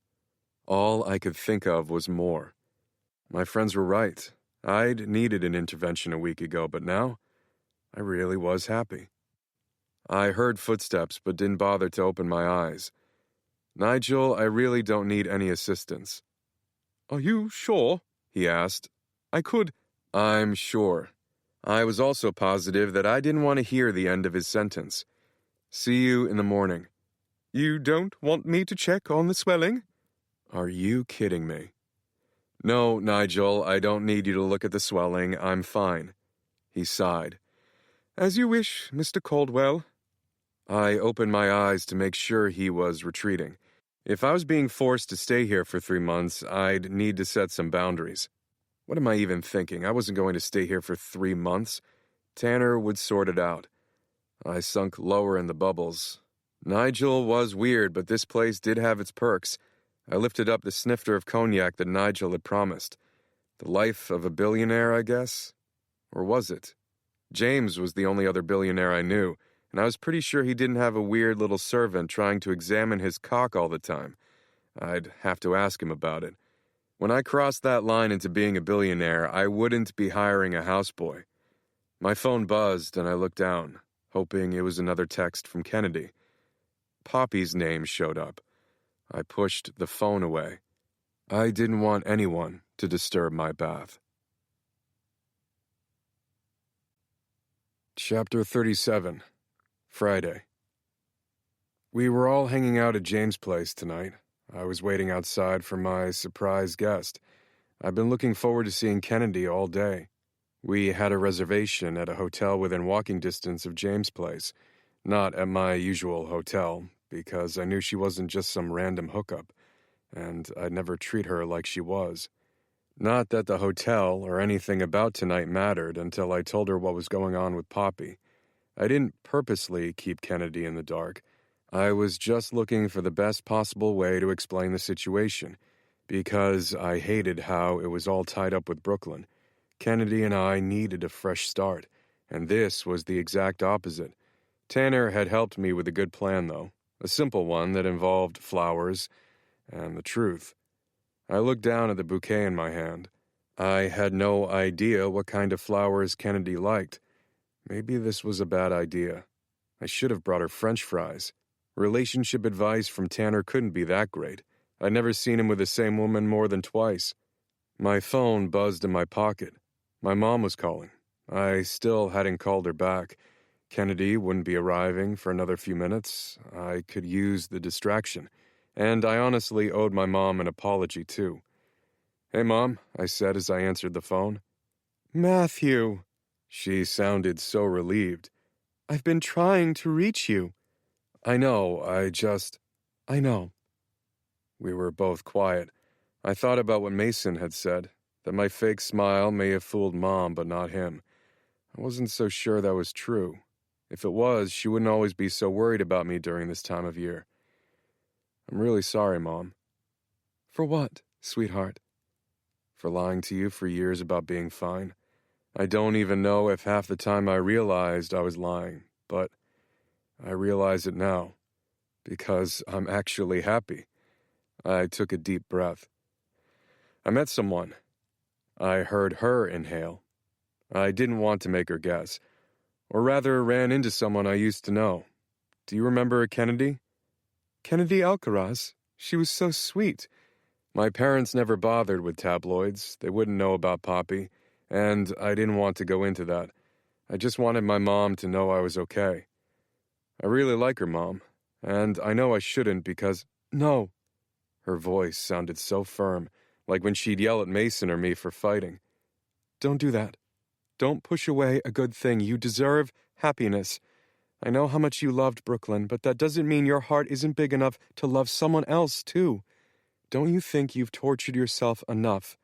All I could think of was more. My friends were right. I'd needed an intervention a week ago, but now I really was happy. I heard footsteps, but didn't bother to open my eyes. Nigel, I really don't need any assistance. Are you sure? He asked. I'm sure. I was also positive that I didn't want to hear the end of his sentence. See you in the morning. You don't want me to check on the swelling? Are you kidding me? No, Nigel, I don't need you to look at the swelling. I'm fine. He sighed. As you wish, Mr. Caldwell. I opened my eyes to make sure he was retreating. If I was being forced to stay here for 3 months, I'd need to set some boundaries. What am I even thinking? I wasn't going to stay here for 3 months. Tanner would sort it out. I sunk lower in the bubbles. Nigel was weird, but this place did have its perks. I lifted up the snifter of cognac that Nigel had promised. The life of a billionaire, I guess? Or was it? James was the only other billionaire I knew, and I was pretty sure he didn't have a weird little servant trying to examine his cock all the time. I'd have to ask him about it. When I crossed that line into being a billionaire, I wouldn't be hiring a houseboy. My phone buzzed, and I looked down, hoping it was another text from Kennedy. Poppy's name showed up. I pushed the phone away. I didn't want anyone to disturb my bath. Chapter 37, Friday. We were all hanging out at James' place tonight. I was waiting outside for my surprise guest. I've been looking forward to seeing Kennedy all day. We had a reservation at a hotel within walking distance of James' place, not at my usual hotel, because I knew she wasn't just some random hookup, and I'd never treat her like she was. Not that the hotel or anything about tonight mattered until I told her what was going on with Poppy. I didn't purposely keep Kennedy in the dark. I was just looking for the best possible way to explain the situation, because I hated how it was all tied up with Brooklyn. Kennedy and I needed a fresh start, and this was the exact opposite. Tanner had helped me with a good plan, though. A simple one that involved flowers and the truth. I looked down at the bouquet in my hand. I had no idea what kind of flowers Kennedy liked. Maybe this was a bad idea. I should have brought her French fries. Relationship advice from Tanner couldn't be that great. I'd never seen him with the same woman more than twice. My phone buzzed in my pocket. My mom was calling. I still hadn't called her back. Kennedy wouldn't be arriving for another few minutes. I could use the distraction. And I honestly owed my mom an apology, too. "Hey, Mom," I said as I answered the phone. Matthew. She sounded so relieved. I've been trying to reach you. I know, I know. We were both quiet. I thought about what Mason had said, that my fake smile may have fooled Mom, but not him. I wasn't so sure that was true. If it was, she wouldn't always be so worried about me during this time of year. I'm really sorry, Mom. For what, sweetheart? For lying to you for years about being fine. I don't even know if half the time I realized I was lying, but I realize it now, because I'm actually happy. I took a deep breath. I met someone. I heard her inhale. I didn't want to make her guess, or rather ran into someone I used to know. Do you remember Kennedy? Kennedy Alcaraz. She was so sweet. My parents never bothered with tabloids. They wouldn't know about Poppy, and I didn't want to go into that. I just wanted my mom to know I was okay. I really like her, Mom, and I know I shouldn't because... No. Her voice sounded so firm, like when she'd yell at Mason or me for fighting. Don't do that. Don't push away a good thing. You deserve happiness. I know how much you loved Brooklyn, but that doesn't mean your heart isn't big enough to love someone else, too. Don't you think you've tortured yourself enough?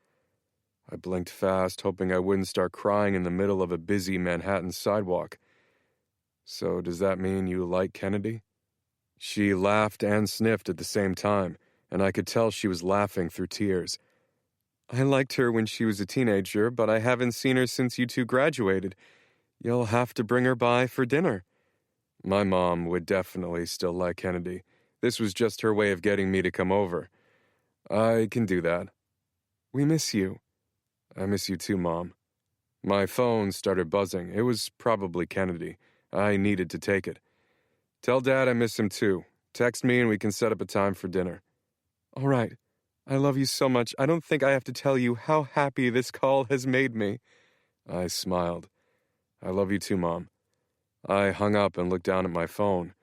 I blinked fast, hoping I wouldn't start crying in the middle of a busy Manhattan sidewalk. So does that mean you like Kennedy? She laughed and sniffed at the same time, and I could tell she was laughing through tears. I liked her when she was a teenager, but I haven't seen her since you two graduated. You'll have to bring her by for dinner. My mom would definitely still like Kennedy. This was just her way of getting me to come over. I can do that. We miss you. I miss you too, Mom. My phone started buzzing. It was probably Kennedy. I needed to take it. Tell Dad I miss him too. Text me and we can set up a time for dinner. All right. I love you so much. I don't think I have to tell you how happy this call has made me. I smiled. I love you too, Mom. I hung up and looked down at my phone,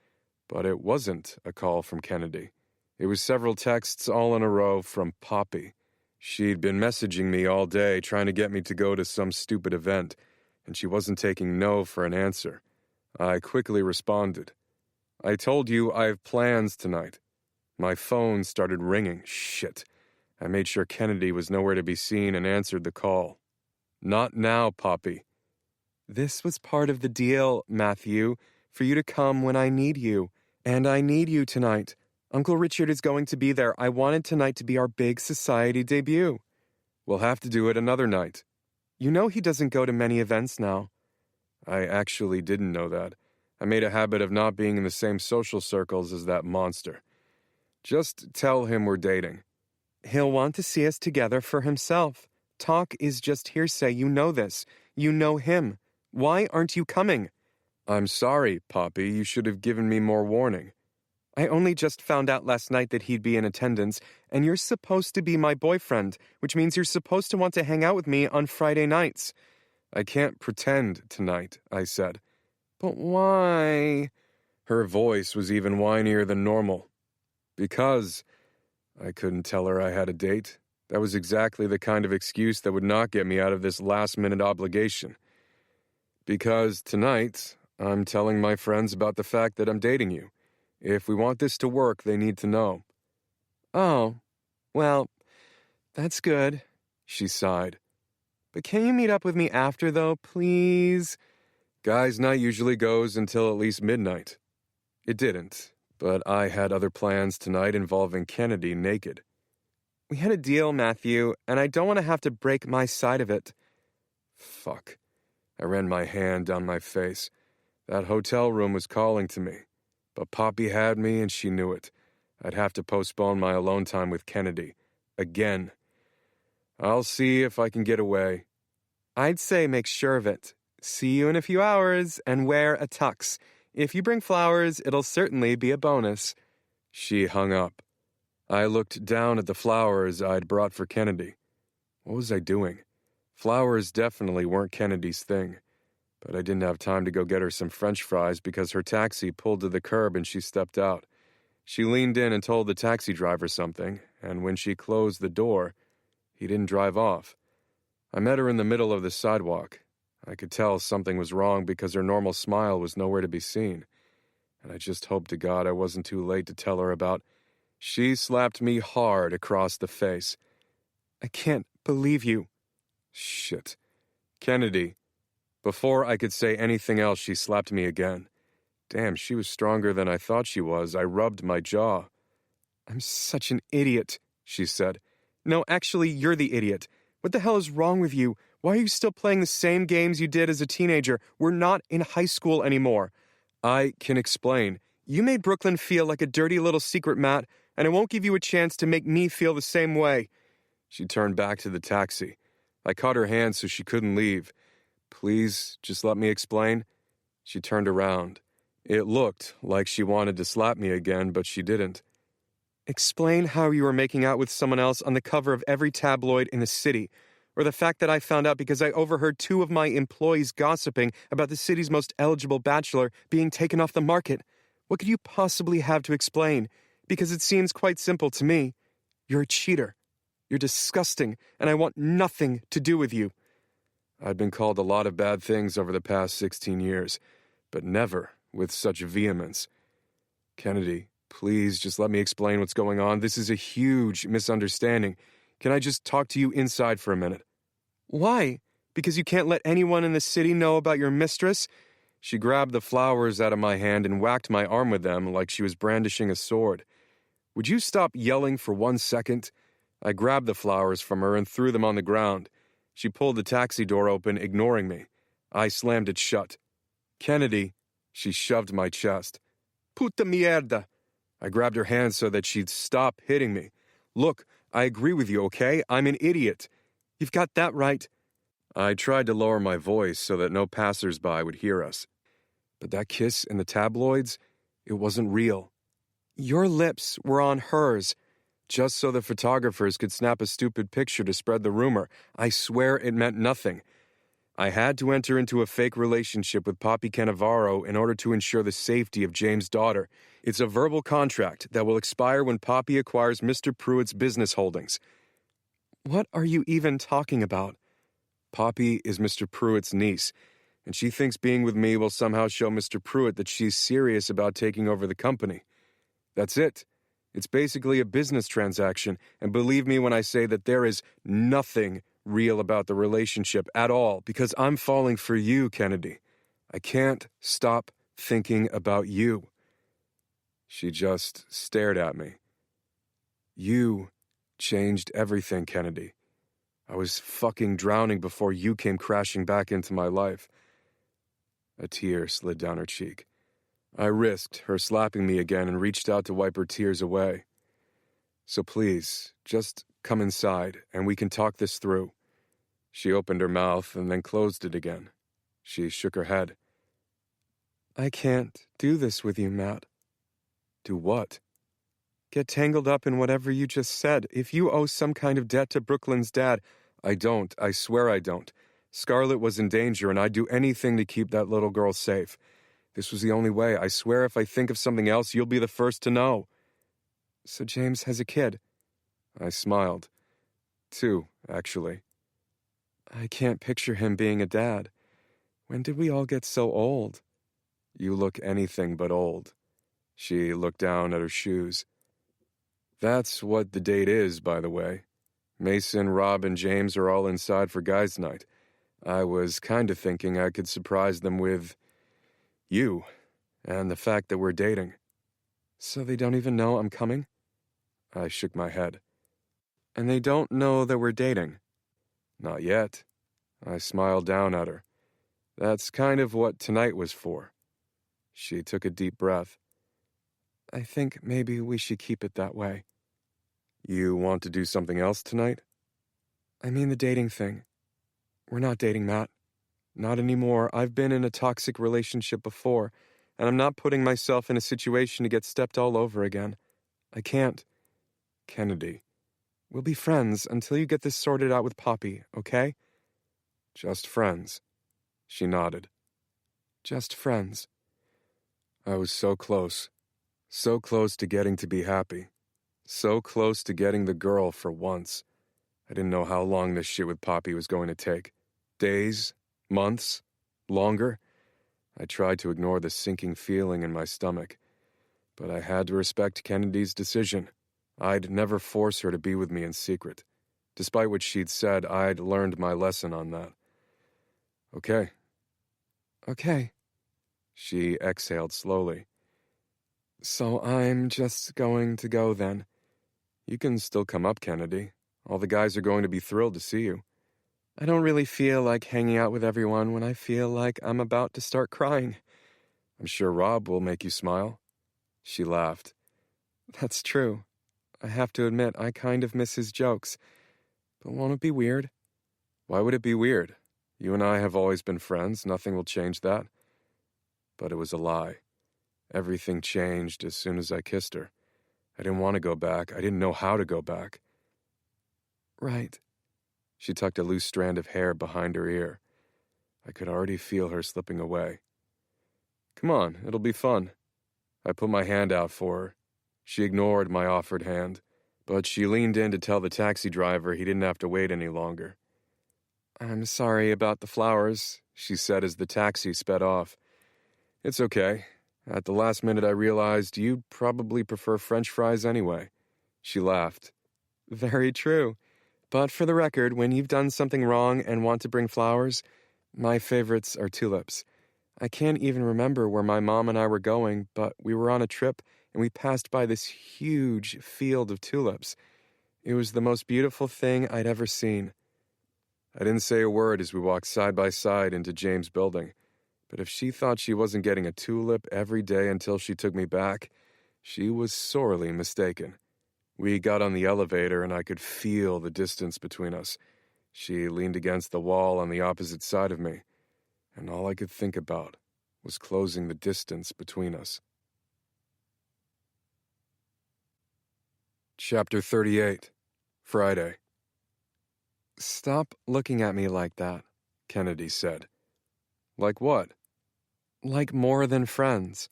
but it wasn't a call from Kennedy. It was several texts all in a row from Poppy. She'd been messaging me all day trying to get me to go to some stupid event, and she wasn't taking no for an answer. I quickly responded. I told you I have plans tonight. My phone started ringing. Shit. I made sure Kennedy was nowhere to be seen and answered the call. Not now, Poppy. This was part of the deal, Matthew, for you to come when I need you. And I need you tonight. Uncle Richard is going to be there. I wanted tonight to be our big society debut. We'll have to do it another night. You know he doesn't go to many events now. I actually didn't know that. I made a habit of not being in the same social circles as that monster. Just tell him we're dating. He'll want to see us together for himself. Talk is just hearsay. You know this. You know him. Why aren't you coming? I'm sorry, Poppy. You should have given me more warning. I only just found out last night that he'd be in attendance, and you're supposed to be my boyfriend, which means you're supposed to want to hang out with me on Friday nights. I can't pretend tonight, I said. But why? Her voice was even whinier than normal. Because I couldn't tell her I had a date. That was exactly the kind of excuse that would not get me out of this last-minute obligation. Because tonight, I'm telling my friends about the fact that I'm dating you. If we want this to work, they need to know. Oh, well, that's good, she sighed. But can you meet up with me after, though, please? Guys' night usually goes until at least midnight. It didn't, but I had other plans tonight involving Kennedy naked. We had a deal, Matthew, and I don't want to have to break my side of it. Fuck. I ran my hand down my face. That hotel room was calling to me. But Poppy had me and she knew it. I'd have to postpone my alone time with Kennedy. Again. I'll see if I can get away. I'd say make sure of it. See you in a few hours and wear a tux. If you bring flowers, it'll certainly be a bonus. She hung up. I looked down at the flowers I'd brought for Kennedy. What was I doing? Flowers definitely weren't Kennedy's thing. But I didn't have time to go get her some French fries because her taxi pulled to the curb and she stepped out. She leaned in and told the taxi driver something, and when she closed the door, he didn't drive off. I met her in the middle of the sidewalk. I could tell something was wrong because her normal smile was nowhere to be seen. And I just hoped to God I wasn't too late to tell her about. She slapped me hard across the face. I can't believe you. Shit. Kennedy. Before I could say anything else, she slapped me again. Damn, she was stronger than I thought she was. I rubbed my jaw. I'm such an idiot, she said. No, actually, you're the idiot. What the hell is wrong with you? Why are you still playing the same games you did as a teenager? We're not in high school anymore. I can explain. You made Brooklyn feel like a dirty little secret, Matt, and I won't give you a chance to make me feel the same way. She turned back to the taxi. I caught her hand so she couldn't leave. Please, just let me explain. She turned around. It looked like she wanted to slap me again, but she didn't. Explain how you were making out with someone else on the cover of every tabloid in the city, or the fact that I found out because I overheard 2 of my employees gossiping about the city's most eligible bachelor being taken off the market. What could you possibly have to explain? Because it seems quite simple to me. You're a cheater. You're disgusting, and I want nothing to do with you. I'd been called a lot of bad things over the past 16 years, but never with such vehemence. Kennedy, please just let me explain what's going on. This is a huge misunderstanding. Can I just talk to you inside for a minute? Why? Because you can't let anyone in the city know about your mistress? She grabbed the flowers out of my hand and whacked my arm with them like she was brandishing a sword. Would you stop yelling for 1 second? I grabbed the flowers from her and threw them on the ground. She pulled the taxi door open, ignoring me. I slammed it shut. Kennedy, she shoved my chest. Puta mierda. I grabbed her hand so that she'd stop hitting me. Look, I agree with you, okay? I'm an idiot. You've got that right. I tried to lower my voice so that no passers-by would hear us. But that kiss in the tabloids, it wasn't real. Your lips were on hers. Just so the photographers could snap a stupid picture to spread the rumor. I swear it meant nothing. I had to enter into a fake relationship with Poppy Cannavaro in order to ensure the safety of James' daughter. It's a verbal contract that will expire when Poppy acquires Mr. Pruitt's business holdings. What are you even talking about? Poppy is Mr. Pruitt's niece, and she thinks being with me will somehow show Mr. Pruitt that she's serious about taking over the company. That's it. It's basically a business transaction, and believe me when I say that there is nothing real about the relationship at all, because I'm falling for you, Kennedy. I can't stop thinking about you. She just stared at me. You changed everything, Kennedy. I was fucking drowning before you came crashing back into my life. A tear slid down her cheek. I risked her slapping me again and reached out to wipe her tears away. So please, just come inside and we can talk this through. She opened her mouth and then closed it again. She shook her head. I can't do this with you, Matt. Do what? Get tangled up in whatever you just said. If you owe some kind of debt to Brooklyn's dad... I don't. I swear I don't. Scarlett was in danger and I'd do anything to keep that little girl safe. This was the only way. I swear if I think of something else, you'll be the first to know. So James has a kid? I smiled. 2, actually. I can't picture him being a dad. When did we all get so old? You look anything but old. She looked down at her shoes. That's what the date is, by the way. Mason, Rob, and James are all inside for guys' night. I was kind of thinking I could surprise them with you and the fact that we're dating. So they don't even know I'm coming? I shook my head. And they don't know that we're dating? Not yet. I smiled down at her. That's kind of what tonight was for. She took a deep breath. I think maybe we should keep it that way. You want to do something else tonight? I mean the dating thing. We're not dating, Matt. Not anymore. I've been in a toxic relationship before, and I'm not putting myself in a situation to get stepped all over again. I can't. Kennedy. We'll be friends until you get this sorted out with Poppy, okay? Just friends. She nodded. Just friends. I was so close. So close to getting to be happy. So close to getting the girl for once. I didn't know how long this shit with Poppy was going to take. Days? Months? Longer? I tried to ignore the sinking feeling in my stomach. But I had to respect Kennedy's decision. I'd never force her to be with me in secret. Despite what she'd said, I'd learned my lesson on that. Okay. Okay. She exhaled slowly. So I'm just going to go then. You can still come up, Kennedy. All the guys are going to be thrilled to see you. I don't really feel like hanging out with everyone when I feel like I'm about to start crying. I'm sure Rob will make you smile. She laughed. That's true. I have to admit, I kind of miss his jokes. But won't it be weird? Why would it be weird? You and I have always been friends. Nothing will change that. But it was a lie. Everything changed as soon as I kissed her. I didn't want to go back. I didn't know how to go back. Right. She tucked a loose strand of hair behind her ear. I could already feel her slipping away. Come on, it'll be fun. I put my hand out for her. She ignored my offered hand, but she leaned in to tell the taxi driver he didn't have to wait any longer. I'm sorry about the flowers, she said as the taxi sped off. It's okay. At the last minute I realized you'd probably prefer French fries anyway. She laughed. Very true. But for the record, when you've done something wrong and want to bring flowers, my favorites are tulips. I can't even remember where my mom and I were going, but we were on a trip and we passed by this huge field of tulips. It was the most beautiful thing I'd ever seen. I didn't say a word as we walked side by side into James' building, but if she thought she wasn't getting a tulip every day until she took me back, she was sorely mistaken. We got on the elevator and I could feel the distance between us. She leaned against the wall on the opposite side of me, and all I could think about was closing the distance between us. Chapter 38, Friday. Stop looking at me like that, Kennedy said. Like what? Like more than friends.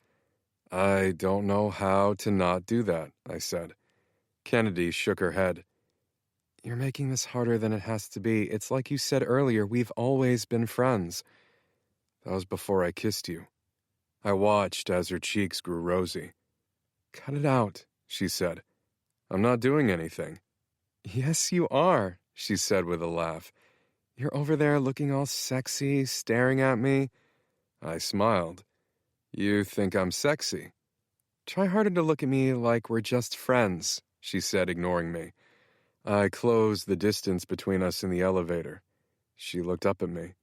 I don't know how to not do that, I said. Kennedy shook her head. You're making this harder than it has to be. It's like you said earlier, we've always been friends. That was before I kissed you. I watched as her cheeks grew rosy. Cut it out, she said. I'm not doing anything. Yes, you are, she said with a laugh. You're over there looking all sexy, staring at me. I smiled. You think I'm sexy? Try harder to look at me like we're just friends, she said, ignoring me. I closed the distance between us in the elevator. She looked up at me.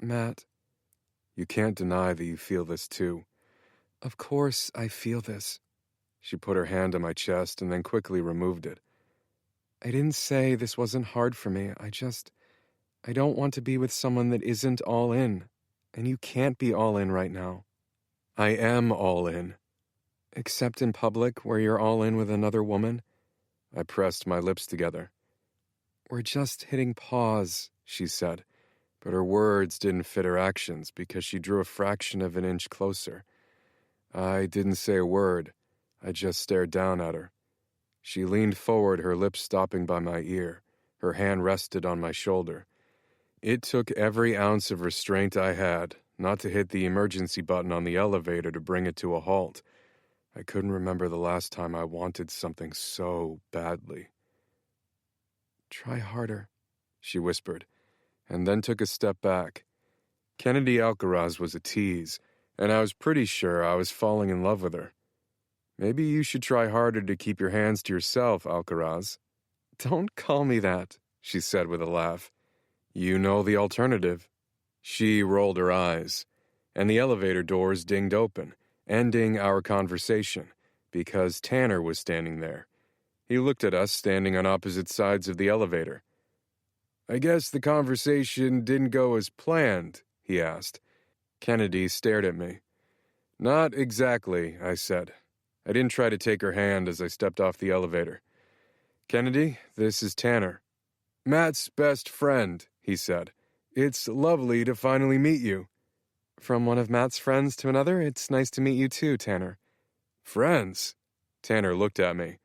Matt. You can't deny that you feel this too. Of course I feel this. She put her hand on my chest and then quickly removed it. I didn't say this wasn't hard for me. I don't want to be with someone that isn't all in. And you can't be all in right now. I am all in. Except in public, where you're all in with another woman? I pressed my lips together. We're just hitting pause, she said, but her words didn't fit her actions because she drew a fraction of an inch closer. I didn't say a word. I just stared down at her. She leaned forward, her lips stopping by my ear. Her hand rested on my shoulder. It took every ounce of restraint I had not to hit the emergency button on the elevator to bring it to a halt. I couldn't remember the last time I wanted something so badly. Try harder, she whispered, and then took a step back. Kennedy Alcaraz was a tease, and I was pretty sure I was falling in love with her. Maybe you should try harder to keep your hands to yourself, Alcaraz. Don't call me that, she said with a laugh. You know the alternative. She rolled her eyes, and the elevator doors dinged open, ending our conversation, because Tanner was standing there. He looked at us standing on opposite sides of the elevator. I guess the conversation didn't go as planned, he asked. Kennedy stared at me. Not exactly, I said. I didn't try to take her hand as I stepped off the elevator. Kennedy, this is Tanner. Matt's best friend, he said. It's lovely to finally meet you. From one of Matt's friends to another, it's nice to meet you too, Tanner. Friends? Tanner looked at me.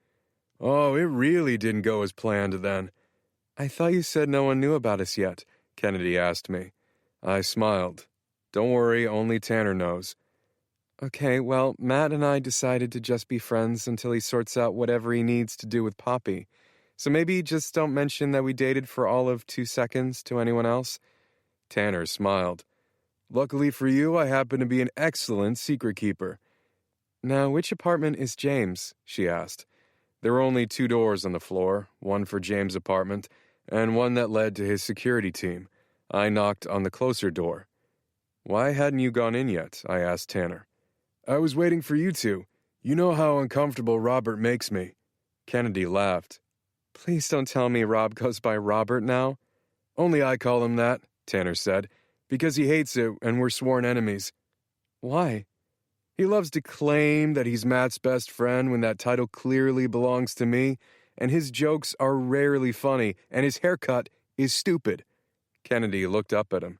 Oh, it really didn't go as planned then. I thought you said no one knew about us yet, Kennedy asked me. I smiled. Don't worry, only Tanner knows. Okay, well, Matt and I decided to just be friends until he sorts out whatever he needs to do with Poppy. So maybe just don't mention that we dated for all of 2 seconds to anyone else. Tanner smiled. Luckily for you, I happen to be an excellent secret keeper. Now, which apartment is James? She asked. There were only 2 doors on the floor, one for James' apartment, and one that led to his security team. I knocked on the closer door. Why hadn't you gone in yet? I asked Tanner. I was waiting for you two. You know how uncomfortable Robert makes me. Kennedy laughed. Please don't tell me Rob goes by Robert now. Only I call him that, Tanner said, because he hates it and we're sworn enemies. Why? He loves to claim that he's Matt's best friend when that title clearly belongs to me, and his jokes are rarely funny, and his haircut is stupid. Kennedy looked up at him.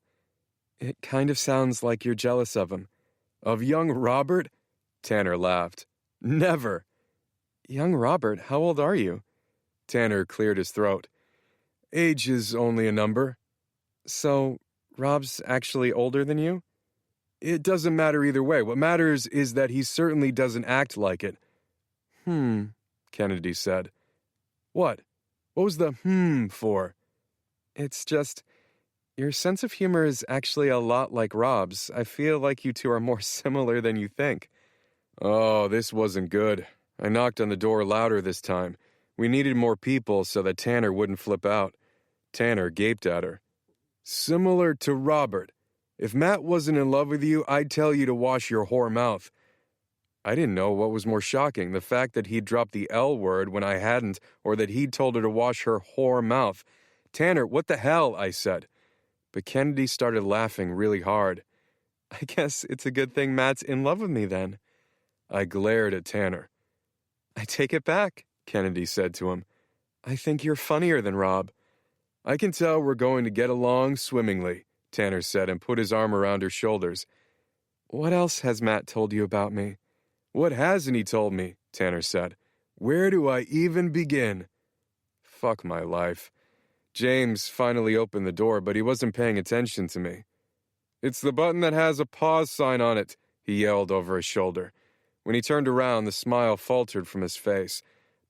It kind of sounds like you're jealous of him. Of young Robert? Tanner laughed. Never. Young Robert, how old are you? Tanner cleared his throat. Age is only a number. So, Rob's actually older than you? It doesn't matter either way. What matters is that he certainly doesn't act like it. Kennedy said. What? What was the for? It's just, your sense of humor is actually a lot like Rob's. I feel like you two are more similar than you think. Oh, this wasn't good. I knocked on the door louder this time. We needed more people so that Tanner wouldn't flip out. Tanner gaped at her. Similar to Robert. If Matt wasn't in love with you, I'd tell you to wash your whore mouth. I didn't know what was more shocking, the fact that he'd dropped the L word when I hadn't, or that he'd told her to wash her whore mouth. Tanner, what the hell, I said. But Kennedy started laughing really hard. I guess it's a good thing Matt's in love with me then. I glared at Tanner. I take it back, Kennedy said to him. I think you're funnier than Rob. I can tell we're going to get along swimmingly, Tanner said and put his arm around her shoulders. What else has Matt told you about me? What hasn't he told me? Tanner said. Where do I even begin? Fuck my life. James finally opened the door, but he wasn't paying attention to me. It's the button that has a pause sign on it, he yelled over his shoulder. When he turned around, the smile faltered from his face,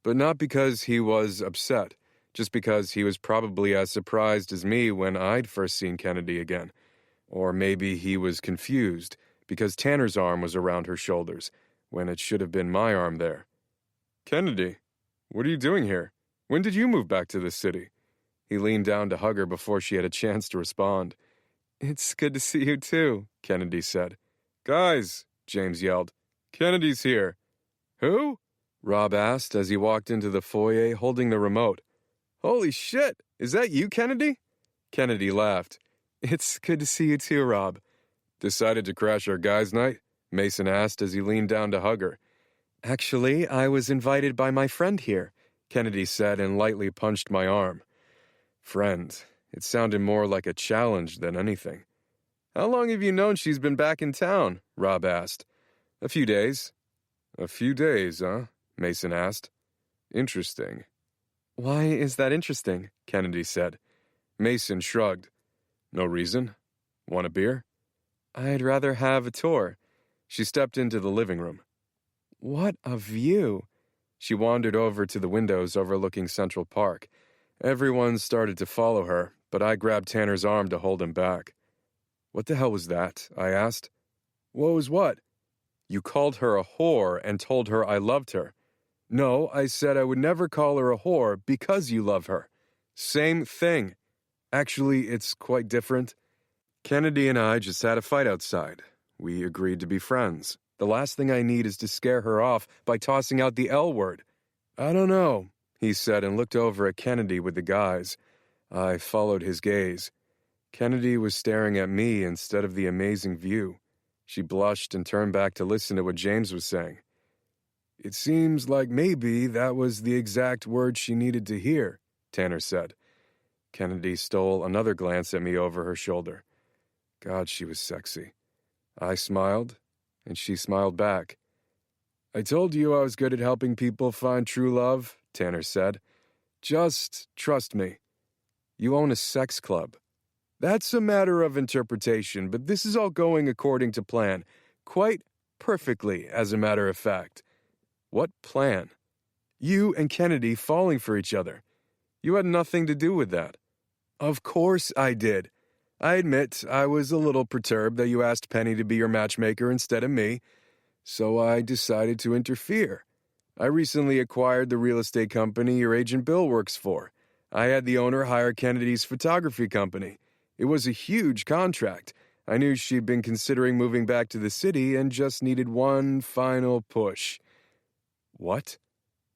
but not because he was upset, just because he was probably as surprised as me when I'd first seen Kennedy again. Or maybe he was confused, because Tanner's arm was around her shoulders, when it should have been my arm there. Kennedy, what are you doing here? When did you move back to this city? He leaned down to hug her before she had a chance to respond. It's good to see you too, Kennedy said. Guys, James yelled. Kennedy's here. Who? Rob asked as he walked into the foyer holding the remote. Holy shit, is that you, Kennedy? Kennedy laughed. It's good to see you too, Rob. Decided to crash our guys' night? Mason asked as he leaned down to hug her. Actually, I was invited by my friend here, Kennedy said and lightly punched my arm. Friend. It sounded more like a challenge than anything. How long have you known she's been back in town? Rob asked. A few days. A few days, huh? Mason asked. Interesting. Why is that interesting? Kennedy said. Mason shrugged. No reason. Want a beer? I'd rather have a tour. She stepped into the living room. What a view. She wandered over to the windows overlooking Central Park. Everyone started to follow her, but I grabbed Tanner's arm to hold him back. What the hell was that? I asked. What was what? You called her a whore and told her I loved her. No, I said I would never call her a whore because you love her. Same thing. Actually, it's quite different. Kennedy and I just had a fight outside. We agreed to be friends. The last thing I need is to scare her off by tossing out the L word. I don't know, he said and looked over at Kennedy with the guys. I followed his gaze. Kennedy was staring at me instead of the amazing view. She blushed and turned back to listen to what James was saying. It seems like maybe that was the exact word she needed to hear, Tanner said. Kennedy stole another glance at me over her shoulder. God, she was sexy. I smiled, and she smiled back. I told you I was good at helping people find true love, Tanner said. Just trust me. You own a sex club. That's a matter of interpretation, but this is all going according to plan. Quite perfectly, as a matter of fact. What plan? You and Kennedy falling for each other. You had nothing to do with that. Of course I did. I admit I was a little perturbed that you asked Penny to be your matchmaker instead of me, so I decided to interfere. I recently acquired the real estate company your agent Bill works for. I had the owner hire Kennedy's photography company. It was a huge contract. I knew she'd been considering moving back to the city and just needed one final push. What?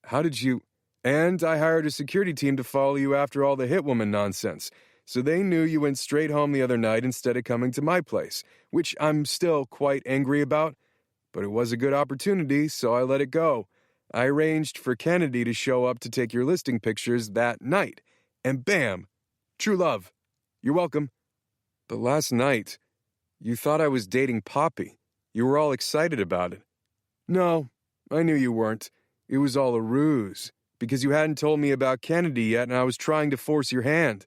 How did you... And I hired a security team to follow you after all the Hitwoman nonsense, so they knew you went straight home the other night instead of coming to my place, which I'm still quite angry about, but it was a good opportunity, so I let it go. I arranged for Kennedy to show up to take your listing pictures that night, and bam! True love. You're welcome. But last night, you thought I was dating Poppy. You were all excited about it. No, I knew you weren't. It was all a ruse, because you hadn't told me about Kennedy yet and I was trying to force your hand.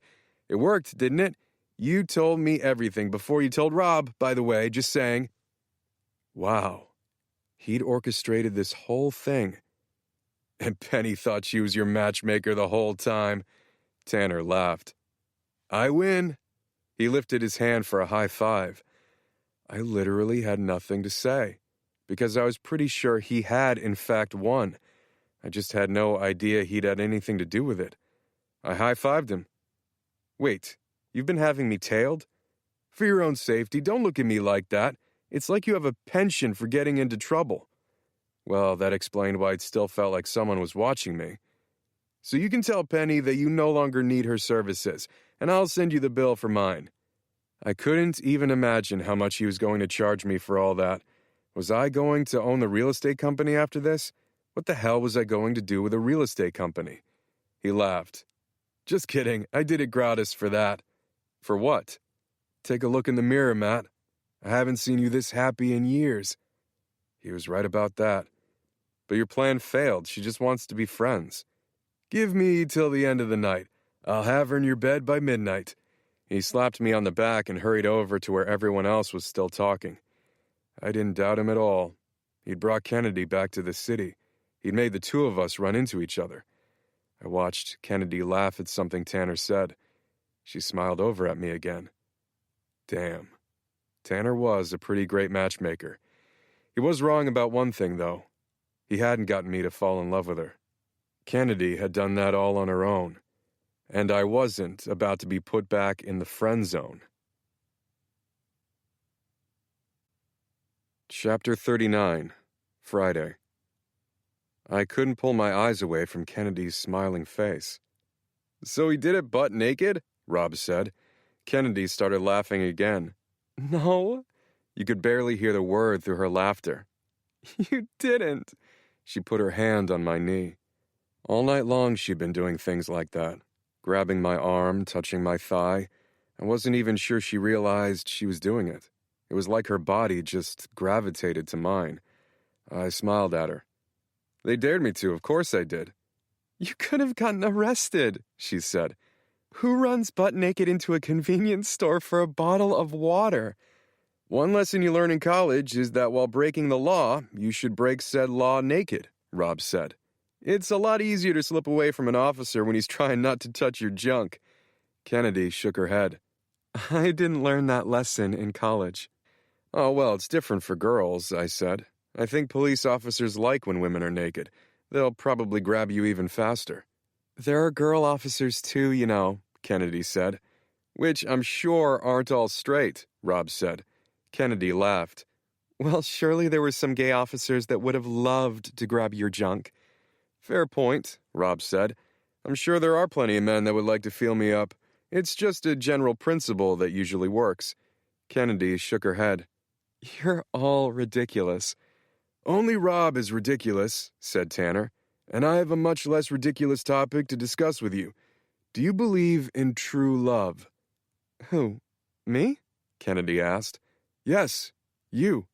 It worked, didn't it? You told me everything before you told Rob, by the way, just saying. Wow. He'd orchestrated this whole thing. And Penny thought she was your matchmaker the whole time. Tanner laughed. I win. He lifted his hand for a high five. I literally had nothing to say, because I was pretty sure he had, in fact, won. I just had no idea he'd had anything to do with it. I high-fived him. Wait, you've been having me tailed? For your own safety, don't look at me like that. It's like you have a penchant for getting into trouble. Well, that explained why it still felt like someone was watching me. So you can tell Penny that you no longer need her services, and I'll send you the bill for mine. I couldn't even imagine how much he was going to charge me for all that. Was I going to own the real estate company after this? What the hell was I going to do with a real estate company? He laughed. Just kidding, I did it gratis for that. For what? Take a look in the mirror, Matt. I haven't seen you this happy in years. He was right about that. But your plan failed. She just wants to be friends. Give me till the end of the night. I'll have her in your bed by midnight. He slapped me on the back and hurried over to where everyone else was still talking. I didn't doubt him at all. He'd brought Kennedy back to the city. He'd made the two of us run into each other. I watched Kennedy laugh at something Tanner said. She smiled over at me again. Damn. Tanner was a pretty great matchmaker. He was wrong about one thing, though. He hadn't gotten me to fall in love with her. Kennedy had done that all on her own. And I wasn't about to be put back in the friend zone. Chapter 39, Friday. I couldn't pull my eyes away from Kennedy's smiling face. So he did it butt naked? Rob said. Kennedy started laughing again. No. You could barely hear the word through her laughter. You didn't. She put her hand on my knee. All night long she'd been doing things like that. Grabbing my arm, touching my thigh. I wasn't even sure she realized she was doing it. It was like her body just gravitated to mine. I smiled at her. They dared me to, of course I did. You could have gotten arrested, she said. Who runs butt naked into a convenience store for a bottle of water? One lesson you learn in college is that while breaking the law, you should break said law naked, Rob said. It's a lot easier to slip away from an officer when he's trying not to touch your junk. Kennedy shook her head. I didn't learn that lesson in college. Oh, well, it's different for girls, I said. I think police officers like when women are naked. They'll probably grab you even faster. There are girl officers too, you know, Kennedy said. Which I'm sure aren't all straight, Rob said. Kennedy laughed. Well, surely there were some gay officers that would have loved to grab your junk. Fair point, Rob said. I'm sure there are plenty of men that would like to feel me up. It's just a general principle that usually works. Kennedy shook her head. You're all ridiculous. Only Rob is ridiculous, said Tanner. And I have a much less ridiculous topic to discuss with you. Do you believe in true love? Who? Me? Kennedy asked. Yes, you.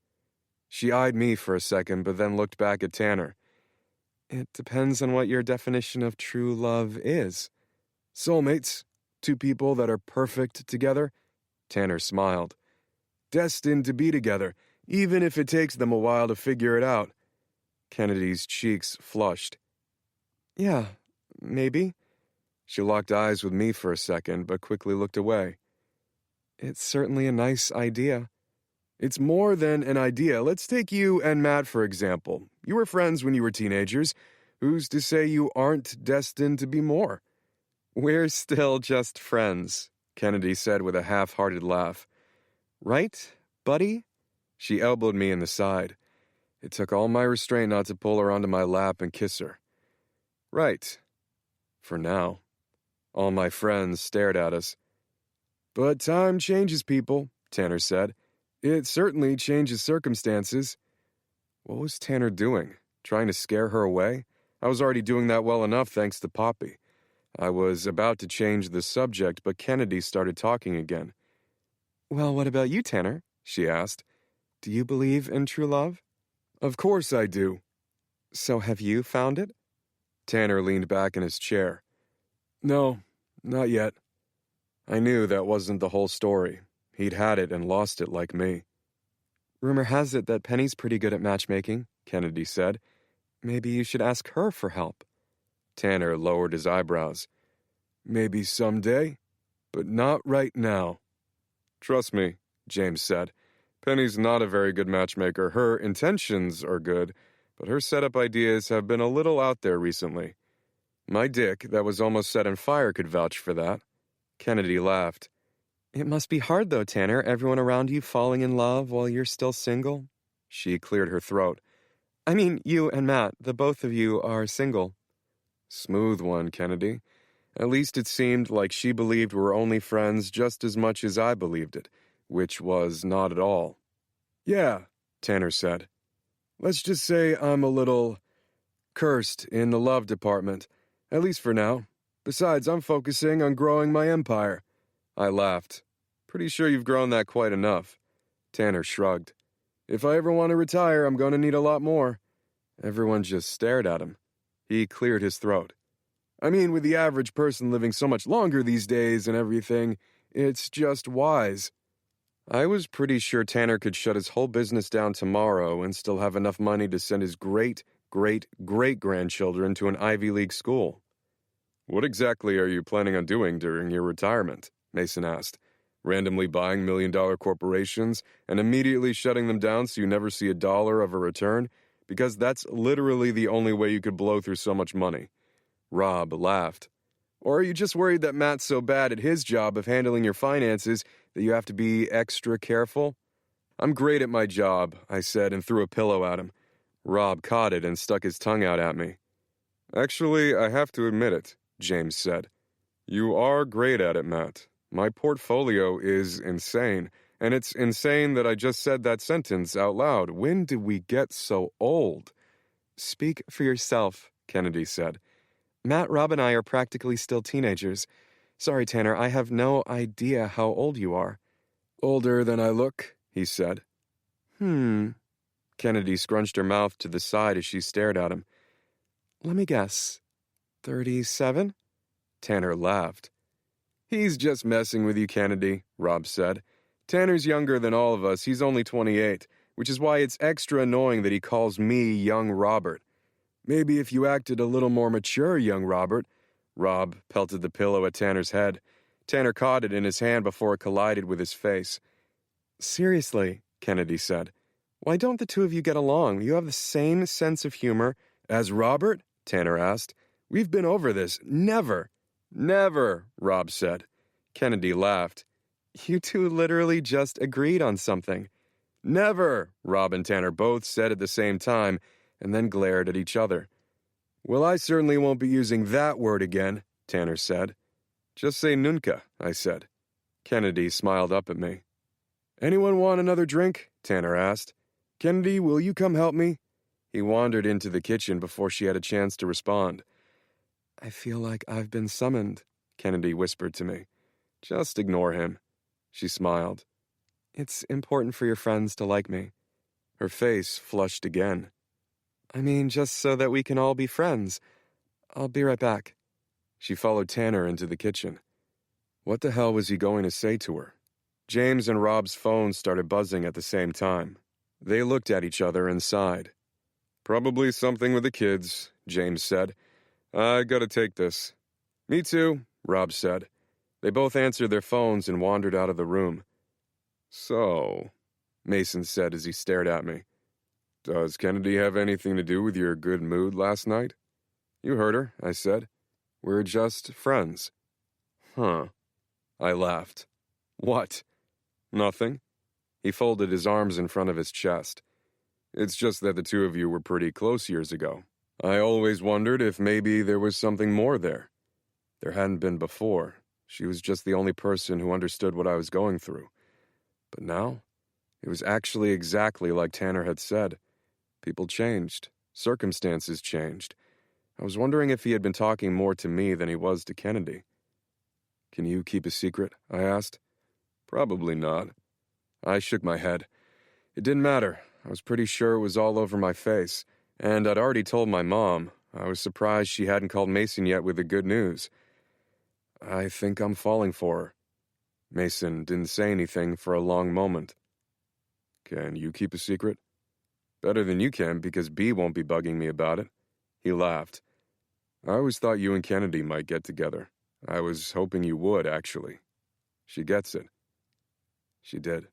She eyed me for a second, but then looked back at Tanner. It depends on what your definition of true love is. Soulmates, two people that are perfect together. Tanner smiled. Destined to be together, even if it takes them a while to figure it out. Kennedy's cheeks flushed. Yeah, maybe. She locked eyes with me for a second, but quickly looked away. It's certainly a nice idea. It's more than an idea. Let's take you and Matt, for example. You were friends when you were teenagers. Who's to say you aren't destined to be more? We're still just friends, Kennedy said with a half-hearted laugh. Right, buddy? She elbowed me in the side. It took all my restraint not to pull her onto my lap and kiss her. Right. For now. All my friends stared at us. But time changes people, Tanner said. It certainly changes circumstances. What was Tanner doing? Trying to scare her away? I was already doing that well enough thanks to Poppy. I was about to change the subject, but Kennedy started talking again. Well, what about you, Tanner? She asked. Do you believe in true love? Of course I do. So have you found it? Tanner leaned back in his chair. No, not yet. I knew that wasn't the whole story. He'd had it and lost it like me. Rumor has it that Penny's pretty good at matchmaking, Kennedy said. Maybe you should ask her for help. Tanner lowered his eyebrows. Maybe someday, but not right now. Trust me, James said. Penny's not a very good matchmaker. Her intentions are good, but her setup ideas have been a little out there recently. My dick, that was almost set on fire, could vouch for that. Kennedy laughed. It must be hard, though, Tanner, everyone around you falling in love while you're still single. She cleared her throat. I mean, you and Matt, the both of you are single. Smooth one, Kennedy. At least it seemed like she believed we were only friends just as much as I believed it, which was not at all. Yeah, Tanner said. Let's just say I'm a little cursed in the love department, at least for now. Besides, I'm focusing on growing my empire. I laughed. Pretty sure you've grown that quite enough. Tanner shrugged. If I ever want to retire, I'm going to need a lot more. Everyone just stared at him. He cleared his throat. I mean, with the average person living so much longer these days and everything, it's just wise. I was pretty sure Tanner could shut his whole business down tomorrow and still have enough money to send his great-great-great-grandchildren to an Ivy League school. What exactly are you planning on doing during your retirement? Mason asked. Randomly buying million-dollar corporations and immediately shutting them down so you never see a dollar of a return? Because that's literally the only way you could blow through so much money. Rob laughed. Or are you just worried that Matt's so bad at his job of handling your finances that you have to be extra careful? I'm great at my job, I said and threw a pillow at him. Rob caught it and stuck his tongue out at me. Actually, I have to admit it, James said. You are great at it, Matt. My portfolio is insane, and it's insane that I just said that sentence out loud. When did we get so old? Speak for yourself, Kennedy said. Matt, Rob, and I are practically still teenagers. Sorry, Tanner, I have no idea how old you are. Older than I look, he said. Kennedy scrunched her mouth to the side as she stared at him. Let me guess. 37? Tanner laughed. He's just messing with you, Kennedy, Rob said. Tanner's younger than all of us. He's only 28, which is why it's extra annoying that he calls me young Robert. Maybe if you acted a little more mature, young Robert. Rob pelted the pillow at Tanner's head. Tanner caught it in his hand before it collided with his face. Seriously, Kennedy said. Why don't the two of you get along? You have the same sense of humor. As Robert? Tanner asked. We've been over this. Never. Never, Rob said. Kennedy laughed. You two literally just agreed on something. Never, Rob and Tanner both said at the same time, and then glared at each other. Well, I certainly won't be using that word again, Tanner said. Just say nunca, I said. Kennedy smiled up at me. Anyone want another drink? Tanner asked. Kennedy, will you come help me? He wandered into the kitchen before she had a chance to respond. I feel like I've been summoned, Kennedy whispered to me. Just ignore him. She smiled. It's important for your friends to like me. Her face flushed again. I mean, just so that we can all be friends. I'll be right back. She followed Tanner into the kitchen. What the hell was he going to say to her? James and Rob's phones started buzzing at the same time. They looked at each other and sighed. Probably something with the kids, James said. I gotta take this. Me too, Rob said. They both answered their phones and wandered out of the room. So, Mason said as he stared at me. Does Kennedy have anything to do with your good mood last night? You heard her, I said. We're just friends. Huh. I laughed. What? Nothing. He folded his arms in front of his chest. It's just that the two of you were pretty close years ago. I always wondered if maybe there was something more there. There hadn't been before. She was just the only person who understood what I was going through. But now, it was actually exactly like Tanner had said. People changed. Circumstances changed. I was wondering if he had been talking more to me than he was to Kennedy. Can you keep a secret? I asked. Probably not. I shook my head. It didn't matter. I was pretty sure it was all over my face. And I'd already told my mom. I was surprised she hadn't called Mason yet with the good news. I think I'm falling for her. Mason didn't say anything for a long moment. Can you keep a secret? Better than you can, because B won't be bugging me about it. He laughed. I always thought you and Kennedy might get together. I was hoping you would, actually. She gets it. She did.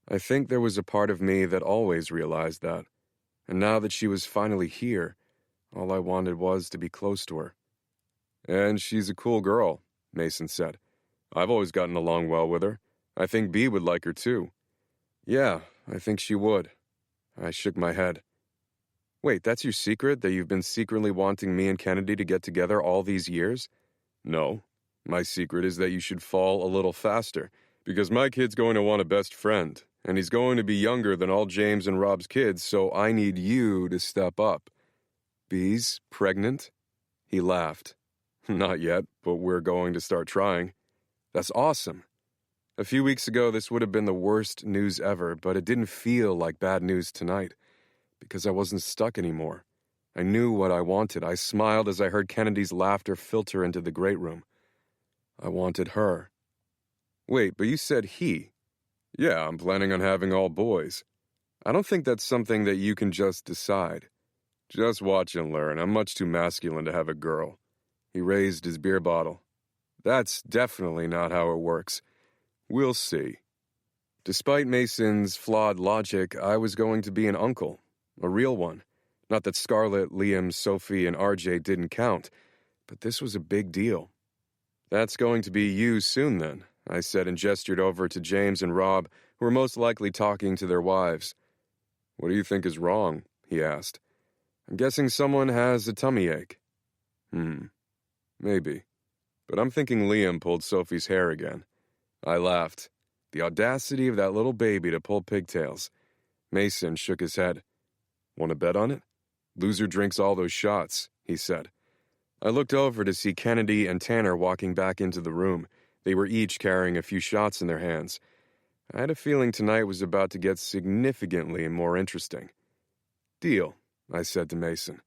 I think there was a part of me that always realized that. And now that she was finally here, all I wanted was to be close to her. And she's a cool girl, Mason said. I've always gotten along well with her. I think B would like her too. Yeah, I think she would. I shook my head. Wait, that's your secret, that you've been secretly wanting me and Kennedy to get together all these years? No. My secret is that you should fall a little faster, because my kid's going to want a best friend, and he's going to be younger than all James and Rob's kids, so I need you to step up. B's pregnant? He laughed. Not yet, but we're going to start trying. That's awesome. A few weeks ago, this would have been the worst news ever, but it didn't feel like bad news tonight, because I wasn't stuck anymore. I knew what I wanted. I smiled as I heard Kennedy's laughter filter into the great room. I wanted her. Wait, but you said he. Yeah, I'm planning on having all boys. I don't think that's something that you can just decide. Just watch and learn. I'm much too masculine to have a girl. He raised his beer bottle. That's definitely not how it works. We'll see. Despite Mason's flawed logic, I was going to be an uncle. A real one. Not that Scarlett, Liam, Sophie, and RJ didn't count, but this was a big deal. That's going to be you soon, then, I said and gestured over to James and Rob, who were most likely talking to their wives. What do you think is wrong? He asked. I'm guessing someone has a tummy ache. Maybe. But I'm thinking Liam pulled Sophie's hair again. I laughed. The audacity of that little baby to pull pigtails. Mason shook his head. Want to bet on it? Loser drinks all those shots, he said. I looked over to see Kennedy and Tanner walking back into the room. They were each carrying a few shots in their hands. I had a feeling tonight was about to get significantly more interesting. Deal, I said to Mason.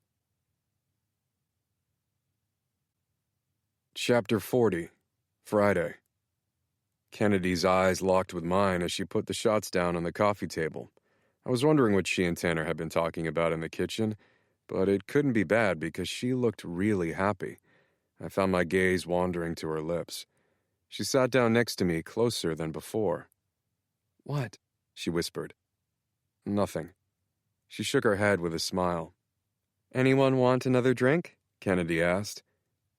Chapter 40, Friday. Kennedy's eyes locked with mine as she put the shots down on the coffee table. I was wondering what she and Tanner had been talking about in the kitchen, but it couldn't be bad because she looked really happy. I found my gaze wandering to her lips. She sat down next to me, closer than before. What? She whispered. Nothing. She shook her head with a smile. Anyone want another drink? Kennedy asked.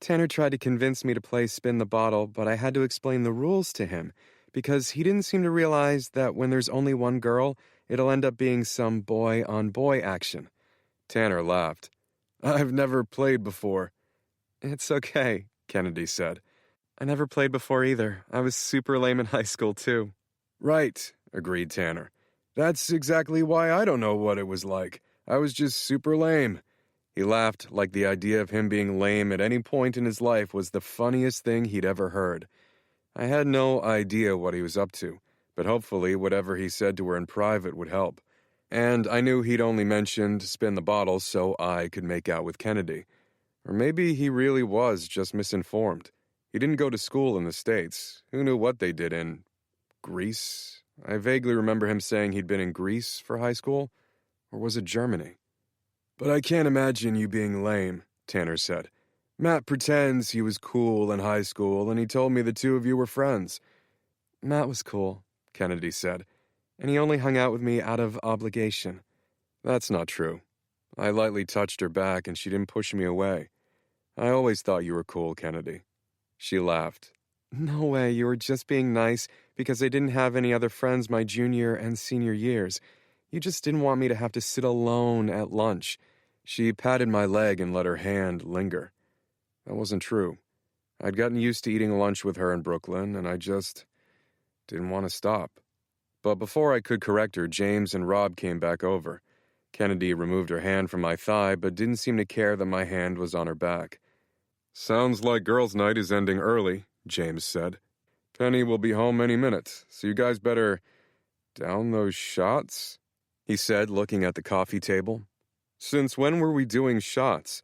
Tanner tried to convince me to play Spin the Bottle, but I had to explain the rules to him, because he didn't seem to realize that when there's only one girl, it'll end up being some boy-on-boy action. Tanner laughed. I've never played before. It's okay, Kennedy said. I never played before either. I was super lame in high school, too. Right, agreed Tanner. That's exactly why I don't know what it was like. I was just super lame. He laughed like the idea of him being lame at any point in his life was the funniest thing he'd ever heard. I had no idea what he was up to, but hopefully whatever he said to her in private would help. And I knew he'd only mentioned Spin the Bottle so I could make out with Kennedy. Or maybe he really was just misinformed. He didn't go to school in the States. Who knew what they did in Greece? I vaguely remember him saying he'd been in Greece for high school. Or was it Germany? But I can't imagine you being lame, Tanner said. Matt pretends he was cool in high school, and he told me the two of you were friends. Matt was cool, Kennedy said, and he only hung out with me out of obligation. That's not true. I lightly touched her back, and she didn't push me away. I always thought you were cool, Kennedy. She laughed. No way, you were just being nice because I didn't have any other friends my junior and senior years. You just didn't want me to have to sit alone at lunch. She patted my leg and let her hand linger. That wasn't true. I'd gotten used to eating lunch with her in Brooklyn, and I just didn't want to stop. But before I could correct her, James and Rob came back over. Kennedy removed her hand from my thigh, but didn't seem to care that my hand was on her back. Sounds like girls' night is ending early, James said. Penny will be home any minute, so you guys better down those shots, he said, looking at the coffee table. Since when were we doing shots?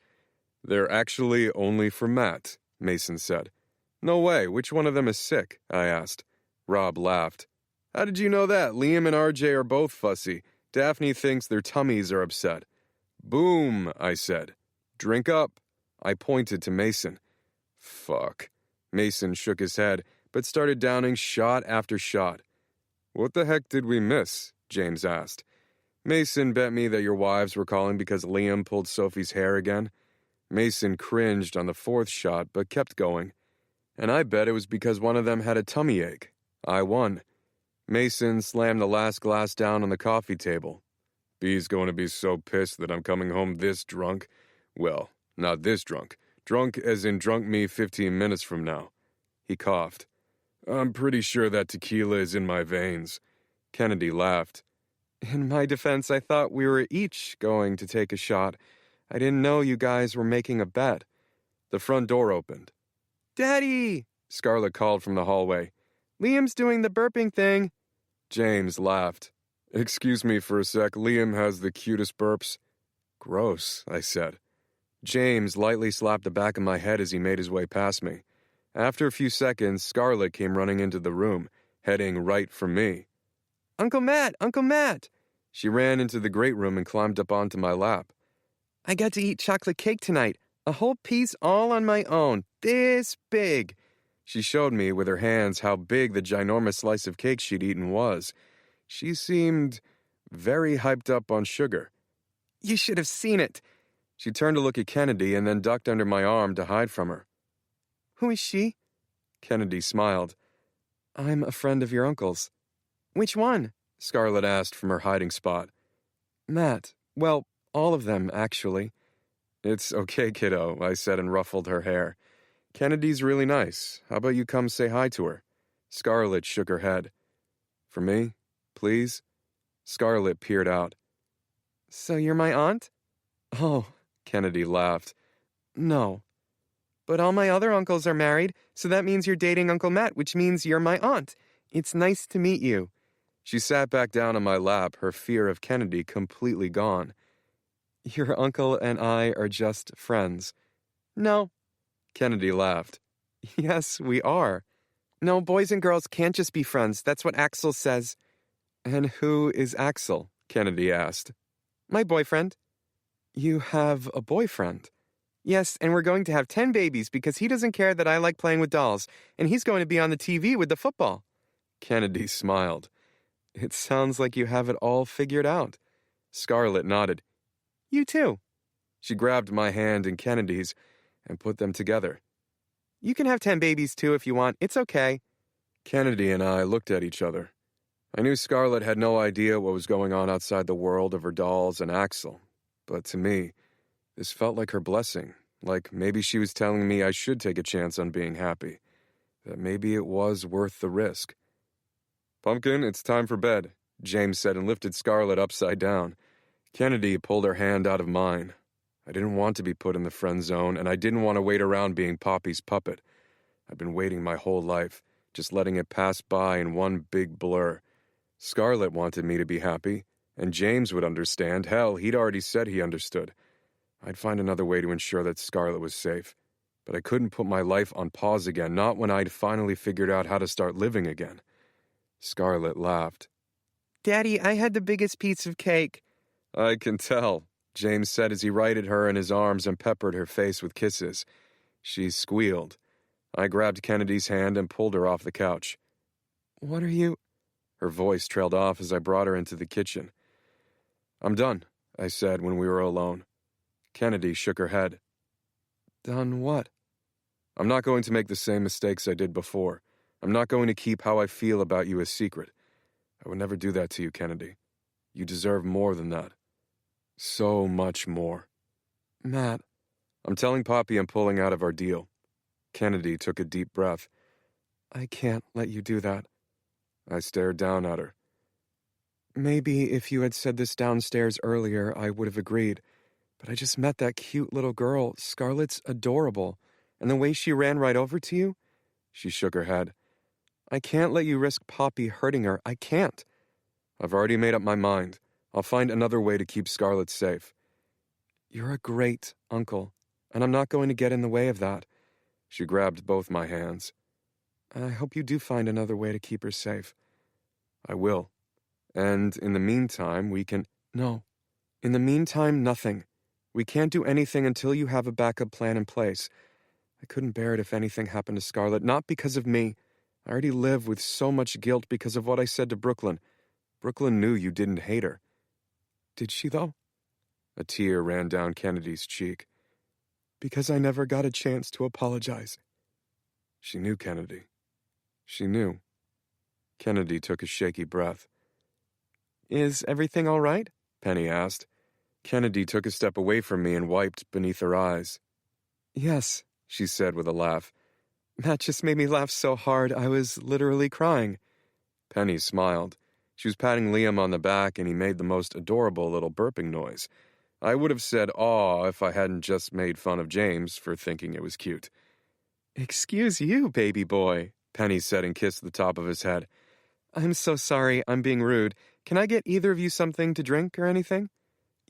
They're actually only for Matt, Mason said. No way, which one of them is sick? I asked. Rob laughed. How did you know that? Liam and RJ are both fussy. Daphne thinks their tummies are upset. Boom, I said. Drink up. I pointed to Mason. Fuck. Mason shook his head, but started downing shot after shot. What the heck did we miss? James asked. Mason bet me that your wives were calling because Liam pulled Sophie's hair again. Mason cringed on the fourth shot, but kept going. And I bet it was because one of them had a tummy ache. I won. Mason slammed the last glass down on the coffee table. B's going to be so pissed that I'm coming home this drunk. Well, not this drunk. Drunk as in drunk me 15 minutes from now. He coughed. I'm pretty sure that tequila is in my veins. Kennedy laughed. In my defense, I thought we were each going to take a shot. I didn't know you guys were making a bet. The front door opened. Daddy! Scarlett called from the hallway. Liam's doing the burping thing. James laughed. Excuse me for a sec, Liam has the cutest burps. Gross, I said. James lightly slapped the back of my head as he made his way past me. After a few seconds, Scarlett came running into the room, heading right for me. Uncle Matt! Uncle Matt! She ran into the great room and climbed up onto my lap. I got to eat chocolate cake tonight. A whole piece all on my own. This big. She showed me with her hands how big the ginormous slice of cake she'd eaten was. She seemed very hyped up on sugar. You should have seen it. She turned to look at Kennedy and then ducked under my arm to hide from her. Who is she? Kennedy smiled. I'm a friend of your uncle's. Which one? Scarlett asked from her hiding spot. Matt. Well, all of them, actually. It's okay, kiddo, I said and ruffled her hair. Kennedy's really nice. How about you come say hi to her? Scarlett shook her head. For me? Please? Scarlett peered out. So you're my aunt? Oh, Kennedy laughed. No. But all my other uncles are married, so that means you're dating Uncle Matt, which means you're my aunt. It's nice to meet you. She sat back down on my lap, her fear of Kennedy completely gone. Your uncle and I are just friends. No. Kennedy laughed. Yes, we are. No, boys and girls can't just be friends. That's what Axel says. And who is Axel? Kennedy asked. My boyfriend. You have a boyfriend? Yes, and we're going to have 10 babies because he doesn't care that I like playing with dolls, and he's going to be on the TV with the football. Kennedy smiled. It sounds like you have it all figured out. Scarlett nodded. You too. She grabbed my hand and Kennedy's and put them together. You can have 10 babies too if you want. It's okay. Kennedy and I looked at each other. I knew Scarlett had no idea what was going on outside the world of her dolls and Axel, but to me, this felt like her blessing, like maybe she was telling me I should take a chance on being happy, that maybe it was worth the risk. Pumpkin, it's time for bed, James said and lifted Scarlett upside down. Kennedy pulled her hand out of mine. I didn't want to be put in the friend zone, and I didn't want to wait around being Poppy's puppet. I'd been waiting my whole life, just letting it pass by in one big blur. Scarlett wanted me to be happy, and James would understand. Hell, he'd already said he understood. I'd find another way to ensure that Scarlett was safe. But I couldn't put my life on pause again, not when I'd finally figured out how to start living again. Scarlett laughed. Daddy, I had the biggest piece of cake. I can tell, James said as he righted her in his arms and peppered her face with kisses. She squealed. I grabbed Kennedy's hand and pulled her off the couch. What are you... Her voice trailed off as I brought her into the kitchen. I'm done, I said when we were alone. Kennedy shook her head. Done what? I'm not going to make the same mistakes I did before. I'm not going to keep how I feel about you a secret. I would never do that to you, Kennedy. You deserve more than that. So much more. Matt. I'm telling Poppy I'm pulling out of our deal. Kennedy took a deep breath. I can't let you do that. I stared down at her. Maybe if you had said this downstairs earlier, I would have agreed. But I just met that cute little girl. Scarlett's adorable. And the way she ran right over to you? She shook her head. I can't let you risk Poppy hurting her. I can't. I've already made up my mind. I'll find another way to keep Scarlett safe. You're a great uncle, and I'm not going to get in the way of that. She grabbed both my hands. I hope you do find another way to keep her safe. I will. And in the meantime, we can... No. In the meantime, nothing. We can't do anything until you have a backup plan in place. I couldn't bear it if anything happened to Scarlett, not because of me. I already live with so much guilt because of what I said to Brooklyn. Brooklyn knew you didn't hate her. Did she, though? A tear ran down Kennedy's cheek. Because I never got a chance to apologize. She knew, Kennedy. She knew. Kennedy took a shaky breath. Is everything all right? Penny asked. Kennedy took a step away from me and wiped beneath her eyes. Yes, she said with a laugh. That just made me laugh so hard I was literally crying. Penny smiled. She was patting Liam on the back and he made the most adorable little burping noise. I would have said aw if I hadn't just made fun of James for thinking it was cute. Excuse you, baby boy, Penny said and kissed the top of his head. I'm so sorry I'm being rude. Can I get either of you something to drink or anything?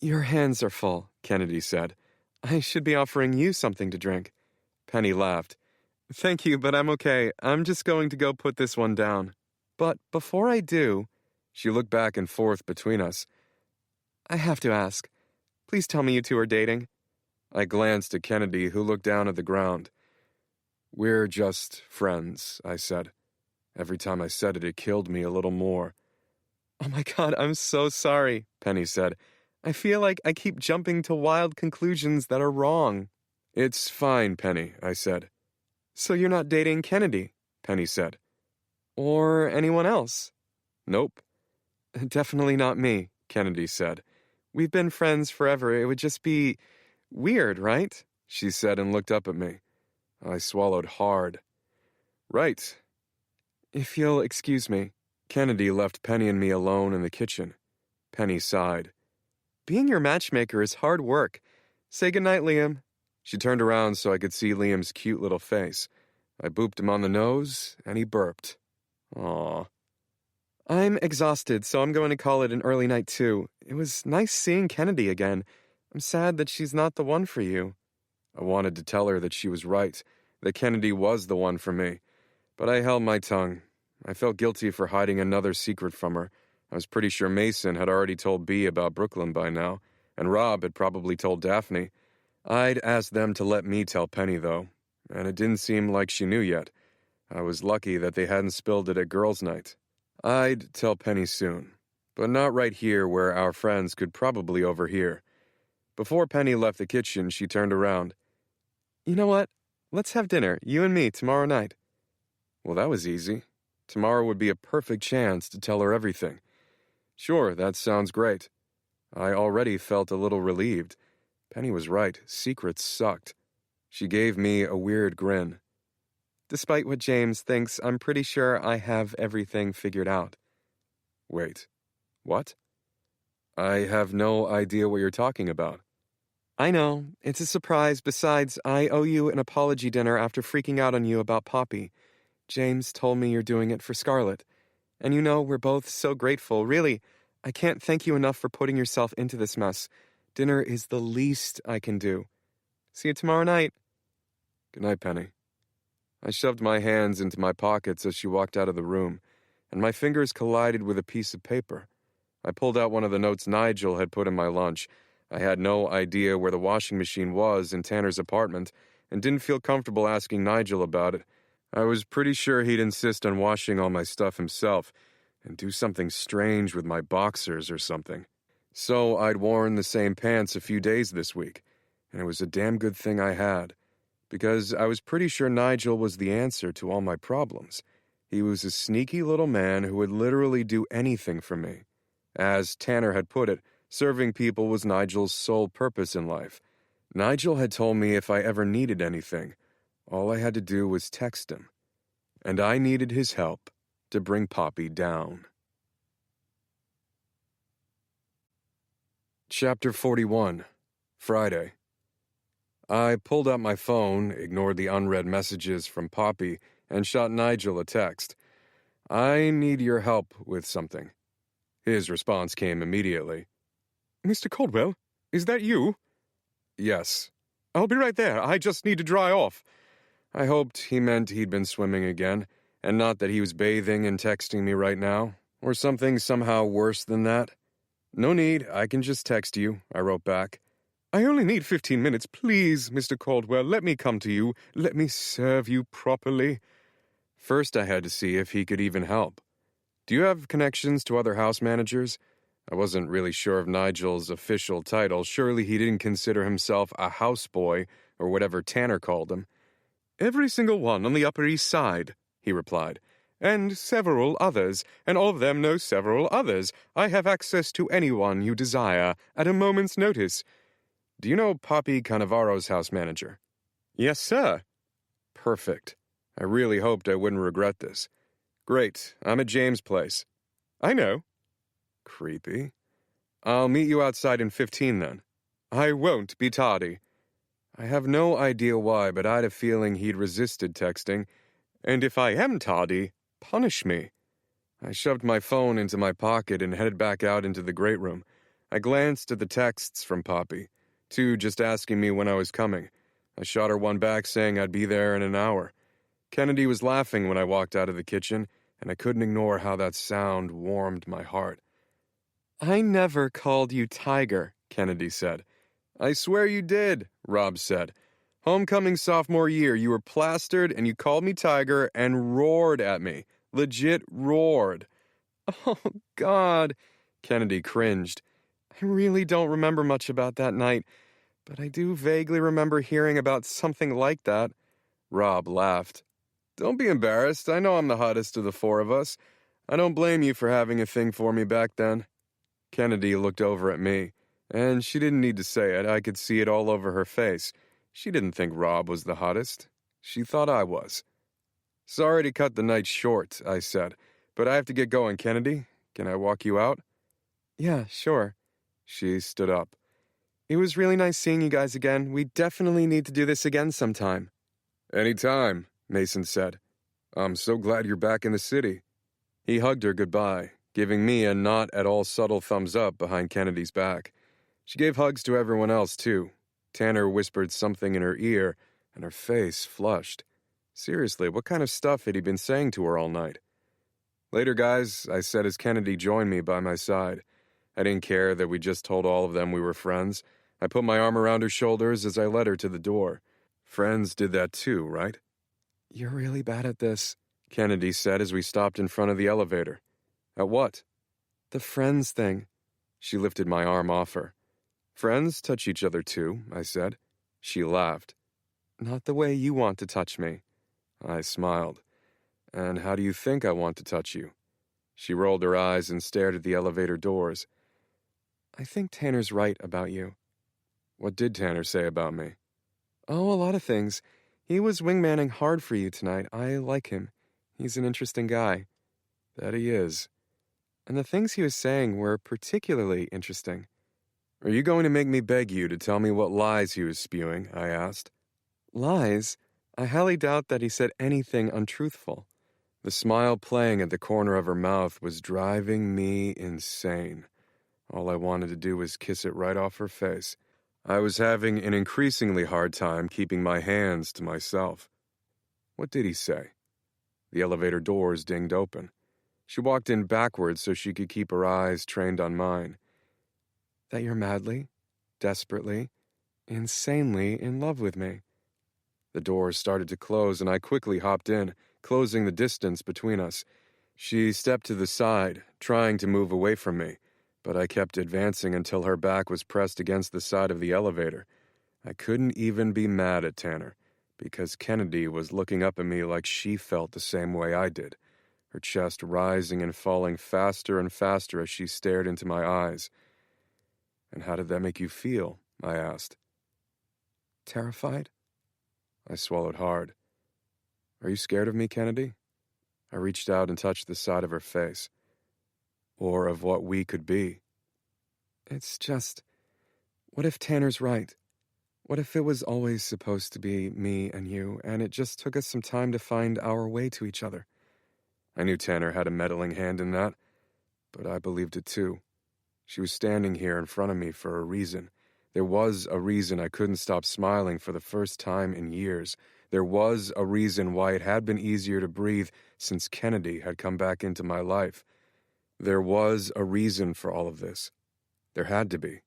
Your hands are full, Kennedy said. I should be offering you something to drink. Penny laughed. Thank you, but I'm okay. I'm just going to go put this one down. But before I do, she looked back and forth between us. I have to ask. Please tell me you two are dating. I glanced at Kennedy, who looked down at the ground. We're just friends, I said. Every time I said it, it killed me a little more. Oh my God, I'm so sorry, Penny said. I feel like I keep jumping to wild conclusions that are wrong. It's fine, Penny, I said. So you're not dating Kennedy, Penny said. Or anyone else? Nope. Definitely not me, Kennedy said. We've been friends forever. It would just be weird, right? She said and looked up at me. I swallowed hard. Right. If you'll excuse me. Kennedy left Penny and me alone in the kitchen. Penny sighed. Being your matchmaker is hard work. Say goodnight, Liam. She turned around so I could see Liam's cute little face. I booped him on the nose, and he burped. Aw. I'm exhausted, so I'm going to call it an early night, too. It was nice seeing Kennedy again. I'm sad that she's not the one for you. I wanted to tell her that she was right, that Kennedy was the one for me. But I held my tongue. I felt guilty for hiding another secret from her. I was pretty sure Mason had already told Bea about Brooklyn by now, and Rob had probably told Daphne. I'd asked them to let me tell Penny, though, and it didn't seem like she knew yet. I was lucky that they hadn't spilled it at girls' night. I'd tell Penny soon, but not right here where our friends could probably overhear. Before Penny left the kitchen, she turned around. You know what? Let's have dinner, you and me, tomorrow night. Well, that was easy. Tomorrow would be a perfect chance to tell her everything. Sure, that sounds great. I already felt a little relieved. Penny was right. Secrets sucked. She gave me a weird grin. Despite what James thinks, I'm pretty sure I have everything figured out. Wait, what? I have no idea what you're talking about. I know. It's a surprise. Besides, I owe you an apology dinner after freaking out on you about Poppy. James told me you're doing it for Scarlett. And you know, we're both so grateful. Really, I can't thank you enough for putting yourself into this mess. Dinner is the least I can do. See you tomorrow night. Good night, Penny. I shoved my hands into my pockets as she walked out of the room, and my fingers collided with a piece of paper. I pulled out one of the notes Nigel had put in my lunch. I had no idea where the washing machine was in Tanner's apartment, and didn't feel comfortable asking Nigel about it. I was pretty sure he'd insist on washing all my stuff himself, and do something strange with my boxers or something. So I'd worn the same pants a few days this week, and it was a damn good thing I had, because I was pretty sure Nigel was the answer to all my problems. He was a sneaky little man who would literally do anything for me. As Tanner had put it, serving people was Nigel's sole purpose in life. Nigel had told me if I ever needed anything, all I had to do was text him. And I needed his help to bring Poppy down. Chapter 41, Friday. I pulled out my phone, ignored the unread messages from Poppy, and shot Nigel a text. I need your help with something. His response came immediately. Mr. Caldwell, is that you? Yes. I'll be right there. I just need to dry off. I hoped he meant he'd been swimming again, And not that he was bathing and texting me right now, or something somehow worse than that. "No need, I can just text you," I wrote back. "I only need 15 minutes, please, Mr. Caldwell. Let me come to you. Let me serve you properly." First, I had to see if he could even help. "Do you have connections to other house managers?" I wasn't really sure of Nigel's official title. Surely he didn't consider himself a houseboy, or whatever Tanner called him. "Every single one on the Upper East Side," he replied. "And several others, and all of them know several others. I have access to anyone you desire, at a moment's notice." "Do you know Poppy Cannavaro's house manager?" "Yes, sir." "Perfect. I really hoped I wouldn't regret this." "Great. I'm at James' place." "I know." Creepy. "I'll meet you outside in 15 then." "I won't be tardy." I have no idea why, but I had a feeling he'd resisted texting. "And if I am tardy, punish me." I shoved my phone into my pocket and headed back out into the great room. I glanced at the texts from Poppy, 2 just asking me when I was coming. I shot her one back saying I'd be there in an hour. Kennedy was laughing when I walked out of the kitchen, and I couldn't ignore how that sound warmed my heart. "I never called you Tiger," Kennedy said. "I swear you did," Rob said. "Homecoming sophomore year, you were plastered and you called me Tiger and roared at me. Legit roared." "Oh, God," Kennedy cringed. "I really don't remember much about that night, but I do vaguely remember hearing about something like that." Rob laughed. "Don't be embarrassed. I know I'm the hottest of the 4 of us. I don't blame you for having a thing for me back then." Kennedy looked over at me, and she didn't need to say it. I could see it all over her face. She didn't think Rob was the hottest. She thought I was. "Sorry to cut the night short," I said, "but I have to get going, Kennedy. Can I walk you out?" "Yeah, sure." She stood up. "It was really nice seeing you guys again. We definitely need to do this again sometime." "Anytime," Mason said. "I'm so glad you're back in the city." He hugged her goodbye, giving me a not at all subtle thumbs up behind Kennedy's back. She gave hugs to everyone else, too. Tanner whispered something in her ear, and her face flushed. Seriously, what kind of stuff had he been saying to her all night? "Later, guys," I said as Kennedy joined me by my side. I didn't care that we just told all of them we were friends. I put my arm around her shoulders as I led her to the door. Friends did that too, right? "You're really bad at this," Kennedy said as we stopped in front of the elevator. "At what?" "The friends thing." She lifted my arm off her. "Friends touch each other too," I said. She laughed. "Not the way you want to touch me." I smiled. "And how do you think I want to touch you?" She rolled her eyes and stared at the elevator doors. "I think Tanner's right about you." "What did Tanner say about me?" "Oh, a lot of things. He was wingmanning hard for you tonight. I like him. He's an interesting guy." "That he is." "And the things he was saying were particularly interesting." "Are you going to make me beg you to tell me what lies he was spewing?" I asked. "Lies? I highly doubt that he said anything untruthful." The smile playing at the corner of her mouth was driving me insane. All I wanted to do was kiss it right off her face. I was having an increasingly hard time keeping my hands to myself. "What did he say?" The elevator doors dinged open. She walked in backwards so she could keep her eyes trained on mine. "That you're madly, desperately, insanely in love with me." The doors started to close, and I quickly hopped in, closing the distance between us. She stepped to the side, trying to move away from me, but I kept advancing until her back was pressed against the side of the elevator. I couldn't even be mad at Tanner, because Kennedy was looking up at me like she felt the same way I did, her chest rising and falling faster and faster as she stared into my eyes. "And how did that make you feel?" I asked. "Terrified?" I swallowed hard. "Are you scared of me, Kennedy?" I reached out and touched the side of her face. "Or of what we could be?" "It's just, what if Tanner's right? What if it was always supposed to be me and you, and it just took us some time to find our way to each other?" I knew Tanner had a meddling hand in that, but I believed it too. She was standing here in front of me for a reason. There was a reason I couldn't stop smiling for the first time in years. There was a reason why it had been easier to breathe since Kennedy had come back into my life. There was a reason for all of this. There had to be.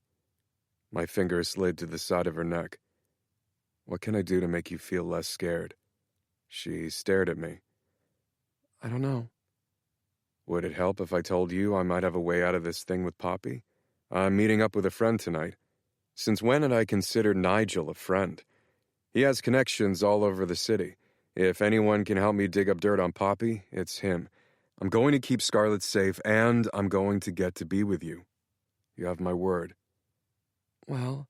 My fingers slid to the side of her neck. What can I do to make you feel less scared? She stared at me. I don't know. Would it help if I told you I might have a way out of this thing with Poppy? I'm meeting up with a friend tonight. Since when had I considered Nigel a friend? He has connections all over the city. If anyone can help me dig up dirt on Poppy, it's him. I'm going to keep Scarlett safe, and I'm going to get to be with you. You have my word. Well,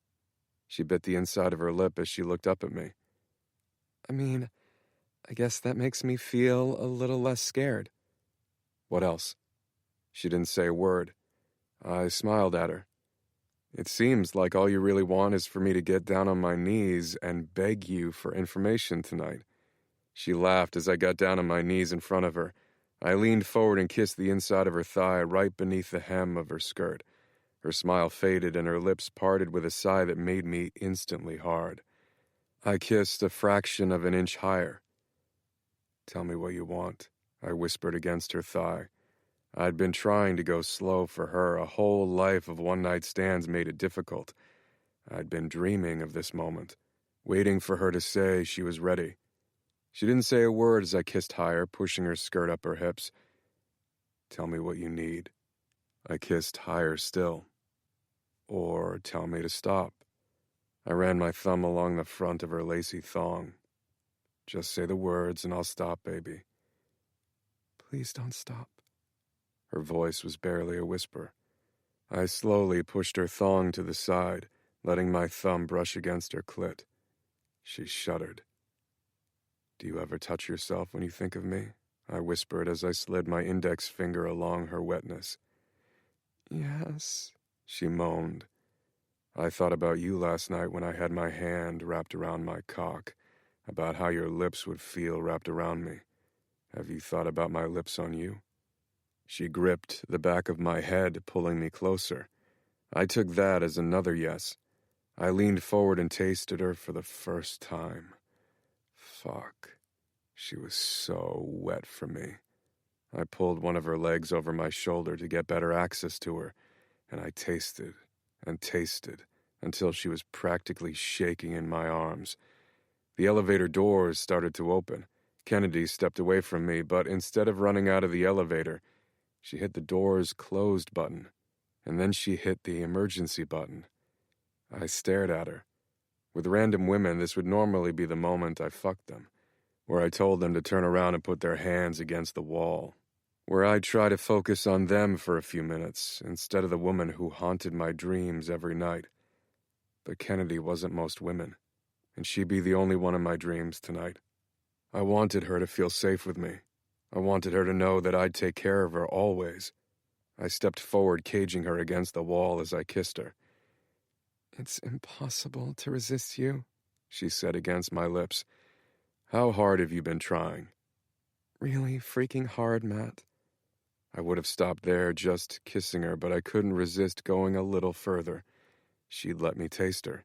she bit the inside of her lip as she looked up at me. I mean, I guess that makes me feel a little less scared. What else? She didn't say a word. I smiled at her. It seems like all you really want is for me to get down on my knees and beg you for information tonight. She laughed as I got down on my knees in front of her. I leaned forward and kissed the inside of her thigh right beneath the hem of her skirt. Her smile faded and her lips parted with a sigh that made me instantly hard. I kissed a fraction of an inch higher. Tell me what you want, I whispered against her thigh. I'd been trying to go slow for her. A whole life of one-night stands made it difficult. I'd been dreaming of this moment, waiting for her to say she was ready. She didn't say a word as I kissed higher, pushing her skirt up her hips. Tell me what you need. I kissed higher still. Or tell me to stop. I ran my thumb along the front of her lacy thong. Just say the words and I'll stop, baby. Please don't stop. Her voice was barely a whisper. I slowly pushed her thong to the side, letting my thumb brush against her clit. She shuddered. Do you ever touch yourself when you think of me? I whispered as I slid my index finger along her wetness. Yes, she moaned. I thought about you last night when I had my hand wrapped around my cock, about how your lips would feel wrapped around me. Have you thought about my lips on you? She gripped the back of my head, pulling me closer. I took that as another yes. I leaned forward and tasted her for the first time. Fuck. She was so wet for me. I pulled one of her legs over my shoulder to get better access to her, and I tasted and tasted until she was practically shaking in my arms. The elevator doors started to open. Kennedy stepped away from me, but instead of running out of the elevator, she hit the doors closed button, and then she hit the emergency button. I stared at her. With random women, this would normally be the moment I fucked them, where I told them to turn around and put their hands against the wall, where I'd try to focus on them for a few minutes instead of the woman who haunted my dreams every night. But Kennedy wasn't most women, and she'd be the only one in my dreams tonight. I wanted her to feel safe with me. I wanted her to know that I'd take care of her always. I stepped forward, caging her against the wall as I kissed her. It's impossible to resist you, she said against my lips. How hard have you been trying? Really freaking hard, Matt. I would have stopped there, just kissing her, but I couldn't resist going a little further. She'd let me taste her,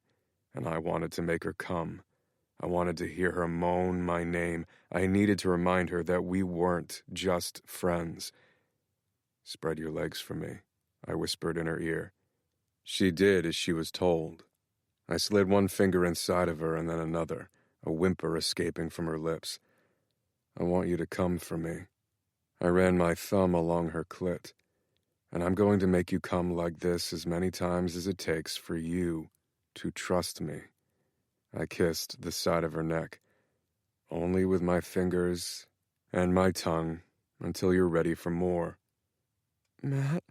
and I wanted to make her come. I wanted to hear her moan my name. I needed to remind her that we weren't just friends. Spread your legs for me, I whispered in her ear. She did as she was told. I slid one finger inside of her and then another, a whimper escaping from her lips. I want you to come for me. I ran my thumb along her clit. And I'm going to make you come like this as many times as it takes for you to trust me. I kissed the side of her neck, only with my fingers and my tongue, until you're ready for more. Matt?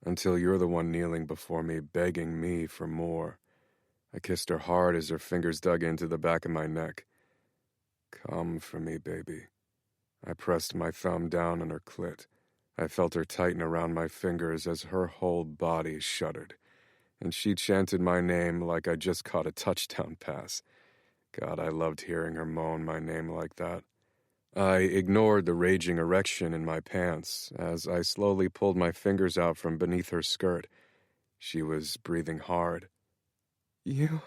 Until you're the one kneeling before me, begging me for more. I kissed her hard as her fingers dug into the back of my neck. Come for me, baby. I pressed my thumb down on her clit. I felt her tighten around my fingers as her whole body shuddered, and she chanted my name like I just caught a touchdown pass. God, I loved hearing her moan my name like that. I ignored the raging erection in my pants as I slowly pulled my fingers out from beneath her skirt. She was breathing hard. You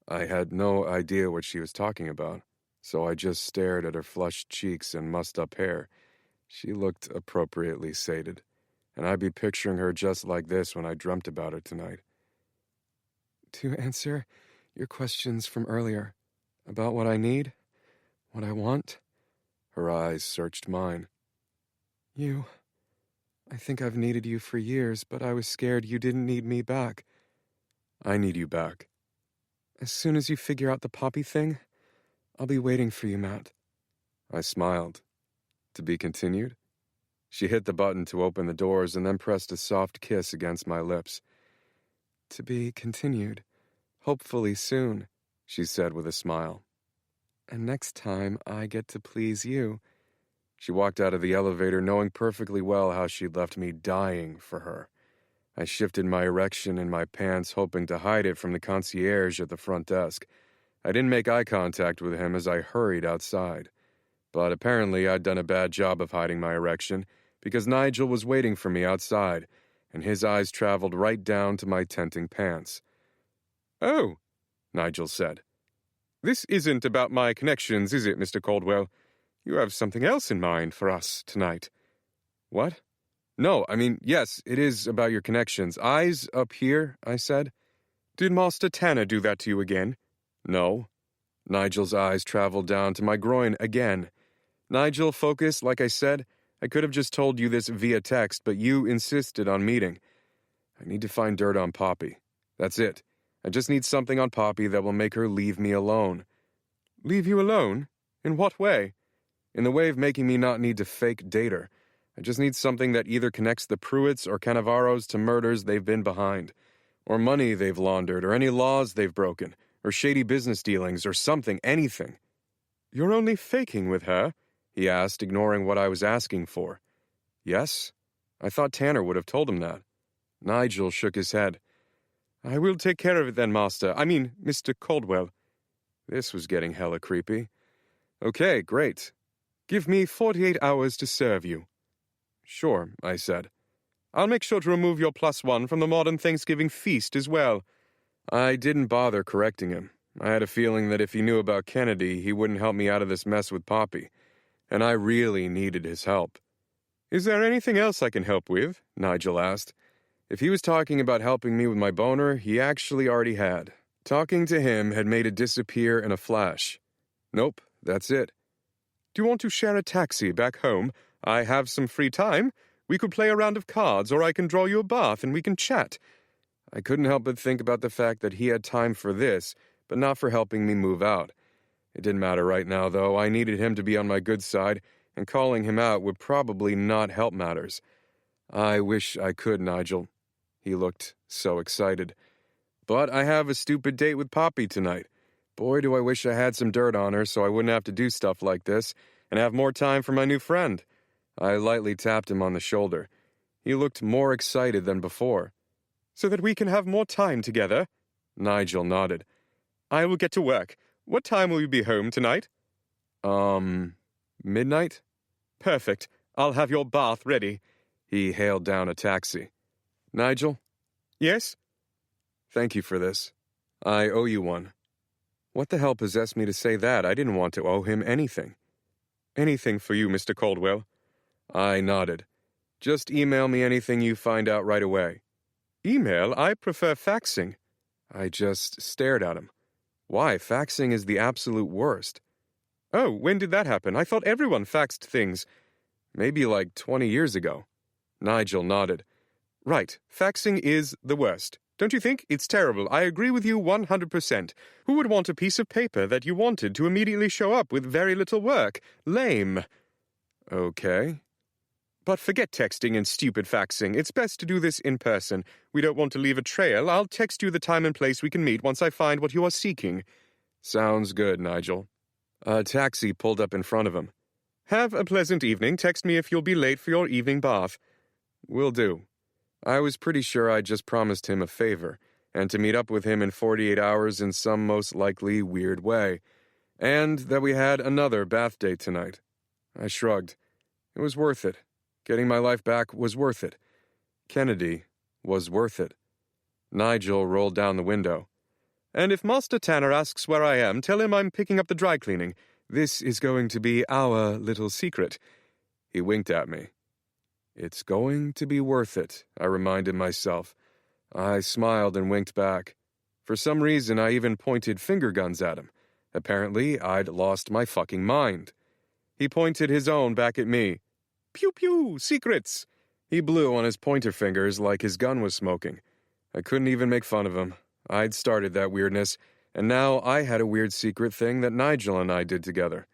I had no idea what she was talking about, so I just stared at her flushed cheeks and mussed-up hair. She looked appropriately sated, and I'd be picturing her just like this when I dreamt about her tonight. To answer your questions from earlier, about what I need, what I want, Her eyes searched mine. I think I've needed you for years, but I was scared you didn't need me back. I need you back. As soon as you figure out the Poppy thing, I'll be waiting for you, Matt. I smiled. To be continued? She hit the button to open the doors and then pressed a soft kiss against my lips. To be continued. Hopefully soon, she said with a smile. And next time I get to please you. She walked out of the elevator knowing perfectly well how she'd left me dying for her. I shifted my erection in my pants, hoping to hide it from the concierge at the front desk. I didn't make eye contact with him as I hurried outside. But apparently I'd done a bad job of hiding my erection, because Nigel was waiting for me outside, and his eyes traveled right down to my tenting pants. "Oh," Nigel said. "This isn't about my connections, is it, Mr. Caldwell? You have something else in mind for us tonight." "What? No, yes, it is about your connections. Eyes up here," I said. "Did Master Tanner do that to you again?" "No." Nigel's eyes traveled down to my groin again. "Nigel, focus, like I said. I could have just told you this via text, but you insisted on meeting. I need to find dirt on Poppy. That's it. I just need something on Poppy that will make her leave me alone." "Leave you alone? In what way?" "In the way of making me not need to fake date her. I just need something that either connects the Pruitts or Cannavaros to murders they've been behind, or money they've laundered, or any laws they've broken, or shady business dealings, or something, anything." "You're only faking with her?" he asked, ignoring what I was asking for. "Yes? I thought Tanner would have told him that." Nigel shook his head. "I will take care of it then, Mr. Caldwell." This was getting hella creepy. "Okay, great. Give me 48 hours to serve you." "Sure," I said. "I'll make sure to remove your +1 from the modern Thanksgiving feast as well." I didn't bother correcting him. I had a feeling that if he knew about Kennedy, he wouldn't help me out of this mess with Poppy. And I really needed his help. "Is there anything else I can help with?" Nigel asked. If he was talking about helping me with my boner, he actually already had. Talking to him had made it disappear in a flash. Nope, that's it. "Do you want to share a taxi back home? I have some free time. We could play a round of cards, or I can draw you a bath and we can chat." I couldn't help but think about the fact that he had time for this, but not for helping me move out. It didn't matter right now, though. I needed him to be on my good side, and calling him out would probably not help matters. "I wish I could, Nigel." He looked so excited. "But I have a stupid date with Poppy tonight. Boy, do I wish I had some dirt on her so I wouldn't have to do stuff like this, and have more time for my new friend." I lightly tapped him on the shoulder. He looked more excited than before. "So that we can have more time together?" Nigel nodded. "I will get to work. What time will you be home tonight?" Midnight? "Perfect. I'll have your bath ready." He hailed down a taxi. "Nigel?" "Yes?" "Thank you for this. I owe you one." What the hell possessed me to say that? I didn't want to owe him anything. "Anything for you, Mr. Caldwell." I nodded. "Just email me anything you find out right away." "Email? I prefer faxing." I just stared at him. Why? Faxing is the absolute worst. "Oh, when did that happen? I thought everyone faxed things." "Maybe like 20 years ago." Nigel nodded. "Right. Faxing is the worst. Don't you think? It's terrible. I agree with you 100%. Who would want a piece of paper that you wanted to immediately show up with very little work? Lame." "Okay." "But forget texting and stupid faxing. It's best to do this in person. We don't want to leave a trail. I'll text you the time and place we can meet once I find what you are seeking." "Sounds good, Nigel." A taxi pulled up in front of him. "Have a pleasant evening. Text me if you'll be late for your evening bath." "Will do." I was pretty sure I'd just promised him a favor, and to meet up with him in 48 hours in some most likely weird way, and that we had another bath date tonight. I shrugged. It was worth it. Getting my life back was worth it. Kennedy was worth it. Nigel rolled down the window. And if Master Tanner asks where I am, tell him I'm picking up the dry cleaning. This is going to be our little secret." He winked at me. "It's going to be worth it," I reminded myself. I smiled and winked back. For some reason, I even pointed finger guns at him. Apparently, I'd lost my fucking mind. He pointed his own back at me. "Pew pew, secrets!" He blew on his pointer fingers like his gun was smoking. I couldn't even make fun of him. I'd started that weirdness, and now I had a weird secret thing that Nigel and I did together.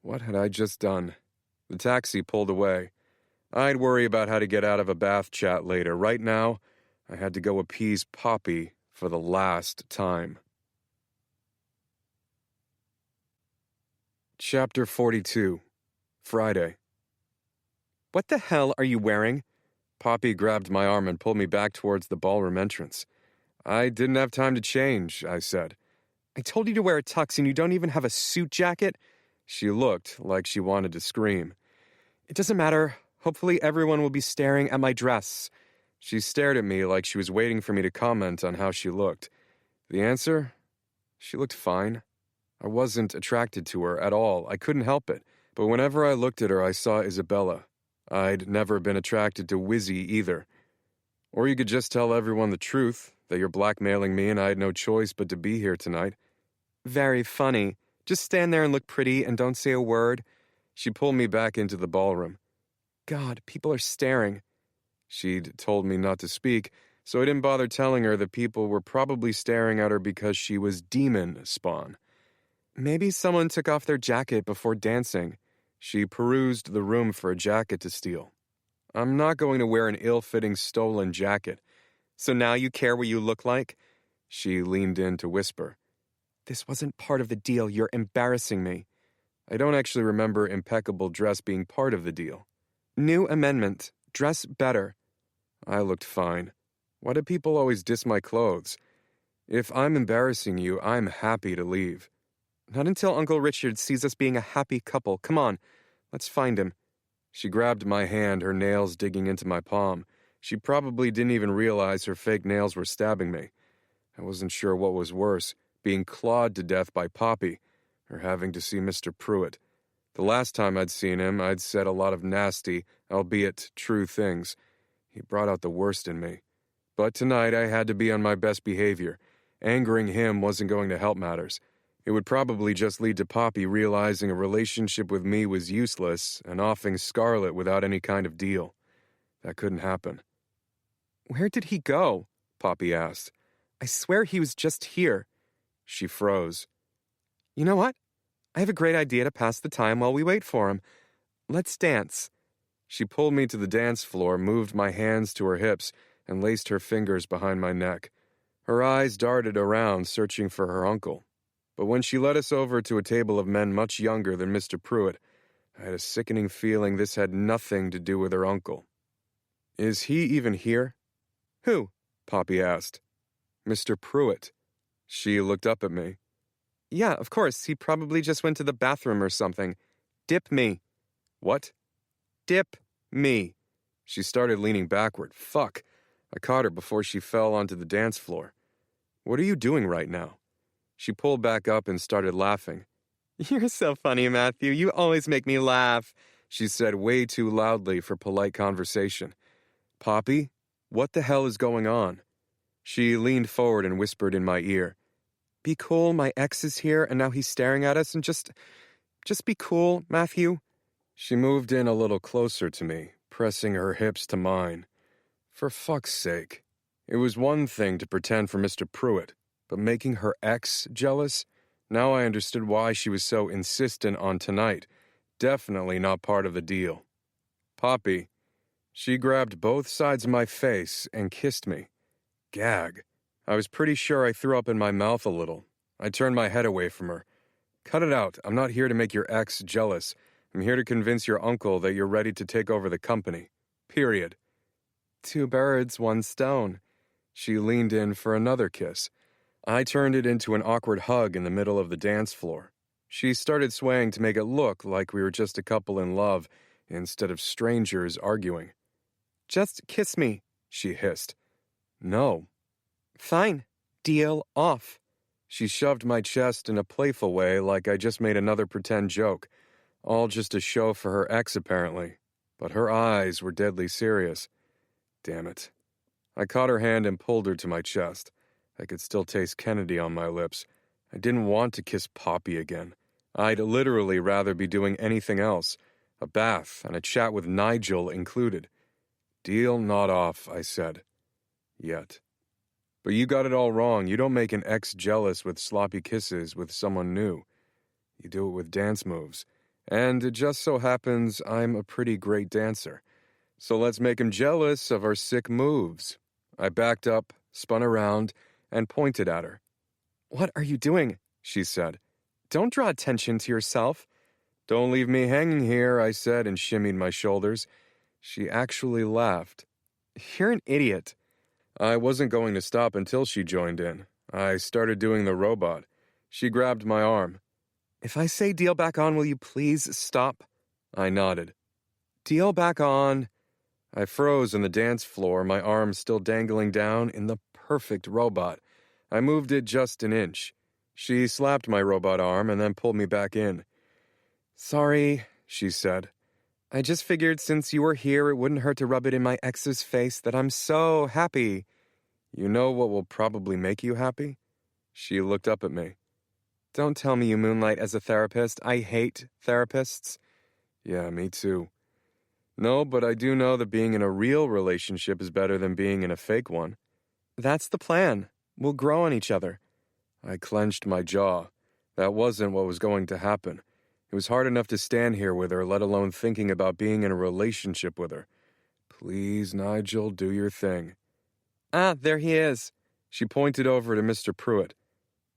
What had I just done? The taxi pulled away. I'd worry about how to get out of a bath chat later. Right now, I had to go appease Poppy for the last time. Chapter 42. Friday. "What the hell are you wearing?" Poppy grabbed my arm and pulled me back towards the ballroom entrance. "I didn't have time to change," I said. "I told you to wear a tux and you don't even have a suit jacket?" She looked like she wanted to scream. "It doesn't matter. Hopefully everyone will be staring at my dress." She stared at me like she was waiting for me to comment on how she looked. The answer? She looked fine. I wasn't attracted to her at all. I couldn't help it. But whenever I looked at her, I saw Isabella. I'd never been attracted to Wizzy either. Or you could just tell everyone the truth, that you're blackmailing me and I had no choice but to be here tonight. "Very funny. Just stand there and look pretty and don't say a word." She pulled me back into the ballroom. "God, people are staring." She'd told me not to speak, so I didn't bother telling her that people were probably staring at her because she was demon spawn. Maybe someone took off their jacket before dancing. She perused the room for a jacket to steal. I'm not going to wear an ill-fitting stolen jacket. "So now you care what you look like?" She leaned in to whisper. "This wasn't part of the deal. You're embarrassing me." I don't actually remember impeccable dress being part of the deal. "New amendment. Dress better." I looked fine. Why do people always diss my clothes? If I'm embarrassing you, I'm happy to leave. Not until Uncle Richard sees us being a happy couple. Come on, let's find him. She grabbed my hand, her nails digging into my palm. She probably didn't even realize her fake nails were stabbing me. I wasn't sure what was worse, being clawed to death by Poppy, or having to see Mr. Pruitt. The last time I'd seen him, I'd said a lot of nasty, albeit true things. He brought out the worst in me. But tonight I had to be on my best behavior. Angering him wasn't going to help matters. It would probably just lead to Poppy realizing a relationship with me was useless and offing Scarlet without any kind of deal. That couldn't happen. "Where did he go?" Poppy asked. "I swear he was just here." She froze. "You know what? I have a great idea to pass the time while we wait for him. Let's dance." She pulled me to the dance floor, moved my hands to her hips, and laced her fingers behind my neck. Her eyes darted around, searching for her uncle. But when she led us over to a table of men much younger than Mr. Pruitt, I had a sickening feeling this had nothing to do with her uncle. "Is he even here?" "Who?" Poppy asked. "Mr. Pruitt." She looked up at me. "Yeah, of course. He probably just went to the bathroom or something. Dip me." "What?" "Dip me." She started leaning backward. Fuck. I caught her before she fell onto the dance floor. "What are you doing right now?" She pulled back up and started laughing. "You're so funny, Matthew. You always make me laugh," she said way too loudly for polite conversation. "Poppy, what the hell is going on?" She leaned forward and whispered in my ear. "Be cool, my ex is here and now he's staring at us and just be cool, Matthew." She moved in a little closer to me, pressing her hips to mine. For fuck's sake. It was one thing to pretend for Mr. Pruitt, but making her ex jealous? Now I understood why she was so insistent on tonight. Definitely not part of the deal. "Poppy." She grabbed both sides of my face and kissed me. Gag. I was pretty sure I threw up in my mouth a little. I turned my head away from her. "Cut it out. I'm not here to make your ex jealous. I'm here to convince your uncle that you're ready to take over the company. Period." "Two birds, one stone." She leaned in for another kiss. I turned it into an awkward hug in the middle of the dance floor. She started swaying to make it look like we were just a couple in love, instead of strangers arguing. "Just kiss me," she hissed. "No." "Fine. Deal off." She shoved my chest in a playful way like I just made another pretend joke, all just a show for her ex apparently. But her eyes were deadly serious. Damn it. I caught her hand and pulled her to my chest. I could still taste Kennedy on my lips. I didn't want to kiss Poppy again. I'd literally rather be doing anything else. A bath and a chat with Nigel included. Deal not off, I said. Yet. But you got it all wrong. You don't make an ex jealous with sloppy kisses with someone new. You do it with dance moves. And it just so happens I'm a pretty great dancer. So let's make him jealous of our sick moves. I backed up, spun around, and pointed at her. What are you doing? She said. Don't draw attention to yourself. Don't leave me hanging here, I said and shimmied my shoulders. She actually laughed. You're an idiot. I wasn't going to stop until she joined in. I started doing the robot. She grabbed my arm. If I say deal back on, will you please stop? I nodded. Deal back on. I froze on the dance floor, my arm still dangling down in the perfect robot. I moved it just an inch. She slapped my robot arm and then pulled me back in. Sorry, she said. I just figured since you were here, it wouldn't hurt to rub it in my ex's face that I'm so happy. You know what will probably make you happy? She looked up at me. Don't tell me you moonlight as a therapist. I hate therapists. Yeah, me too. No, but I do know that being in a real relationship is better than being in a fake one. That's the plan. We'll grow on each other. I clenched my jaw. That wasn't what was going to happen. It was hard enough to stand here with her, let alone thinking about being in a relationship with her. Please, Nigel, do your thing. Ah, there he is. She pointed over to Mr. Pruitt.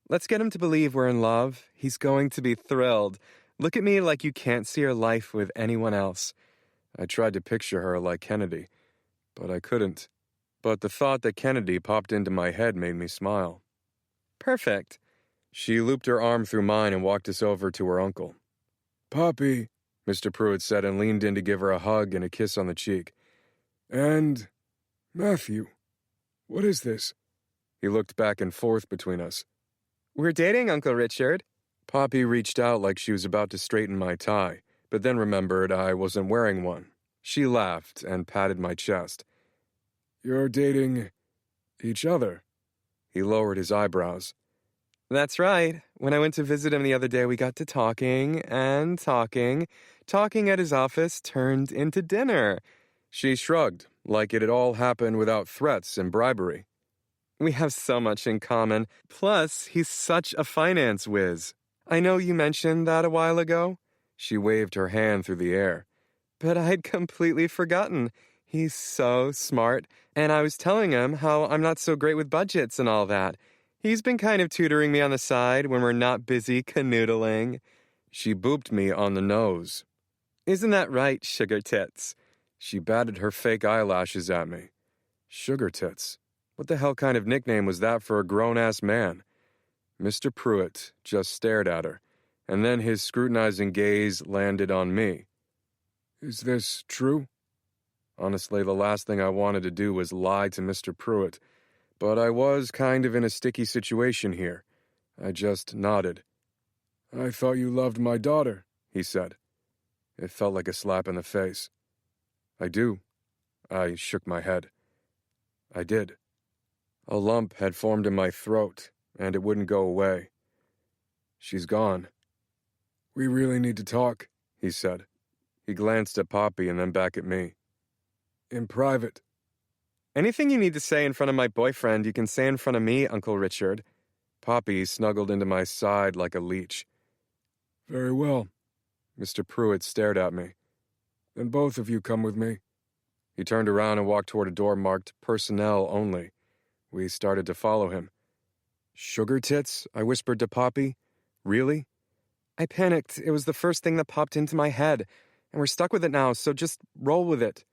Let's get him to believe we're in love. He's going to be thrilled. Look at me like you can't see your life with anyone else. I tried to picture her like Kennedy, but I couldn't. But the thought that Kennedy popped into my head made me smile. Perfect. She looped her arm through mine and walked us over to her uncle. Poppy, Mr. Pruitt said and leaned in to give her a hug and a kiss on the cheek. And Matthew, what is this? He looked back and forth between us. We're dating, Uncle Richard. Poppy reached out like she was about to straighten my tie, but then remembered I wasn't wearing one. She laughed and patted my chest. You're dating each other? He lowered his eyebrows. That's right. When I went to visit him the other day, we got to talking and talking. Talking at his office turned into dinner. She shrugged, like it had all happened without threats and bribery. We have so much in common. Plus, he's such a finance whiz. I know you mentioned that a while ago. She waved her hand through the air. But I'd completely forgotten. He's so smart. And I was telling him how I'm not so great with budgets and all that. He's been kind of tutoring me on the side when we're not busy canoodling. She booped me on the nose. Isn't that right, sugar tits? She batted her fake eyelashes at me. Sugar tits? What the hell kind of nickname was that for a grown-ass man? Mr. Pruitt just stared at her, and then his scrutinizing gaze landed on me. Is this true? Honestly, the last thing I wanted to do was lie to Mr. Pruitt, but I was kind of in a sticky situation here. I just nodded. I thought you loved my daughter, he said. It felt like a slap in the face. I do. I shook my head. I did. A lump had formed in my throat, and it wouldn't go away. She's gone. We really need to talk, he said. He glanced at Poppy and then back at me. In private. Anything you need to say in front of my boyfriend, you can say in front of me, Uncle Richard. Poppy snuggled into my side like a leech. Very well. Mr. Pruitt stared at me. Then both of you come with me. He turned around and walked toward a door marked Personnel Only. We started to follow him. Sugar tits? I whispered to Poppy. Really? I panicked. It was the first thing that popped into my head. And we're stuck with it now, so just roll with it.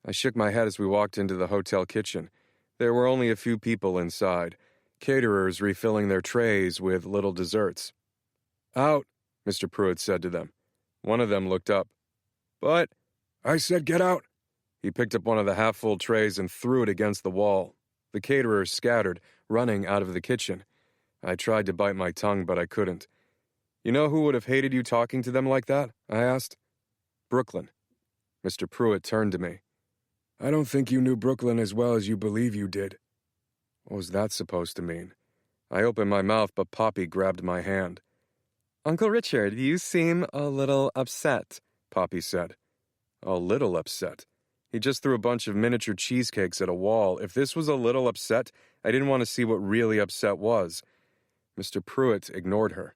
I shook my head as we walked into the hotel kitchen. There were only a few people inside, caterers refilling their trays with little desserts. Out, Mr. Pruitt said to them. One of them looked up. But, I said get out. He picked up one of the half-full trays and threw it against the wall. The caterers scattered, running out of the kitchen. I tried to bite my tongue, but I couldn't. You know who would have hated you talking to them like that? I asked. Brooklyn. Mr. Pruitt turned to me. I don't think you knew Brooklyn as well as you believe you did. What was that supposed to mean? I opened my mouth, but Poppy grabbed my hand. Uncle Richard, you seem a little upset, Poppy said. A little upset. He just threw a bunch of miniature cheesecakes at a wall. If this was a little upset, I didn't want to see what really upset was. Mr. Pruitt ignored her.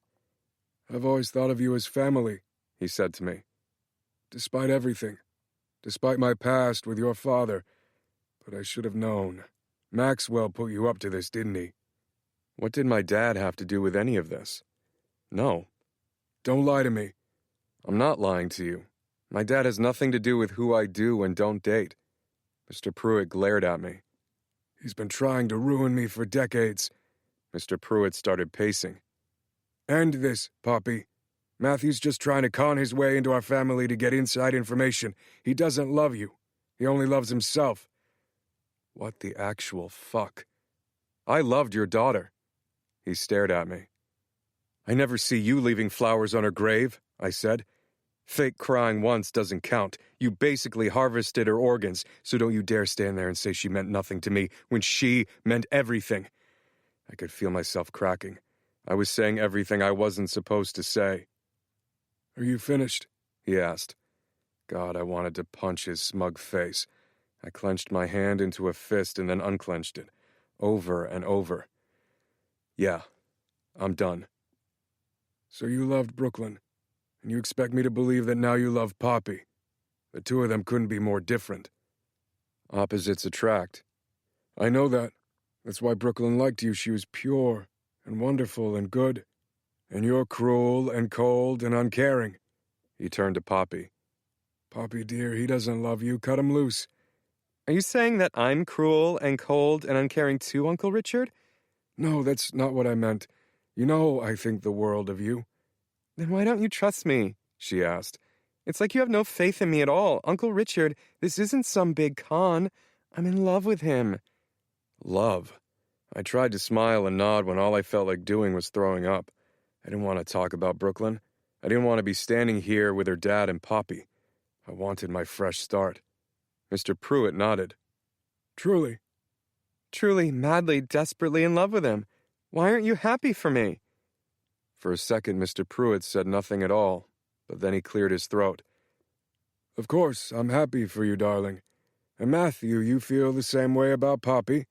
I've always thought of you as family, he said to me. Despite everything. Despite my past with your father. But I should have known. Maxwell put you up to this, didn't he? What did my dad have to do with any of this? No. Don't lie to me. I'm not lying to you. My dad has nothing to do with who I do and don't date. Mr. Pruitt glared at me. He's been trying to ruin me for decades. Mr. Pruitt started pacing. End this, Poppy. Matthew's just trying to con his way into our family to get inside information. He doesn't love you. He only loves himself. What the actual fuck? I loved your daughter. He stared at me. I never see you leaving flowers on her grave, I said. Fake crying once doesn't count. You basically harvested her organs, so don't you dare stand there and say she meant nothing to me when she meant everything. I could feel myself cracking. I was saying everything I wasn't supposed to say. Are you finished? He asked. God, I wanted to punch his smug face. I clenched my hand into a fist and then unclenched it, over and over. Yeah, I'm done. So you loved Brooklyn, and you expect me to believe that now you love Poppy. The two of them couldn't be more different. Opposites attract. I know that. That's why Brooklyn liked you. She was pure and wonderful and good. And you're cruel and cold and uncaring. He turned to Poppy. Poppy, dear, he doesn't love you. Cut him loose. Are you saying that I'm cruel and cold and uncaring too, Uncle Richard? No, that's not what I meant. You know I think the world of you. Then why don't you trust me? She asked. It's like you have no faith in me at all. Uncle Richard, this isn't some big con. I'm in love with him. Love? I tried to smile and nod when all I felt like doing was throwing up. I didn't want to talk about Brooklyn. I didn't want to be standing here with her dad and Poppy. I wanted my fresh start. Mr. Pruitt nodded. Truly? Truly, madly, desperately in love with him. Why aren't you happy for me? For a second, Mr. Pruitt said nothing at all, but then he cleared his throat. Of course, I'm happy for you, darling. And Matthew, you feel the same way about Poppy?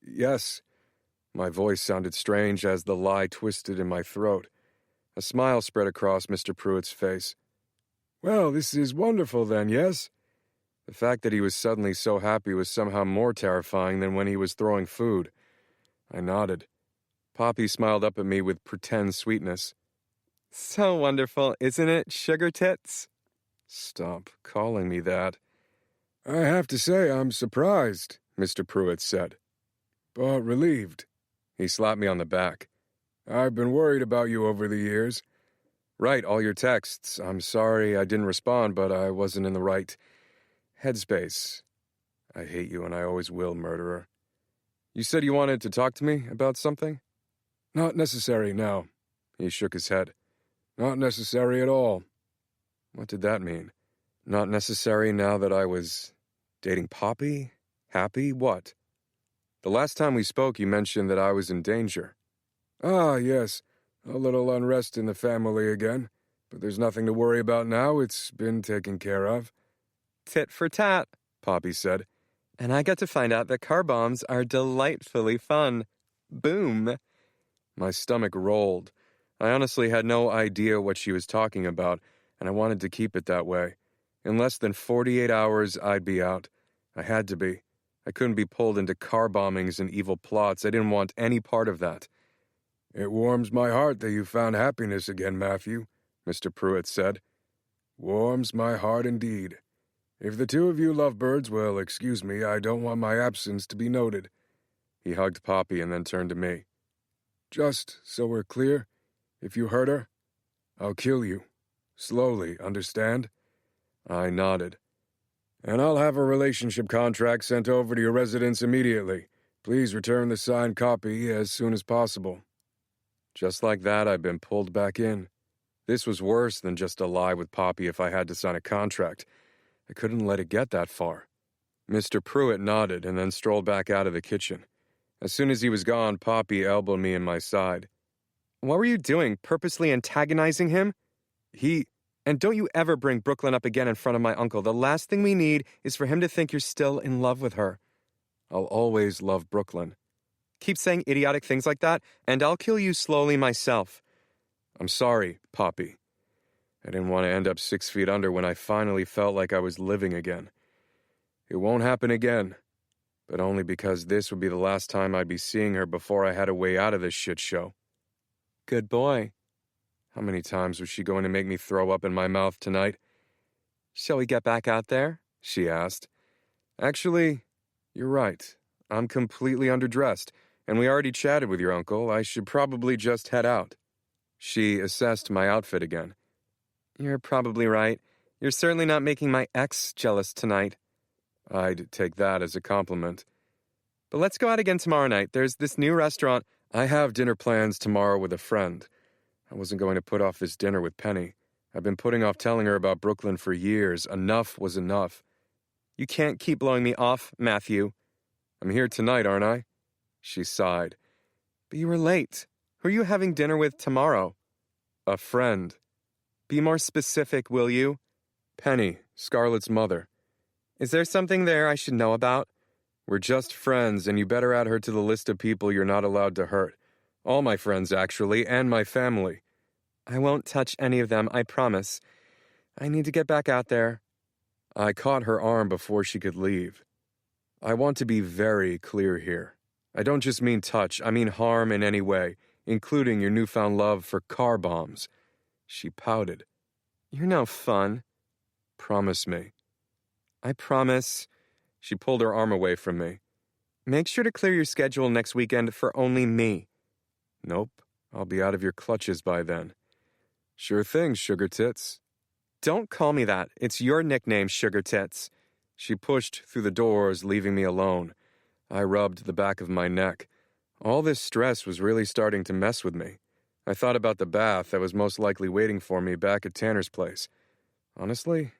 Yes. My voice sounded strange as the lie twisted in my throat. A smile spread across Mr. Pruitt's face. Well, this is wonderful then, yes? The fact that he was suddenly so happy was somehow more terrifying than when he was throwing food. I nodded. Poppy smiled up at me with pretend sweetness. So wonderful, isn't it, sugar tits? Stop calling me that. I have to say I'm surprised, Mr. Pruitt said. But relieved. He slapped me on the back. I've been worried about you over the years. Right, all your texts. I'm sorry I didn't respond, but I wasn't in the right headspace. I hate you and I always will, murderer. You said you wanted to talk to me about something? Not necessary now. He shook his head. Not necessary at all. What did that mean? Not necessary now that I was dating Poppy? Happy? What? The last time we spoke, you mentioned that I was in danger. Ah, yes. A little unrest in the family again. But there's nothing to worry about now. It's been taken care of. Tit for tat, Poppy said. And I got to find out that car bombs are delightfully fun. Boom. My stomach rolled. I honestly had no idea what she was talking about, and I wanted to keep it that way. In less than 48 hours, I'd be out. I had to be. I couldn't be pulled into car bombings and evil plots. I didn't want any part of that. It warms my heart that you found happiness again, Matthew, Mr. Pruitt said. Warms my heart indeed. If the two of you lovebirds will excuse me, I don't want my absence to be noted. He hugged Poppy and then turned to me. Just so we're clear, if you hurt her, I'll kill you. Slowly, understand? I nodded. And I'll have a relationship contract sent over to your residence immediately. Please return the signed copy as soon as possible. Just like that, I'd been pulled back in. This was worse than just a lie with Poppy if I had to sign a contract. I couldn't let it get that far. Mr. Pruitt nodded and then strolled back out of the kitchen. As soon as he was gone, Poppy elbowed me in my side. What were you doing, purposely antagonizing him? And don't you ever bring Brooklyn up again in front of my uncle. The last thing we need is for him to think you're still in love with her. I'll always love Brooklyn. Keep saying idiotic things like that, and I'll kill you slowly myself. I'm sorry, Poppy. I didn't want to end up 6 feet under when I finally felt like I was living again. It won't happen again, but only because this would be the last time I'd be seeing her before I had a way out of this shit show. Good boy. How many times was she going to make me throw up in my mouth tonight? Shall we get back out there? She asked. Actually, you're right. I'm completely underdressed, and we already chatted with your uncle. I should probably just head out. She assessed my outfit again. You're probably right. You're certainly not making my ex jealous tonight. I'd take that as a compliment. But let's go out again tomorrow night. There's this new restaurant. I have dinner plans tomorrow with a friend. I wasn't going to put off this dinner with Penny. I've been putting off telling her about Brooklyn for years. Enough was enough. You can't keep blowing me off, Matthew. I'm here tonight, aren't I? She sighed. But you were late. Who are you having dinner with tomorrow? A friend. Be more specific, will you? Penny, Scarlett's mother. Is there something there I should know about? We're just friends, and you better add her to the list of people you're not allowed to hurt. All my friends, actually, and my family. I won't touch any of them, I promise. I need to get back out there. I caught her arm before she could leave. I want to be very clear here. I don't just mean touch, I mean harm in any way, including your newfound love for car bombs. She pouted. You're no fun. Promise me. I promise. She pulled her arm away from me. Make sure to clear your schedule next weekend for only me. Nope, I'll be out of your clutches by then. Sure thing, Sugar Tits. Don't call me that. It's your nickname, Sugar Tits. She pushed through the doors, leaving me alone. I rubbed the back of my neck. All this stress was really starting to mess with me. I thought about the bath that was most likely waiting for me back at Tanner's place. Honestly,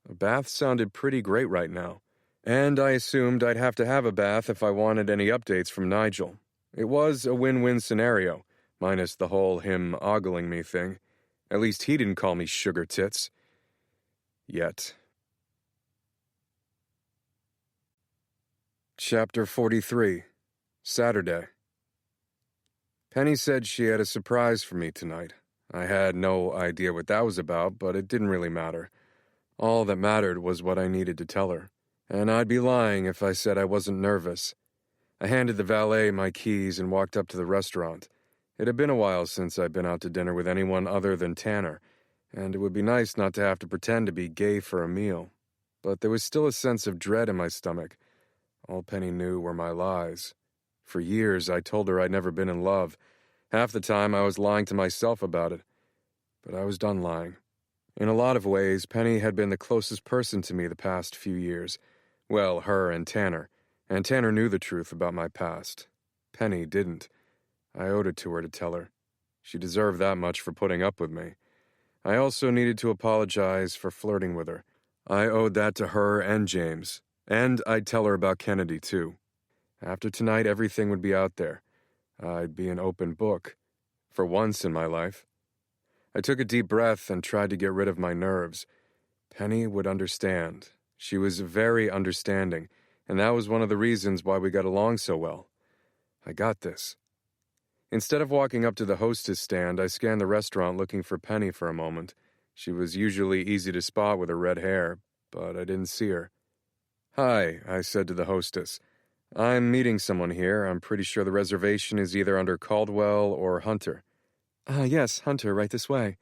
a bath sounded pretty great right now. And I assumed I'd have to have a bath if I wanted any updates from Nigel. It was a win-win scenario, minus the whole him ogling me thing. At least he didn't call me Sugar Tits. Yet. Chapter 43. Saturday. Penny said she had a surprise for me tonight. I had no idea what that was about, but it didn't really matter. All that mattered was what I needed to tell her, and I'd be lying if I said I wasn't nervous. I handed the valet my keys and walked up to the restaurant. It had been a while since I'd been out to dinner with anyone other than Tanner, and it would be nice not to have to pretend to be gay for a meal. But there was still a sense of dread in my stomach. All Penny knew were my lies. For years, I told her I'd never been in love. Half the time, I was lying to myself about it. But I was done lying. In a lot of ways, Penny had been the closest person to me the past few years. Well, her and Tanner knew the truth about my past. Penny didn't. I owed it to her to tell her. She deserved that much for putting up with me. I also needed to apologize for flirting with her. I owed that to her and James. And I'd tell her about Kennedy, too. After tonight, everything would be out there. I'd be an open book. For once in my life. I took a deep breath and tried to get rid of my nerves. Penny would understand. She was very understanding, and that was one of the reasons why we got along so well. I got this. Instead of walking up to the hostess stand, I scanned the restaurant looking for Penny for a moment. She was usually easy to spot with her red hair, but I didn't see her. "Hi," I said to the hostess. "I'm meeting someone here. I'm pretty sure the reservation is either under Caldwell or Hunter." Yes, Hunter, right this way."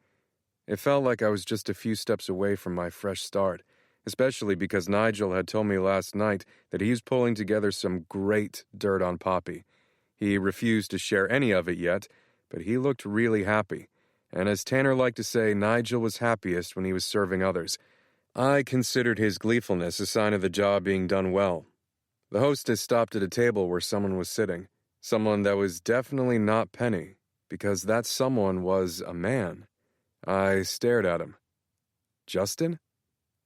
It felt like I was just a few steps away from my fresh start, especially because Nigel had told me last night that he was pulling together some great dirt on Poppy. He refused to share any of it yet, but he looked really happy. And as Tanner liked to say, Nigel was happiest when he was serving others. I considered his gleefulness a sign of the job being done well. The hostess stopped at a table where someone was sitting. Someone that was definitely not Penny. because that someone was a man. I stared at him. Justin?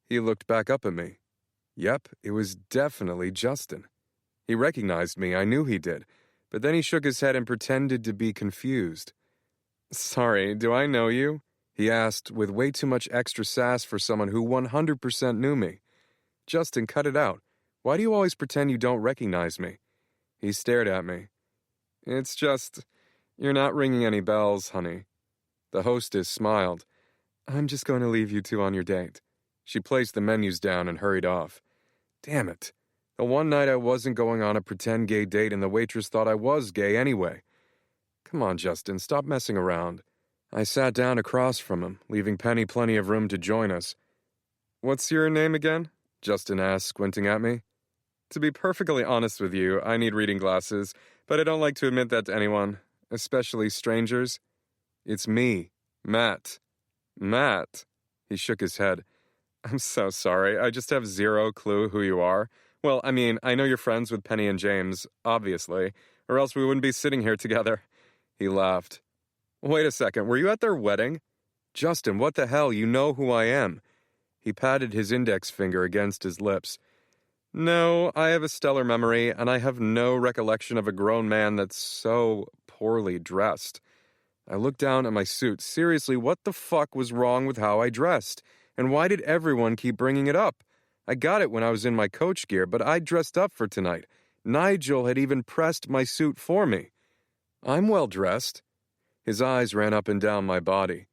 He looked back up at me. Yep, it was definitely Justin. He recognized me, I knew he did, but then he shook his head and pretended to be confused. Sorry, do I know you? He asked, with way too much extra sass for someone who 100% knew me. Justin, cut it out. Why do you always pretend you don't recognize me? He stared at me. It's just, you're not ringing any bells, honey. The hostess smiled. I'm just going to leave you two on your date. She placed the menus down and hurried off. Damn it. The one night I wasn't going on a pretend gay date and the waitress thought I was gay anyway. Come on, Justin, stop messing around. I sat down across from him, leaving Penny plenty of room to join us. What's your name again? Justin asked, squinting at me. To be perfectly honest with you, I need reading glasses, but I don't like to admit that to anyone, especially strangers. It's me, Matt. Matt? He shook his head. I'm so sorry, I just have zero clue who you are. Well, I mean, I know you're friends with Penny and James, obviously, or else we wouldn't be sitting here together. He laughed. Wait a second, were you at their wedding? Justin, what the hell, you know who I am. He patted his index finger against his lips. No, I have a stellar memory, and I have no recollection of a grown man that's so poorly dressed. I looked down at my suit. Seriously, what the fuck was wrong with how I dressed? And why did everyone keep bringing it up? I got it when I was in my coach gear, but I dressed up for tonight. Nigel had even pressed my suit for me. I'm well dressed. His eyes ran up and down my body.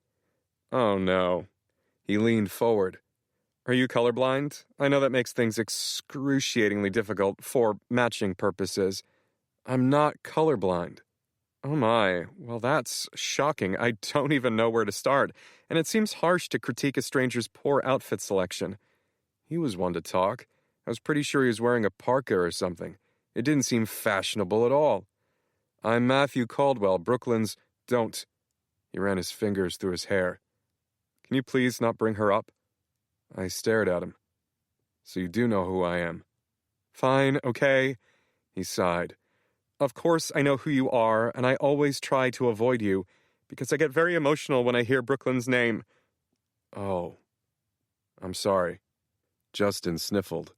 Oh no. He leaned forward. Are you colorblind? I know that makes things excruciatingly difficult for matching purposes. I'm not colorblind. Oh my, well that's shocking. I don't even know where to start, and it seems harsh to critique a stranger's poor outfit selection. He was one to talk. I was pretty sure he was wearing a parka or something. It didn't seem fashionable at all. I'm Matthew Caldwell, Brooklyn's... Don't. He ran his fingers through his hair. Can you please not bring her up? I stared at him. So you do know who I am. Fine, okay. He sighed. Of course I know who you are, and I always try to avoid you, because I get very emotional when I hear Brooklyn's name. Oh. I'm sorry. Justin sniffled.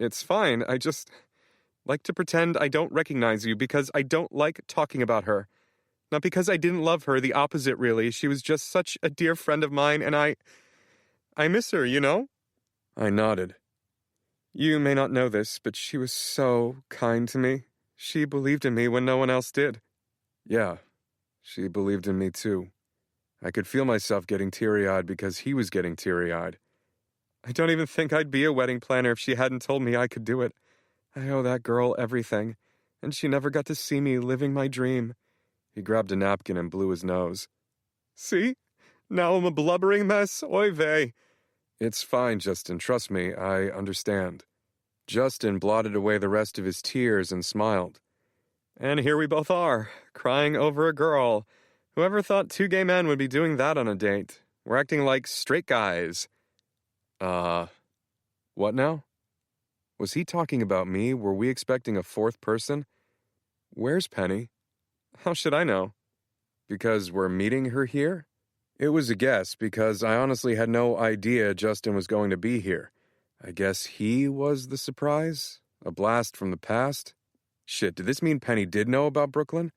It's fine, I just like to pretend I don't recognize you because I don't like talking about her. Not because I didn't love her, the opposite really. She was just such a dear friend of mine, and I miss her, you know? I nodded. You may not know this, but she was so kind to me. She believed in me when no one else did. Yeah, she believed in me too. I could feel myself getting teary-eyed because he was getting teary-eyed. I don't even think I'd be a wedding planner if she hadn't told me I could do it. I owe that girl everything, and she never got to see me living my dream. He grabbed a napkin and blew his nose. See? Now I'm a blubbering mess. Oy vey. It's fine, Justin. Trust me, I understand. Justin blotted away the rest of his tears and smiled. And here we both are, crying over a girl. Whoever thought two gay men would be doing that on a date? We're acting like straight guys. What now? Was he talking about me? Were we expecting a fourth person? Where's Penny? How should I know? Because we're meeting her here? It was a guess, because I honestly had no idea Justin was going to be here. I guess he was the surprise? A blast from the past? Shit, did this mean Penny did know about Brooklyn?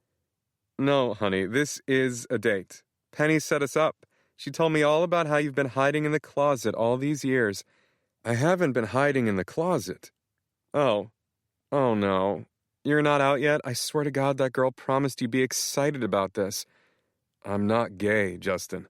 No, honey, this is a date. Penny set us up. She told me all about how you've been hiding in the closet all these years. I haven't been hiding in the closet. Oh. Oh, no. You're not out yet? I swear to God that girl promised you'd be excited about this. I'm not gay, Justin.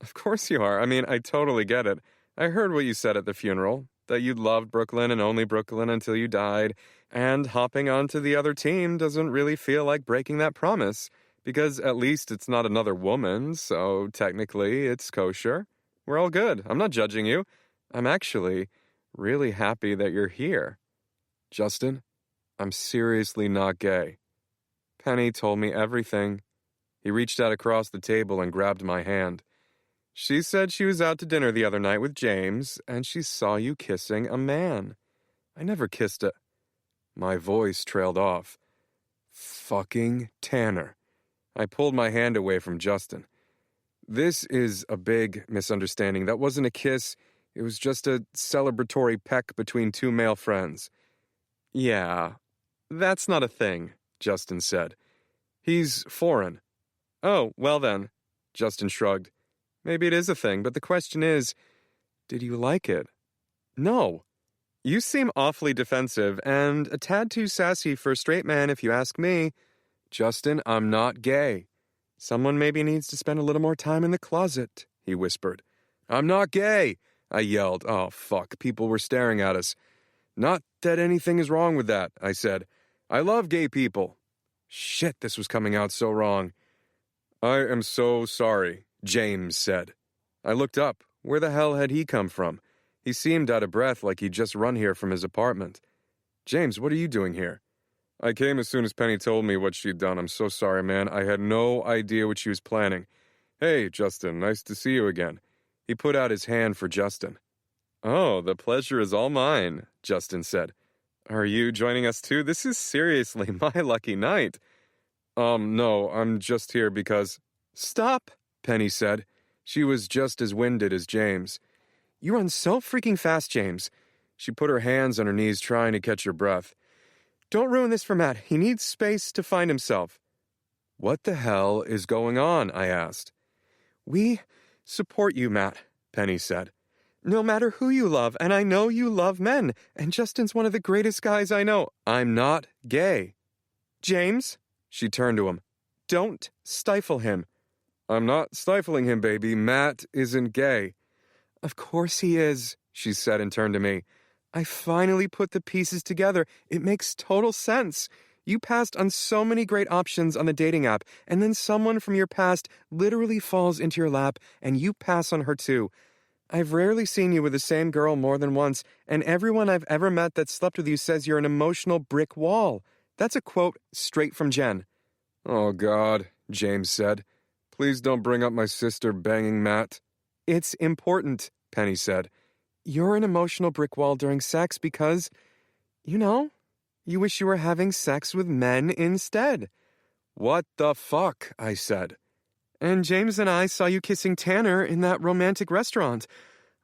Of course you are. I mean, I totally get it. I heard what you said at the funeral, that you loved Brooklyn and only Brooklyn until you died, and hopping onto the other team doesn't really feel like breaking that promise, because at least it's not another woman, so technically it's kosher. We're all good. I'm not judging you. I'm actually really happy that you're here. Justin, I'm seriously not gay. Penny told me everything. He reached out across the table and grabbed my hand. She said she was out to dinner the other night with James, and she saw you kissing a man. I never kissed a... My voice trailed off. Fucking Tanner. I pulled my hand away from Justin. This is a big misunderstanding. That wasn't a kiss. It was just a celebratory peck between two male friends. Yeah, that's not a thing, Justin said. He's foreign. Oh, well then, Justin shrugged. Maybe it is a thing, but the question is, did you like it? No. You seem awfully defensive and a tad too sassy for a straight man if you ask me. Justin, I'm not gay. Someone maybe needs to spend a little more time in the closet, he whispered. I'm not gay, I yelled. Oh, fuck, people were staring at us. Not that anything is wrong with that, I said. I love gay people. Shit, this was coming out so wrong. I am so sorry, James said. I looked up. Where the hell had he come from? He seemed out of breath like he'd just run here from his apartment. James, what are you doing here? I came as soon as Penny told me what she'd done. I'm so sorry, man. I had no idea what she was planning. Hey, Justin, nice to see you again. He put out his hand for Justin. Oh, the pleasure is all mine, Justin said. Are you joining us too? This is seriously my lucky night. No, I'm just here because... Stop, Penny said. She was just as winded as James. You run so freaking fast, James. She put her hands on her knees trying to catch her breath. Don't ruin this for Matt. He needs space to find himself. What the hell is going on? I asked. We support you, Matt, Penny said. No matter who you love, and I know you love men, and Justin's one of the greatest guys I know. I'm not gay. James, she turned to him, don't stifle him. I'm not stifling him, baby. Matt isn't gay. Of course he is, she said and turned to me. I finally put the pieces together. It makes total sense. You passed on so many great options on the dating app, and then someone from your past literally falls into your lap, and you pass on her too. I've rarely seen you with the same girl more than once, and everyone I've ever met that slept with you says you're an emotional brick wall. That's a quote straight from Jen. Oh, God, James said. Please don't bring up my sister banging Matt. It's important, Penny said. You're an emotional brick wall during sex because, you wish you were having sex with men instead. What the fuck? I said. And James and I saw you kissing Tanner in that romantic restaurant.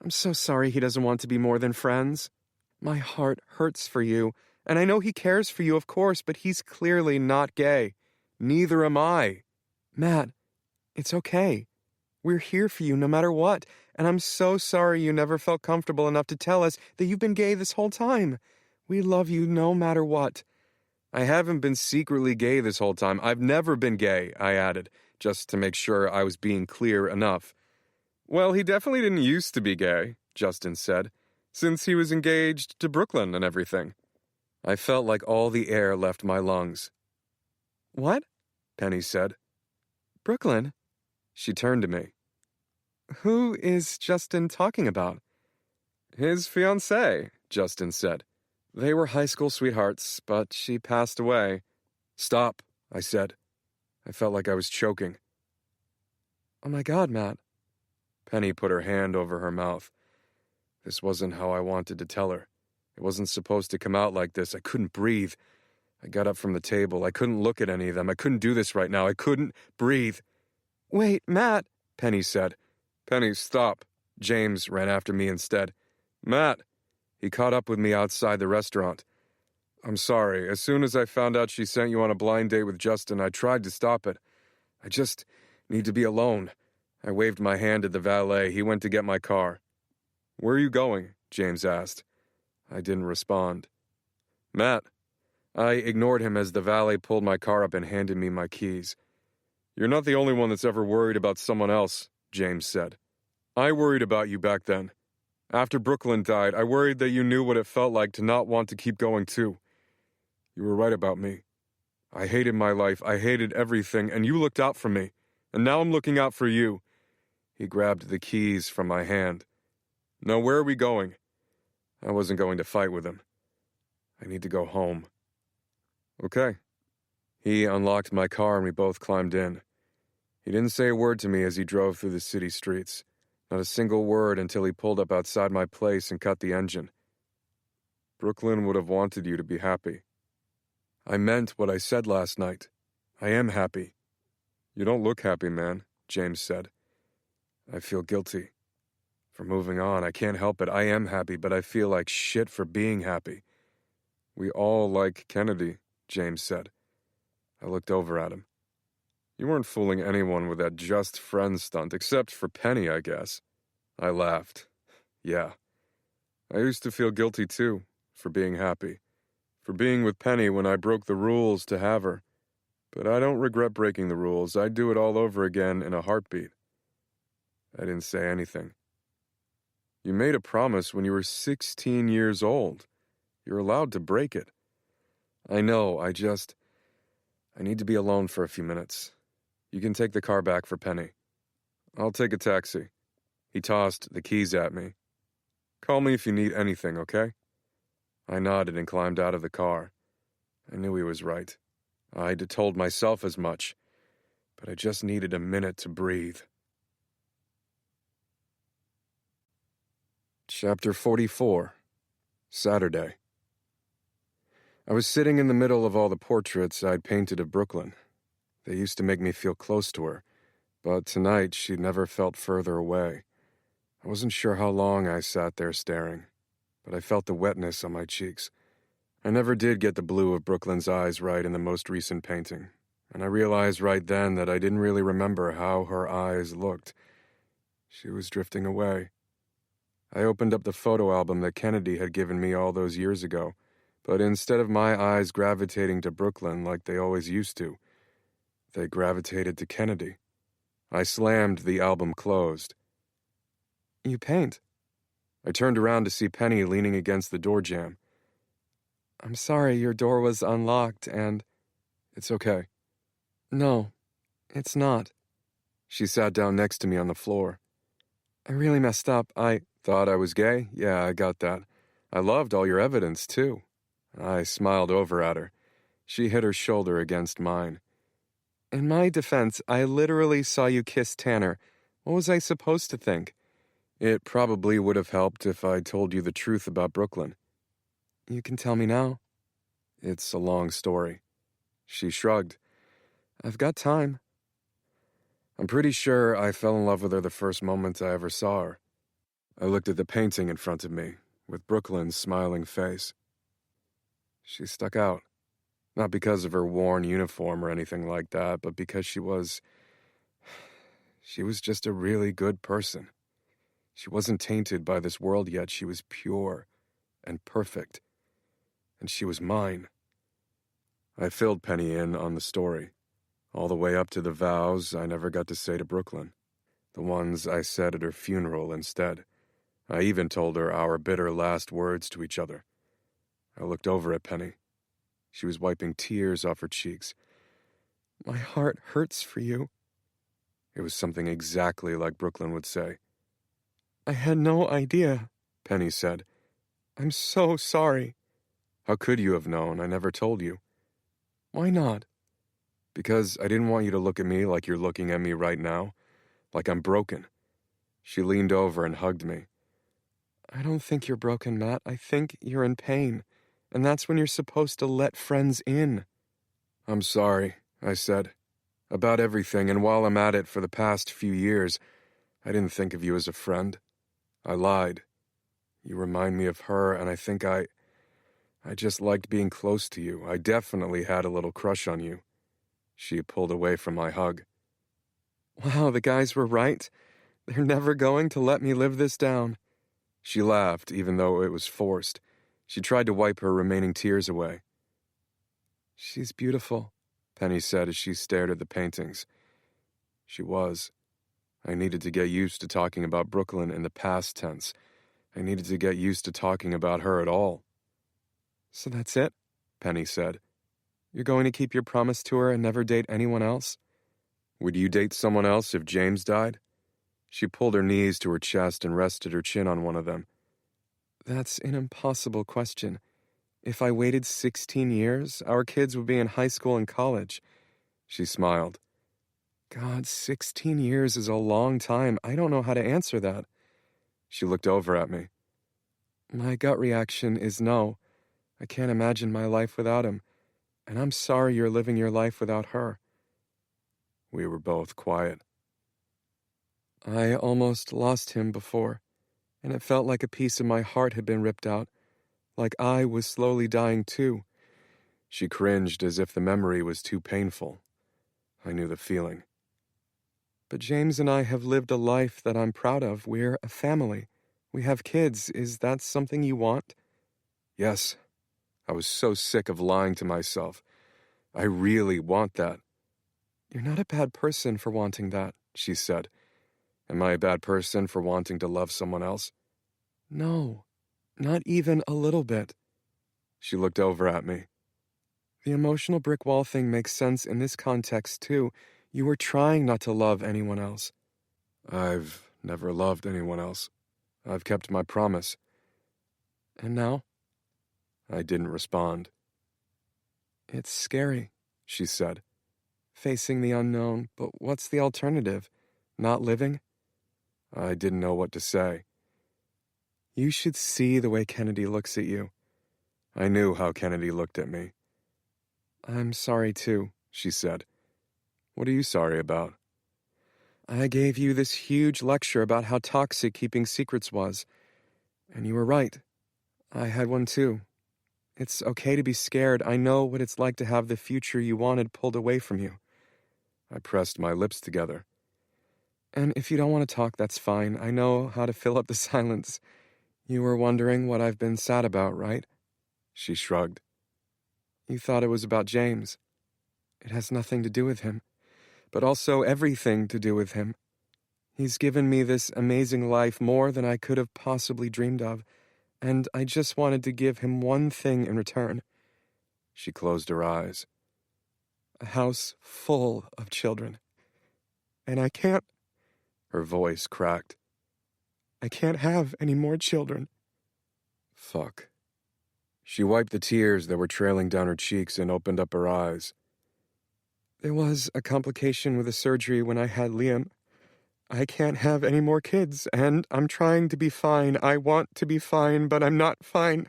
I'm so sorry he doesn't want to be more than friends. My heart hurts for you, and I know he cares for you, of course, but he's clearly not gay. Neither am I. Matt, it's okay. We're here for you no matter what, and I'm so sorry you never felt comfortable enough to tell us that you've been gay this whole time. We love you no matter what. I haven't been secretly gay this whole time. I've never been gay, I added, just to make sure I was being clear enough. Well, he definitely didn't used to be gay, Justin said, since he was engaged to Brooklyn and everything. I felt like all the air left my lungs. What? Penny said. Brooklyn? She turned to me. Who is Justin talking about? His fiancée, Justin said. They were high school sweethearts, but she passed away. Stop, I said. I felt like I was choking. Oh my God, Matt. Penny put her hand over her mouth. This wasn't how I wanted to tell her. It wasn't supposed to come out like this. I couldn't breathe. I got up from the table. I couldn't look at any of them. I couldn't do this right now. I couldn't breathe. Wait, Matt, Penny said. Penny, stop. James ran after me instead. Matt. He caught up with me outside the restaurant. I'm sorry. As soon as I found out she sent you on a blind date with Justin, I tried to stop it. I just need to be alone. I waved my hand at the valet. He went to get my car. Where are you going? James asked. I didn't respond. Matt. I ignored him as the valet pulled my car up and handed me my keys. You're not the only one that's ever worried about someone else, James said. I worried about you back then. After Brooklyn died, I worried that you knew what it felt like to not want to keep going too. You were right about me. I hated my life, I hated everything, and you looked out for me. And now I'm looking out for you. He grabbed the keys from my hand. Now where are we going? I wasn't going to fight with him. I need to go home. Okay. He unlocked my car and we both climbed in. He didn't say a word to me as he drove through the city streets. Not a single word until he pulled up outside my place and cut the engine. Brooklyn would have wanted you to be happy. I meant what I said last night. I am happy. You don't look happy, man, James said. I feel guilty for moving on. I can't help it. I am happy, but I feel like shit for being happy. We all like Kennedy, James said. I looked over at him. You weren't fooling anyone with that just friends stunt, except for Penny, I guess. I laughed. Yeah. I used to feel guilty, too, for being happy. For being with Penny when I broke the rules to have her. But I don't regret breaking the rules. I'd do it all over again in a heartbeat. I didn't say anything. You made a promise when you were 16 years old. You're allowed to break it. I know, I need to be alone for a few minutes. You can take the car back for Penny. I'll take a taxi. He tossed the keys at me. Call me if you need anything, okay? I nodded and climbed out of the car. I knew he was right. I'd told myself as much, but I just needed a minute to breathe. Chapter 44, Saturday. I was sitting in the middle of all the portraits I'd painted of Brooklyn. They used to make me feel close to her, but tonight she never felt further away. I wasn't sure how long I sat there staring, but I felt the wetness on my cheeks. I never did get the blue of Brooklyn's eyes right in the most recent painting, and I realized right then that I didn't really remember how her eyes looked. She was drifting away. I opened up the photo album that Kennedy had given me all those years ago, but instead of my eyes gravitating to Brooklyn like they always used to, they gravitated to Kennedy. I slammed the album closed. You paint? I turned around to see Penny leaning against the door jamb. I'm sorry your door was unlocked and... It's okay. No, it's not. She sat down next to me on the floor. I really messed up. I thought I was gay? Yeah, I got that. I loved all your evidence, too. I smiled over at her. She hit her shoulder against mine. In my defense, I literally saw you kiss Tanner. What was I supposed to think? It probably would have helped if I'd told you the truth about Brooklyn. You can tell me now. It's a long story. She shrugged. I've got time. I'm pretty sure I fell in love with her the first moment I ever saw her. I looked at the painting in front of me, with Brooklyn's smiling face. She stuck out. Not because of her worn uniform or anything like that, but because she was just a really good person. She wasn't tainted by this world yet. She was pure and perfect. And she was mine. I filled Penny in on the story, all the way up to the vows I never got to say to Brooklyn, the ones I said at her funeral instead. I even told her our bitter last words to each other. I looked over at Penny. She was wiping tears off her cheeks. My heart hurts for you. It was something exactly like Brooklyn would say. I had no idea, Penny said. I'm so sorry. How could you have known? I never told you. Why not? Because I didn't want you to look at me like you're looking at me right now, like I'm broken. She leaned over and hugged me. I don't think you're broken, Matt. I think you're in pain, and that's when you're supposed to let friends in. I'm sorry, I said, about everything, and while I'm at it for the past few years, I didn't think of you as a friend. I lied. You remind me of her, and I think I just liked being close to you. I definitely had a little crush on you. She pulled away from my hug. Wow, the guys were right. They're never going to let me live this down. She laughed, even though it was forced. She tried to wipe her remaining tears away. She's beautiful, Penny said as she stared at the paintings. She was. I needed to get used to talking about Brooklyn in the past tense. I needed to get used to talking about her at all. So that's it, Penny said. You're going to keep your promise to her and never date anyone else? Would you date someone else if James died? She pulled her knees to her chest and rested her chin on one of them. That's an impossible question. If I waited 16 years, our kids would be in high school and college. She smiled. God, 16 years is a long time. I don't know how to answer that. She looked over at me. My gut reaction is no. I can't imagine my life without him. And I'm sorry you're living your life without her. We were both quiet. I almost lost him before, and it felt like a piece of my heart had been ripped out, like I was slowly dying too. She cringed as if the memory was too painful. I knew the feeling. But James and I have lived a life that I'm proud of. We're a family. We have kids. Is that something you want? Yes. I was so sick of lying to myself. I really want that. You're not a bad person for wanting that, she said. Am I a bad person for wanting to love someone else? No, not even a little bit. She looked over at me. The emotional brick wall thing makes sense in this context, too. You were trying not to love anyone else. I've never loved anyone else. I've kept my promise. And now? I didn't respond. It's scary, she said. Facing the unknown, but what's the alternative? Not living? I didn't know what to say. You should see the way Kennedy looks at you. I knew how Kennedy looked at me. I'm sorry, too, she said. What are you sorry about? I gave you this huge lecture about how toxic keeping secrets was. And you were right. I had one, too. It's okay to be scared. I know what it's like to have the future you wanted pulled away from you. I pressed my lips together. And if you don't want to talk, that's fine. I know how to fill up the silence. You were wondering what I've been sad about, right? She shrugged. You thought it was about James. It has nothing to do with him, but also everything to do with him. He's given me this amazing life, more than I could have possibly dreamed of, and I just wanted to give him one thing in return. She closed her eyes. A house full of children. And I can't... Her voice cracked. I can't have any more children. Fuck. She wiped the tears that were trailing down her cheeks and opened up her eyes. There was a complication with the surgery when I had Liam. I can't have any more kids, and I'm trying to be fine. I want to be fine, but I'm not fine.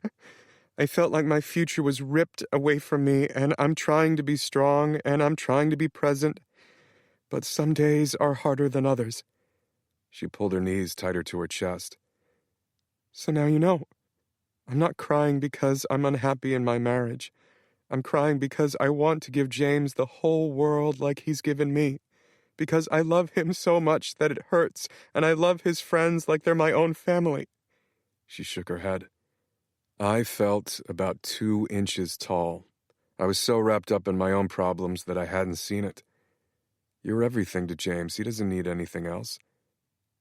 I felt like my future was ripped away from me, and I'm trying to be strong, and I'm trying to be present. But some days are harder than others. She pulled her knees tighter to her chest. So now you know. I'm not crying because I'm unhappy in my marriage. I'm crying because I want to give James the whole world like he's given me. Because I love him so much that it hurts, and I love his friends like they're my own family. She shook her head. I felt about 2 inches tall. I was so wrapped up in my own problems that I hadn't seen it. You're everything to James. He doesn't need anything else.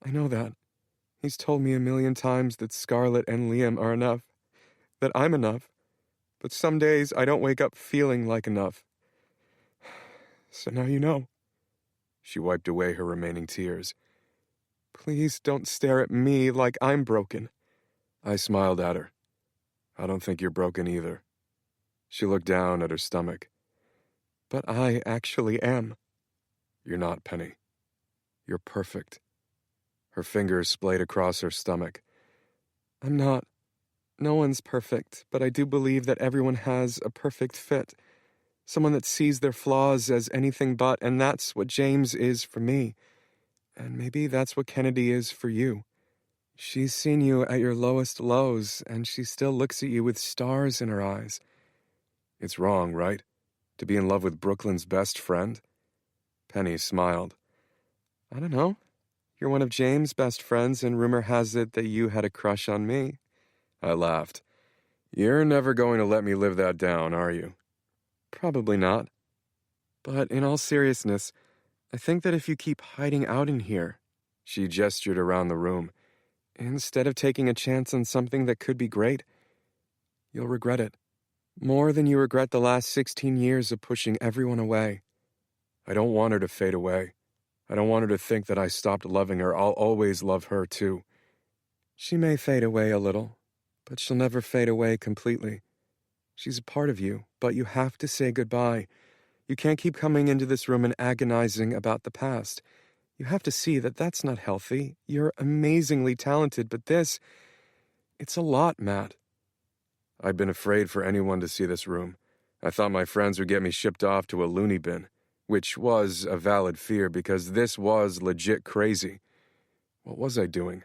I know that. He's told me 1,000,000 times that Scarlett and Liam are enough, that I'm enough. But some days I don't wake up feeling like enough. So now you know. She wiped away her remaining tears. Please don't stare at me like I'm broken. I smiled at her. I don't think you're broken either. She looked down at her stomach. But I actually am. You're not, Penny. You're perfect. Her fingers splayed across her stomach. I'm not. No one's perfect, but I do believe that everyone has a perfect fit. Someone that sees their flaws as anything but, and that's what James is for me. And maybe that's what Kennedy is for you. She's seen you at your lowest lows, and she still looks at you with stars in her eyes. It's wrong, right? To be in love with Brooklyn's best friend? Penny smiled. I don't know. You're one of James' best friends, and rumor has it that you had a crush on me. I laughed. You're never going to let me live that down, are you? Probably not. But in all seriousness, I think that if you keep hiding out in here, she gestured around the room, instead of taking a chance on something that could be great, you'll regret it. More than you regret the last 16 years of pushing everyone away. I don't want her to fade away. I don't want her to think that I stopped loving her. I'll always love her, too. She may fade away a little, but she'll never fade away completely. She's a part of you, but you have to say goodbye. You can't keep coming into this room and agonizing about the past. You have to see that that's not healthy. You're amazingly talented, but it's a lot, Matt. I'd been afraid for anyone to see this room. I thought my friends would get me shipped off to a loony bin. which was a valid fear because this was legit crazy. What was I doing?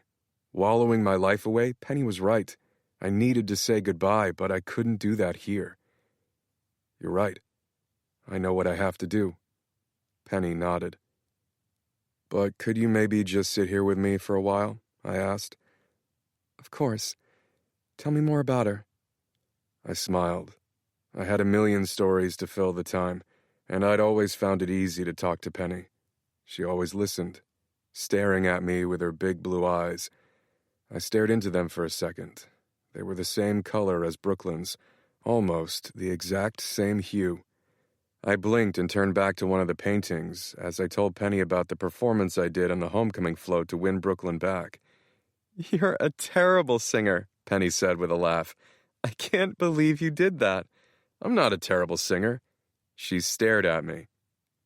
Wallowing my life away? Penny was right. I needed to say goodbye, but I couldn't do that here. You're right. I know what I have to do. Penny nodded. But could you maybe just sit here with me for a while? I asked. Of course. Tell me more about her. I smiled. I had a million stories to fill the time, and I'd always found it easy to talk to Penny. She always listened, staring at me with her big blue eyes. I stared into them for a second. They were the same color as Brooklyn's, almost the exact same hue. I blinked and turned back to one of the paintings as I told Penny about the performance I did on the homecoming float to win Brooklyn back. You're a terrible singer, Penny said with a laugh. I can't believe you did that. I'm not a terrible singer. She stared at me.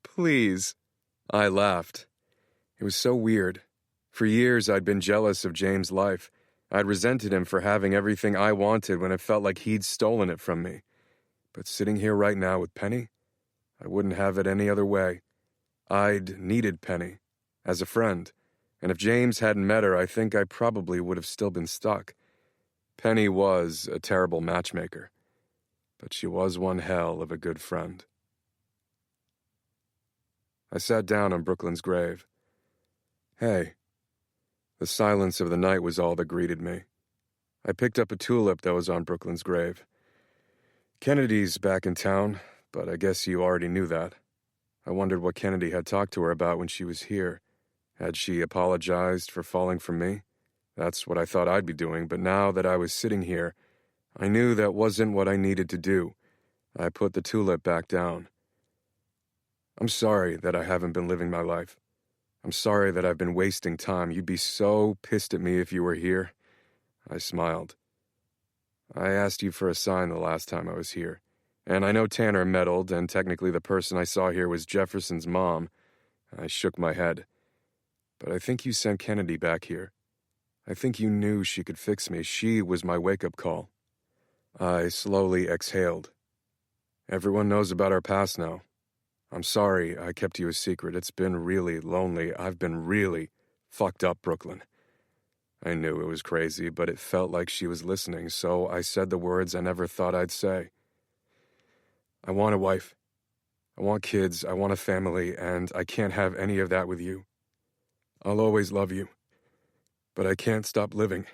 Please. I laughed. It was so weird. For years I'd been jealous of James' life. I'd resented him for having everything I wanted when it felt like he'd stolen it from me. But sitting here right now with Penny, I wouldn't have it any other way. I'd needed Penny, as a friend, and if James hadn't met her, I think I probably would have still been stuck. Penny was a terrible matchmaker, but she was one hell of a good friend. I sat down on Brooklyn's grave. Hey. The silence of the night was all that greeted me. I picked up a tulip that was on Brooklyn's grave. Kennedy's back in town, but I guess you already knew that. I wondered what Kennedy had talked to her about when she was here. Had she apologized for falling for me? That's what I thought I'd be doing, but now that I was sitting here, I knew that wasn't what I needed to do. I put the tulip back down. I'm sorry that I haven't been living my life. I'm sorry that I've been wasting time. You'd be so pissed at me if you were here. I smiled. I asked you for a sign the last time I was here. And I know Tanner meddled, and technically the person I saw here was Jefferson's mom. I shook my head. But I think you sent Kennedy back here. I think you knew she could fix me. She was my wake-up call. I slowly exhaled. Everyone knows about our past now. I'm sorry I kept you a secret. It's been really lonely. I've been really fucked up, Brooklyn. I knew it was crazy, but it felt like she was listening, so I said the words I never thought I'd say. I want a wife. I want kids. I want a family, and I can't have any of that with you. I'll always love you, but I can't stop living.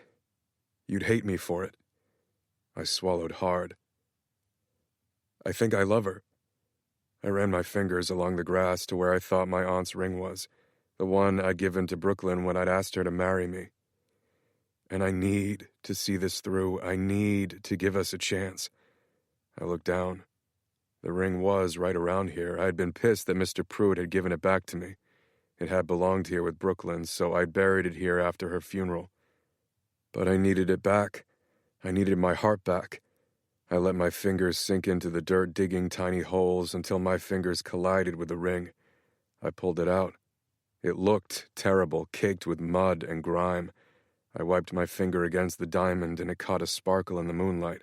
You'd hate me for it. I swallowed hard. I think I love her. I ran my fingers along the grass to where I thought my aunt's ring was, the one I'd given to Brooklyn when I'd asked her to marry me. And I need to see this through. I need to give us a chance. I looked down. The ring was right around here. I had been pissed that Mr. Pruitt had given it back to me. It had belonged here with Brooklyn, so I buried it here after her funeral. But I needed it back. I needed my heart back. I let my fingers sink into the dirt, digging tiny holes until my fingers collided with the ring. I pulled it out. It looked terrible, caked with mud and grime. I wiped my finger against the diamond, and it caught a sparkle in the moonlight.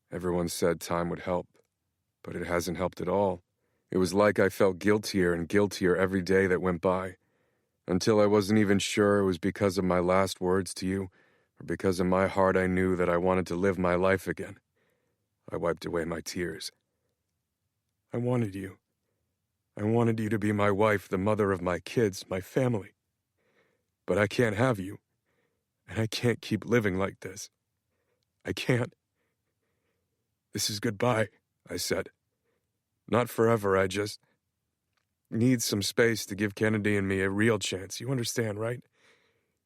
Everyone said time would help, but it hasn't helped at all. It was like I felt guiltier and guiltier every day that went by, until I wasn't even sure it was because of my last words to you, or because in my heart I knew that I wanted to live my life again. I wiped away my tears. I wanted you. I wanted you to be my wife, the mother of my kids, my family. But I can't have you, and I can't keep living like this. I can't. This is goodbye, I said. Not forever, I just need some space to give Kennedy and me a real chance. You understand, right?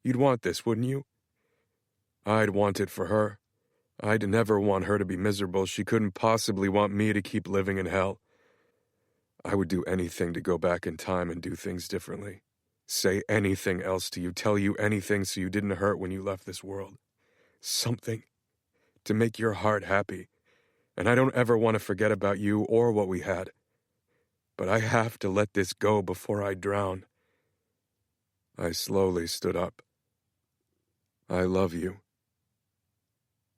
You'd want this, wouldn't you? I'd want it for her. I'd never want her to be miserable. She couldn't possibly want me to keep living in hell. I would do anything to go back in time and do things differently. Say anything else to you, tell you anything so you didn't hurt when you left this world. Something to make your heart happy. And I don't ever want to forget about you or what we had. But I have to let this go before I drown. I slowly stood up. I love you.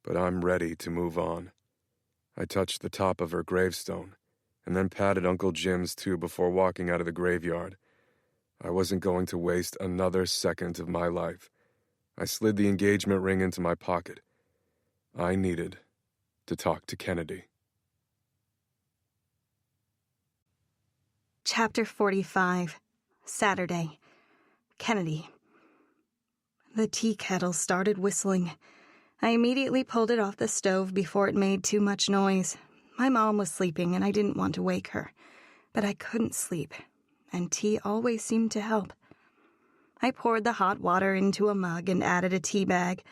But I'm ready to move on. I touched the top of her gravestone. and then patted Uncle Jim's too before walking out of the graveyard. I wasn't going to waste another second of my life. I slid the engagement ring into my pocket. I needed to talk to Kennedy. Chapter 45, Saturday. Kennedy. The tea kettle started whistling. I immediately pulled it off the stove before it made too much noise. My mom was sleeping and I didn't want to wake her. But I couldn't sleep, and tea always seemed to help. I poured the hot water into a mug and added a tea bag.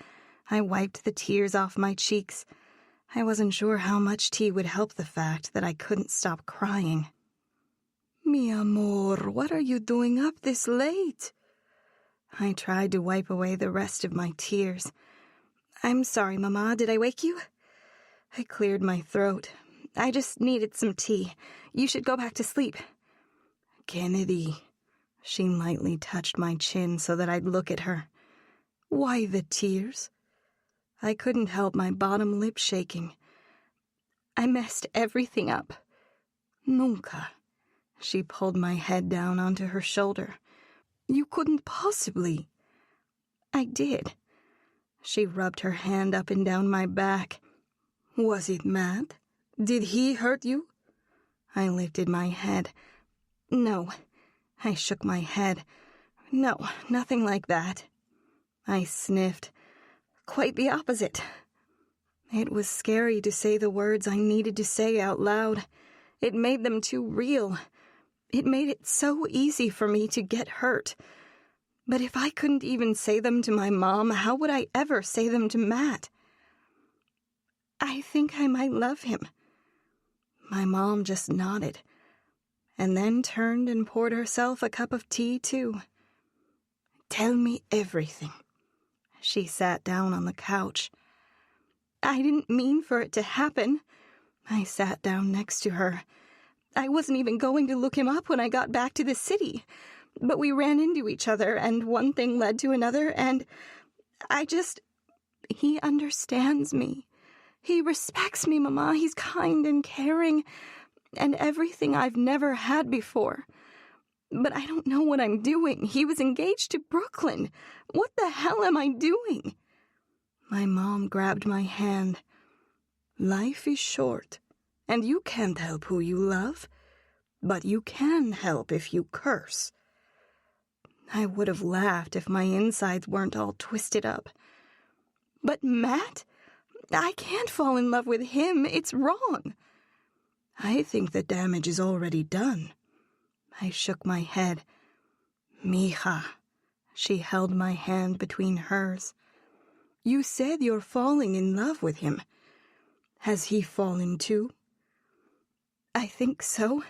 I wiped the tears off my cheeks. I wasn't sure how much tea would help the fact that I couldn't stop crying. Mi amor, what are you doing up this late? I tried to wipe away the rest of my tears. I'm sorry, Mama, did I wake you? I cleared my throat. I just needed some tea. You should go back to sleep. Kennedy. She lightly touched my chin so that I'd look at her. Why the tears? I couldn't help my bottom lip shaking. I messed everything up. Nunca. She pulled my head down onto her shoulder. You couldn't possibly. I did. She rubbed her hand up and down my back. Was it Matt? Did he hurt you? I lifted my head. No. I shook my head. No, nothing like that. I sniffed. Quite the opposite. It was scary to say the words I needed to say out loud. It made them too real. It made it so easy for me to get hurt. But if I couldn't even say them to my mom, how would I ever say them to Matt? I think I might love him. My mom just nodded, and then turned and poured herself a cup of tea, too. Tell me everything. She sat down on the couch. I didn't mean for it to happen. I sat down next to her. I wasn't even going to look him up when I got back to the city. But we ran into each other, and one thing led to another, and he understands me. He respects me, Mama. He's kind and caring, and everything I've never had before. But I don't know what I'm doing. He was engaged to Brooklyn. What the hell am I doing? My mom grabbed my hand. Life is short, and you can't help who you love, but you can help if you curse. I would have laughed if my insides weren't all twisted up. But Matt? I can't fall in love with him. It's wrong. I think the damage is already done. I shook my head. Mija. She held my hand between hers. You said you're falling in love with him. Has he fallen too? I think so.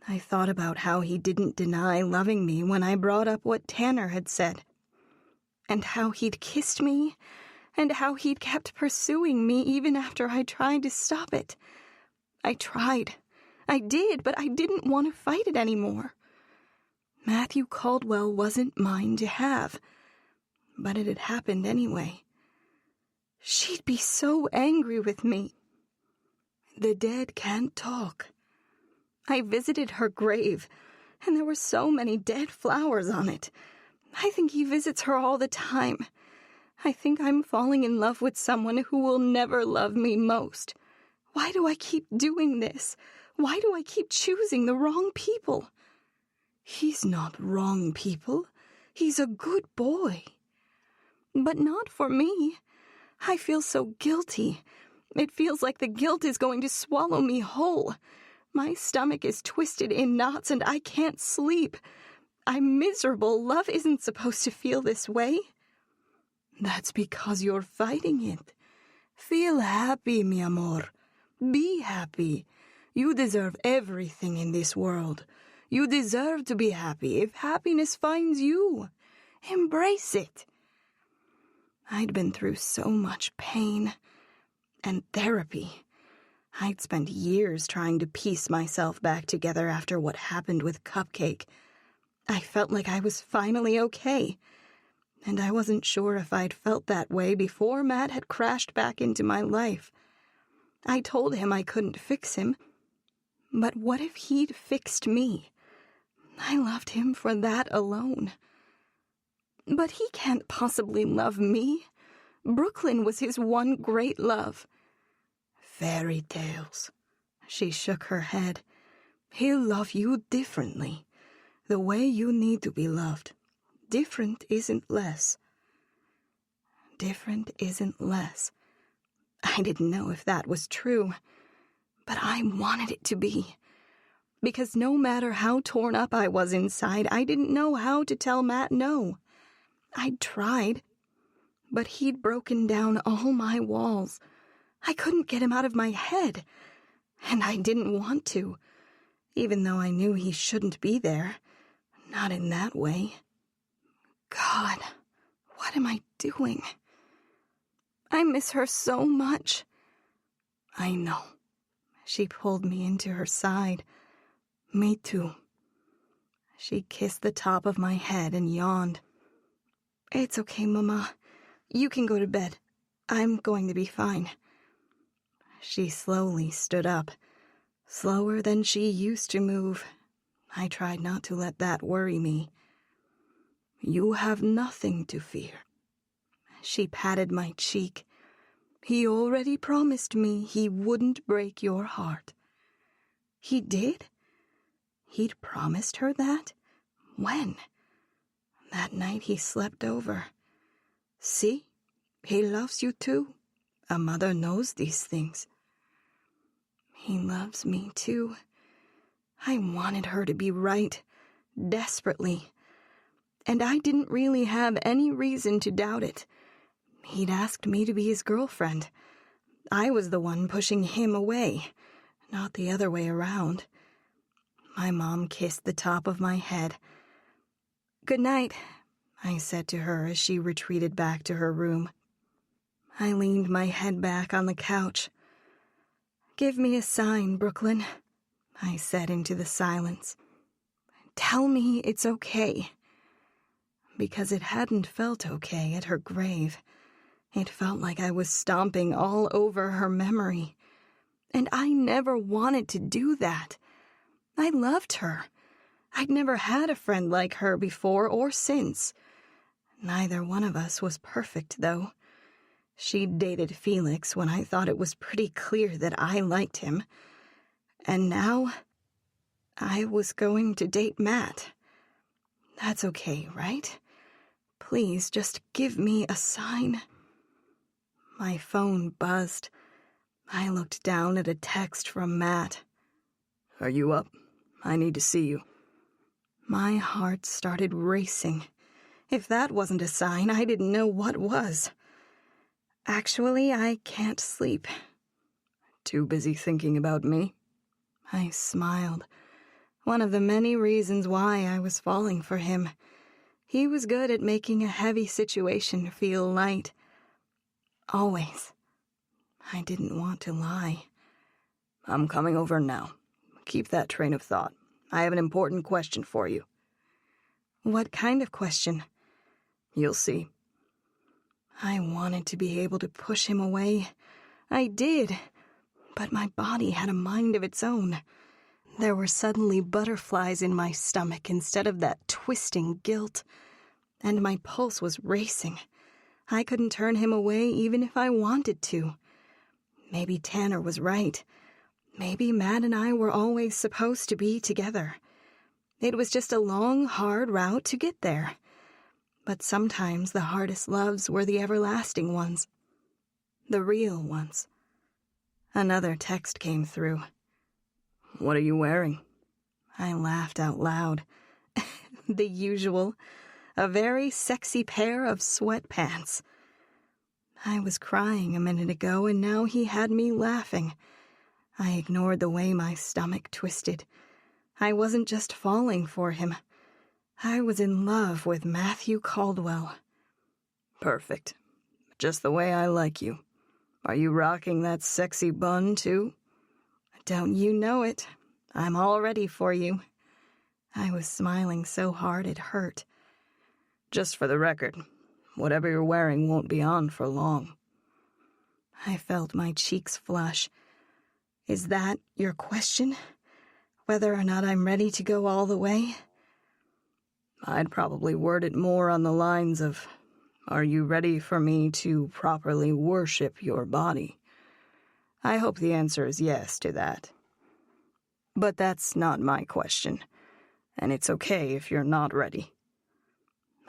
I thought about how he didn't deny loving me when I brought up what Tanner had said, and how he'd kissed me, and how he'd kept pursuing me even after I tried to stop it. I tried. I did, but I didn't want to fight it anymore. Matthew Caldwell wasn't mine to have, but it had happened anyway. She'd be so angry with me. The dead can't talk. I visited her grave, and there were so many dead flowers on it. I think he visits her all the time. I think I'm falling in love with someone who will never love me most. Why do I keep doing this? Why do I keep choosing the wrong people? He's not wrong people. He's a good boy. But not for me. I feel so guilty. It feels like the guilt is going to swallow me whole. My stomach is twisted in knots and I can't sleep. I'm miserable. Love isn't supposed to feel this way. That's because you're fighting it. Feel happy, mi amor. Be happy. You deserve everything in this world. You deserve to be happy if happiness finds you. Embrace it. I'd been through so much pain and therapy. I'd spent years trying to piece myself back together after what happened with Cupcake. I felt like I was finally okay, and I wasn't sure if I'd felt that way before Matt had crashed back into my life. I told him I couldn't fix him, But what if he'd fixed me? I loved him for that alone. But he can't possibly love me. Brooklyn was his one great love. Fairy tales. She shook her head. He'll love you differently. The way you need to be loved. Different isn't less. Different isn't less. I didn't know if that was true, but I wanted it to be. Because no matter how torn up I was inside, I didn't know how to tell Matt no. I'd tried, but he'd broken down all my walls. I couldn't get him out of my head, and I didn't want to, even though I knew he shouldn't be there. Not in that way. God, what am I doing? I miss her so much. I know. She pulled me into her side. Me too. She kissed the top of my head and yawned. It's okay, Mama. You can go to bed. I'm going to be fine. She slowly stood up, slower than she used to move. I tried not to let that worry me. You have nothing to fear. She patted my cheek. He already promised me he wouldn't break your heart. He did? He'd promised her that? When? That night he slept over. See? He loves you too. A mother knows these things. He loves me too. I wanted her to be right, desperately. And I didn't really have any reason to doubt it. He'd asked me to be his girlfriend. I was the one pushing him away, not the other way around. My mom kissed the top of my head. Good night, I said to her as she retreated back to her room. I leaned my head back on the couch. Give me a sign, Brooklyn, I said into the silence. Tell me it's okay. Because it hadn't felt okay at her grave. It felt like I was stomping all over her memory. And I never wanted to do that. I loved her. I'd never had a friend like her before or since. Neither one of us was perfect, though. She'd dated Felix when I thought it was pretty clear that I liked him. And now, I was going to date Matt. That's okay, right? Please, just give me a sign. My phone buzzed. I looked down at a text from Matt. Are you up? I need to see you. My heart started racing. If that wasn't a sign, I didn't know what was. Actually, I can't sleep. Too busy thinking about me? I smiled. One of the many reasons why I was falling for him. He was good at making a heavy situation feel light. Always. I didn't want to lie. I'm coming over now. Keep that train of thought. I have an important question for you. What kind of question? You'll see. I wanted to be able to push him away. I did. But my body had a mind of its own. There were suddenly butterflies in my stomach instead of that twisting guilt. And my pulse was racing. I couldn't turn him away even if I wanted to. Maybe Tanner was right. Maybe Matt and I were always supposed to be together. It was just a long, hard route to get there. But sometimes the hardest loves were the everlasting ones. The real ones. Another text came through. What are you wearing? I laughed out loud. The usual. A very sexy pair of sweatpants. I was crying a minute ago, and now he had me laughing. I ignored the way my stomach twisted. I wasn't just falling for him. I was in love with Matthew Caldwell. Perfect. Just the way I like you. Are you rocking that sexy bun, too? Don't you know it? I'm all ready for you. I was smiling so hard it hurt. Just for the record, whatever you're wearing won't be on for long. I felt my cheeks flush. Is that your question? Whether or not I'm ready to go all the way? I'd probably word it more on the lines of, are you ready for me to properly worship your body? I hope the answer is yes to that. But that's not my question, and it's okay if you're not ready.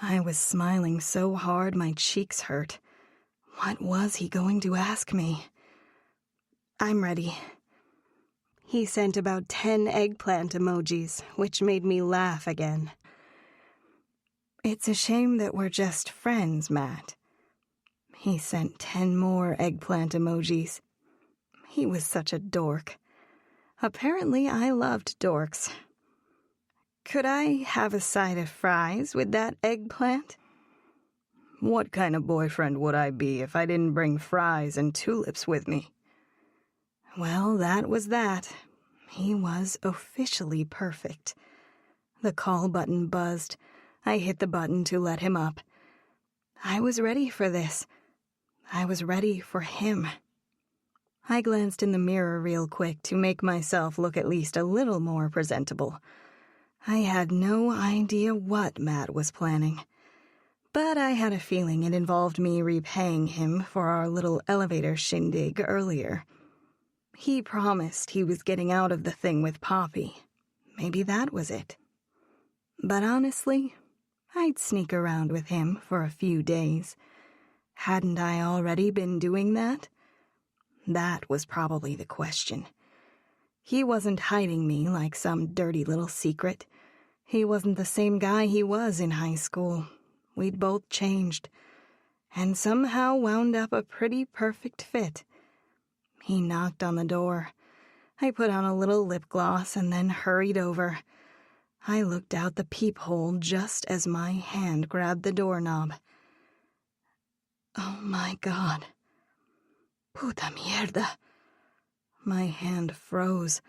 I was smiling so hard my cheeks hurt. What was he going to ask me? I'm ready. He sent about 10 eggplant emojis, which made me laugh again. It's a shame that we're just friends, Matt. He sent 10 more eggplant emojis. He was such a dork. Apparently I loved dorks. Could I have a side of fries with that eggplant? What kind of boyfriend would I be if I didn't bring fries and tulips with me? Well, that was that. He was officially perfect. The call button buzzed. I hit the button to let him up. I was ready for this. I was ready for him. I glanced in the mirror real quick to make myself look at least a little more presentable. I had no idea what Matt was planning. But I had a feeling it involved me repaying him for our little elevator shindig earlier. He promised he was getting out of the thing with Poppy. Maybe that was it. But honestly, I'd sneak around with him for a few days. Hadn't I already been doing that? That was probably the question. He wasn't hiding me like some dirty little secret. He wasn't the same guy he was in high school. We'd both changed, and somehow wound up a pretty perfect fit. He knocked on the door. I put on a little lip gloss and then hurried over. I looked out the peephole just as my hand grabbed the doorknob. Oh my God. Puta mierda. My hand froze.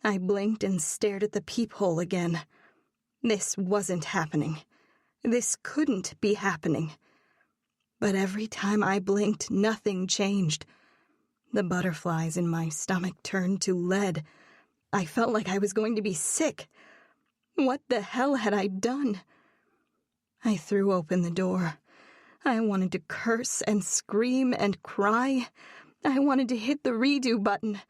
I blinked and stared at the peephole again. This wasn't happening. This couldn't be happening. But every time I blinked, nothing changed. The butterflies in my stomach turned to lead. I felt like I was going to be sick. What the hell had I done? I threw open the door. I wanted to curse and scream and cry. I wanted to hit the redo button.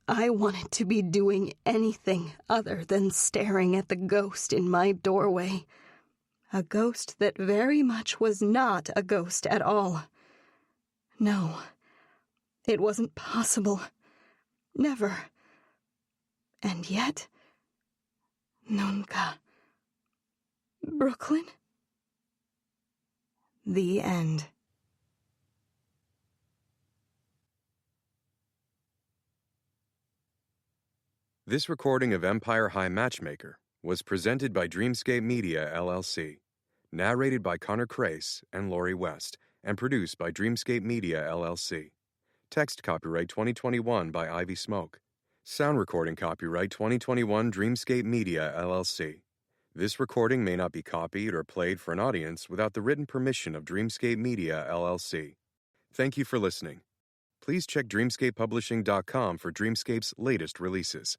I wanted to be doing anything other than staring at the ghost in my doorway. A ghost that very much was not a ghost at all. No, it wasn't possible. Never. And yet, nunca. Brooklyn? The end. This recording of Empire High Matchmaker was presented by Dreamscape Media, LLC, narrated by Connor Crace and Laurie West, and produced by Dreamscape Media, LLC. Text copyright 2021 by Ivy Smoak. Sound recording copyright 2021 Dreamscape Media, LLC. This recording may not be copied or played for an audience without the written permission of Dreamscape Media, LLC. Thank you for listening. Please check dreamscapepublishing.com for Dreamscape's latest releases.